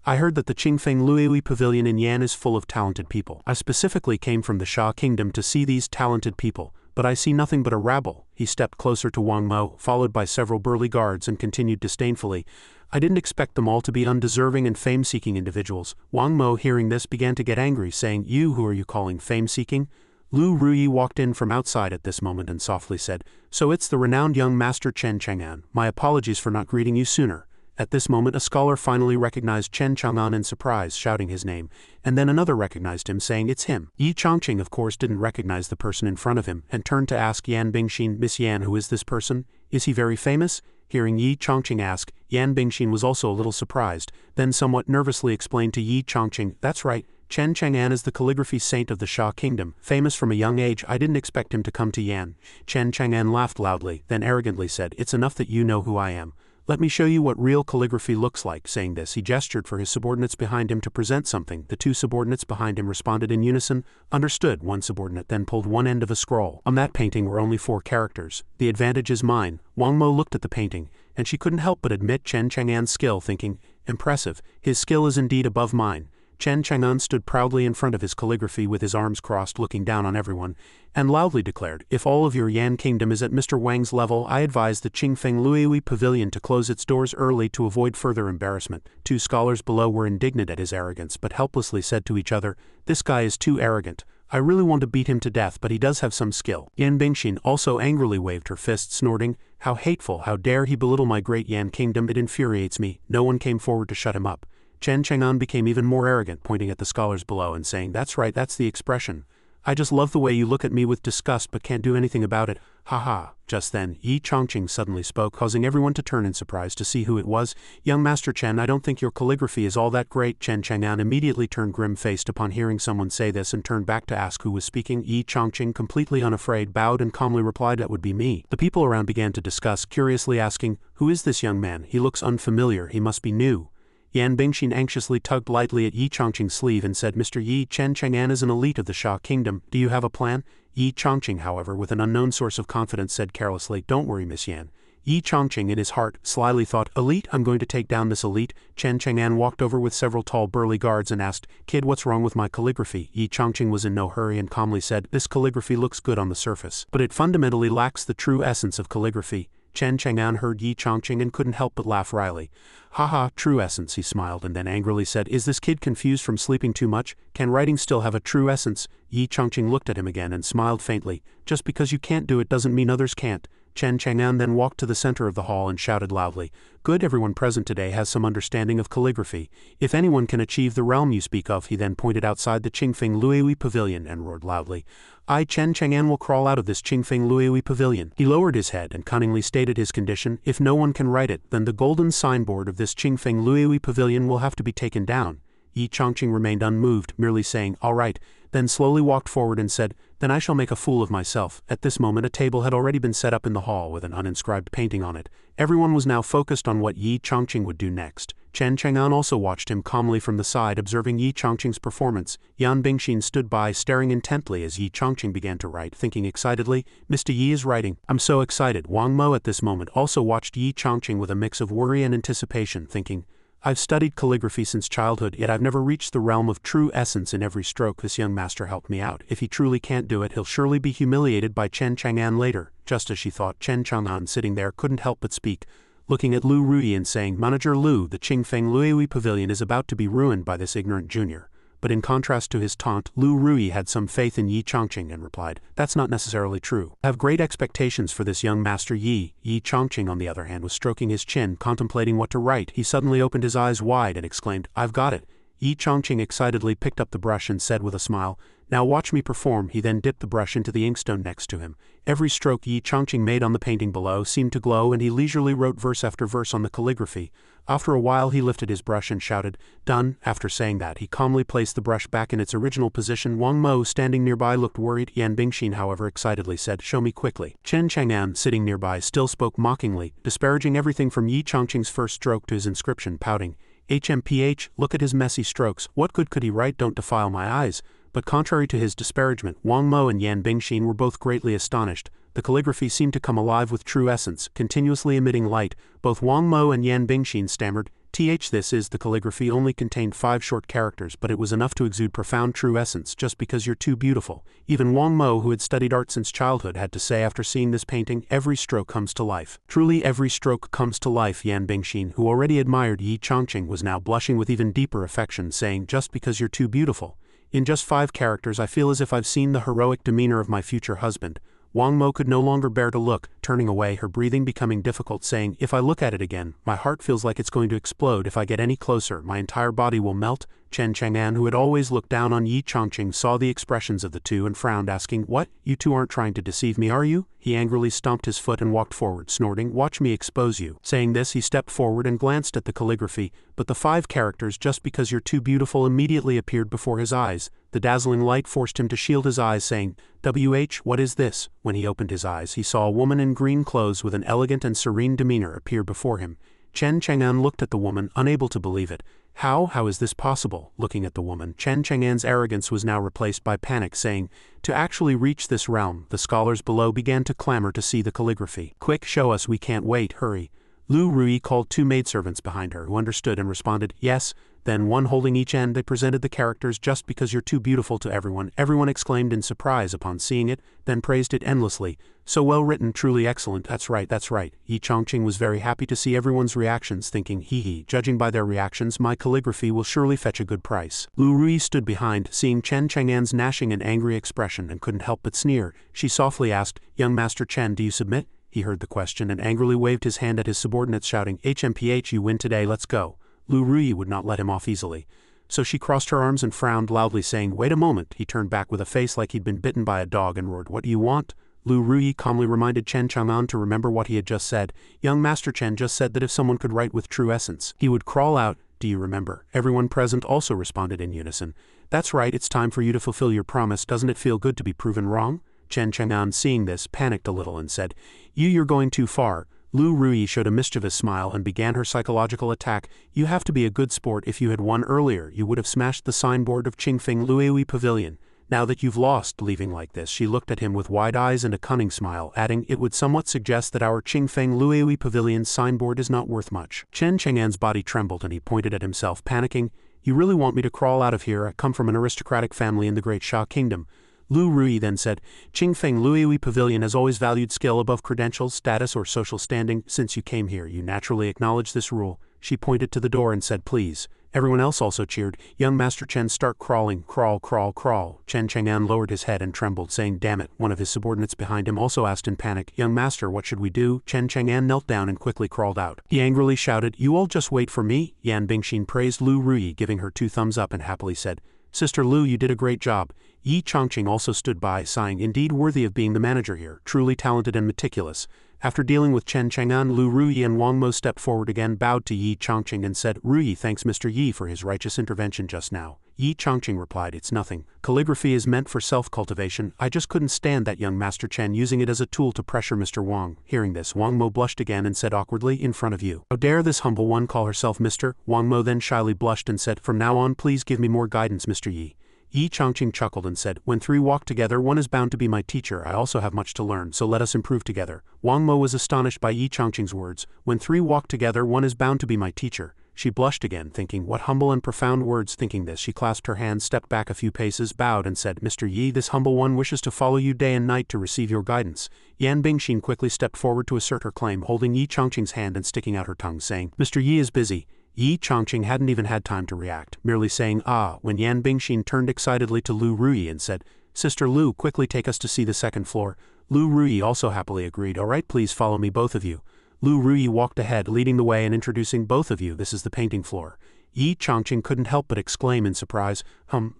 "I heard that the Qingfeng Luiwi Pavilion in Yan is full of talented people. I specifically came from the Sha kingdom to see these talented people, but I see nothing but a rabble." He stepped closer to Wang Mo, followed by several burly guards, and continued disdainfully, "I didn't expect them all to be undeserving and fame-seeking individuals." Wang Mo, hearing this, began to get angry, saying, "You who are you calling fame-seeking?" Lu Ruyi walked in from outside at this moment and softly said, "So it's the renowned young master Chen Chang'an. My apologies for not greeting you sooner." At this moment a scholar finally recognized Chen Chang'an in surprise, shouting his name, and then another recognized him, saying, "It's him." Yi Chongqing of course didn't recognize the person in front of him, and turned to ask Yan Bingshin, "Miss Yan, who is this person? Is he very famous?" Hearing Yi Chongqing ask, Yan Bingshin was also a little surprised, then somewhat nervously explained to Yi Chongqing, "That's right. Chen Chang'an is the calligraphy saint of the Sha kingdom, famous from a young age. I didn't expect him to come to Yan." Chen Chang'an laughed loudly, then arrogantly said, "It's enough that you know who I am. Let me show you what real calligraphy looks like." Saying this, he gestured for his subordinates behind him to present something. The 2 subordinates behind him responded in unison, "Understood." One subordinate then pulled one end of a scroll. On that painting were only 4 characters. "The advantage is mine." Wang Mo looked at the painting, and she couldn't help but admit Chen Chang'an's skill, thinking, "Impressive. His skill is indeed above mine." Chen Chang'an stood proudly in front of his calligraphy with his arms crossed, looking down on everyone, and loudly declared, "If all of your Yan kingdom is at Mr. Wang's level, I advise the Qingfeng Luiwi Pavilion to close its doors early to avoid further embarrassment." 2 scholars below were indignant at his arrogance, but helplessly said to each other, "This guy is too arrogant. I really want to beat him to death, but he does have some skill." Yan Bingshin also angrily waved her fist, snorting, "How hateful! How dare he belittle my great Yan kingdom? It infuriates me." No one came forward to shut him up. Chen Chang'an became even more arrogant, pointing at the scholars below and saying, "That's right, that's the expression. I just love the way you look at me with disgust but can't do anything about it. Ha ha." Just then, Yi Chongqing suddenly spoke, causing everyone to turn in surprise to see who it was. "Young Master Chen, I don't think your calligraphy is all that great." Chen Chang'an immediately turned grim-faced upon hearing someone say this and turned back to ask who was speaking. Yi Chongqing, completely unafraid, bowed and calmly replied, "That would be me." The people around began to discuss, curiously asking, "Who is this young man? He looks unfamiliar, he must be new." Yan Bingshin anxiously tugged lightly at Yi Chongqing's sleeve and said, "Mr. Yi, Chen Chang'an is an elite of the Sha kingdom. Do you have a plan?" Yi Chongqing, however, with an unknown source of confidence, said carelessly, "Don't worry, Miss Yan." Yi Chongqing in his heart slyly thought, "Elite? I'm going to take down this elite." Chen Chang'an walked over with several tall burly guards and asked, "Kid, what's wrong with my calligraphy?" Yi Chongqing was in no hurry and calmly said, "This calligraphy looks good on the surface, but it fundamentally lacks the true essence of calligraphy." Chen Chang'an heard Yi Chongqing and couldn't help but laugh wryly. "Ha ha, true essence," he smiled and then angrily said, "Is this kid confused from sleeping too much? Can writing still have a true essence?" Yi Chongqing looked at him again and smiled faintly. "Just because you can't do it doesn't mean others can't." Chen Chang'an then walked to the center of the hall and shouted loudly, "Good, everyone present today has some understanding of calligraphy. If anyone can achieve the realm you speak of," he then pointed outside the Qingfeng Luiwi pavilion and roared loudly, "I, Chen Chang'an, will crawl out of this Qingfeng Luiwi pavilion." He lowered his head and cunningly stated his condition: "If no one can write it, then the golden signboard of this Qingfeng Luiwi pavilion will have to be taken down." Yi Chongqing remained unmoved, merely saying, "All right," then slowly walked forward and said, "Then I shall make a fool of myself." At this moment a table had already been set up in the hall with an uninscribed painting on it. Everyone was now focused on what Yi Chongqing would do next. Chen Chang'an also watched him calmly from the side, observing Yi Chongqing's performance. Yan Bingshin stood by, staring intently as Yi Chongqing began to write, thinking excitedly, "Mr. Yi is writing. I'm so excited." Wang Mo at this moment also watched Yi Chongqing with a mix of worry and anticipation, thinking, "I've studied calligraphy since childhood, yet I've never reached the realm of true essence in every stroke. This young master helped me out. If he truly can't do it, he'll surely be humiliated by Chen Chang'an later." Just as she thought, Chen Chang'an, sitting there, couldn't help but speak, looking at Lu Ruyi and saying, "Manager Lu, the Qingfeng Luiwi pavilion is about to be ruined by this ignorant junior." But in contrast to his taunt, Lu Ruyi had some faith in Yi Chongqing and replied, "That's not necessarily true. I have great expectations for this young master Yi." Yi Chongqing, on the other hand, was stroking his chin, contemplating what to write. He suddenly opened his eyes wide and exclaimed, "I've got it." Yi Chongqing excitedly picked up the brush and said with a smile, "Now watch me perform." He then dipped the brush into the inkstone next to him. Every stroke Yi Chongqing made on the painting below seemed to glow, and he leisurely wrote verse after verse on the calligraphy. After a while he lifted his brush and shouted, "Done." After saying that, he calmly placed the brush back in its original position. Wang Mo, standing nearby, looked worried. Yan Bingshin, however, excitedly said, "Show me quickly." Chen Chang'an, sitting nearby, still spoke mockingly, disparaging everything from Yi Chongqing's first stroke to his inscription, pouting, "HMPH, look at his messy strokes. What good could he write? Don't defile my eyes." But contrary to his disparagement, Wang Mo and Yan Bingshin were both greatly astonished. The calligraphy seemed to come alive with true essence, continuously emitting light. Both Wang Mo and Yan Bingshin stammered, This is the calligraphy only contained 5 short characters, but it was enough to exude profound true essence, just because you're too beautiful." Even Wang Mo, who had studied art since childhood, had to say after seeing this painting, "Every stroke comes to life." Truly every stroke comes to life. Yan Bingshin, who already admired Yi Chongqing, was now blushing with even deeper affection, saying, "Just because you're too beautiful. In just 5 characters I feel as if I've seen the heroic demeanor of my future husband." Wang Mo could no longer bear to look, turning away, her breathing becoming difficult, saying, "If I look at it again, my heart feels like it's going to explode. If I get any closer, my entire body will melt." Chen Chang'an, who had always looked down on Yi Chongqing, saw the expressions of the two and frowned, asking, "What? You two aren't trying to deceive me, are you?" He angrily stomped his foot and walked forward, snorting, "Watch me expose you." Saying this, he stepped forward and glanced at the calligraphy, but the 5 characters, "Just because you're too beautiful," immediately appeared before his eyes. The dazzling light forced him to shield his eyes, saying, "WH, what is this?" When he opened his eyes, he saw a woman in green clothes with an elegant and serene demeanor appear before him. Chen Chang'an looked at the woman, unable to believe it. How is this possible?" Looking at the woman, Chen Chang'an's arrogance was now replaced by panic, saying, "To actually reach this realm." The scholars below began to clamor to see the calligraphy. "Quick, show us, we can't wait, hurry." Lu Ruyi called 2 maidservants behind her, who understood and responded, "Yes." Then, one holding each end, they presented the characters, "Just because you're too beautiful," to everyone. Everyone exclaimed in surprise upon seeing it, then praised it endlessly. "So well written, truly excellent. That's right, that's right." Yi Chongqing was very happy to see everyone's reactions, thinking, Judging by their reactions, my calligraphy will surely fetch a good price." Lu Ruyi stood behind, seeing Chen Chang'an's gnashing and angry expression, and couldn't help but sneer. She softly asked, "Young Master Chen, do you submit?" He heard the question and angrily waved his hand at his subordinates, shouting, "HMPH, you win today, let's go." Lu Ruyi would not let him off easily. So she crossed her arms and frowned loudly, saying, "Wait a moment." He turned back with a face like he'd been bitten by a dog and roared, "What do you want?" Lu Ruyi calmly reminded Chen Chang'an to remember what he had just said. "Young Master Chen just said that if someone could write with true essence, he would crawl out. Do you remember?" Everyone present also responded in unison. "That's right, it's time for you to fulfill your promise. Doesn't it feel good to be proven wrong?" Chen Chang'an, seeing this, panicked a little and said, You're going too far." Lu Ruyi showed a mischievous smile and began her psychological attack. "You have to be a good sport. If you had won earlier, you would have smashed the signboard of Qingfeng Luiwi Pavilion. Now that you've lost," leaving like this, she looked at him with wide eyes and a cunning smile, adding, "It would somewhat suggest that our Qingfeng Luiwi Pavilion's signboard is not worth much." Chen Chang'an's body trembled and he pointed at himself, panicking, "You really want me to crawl out of here? I come from an aristocratic family in the Great Sha Kingdom." Lu Ruyi then said, "Qingfeng Luiwi Pavilion has always valued skill above credentials, status, or social standing. Since you came here, you naturally acknowledge this rule." She pointed to the door and said, "Please." Everyone else also cheered. Young Master Chen start crawling, crawl, crawl, crawl. Chen Chang'an lowered his head and trembled, saying, "Damn it." One of his subordinates behind him also asked in panic, "Young Master, what should we do?" Chen Chang'an knelt down and quickly crawled out. He angrily shouted, "You all just wait for me." Yan Bingshin praised Lu Ruyi, giving her 2 thumbs up and happily said, "Sister Lu, you did a great job." Yi Chongqing also stood by, sighing, "Indeed worthy of being the manager here, truly talented and meticulous." After dealing with Chen Chang'an, Lu Ruyi and Wang Mo stepped forward again, bowed to Yi Chongqing and said, "Ruyi thanks Mr. Yi for his righteous intervention just now." Yi Chongqing replied, "It's nothing. Calligraphy is meant for self-cultivation. I just couldn't stand that young Master Chen using it as a tool to pressure Mr. Wang." Hearing this, Wang Mo blushed again and said awkwardly, "In front of you. How dare this humble one call herself Mr.?" Wang Mo then shyly blushed and said, "From now on please give me more guidance, Mr. Yi." Yi Chongqing chuckled and said, "When 3 walk together, one is bound to be my teacher. I also have much to learn, so let us improve together." Wang Mo was astonished by Yi Chongqing's words. "When 3 walk together, one is bound to be my teacher." She blushed again, thinking, what humble and profound words. Thinking this, she clasped her hands, stepped back a few paces, bowed and said, "Mr. Yi, this humble one wishes to follow you day and night to receive your guidance." Yan Bingshin quickly stepped forward to assert her claim, holding Yi Chongqing's hand and sticking out her tongue, saying, "Mr. Yi is busy." Yi Chongqing hadn't even had time to react, merely saying, "Ah," when Yan Bingshin turned excitedly to Lu Ruyi and said, "Sister Lu, quickly take us to see the 2nd floor." Lu Ruyi also happily agreed. "All right, please follow me, both of you." Lu Ruyi walked ahead, leading the way and introducing, "Both of you, this is the painting floor." Yi Chongqing couldn't help but exclaim in surprise.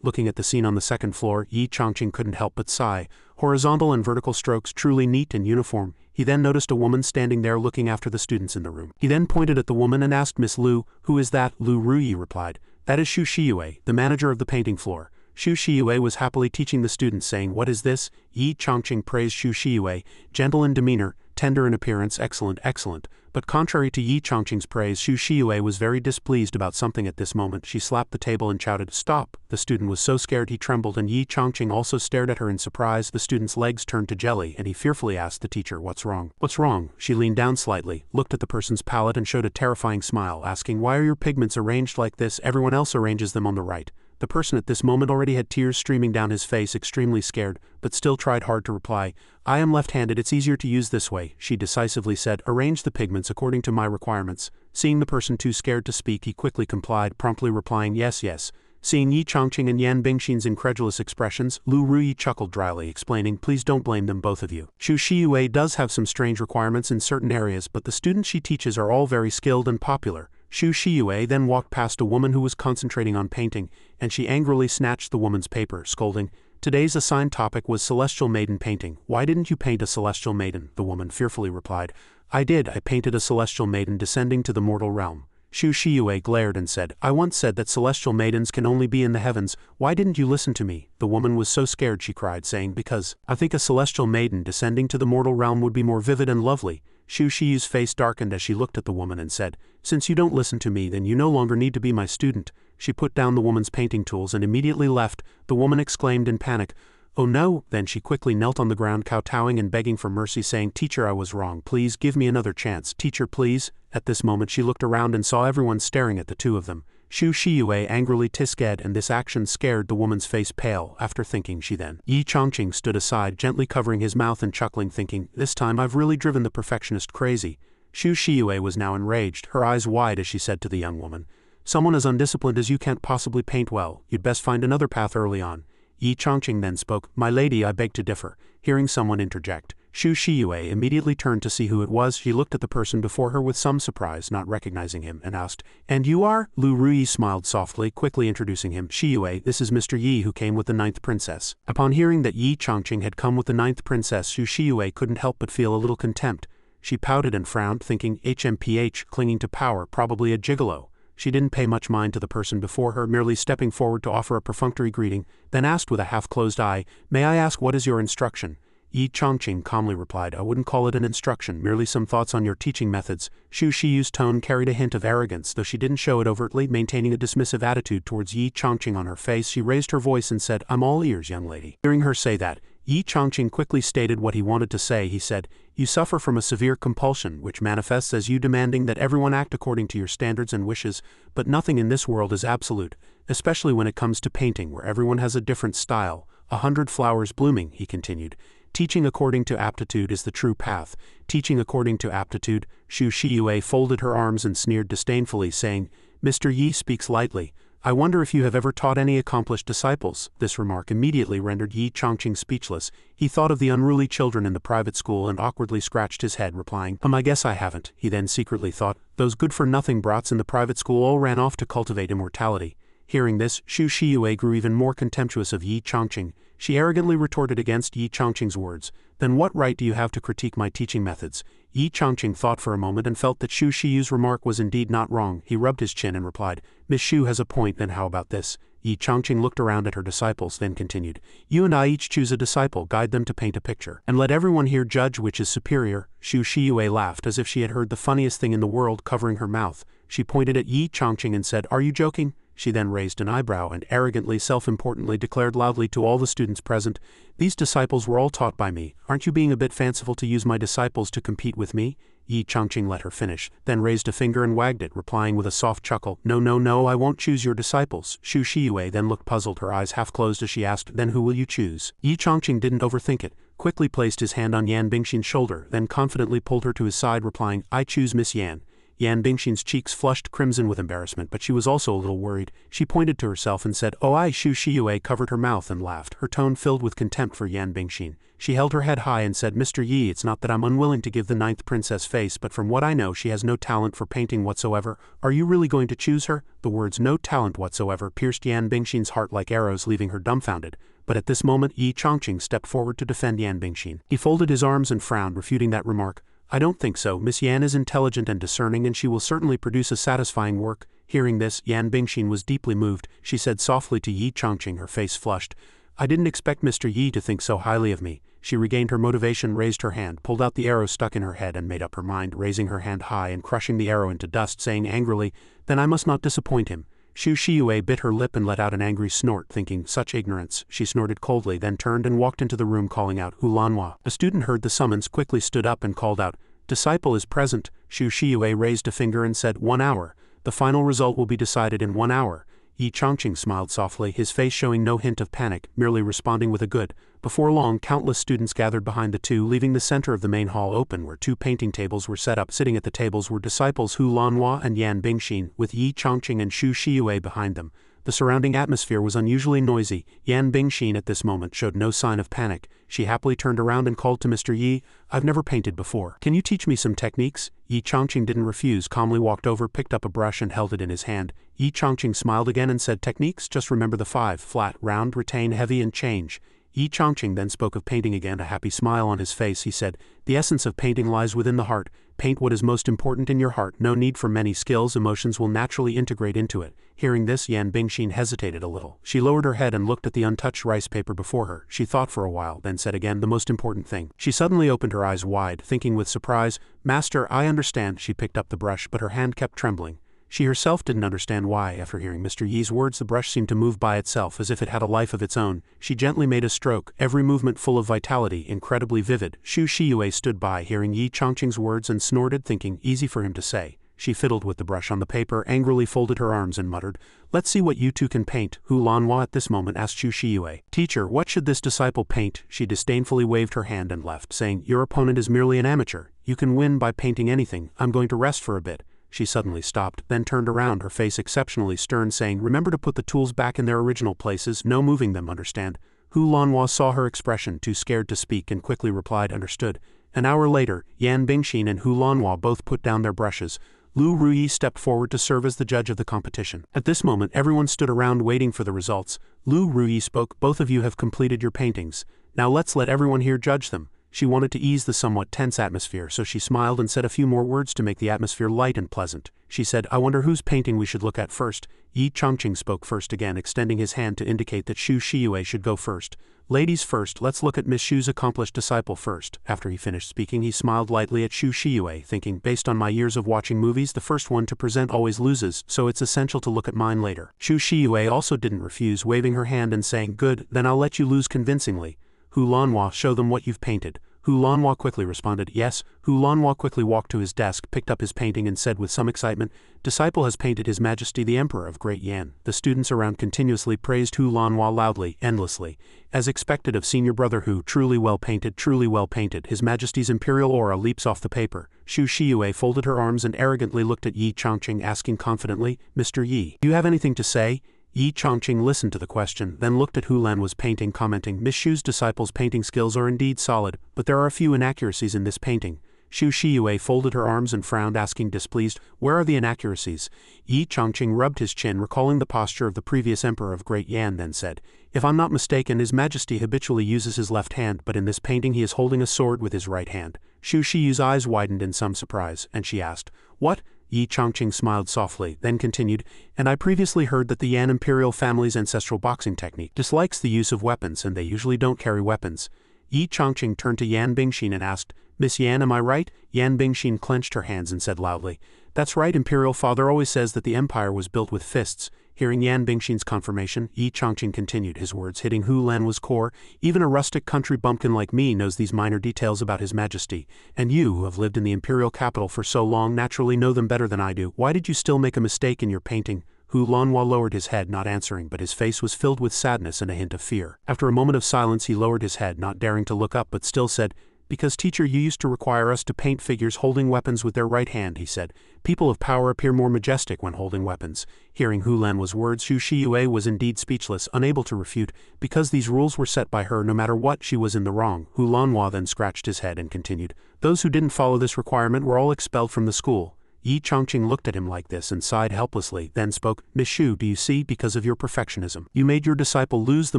Looking at the scene on the 2nd floor, Yi Chongqing couldn't help but sigh. Horizontal and vertical strokes, truly neat and uniform. He then noticed a woman standing there looking after the students in the room. He then pointed at the woman and asked, "Miss Lu, who is that?" Lu Ruyi replied, "That is Xu Shiyue, the manager of the painting floor." Xu Shiyue was happily teaching the students, saying, "What is this?" Yi Chongqing praised Xu Shiyue, gentle in demeanor, tender in appearance, excellent, excellent. But contrary to Yi Chongqing's praise, Xu Shiyue was very displeased about something at this moment. She slapped the table and shouted, "Stop!" The student was so scared he trembled, and Yi Chongqing also stared at her in surprise. The student's legs turned to jelly, and he fearfully asked the teacher, "What's wrong?" "What's wrong?" She leaned down slightly, looked at the person's palette and showed a terrifying smile, asking, "Why are your pigments arranged like this? Everyone else arranges them on the right." The person at this moment already had tears streaming down his face, extremely scared, but still tried hard to reply. "I am left-handed, it's easier to use this way," she decisively said. "Arrange the pigments according to my requirements." Seeing the person too scared to speak, he quickly complied, promptly replying, "Yes, yes." Seeing Yi Chongqing and Yan Bingshin's incredulous expressions, Lu Ruyi chuckled dryly, explaining, "Please don't blame them, both of you. Xu Shiyue does have some strange requirements in certain areas, but the students she teaches are all very skilled and popular." Xu Shiyue then walked past a woman who was concentrating on painting, and she angrily snatched the woman's paper, scolding, "Today's assigned topic was Celestial Maiden painting. Why didn't you paint a Celestial Maiden?" The woman fearfully replied, "I did, I painted a Celestial Maiden descending to the mortal realm." Xu Shiyue glared and said, "I once said that Celestial Maidens can only be in the heavens. Why didn't you listen to me?" The woman was so scared she cried, saying, "Because I think a Celestial Maiden descending to the mortal realm would be more vivid and lovely." Xu Shiyue's face darkened as she looked at the woman and said, "Since you don't listen to me, then you no longer need to be my student." She put down the woman's painting tools and immediately left. The woman exclaimed in panic, "Oh no!" Then she quickly knelt on the ground, kowtowing and begging for mercy, saying, "Teacher, I was wrong. Please give me another chance. Teacher, please." At this moment she looked around and saw everyone staring at the two of them. Xu Shiyue angrily tsked, and this action scared the woman's face pale. After thinking, she then. Yi Chongqing stood aside, gently covering his mouth and chuckling, thinking, "This time I've really driven the perfectionist crazy." Xu Shiyue was now enraged, her eyes wide as she said to the young woman, "Someone as undisciplined as you can't possibly paint well. You'd best find another path early on." Yi Chongqing then spoke, "My lady, I beg to differ." Hearing someone interject, Xu Shiyue immediately turned to see who it was. She looked at the person before her with some surprise, not recognizing him, and asked, "And you are?" Lu Ruyi smiled softly, quickly introducing him. "Shiyue, this is Mr. Yi who came with the 9th princess." Upon hearing that Yi Chongqing had come with the 9th princess, Xu Shiyue couldn't help but feel a little contempt. She pouted and frowned, thinking, HMPH, clinging to power, probably a gigolo. She didn't pay much mind to the person before her, merely stepping forward to offer a perfunctory greeting, then asked with a half-closed eye, "May I ask what is your instruction?" Yi Chongqing calmly replied, "I wouldn't call it an instruction, merely some thoughts on your teaching methods." Xu Shiyu's tone carried a hint of arrogance, though she didn't show it overtly. Maintaining a dismissive attitude towards Yi Chongqing on her face, she raised her voice and said, "I'm all ears, young lady." Hearing her say that, Yi Chongqing quickly stated what he wanted to say. He said, "You suffer from a severe compulsion, which manifests as you demanding that everyone act according to your standards and wishes, but nothing in this world is absolute, especially when it comes to painting, where everyone has a different style. 100 flowers blooming," he continued. "Teaching according to aptitude is the true path. Teaching according to aptitude." Xu Shiyue folded her arms and sneered disdainfully, saying, Mr. Yi speaks lightly. I wonder if you have ever taught any accomplished disciples. This remark immediately rendered Yin Chongfun speechless. He thought of the unruly children in the private school and awkwardly scratched his head, replying, I guess I haven't. He then secretly thought, those good-for-nothing brats in the private school all ran off to cultivate immortality. Hearing this, Xu Shiyue grew even more contemptuous of Yin Chongfun. She arrogantly retorted against Yin Chongqing's words, then what right do you have to critique my teaching methods? Yin Chongqing thought for a moment and felt that Xu Shiyue's remark was indeed not wrong. He rubbed his chin and replied, Miss Xu has a point, then how about this? Yin Chongqing looked around at her disciples, then continued, you and I each choose a disciple, guide them to paint a picture, and let everyone here judge which is superior. Xu Shiyue laughed as if she had heard the funniest thing in the world, covering her mouth. She pointed at Yin Chongqing and said, are you joking? She then raised an eyebrow and arrogantly, self-importantly declared loudly to all the students present, these disciples were all taught by me. Aren't you being a bit fanciful to use my disciples to compete with me? Yin Chongqing let her finish, then raised a finger and wagged it, replying with a soft chuckle, no, I won't choose your disciples. Xu Shiyue then looked puzzled, her eyes half closed as she asked, then who will you choose? Yin Chongqing didn't overthink it, quickly placed his hand on Yan Bingshin's shoulder, then confidently pulled her to his side, replying, I choose Miss Yan. Yan Bingshin's cheeks flushed crimson with embarrassment, but she was also a little worried. She pointed to herself and said, oh I. Xu Shiyue covered her mouth and laughed, her tone filled with contempt for Yan Bingshin. She held her head high and said, Mr. Yi, it's not that I'm unwilling to give the 9th princess face, but from what I know she has no talent for painting whatsoever. Are you really going to choose her? The words no talent whatsoever pierced Yan Bingshin's heart like arrows, leaving her dumbfounded. But at this moment Yin Chongqing stepped forward to defend Yan Bingshin. He folded his arms and frowned, refuting that remark. I don't think so. Miss Yan is intelligent and discerning, and she will certainly produce a satisfying work. Hearing this, Yan Bingshin was deeply moved. She said softly to Yin Chongqing, her face flushed, I didn't expect Mr. Yi to think so highly of me. She regained her motivation, raised her hand, pulled out the arrow stuck in her head, and made up her mind, raising her hand high and crushing the arrow into dust, saying angrily, then I must not disappoint him. Xu Shiyue bit her lip and let out an angry snort, thinking, such ignorance. She snorted coldly, then turned and walked into the room, calling out, Hulanhua. A student heard the summons, quickly stood up and called out, disciple is present. Xu Shiyue raised a finger and said, 1 hour. The final result will be decided in 1 hour. Yin Chongqing smiled softly, his face showing no hint of panic, merely responding with a good. Before long, countless students gathered behind the two, leaving the center of the main hall open where 2 painting tables were set up. Sitting at the tables were disciples Hulanhua and Yan Bingshin, with Yin Chongqing and Xu Shiyue behind them. The surrounding atmosphere was unusually noisy. Yan Bingshin at this moment showed no sign of panic. She happily turned around and called to Mr. Yi, I've never painted before. Can you teach me some techniques? Yin Chongqing didn't refuse, calmly walked over, picked up a brush and held it in his hand. Yin Chongqing smiled again and said, techniques, just remember the 5, flat, round, retain, heavy and change. Yin Chongqing then spoke of painting again, a happy smile on his face. He said, the essence of painting lies within the heart. Paint what is most important in your heart. No need for many skills, emotions will naturally integrate into it. Hearing this, Yan Bingshin hesitated a little. She lowered her head and looked at the untouched rice paper before her. She thought for a while, then said again, the most important thing. She suddenly opened her eyes wide, thinking with surprise, Master, I understand. She picked up the brush, but her hand kept trembling. She herself didn't understand why. After hearing Mr. Yi's words, the brush seemed to move by itself as if it had a life of its own. She gently made a stroke, every movement full of vitality, incredibly vivid. Xu Shiyue stood by, hearing Yin Chongqing's words, and snorted, thinking, easy for him to say. She fiddled with the brush on the paper, angrily folded her arms and muttered, let's see what you two can paint. Hulanhua at this moment asked Xu Shiyue, teacher, what should this disciple paint? She disdainfully waved her hand and left, saying, your opponent is merely an amateur. You can win by painting anything. I'm going to rest for a bit. She suddenly stopped, then turned around, her face exceptionally stern, saying, remember to put the tools back in their original places, no moving them, understand? Hulanhua saw her expression, too scared to speak, and quickly replied, understood. An hour later, Yan Bingshin and Hulanhua both put down their brushes. Lu Ruyi stepped forward to serve as the judge of the competition. At this moment, everyone stood around waiting for the results. Lu Ruyi spoke, both of you have completed your paintings. Now let's let everyone here judge them. She wanted to ease the somewhat tense atmosphere, so she smiled and said a few more words to make the atmosphere light and pleasant. She said, I wonder whose painting we should look at first. Yin Chongqing spoke first again, extending his hand to indicate that Xu Shiyue should go first. Ladies first, let's look at Miss Xu's accomplished disciple first. After he finished speaking, he smiled lightly at Xu Shiyue, thinking, based on my years of watching movies, the first one to present always loses, so it's essential to look at mine later. Xu Shiyue also didn't refuse, waving her hand and saying, good, then I'll let you lose convincingly. Hulanhua, show them what you've painted. Hu Lanhua quickly responded, yes. Hu Lanhua quickly walked to his desk, picked up his painting and said with some excitement, disciple has painted His Majesty the Emperor of Great Yan. The students around continuously praised Hu Lanhua loudly, endlessly. As expected of senior brother Hu, truly well painted, truly well painted. His Majesty's Imperial aura leaps off the paper. Shu Shiyue folded her arms and arrogantly looked at Yi Chongqing, asking confidently, Mr. Yi, do you have anything to say? Yi Chongqing listened to the question, then looked at Hu Lanhua's painting, commenting, Miss Shu's disciples' painting skills are indeed solid, but there are a few inaccuracies in this painting. Shu Shiyue folded her arms and frowned, asking displeased, where are the inaccuracies? Yi Chongqing rubbed his chin, recalling the posture of the previous emperor of Great Yan, then said, if I'm not mistaken, His Majesty habitually uses his left hand, but in this painting he is holding a sword with his right hand. Shu Shiyue's eyes widened in some surprise, and she asked, what? Yi Chongqing smiled softly, then continued, and I previously heard that the Yan Imperial family's ancestral boxing technique dislikes the use of weapons and they usually don't carry weapons. Yi Chongqing turned to Yan Bingshin and asked, Miss Yan, am I right? Yan Bingshin clenched her hands and said loudly, that's right, Imperial father always says that the empire was built with fists. Hearing Yan Bingshin's confirmation, Yi Chongqing continued, his words hitting Hu Lanhua's core, even a rustic country bumpkin like me knows these minor details about His Majesty, and you, who have lived in the imperial capital for so long, naturally know them better than I do. Why did you still make a mistake in your painting? Hu Lanhua lowered his head, not answering, but his face was filled with sadness and a hint of fear. After a moment of silence he lowered his head, not daring to look up, but still said, because teacher, you used to require us to paint figures holding weapons with their right hand, he said. People of power appear more majestic when holding weapons. Hearing Hu Lanhua's words, Shu Shiyue was indeed speechless, unable to refute. Because these rules were set by her, no matter what, she was in the wrong. Hu Lanhua then scratched his head and continued, those who didn't follow this requirement were all expelled from the school. Yi Chongqing looked at him like this and sighed helplessly, then spoke, Miss Shu, do you see, because of your perfectionism, you made your disciple lose the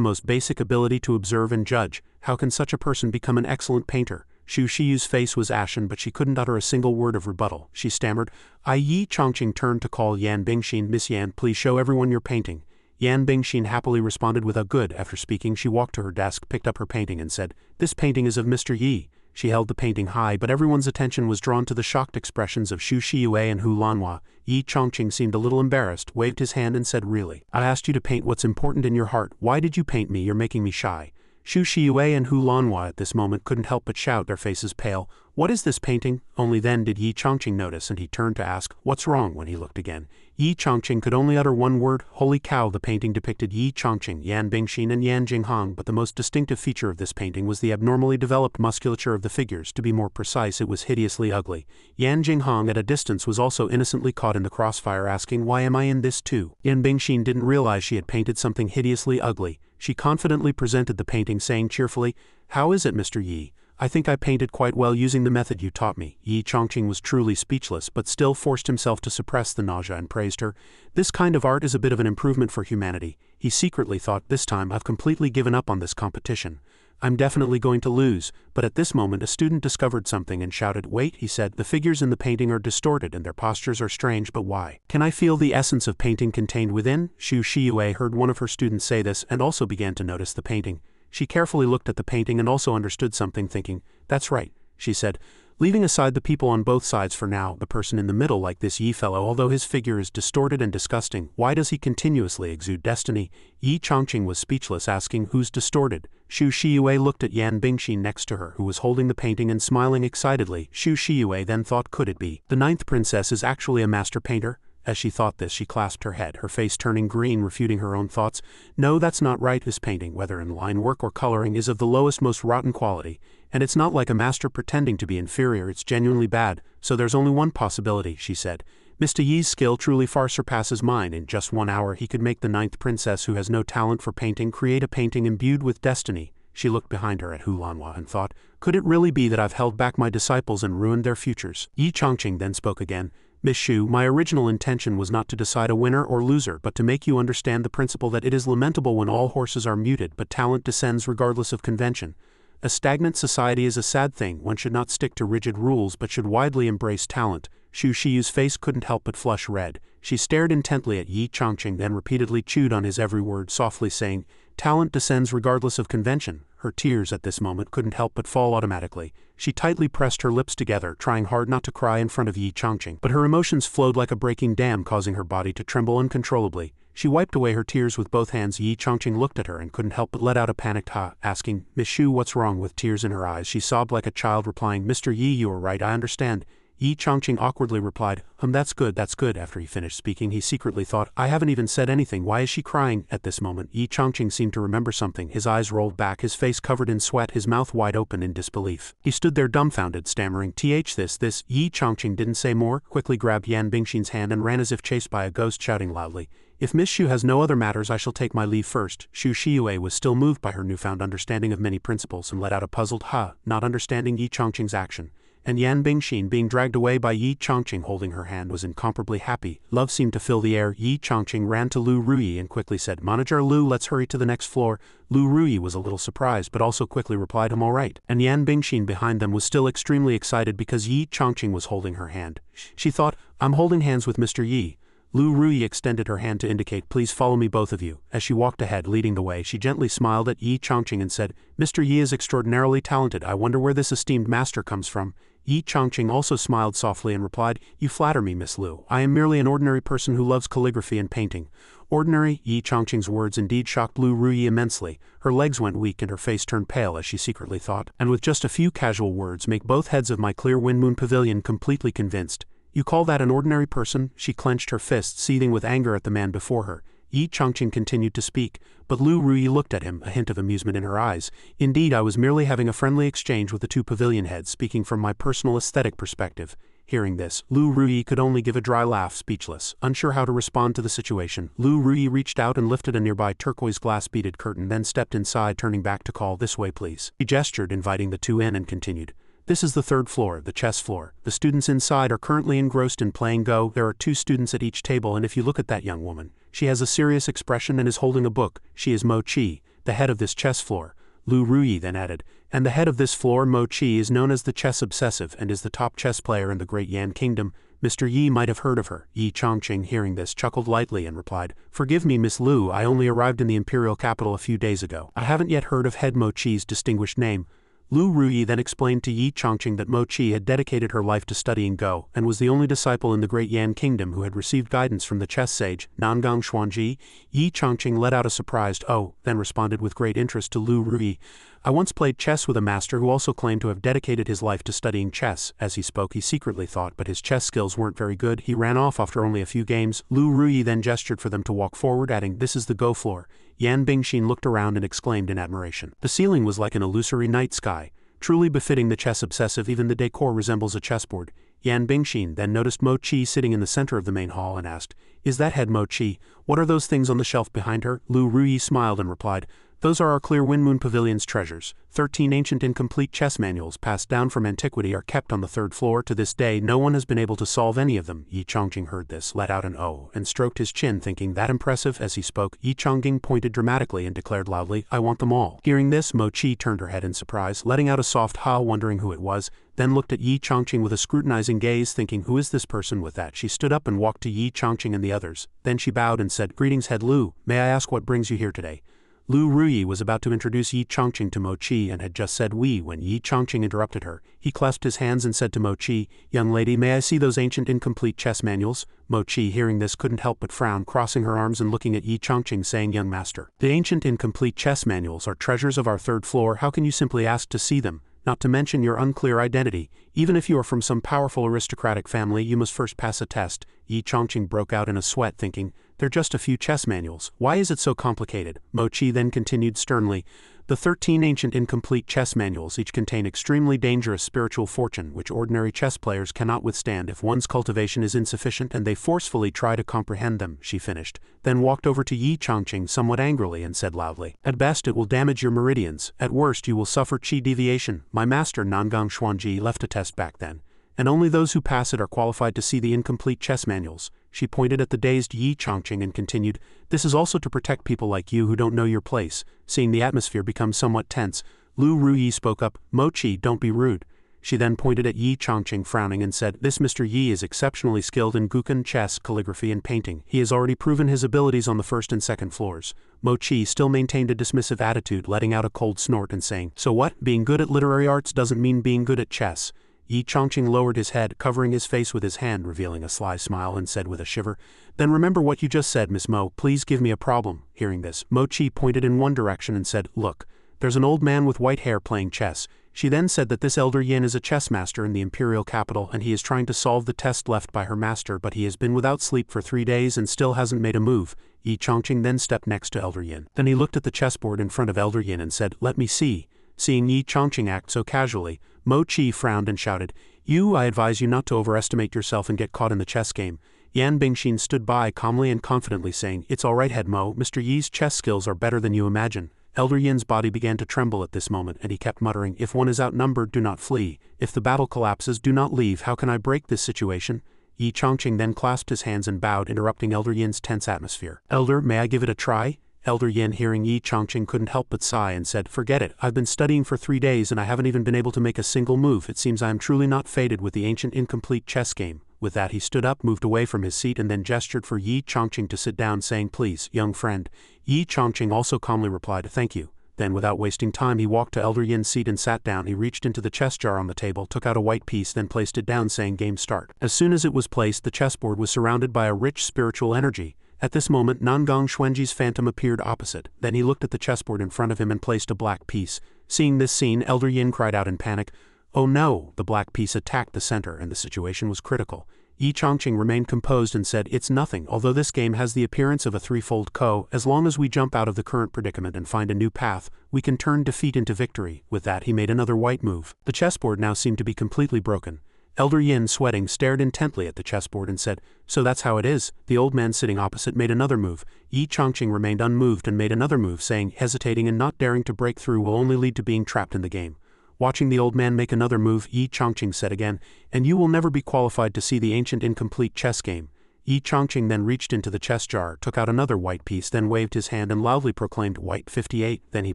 most basic ability to observe and judge. How can such a person become an excellent painter? Shu Shiyue's face was ashen, but she couldn't utter a single word of rebuttal. She stammered, Yi Chongqing turned to call Yan Bingshin, Miss Yan, please show everyone your painting. Yan Bingshin happily responded with a good. After speaking, she walked to her desk, picked up her painting and said, this painting is of Mr. Yi. She held the painting high, but everyone's attention was drawn to the shocked expressions of Shu Shiyue and Hu Lanhua. Yi Chongqing seemed a little embarrassed, waved his hand and said, really, I asked you to paint what's important in your heart. Why did you paint me? You're making me shy. Shu Shiyue and Hu Lanhua at this moment couldn't help but shout, their faces pale. What is this painting? Only then did Yi Chongqing notice, and he turned to ask, what's wrong? When he looked again, Yi Chongqing could only utter one word, holy cow. The painting depicted Yi Chongqing, Yan Bingshin and Yan Jinghang, but the most distinctive feature of this painting was the abnormally developed musculature of the figures. To be more precise, it was hideously ugly. Yan Jinghang at a distance was also innocently caught in the crossfire, asking, why am I in this too? Yan Bingshin didn't realize she had painted something hideously ugly. She confidently presented the painting, saying cheerfully, how is it, Mr. Yi? I think I painted quite well using the method you taught me. Yi Chongqing was truly speechless, but still forced himself to suppress the nausea and praised her. This kind of art is a bit of an improvement for humanity. He secretly thought, this time I've completely given up on this competition. I'm definitely going to lose. But at this moment a student discovered something and shouted, wait, he said, the figures in the painting are distorted and their postures are strange, but why? Can I feel the essence of painting contained within? Shu Shiyue heard one of her students say this and also began to notice the painting. She carefully looked at the painting and also understood something, thinking, that's right, she said. Leaving aside the people on both sides for now, the person in the middle, like this Yi fellow, although his figure is distorted and disgusting, why does he continuously exude destiny? Yi Chongqing was speechless, asking, who's distorted? Shu Shiyue looked at Yan Bingshin next to her, who was holding the painting and smiling excitedly. Shu Shiyue then thought, could it be? The ninth princess is actually a master painter? As she thought this, she clasped her head, her face turning green, refuting her own thoughts. No, that's not right. This painting, whether in line work or coloring, is of the lowest, most rotten quality. And it's not like a master pretending to be inferior, it's genuinely bad. So there's only one possibility, she said. Mr. Yi's skill truly far surpasses mine. In just 1 hour he could make the ninth princess, who has no talent for painting, create a painting imbued with destiny. She looked behind her at Hu Lanhua and thought, could it really be that I've held back my disciples and ruined their futures? Yi Chongqing then spoke again. Miss Shu, my original intention was not to decide a winner or loser, but to make you understand the principle that it is lamentable when all horses are muted, but talent descends regardless of convention. A stagnant society is a sad thing. One should not stick to rigid rules, but should widely embrace talent. Shu Shiyu's face couldn't help but flush red. She stared intently at Yi Chongqing, then repeatedly chewed on his every word, softly saying, talent descends regardless of convention. Her tears at this moment couldn't help but fall automatically. She tightly pressed her lips together, trying hard not to cry in front of Yi Chongqing, but her emotions flowed like a breaking dam, causing her body to tremble uncontrollably. She wiped away her tears with both hands. Yi Chongqing looked at her and couldn't help but let out a panicked ha, asking, "Miss Shu, what's wrong?" With tears in her eyes, she sobbed like a child, replying, "Mr. Yi, you are right, I understand." Yi Chongqing awkwardly replied, that's good, that's good." After he finished speaking, he secretly thought, "I haven't even said anything, why is she crying?" At this moment, Yi Chongqing seemed to remember something. His eyes rolled back, his face covered in sweat, his mouth wide open in disbelief. He stood there dumbfounded, stammering, this. Yi Chongqing didn't say more, quickly grabbed Yan Bingshin's hand and ran as if chased by a ghost, shouting loudly, "If Miss Shu has no other matters, I shall take my leave first." Shu Shiyue was still moved by her newfound understanding of many principles and let out a puzzled ha, not understanding Yi Chongqing's action. And Yan Bingshin, being dragged away by Yi Chongqing holding her hand, was incomparably happy. Love seemed to fill the air. Yi Chongqing ran to Lu Ruyi and quickly said, "Manager Lu, let's hurry to the next floor." Lu Ruyi was a little surprised but also quickly replied, "I'm all right." And Yan Bingshin behind them was still extremely excited because Yi Chongqing was holding her hand. She thought, "I'm holding hands with Mr. Yi." Lu Ruyi extended her hand to indicate, "Please follow me, both of you." As she walked ahead, leading the way, she gently smiled at Yi Chongqing and said, "Mr. Yi is extraordinarily talented. I wonder where this esteemed master comes from." Yi Chongqing also smiled softly and replied, "You flatter me, Miss Lu. I am merely an ordinary person who loves calligraphy and painting." Ordinary? Yi Chongqing's words indeed shocked Lu Ruyi immensely. Her legs went weak and her face turned pale as she secretly thought, "And with just a few casual words make both heads of my clear wind moon pavilion completely convinced. You call that an ordinary person?" She clenched her fists, seething with anger at the man before her. Yi Chongqing continued to speak, but Lu Ruyi looked at him, a hint of amusement in her eyes. "Indeed, I was merely having a friendly exchange with the two pavilion heads, speaking from my personal aesthetic perspective." Hearing this, Lu Ruyi could only give a dry laugh, speechless, unsure how to respond to the situation. Lu Ruyi reached out and lifted a nearby turquoise glass-beaded curtain, then stepped inside, turning back to call, "This way, please." He gestured, inviting the two in, and continued, "This is the third floor, the chess floor. The students inside are currently engrossed in playing Go. There are 2 students at each table, and if you look at that young woman, she has a serious expression and is holding a book. She is Mo Chi, the head of this chess floor." Lu Ruyi then added, "And the head of this floor, Mo Chi, is known as the chess obsessive and is the top chess player in the Great Yan Kingdom. Mr. Yi might have heard of her." Yi Chongqing, hearing this, chuckled lightly and replied, "Forgive me, Miss Lu, I only arrived in the Imperial capital a few days ago. I haven't yet heard of head Mo Chi's distinguished name." Lu Ruyi then explained to Yi Chongqing that Mo Chi had dedicated her life to studying Go, and was the only disciple in the Great Yan Kingdom who had received guidance from the chess sage, Nangang Xuanji. Yi Chongqing let out a surprised "Oh," then responded with great interest to Lu Ruyi, "I once played chess with a master who also claimed to have dedicated his life to studying chess." As he spoke, he secretly thought, but his chess skills weren't very good. He ran off after only a few games. Lu Ruyi then gestured for them to walk forward, adding, "This is the Go floor." Yan Bingshin looked around and exclaimed in admiration. The ceiling was like an illusory night sky, truly befitting the chess obsessive. Even the decor resembles a chessboard. Yan Bingshin then noticed Mo Chi sitting in the center of the main hall and asked, "Is that head Mo Chi? What are those things on the shelf behind her?" Lu Ruyi smiled and replied, "Those are our Clear Wind Moon Pavilion's treasures. 13 ancient incomplete chess manuals passed down from antiquity are kept on the 3rd floor. To this day, no one has been able to solve any of them." Yi Chongqing heard this, let out an "oh," and stroked his chin, thinking that impressive. As he spoke, Yi Chongqing pointed dramatically and declared loudly, "I want them all." Hearing this, Mo Chi turned her head in surprise, letting out a soft ha, wondering who it was, then looked at Yi Chongqing with a scrutinizing gaze, thinking, "Who is this person?" With that, she stood up and walked to Yi Chongqing and the others. Then she bowed and said, "Greetings, head Lu. May I ask what brings you here today?" Lu Ruyi was about to introduce Yi Chongqing to Mo Chi and had just said "we" when Yi Chongqing interrupted her. He clasped his hands and said to Mo Chi, "Young lady, may I see those ancient incomplete chess manuals?" Mo Chi, hearing this, couldn't help but frown, crossing her arms and looking at Yi Chongqing, saying, "Young master, the ancient incomplete chess manuals are treasures of our 3rd floor. How can you simply ask to see them? Not to mention your unclear identity. Even if you are from some powerful aristocratic family, you must first pass a test." Yi Chongqing broke out in a sweat, thinking, "They're just a few chess manuals. Why is it so complicated?" Mo Chi then continued sternly, "The 13 ancient incomplete chess manuals each contain extremely dangerous spiritual fortune which ordinary chess players cannot withstand if one's cultivation is insufficient, and they forcefully try to comprehend them," she finished, then walked over to Yi Chongqing somewhat angrily and said loudly, "At best it will damage your meridians, at worst you will suffer chi deviation. My master Nangang Xuanji left a test back then, and only those who pass it are qualified to see the incomplete chess manuals." She pointed at the dazed Yi Chongqing and continued, "This is also to protect people like you who don't know your place." Seeing the atmosphere become somewhat tense, Lu Ruyi spoke up, "Mo Chi, don't be rude." She then pointed at Yi Chongqing, frowning, and said, "This Mr. Yi is exceptionally skilled in Guqin, chess, calligraphy, and painting. He has already proven his abilities on the 1st and 2nd floors." Mo Chi still maintained a dismissive attitude, letting out a cold snort and saying, "So what? Being good at literary arts doesn't mean being good at chess." Yi Chongqing lowered his head, covering his face with his hand, revealing a sly smile, and said with a shiver, "Then remember what you just said, Miss Mo, please give me a problem." Hearing this, Mo Chi pointed in one direction and said, "Look, there's an old man with white hair playing chess." She then said that this elder Yin is a chess master in the Imperial capital and he is trying to solve the test left by her master, but he has been without sleep for 3 days and still hasn't made a move. Yi Chongqing then stepped next to elder Yin. Then he looked at the chessboard in front of elder Yin and said, "Let me see." Seeing Yi Chongqing act so casually, Mo Chi frowned and shouted, I advise you not to overestimate yourself and get caught in the chess game." Yan Bingshin stood by calmly and confidently saying, "It's alright, head Mo, Mr. Yi's chess skills are better than you imagine." Elder Yin's body began to tremble at this moment and he kept muttering, "If one is outnumbered, do not flee. If the battle collapses, do not leave. How can I break this situation?" Yi Chongqing then clasped his hands and bowed, interrupting Elder Yin's tense atmosphere. "Elder, may I give it a try?" Elder Yin, hearing Yi Chongqing, couldn't help but sigh and said, "Forget it, I've been studying for 3 days and I haven't even been able to make a single move. It seems I am truly not fated with the ancient incomplete chess game." With that he stood up, moved away from his seat and then gestured for Yi Chongqing to sit down, saying, "Please, young friend." Yi Chongqing also calmly replied, "Thank you." Then without wasting time he walked to Elder Yin's seat and sat down. He reached into the chess jar on the table, took out a white piece, then placed it down, saying, "Game start." As soon as it was placed, the chessboard was surrounded by a rich spiritual energy. At this moment Nangong Xuanji's phantom appeared opposite. Then he looked at the chessboard in front of him and placed a black piece. Seeing this scene, Elder Yin cried out in panic, "Oh no!" The black piece attacked the center and the situation was critical. Yi Chongqing remained composed and said, "It's nothing. Although this game has the appearance of a threefold ko, as long as we jump out of the current predicament and find a new path, we can turn defeat into victory." With that he made another white move. The chessboard now seemed to be completely broken. Elder Yin, sweating, stared intently at the chessboard and said, "So that's how it is." The old man sitting opposite made another move. Yi Chongqing remained unmoved and made another move, saying, "Hesitating and not daring to break through will only lead to being trapped in the game." Watching the old man make another move, Yi Chongqing said again, "And you will never be qualified to see the ancient incomplete chess game." Yi Chongqing then reached into the chess jar, took out another white piece, then waved his hand and loudly proclaimed, "White 58, then he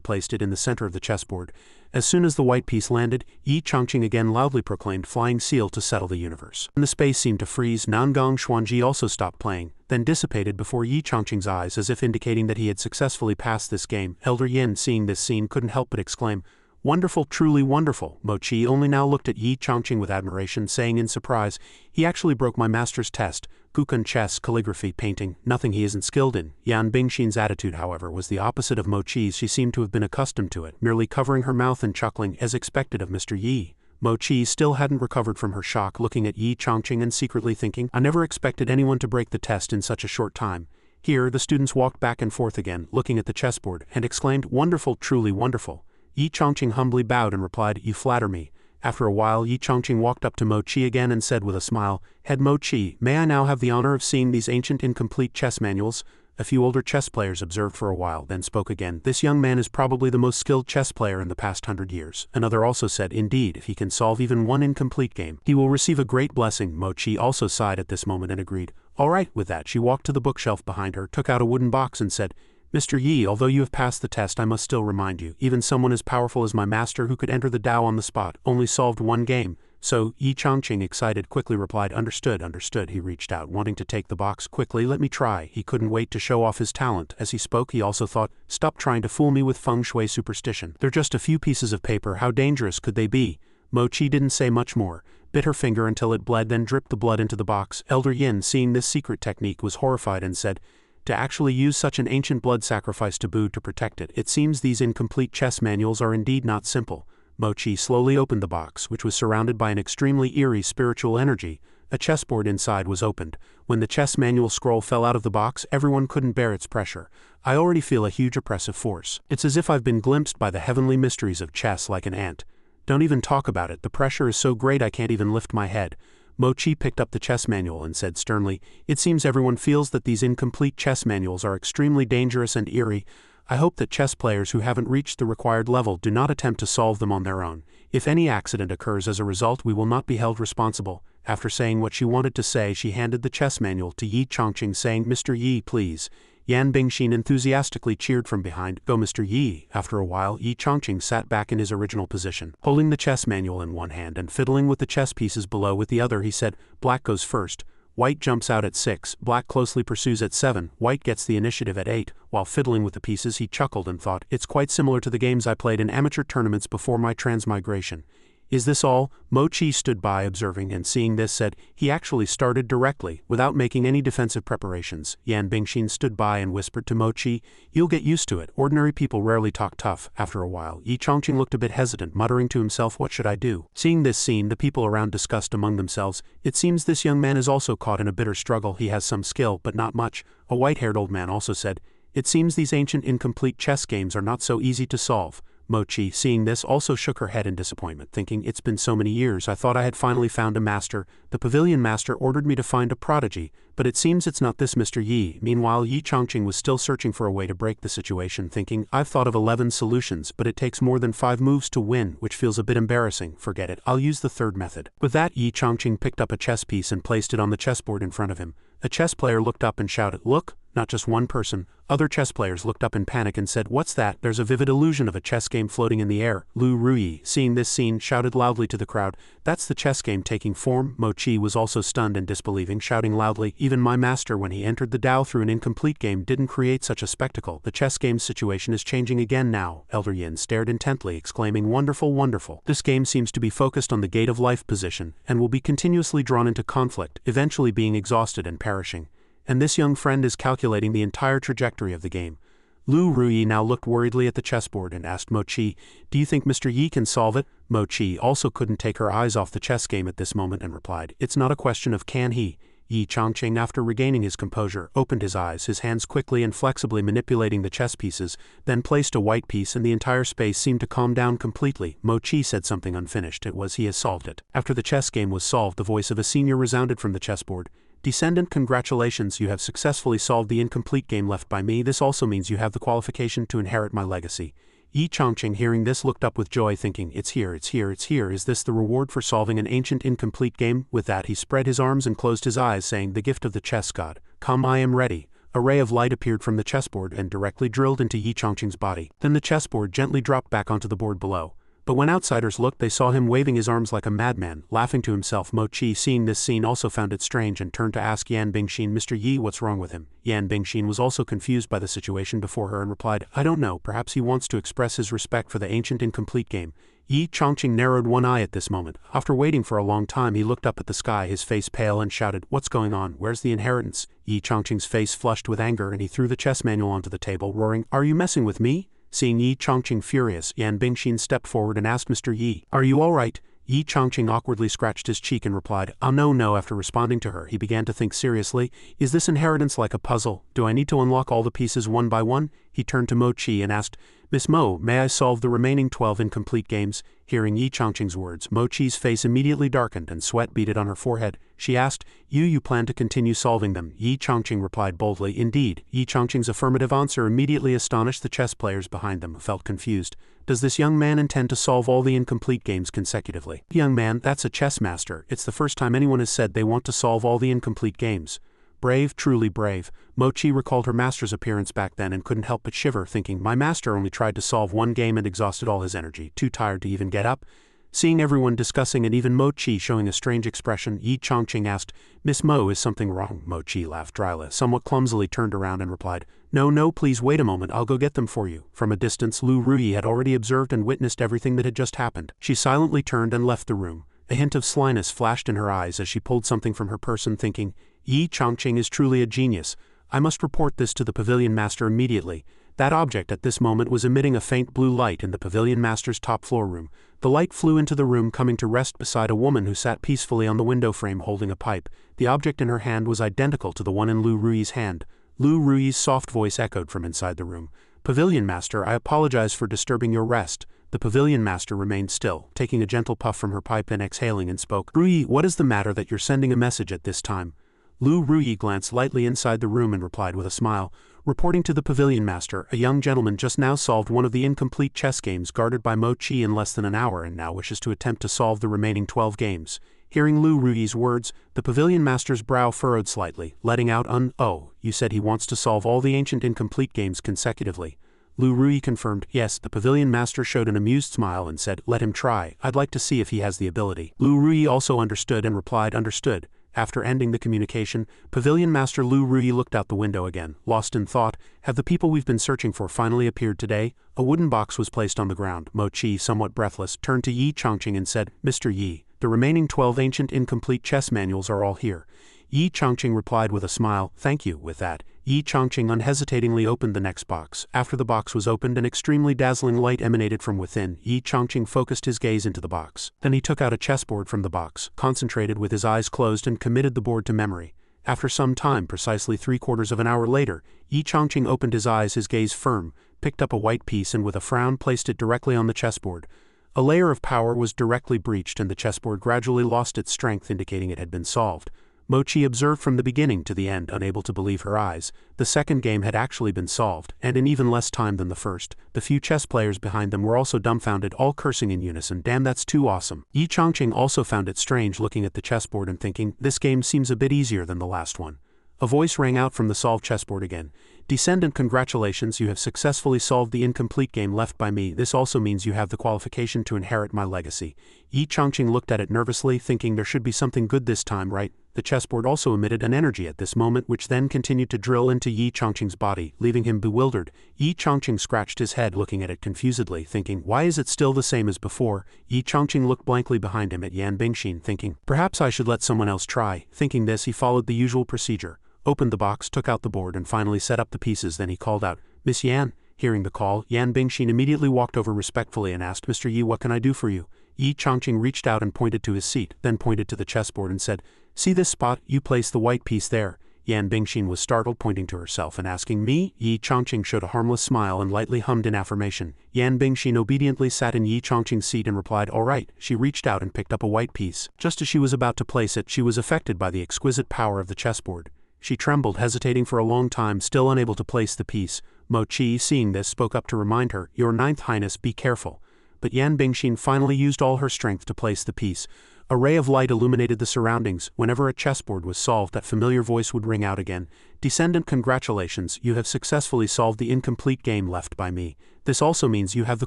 placed it in the center of the chessboard. As soon as the white piece landed, Yi Chongqing again loudly proclaimed, "Flying seal to settle the universe." And the space seemed to freeze. Nangong Xuanji also stopped playing, then dissipated before Yi Chongqing's eyes, as if indicating that he had successfully passed this game. Elder Yin, seeing this scene, couldn't help but exclaim, "Wonderful, truly wonderful." Mo Chi only now looked at Yi Chongqing with admiration, saying in surprise, "He actually broke my master's test. Gukun chess, calligraphy, painting, nothing he isn't skilled in." Yan Bingshin's attitude, however, was the opposite of Mo Chi's. She seemed to have been accustomed to it, merely covering her mouth and chuckling, as expected of Mr. Yi. Mo Chi still hadn't recovered from her shock, looking at Yi Chongqing and secretly thinking, "I never expected anyone to break the test in such a short time." Here the students walked back and forth again, looking at the chessboard, and exclaimed, "Wonderful, truly wonderful." Yi Chongqing humbly bowed and replied, "You flatter me." After a while Yi Chongqing walked up to Mo Chi again and said with a smile, "Head Mo Chi, may I now have the honor of seeing these ancient incomplete chess manuals?" A few older chess players observed for a while, then spoke again, "This young man is probably the most skilled chess player in the past 100 years. Another also said, "Indeed, if he can solve even one incomplete game, he will receive a great blessing." Mo Chi also sighed at this moment and agreed. "All right." With that she walked to the bookshelf behind her, took out a wooden box and said, "Mr. Yi, although you have passed the test, I must still remind you, even someone as powerful as my master who could enter the Tao on the spot, only solved one game." So, Yi Chongqing, excited, quickly replied, "Understood, understood." He reached out, wanting to take the box. "Quickly, let me try." He couldn't wait to show off his talent. As he spoke, he also thought, "Stop trying to fool me with feng shui superstition. They're just a few pieces of paper. How dangerous could they be?" Mo Chi didn't say much more, bit her finger until it bled, then dripped the blood into the box. Elder Yin, seeing this secret technique, was horrified and said, "To actually use such an ancient blood sacrifice taboo to protect it, it seems these incomplete chess manuals are indeed not simple." Mo Chi slowly opened the box, which was surrounded by an extremely eerie spiritual energy. A chessboard inside was opened. When the chess manual scroll fell out of the box, everyone couldn't bear its pressure. "I already feel a huge oppressive force. It's as if I've been glimpsed by the heavenly mysteries of chess like an ant. Don't even talk about it. The pressure is so great I can't even lift my head." Mo Chi picked up the chess manual and said sternly, "It seems everyone feels that these incomplete chess manuals are extremely dangerous and eerie. I hope that chess players who haven't reached the required level do not attempt to solve them on their own. If any accident occurs as a result, we will not be held responsible." After saying what she wanted to say, she handed the chess manual to Yi Chongqing, saying, "Mr. Yi, please." Yan Bingshin enthusiastically cheered from behind, "Go Mr. Yi." After a while, Yi Chongqing sat back in his original position. Holding the chess manual in one hand and fiddling with the chess pieces below with the other, he said, "Black goes first. White jumps out at 6, black closely pursues at 7, white gets the initiative at 8. While fiddling with the pieces, he chuckled and thought, "It's quite similar to the games I played in amateur tournaments before my transmigration." Is this all? Mochi stood by observing and seeing this said, he actually started directly, without making any defensive preparations. Yan Bingshin stood by and whispered to Mochi, you'll get used to it, ordinary people rarely talk tough. After a while, Yin Chongqing looked a bit hesitant, muttering to himself, what should I do? Seeing this scene, the people around discussed among themselves, it seems this young man is also caught in a bitter struggle. He has some skill, but not much. A white-haired old man also said, it seems these ancient incomplete chess games are not so easy to solve. Mochi, seeing this, also shook her head in disappointment, thinking, it's been so many years, I thought I had finally found a master. The pavilion master ordered me to find a prodigy, but it seems it's not this Mr. Yi. Meanwhile, Yin Chongqing was still searching for a way to break the situation, thinking, I've thought of 11 solutions, but it takes more than 5 moves to win, which feels a bit embarrassing. Forget it, I'll use the third method. With that, Yin Chongqing picked up a chess piece and placed it on the chessboard in front of him. A chess player looked up and shouted, look! Not just one person. Other chess players looked up in panic and said, what's that? There's a vivid illusion of a chess game floating in the air. Lu Ruyi, seeing this scene, shouted loudly to the crowd, that's the chess game taking form. Mochi was also stunned and disbelieving, shouting loudly, even my master when he entered the Dao through an incomplete game didn't create such a spectacle. The chess game's situation is changing again now. Elder Yin stared intently, exclaiming, wonderful, wonderful. This game seems to be focused on the gate of life position, and will be continuously drawn into conflict, eventually being exhausted and perishing. And this young friend is calculating the entire trajectory of the game. Lu Ruyi now looked worriedly at the chessboard and asked Mochi, do you think Mr. Yi can solve it? Mochi also couldn't take her eyes off the chess game at this moment and replied, it's not a question of can he. Yin Chongqing, after regaining his composure, opened his eyes, his hands quickly and flexibly manipulating the chess pieces, then placed a white piece and the entire space seemed to calm down completely. Mochi said something unfinished, it was he has solved it. After the chess game was solved, the voice of a senior resounded from the chessboard. Descendant, congratulations, you have successfully solved the incomplete game left by me. This also means you have the qualification to inherit my legacy. Yin Chongqing, hearing this, looked up with joy, thinking, it's here, it's here, it's here. Is this the reward for solving an ancient incomplete game? With that, he spread his arms and closed his eyes, saying, the gift of the chess god. Come, I am ready. A ray of light appeared from the chessboard and directly drilled into Yin Chongqing's body. Then the chessboard gently dropped back onto the board below. But when outsiders looked, they saw him waving his arms like a madman, laughing to himself. Mochi, seeing this scene, also found it strange and turned to ask Yan Bingshin, Mr. Yi, what's wrong with him? Yan Bingshin was also confused by the situation before her and replied, I don't know, perhaps he wants to express his respect for the ancient incomplete game. Yin Chongqing narrowed one eye at this moment. After waiting for a long time, he looked up at the sky, his face pale, and shouted, what's going on? Where's the inheritance? Yin Chongqing's face flushed with anger and he threw the chess manual onto the table, roaring, are you messing with me? Seeing Yin Chongqing furious, Yan Bingshin stepped forward and asked Mr. Yi, are you all right? Yin Chongqing awkwardly scratched his cheek and replied, oh no. After responding to her, he began to think seriously, is this inheritance like a puzzle? Do I need to unlock all the pieces one by one? He turned to Mochi and asked, Miss Mo, may I solve the remaining 12 incomplete games? Hearing Yin Chongqing's words, Mochi's face immediately darkened and sweat beaded on her forehead. She asked, you plan to continue solving them? Yin Chongqing replied boldly, indeed. Yin Chongqing's affirmative answer immediately astonished the chess players behind them, who felt confused. Does this young man intend to solve all the incomplete games consecutively? Young man, that's a chess master. It's the first time anyone has said they want to solve all the incomplete games. Brave, truly brave. Mochi recalled her master's appearance back then and couldn't help but shiver, thinking, my master only tried to solve one game and exhausted all his energy, too tired to even get up. Seeing everyone discussing and even Mochi showing a strange expression, Yin Chongqing asked, Miss Mo, is something wrong? Mochi laughed dryly, somewhat clumsily turned around and replied, no, please wait a moment, I'll go get them for you. From a distance, Lu Ruyi had already observed and witnessed everything that had just happened. She silently turned and left the room. A hint of slyness flashed in her eyes as she pulled something from her person, thinking, Yin Chongqing is truly a genius. I must report this to the pavilion master immediately. That object at this moment was emitting a faint blue light in the pavilion master's top floor room. The light flew into the room, coming to rest beside a woman who sat peacefully on the window frame holding a pipe. The object in her hand was identical to the one in Lu Ruyi's hand. Lu Ruyi's soft voice echoed from inside the room. Pavilion master, I apologize for disturbing your rest. The pavilion master remained still, taking a gentle puff from her pipe and exhaling, and spoke, Ruyi, what is the matter that you're sending a message at this time? Lu Ruyi glanced lightly inside the room and replied with a smile, reporting to the pavilion master, a young gentleman just now solved one of the incomplete chess games guarded by Mochi in less than an hour and now wishes to attempt to solve the remaining 12 games. Hearing Lu Ruyi's words, the pavilion master's brow furrowed slightly, letting out oh, you said he wants to solve all the ancient incomplete games consecutively. Lu Ruyi confirmed, yes. The pavilion master showed an amused smile and said, let him try, I'd like to see if he has the ability. Lu Ruyi also understood and replied, understood. After ending the communication, Pavilion Master Lu Ruyi looked out the window again, lost in thought. Have the people we've been searching for finally appeared today? A wooden box was placed on the ground. Mo Qi, somewhat breathless, turned to Yi Chongqing and said, Mr. Yi, the remaining 12 ancient incomplete chess manuals are all here. Yi Chongqing replied with a smile, thank you. With that, Yi Chongqing unhesitatingly opened the next box. After the box was opened, an extremely dazzling light emanated from within. Yi Chongqing focused his gaze into the box. Then he took out a chessboard from the box, concentrated with his eyes closed and committed the board to memory. After some time, precisely 3/4 of an hour later, Yi Chongqing opened his eyes, his gaze firm, picked up a white piece and with a frown placed it directly on the chessboard. A layer of power was directly breached and the chessboard gradually lost its strength, indicating it had been solved. Mo Qi observed from the beginning to the end, unable to believe her eyes. The second game had actually been solved, and in even less time than the first. The few chess players behind them were also dumbfounded, all cursing in unison, damn, that's too awesome. Yi Chongqing also found it strange looking at the chessboard and thinking, this game seems a bit easier than the last one. A voice rang out from the solved chessboard again. Descendant, congratulations, you have successfully solved the incomplete game left by me. This also means you have the qualification to inherit my legacy. Yi Chongqing looked at it nervously, thinking there should be something good this time, right? The chessboard also emitted an energy at this moment which then continued to drill into Yi Chongqing's body, leaving him bewildered. Yi Chongqing scratched his head looking at it confusedly, thinking, why is it still the same as before? Yi Chongqing looked blankly behind him at Yan Bingshin, thinking, perhaps I should let someone else try. Thinking this, he followed the usual procedure. Opened the box, took out the board and finally set up the pieces. Then he called out, Miss Yan. Hearing the call, Yan Bingshin immediately walked over respectfully and asked, Mr. Yi, what can I do for you? Yi Chongqing reached out and pointed to his seat, then pointed to the chessboard and said, see this spot, you place the white piece there. Yan Bingshin was startled, pointing to herself and asking, me? Yi Chongqing showed a harmless smile and lightly hummed in affirmation. Yan Bingshin obediently sat in Yi Chongqing's seat and replied, all right. She reached out and picked up a white piece. Just as she was about to place it, she was affected by the exquisite power of the chessboard. She trembled, hesitating for a long time, still unable to place the piece. Mo Qi, seeing this, spoke up to remind her, Your Ninth Highness, be careful. But Yan Bingshin finally used all her strength to place the piece. A ray of light illuminated the surroundings. Whenever a chessboard was solved, that familiar voice would ring out again. Descendant, congratulations, you have successfully solved the incomplete game left by me. This also means you have the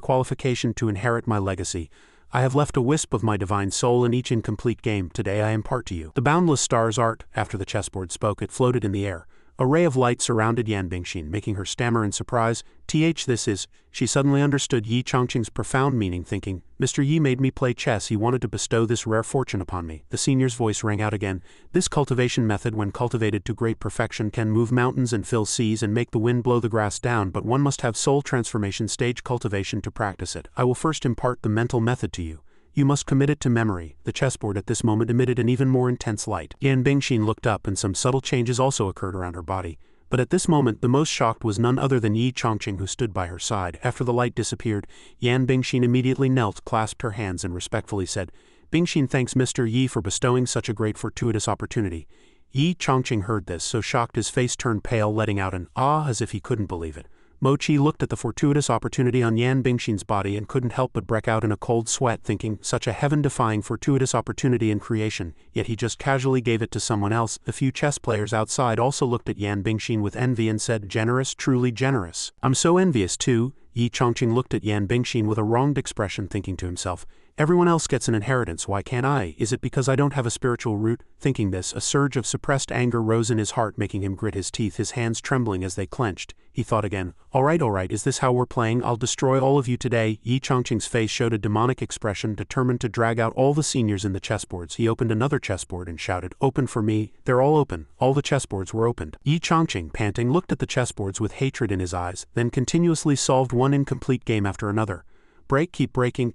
qualification to inherit my legacy. I have left a wisp of my divine soul in each incomplete game. Today I impart to you the boundless star's art. After the chessboard spoke, it floated in the air. A ray of light surrounded Yan Bingshin, making her stammer in surprise. This is. She suddenly understood Yi Chongqing's profound meaning, thinking, Mr. Yi made me play chess. He wanted to bestow this rare fortune upon me. The senior's voice rang out again. This cultivation method, when cultivated to great perfection, can move mountains and fill seas and make the wind blow the grass down, but one must have soul transformation stage cultivation to practice it. I will first impart the mental method to you. You must commit it to memory. The chessboard at this moment emitted an even more intense light. Yan Bingshin looked up and some subtle changes also occurred around her body. But at this moment the most shocked was none other than Yi Chongqing, who stood by her side. After the light disappeared, Yan Bingshin immediately knelt, clasped her hands and respectfully said, Bingshin thanks Mr. Yi for bestowing such a great fortuitous opportunity. Yi Chongqing heard this, so shocked his face turned pale, letting out an ah as if he couldn't believe it. Mo Qi looked at the fortuitous opportunity on Yan Bingshin's body and couldn't help but break out in a cold sweat, thinking, such a heaven-defying fortuitous opportunity in creation, yet he just casually gave it to someone else. The few chess players outside also looked at Yan Bingshin with envy and said, generous, truly generous. I'm so envious too. Yi Chongqing looked at Yan Bingshin with a wronged expression, thinking to himself, everyone else gets an inheritance, why can't I? Is it because I don't have a spiritual root? Thinking this, a surge of suppressed anger rose in his heart, making him grit his teeth, his hands trembling as they clenched. He thought again, all right, is this how we're playing? I'll destroy all of you today. Yi Chongqing's face showed a demonic expression, determined to drag out all the seniors in the chessboards. He opened another chessboard and shouted, open for me. They're all open. All the chessboards were opened. Yi Chongqing, panting, looked at the chessboards with hatred in his eyes, then continuously solved one incomplete game after another. Break, keep breaking,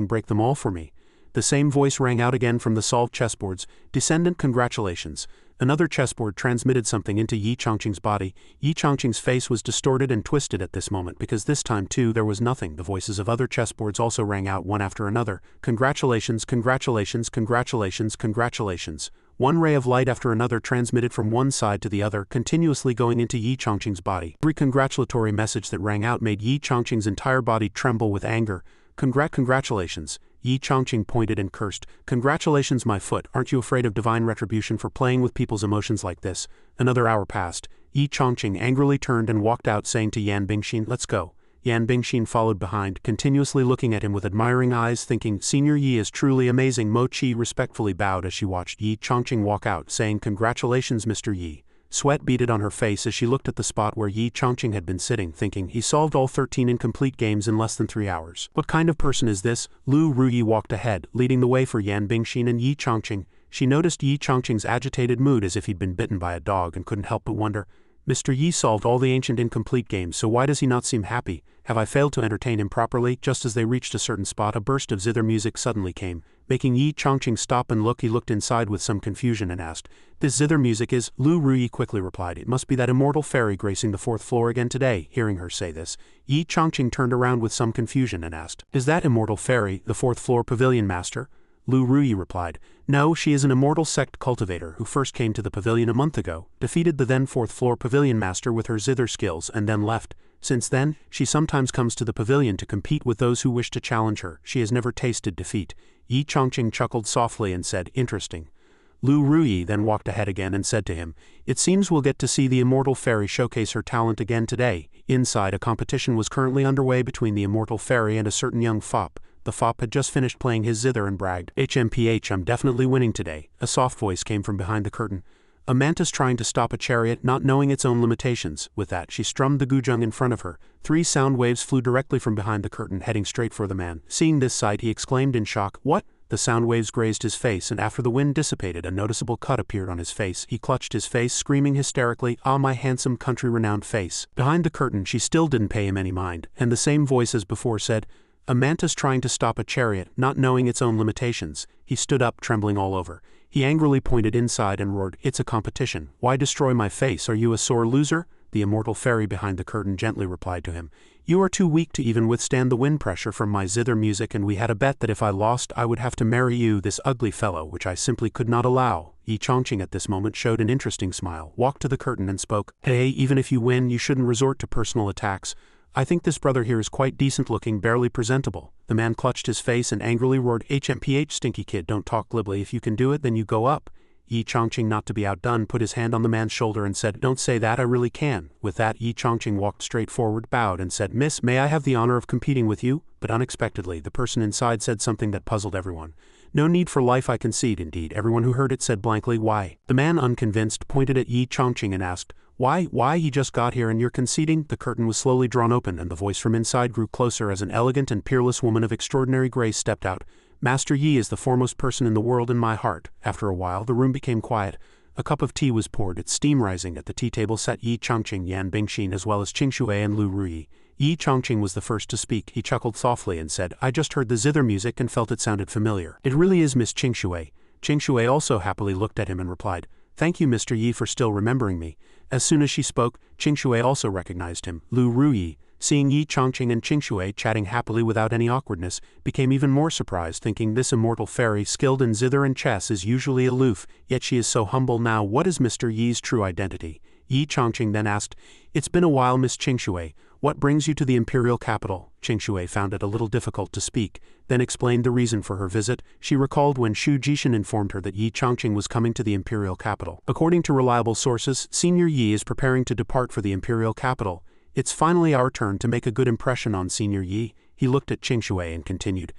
break them all for me. The same voice rang out again from the solved chessboards, Descendant, congratulations. Another chessboard transmitted something into Yi Chongqing's body. Yi Chongqing's face was distorted and twisted at this moment, because this time too there was nothing. The voices of other chessboards also rang out one after another. Congratulations, congratulations, congratulations, congratulations. One ray of light after another transmitted from one side to the other, continuously going into Yi Chongqing's body. Every congratulatory message that rang out made Yi Chongqing's entire body tremble with anger. Congratulations. Yi Chongqing pointed and cursed. Congratulations, my foot. Aren't you afraid of divine retribution for playing with people's emotions like this? Another hour passed. Yi Chongqing angrily turned and walked out, saying to Yan Bingshin, let's go. Yan Bingshin followed behind, continuously looking at him with admiring eyes, thinking, Senior Yi is truly amazing. Mo Chi respectfully bowed as she watched Yin Chongfun walk out, saying, Congratulations, Mr. Yi. Sweat beaded on her face as she looked at the spot where Yin Chongfun had been sitting, thinking, he solved all 13 incomplete games in less than 3 hours. What kind of person is this? Lu Ruyi walked ahead, leading the way for Yan Bingshin and Yin Chongfun. She noticed Yin Chongqing's agitated mood as if he'd been bitten by a dog and couldn't help but wonder, Mr. Yi solved all the ancient incomplete games, so why does he not seem happy? Have I failed to entertain him properly? Just as they reached a certain spot, a burst of zither music suddenly came, making Yin Chongfun stop and look. He looked inside with some confusion and asked, This zither music is? Lu Ruyi quickly replied, It must be that immortal fairy gracing the 4th floor again today. Hearing her say this, Yin Chongfun turned around with some confusion and asked, Is that immortal fairy, the 4th floor pavilion master? Lu Ruyi replied, No, she is an immortal sect cultivator who first came to the pavilion a month ago, defeated the then 4th floor pavilion master with her zither skills and then left. Since then, she sometimes comes to the pavilion to compete with those who wish to challenge her. She has never tasted defeat. Yin Chongfun chuckled softly and said, Interesting. Lu Ruyi then walked ahead again and said to him, It seems we'll get to see the immortal fairy showcase her talent again today. Inside, a competition was currently underway between the immortal fairy and a certain young fop. The fop had just finished playing his zither and bragged, HMPH, I'm definitely winning today. A soft voice came from behind the curtain. A mantis trying to stop a chariot, not knowing its own limitations. With that, she strummed the guzheng in front of her. 3 sound waves flew directly from behind the curtain, heading straight for the man. Seeing this sight, he exclaimed in shock, What? The sound waves grazed his face, and after the wind dissipated, a noticeable cut appeared on his face. He clutched his face, screaming hysterically, Ah, my handsome country-renowned face. Behind the curtain, she still didn't pay him any mind, and the same voice as before said, A mantis trying to stop a chariot, not knowing its own limitations. He stood up, trembling all over. He angrily pointed inside and roared, It's a competition. Why destroy my face? Are you a sore loser? The immortal fairy behind the curtain gently replied to him, You are too weak to even withstand the wind pressure from my zither music, and we had a bet that if I lost I would have to marry you, this ugly fellow, which I simply could not allow. Yin Chongfun at this moment showed an interesting smile, walked to the curtain and spoke, Hey, even if you win, you shouldn't resort to personal attacks. I think this brother here is quite decent looking, barely presentable. The man clutched his face and angrily roared, HMPH, stinky kid, don't talk glibly. If you can do it, then you go up. Yin Chongfun, not to be outdone, put his hand on the man's shoulder and said, Don't say that, I really can. With that, Yin Chongfun walked straight forward, bowed and said, Miss, may I have the honor of competing with you? But unexpectedly, the person inside said something that puzzled everyone. No need for life, I concede. Indeed, everyone who heard it said blankly, Why? The man, unconvinced, pointed at Yin Chongfun and asked, Why, he just got here and you're conceding? The curtain was slowly drawn open and the voice from inside grew closer as an elegant and peerless woman of extraordinary grace stepped out. Master Yi is the foremost person in the world in my heart. After a while, the room became quiet. A cup of tea was poured, its steam rising. At the tea table sat Yin Chongfun, Yan Bingshin, as well as Qingshui and Lu Ruyi. Yin Chongfun was the first to speak. He chuckled softly and said, I just heard the zither music and felt it sounded familiar. It really is Miss Qingshui. Qingshui also happily looked at him and replied, Thank you, Mr. Yi, for still remembering me. As soon as she spoke, Qingshui also recognized him. Lu Ruyi, seeing Yin Chongfun and Qingshui chatting happily without any awkwardness, became even more surprised, thinking this immortal fairy skilled in zither and chess is usually aloof, yet she is so humble now. What is Mr. Yi's true identity? Yin Chongfun then asked, It's been a while, Miss Qingshui. What brings you to the Imperial capital? Qingshui found it a little difficult to speak, then explained the reason for her visit. She recalled when Shu Jishin informed her that Yin Chongfun was coming to the Imperial capital. According to reliable sources, Senior Yi is preparing to depart for the Imperial capital. It's finally our turn to make a good impression on Senior Yi. He looked at Qingshui and continued,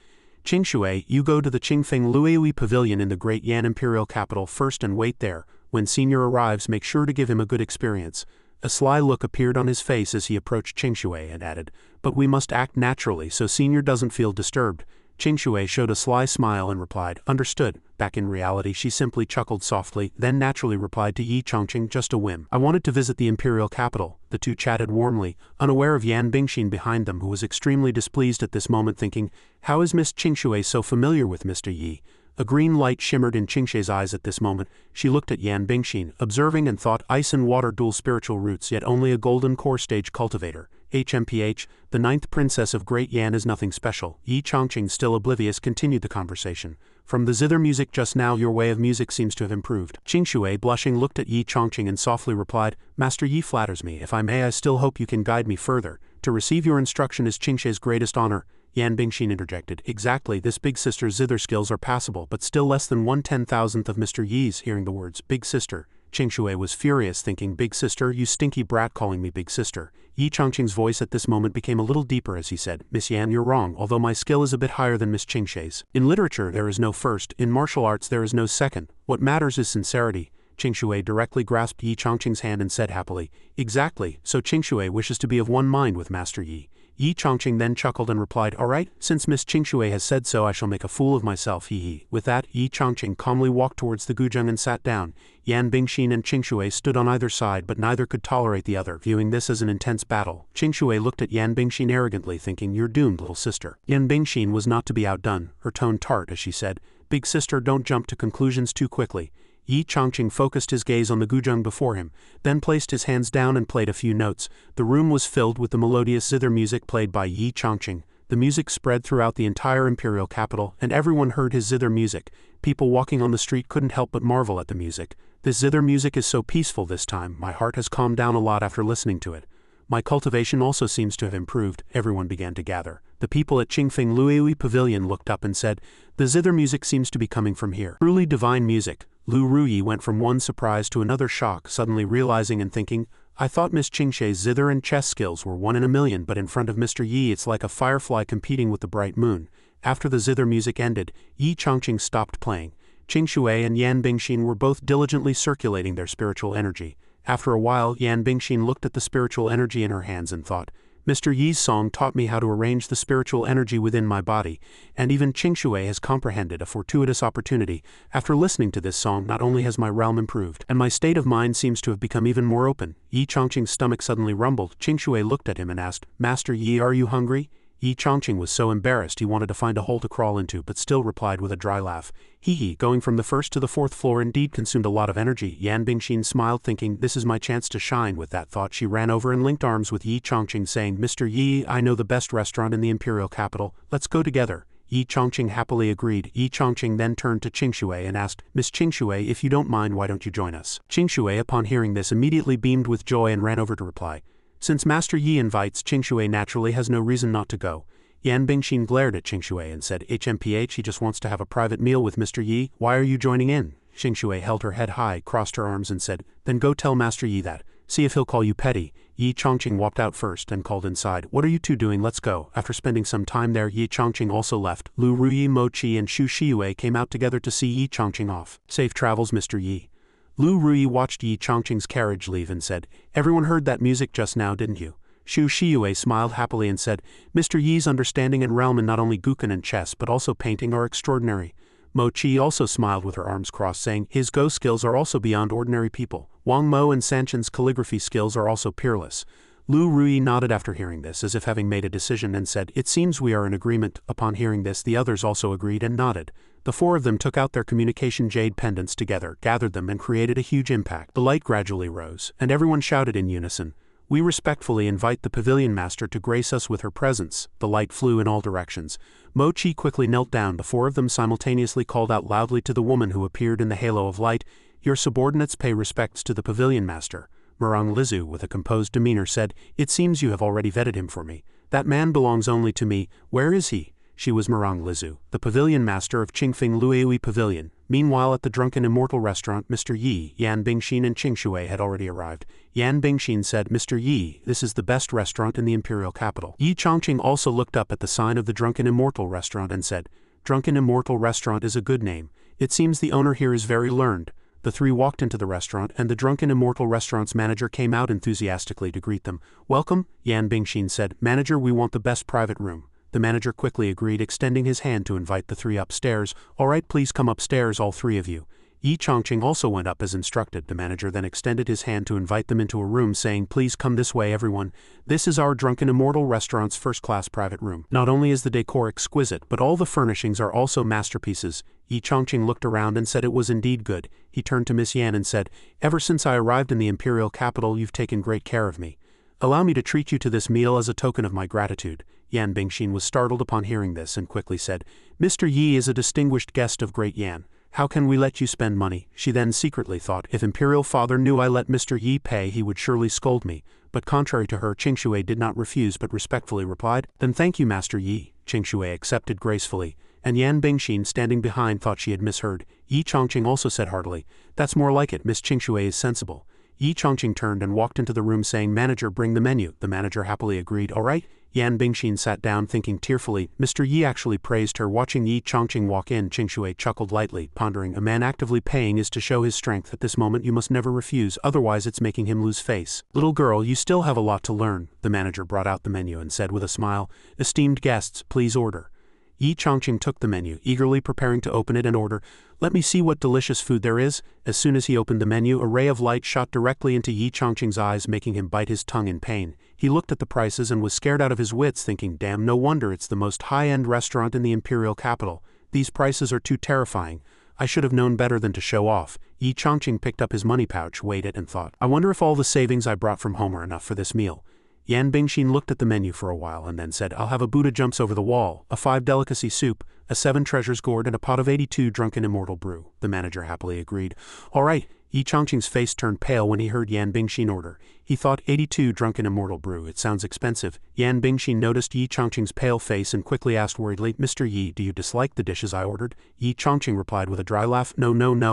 Qingshui, you go to the Qingfeng Luiyui Pavilion in the Great Yan Imperial capital first and wait there. When Senior arrives, make sure to give him a good experience. A sly look appeared on his face as he approached Qingshui and added, But we must act naturally so Senior doesn't feel disturbed. Qingshui showed a sly smile and replied, Understood. Back in reality, she simply chuckled softly, then naturally replied to Yin Chongfun, Just a whim. I wanted to visit the Imperial capital. The two chatted warmly, unaware of Yan Bingshin behind them, who was extremely displeased at this moment, thinking, How is Miss Qingshui so familiar with Mr. Yi? A green light shimmered in Qingshui's eyes at this moment. She looked at Yan Bingshin, observing and thought, Ice and water, dual spiritual roots, yet only a golden core stage cultivator. HMPH, the 9th princess of Great Yan is nothing special. Yin Chongfun, still oblivious, continued the conversation. From the zither music just now, your way of music seems to have improved. Qingshui, blushing, looked at Yin Chongfun and softly replied, Master Yi flatters me. If I may, I still hope you can guide me further. To receive your instruction is Qingshui's greatest honor. Yan Bingshin interjected, Exactly, this big sister's zither skills are passable, but still less than 1/10,000th of Mr. Yi's. Hearing the words, big sister, Shui was furious, thinking, "Big sister, you stinky brat, calling me big sister." Yi Chongqing's voice at this moment became a little deeper as he said, "Miss Yan, you're wrong, although my skill is a bit higher than Miss Shui's. In literature there is no first, in martial arts there is no second. What matters is sincerity." Shui directly grasped Yi Chongqing's hand and said happily, "Exactly, so Shui wishes to be of one mind with Master Yi." Yi Chongqing then chuckled and replied, "All right, since Miss Shui has said so, I shall make a fool of myself, hee hee." With that, Yi Chongqing calmly walked towards the guzheng and sat down. Yan Bingshin and Shui stood on either side, but neither could tolerate the other, viewing this as an intense battle. Shui looked at Yan Bingshin arrogantly, thinking, "You're doomed, little sister." Yan Bingshin was not to be outdone, her tone tart as she said, "Big sister, don't jump to conclusions too quickly." Yi Chongqing focused his gaze on the guzheng before him, then placed his hands down and played a few notes. The room was filled with the melodious zither music played by Yi Chongqing. The music spread throughout the entire imperial capital, and everyone heard his zither music. People walking on the street couldn't help but marvel at the music. "This zither music is so peaceful this time, my heart has calmed down a lot after listening to it. My cultivation also seems to have improved." Everyone began to gather. The people at Qingfeng Luiui Pavilion looked up and said, "The zither music seems to be coming from here. Truly divine music." Lu Ruyi went from one surprise to another shock, suddenly realizing and thinking, "I thought Miss Shui's zither and chess skills were 1 in a million, but in front of Mr. Yi it's like a firefly competing with the bright moon." After the zither music ended, Yi Chongqing stopped playing. Shui and Yan Bingshin were both diligently circulating their spiritual energy. After a while, Yan Bingshin looked at the spiritual energy in her hands and thought, "Mr. Yi's song taught me how to arrange the spiritual energy within my body, and even Shui has comprehended a fortuitous opportunity. After listening to this song, not only has my realm improved, and my state of mind seems to have become even more open." Yi Chongqing's stomach suddenly rumbled. Shui looked at him and asked, "Master Yi, are you hungry?" Yi Chongqing was so embarrassed he wanted to find a hole to crawl into, but still replied with a dry laugh, "Hee hee, going from the first to the fourth floor indeed consumed a lot of energy." Yan Bingshin smiled, thinking, "This is my chance to shine." With that thought, she ran over and linked arms with Yi Chongqing, saying, "Mr. Yi, I know the best restaurant in the imperial capital, let's go together." Yi Chongqing happily agreed. Yi Chongqing then turned to Shui and asked, "Miss Shui, if you don't mind, why don't you join us?" Shui, upon hearing this, immediately beamed with joy and ran over to reply, "Since Master Yi invites, Shui naturally has no reason not to go." Yan Bingshin glared at Shui and said, "HMPH, he just wants to have a private meal with Mr. Yi. Why are you joining in?" Shui held her head high, crossed her arms and said, "Then go tell Master Yi that. See if he'll call you petty." Yi Chongqing walked out first and called inside, "What are you two doing? Let's go." After spending some time there, Yi Chongqing also left. Lu Ruyi, Mo Qi and Shu Shiyue came out together to see Yi Chongqing off. "Safe travels, Mr. Yi." Lu Ruyi watched Yi Chongqing's carriage leave and said, "Everyone heard that music just now, didn't you?" Shu Shiyue smiled happily and said, "Mr. Yi's understanding and realm in not only guqin and chess but also painting are extraordinary." Mo Qi also smiled with her arms crossed, saying, "His Go skills are also beyond ordinary people. Wang Mo and Sanchen's calligraphy skills are also peerless." Lu Ruyi nodded after hearing this, as if having made a decision, and said, "It seems we are in agreement." Upon hearing this, the others also agreed and nodded. The four of them took out their communication jade pendants together, gathered them and created a huge impact. The light gradually rose, and everyone shouted in unison, "We respectfully invite the pavilion master to grace us with her presence." The light flew in all directions. Mo Qi quickly knelt down. The four of them simultaneously called out loudly to the woman who appeared in the halo of light, "Your subordinates pay respects to the pavilion master." Murong Lizu, with a composed demeanor, said, "It seems you have already vetted him for me. That man belongs only to me. Where is he?" She was Murong Lizu, the pavilion master of Qingfeng Luiui Pavilion. Meanwhile, at the drunken immortal restaurant, Mr. Yi, Yan Bingshin and Shui had already arrived. Yan Bingshin said, "Mr. Yi, this is the best restaurant in the imperial capital." Yi Chongqing also looked up at the sign of the drunken immortal restaurant and said, "Drunken immortal restaurant is a good name. It seems the owner here is very learned." The three walked into the restaurant, and the drunken immortal restaurant's manager came out enthusiastically to greet them. "Welcome," Yan Bingshin said. "Manager, we want the best private room." The manager quickly agreed, extending his hand to invite the three upstairs. "All right, please come upstairs, all three of you." Yi Chongqing also went up as instructed. The manager then extended his hand to invite them into a room, saying, "Please come this way, everyone. This is our drunken immortal restaurant's first-class private room. Not only is the decor exquisite, but all the furnishings are also masterpieces." Yi Chongqing looked around and said it was indeed good. He turned to Miss Yan and said, "Ever since I arrived in the imperial capital, you've taken great care of me. Allow me to treat you to this meal as a token of my gratitude." Yan Bingshin was startled upon hearing this and quickly said, "Mr. Yi is a distinguished guest of Great Yan. How can we let you spend money?" She then secretly thought, "If Imperial Father knew I let Mr. Yi pay, he would surely scold me." But contrary to her, Shui did not refuse but respectfully replied, "Then thank you, Master Yi." Shui accepted gracefully, and Yan Bingshin, standing behind, thought she had misheard. Yi Chongqing also said heartily, "That's more like it, Miss Qingshui is sensible." Yi Chongqing turned and walked into the room saying, "Manager, bring the menu." The manager happily agreed. "All right." Yan Bingshin sat down thinking tearfully. Mr. Yi actually praised her. Watching Yi Chongqing walk in, Qingshui chuckled lightly, pondering, "A man actively paying is to show his strength. At this moment you must never refuse, otherwise it's making him lose face." "Little girl, you still have a lot to learn." The manager brought out the menu and said with a smile, "Esteemed guests, please order." Yi Chongqing took the menu, eagerly preparing to open it and order. "Let me see what delicious food there is." As soon as he opened the menu, a ray of light shot directly into Yi Chongqing's eyes, making him bite his tongue in pain. He looked at the prices and was scared out of his wits, thinking, "Damn, no wonder it's the most high-end restaurant in the Imperial capital. These prices are too terrifying. I should have known better than to show off." Yi Chongqing picked up his money pouch, weighed it and thought, "I wonder if all the savings I brought from home are enough for this meal." Yan Bingshin looked at the menu for a while and then said, "I'll have a Buddha jumps over the wall, a 5-delicacy soup, a 7 treasures gourd, and a pot of 82 drunken immortal brew." The manager happily agreed. "All right." Yi Chongqing's face turned pale when he heard Yan Bingshin order. He thought, 82 drunken immortal brew, it sounds expensive. Yan Bingshin noticed Yi Chongqing's pale face and quickly asked worriedly, "Mr. Yi, do you dislike the dishes I ordered?" Yi Chongqing replied with a dry laugh, No,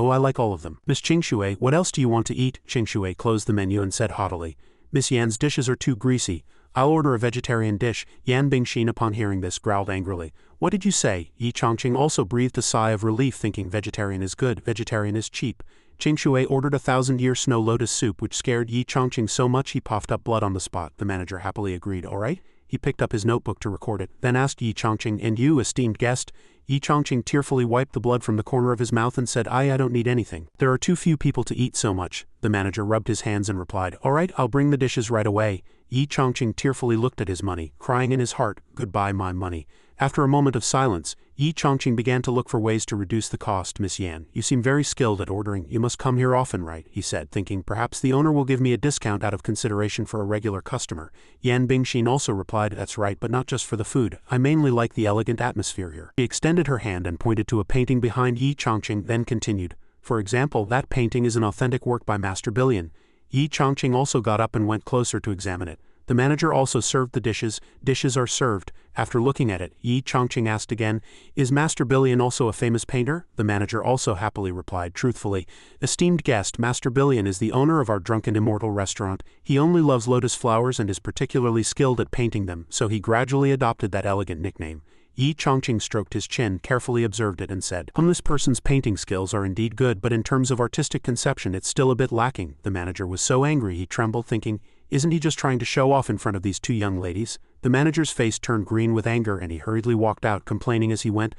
I like all of them." "Miss Qingshui, what else do you want to eat?" Qingshui closed the menu and said haughtily, "Miss Yan's dishes are too greasy. I'll order a vegetarian dish." Yan Bingshin, upon hearing this, growled angrily. "What did you say?" Yi Chongqing also breathed a sigh of relief, thinking, vegetarian is good, vegetarian is cheap. Qingshui ordered a 1,000-year snow lotus soup, which scared Yi Chongqing so much he puffed up blood on the spot. The manager happily agreed. "All right." He picked up his notebook to record it, then asked Yi Chongqing, "And you, esteemed guest?" Yi Chongqing tearfully wiped the blood from the corner of his mouth and said, I don't need anything. There are too few people to eat so much." The manager rubbed his hands and replied, "All right, I'll bring the dishes right away." Yi Chongqing tearfully looked at his money, crying in his heart, "Goodbye, my money." After a moment of silence, Yi Chongqing began to look for ways to reduce the cost. "Miss Yan, you seem very skilled at ordering. You must come here often, right?" he said, thinking, perhaps the owner will give me a discount out of consideration for a regular customer. Yan Bingshin also replied, "That's right, but not just for the food. I mainly like the elegant atmosphere here." She extended her hand and pointed to a painting behind Yi Chongqing, then continued, "For example, that painting is an authentic work by Master Billion." Yi Chongqing also got up and went closer to examine it. The manager also served the dishes. Dishes are served. After looking at it, Yi Chongqing asked again, "Is Master Billion also a famous painter?" The manager also happily replied truthfully, "Esteemed guest, Master Billion is the owner of our Drunken Immortal restaurant. He only loves lotus flowers and is particularly skilled at painting them, so he gradually adopted that elegant nickname." Yi Chongqing stroked his chin, carefully observed it and said, "This person's painting skills are indeed good, but in terms of artistic conception it's still a bit lacking." The manager was so angry he trembled, thinking, isn't he just trying to show off in front of these two young ladies? The manager's face turned green with anger and he hurriedly walked out, complaining as he went,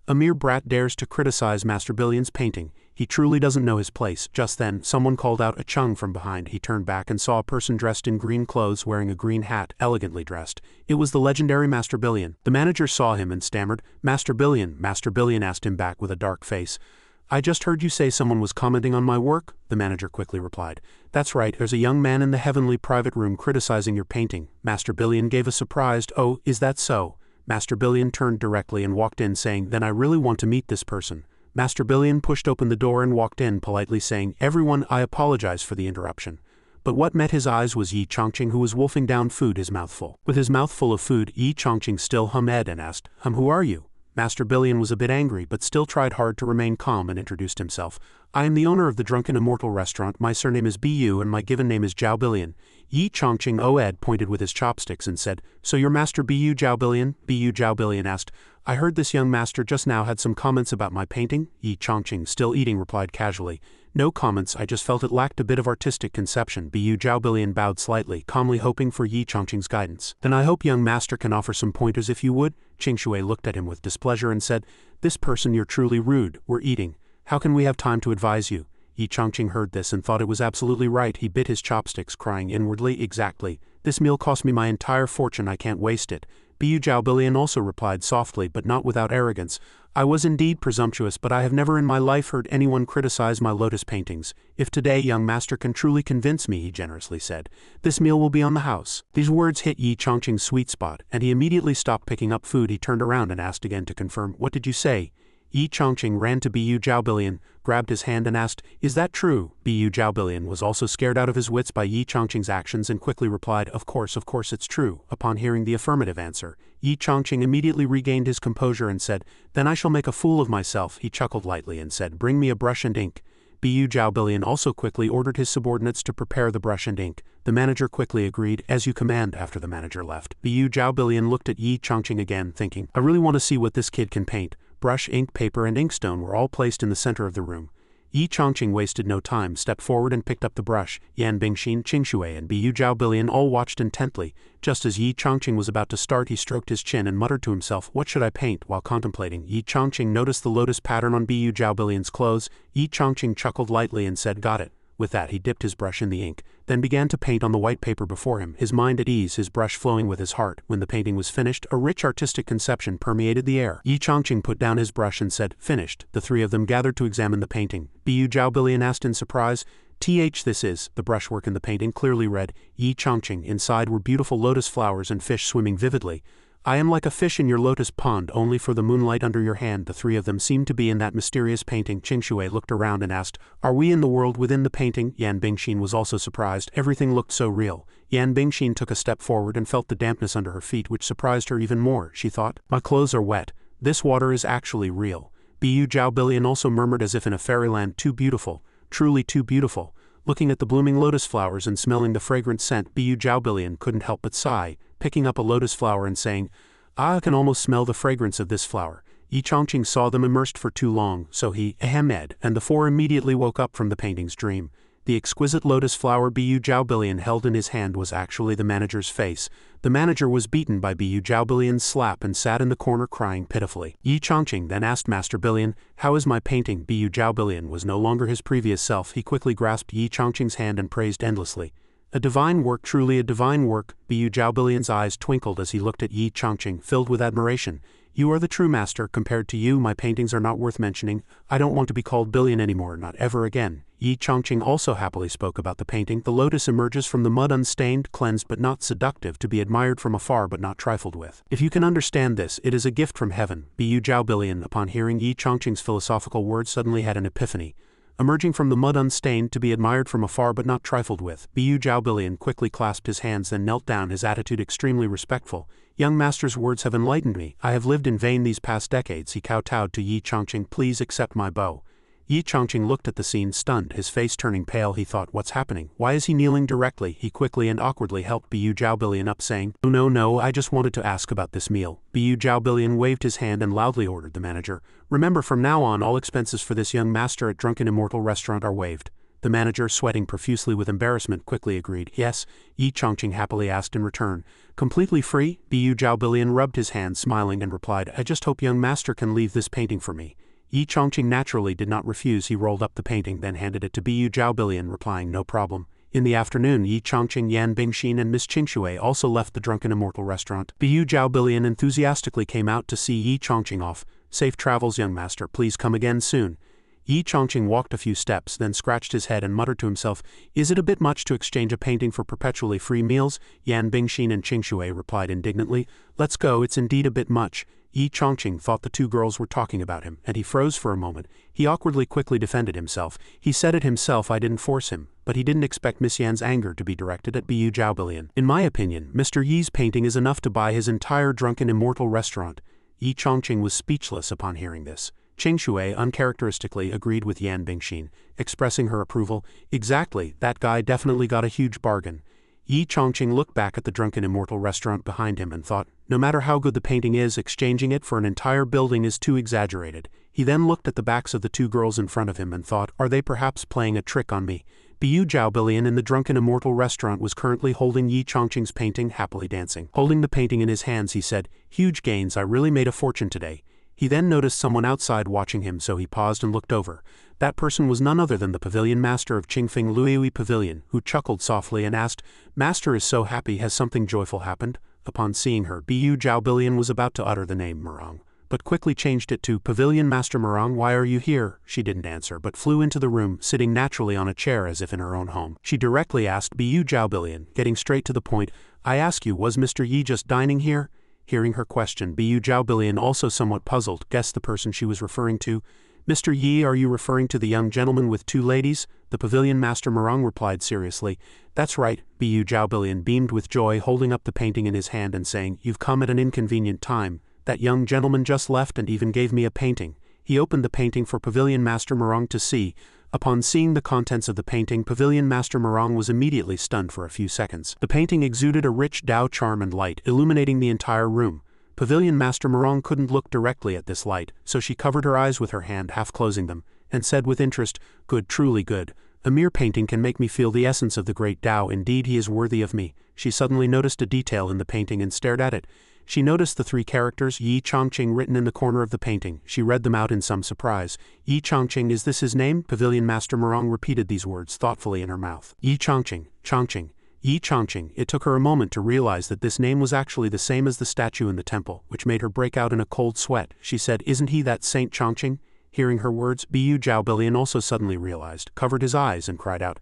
"A mere brat dares to criticize Master Billion's painting. He truly doesn't know his place." Just then, someone called out "Achung" from behind. He turned back and saw a person dressed in green clothes wearing a green hat, elegantly dressed. It was the legendary Master Billion. The manager saw him and stammered, "Master Billion." Master Billion asked him back with a dark face, "I just heard you say someone was commenting on my work?" The manager quickly replied, "That's right, there's a young man in the heavenly private room criticizing your painting." Master Billion gave a surprised, "Oh, is that so?" Master Billion turned directly and walked in, saying, "Then I really want to meet this person." Master Billion pushed open the door and walked in, politely saying, "Everyone, I apologize for the interruption." But what met his eyes was Yi Chongqing, who was wolfing down food, his mouth full. With his mouth full of food, Yi Chongqing still hummed and asked, Who are you?" Master Billion was a bit angry, but still tried hard to remain calm and introduced himself. "I am the owner of the Drunken Immortal restaurant. My surname is Bu and my given name is Zhao Billion." Yi Chongqing pointed with his chopsticks and said, "So you're Master Bu Zhao Billion?" Bu Zhao Billion asked, "I heard this young master just now had some comments about my painting." Yi Chongqing, still eating, replied casually, "No comments, I just felt it lacked a bit of artistic conception." Bu Zhao Billion bowed slightly, calmly hoping for Yi Chongqing's guidance. "Then I hope young master can offer some pointers if you would." Qingshui looked at him with displeasure and said, "This person, you're truly rude. We're eating. How can we have time to advise you?" Yi Chongqing heard this and thought it was absolutely right. He bit his chopsticks, crying inwardly, "Exactly. This meal cost me my entire fortune. I can't waste it." Bu Zhao Billion also replied softly but not without arrogance, "I was indeed presumptuous, but I have never in my life heard anyone criticize my lotus paintings. If today young master can truly convince me," he generously said, "this meal will be on the house." These words hit Yi Chongqing's sweet spot, and he immediately stopped picking up food. He turned around and asked again to confirm, "What did you say?" Yi Chongqing ran to Bu Zhaobilian, grabbed his hand and asked, "Is that true?" Bu Zhaobilian was also scared out of his wits by Yi Chongqing's actions and quickly replied, of course it's true." Upon hearing the affirmative answer, Yi Chongqing immediately regained his composure and said, "Then I shall make a fool of myself." He chuckled lightly and said, "Bring me a brush and ink." Bu Zhaobilian also quickly ordered his subordinates to prepare the brush and ink. The manager quickly agreed, "As you command." After the manager left, Bu Zhaobilian looked at Yi Chongqing again, thinking, "I really want to see what this kid can paint." Brush, ink, paper and inkstone were all placed in the center of the room. Yi Chongqing wasted no time, stepped forward and picked up the brush. Yan Bingshin, Qingshui and Bu Zhaobilian all watched intently. Just as Yi Chongqing was about to start, he stroked his chin and muttered to himself, "What should I paint?" While contemplating, Yi Chongqing noticed the lotus pattern on Bu Zhaobilian's clothes. Yi Chongqing chuckled lightly and said, "Got it." With that he dipped his brush in the ink, then began to paint on the white paper before him, his mind at ease, his brush flowing with his heart. When the painting was finished, a rich artistic conception permeated the air. Yi Chongqing put down his brush and said, "Finished." The three of them gathered to examine the painting. Bu Zhaobilian asked in surprise, "This is." The brushwork in the painting clearly read, "Yi Chongqing." Inside were beautiful lotus flowers and fish swimming vividly. "I am like a fish in your lotus pond, only for the moonlight under your hand." The three of them seemed to be in that mysterious painting. Qingshui looked around and asked, "Are we in the world within the painting?" Yan Bingshin was also surprised. Everything looked so real. Yan Bingshin took a step forward and felt the dampness under her feet, which surprised her even more. She thought, "My clothes are wet. This water is actually real." Bu Zhaobilian also murmured as if in a fairyland, "Too beautiful. Truly too beautiful." Looking at the blooming lotus flowers and smelling the fragrant scent, Bu Zhaobilian couldn't help but sigh, picking up a lotus flower and saying, "I can almost smell the fragrance of this flower." Yi Chongqing saw them immersed for too long, so he, and the four immediately woke up from the painting's dream. The exquisite lotus flower Bu Zhaobilian held in his hand was actually the manager's face. The manager was beaten by Bu Zhaobilian's slap and sat in the corner crying pitifully. Yi Chongqing then asked Master Billion, "How is my painting?" Bu Zhaobilian was no longer his previous self. He quickly grasped Yi Chongqing's hand and praised endlessly. "A divine work, truly a divine work." Bu Zhaobilian's eyes twinkled as he looked at Yi Chongqing, filled with admiration. "You are the true master. Compared to you, my paintings are not worth mentioning. I don't want to be called Billion anymore, not ever again." Yi Chongqing also happily spoke about the painting. "The lotus emerges from the mud unstained, cleansed but not seductive, to be admired from afar but not trifled with. If you can understand this, it is a gift from heaven." Bu Zhaobilian, upon hearing Yi Chongqing's philosophical words, suddenly had an epiphany. Emerging from the mud unstained, to be admired from afar but not trifled with. Bu Zhaobilian quickly clasped his hands, then knelt down, his attitude extremely respectful. "Young master's words have enlightened me. I have lived in vain these past decades." He kowtowed to Yi Chongqing. "Please accept my bow." Yi Chongqing looked at the scene, stunned, his face turning pale. He thought, "What's happening? Why is he kneeling directly?" He quickly and awkwardly helped Bu Zhaobilian up, saying, No, I just wanted to ask about this meal." Bu Zhaobilian waved his hand and loudly ordered the manager, "Remember, from now on all expenses for this young master at Drunken Immortal Restaurant are waived." The manager, sweating profusely with embarrassment, quickly agreed. "Yes?" Yi Chongqing happily asked in return. "Completely free?" Bu Zhaobilian rubbed his hands, smiling, and replied, "I just hope young master can leave this painting for me." Yi Chongqing naturally did not refuse. He rolled up the painting, then handed it to Bu Zhaobilian, replying, "No problem." In the afternoon, Yi Chongqing, Yan Bingshin and Miss Qingshui also left the Drunken Immortal Restaurant. Bu Zhaobilian enthusiastically came out to see Yi Chongqing off. "Safe travels, young master. Please come again soon." Yi Chongqing walked a few steps, then scratched his head and muttered to himself, "Is it a bit much to exchange a painting for perpetually free meals?" Yan Bingshin and Qingshui replied indignantly, "Let's go, it's indeed a bit much." Yi Chongqing thought the two girls were talking about him, and he froze for a moment. He awkwardly quickly defended himself. He said it himself, "I didn't force him," but he didn't expect Miss Yan's anger to be directed at Bu Zhaobilian. "In my opinion, Mr. Yi's painting is enough to buy his entire Drunken Immortal Restaurant." Yi Chongqing was speechless upon hearing this. Qingshui uncharacteristically agreed with Yan Bingshin, expressing her approval. "Exactly, that guy definitely got a huge bargain." Yi Chongqing looked back at the Drunken Immortal Restaurant behind him and thought, no matter how good the painting is, exchanging it for an entire building is too exaggerated. He then looked at the backs of the two girls in front of him and thought, are they perhaps playing a trick on me? Bu Zhaobilian in the Drunken Immortal Restaurant was currently holding Yi Chongqing's painting, happily dancing. Holding the painting in his hands, he said, "Huge gains, I really made a fortune today." He then noticed someone outside watching him, so he paused and looked over. That person was none other than the pavilion master of Qingfeng Luiyi Pavilion, who chuckled softly and asked, "Master is so happy, has something joyful happened?" Upon seeing her, Bu Zhaobilian was about to utter the name Murong, but quickly changed it to, "Pavilion Master Murong, why are you here?" She didn't answer, but flew into the room, sitting naturally on a chair as if in her own home. She directly asked Bu Zhaobilian, getting straight to the point, "I ask you, was Mr. Yi just dining here?" Hearing her question, Bu Zhaobilian, also somewhat puzzled, guessed the person she was referring to. Mr. Yi, are you referring to the young gentleman with 2 ladies? The pavilion master Morong replied seriously. That's right, Bu Zhaobilian beamed with joy, holding up the painting in his hand and saying, you've come at an inconvenient time. That young gentleman just left and even gave me a painting. He opened the painting for Pavilion Master Morong to see. Upon seeing the contents of the painting, Pavilion Master Morong was immediately stunned for a few seconds. The painting exuded a rich Dao charm and light, illuminating the entire room. Pavilion Master Morong couldn't look directly at this light, so she covered her eyes with her hand, half closing them, and said with interest, good, truly good. A mere painting can make me feel the essence of the great Dao. Indeed, he is worthy of me. She suddenly noticed a detail in the painting and stared at it. She noticed the 3 characters Yin Chongfun written in the corner of the painting. She read them out in some surprise. Yin Chongfun, is this his name? Pavilion Master Morong repeated these words thoughtfully in her mouth. Yin Chongfun, Chongqing, Yin Chongfun. It took her a moment to realize that this name was actually the same as the statue in the temple, which made her break out in a cold sweat. She said, isn't he that Saint Chongqing? Hearing her words, Bu Zhaobilian also suddenly realized, covered his eyes and cried out,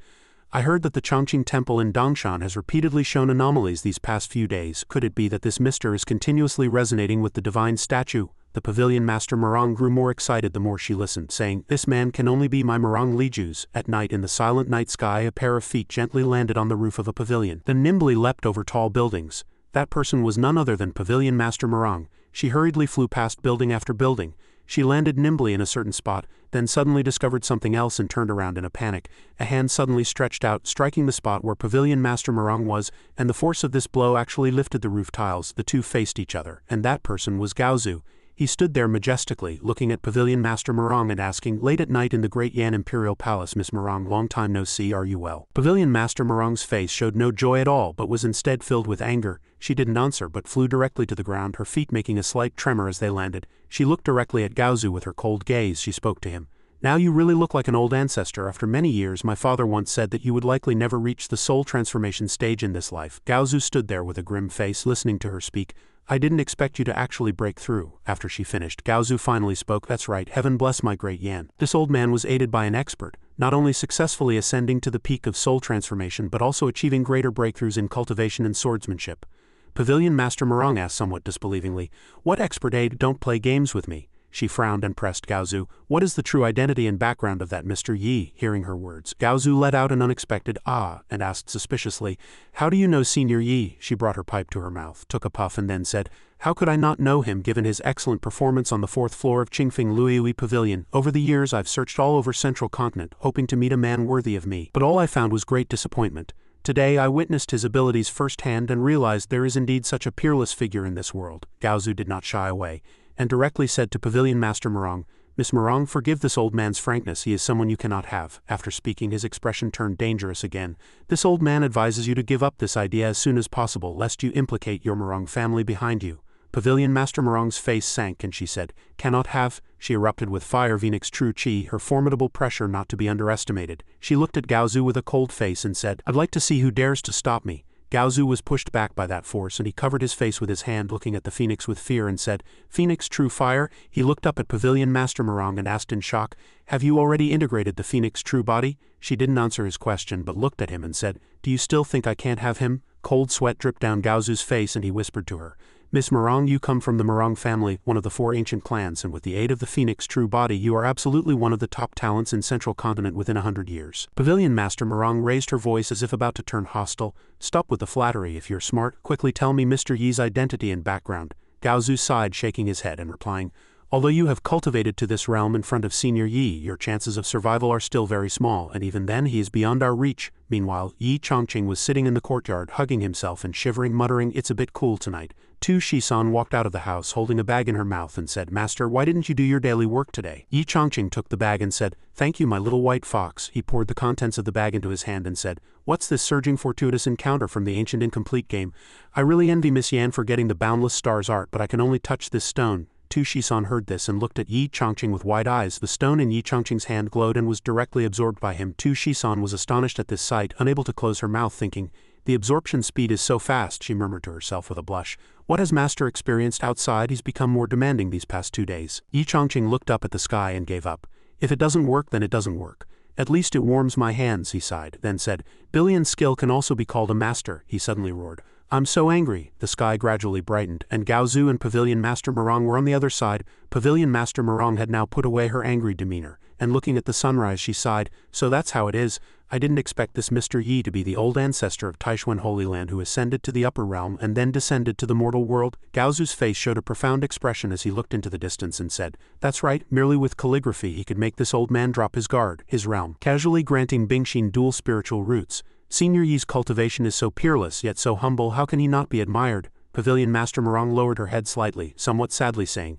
I heard that the Chongqing Temple in Dongshan has repeatedly shown anomalies these past few days. Could it be that this mister is continuously resonating with the divine statue? The pavilion master Morong grew more excited the more she listened, saying, this man can only be my Morong Lijus. At night in the silent night sky, a pair of feet gently landed on the roof of a pavilion, then nimbly leapt over tall buildings. That person was none other than Pavilion Master Morong. She hurriedly flew past building after building. She landed nimbly in a certain spot, then suddenly discovered something else and turned around in a panic. A hand suddenly stretched out, striking the spot where Pavilion Master Morong was, and the force of this blow actually lifted the roof tiles. The two faced each other, and that person was Gaozu. He stood there majestically, looking at Pavilion Master Morong and asking, late at night in the great Yan Imperial Palace, Miss Morong, long time no see, are you well? Pavilion Master Morong's face showed no joy at all, but was instead filled with anger. She didn't answer, but flew directly to the ground, her feet making a slight tremor as they landed. She looked directly at Gaozu with her cold gaze. She spoke to him. Now you really look like an old ancestor. After many years, my father once said that you would likely never reach the soul transformation stage in this life. Gaozu stood there with a grim face, listening to her speak. I didn't expect you to actually break through. After she finished, Gaozu finally spoke. That's right, heaven bless my great Yan. This old man was aided by an expert, not only successfully ascending to the peak of soul transformation but also achieving greater breakthroughs in cultivation and swordsmanship. Pavilion Master Morong asked somewhat disbelievingly, what expert aid? Don't play games with me. She frowned and pressed Gaozu. What is the true identity and background of that Mr. Yi? Hearing her words, Gaozu let out an unexpected ah and asked suspiciously, how do you know Senior Yi? She brought her pipe to her mouth, took a puff and then said, how could I not know him given his excellent performance on the 4th floor of Qingfeng Luiyui Pavilion? Over the years I've searched all over Central Continent, hoping to meet a man worthy of me, but all I found was great disappointment. Today I witnessed his abilities firsthand and realized there is indeed such a peerless figure in this world. Gaozu did not shy away, and directly said to Pavilion Master Morong, Miss Morong, forgive this old man's frankness, he is someone you cannot have. After speaking, his expression turned dangerous again. This old man advises you to give up this idea as soon as possible, lest you implicate your Morong family behind you. Pavilion Master Morong's face sank and she said, cannot have. She erupted with fire Phoenix true chi, her formidable pressure not to be underestimated. She looked at Gaozu with a cold face and said, I'd like to see who dares to stop me. Gaozu was pushed back by that force and he covered his face with his hand, looking at the phoenix with fear and said, Phoenix true fire? He looked up at Pavilion Master Morong and asked in shock, have you already integrated the phoenix true body? She didn't answer his question but looked at him and said, do you still think I can't have him? Cold sweat dripped down Gaozu's face and he whispered to her, Miss Morong, you come from the Morong family, one of the 4 ancient clans, and with the aid of the phoenix true body you are absolutely one of the top talents in Central Continent within 100 years. Pavilion Master Morong raised her voice as if about to turn hostile. Stop with the flattery. If you're smart, quickly tell me Mr. Yi's identity and background. Gaozu sighed, shaking his head and replying, although you have cultivated to this realm in front of Senior Yi, your chances of survival are still very small, and even then he is beyond our reach. Meanwhile, Yin Chongfun was sitting in the courtyard, hugging himself and shivering, muttering, it's a bit cool tonight. Tu Shisan walked out of the house holding a bag in her mouth and said, Master, why didn't you do your daily work today? Yin Chongfun took the bag and said, thank you my little white fox. He poured the contents of the bag into his hand and said, what's this surging fortuitous encounter from the ancient incomplete game? I really envy Miss Yan for getting the boundless stars art, but I can only touch this stone. Tu Shisan heard this and looked at Yin Chongfun with wide eyes. The stone in Yin Chongqing's hand glowed and was directly absorbed by him. Tu Shisan was astonished at this sight, unable to close her mouth, thinking, the absorption speed is so fast, she murmured to herself with a blush. What has Master experienced outside? He's become more demanding these past 2 days. Yin Chongfun looked up at the sky and gave up. If it doesn't work, then it doesn't work. At least it warms my hands, he sighed, then said, Billion skill can also be called a master, he suddenly roared. I'm so angry. The sky gradually brightened, and Gaozu and Pavilion Master Murong were on the other side. Pavilion Master Murong had now put away her angry demeanor, and looking at the sunrise she sighed, so that's how it is. I didn't expect this Mr. Yi to be the old ancestor of Taishuan Holy Land who ascended to the upper realm and then descended to the mortal world. Gaozu's face showed a profound expression as he looked into the distance and said, that's right, merely with calligraphy he could make this old man drop his guard, his realm, casually granting Bingshin dual spiritual roots. Senior Yi's cultivation is so peerless yet so humble, how can he not be admired? Pavilion Master Murong lowered her head slightly, somewhat sadly saying,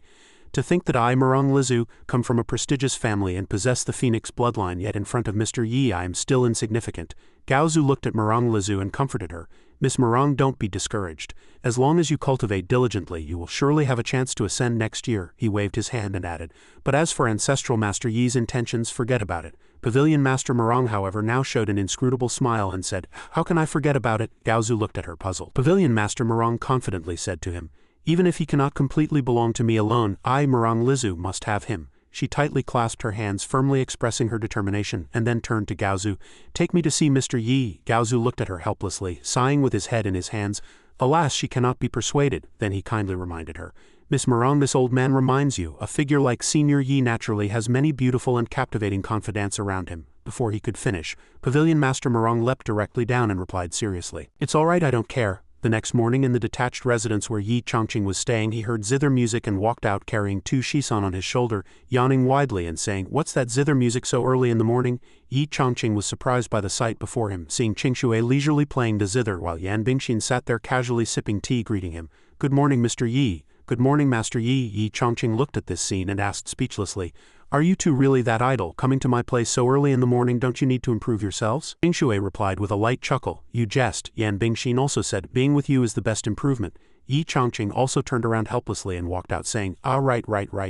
to think that I, Murong Lizu, come from a prestigious family and possess the Phoenix bloodline, yet in front of Mr. Yi I am still insignificant. Gaozu looked at Murong Lizu and comforted her. Miss Murong, don't be discouraged. As long as you cultivate diligently you will surely have a chance to ascend next year. He waved his hand and added, but as for Ancestral Master Yi's intentions, forget about it. Pavilion Master Murong, however, now showed an inscrutable smile and said, how can I forget about it? Gaozu looked at her puzzled. Pavilion Master Murong confidently said to him, even if he cannot completely belong to me alone, I, Murong Lizu, must have him. She tightly clasped her hands, firmly expressing her determination, and then turned to Gaozu. Take me to see Mr. Yi. Gaozu looked at her helplessly, sighing with his head in his hands. Alas, she cannot be persuaded. Then he kindly reminded her. Miss Murong, this old man reminds you, a figure like Senior Yi naturally has many beautiful and captivating confidants around him. Before he could finish, Pavilion Master Murong leapt directly down and replied seriously, it's all right, I don't care. The next morning in the detached residence where Yin Chongfun was staying he heard zither music and walked out carrying 2 shison on his shoulder, yawning widely and saying, what's that zither music so early in the morning? Yin Chongfun was surprised by the sight before him, seeing Qingshui leisurely playing the zither while Bingshin sat there casually sipping tea greeting him. Good morning, Mr. Yi. Good morning, Master Yi. Yin Chongfun looked at this scene and asked speechlessly, are you two really that idle, coming to my place so early in the morning? Don't you need to improve yourselves? Qingshui replied with a light chuckle, you jest. Bingshin also said, being with you is the best improvement. Yin Chongfun also turned around helplessly and walked out saying, ah right.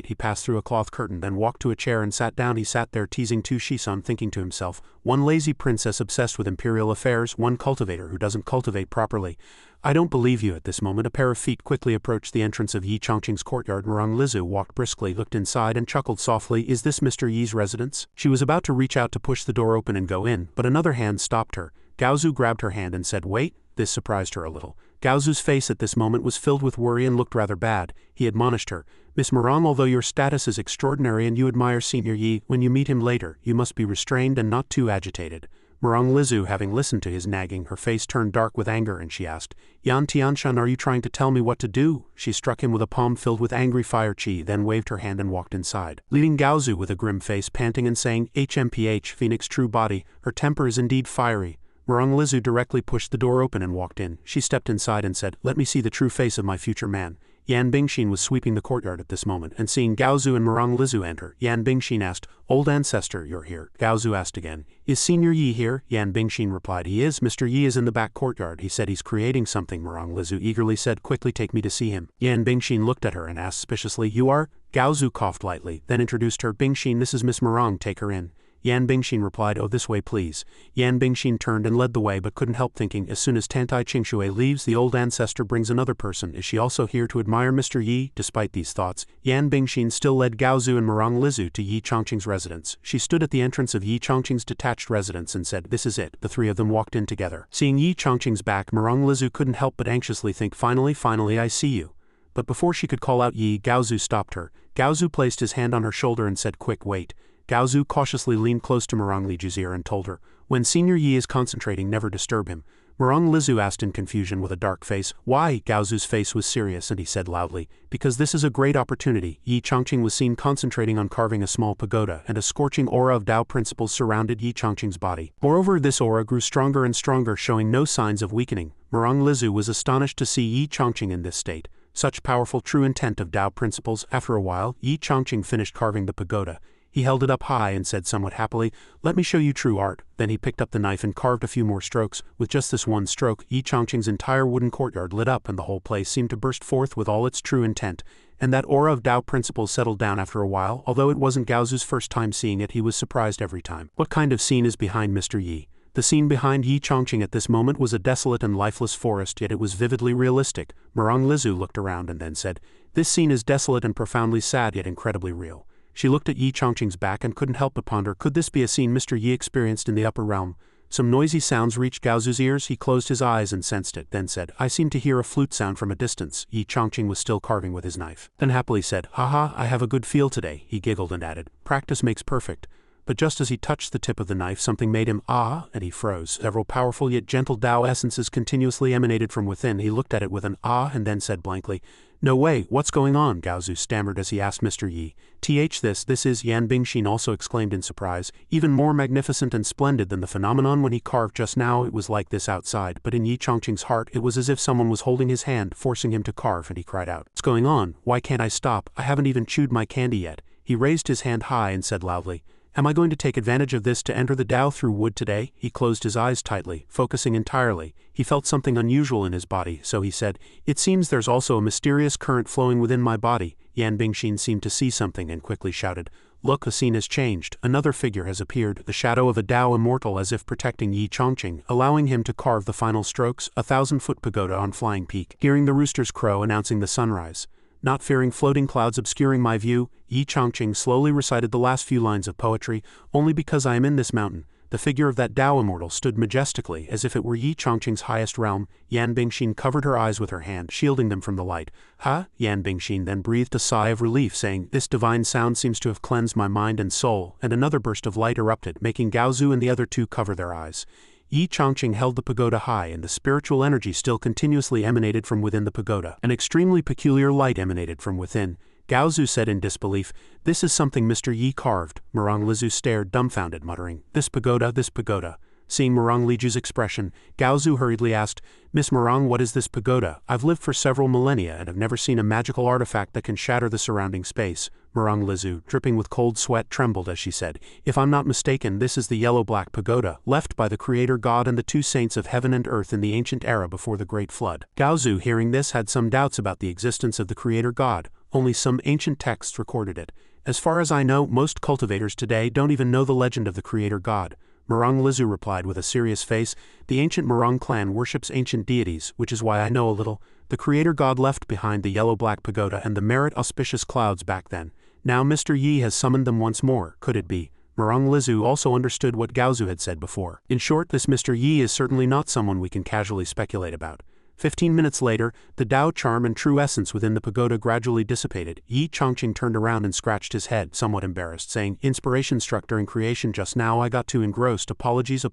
He passed through a cloth curtain, then walked to a chair and sat down. He sat there teasing 2 shison, thinking to himself, one lazy princess obsessed with imperial affairs, one cultivator who doesn't cultivate properly. I don't believe you. At this moment a pair of feet quickly approached the entrance of Yin Chongqing's courtyard. Murong Lizu walked briskly, looked inside and chuckled softly, is this Mr. Yi's residence? She was about to reach out to push the door open and go in, but another hand stopped her. Gaozu grabbed her hand and said, wait. This surprised her a little. Gaozu's face at this moment was filled with worry and looked rather bad. He admonished her, Miss Murong, although your status is extraordinary and you admire Senior Yi, when you meet him later, you must be restrained and not too agitated. Murong Lizu, having listened to his nagging, her face turned dark with anger and she asked, Yan Tianshan, are you trying to tell me what to do? She struck him with a palm filled with angry fire chi, then waved her hand and walked inside, leaving Gaozu with a grim face panting and saying, HMPH, Phoenix true body, her temper is indeed fiery. Murong Lizu directly pushed the door open and walked in. She stepped inside and said, let me see the true face of my future man. Bingshin was sweeping the courtyard at this moment, and seeing Gaozu and Murong Lizu enter, Bingshin asked, old ancestor, you're here. Gaozu asked again, is Senior Yi here? Bingshin replied, he is. Mr. Yi is in the back courtyard. He said he's creating something. Murong Lizu eagerly said, quickly take me to see him. Bingshin looked at her and asked suspiciously, you are? Gaozu coughed lightly, then introduced her, Bingshin, this is Miss Murong, take her in. Bingshin replied, oh this way please. Bingshin turned and led the way but couldn't help thinking, as soon as Tantai Qingshui leaves the old ancestor brings another person, is she also here to admire Mr. Yi? Despite these thoughts, Bingshin still led Gaozu and Murong Lizu to Yin Chongqing's residence. She stood at the entrance of Yin Chongqing's detached residence and said, this is it. The 3 of them walked in together. Seeing Yin Chongqing's back, Murong Lizu couldn't help but anxiously think, finally I see you. But before she could call out Yi, Gaozu stopped her. Gaozu placed his hand on her shoulder and said, quick, wait. Gaozu cautiously leaned close to Murong Lizu's ear and told her, when Senior Yi is concentrating, never disturb him. Murong Lizu asked in confusion with a dark face, why? Gaozu's face was serious and he said loudly, because this is a great opportunity. Yin Chongqing was seen concentrating on carving a small pagoda, and a scorching aura of Tao principles surrounded Yin Chongqing's body. Moreover, this aura grew stronger and stronger, showing no signs of weakening. Murong Lizu was astonished to see Yin Chongqing in this state. Such powerful true intent of Tao principles. After a while, Yin Chongqing finished carving the pagoda. He held it up high and said somewhat happily, let me show you true art. Then he picked up the knife and carved a few more strokes. With just this one stroke, Yin Chongqing's entire wooden courtyard lit up and the whole place seemed to burst forth with all its true intent. And that aura of Tao principles settled down after a while. Although it wasn't Gaozu's first time seeing it, he was surprised every time. What kind of scene is behind Mr. Yi? The scene behind Yin Chongqing at this moment was a desolate and lifeless forest, yet it was vividly realistic. Murong Lizu looked around and then said, this scene is desolate and profoundly sad, yet incredibly real. She looked at Yin Chongqing's back and couldn't help but ponder, could this be a scene Mr. Yi experienced in the upper realm? Some noisy sounds reached Gaozu's ears. He closed his eyes and sensed it, then said, I seem to hear a flute sound from a distance. Yin Chongqing was still carving with his knife. Then happily said, haha, I have a good feel today. He giggled and added, practice makes perfect. But just as he touched the tip of the knife, something made him and he froze. Several powerful yet gentle Tao essences continuously emanated from within. He looked at it with an and then said blankly, no way, what's going on? Gaozu stammered as he asked Mr. Yi. This is Yan. Bingshin also exclaimed in surprise, even more magnificent and splendid than the phenomenon when he carved just now. It was like this outside, but in Yin Chongqing's heart it was as if someone was holding his hand, forcing him to carve, and he cried out, what's going on? Why can't I stop? I haven't even chewed my candy yet. He raised his hand high and said loudly, am I going to take advantage of this to enter the Tao through wood today? He closed his eyes tightly, focusing entirely. He felt something unusual in his body, so he said, it seems there's also a mysterious current flowing within my body. Yan Bingshin seemed to see something and quickly shouted, look, the scene has changed. Another figure has appeared, the shadow of a Tao immortal, as if protecting Yin Chongqing, allowing him to carve the final strokes, a 1,000-foot pagoda on Flying Peak. Hearing the roosters crow announcing the sunrise. Not fearing floating clouds obscuring my view, Yin Chongqing slowly recited the last few lines of poetry, only because I am in this mountain. The figure of that Tao immortal stood majestically, as if it were Yin Chongqing's highest realm. Yan Bingshin covered her eyes with her hand, shielding them from the light. Yan Bingshin then breathed a sigh of relief, saying, this divine sound seems to have cleansed my mind and soul, and another burst of light erupted, making Gaozu and the other two cover their eyes. Yin Chongqing held the pagoda high, and the spiritual energy still continuously emanated from within the pagoda. An extremely peculiar light emanated from within. Gaozu said in disbelief, this is something Mr. Yi carved. Murong Lizu stared dumbfounded, muttering, this pagoda, this pagoda. Seeing Murong Liju's expression, Gaozu hurriedly asked, Miss Murong, what is this pagoda? I've lived for several millennia and have never seen a magical artifact that can shatter the surrounding space. Murong Lizu, dripping with cold sweat, trembled as she said, if I'm not mistaken, this is the yellow-black pagoda, left by the Creator God and the two saints of heaven and earth in the ancient era before the Great Flood. Gaozu, hearing this, had some doubts about the existence of the Creator God. Only some ancient texts recorded it. As far as I know, most cultivators today don't even know the legend of the Creator God. Murong Lizu replied with a serious face, the ancient Murong clan worships ancient deities, which is why I know a little. The Creator God left behind the yellow-black pagoda and the merit auspicious clouds back then. Now Mr. Yi has summoned them once more. Could it be? Murong Lizu also understood what Gaozu had said before. In short, this Mr. Yi is certainly not someone we can casually speculate about. 15 minutes later, the Tao charm and true essence within the pagoda gradually dissipated. Yin Chongqing turned around and scratched his head, somewhat embarrassed, saying, inspiration struck during creation just now, I got too engrossed, apologies.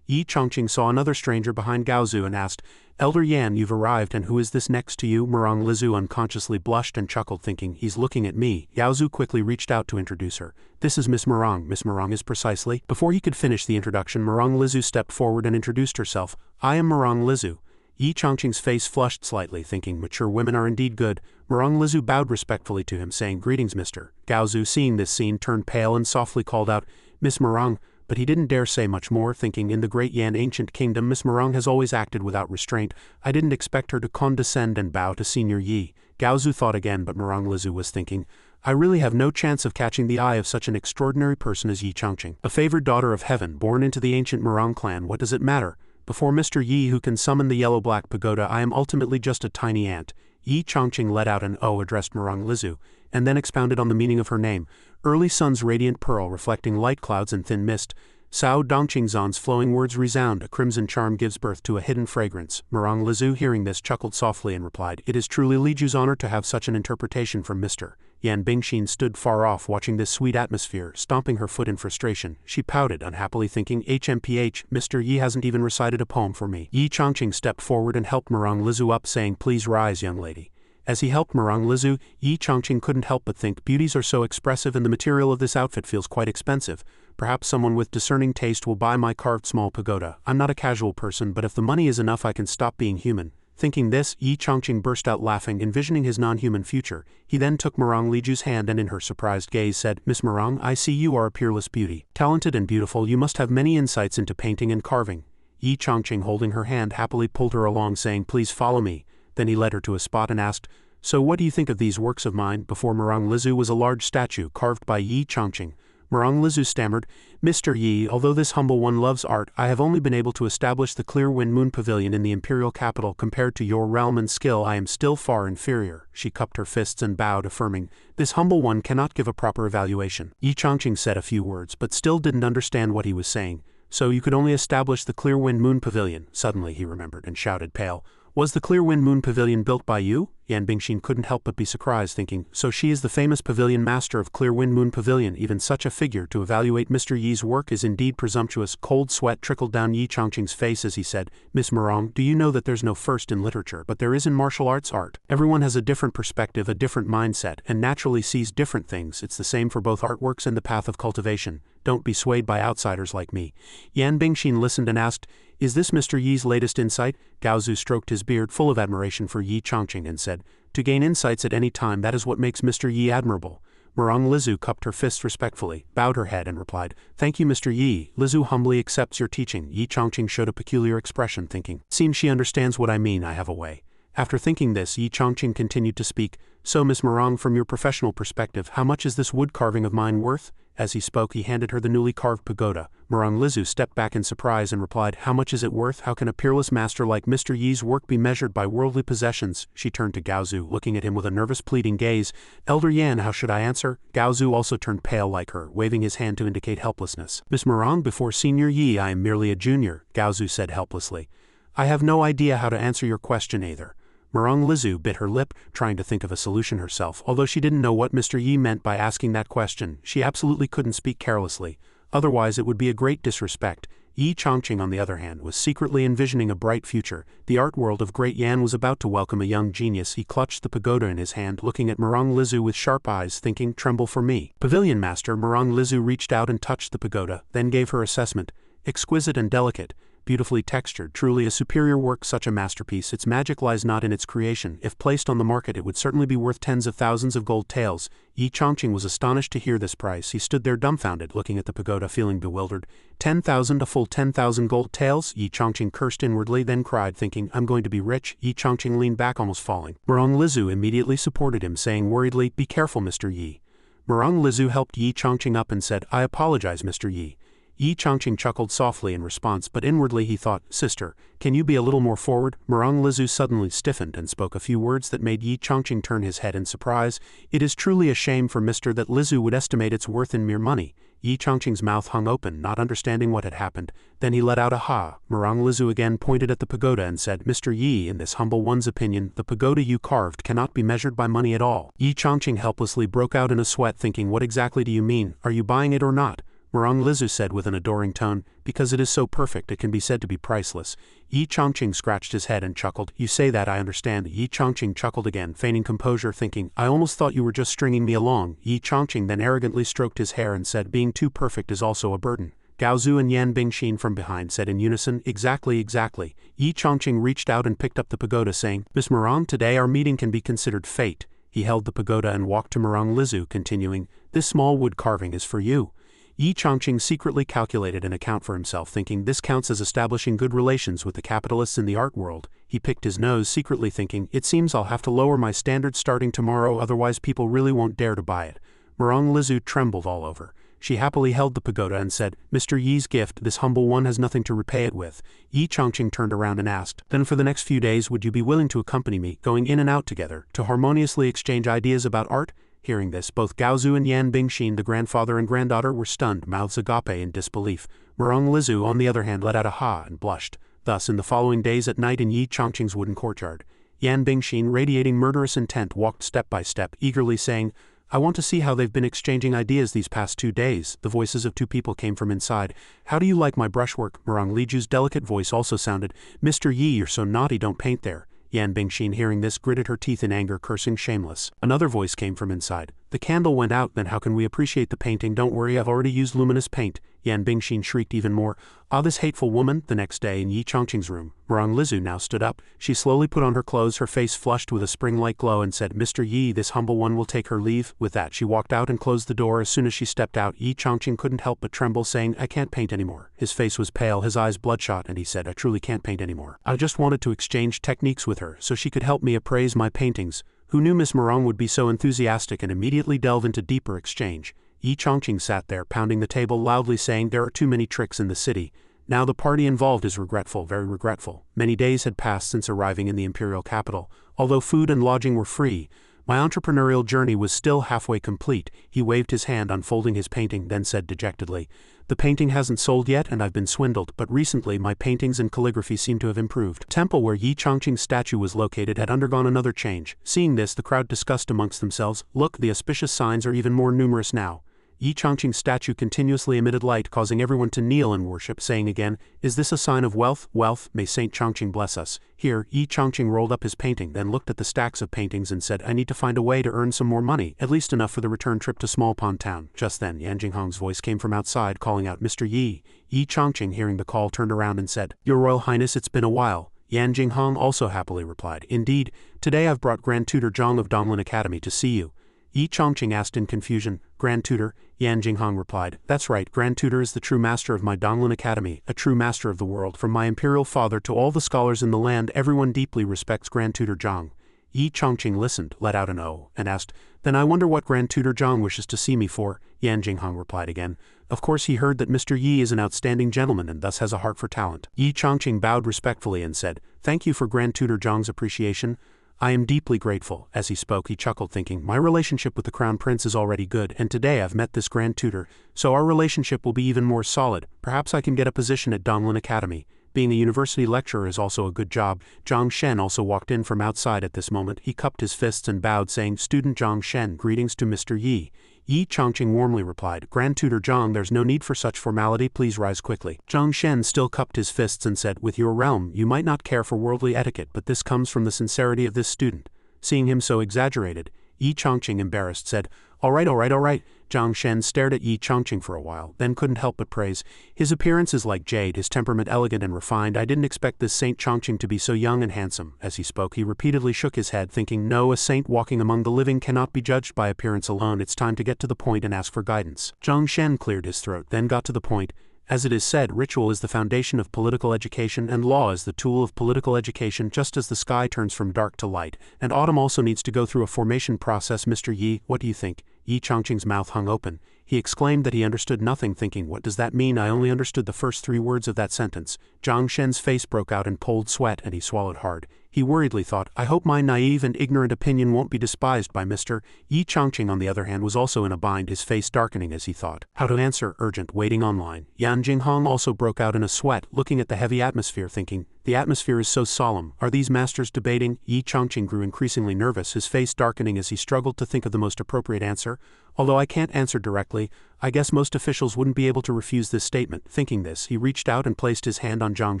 Yin Chongqing saw another stranger behind Gaozu and asked, Elder Yan, you've arrived, and who is this next to you? Murong Lizu unconsciously blushed and chuckled, thinking, he's looking at me. Gaozu quickly reached out to introduce her. This is Miss Murong. Miss Murong is precisely. Before he could finish the introduction, Murong Lizu stepped forward and introduced herself. I am Murong Lizu. Yin Chongqing's face flushed slightly, thinking, mature women are indeed good. Murong Lizu bowed respectfully to him, saying, greetings, Mr. Gaozu, seeing this scene, turned pale and softly called out, Miss Murong, but he didn't dare say much more, thinking, in the great Yan ancient kingdom, Miss Murong has always acted without restraint. I didn't expect her to condescend and bow to Senior Yi. Gaozu thought again, but Murong Lizu was thinking, I really have no chance of catching the eye of such an extraordinary person as Yin Chongqing. A favored daughter of heaven, born into the ancient Murong clan, what does it matter? Before Mr. Yi, who can summon the yellow-black pagoda, I am ultimately just a tiny ant. Yin Chongqing let out an addressed Murong Lizu, and then expounded on the meaning of her name. Early sun's radiant pearl reflecting light clouds and thin mist. Sao Dongqing Zan's flowing words resound, a crimson charm gives birth to a hidden fragrance. Murong Lizu, hearing this, chuckled softly and replied, it is truly Liju's honor to have such an interpretation from Mr. Yan Bingshin stood far off watching this sweet atmosphere, stomping her foot in frustration. She pouted, unhappily thinking, HMPH, Mr. Yi hasn't even recited a poem for me. Yin Chongqing stepped forward and helped Murong Lizu up, saying, please rise, young lady. As he helped Murong Lizu, Yin Chongqing couldn't help but think, beauties are so expressive and the material of this outfit feels quite expensive. Perhaps someone with discerning taste will buy my carved small pagoda. I'm not a casual person, but if the money is enough I can stop being human. Thinking this, Yin Chongqing burst out laughing, envisioning his non-human future. He then took Murong Liju's hand and in her surprised gaze said, Miss Murong, I see you are a peerless beauty. Talented and beautiful, you must have many insights into painting and carving. Yin Chongqing, holding her hand, happily pulled her along, saying, please follow me. Then he led her to a spot and asked, so what do you think of these works of mine? Before Murong Lizu was a large statue carved by Yin Chongqing. Murong Lizu stammered, Mr. Yi, although this humble one loves art, I have only been able to establish the Clear Wind Moon Pavilion in the Imperial capital. Compared to your realm and skill, I am still far inferior. She cupped her fists and bowed, affirming, this humble one cannot give a proper evaluation. Yin Chongqing said a few words, but still didn't understand what he was saying. So you could only establish the Clear Wind Moon Pavilion. Suddenly he remembered and shouted, pale. Was the Clear Wind Moon Pavilion built by you? Yan Bingshin couldn't help but be surprised, thinking, so she is the famous pavilion master of Clear Wind Moon Pavilion. Even such a figure to evaluate Mr. Yi's work is indeed presumptuous. Cold sweat trickled down Yi Chongqing's face as he said, Miss Murong, do you know that there's no first in literature, but there is in martial arts art? Everyone has a different perspective, a different mindset, and naturally sees different things. It's the same for both artworks and the path of cultivation. Don't be swayed by outsiders like me. Yan Bingshin listened and asked, is this Mr. Yi's latest insight? Gaozu stroked his beard full of admiration for Yi Chongqing and said, to gain insights at any time, that is what makes Mr. Yi admirable. Murong Lizu cupped her fists respectfully, bowed her head and replied, thank you Mr. Yi. Lizu humbly accepts your teaching. Yi Chongqing showed a peculiar expression, thinking, seems she understands what I mean. I have a way. After thinking this, Yi Chongqing continued to speak, so Miss Murong, from your professional perspective, how much is this wood carving of mine worth? As he spoke, he handed her the newly carved pagoda. Murong Lizu stepped back in surprise and replied, how much is it worth? How can a peerless master like Mr. Yi's work be measured by worldly possessions? She turned to Gaozu, looking at him with a nervous pleading gaze. Elder Yan, how should I answer? Gaozu also turned pale like her, waving his hand to indicate helplessness. Miss Murong, before Senior Yi, I am merely a junior, Gaozu said helplessly. I have no idea how to answer your question either. Murong Lizu bit her lip, trying to think of a solution herself. Although she didn't know what Mr. Yi meant by asking that question, she absolutely couldn't speak carelessly. Otherwise it would be a great disrespect. Yi Chongqing, on the other hand, was secretly envisioning a bright future. The art world of Great Yan was about to welcome a young genius. He clutched the pagoda in his hand, looking at Murong Lizu with sharp eyes, thinking, tremble for me. Pavilion Master Murong Lizu reached out and touched the pagoda, then gave her assessment. Exquisite and delicate. Beautifully textured, truly a superior work, such a masterpiece. Its magic lies not in its creation. If placed on the market it would certainly be worth tens of thousands of gold taels. Yi Chongqing was astonished to hear this price. He stood there dumbfounded, looking at the pagoda, feeling bewildered. 10,000, a full 10,000 gold taels? Yi Chongqing cursed inwardly, then cried, thinking, I'm going to be rich. Yi Chongqing leaned back, almost falling. Murong Lizu immediately supported him, saying worriedly, be careful, Mr. Yi. Murong Lizu helped Yi Chongqing up and said, I apologize, Mr. Yi. Yi Chongqing chuckled softly in response, but inwardly he thought, sister, can you be a little more forward? Murong Lizu suddenly stiffened and spoke a few words that made Yi Chongqing turn his head in surprise. It is truly a shame for Mr. that Lizu would estimate its worth in mere money. Yi Chongqing's mouth hung open, not understanding what had happened. Then he let out a ha. Murong Lizu again pointed at the pagoda and said, Mr. Yi, in this humble one's opinion, the pagoda you carved cannot be measured by money at all. Yi Chongqing helplessly broke out in a sweat, thinking, what exactly do you mean? Are you buying it or not? Murong Lizu said with an adoring tone, because it is so perfect it can be said to be priceless. Yi Chongqing scratched his head and chuckled. You say that, I understand. Yi Chongqing chuckled again, feigning composure, thinking, I almost thought you were just stringing me along. Yi Chongqing then arrogantly stroked his hair and said, being too perfect is also a burden. Gaozu and Yan Bingshin from behind said in unison, exactly, exactly. Yi Chongqing reached out and picked up the pagoda, saying, Miss Murong, today our meeting can be considered fate. He held the pagoda and walked to Murong Lizu, continuing, this small wood carving is for you. Yi Chongqing secretly calculated an account for himself, thinking this counts as establishing good relations with the capitalists in the art world. He picked his nose, secretly thinking, it seems I'll have to lower my standards starting tomorrow, otherwise people really won't dare to buy it. Murong Lizu trembled all over. She happily held the pagoda and said, Mr. Yi's gift, this humble one has nothing to repay it with. Yi Chongqing turned around and asked, then for the next few days would you be willing to accompany me, going in and out together, to harmoniously exchange ideas about art? Hearing this, both Gaozu and Yan Bingshin, the grandfather and granddaughter, were stunned, mouths agape in disbelief. Murong Lizu, on the other hand, let out a ha and blushed. Thus, in the following days at night in Yi Chongqing's wooden courtyard, Yan Bingshin, radiating murderous intent, walked step by step, eagerly saying, I want to see how they've been exchanging ideas these past 2 days. The voices of 2 people came from inside. How do you like my brushwork? Murong Liju's delicate voice also sounded, Mr. Yi, you're so naughty, don't paint there. Yan Bingshin, hearing this, gritted her teeth in anger, cursing shameless. Another voice came from inside. The candle went out, then how can we appreciate the painting? Don't worry, I've already used luminous paint. Yan Bingshin shrieked even more. Ah, this hateful woman! The next day, in Yi Chongqing's room, Murong Lizu now stood up. She slowly put on her clothes, her face flushed with a spring-like glow, and said, Mr. Yi, this humble one will take her leave. With that, she walked out and closed the door. As soon as she stepped out, Yi Chongqing couldn't help but tremble, saying, I can't paint anymore. His face was pale, his eyes bloodshot, and he said, I truly can't paint anymore. I just wanted to exchange techniques with her, so she could help me appraise my paintings. Who knew Miss Murong would be so enthusiastic and immediately delve into deeper exchange? Yi Chongqing sat there, pounding the table loudly, saying, there are too many tricks in the city. Now the party involved is regretful, very regretful. Many days had passed since arriving in the Imperial capital. Although food and lodging were free, My entrepreneurial journey was still halfway complete. He waved his hand, unfolding his painting, then said dejectedly, "The painting hasn't sold yet and I've been swindled, but recently my paintings and calligraphy seem to have improved." The temple where Yin Chongqing's statue was located had undergone another change. Seeing this, the crowd discussed amongst themselves, "Look, the auspicious signs are even more numerous now." Yin Chongqing's statue continuously emitted light, causing everyone to kneel and worship, saying again, "Is this a sign of wealth? Wealth, may Saint Chongqing bless us." Here, Yin Chongqing rolled up his painting, then looked at the stacks of paintings and said, "I need to find a way to earn some more money, at least enough for the return trip to Small Pond Town." Just then, Yan Jinghong's voice came from outside, calling out, "Mr. Yi." Yin Chongqing, hearing the call, turned around and said, "Your Royal Highness, it's been a while." Yan Jinghong also happily replied, "Indeed, today I've brought Grand Tutor Zhang of Donglin Academy to see you." Yin Chongqing asked in confusion, "Grand Tutor?" Yan Jinghong replied, "That's right, Grand Tutor is the true master of my Donglin Academy, a true master of the world. From my Imperial father to all the scholars in the land, everyone deeply respects Grand Tutor Zhang." Yin Chongqing listened, let out an "oh," and asked, "Then I wonder what Grand Tutor Zhang wishes to see me for?" Yan Jinghong replied again, "Of course he heard that Mr. Yi is an outstanding gentleman and thus has a heart for talent." Yin Chongqing bowed respectfully and said, "Thank you for Grand Tutor Zhang's appreciation. I am deeply grateful." As he spoke, he chuckled, thinking, "My relationship with the Crown Prince is already good, and today I've met this Grand Tutor, so our relationship will be even more solid. Perhaps I can get a position at Donglin Academy. Being a university lecturer is also a good job." Zhang Shen also walked in from outside at this moment. He cupped his fists and bowed, saying, "Student Zhang Shen, greetings to Mr. Yi." Yin Chongqing warmly replied, "Grand Tutor Zhang, there's no need for such formality, please rise quickly." Zhang Shen still cupped his fists and said, "With your realm, you might not care for worldly etiquette, but this comes from the sincerity of this student." Seeing him so exaggerated, Yin Chongqing, embarrassed, said, All right. Zhang Shen stared at Yin Chongqing for a while, then couldn't help but praise. "His appearance is like jade, his temperament elegant and refined. I didn't expect this Saint Chongqing to be so young and handsome." As he spoke, he repeatedly shook his head, thinking, "No, a saint walking among the living cannot be judged by appearance alone. It's time to get to the point and ask for guidance." Zhang Shen cleared his throat, then got to the point. "As it is said, ritual is the foundation of political education, and law is the tool of political education. Just as the sky turns from dark to light, and autumn also needs to go through a formation process. Mr. Yi, what do you think?" Yin Chongqing's mouth hung open. He exclaimed that he understood nothing, thinking, "What does that mean? I only understood the first 3 words of that sentence." Zhang Shen's face broke out in cold sweat, and he swallowed hard. He worriedly thought, "I hope my naive and ignorant opinion won't be despised by Mr. Yin Chongqing, on the other hand, was also in a bind, his face darkening as he thought how to answer. Urgent, waiting online. Yan Jinghong also broke out in a sweat, looking at the heavy atmosphere, thinking, "The atmosphere is so solemn. Are these masters debating?" Yin Chongqing grew increasingly nervous, his face darkening as he struggled to think of the most appropriate answer. "Although I can't answer directly, I guess most officials wouldn't be able to refuse this statement." Thinking this, he reached out and placed his hand on Zhang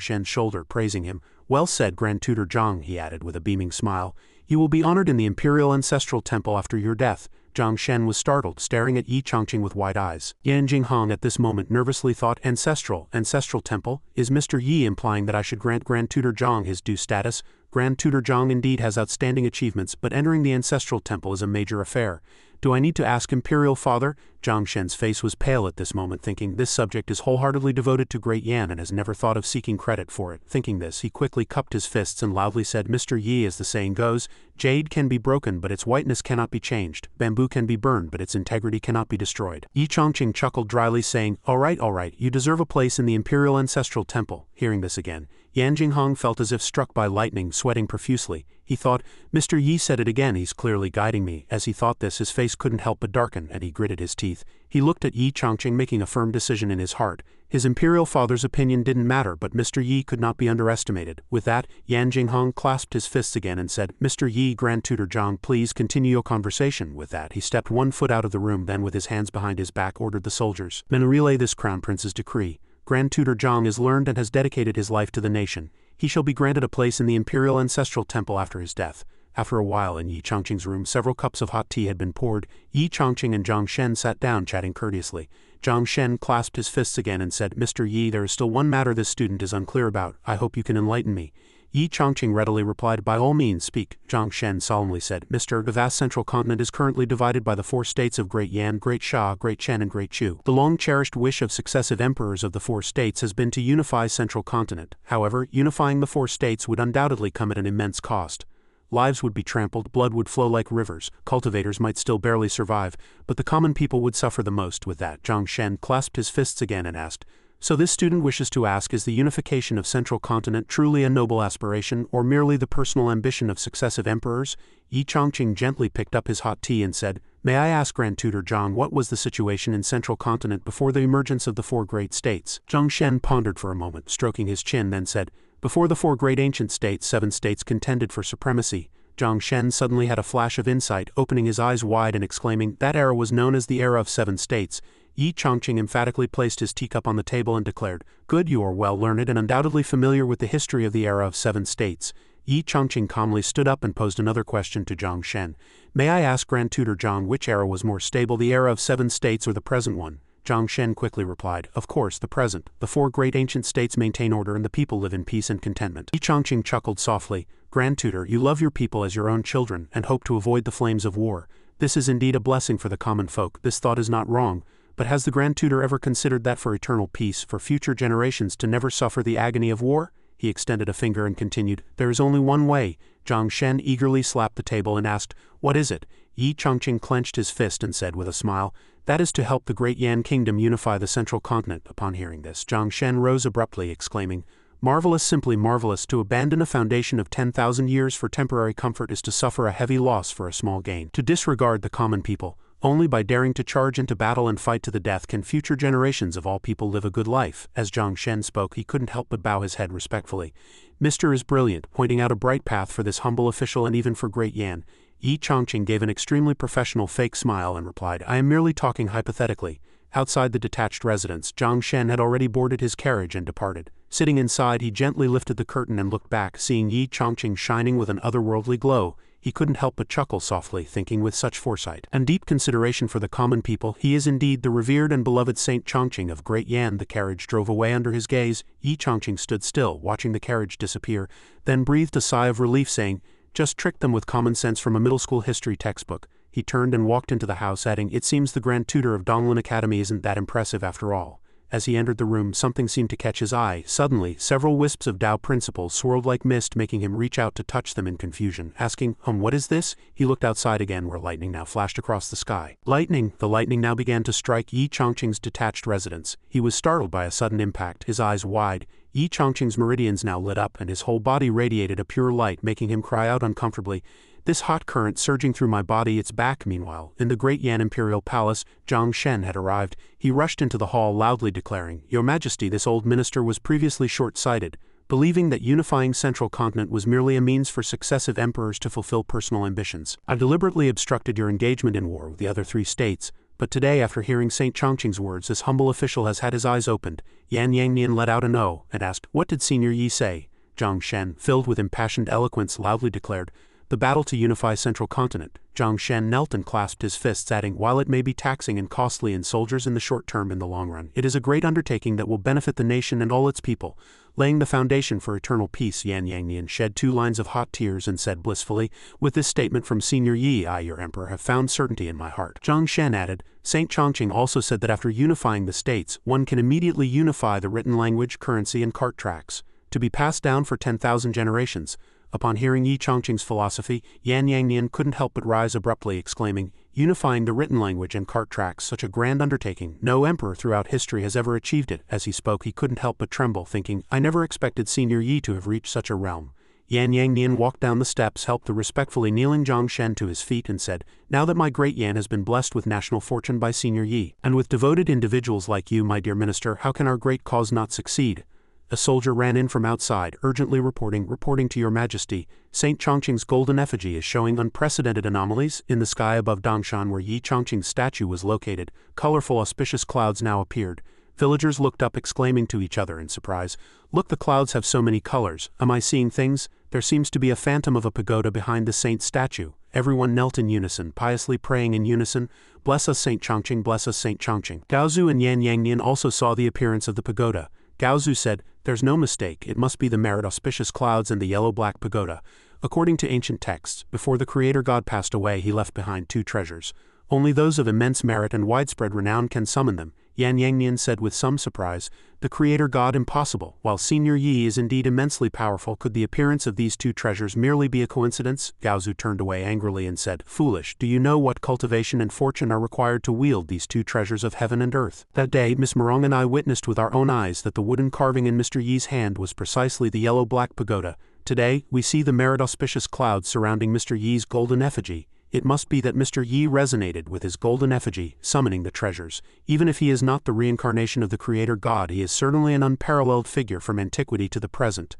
Shen's shoulder, praising him. "Well said, Grand Tutor Zhang," he added with a beaming smile. "You will be honored in the Imperial Ancestral Temple after your death." Zhang Shen was startled, staring at Yin Chongqing with wide eyes. Yan Jinghong at this moment nervously thought, Ancestral Temple? Is Mr. Yi implying that I should grant Grand Tutor Zhang his due status? Grand Tutor Zhang indeed has outstanding achievements, but entering the Ancestral Temple is a major affair. Do I need to ask Imperial Father? Zhang Shen's face was pale at this moment, thinking, this subject is wholeheartedly devoted to Great Yan and has never thought of seeking credit for it. Thinking this, he quickly cupped his fists and loudly said, Mr. Yi, as the saying goes, jade can be broken but its whiteness cannot be changed, bamboo can be burned but its integrity cannot be destroyed. Yin Chongqing chuckled dryly, saying, all right, you deserve a place in the Imperial Ancestral Temple. Hearing this again, Yan Jinghong felt as if struck by lightning, sweating profusely. He thought, Mr. Yi said it again, he's clearly guiding me. As he thought this, his face couldn't help but darken, and he gritted his teeth. He looked at Yin Chongqing, making a firm decision in his heart. His Imperial father's opinion didn't matter, but Mr. Yi could not be underestimated. With that, Yan Jinghong clasped his fists again and said, Mr. Yi, Grand Tutor Zhang, please continue your conversation. With that, he stepped 1 foot out of the room, then with his hands behind his back ordered the soldiers, men relay this Crown Prince's decree. Grand Tutor Zhang is learned and has dedicated his life to the nation. He shall be granted a place in the Imperial Ancestral Temple after his death. After a while in Yin Chongqing's room, several cups of hot tea had been poured. Yin Chongqing and Zhang Shen sat down, chatting courteously. Zhang Shen clasped his fists again and said, Mr. Yi, there is still one matter this student is unclear about. I hope you can enlighten me. Yin Chongqing readily replied, by all means, speak. Zhang Shen solemnly said, Mr. The vast central continent is currently divided by the 4 states of Great Yan, Great Sha, Great Chen and Great Chu. The long-cherished wish of successive emperors of the 4 states has been to unify central continent. However, unifying the 4 states would undoubtedly come at an immense cost. Lives would be trampled, blood would flow like rivers, cultivators might still barely survive, but the common people would suffer the most. With that, Zhang Shen clasped his fists again and asked, So this student wishes to ask, is the unification of Central Continent truly a noble aspiration, or merely the personal ambition of successive emperors? Yi Chongqing gently picked up his hot tea and said, "May I ask Grand Tutor Zhang, what was the situation in Central Continent before the emergence of the four great states?" Zhang Shen pondered for a moment, stroking his chin, then said, "Before the four great ancient states, 7 states contended for supremacy." Zhang Shen suddenly had a flash of insight, opening his eyes wide and exclaiming, "That era was known as the era of 7 states." Yi Chongqing emphatically placed his teacup on the table and declared, "Good, you are well learned and undoubtedly familiar with the history of the era of 7 states." Yi Chongqing calmly stood up and posed another question to Zhang Shen. "May I ask Grand Tutor Zhang, which era was more stable, the era of 7 states or the present one?" Zhang Shen quickly replied, "Of course, the present. The 4 great ancient states maintain order and the people live in peace and contentment." Yi Chongqing chuckled softly. "Grand Tutor, you love your people as your own children and hope to avoid the flames of war. This is indeed a blessing for the common folk. This thought is not wrong. But has the Grand Tutor ever considered that for eternal peace, for future generations to never suffer the agony of war?" He extended a finger and continued, "There is only one way." Zhang Shen eagerly slapped the table and asked, "What is it?" Yi Chongqing clenched his fist and said with a smile, "That is to help the great Yan kingdom unify the Central Continent." Upon hearing this, Zhang Shen rose abruptly, exclaiming, "Marvelous, simply marvelous. To abandon a foundation of 10,000 years for temporary comfort is to suffer a heavy loss for a small gain. To disregard the common people. Only by daring to charge into battle and fight to the death can future generations of all people live a good life." As Zhang Shen spoke, he couldn't help but bow his head respectfully. "Mr. is brilliant, pointing out a bright path for this humble official and even for great Yan." Yi Chongqing gave an extremely professional fake smile and replied, "I am merely talking hypothetically." Outside the detached residence, Zhang Shen had already boarded his carriage and departed. Sitting inside, he gently lifted the curtain and looked back, seeing Yi Chongqing shining with an otherworldly glow. He couldn't help but chuckle softly, thinking with such foresight and deep consideration for the common people, he is indeed the revered and beloved Saint Chongqing of Great Yan. The carriage drove away under his gaze. Yi Chongqing stood still, watching the carriage disappear, then breathed a sigh of relief, saying, "Just tricked them with common sense from a middle school history textbook." He turned and walked into the house, adding, "It seems the Grand Tutor of Donglin Academy isn't that impressive after all." As he entered the room, something seemed to catch his eye. Suddenly, several wisps of Tao principles swirled like mist, making him reach out to touch them in confusion. Asking, what is this?" He looked outside again, where lightning now flashed across the sky. Lightning! The lightning now began to strike Yi Chongqing's detached residence. He was startled by a sudden impact, his eyes wide. Yi Chongqing's meridians now lit up, and his whole body radiated a pure light, making him cry out uncomfortably, "This hot current surging through my body, it's back." Meanwhile, in the great Yan Imperial Palace, Zhang Shen had arrived. He rushed into the hall, loudly declaring, "Your Majesty, this old minister was previously short-sighted, believing that unifying Central Continent was merely a means for successive emperors to fulfill personal ambitions. I deliberately obstructed your engagement in war with the other 3 states, but today, after hearing Saint Chongqing's words, this humble official has had his eyes opened." Yan Yangnian let out an "oh" and asked, "What did Senior Yi say?" Zhang Shen, filled with impassioned eloquence, loudly declared, "The battle to unify Central Continent." Zhang Shen knelt and clasped his fists, adding, "While it may be taxing and costly in soldiers in the short term, in the long run, it is a great undertaking that will benefit the nation and all its people, laying the foundation for eternal peace." Yan Yangnian shed 2 lines of hot tears and said blissfully, "With this statement from Senior Yi, I, your emperor, have found certainty in my heart." Zhang Shen added, "Saint Chongqing also said that after unifying the states, one can immediately unify the written language, currency, and cart tracks, to be passed down for 10,000 generations. Upon hearing Yi Chongqing's philosophy, Yan Yangnian couldn't help but rise abruptly, exclaiming, "Unifying the written language and cart tracks, such a grand undertaking. No emperor throughout history has ever achieved it." As he spoke, he couldn't help but tremble, thinking, "I never expected Senior Yi to have reached such a realm." Yan Yangnian walked down the steps, helped the respectfully kneeling Zhang Shen to his feet, and said, "Now that my great Yan has been blessed with national fortune by Senior Yi, and with devoted individuals like you, my dear minister, how can our great cause not succeed?" A soldier ran in from outside, urgently reporting to your Majesty, Saint Chongqing's golden effigy is showing unprecedented anomalies. In the sky above Dongshan, where Yi Chongqing's statue was located, colorful auspicious clouds now appeared. Villagers looked up, exclaiming to each other in surprise, "Look, the clouds have so many colors. Am I seeing things? There seems to be a phantom of a pagoda behind the saint's statue." Everyone knelt in unison, piously praying in unison, "Bless us, Saint Chongqing, bless us, Saint Chongqing." Gaozu and Yan Yangnian also saw the appearance of the pagoda. Gaozu said, "There's no mistake, it must be the merit auspicious clouds and the yellow-black pagoda." According to ancient texts, before the creator god passed away, he left behind 2 treasures. Only those of immense merit and widespread renown can summon them. Yan Yangnian said with some surprise. The creator god impossible. While Senior Yi is indeed immensely powerful, could the appearance of these two treasures merely be a coincidence? Gaozu turned away angrily and said, foolish, do you know what cultivation and fortune are required to wield these two treasures of heaven and earth? That day, Miss Morong and I witnessed with our own eyes that the wooden carving in Mr. Yi's hand was precisely the yellow-black pagoda. Today, we see the merit-auspicious clouds surrounding Mr. Yi's golden effigy. It must be that Mr. Yi resonated with his golden effigy, summoning the treasures. Even if he is not the reincarnation of the creator god, he is certainly an unparalleled figure from antiquity to the present.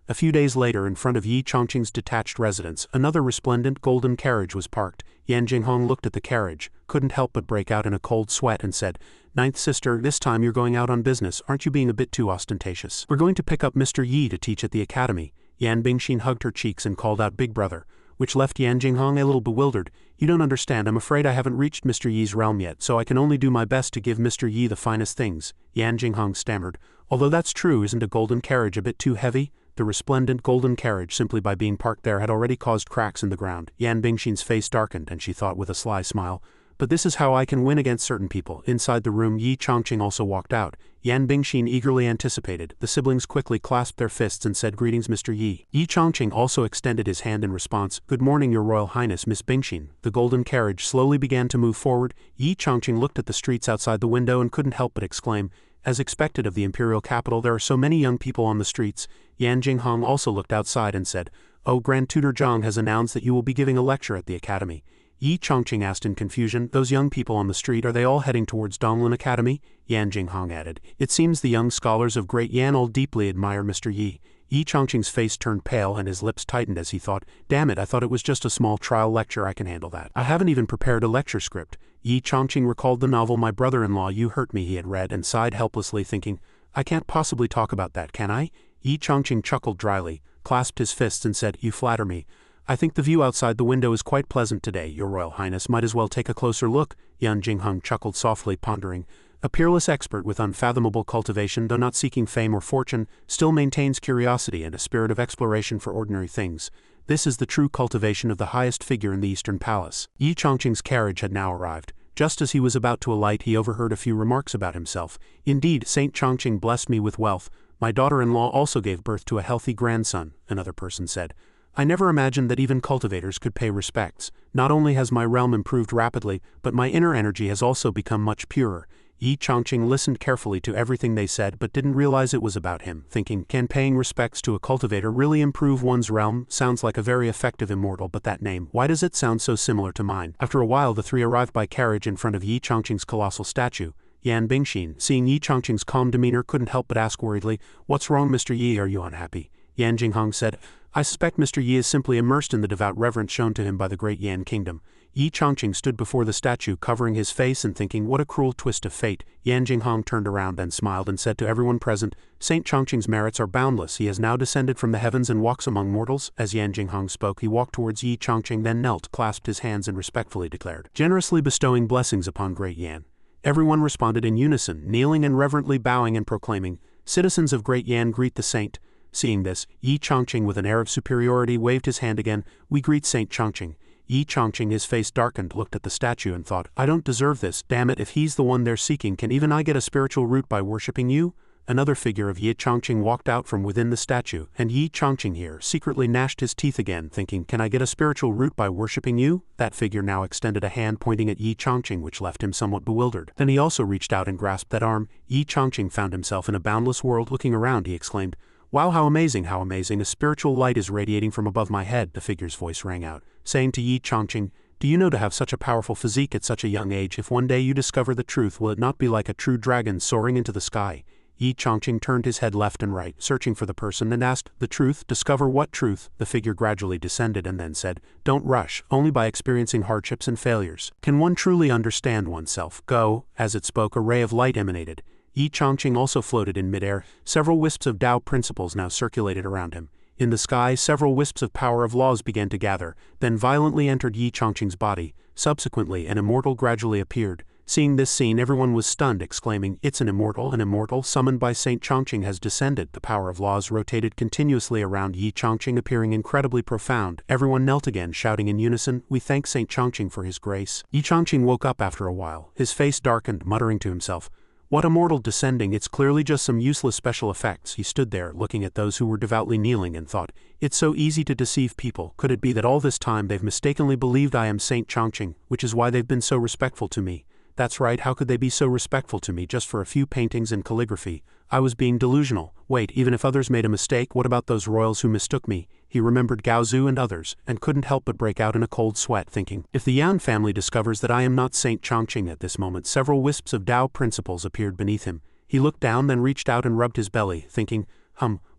A few days later, in front of Yi Chongqing's detached residence, another resplendent golden carriage was parked. Yan Jinghong looked at the carriage, couldn't help but break out in a cold sweat and said, Ninth sister, this time you're going out on business, aren't you being a bit too ostentatious? We're going to pick up Mr. Yi to teach at the academy. Yan Bingshin hugged her cheeks and called out, Big brother, which left Yan Jinghong a little bewildered. You don't understand, I'm afraid I haven't reached Mr. Yi's realm yet, so I can only do my best to give Mr. Yi the finest things. Yan Jinghong stammered. Although that's true, isn't a golden carriage a bit too heavy? The resplendent golden carriage, simply by being parked there, had already caused cracks in the ground. Yan Bingshin's face darkened, and she thought with a sly smile, but this is how I can win against certain people. Inside the room, Yi Chongqing also walked out. Yan Bingshin eagerly anticipated. The siblings quickly clasped their fists and said, Greetings, Mr. Yi. Yi Chongqing also extended his hand in response. Good morning, Your Royal Highness, Miss Bingshin. The golden carriage slowly began to move forward. Yi Chongqing looked at the streets outside the window and couldn't help but exclaim, as expected of the imperial capital, there are so many young people on the streets. Yan Jinghong also looked outside and said, Oh, Grand Tutor Zhang has announced that you will be giving a lecture at the academy. Yi Chongqing asked in confusion, those young people on the street, are they all heading towards Donglin Academy? Yan Jinghong added, it seems the young scholars of Great Yan all deeply admire Mr. Yi. Yi Chongqing's face turned pale and his lips tightened as he thought, damn it, I thought it was just a small trial lecture, I can handle that. I haven't even prepared a lecture script. Yi Chongqing recalled the novel My Brother-in-Law You Hurt Me he had read and sighed helplessly thinking, I can't possibly talk about that, can I? Yi Chongqing chuckled dryly, clasped his fists and said, You flatter me. I think the view outside the window is quite pleasant today, Your Royal Highness might as well take a closer look. Yan Jinghong chuckled softly, pondering. A peerless expert with unfathomable cultivation, though not seeking fame or fortune, still maintains curiosity and a spirit of exploration for ordinary things. This is the true cultivation of the highest figure in the Eastern Palace. Yi Chongqing's carriage had now arrived. Just as he was about to alight, he overheard a few remarks about himself. Indeed, Saint Chongqing blessed me with wealth. My daughter-in-law also gave birth to a healthy grandson, another person said. I never imagined that even cultivators could pay respects. Not only has my realm improved rapidly, but my inner energy has also become much purer. Yi Chongqing listened carefully to everything they said but didn't realize it was about him, thinking, can paying respects to a cultivator really improve one's realm? Sounds like a very effective immortal, but that name, why does it sound so similar to mine? After a while the three arrived by carriage in front of Yi Chongqing's colossal statue. Yan Bingshin, seeing Yi Chongqing's calm demeanor, couldn't help but ask worriedly, What's wrong, Mr. Yi, are you unhappy? Yan Jinghong said, I suspect Mr. Yi is simply immersed in the devout reverence shown to him by the great Yan kingdom. Yi Chongqing stood before the statue covering his face and thinking, what a cruel twist of fate. Yan Jinghong turned around and smiled and said to everyone present, Saint Chongqing's merits are boundless, he has now descended from the heavens and walks among mortals. As Yan Jinghong spoke, he walked towards Yi Chongqing, then knelt, clasped his hands and respectfully declared, generously bestowing blessings upon great Yan. Everyone responded in unison, kneeling and reverently bowing and proclaiming, Citizens of great Yan greet the saint. Seeing this, Yi Chongqing with an air of superiority waved his hand again, we greet Saint Chongqing. Yi Chongqing, his face darkened, looked at the statue and thought, I don't deserve this, damn it, if he's the one they're seeking, can even I get a spiritual root by worshipping you? Another figure of Yi Chongqing walked out from within the statue, and Yi Chongqing here secretly gnashed his teeth again, thinking, can I get a spiritual root by worshipping you? That figure now extended a hand pointing at Yi Chongqing, which left him somewhat bewildered. Then he also reached out and grasped that arm. Yi Chongqing found himself in a boundless world. Looking around, he exclaimed, Wow, how amazing, a spiritual light is radiating from above my head, the figure's voice rang out, saying to Yi Chongqing, do you know to have such a powerful physique at such a young age, if one day you discover the truth, will it not be like a true dragon soaring into the sky? Yi Chongqing turned his head left and right, searching for the person, and asked, the truth, discover what truth? The figure gradually descended and then said, don't rush, only by experiencing hardships and failures can one truly understand oneself. Go. As it spoke, a ray of light emanated. Yi Chongqing also floated in midair. Several wisps of Tao principles now circulated around him. In the sky, several wisps of power of laws began to gather, then violently entered Yi Chongqing's body. Subsequently, an immortal gradually appeared. Seeing this scene, everyone was stunned, exclaiming, it's an immortal summoned by Saint Chongqing has descended. The power of laws rotated continuously around Yi Chongqing, appearing incredibly profound. Everyone knelt again, shouting in unison, we thank Saint Chongqing for his grace. Yi Chongqing woke up after a while. His face darkened, muttering to himself, What immortal descending, it's clearly just some useless special effects. He stood there, looking at those who were devoutly kneeling and thought, it's so easy to deceive people. Could it be that all this time they've mistakenly believed I am Saint Chongqing, which is why they've been so respectful to me? That's right, how could they be so respectful to me just for a few paintings and calligraphy? I was being delusional. Wait, even if others made a mistake, what about those royals who mistook me? He remembered Gaozu and others, and couldn't help but break out in a cold sweat, thinking, if the Yan family discovers that I am not Saint Chongqing at this moment. Several wisps of Tao principles appeared beneath him. He looked down, then reached out and rubbed his belly, thinking,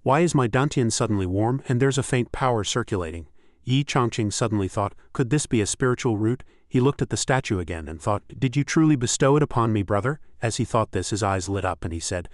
why is my dantian suddenly warm, and there's a faint power circulating? Yin Chongfun suddenly thought, could this be a spiritual root? He looked at the statue again and thought, did you truly bestow it upon me, brother? As he thought this, his eyes lit up and he said,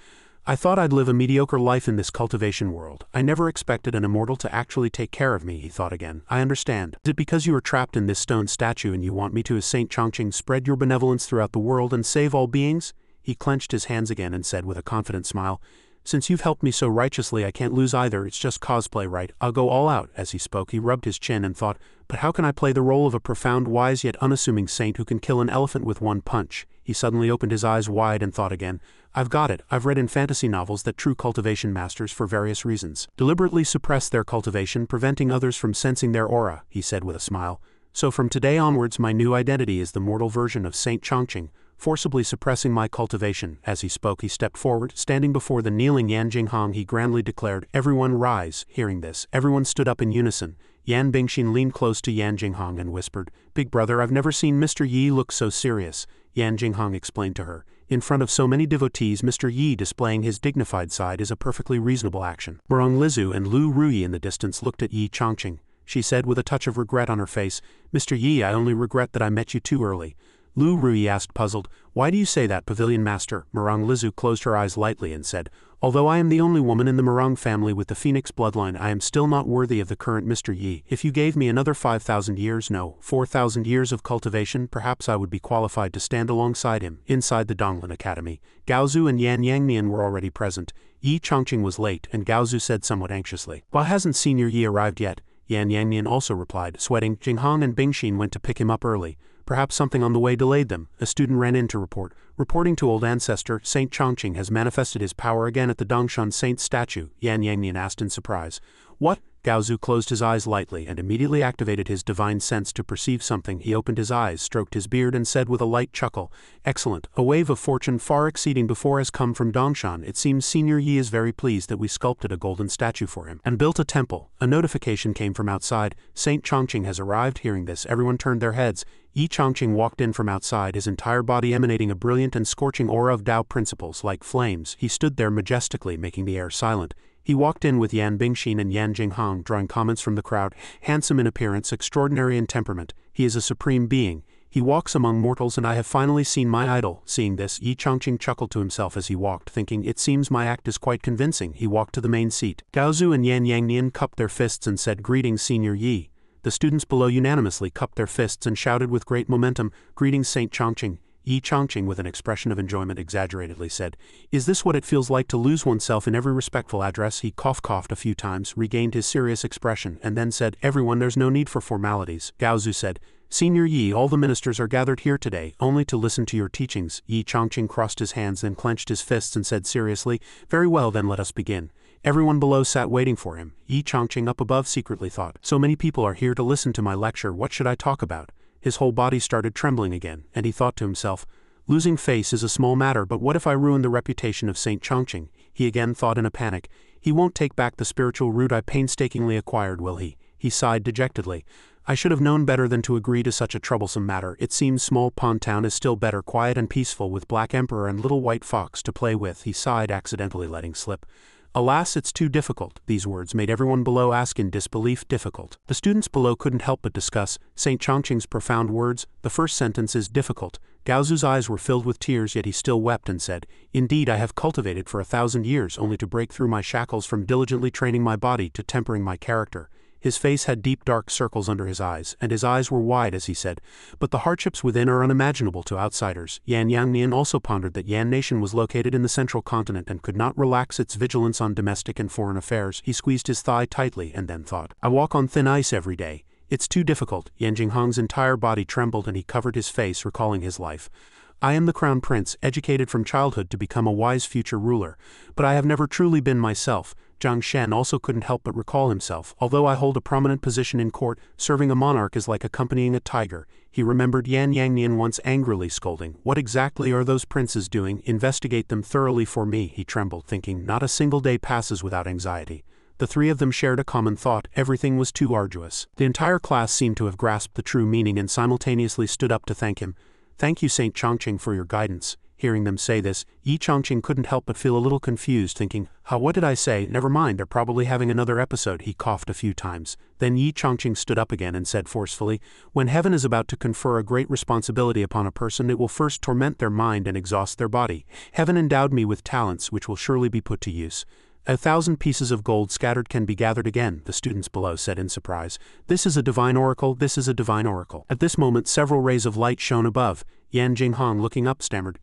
I thought I'd live a mediocre life in this cultivation world. I never expected an immortal to actually take care of me, he thought again. I understand. Is it because you are trapped in this stone statue and you want me to, as Saint Chongqing, spread your benevolence throughout the world and save all beings? He clenched his hands again and said with a confident smile, since you've helped me so righteously, I can't lose either. It's just cosplay, right? I'll go all out. As he spoke, he rubbed his chin and thought, but how can I play the role of a profound, wise yet unassuming saint who can kill an elephant with one punch? He suddenly opened his eyes wide and thought again, I've got it. I've read in fantasy novels that true cultivation masters, for various reasons, deliberately suppress their cultivation, preventing others from sensing their aura, he said with a smile. So from today onwards, my new identity is the mortal version of Saint Chongqing, forcibly suppressing my cultivation. As he spoke, he stepped forward, standing before the kneeling Yan Jinghong. He grandly declared, everyone rise. Hearing this, everyone stood up in unison. Yan Bingshin leaned close to Yan Jinghong and whispered, Big brother, I've never seen Mr. Yi look so serious. Yan Jinghong explained to her, in front of so many devotees, Mr. Yi displaying his dignified side is a perfectly reasonable action. Murong Lizu and Lu Ruyi in the distance looked at Yin Chongfun. She said with a touch of regret on her face, Mr. Yi, I only regret that I met you too early. Lu Ruyi asked, puzzled, why do you say that, pavilion master? Murong Lizu closed her eyes lightly and said, although I am the only woman in the Murong family with the phoenix bloodline, I am still not worthy of the current Mr. Yi. If you gave me another 5,000 years, no, 4,000 years of cultivation, perhaps I would be qualified to stand alongside him. Inside the Donglin Academy, Gaozu and Yan Yangnian were already present. Yin Chongqing was late, and Gaozu said somewhat anxiously, why hasn't Senior Yi arrived yet? Yan Yangnian also replied, sweating, Jinghong and Bingshin went to pick him up early. Perhaps something on the way delayed them. A student ran in to report. Reporting to old ancestor, Saint Chongqing has manifested his power again at the Dongshan Saint statue, Yan Yangnian asked in surprise. What? Gaozu closed his eyes lightly and immediately activated his divine sense to perceive something. He opened his eyes, stroked his beard and said with a light chuckle, excellent, a wave of fortune far exceeding before has come from Dongshan. It seems Senior Yi is very pleased that we sculpted a golden statue for him and built a temple. A notification came from outside. Saint Chongqing has arrived. Hearing this, everyone turned their heads. Yin Chongqing walked in from outside, his entire body emanating a brilliant and scorching aura of Tao principles like flames. He stood there majestically, making the air silent. He walked in with Yan Bingshin and Yan Jinghong, drawing comments from the crowd. Handsome in appearance, extraordinary in temperament, he is a supreme being. He walks among mortals and I have finally seen my idol. Seeing this, Yin Chongqing chuckled to himself as he walked, thinking, it seems my act is quite convincing. He walked to the main seat. Gaozu and Yan Yangnian cupped their fists and said, greetings, Senior Yi. The students below unanimously cupped their fists and shouted with great momentum, greetings, Saint Chongqing. Yin Chongqing, with an expression of enjoyment, exaggeratedly said, is this what it feels like to lose oneself in every respectful address? He coughed a few times, regained his serious expression, and then said, everyone, there's no need for formalities. Gaozu said, Senior Yi, all the ministers are gathered here today, only to listen to your teachings. Yin Chongqing crossed his hands, then clenched his fists and said seriously, very well, then let us begin. Everyone below sat waiting for him. Yin Chongqing up above secretly thought, so many people are here to listen to my lecture, what should I talk about? His whole body started trembling again, and he thought to himself, losing face is a small matter, but what if I ruin the reputation of Saint Chongqing? He again thought in a panic, he won't take back the spiritual root I painstakingly acquired, will he? He sighed dejectedly. I should have known better than to agree to such a troublesome matter. It seems Small Pond Town is still better, quiet and peaceful, with Black Emperor and Little White Fox to play with. He sighed, accidentally letting slip, alas, it's too difficult. These words made everyone below ask in disbelief, difficult. The students below couldn't help but discuss Saint Chongqing's profound words. The first sentence is difficult. Gaozu's eyes were filled with tears, yet he still wept and said, indeed, I have cultivated for 1,000 years only to break through my shackles, from diligently training my body to tempering my character. His face had deep dark circles under his eyes, and his eyes were wide as he said, but the hardships within are unimaginable to outsiders. Yan Yangnian also pondered that Yan Nation was located in the central continent and could not relax its vigilance on domestic and foreign affairs. He squeezed his thigh tightly and then thought, I walk on thin ice every day. It's too difficult. Yan Jinghong's entire body trembled and he covered his face, recalling his life. I am the Crown Prince, educated from childhood to become a wise future ruler, but I have never truly been myself. Zhang Shen also couldn't help but recall himself. Although I hold a prominent position in court, serving a monarch is like accompanying a tiger. He remembered Yan Yangnian once angrily scolding, "What exactly are those princes doing? Investigate them thoroughly for me." He trembled, thinking, not a single day passes without anxiety. The three of them shared a common thought: everything was too arduous. The entire class seemed to have grasped the true meaning and simultaneously stood up to thank him. "Thank you, Saint Chongqing, for your guidance." Hearing them say this, Yin Chongfun couldn't help but feel a little confused, thinking, what did I say? Never mind, they're probably having another episode." He coughed a few times. Then Yin Chongfun stood up again and said forcefully, "When heaven is about to confer a great responsibility upon a person, it will first torment their mind and exhaust their body. Heaven endowed me with talents which will surely be put to use. 1,000 pieces of gold scattered can be gathered again," the students below said in surprise. "This is a divine oracle, this is a divine oracle." At this moment several rays of light shone above. Yan Jinghong, looking up, stammered,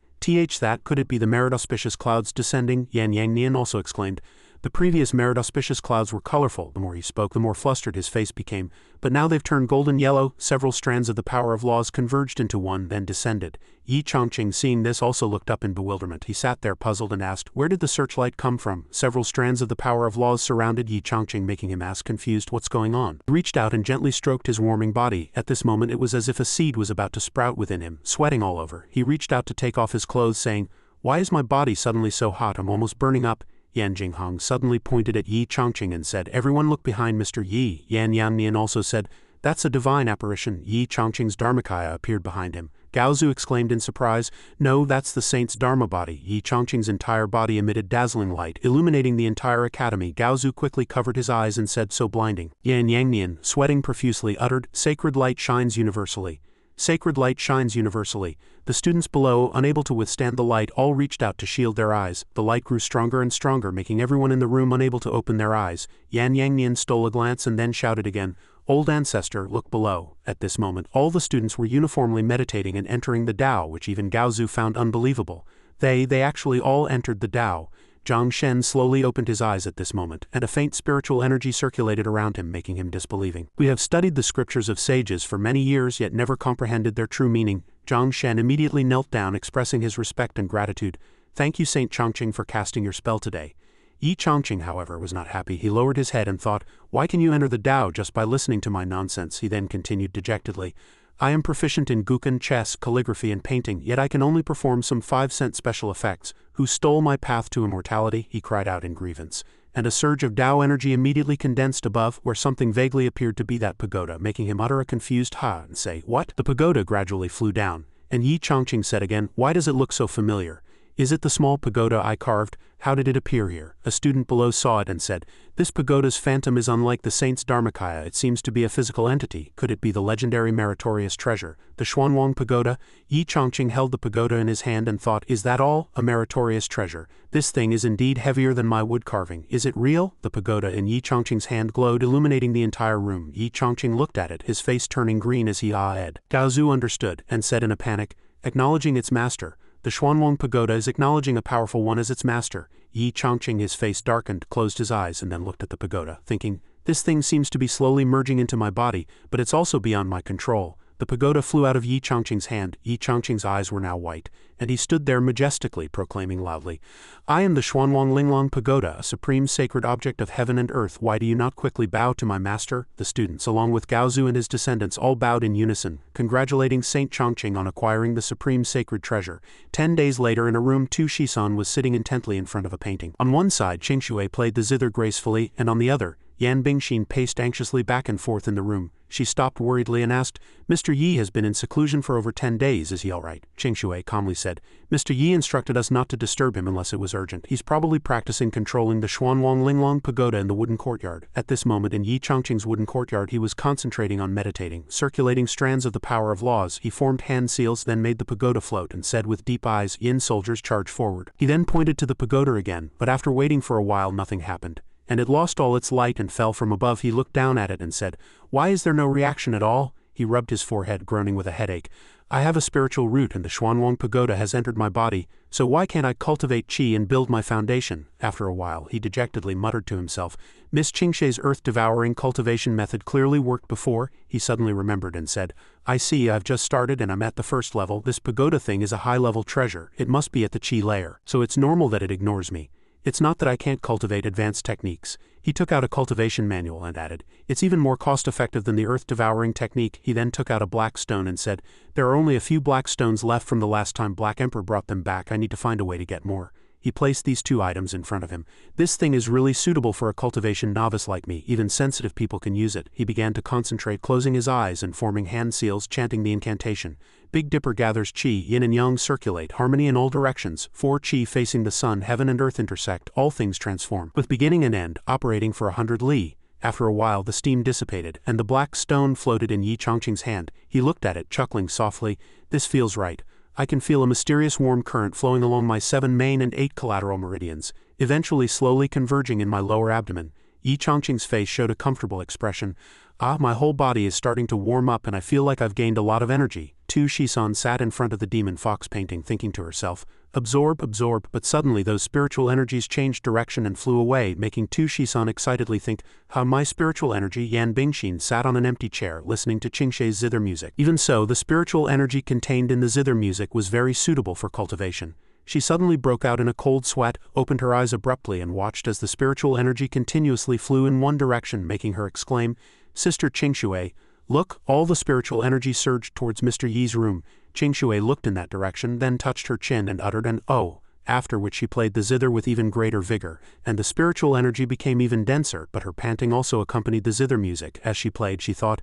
That could it be the merit auspicious clouds descending?" Yan Yangnian also exclaimed. The previous merit auspicious clouds were colorful. The more he spoke, the more flustered his face became. But now they've turned golden yellow. Several strands of the power of laws converged into one, then descended. Yin Chongqing, seeing this, also looked up in bewilderment. He sat there puzzled and asked, "Where did the searchlight come from?" Several strands of the power of laws surrounded Yin Chongqing, making him ask, confused, "What's going on?" He reached out and gently stroked his warming body. At this moment it was as if a seed was about to sprout within him, sweating all over. He reached out to take off his clothes, saying, "Why is my body suddenly so hot? I'm almost burning up." Yan Jinghong suddenly pointed at Yin Chongqing and said, "Everyone look behind Mr. Yi." Yan Yangnian also said, "That's a divine apparition." Yin Chongqing's Dharmakaya appeared behind him. Gaozu exclaimed in surprise, "No, that's the saint's Dharma body." Yin Chongqing's entire body emitted dazzling light, illuminating the entire academy. Gaozu quickly covered his eyes and said, "So blinding." Yan Yangnian, sweating profusely, uttered, "Sacred light shines universally. Sacred light shines universally." The students below, unable to withstand the light, all reached out to shield their eyes. The light grew stronger and stronger, making everyone in the room unable to open their eyes. Yan Yangnian stole a glance and then shouted again, "Old ancestor, look below." At this moment, all the students were uniformly meditating and entering the Tao, which even Gaozu found unbelievable. They actually all entered the Tao. Zhang Shen slowly opened his eyes at this moment, and a faint spiritual energy circulated around him, making him disbelieving. "We have studied the scriptures of sages for many years, yet never comprehended their true meaning." Zhang Shen immediately knelt down, expressing his respect and gratitude. "Thank you, Saint Chongqing, for casting your spell today." Yin Chongqing, however, was not happy. He lowered his head and thought, "Why can you enter the Tao just by listening to my nonsense?" He then continued dejectedly, "I am proficient in guqin, chess, calligraphy, and painting, yet I can only perform some 5-cent special effects. Who stole my path to immortality?" he cried out in grievance. And a surge of Tao energy immediately condensed above, where something vaguely appeared to be that pagoda, making him utter a confused "ha" and say, "What?" The pagoda gradually flew down, and Yin Chongqing said again, "Why does it look so familiar? Is it the small pagoda I carved? How did it appear here?" A student below saw it and said, "This pagoda's phantom is unlike the saint's Dharmakaya. It seems to be a physical entity. Could it be the legendary meritorious treasure, the Xuanwang pagoda?" Yin Chongqing held the pagoda in his hand and thought, "Is that all? A meritorious treasure? This thing is indeed heavier than my wood carving. Is it real?" The pagoda in Yin Chongqing's hand glowed, illuminating the entire room. Yin Chongqing looked at it, his face turning green as he ah-ed. Gaozu understood, and said in a panic, "Acknowledging its master. The Xuanwang pagoda is acknowledging a powerful one as its master." Yin Chongqing, his face darkened, closed his eyes, and then looked at the pagoda, thinking, "This thing seems to be slowly merging into my body, but it's also beyond my control." The pagoda flew out of Yin Chongqing's hand. Yin Chongqing's eyes were now white, and he stood there majestically, proclaiming loudly, "I am the Xuanwang Linglong pagoda, a supreme sacred object of heaven and earth. Why do you not quickly bow to my master?" The students, along with Gaozu and his descendants, all bowed in unison, congratulating Saint Chongqing on acquiring the supreme sacred treasure. 10 days later, in a room, Tu Shisan was sitting intently in front of a painting. On one side, Qingshui played the zither gracefully, and on the other, Yan Bingshin paced anxiously back and forth in the room. She stopped worriedly and asked, "Mr. Yi has been in seclusion for over 10 days, is he all right?" Qingshui calmly said, "Mr. Yi instructed us not to disturb him unless it was urgent. He's probably practicing controlling the Xuanwang Linglong pagoda in the wooden courtyard." At this moment in Yin Chongqing's wooden courtyard, he was concentrating on meditating, circulating strands of the power of laws. He formed hand seals, then made the pagoda float and said with deep eyes, "Yin soldiers, charge forward." He then pointed to the pagoda again, but after waiting for a while nothing happened, and it lost all its light and fell from above. He looked down at it and said, "Why is there no reaction at all?" He rubbed his forehead, groaning with a headache. I have a spiritual root and the Xuanwang Pagoda has entered my body, so why can't I cultivate qi and build my foundation? After a while, he dejectedly muttered to himself. Miss Qingshe's earth-devouring cultivation method clearly worked before. He suddenly remembered and said, I see, I've just started and I'm at the first level. This pagoda thing is a high-level treasure. It must be at the qi layer, so it's normal that it ignores me. It's not that I can't cultivate advanced techniques. He took out a cultivation manual and added, it's even more cost-effective than the earth-devouring technique. He then took out a black stone and said, there are only a few black stones left from the last time Black Emperor brought them back. I need to find a way to get more. He placed these two items in front of him. This thing is really suitable for a cultivation novice like me. Even sensitive people can use it. He began to concentrate, closing his eyes and forming hand seals, chanting the incantation. Big Dipper gathers qi, yin and yang circulate, harmony in all directions, 4 qi facing the sun, heaven and earth intersect, all things transform, with beginning and end, operating for 100 li. After a while the steam dissipated, and the black stone floated in Yin Chongqing's hand. He looked at it, chuckling softly. This feels right. I can feel a mysterious warm current flowing along my 7 main and 8 collateral meridians, eventually slowly converging in my lower abdomen. Yin Chongqing's face showed a comfortable expression. My whole body is starting to warm up and I feel like I've gained a lot of energy. Tu Shisan sat in front of the demon fox painting thinking to herself, absorb, absorb, but suddenly those spiritual energies changed direction and flew away, making Tu Shisan excitedly think, how my spiritual energy. Yan Bingshin sat on an empty chair listening to Qingshe's zither music. Even so, the spiritual energy contained in the zither music was very suitable for cultivation. She suddenly broke out in a cold sweat, opened her eyes abruptly and watched as the spiritual energy continuously flew in one direction, making her exclaim, Sister Qingshui, look, all the spiritual energy surged towards Mr. Yi's room. Qingshui looked in that direction, then touched her chin and uttered an oh, after which she played the zither with even greater vigor, and the spiritual energy became even denser, but her panting also accompanied the zither music. As she played, she thought,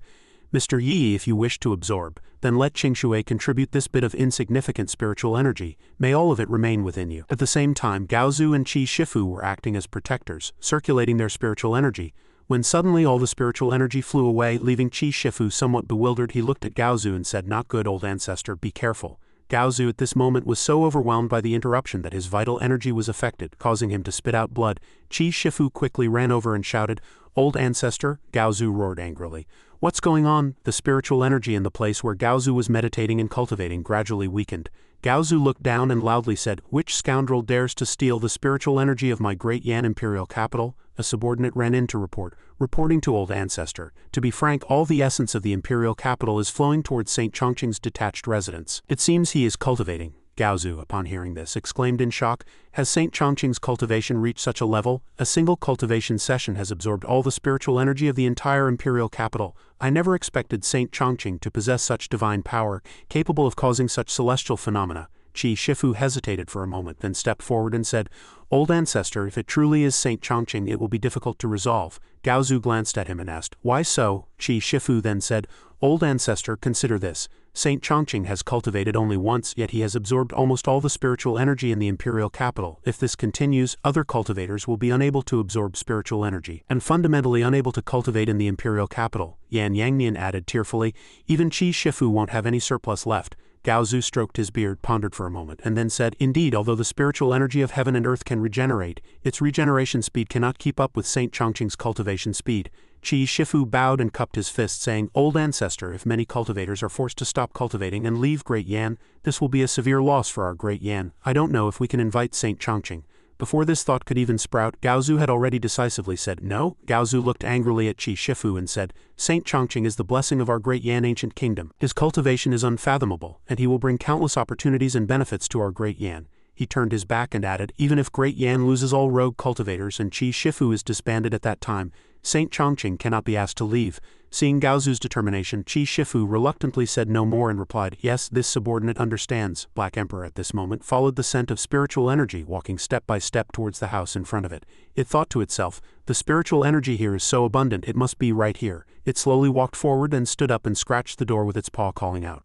Mr. Yi, if you wish to absorb, then let Qingshui contribute this bit of insignificant spiritual energy. May all of it remain within you. At the same time, Gaozu and Qi Shifu were acting as protectors, circulating their spiritual energy. When suddenly all the spiritual energy flew away, leaving Qi Shifu somewhat bewildered, he looked at Gaozu and said, not good, old ancestor, be careful. Gaozu at this moment was so overwhelmed by the interruption that his vital energy was affected, causing him to spit out blood. Qi Shifu quickly ran over and shouted, old ancestor, Gaozu roared angrily. What's going on? The spiritual energy in the place where Gaozu was meditating and cultivating gradually weakened. Gaozu looked down and loudly said, which scoundrel dares to steal the spiritual energy of my great Yan Imperial capital? A subordinate ran in to report, reporting to old ancestor. To be frank, all the essence of the Imperial capital is flowing towards St. Chongqing's detached residence. It seems he is cultivating. Gaozu, upon hearing this, exclaimed in shock, has St. Chongqing's cultivation reached such a level? A single cultivation session has absorbed all the spiritual energy of the entire Imperial capital. I never expected St. Chongqing to possess such divine power, capable of causing such celestial phenomena. Qi Shifu hesitated for a moment, then stepped forward and said, old ancestor, if it truly is St. Chongqing, it will be difficult to resolve. Gaozu glanced at him and asked, why so? Qi Shifu then said, old ancestor, consider this. St. Chongqing has cultivated only once, yet he has absorbed almost all the spiritual energy in the Imperial capital. If this continues, other cultivators will be unable to absorb spiritual energy, and fundamentally unable to cultivate in the Imperial capital. Yan Yangnian added tearfully, even Qi Shifu won't have any surplus left. Gaozu stroked his beard, pondered for a moment, and then said, indeed, although the spiritual energy of heaven and earth can regenerate, its regeneration speed cannot keep up with St. Chongqing's cultivation speed. Qi Shifu bowed and cupped his fist, saying, old ancestor, if many cultivators are forced to stop cultivating and leave Great Yan, this will be a severe loss for our Great Yan. I don't know if we can invite St. Chongqing. Before this thought could even sprout, Gaozu had already decisively said no. Gaozu looked angrily at Qi Shifu and said, St. Chongqing is the blessing of our great Yan ancient kingdom. His cultivation is unfathomable, and he will bring countless opportunities and benefits to our great Yan. He turned his back and added, even if Great Yan loses all rogue cultivators and Qi Shifu is disbanded at that time, St. Chongqing cannot be asked to leave. Seeing Gaozu's determination, Qi Shifu reluctantly said no more and replied, yes, this subordinate understands. Black Emperor at this moment followed the scent of spiritual energy, walking step by step towards the house in front of it. It thought to itself, the spiritual energy here is so abundant, it must be right here. It slowly walked forward and stood up and scratched the door with its paw, calling out,